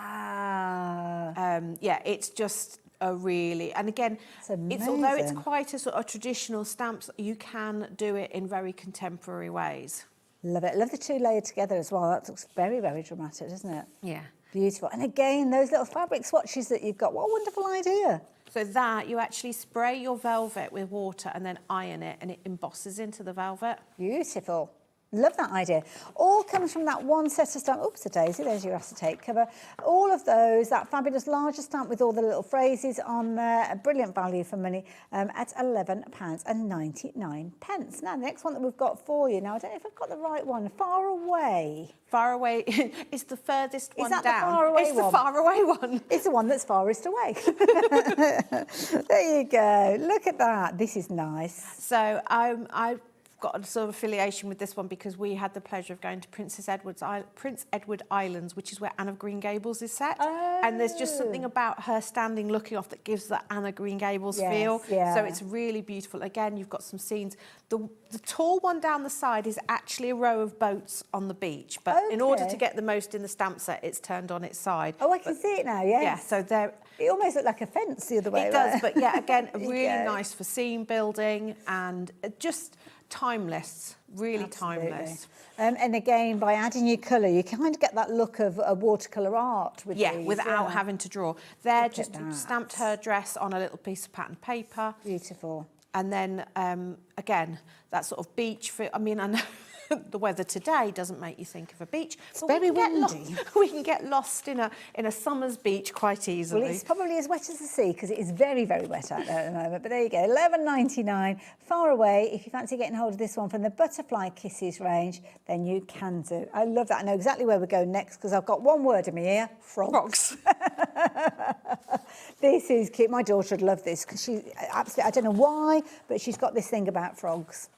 It's just a really, and again, although it's quite a sort of traditional stamp, you can do it in very contemporary ways. Love it. Love the two layered together as well. That looks very, very dramatic, doesn't it? Yeah. Beautiful. And again, those little fabric swatches that you've got, what a wonderful idea. So that you actually spray your velvet with water and then iron it, and it embosses into the velvet. Beautiful. Love that idea. All comes from that one set of stamps. Oops, a daisy, there's your acetate cover. All of those, that fabulous larger stamp with all the little phrases on there, a brilliant value for money at £11.99. Now, the next one that we've got for you, now, I don't know if I've got the right one, Far Away. Far Away is the furthest one down. Is that the Far Away one? It's the Far Away one. It's the one that's farthest away. There you go. Look at that. This is nice. So I've got a sort of affiliation with this one because we had the pleasure of going to Prince Edward Islands, which is where Anne of Green Gables is set. And there's just something about her standing looking off that gives that Anne of Green Gables feel. So it's really beautiful. Again, you've got some scenes. The tall one down the side is actually a row of boats on the beach, but in order to get the most in the stamp set, it's turned on its side. Oh, I can see it now, yes. Yeah, so there... It almost looked like a fence the other way. It does, but yeah, again, really nice for scene building, and just timeless, really timeless. And again, by adding your colour, you kind of get that look of a watercolour art with these. Without having to draw. There, just stamped her dress on a little piece of patterned paper. Beautiful. And then, again, that sort of beach, I mean, I know the weather today doesn't make you think of a beach. It's very windy. We can get lost in a summer's beach quite easily. Well, it's probably as wet as the sea because it is very, very wet out there at the moment. But there you go, £11.99, far away. If you fancy getting hold of this one from the Butterfly Kisses range, then you can do. I love that. I know exactly where we're going next because I've got one word in my ear, frogs. This is cute. My daughter would love this because she absolutely, I don't know why, but she's got this thing about frogs.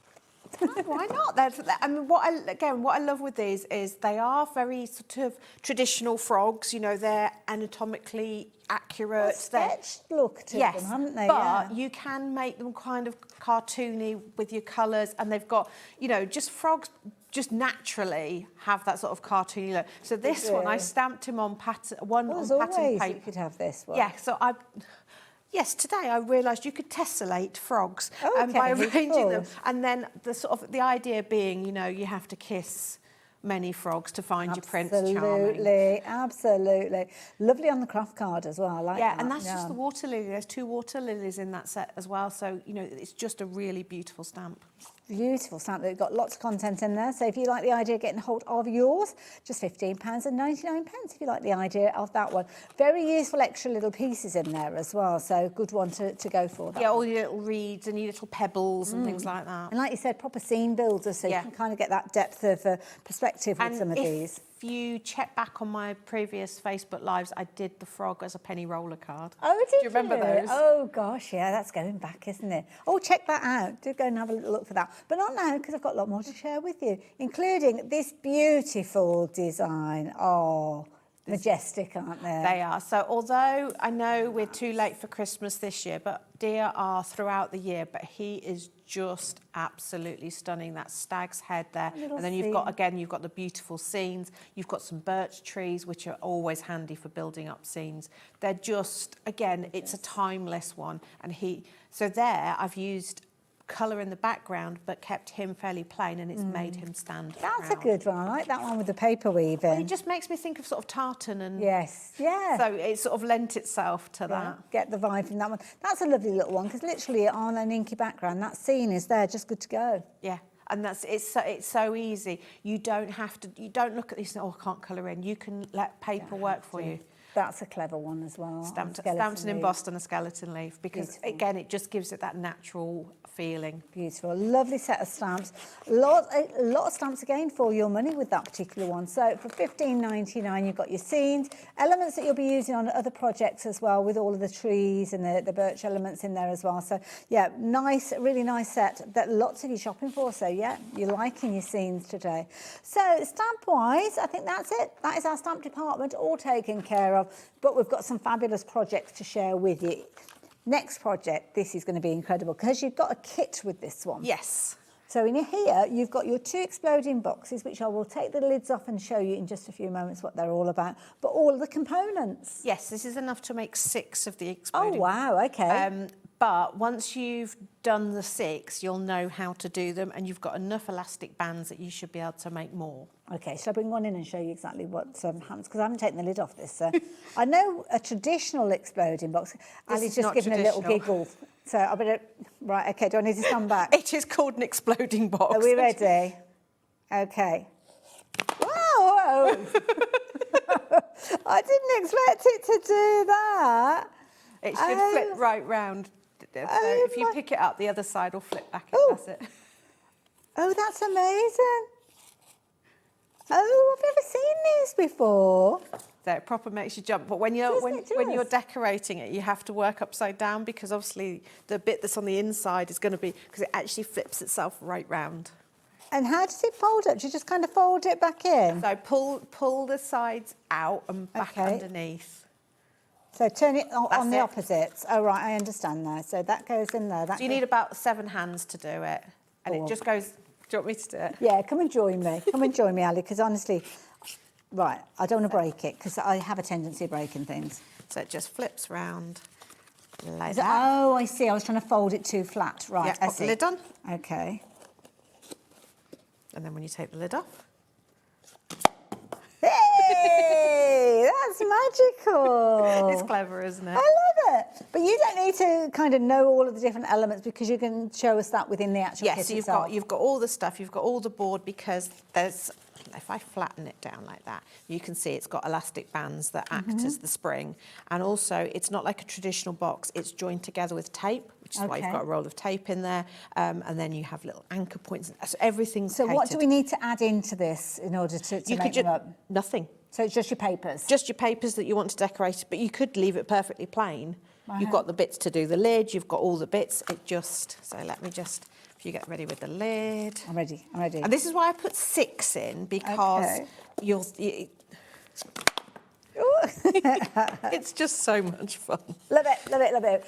Why not? I mean, what I love with these is they are very sort of traditional frogs. You know, they're anatomically accurate. Sketched look to them, haven't they? But you can make them kind of cartoony with your colours, and they've got, you know, just frogs just naturally have that sort of cartoony look. So this one, I stamped him on pattern paper. You could have this one. Yeah, so Yes, today I realised you could tessellate frogs by arranging them. And then the idea being, you know, you have to kiss many frogs to find your Prince Charming. Absolutely. Lovely on the craft card as well. I like that. And that's just the water lily. There's 2 water lilies in that set as well. So, you know, it's just a really beautiful stamp. Beautiful stamp. They've got lots of content in there. So if you like the idea of getting hold of yours, just £15.99 if you like the idea of that one. Very useful extra little pieces in there as well. So good one to go for. That all your little reeds and your little pebbles and things like that. And like you said, proper scene builders, so you can kind of get that depth of perspective with some of these. If you check back on my previous Facebook Lives, I did the frog as a penny roller card. Oh, Do you remember those? Oh, gosh, yeah, that's going back, isn't it? Oh, check that out. Do go and have a little look for that. But not now, because I've got a lot more to share with you, including this beautiful design. Oh, majestic, aren't they? They are. So although I know we're too late for Christmas this year, but deer are throughout the year, but he is just absolutely stunning. That stag's head there. And then you've got the beautiful scenes. You've got some birch trees, which are always handy for building up scenes. They're just, again, it's a timeless one. And so there I've used colour in the background but kept him fairly plain, and it's made him stand That's proud. a good one. I like that one with the paper weaving. Well, it just makes me think of sort of tartan and so it sort of lent itself to that. Get the vibe from that one. That's a lovely little one because literally on an inky background that scene is there just good to go. Yeah. And it's so easy. You don't look at this and I can't colour in. You can let paper work for you. That's a clever one as well. Stamped and embossed on a skeleton leaf because, again, it just gives it that natural feeling. Beautiful. Lovely set of stamps. A lot of stamps again for your money with that particular one. So for £15.99, you've got your scenes, elements that you'll be using on other projects as well, with all of the trees and the birch elements in there as well. So, yeah, really nice set that lots of you shopping for. So, yeah, you're liking your scenes today. So, stamp-wise, I think that's it. That is our stamp department all taken care of. But we've got some fabulous projects to share with you. Next project, this is going to be incredible because you've got a kit with this one. Yes. So in here, you've got your 2 exploding boxes, which I will take the lids off and show you in just a few moments what they're all about, but all of the components. Yes, this is enough to make 6 of the exploding. Oh, wow, okay. But once you've done the 6, you'll know how to do them, and you've got enough elastic bands that you should be able to make more. Okay, shall I bring one in and show you exactly what happens? Because I haven't taken the lid off this. I know a traditional exploding box. Ali's just given a little giggle. So I better... Right, okay, do I need to stand back? It is called an exploding box. Are we ready? Okay. Wow! I didn't expect it to do that. It should flip right round. So if you pick it up, the other side will flip back. That's it. Oh, that's amazing. Oh, I've never seen these before. So it proper makes you jump. But when you're decorating it, you have to work upside down because obviously the bit that's on the inside is going to be, because it actually flips itself right round. And how does it fold up? Do you just kind of fold it back in? So pull the sides out and back underneath. So turn it on the opposites. Oh, right, I understand now. So that goes in there. So you need about 7 hands to do it. And it just goes... Do you want me to do it? Yeah, come and join me. Come and join me, Ali, because honestly... Right, I don't want to break it, because I have a tendency of breaking things. So it just flips round like that. Oh, I see. I was trying to fold it too flat. Right, yeah, I pop see. the lid on. Okay. And then when you take the lid off. Hey, that's magical. It's clever, isn't it? I love it. But you don't need to kind of know all of the different elements because you can show us that within the actual kit Yes, itself. you've got all the stuff, you've got all the board because there's, if I flatten it down like that, you can see it's got elastic bands that act as the spring. And also, it's not like a traditional box, it's joined together with tape, which is why you've got a roll of tape in there. And then you have little anchor points. So everything's So what catered. do we need to add into this in order to make them up? Nothing. So it's just your papers? Just your papers that you want to decorate, but you could leave it perfectly plain. You've got the bits to do the lid, you've got all the bits. So let me just, if you get ready with the lid. I'm ready, I'm ready. And this is why I put 6 in, because it's just so much fun. Love it, love it, love it.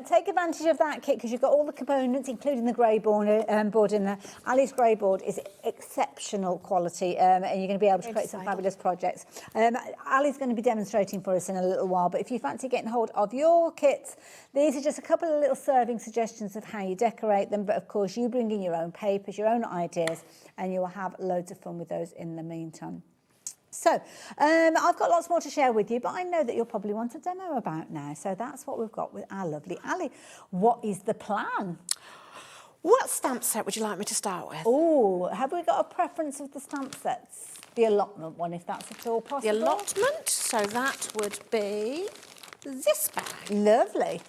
Take advantage of that kit because you've got all the components, including the grey board in there. Ali's grey board is exceptional quality and you're going to be able to create some fabulous projects. Ali's going to be demonstrating for us in a little while, but if you fancy getting hold of your kits, these are just a couple of little serving suggestions of how you decorate them, but of course you bring in your own papers, your own ideas, and you will have loads of fun with those in the meantime. So, I've got lots more to share with you, but I know that you'll probably want a demo about now. So that's what we've got with our lovely Ali. What is the plan? What stamp set would you like me to start with? Oh, have we got a preference of the stamp sets? The allotment one, if that's at all possible. The allotment, so that would be this bag. Lovely.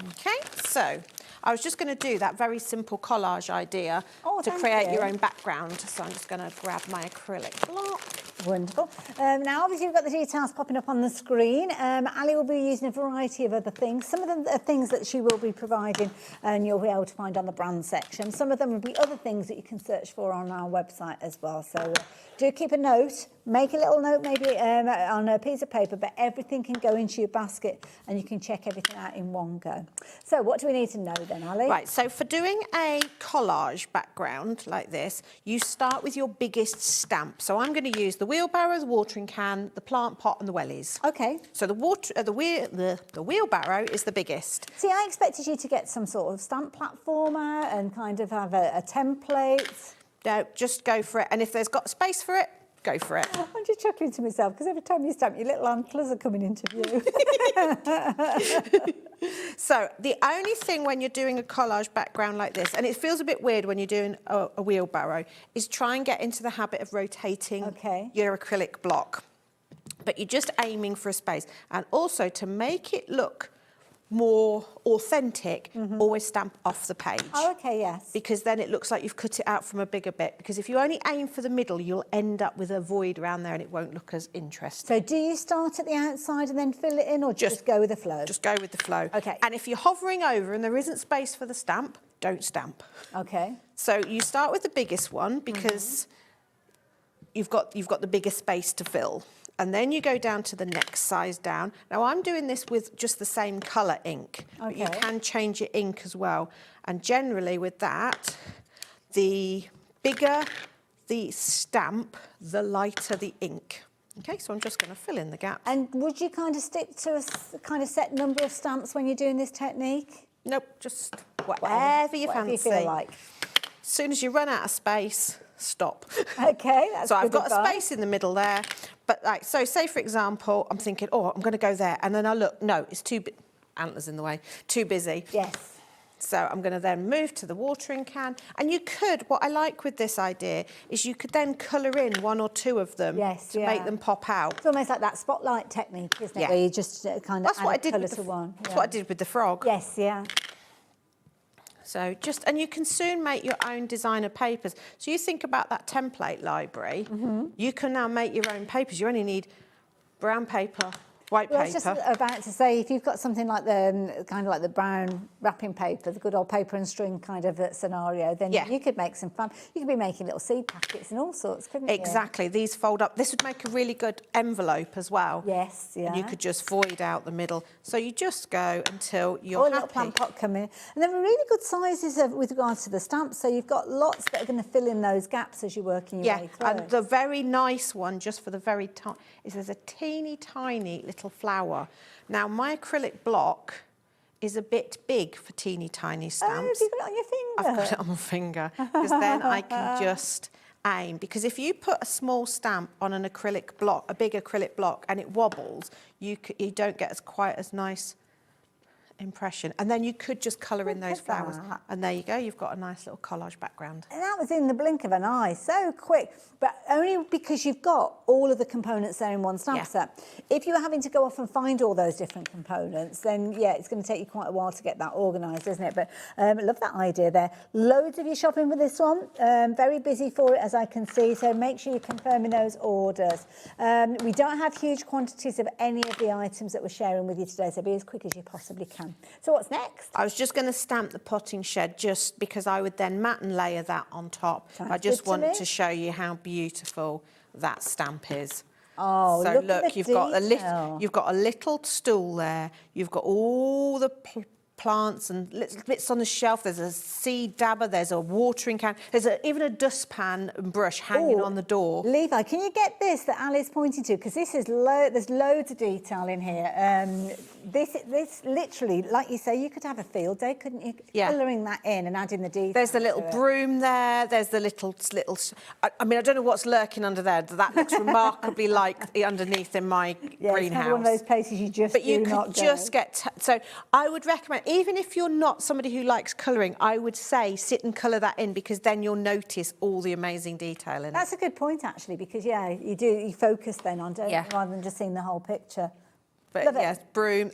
Okay, so I was just going to do that very simple collage idea to create your own background. So I'm just going to grab my acrylic block. Wonderful. Now, obviously, you've got the details popping up on the screen. Ali will be using a variety of other things. Some of them are things that she will be providing and you'll be able to find on the brand section. Some of them will be other things that you can search for on our website as well. So do keep a note. Make a little note maybe on a piece of paper, but everything can go into your basket and you can check everything out in one go. So what do we need to know then, Ali? Right, so for doing a collage background like this, you start with your biggest stamp. So I'm going to use the wheelbarrow, the watering can, the plant pot and the wellies. Okay. So the wheelbarrow is the biggest. See, I expected you to get some sort of stamp platformer and kind of have a template. No, just go for it. And if there's got space for it, go for it. I'm just chuckling to myself because every time you stamp, your little antlers are coming into view. So the only thing when you're doing a collage background like this, and it feels a bit weird when you're doing a wheelbarrow, is try and get into the habit of rotating your acrylic block. But you're just aiming for a space. And also to make it look more authentic, always stamp off the page. Oh, okay, yes. Because then it looks like you've cut it out from a bigger bit. Because if you only aim for the middle, you'll end up with a void around there and it won't look as interesting. So do you start at the outside and then fill it in, or just go with the flow? Just go with the flow. Okay. And if you're hovering over and there isn't space for the stamp, don't stamp. Okay. So you start with the biggest one because you've got the biggest space to fill. And then you go down to the next size down. Now, I'm doing this with just the same colour ink. But you can change your ink as well. And generally with that, the bigger the stamp, the lighter the ink. Okay, so I'm just going to fill in the gaps. And would you kind of stick to a kind of set number of stamps when you're doing this technique? Nope, just whatever you fancy. You feel like. As soon as you run out of space, stop. Okay, that's So I've got advice. a space in the middle there. But like, so say for example, I'm thinking, oh, I'm going to go there. And then I look, no, it's too big. Antlers in the way, too busy. Yes. So I'm going to then move to the watering can. And you could, what I like with this idea is you could then colour in 1 or 2 of them to make them pop out. It's almost like that spotlight technique, isn't it? Yeah. Where you just kind of That's what I add did colour with to one. That's what I did with the frog. Yes, yeah. So and you can soon make your own designer papers. So you think about that template library, you can now make your own papers. You only need brown paper, white Well, I paper. was just about to say, if you've got something like the kind of like the brown wrapping paper, the good old paper and string kind of scenario, then you could make some fun. You could be making little seed packets and all sorts, couldn't you? Exactly. These fold up. This would make a really good envelope as well. Yes, yeah. And you could just void out the middle. So you just go until you're a happy. little plant pot come in. And there are really good sizes with regards to the stamps. So you've got lots that are going to fill in those gaps as you're working your way through. And the very nice one, just for the very top, is there's a teeny tiny little flower. Now, my acrylic block is a bit big for teeny tiny stamps. Oh, have you got it on your finger? I've got it on my finger, because then I can just aim, because if you put a small stamp on an acrylic block, a big acrylic block, and it wobbles, you don't get quite as nice impression. And then you could just colour in those flowers. And there you go, you've got a nice little collage background. And that was in the blink of an eye, so quick, but only because you've got all of the components there in one stamp set. If you were having to go off and find all those different components, then yeah, it's going to take you quite a while to get that organised, isn't it? But I love that idea there. Loads of you shopping with this one. Very busy for it, as I can see, so make sure you're confirming those orders. We don't have huge quantities of any of the items that we're sharing with you today, so be as quick as you possibly can. So what's next? I was just going to stamp the potting shed just because I would then matte and layer that on top. I just want to show you how beautiful that stamp is. Oh, so look you've got a little stool there. You've got all the plants and little bits on the shelf. There's a seed dabber, there's a watering can, there's even a dustpan and brush hanging on the door. Levi, can you get this that Ali's pointing to? Because this is there's loads of detail in here. This literally, like you say, you could have a field day, couldn't you? Colouring that in and adding the detail. There's the little broom there. There's the little. I mean, I don't know what's lurking under there. That looks remarkably like the underneath in my greenhouse. It's kind of one of those places you just get. So I would recommend, even if you're not somebody who likes colouring, I would say sit and colour that in, because then you'll notice all the amazing detail in it. That's a good point, actually, because you focus then on, don't you, rather than just seeing the whole picture. But yes, broom,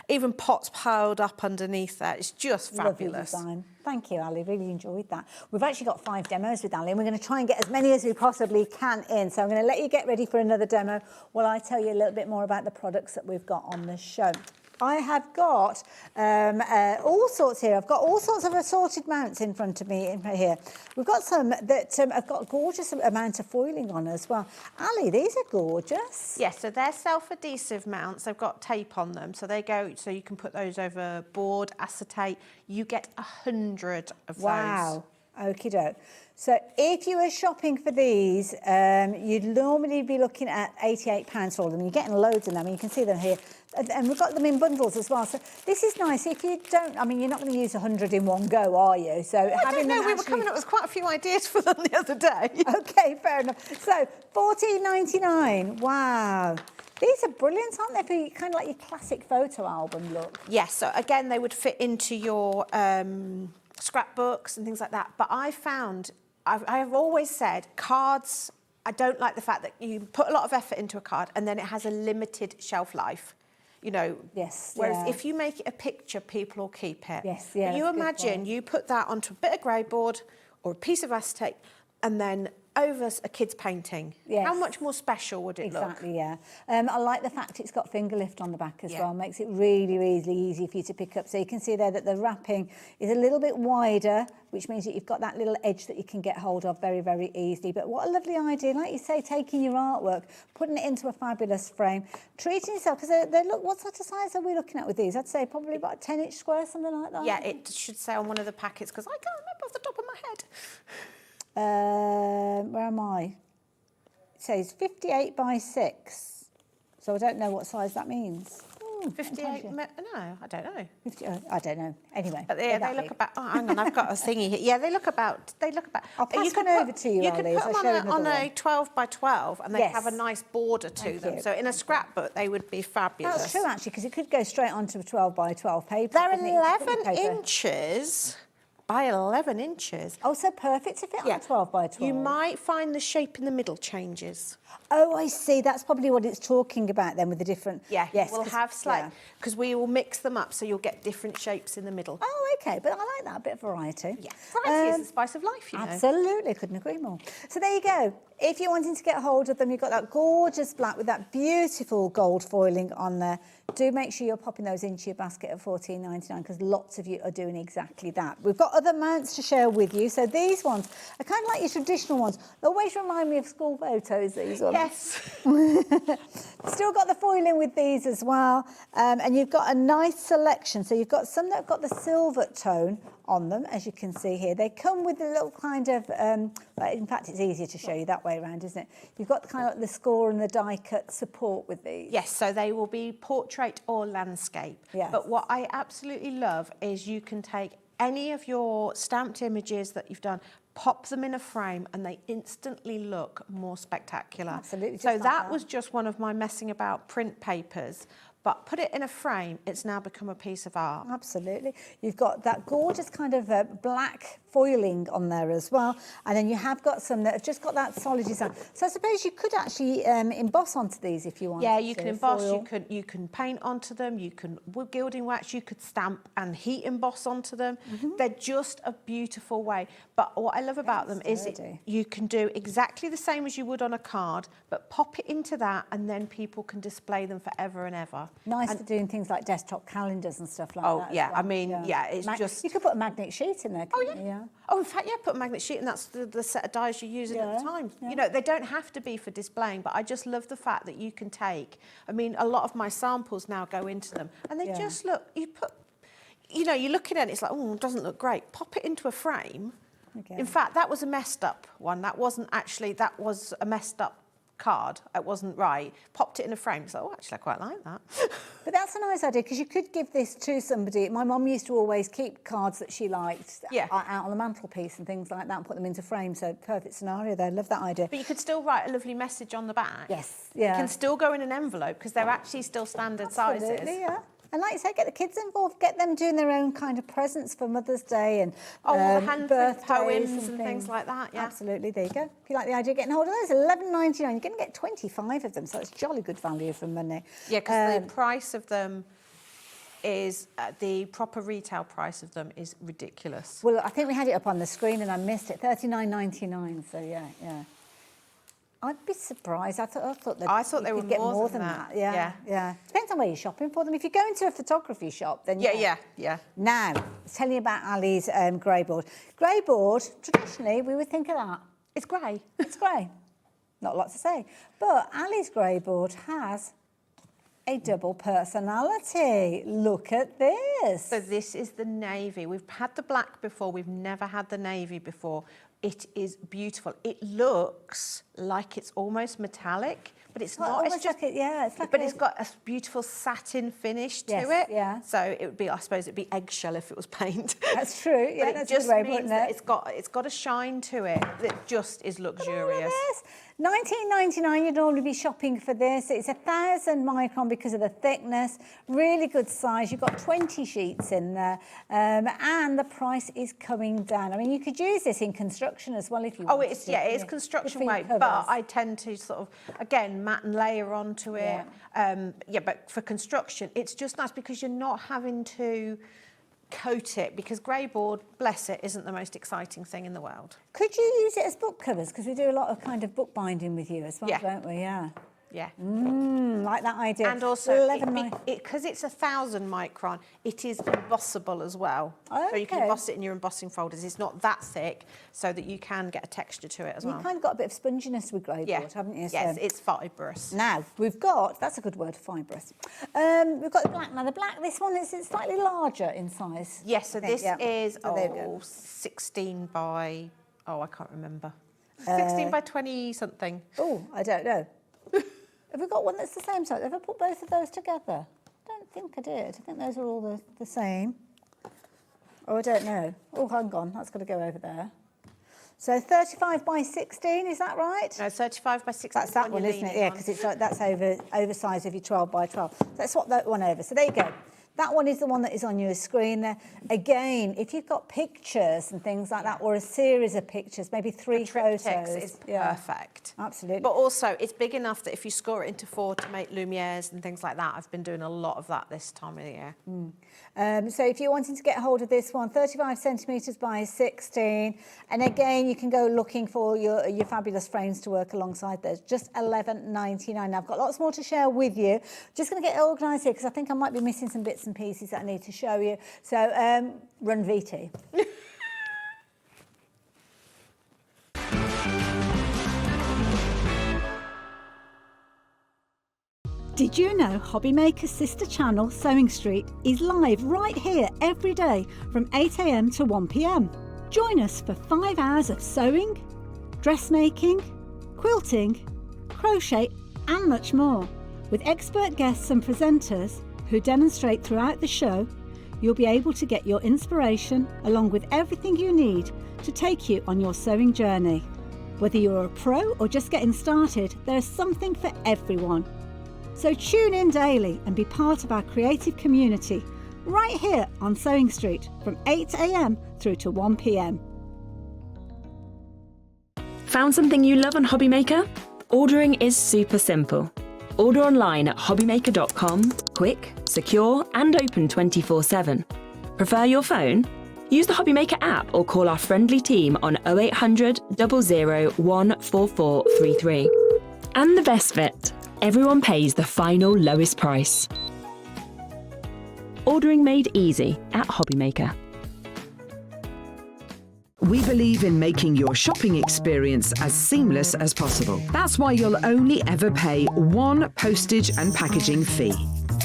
even pots piled up underneath that. It's just fabulous. Lovely design. Thank you, Ali. Really enjoyed that. We've actually got 5 demos with Ali, and we're going to try and get as many as we possibly can in. So I'm going to let you get ready for another demo while I tell you a little bit more about the products that we've got on the show. I have got all sorts here. I've got all sorts of assorted mounts in front of me here. We've got some that have got a gorgeous amount of foiling on as well. Ali, these are gorgeous. Yes, so they're self-adhesive mounts. They've got tape on them, so they go. So you can put those over board, acetate. You get 100 of those. Wow. Okie doke. So if you were shopping for these, you'd normally be looking at £88 for them. You're getting loads of them, and you can see them here. And we've got them in bundles as well. So this is nice. If you don't, I mean, you're not going to use 100 in one go, are you? So I don't know. We were coming up with quite a few ideas for them the other day. Okay, fair enough. So £14.99. Wow. These are brilliant, aren't they? For kind of like your classic photo album look. Yes. So again, they would fit into your scrapbooks and things like that. But I found, I've always said, cards, I don't like the fact that you put a lot of effort into a card and then it has a limited shelf life. You know, whereas if you make it a picture, people will keep it. But you imagine you put that onto a bit of grey board or a piece of acetate and then over a kid's painting. How much more special would it look? Exactly, yeah. I like the fact it's got finger lift on the back as well. Makes it really, really easy for you to pick up. So you can see there that the wrapping is a little bit wider, which means that you've got that little edge that you can get hold of very, very easily. But what a lovely idea. Like you say, taking your artwork, putting it into a fabulous frame, treating yourself, because they look, what sort of size are we looking at with these? I'd say probably about a 10-inch square, something like that. Yeah, it should say on one of the packets, because I can't remember off the top of my head. Where am I? It says 58 by 6. So I don't know what size that means. 58? No, I don't know. 50, I don't know. Anyway. But they look about, oh, hang on, I've got a thingy here. Yeah, they look about. I'll pass one over to you, You Ali, could put them on a 12 by 12 and they have a nice border to them. So in a scrapbook, they would be fabulous. That's true, actually, because it could go straight onto a 12 by 12 paper. They're 11 inches. By 11 inches. Oh, so perfect to fit on a 12 by 12. You might find the shape in the middle changes. Oh, I see. That's probably what it's talking about then with the different... Yeah, we'll have slight... Because we will mix them up so you'll get different shapes in the middle. Oh, OK. But I like that, a bit of variety. Yeah, variety is the spice of life, you know. Absolutely. Couldn't agree more. So there you go. If you're wanting to get hold of them, you've got that gorgeous black with that beautiful gold foiling on there. Do make sure you're popping those into your basket at $14.99 because lots of you are doing exactly that. We've got other mounts to share with you. So these ones are kind of like your traditional ones. They always remind me of school photos, these ones. Yes. Still got the foiling with these as well. And you've got a nice selection. So you've got some that have got the silver tone on them, as you can see here. They come with a little kind of, in fact, it's easier to show you that way around, isn't it? You've got kind of like the score and the die cut support with these. Yes, so they will be portrait or landscape. Yes. But what I absolutely love is you can take any of your stamped images that you've done, pop them in a frame, and they instantly look more spectacular. Absolutely. So that was just one of my messing about print papers. But put it in a frame, it's now become a piece of art. Absolutely. You've got that gorgeous kind of black foiling on there as well. And then you have got some that have just got that solid design. So I suppose you could actually emboss onto these if you want. Yeah, you can emboss, you can paint onto them, you can wood gilding wax, you could stamp and heat emboss onto them. They're just a beautiful way. But what I love about them is you can do exactly the same as you would on a card, but pop it into that and then people can display them forever and ever. Nice for doing things like desktop calendars and stuff like that. Oh, yeah. Well. I mean, it's just... You could put a magnet sheet in there, couldn't you? Yeah. Oh, in fact, yeah, put a magnet sheet, and that's the set of dies you're using at the time. Yeah. You know, they don't have to be for displaying, but I just love the fact that you can take... I mean, a lot of my samples now go into them, and they just look... You put... You know, you're looking at it, it's like, oh, it doesn't look great. Pop it into a frame. Okay. In fact, that was a messed up one. That wasn't actually... That was a messed up card. It wasn't right. Popped it in a frame. So, actually, I quite like that. But that's a nice idea, because you could give this to somebody. My mum used to always keep cards that she liked out on the mantelpiece and things like that and put them into frames. So, perfect scenario there. Love that idea. But you could still write a lovely message on the back. Yes. Yeah. It can still go in an envelope, because they're actually still standard sizes. Absolutely, yeah. And like you say, get the kids involved, get them doing their own kind of presents for Mother's Day and handwritten poems and things like that, yeah. Absolutely, there you go. If you like the idea of getting hold of those, $11.99, you're going to get 25 of them, so it's jolly good value for money. Yeah, because the price of them is, the proper retail price of them is ridiculous. Well, I think we had it up on the screen and I missed it, $39.99, so yeah. I'd be surprised. I thought they would get more than that. Yeah. Depends on where you're shopping for them. If you go into a photography shop, then yeah. Now, let's tell you about Ali's grey board. Grey board, traditionally, we would think of that. It's grey. It's grey. Not a lot to say. But Ali's grey board has a double personality. Look at this. So this is the navy. We've had the black before. We've never had the navy before. It is beautiful. It looks like it's almost metallic, but it's not. It's just it's got a beautiful satin finish to it. Yeah. So it would be, I suppose, it'd be eggshell if it was paint. That's true. Yeah, but it just means that it's got a shine to it that just is luxurious. $19.99, you'd normally be shopping for this. It's 1,000 micron because of the thickness. Really good size. You've got 20 sheets in there, and the price is coming down. I mean, you could use this in construction as well if you want. It is construction weight, but I tend to sort of, again, mat and layer onto it. But for construction, it's just nice because you're not having to coat it, because grey board, bless it, isn't the most exciting thing in the world. Could you use it as book covers? Because we do a lot of kind of book binding with you as well, don't we? Yeah. Like that idea. And also, because it's 1,000 micron, it is embossable as well. Okay. So you can emboss it in your embossing folders. It's not that thick, so that you can get a texture to it as well. You've kind of got a bit of sponginess with grey board, haven't you? Yes, it's fibrous. Now, we've got, that's a good word, fibrous. We've got the black. Now, the black, this one is slightly larger in size. Yes, so this is 16 by, I can't remember. 16 by 20 something. Oh, I don't know. Have we got one that's the same size? Have I put both of those together? I don't think I did. I think those are all the same. Oh, I don't know. Oh, hang on. That's got to go over there. So 35 by 16, is that right? No, 35 by 16. That's that one, isn't it? Yeah, because it's like, that's oversized of your 12 by 12. Let's swap that one over. So there you go. That one is the one that is on your screen there. Again, if you've got pictures and things like that, or a series of pictures, maybe 3 photos. Is perfect. Absolutely. But also, it's big enough that if you score it into 4 to make Lumieres and things like that, I've been doing a lot of that this time of the year. So if you're wanting to get hold of this one, 35 centimetres by 16. And again, you can go looking for your fabulous frames to work alongside those. Just $11.99. Now, I've got lots more to share with you. Just going to get organised here because I think I might be missing some bits and pieces that I need to show you. So run VT. Did you know Hobbymaker's sister channel, Sewing Street, is live right here every day from 8 AM to 1 PM? Join us for 5 hours of sewing, dressmaking, quilting, crochet and much more, with expert guests and presenters who demonstrate throughout the show you'll be able to get your inspiration along with everything you need to take you on your sewing journey. Whether you're a pro or just getting started, there is something for everyone. So tune in daily and be part of our creative community right here on Sewing Street from 8 a.m. through to 1 p.m. Found something you love on HobbyMaker? Ordering is super simple. Order online at hobbymaker.com, quick, secure and open 24/7. Prefer your phone? Use the HobbyMaker app or call our friendly team on 0800 00 14433. And the best bit, everyone pays the final lowest price. Ordering made easy at HobbyMaker. We believe in making your shopping experience as seamless as possible. That's why you'll only ever pay one postage and packaging fee.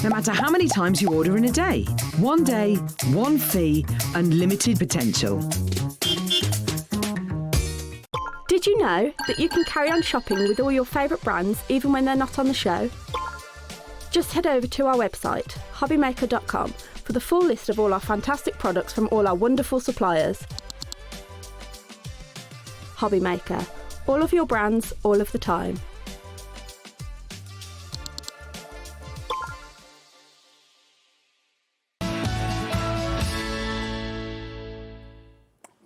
No matter how many times you order in a day. One day, one fee, unlimited potential. Did you know that you can carry on shopping with all your favourite brands even when they're not on the show? Just head over to our website, hobbymaker.com, for the full list of all our fantastic products from all our wonderful suppliers. HobbyMaker. All of your brands, all of the time.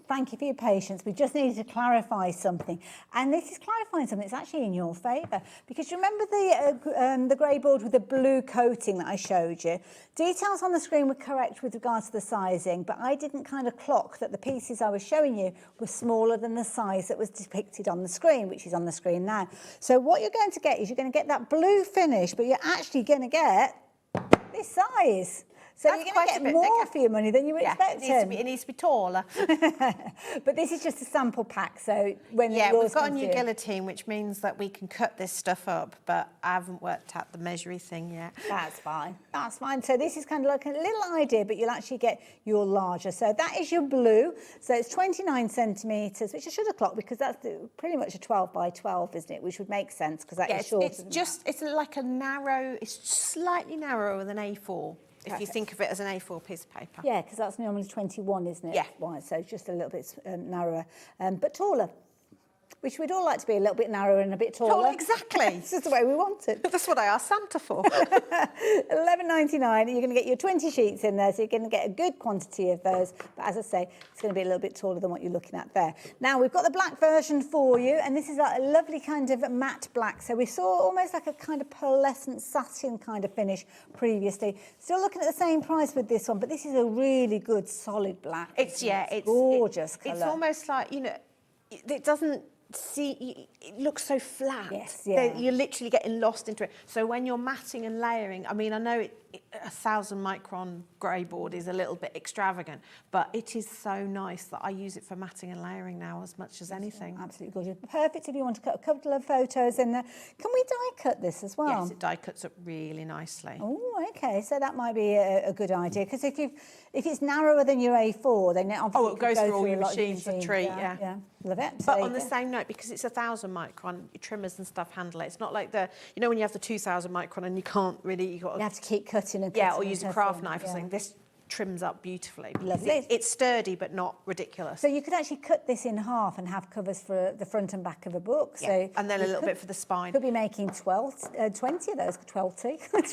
Thank you for your patience. We just needed to clarify something. And this is clarifying something that's actually in your favour. Because you remember the grey board with the blue coating that I showed you? Details on the screen were correct with regards to the sizing, but I didn't kind of clock that the pieces I was showing you were smaller than the size that was depicted on the screen, which is on the screen now. So what you're going to get is you're going to get that blue finish, but you're actually going to get this size. So That's you're going to get more for your money than you were expecting. It needs to be taller. But this is just a sample pack, so when we've got a new guillotine, which means that we can cut this stuff up, but I haven't worked out the measuring thing yet. That's fine. That's fine. So this is kind of like a little idea, but you'll actually get your larger. So that is your blue. So it's 29 centimetres, which I should have clocked because that's pretty much a 12 by 12, isn't it? Which would make sense because that is shorter. It's like a narrow, it's slightly narrower than A4. If you think of it as an A4 piece of paper. Yeah, because that's normally 21, isn't it? Yeah. Wide, so just a little bit narrower, but taller. Which we'd all like to be a little bit narrower and a bit taller. Exactly. It's just the way we want it. That's what I asked Santa for. $11.99. You're going to get your 20 sheets in there, so you're going to get a good quantity of those. But as I say, it's going to be a little bit taller than what you're looking at there. Now, we've got the black version for you, and this is like a lovely kind of matte black. So we saw almost like a kind of pearlescent satin kind of finish previously. Still looking at the same price with this one, but this is a really good solid black. It's gorgeous colour. It's almost like, it doesn't it looks so flat. Yes, yeah. You're literally getting lost into it. So when you're matting and layering, I mean, I know 1,000 micron grey board is a little bit extravagant, but it is so nice that I use it for matting and layering now as much as anything. Absolutely gorgeous. Perfect if you want to cut a couple of photos in there. Can we die cut this as well? Yes, it die cuts up really nicely. Oh, okay. So that might be a good idea because if it's narrower than your A4, then obviously it goes through all your machines a treat. Yeah. Love it. But on the same note, because it's 1,000 micron, your trimmers and stuff handle it. It's not like when you have the 2,000 micron and you can't really, you have to keep cutting and or use a craft knife or something. This trims up beautifully. Lovely. It's sturdy but not ridiculous. So you could actually cut this in half and have covers for the front and back of a book. Yeah. So and then a little bit for the spine. Could be making 20 of those, 12 nights. Cut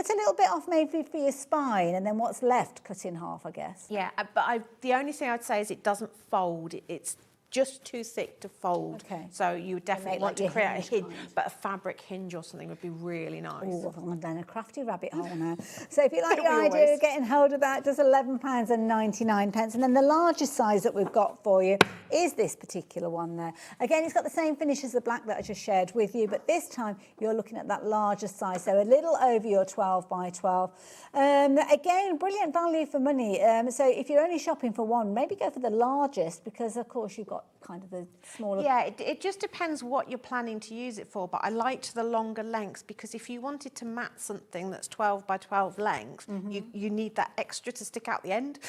a little bit off maybe for your spine and then what's left cut in half, I guess. Yeah, but the only thing I'd say is it doesn't fold. It's just too thick to fold. Okay. So you would definitely want to create a hinge, but a fabric hinge or something would be really nice. Oh, I've gone down a crafty rabbit hole now. So if you like your idea of getting hold of that, does £11.99. And then the largest size that we've got for you is this particular one there. Again, it's got the same finish as the black that I just shared with you, but this time you're looking at that larger size, so a little over your 12 by 12. Again, brilliant value for money. So if you're only shopping for one, maybe go for the largest because, of course, you've got kind of the smaller... Yeah, it just depends what you're planning to use it for, but I liked the longer lengths because if you wanted to mat something that's 12 by 12 length, you need that extra to stick out the end.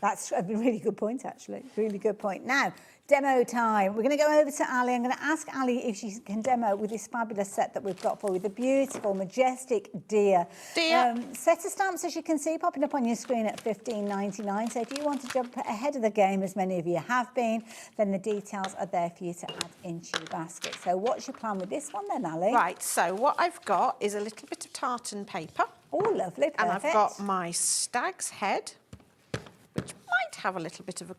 That's a really good point, actually. Really good point. Now, Demo time. We're going to go over to Ali. I'm going to ask Ali if she can demo with this fabulous set that we've got for you, the beautiful, majestic deer. Set of stamps, as you can see, popping up on your screen at $15.99. So if you want to jump ahead of the game, as many of you have been, then the details are there for you to add into your basket. So what's your plan with this one then, Ali? Right, so what I've got is a little bit of tartan paper. Oh, lovely, perfect. And I've got my stag's head, which might have a little bit of a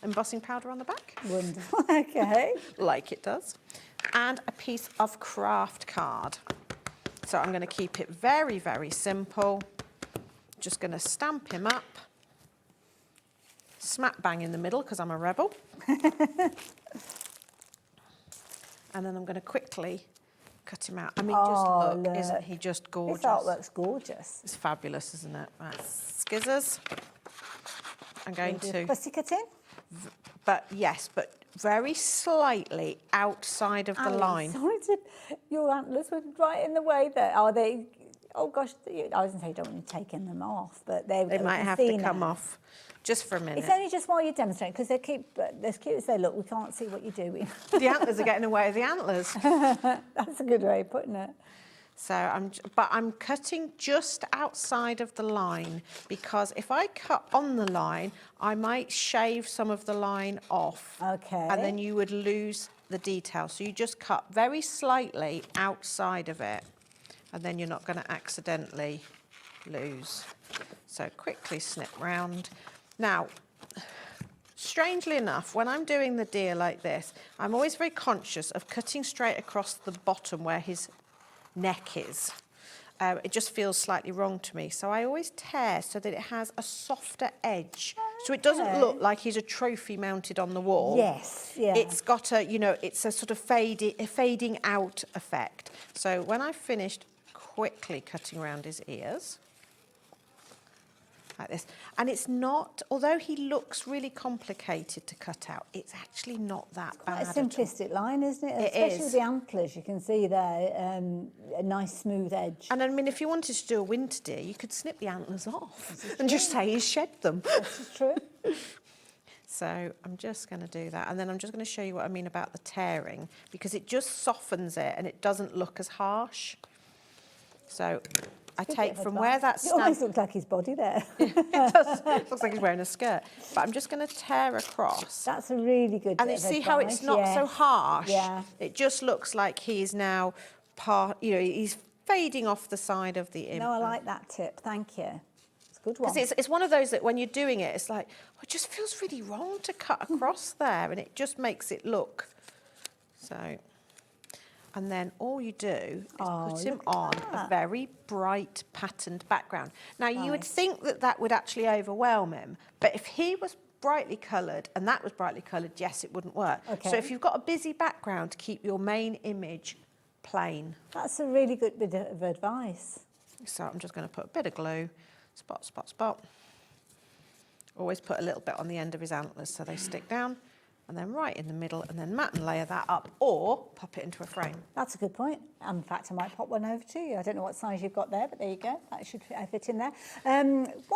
embossing powder on the back. Wonderful, okay. Like it does. And a piece of craft card. So I'm going to keep it very, very simple. Just going to stamp him up. Smack bang in the middle, because I'm a rebel. And then I'm going to quickly cut him out. I mean, just look, isn't he just gorgeous? This artwork's gorgeous. It's fabulous, isn't it? Right, skizzers. I'm going to pussycat in? But yes, but very slightly outside of the line. Sorry, your antlers were right in the way there. Are they? Oh gosh, I was going to say you don't want to take them off, but they might have to come off just for a minute. It's only just while you're demonstrating, because they keep as cute as they look. We can't see what you're doing. The antlers are getting away with the antlers. That's a good way of putting it. So I'm cutting just outside of the line, because if I cut on the line, I might shave some of the line off. Okay. And then you would lose the detail. So you just cut very slightly outside of it, and then you're not going to accidentally lose. So quickly snip round. Now, strangely enough, when I'm doing the deer like this, I'm always very conscious of cutting straight across the bottom where his neck is. It just feels slightly wrong to me. So I always tear so that it has a softer edge. So it doesn't look like he's a trophy mounted on the wall. Yes, yeah. It's got a, it's a sort of fading out effect. So when I've finished quickly cutting around his ears, like this. And it's not, although he looks really complicated to cut out, it's actually not that bad. Quite a simplistic line, isn't it? It Especially is. with the antlers, you can see there a nice smooth edge. And I mean, if you wanted to do a winter deer, you could snip the antlers off and just say he's shed them. This is true. So I'm just going to do that. And then I'm just going to show you what I mean about the tearing, because it just softens it and it doesn't look as harsh. So I take from where that It almost looks like his body there. It does. It looks like he's wearing a skirt. But I'm just going to tear across. That's a really good And you see how it's not so harsh? Yeah. It just looks like he's now he's fading off the side of the image. No, I like that tip. Thank you. It's a good one. Because it's one of those that when you're doing it, it's like, oh, it just feels really wrong to cut across there, and it just makes it look. So, and then all you do is put him on a very bright patterned background. Now, you would think that that would actually overwhelm him, but if he was brightly coloured and that was brightly coloured, yes, it wouldn't work. Okay. So if you've got a busy background, keep your main image plain. That's a really good bit of advice. So I'm just going to put a bit of glue, spot, spot, spot. Always put a little bit on the end of his antlers so they stick down, and then right in the middle, and then mat and layer that up, or pop it into a frame. That's a good point. In fact, I might pop one over to you. I don't know what size you've got there, but there you go. That should fit in there. How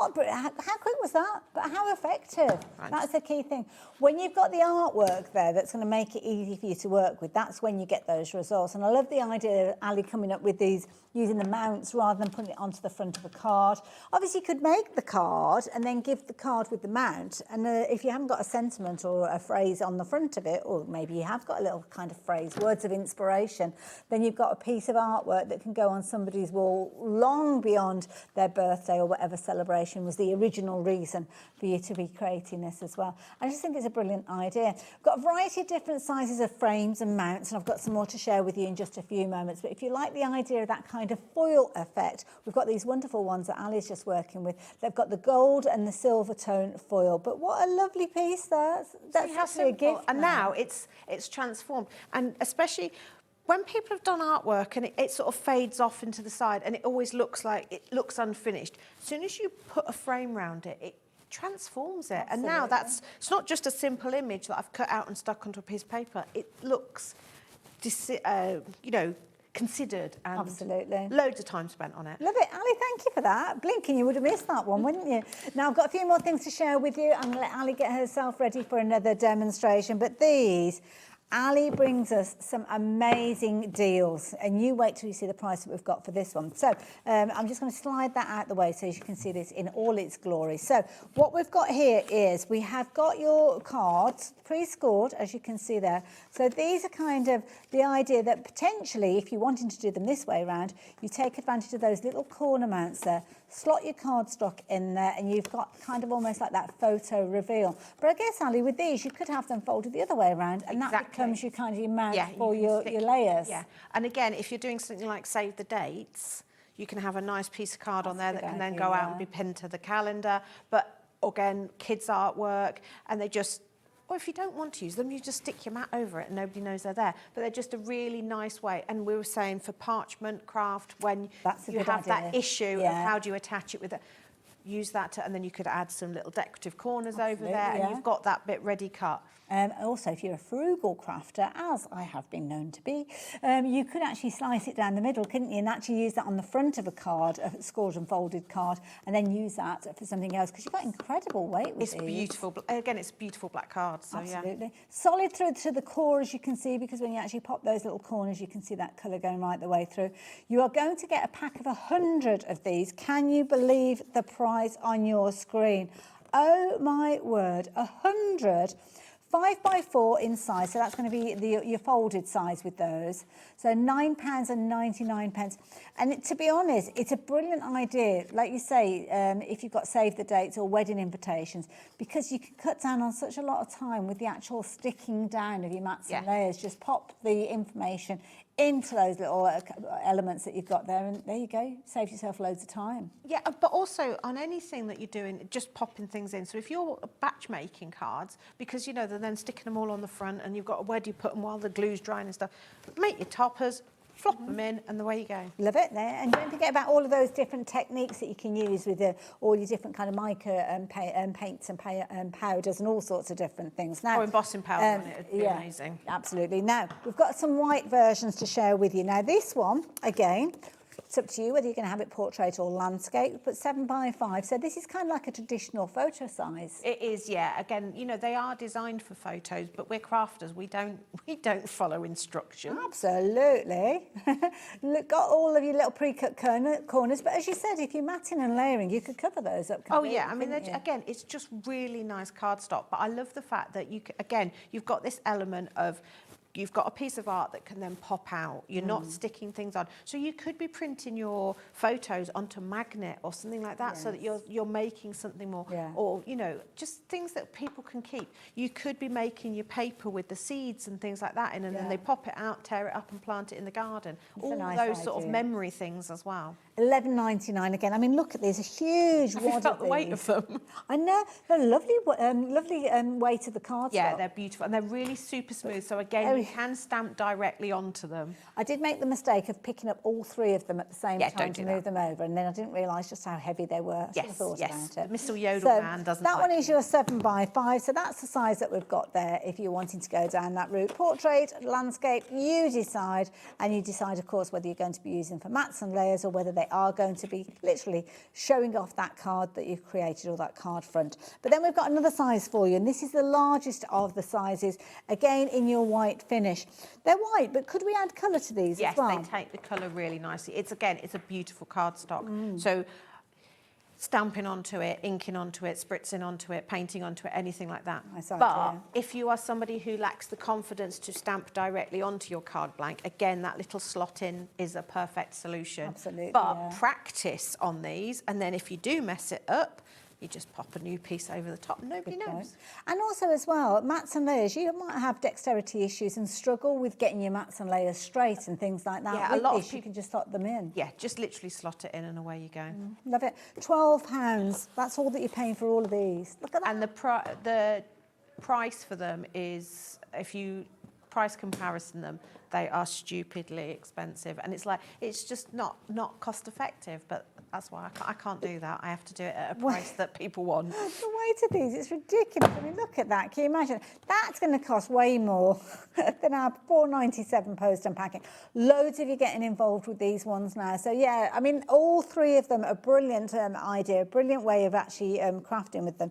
quick was that? But how effective? That's the key thing. When you've got the artwork there that's going to make it easy for you to work with, that's when you get those results. And I love the idea of Ali coming up with these, using the mounts rather than putting it onto the front of a card. Obviously, you could make the card and then give the card with the mount. And if you haven't got a sentiment or a phrase on the front of it, or maybe you have got a little kind of phrase, words of inspiration, then you've got a piece of artwork that can go on somebody's wall long beyond their birthday or whatever celebration was the original reason for you to be creating this as well. I just think it's a brilliant idea. We've got a variety of different sizes of frames and mounts, and I've got some more to share with you in just a few moments. But if you like the idea of that kind of foil effect, we've got these wonderful ones that Ali's just working with. They've got the gold and the silver tone foil, but what a lovely piece that's actually a gift. And now it's transformed, and especially when people have done artwork and it sort of fades off into the side and it always looks like it looks unfinished. As soon as you put a frame around it, it transforms it. Absolutely. And now it's not just a simple image that I've cut out and stuck onto a piece of paper. It looks, considered and Absolutely. loads of time spent on it. Love it. Ali, thank you for that. Blinking, you would have missed that one, wouldn't you? Now, I've got a few more things to share with you. I'm going to let Ali get herself ready for another demonstration. But these, Ali brings us some amazing deals. And you wait till you see the price that we've got for this one. So I'm just going to slide that out the way so you can see this in all its glory. So what we've got here is we have got your cards pre-scored, as you can see there. So these are kind of the idea that potentially, if you're wanting to do them this way around, you take advantage of those little corner mounts there, slot your cardstock in there, and you've got kind of almost like that photo reveal. But I guess, Ali, with these, you could have them folded the other way around, and that becomes your kind of your mount for your layers. Yeah, and again, if you're doing something like save the dates, you can have a nice piece of card on there that can then go out and be pinned to the calendar. But again, kids' artwork, and they just, or if you don't want to use them, you just stick your mat over it and nobody knows they're there. But they're just a really nice way. And we were saying for parchment craft, when you have that issue of how do you attach it with it, use that and then you could add some little decorative corners over there and you've got that bit ready cut. Also, if you're a frugal crafter, as I have been known to be, you could actually slice it down the middle, couldn't you? And actually use that on the front of a card, a scored and folded card, and then use that for something else, because you've got incredible weight with It's beautiful. Again, it's a beautiful black card. So absolutely. Solid through to the core, as you can see, because when you actually pop those little corners, you can see that colour going right the way through. You are going to get a pack of 100 of these. Can you believe the price on your screen? Oh my word, 100. 5x4 in size, so that's going to be your folded size with those. So £9.99. And to be honest, it's a brilliant idea, like you say, if you've got save the dates or wedding invitations, because you can cut down on such a lot of time with the actual sticking down of your mats and layers. Just pop the information into those little elements that you've got there, and there you go, save yourself loads of time. Yeah, but also on anything that you're doing, just popping things in. So if you're batch making cards, because you know they're then sticking them all on the front, and you've got where do you put them while the glue's drying and stuff, make your toppers, flop them in, and away you go. Love it there. And don't forget about all of those different techniques that you can use with all your different kind of mica paints and powders and all sorts of different things. Now, embossing powder on it would be amazing. Absolutely. Now, we've got some white versions to share with you. Now, this one, again, it's up to you whether you're going to have it portrait or landscape, but 7x5. So this is kind of like a traditional photo size. It is, yeah. Again, you know, they are designed for photos, but we're crafters. We don't follow instructions. Absolutely. Look, got all of your little pre-cut corners, but as you said, if you're matting and layering, you could cover those up. Oh yeah, I mean, again, it's just really nice cardstock. But I love the fact that you've got this element of. You've got a piece of art that can then pop out. You're not sticking things on. So you could be printing your photos onto magnet or something like that, so that you're making something more, or, you know, just things that people can keep. You could be making your paper with the seeds and things like that in, and then they pop it out, tear it up and plant it in the garden. All those sort of memory things as well. £11.99 again. I mean, look at these, a huge wad of felt the weight of them. I know. They're lovely weight of the cardstock. Yeah, they're beautiful, and they're really super smooth. So again, you can stamp directly onto them. I did make the mistake of picking up all three of them at the same time to move them over, and then I didn't realise just how heavy they were. I thought about it. Mr. Yodel man doesn't that like one is your 7x5, so that's the size that we've got there if you're wanting to go down that route. Portrait, landscape, you decide, and you decide, of course, whether you're going to be using for mats and layers or whether they are going to be literally showing off that card that you've created or that card front. But then we've got another size for you, and this is the largest of the sizes, again in your white finish. They're white, but could we add colour to these as well? Yes, they take the colour really nicely. It's a beautiful cardstock. So stamping onto it, inking onto it, spritzing onto it, painting onto it, anything like that. But if you are somebody who lacks the confidence to stamp directly onto your card blank, again, that little slot in is a perfect solution. Absolutely. But practice on these, and then if you do mess it up, you just pop a new piece over the top. Nobody knows. And also as well, mats and layers, you might have dexterity issues and struggle with getting your mats and layers straight and things like that. Yeah, with a lot this, of people, you can just slot them in. Yeah, just literally slot it in and away you go. Love it. £12. That's all that you're paying for all of these. Look at that. And the price for them is, if you price comparison them, they are stupidly expensive, and it's like it's just not cost effective. But that's why I can't do that. I have to do it at a price that people want. The weight of these, it's ridiculous. I mean, look at that. Can you imagine? That's going to cost way more than our £4.97 post and packing. Loads of you getting involved with these ones now. So yeah, I mean, all three of them are brilliant idea, brilliant way of actually crafting with them.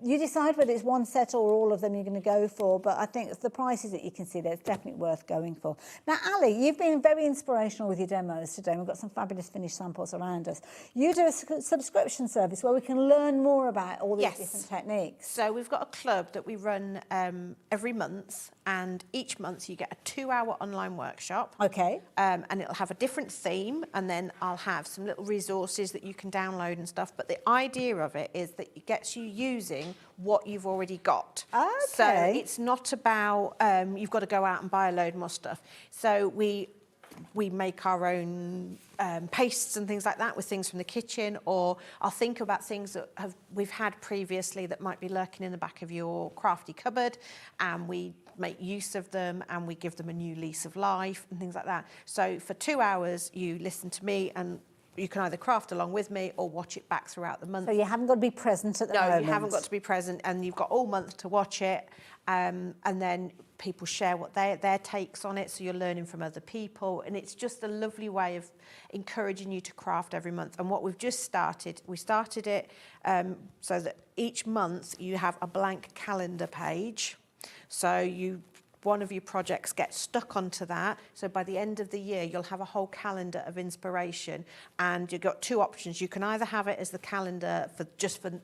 You decide whether it's one set or all of them you're going to go for, but I think the prices that you can see there, it's definitely worth going for. Now, Ali, you've been very inspirational with your demos today. We've got some fabulous finished samples around us. You do a subscription service where we can learn more about all these different techniques. So we've got a club that we run every month, and each month you get a 2-hour online workshop. Okay. And it'll have a different theme, and then I'll have some little resources that you can download and stuff. But the idea of it is that it gets you using what you've already got. Okay. So it's not about you've got to go out and buy a load more stuff. So we make our own pastes and things like that with things from the kitchen, or I'll think about things that we've had previously that might be lurking in the back of your crafty cupboard, and we make use of them and we give them a new lease of life and things like that. So for 2 hours you listen to me, and you can either craft along with me or watch it back throughout the month. So you haven't got to be present at the moment? No, you haven't got to be present, and you've got all month to watch it. And then people share what their takes on it, so you're learning from other people. And it's just a lovely way of encouraging you to craft every month. And what we've just started, we started it so that each month you have a blank calendar page. So one of your projects gets stuck onto that. So by the end of the year, you'll have a whole calendar of inspiration, and you've got two options. You can either have it as the calendar for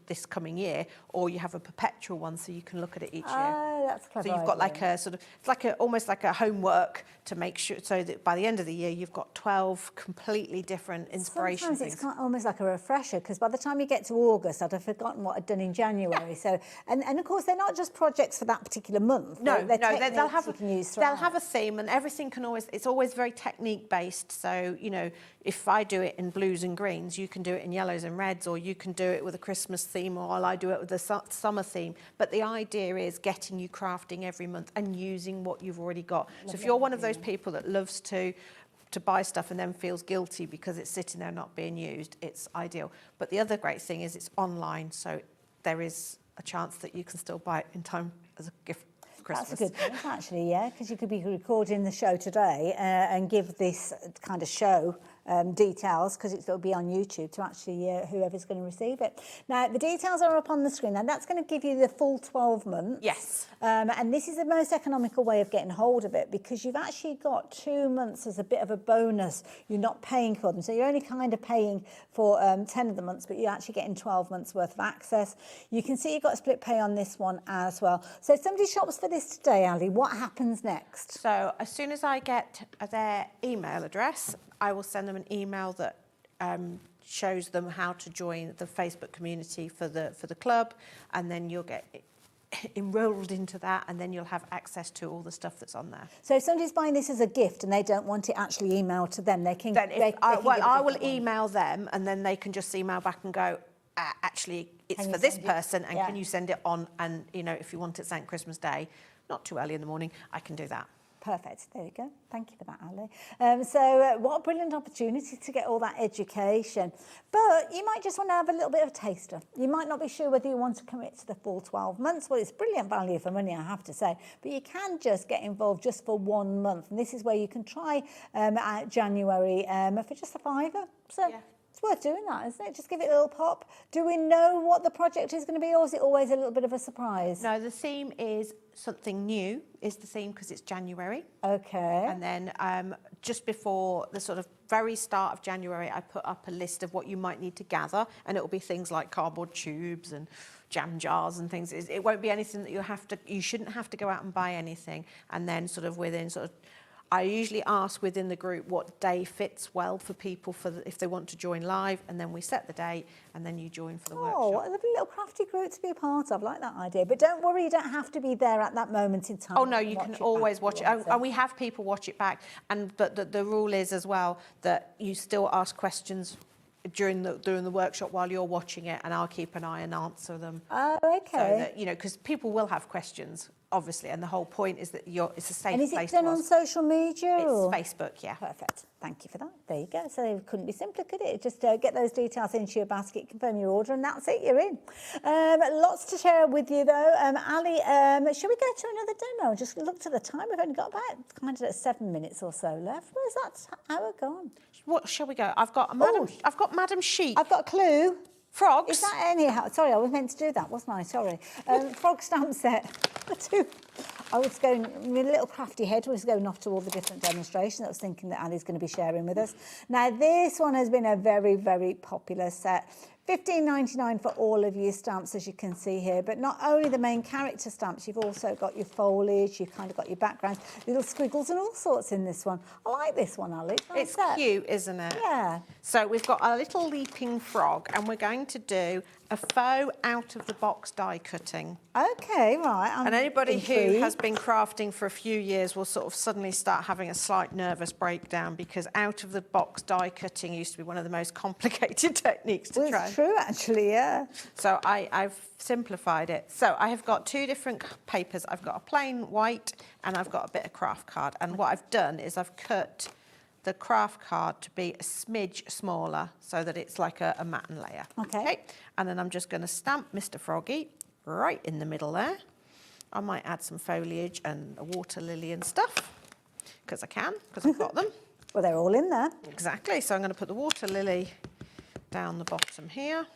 this coming year, or you have a perpetual one, so you can look at it each year. Oh, that's clever. So you've got like a sort of, it's like almost like a homework to make sure, so that by the end of the year, you've got 12 completely different inspiration Sometimes things. it's almost like a refresher, because by the time you get to August, I'd have forgotten what I'd done in January. So, and of course, they're not just projects for that particular month. No, they're they'll have you can use they'll have a theme, and everything can always, it's always very technique based. So, you know, if I do it in blues and greens, you can do it in yellows and reds, or you can do it with a Christmas theme, or I do it with a summer theme. But the idea is getting you crafting every month and using what you've already got. So if you're one of those people that loves to buy stuff and then feels guilty because it's sitting there not being used, it's ideal. But the other great thing is it's online, so there is a chance that you can still buy it in time as a gift. Christmas. That's a good point, actually, yeah, because you could be recording the show today and give this kind of show details, because it'll be on YouTube to actually whoever's going to receive it. Now, the details are up on the screen, and that's going to give you the full 12 months. Yes. And this is the most economical way of getting hold of it, because you've actually got 2 months as a bit of a bonus. You're not paying for them, so you're only kind of paying for 10 of the months, but you're actually getting 12 months worth of access. You can see you've got split pay on this one as well. So if somebody shops for this today, Ali, what happens next? So as soon as I get their email address, I will send them an email that shows them how to join the Facebook community for the club, and then you'll get enrolled into that, and then you'll have access to all the stuff that's on there. So if somebody's buying this as a gift and they don't want it actually emailed to them, they can... I will email them, and then they can just email back and go, actually, it's for this person, and can you send it on? And, you know, if you want it sent Christmas Day, not too early in the morning, I can do that. Perfect. There you go. Thank you for that, Ali. What a brilliant opportunity to get all that education. But you might just want to have a little bit of a taster. You might not be sure whether you want to commit to the full 12 months. Well, it's brilliant value for money, I have to say. But you can just get involved just for 1 month. And this is where you can try out January for just a £5. So it's worth doing that, isn't it? Just give it a little pop. Do we know what the project is going to be, or is it always a little bit of a surprise? No, the theme is something new, is the theme, because it's January. Okay. And then just before the sort of very start of January, I put up a list of what you might need to gather, and it will be things like cardboard tubes and jam jars and things. It won't be anything that you shouldn't have to go out and buy anything. And then sort of within I usually ask within the group what day fits well for people if they want to join live, and then we set the date, and then you join for the workshop. Oh, what a lovely little crafty group to be a part of. I like that idea. But don't worry, you don't have to be there at that moment in time. Oh, no, you can always watch it. And we have people watch it back. But the rule is as well that you still ask questions during the workshop while you're watching it, and I'll keep an eye and answer them. Oh, okay. So that, you know, because people will have questions obviously, and the whole point is that it's a safe And is place it done to on ask. social media? It's or? Facebook, yeah. Perfect. Thank you for that. There you go. So it couldn't be simpler, could it? Just get those details into your basket, confirm your order, and that's it. You're in. Lots to share with you, though. Ali, shall we go to another demo? Just looked at the time. We've only got about kind of 7 minutes or so left. Where's that hour gone? What shall we go? I've got Madam Sheep. I've got a clue. Frogs. Is that anyhow? Sorry, I was meant to do that, wasn't I? Sorry. Frog stamp set. I was going, my little crafty head was going off to all the different demonstrations. I was thinking that Ali's going to be sharing with us. Now, this one has been a very, very popular set. $15.99 for all of your stamps, as you can see here. But not only the main character stamps, you've also got your foliage, you've kind of got your backgrounds, little squiggles and all sorts in this one. I like this one, Ali. It's cute, isn't it? Yeah. So we've got a little leaping frog, and we're going to do a faux out-of-the-box die cutting. Okay, right. And anybody who has been crafting for a few years will sort of suddenly start having a slight nervous breakdown, because out-of-the-box die cutting used to be one of the most complicated techniques to try. It's true, actually, yeah. So I've simplified it. So I have got 2 different papers. I've got a plain white and I've got a bit of craft card. And what I've done is I've cut the craft card to be a smidge smaller so that it's like a matten layer. Okay. And then I'm just going to stamp Mr. Froggy right in the middle there. I might add some foliage and a water lily and stuff, because I can, because I've got them. Well, they're all in there. Exactly. So I'm going to put the water lily down the bottom here.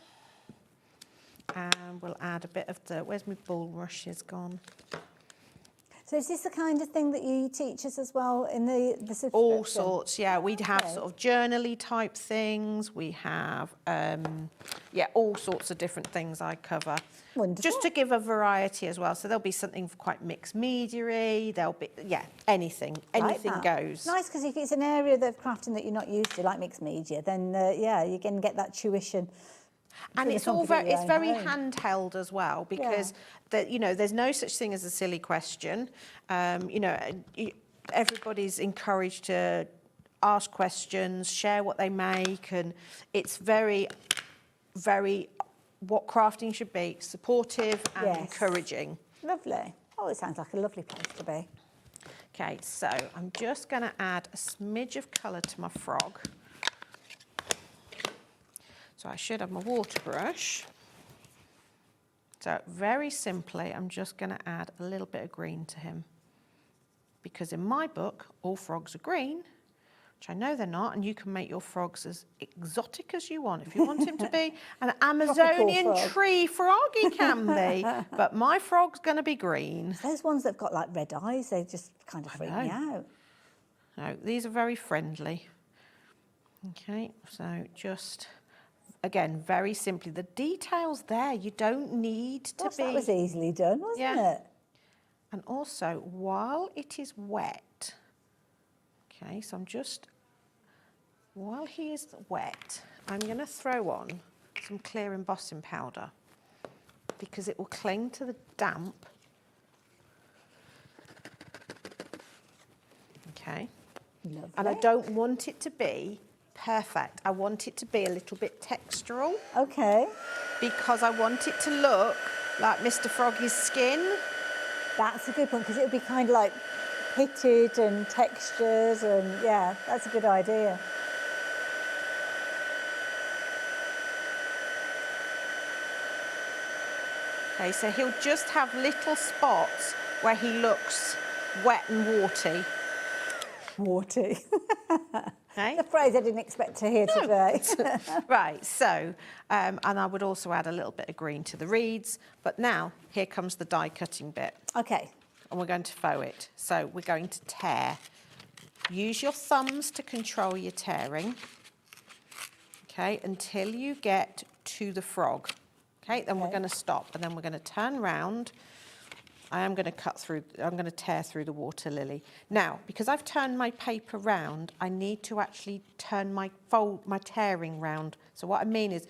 And we'll add a bit of the, where's my bulrushes gone? So is this the kind of thing that you teach us as well in the subscription? All sorts, yeah. We'd have sort of journaly type things. We have, all sorts of different things I cover. Wonderful. Just to give a variety as well. So there'll be something quite mixed media-y. There'll be, anything Like goes. Nice, because if it's an area of crafting that you're not used to, like mixed media, then you can get that tuition. And it's all very handheld as well, because there's no such thing as a silly question. Everybody's encouraged to ask questions, share what they make, and it's very, very what crafting should be: supportive and encouraging. Lovely. Oh, it sounds like a lovely place to be. Okay, so I'm just going to add a smidge of colour to my frog. So I should have my water brush. So very simply, I'm just going to add a little bit of green to him. Because in my book, all frogs are green, which I know they're not, and you can make your frogs as exotic as you want. If you want him to be an Amazonian tree frog, he can be. But my frog's going to be green. Those ones that've got like red eyes, they just kind of freak me out. No, these are very friendly. Okay, so just... Again, very simply, the details there, you don't need to be... That was easily done, wasn't it? And also, while it is wet, okay, so I'm just... While he is wet, I'm going to throw on some clear embossing powder, because it will cling to the damp. Okay. Lovely. And I don't want it to be perfect. I want it to be a little bit textural. Okay. Because I want it to look like Mr. Froggy's skin. That's a good one, because it'll be kind of like pitted and textures, and yeah, that's a good idea. Okay, so he'll just have little spots where he looks wet and warty. Warty. Okay. The phrase I didn't expect to hear today. Right, so, and I would also add a little bit of green to the reeds. But now, here comes the die cutting bit. Okay. And we're going to faux it. So we're going to tear. Use your thumbs to control your tearing. Okay, until you get to the frog. Okay, then we're going to stop, and then we're going to turn round. I'm going to tear through the water lily. Now, because I've turned my paper round, I need to actually turn my tearing round. So what I mean is,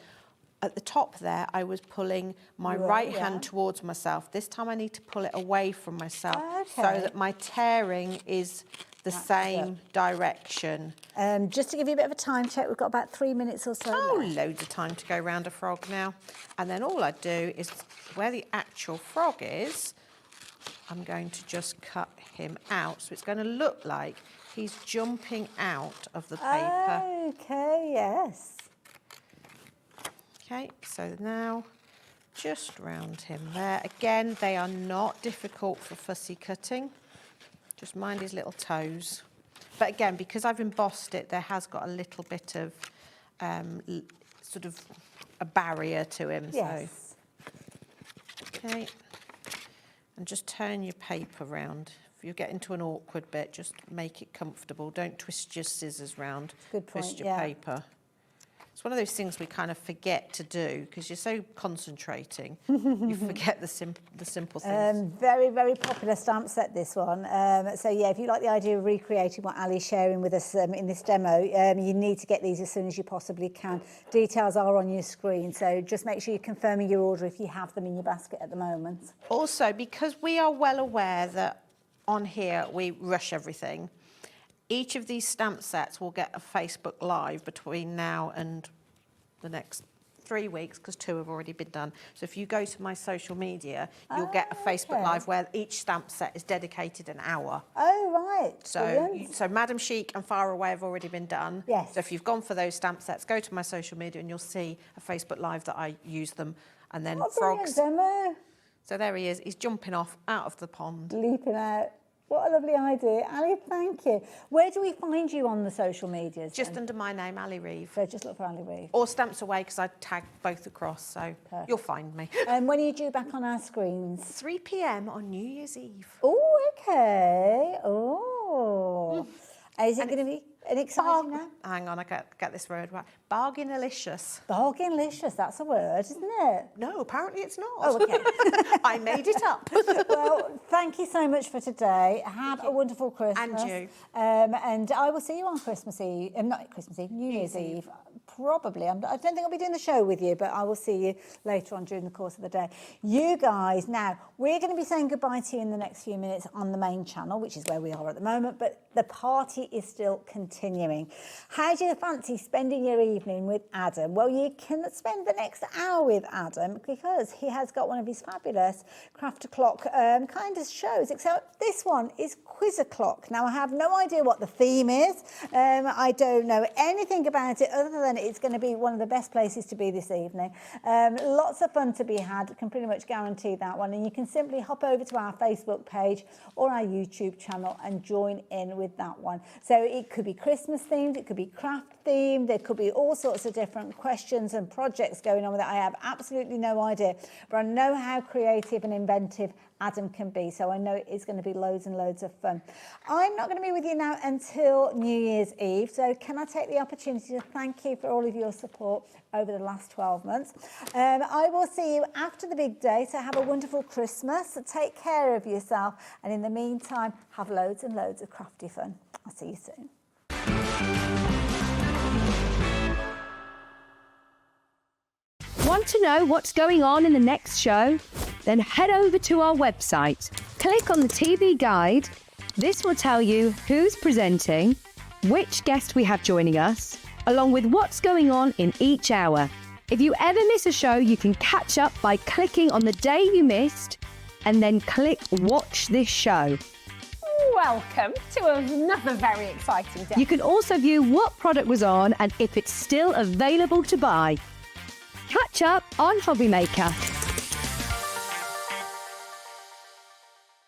at the top there, I was pulling my right hand towards myself. This time I need to pull it away from myself so that my tearing is the same direction. Just to give you a bit of a time check, we've got about 3 minutes or so left. Loads of time to go round a frog now. And then all I do is, where the actual frog is, I'm going to just cut him out. So it's going to look like he's jumping out of the paper. Okay, yes. Okay, so now just round him there. Again, they are not difficult for fussy cutting. Just mind his little toes. But again, because I've embossed it, there has got a little bit of sort of a barrier to him. Yes. So, okay. And just turn your paper round. If you get into an awkward bit, just make it comfortable. Don't twist your scissors round. Good point, twist your paper. It's one of those things we kind of forget to do because you're so concentrating. You forget the simple things. Very, very popular stamp set, this one. So, yeah, if you like the idea of recreating what Ali's sharing with us in this demo, you need to get these as soon as you possibly can. Details are on your screen, so just make sure you're confirming your order if you have them in your basket at the moment. Also, because we are well aware that on here we rush everything, each of these stamp sets will get a Facebook Live between now and the next 3 weeks, because 2 have already been done. So if you go to my social media, you'll get a Facebook Live where each stamp set is dedicated an hour. Oh, right. So Madam Chic and Far Away have already been done. Yes. So if you've gone for those stamp sets, go to my social media and you'll see a Facebook Live that I use them. And then frogs. Demo. So there he is. He's jumping off out of the pond. Leaping out. What a lovely idea. Ali, thank you. Where do we find you on the social medias? Just under my name, Ali Reeve. So just look for Ali Reeve. Or Stamps Away, because I tag both across, so you'll find me. And when are you due back on our screens? 3 p.m. on New Year's Eve. Oh, okay. Oh. Is it going to be an exciting now? Hang on, I get this word right. Bargainalicious. Bargainalicious, that's a word, isn't it? No, apparently it's not. Oh, okay. I made it up. Well, thank you so much for today. Have a wonderful Christmas. And you. And I will see you on Christmas Eve. Not Christmas Eve, New Year's Eve. Probably. I don't think I'll be doing the show with you, but I will see you later on during the course of the day. You guys, now, we're going to be saying goodbye to you in the next few minutes on the main channel, which is where we are at the moment, but the party is still continuing. How do you fancy spending your evening with Adam? Well, you can spend the next hour with Adam because he has got one of his fabulous Craft O'Clock kind of shows, except this one is Quiz O'Clock. Now, I have no idea what the theme is. I don't know anything about it other than it's going to be one of the best places to be this evening. Lots of fun to be had. I can pretty much guarantee that one. And you can simply hop over to our Facebook page or our YouTube channel and join in with that one. So it could be Christmas themed, it could be craft themed, there could be all sorts of different questions and projects going on with it. I have absolutely no idea, but I know how creative and inventive Adam can be, so I know it is going to be loads and loads of fun. I'm not going to be with you now until New Year's Eve, so can I take the opportunity to thank you for all of your support over the last 12 months. I will see you after the big day, so have a wonderful Christmas, take care of yourself, and in the meantime, have loads and loads of crafty fun. I'll see you soon. Want to know what's going on in the next show? Then head over to our website. Click on the TV guide. This will tell you who's presenting, which guest we have joining us, along with what's going on in each hour. If you ever miss a show, you can catch up by clicking on the day you missed and then click Watch This Show. Welcome to another very exciting day. You can also view what product was on and if it's still available to buy. Catch up on Hobby Maker.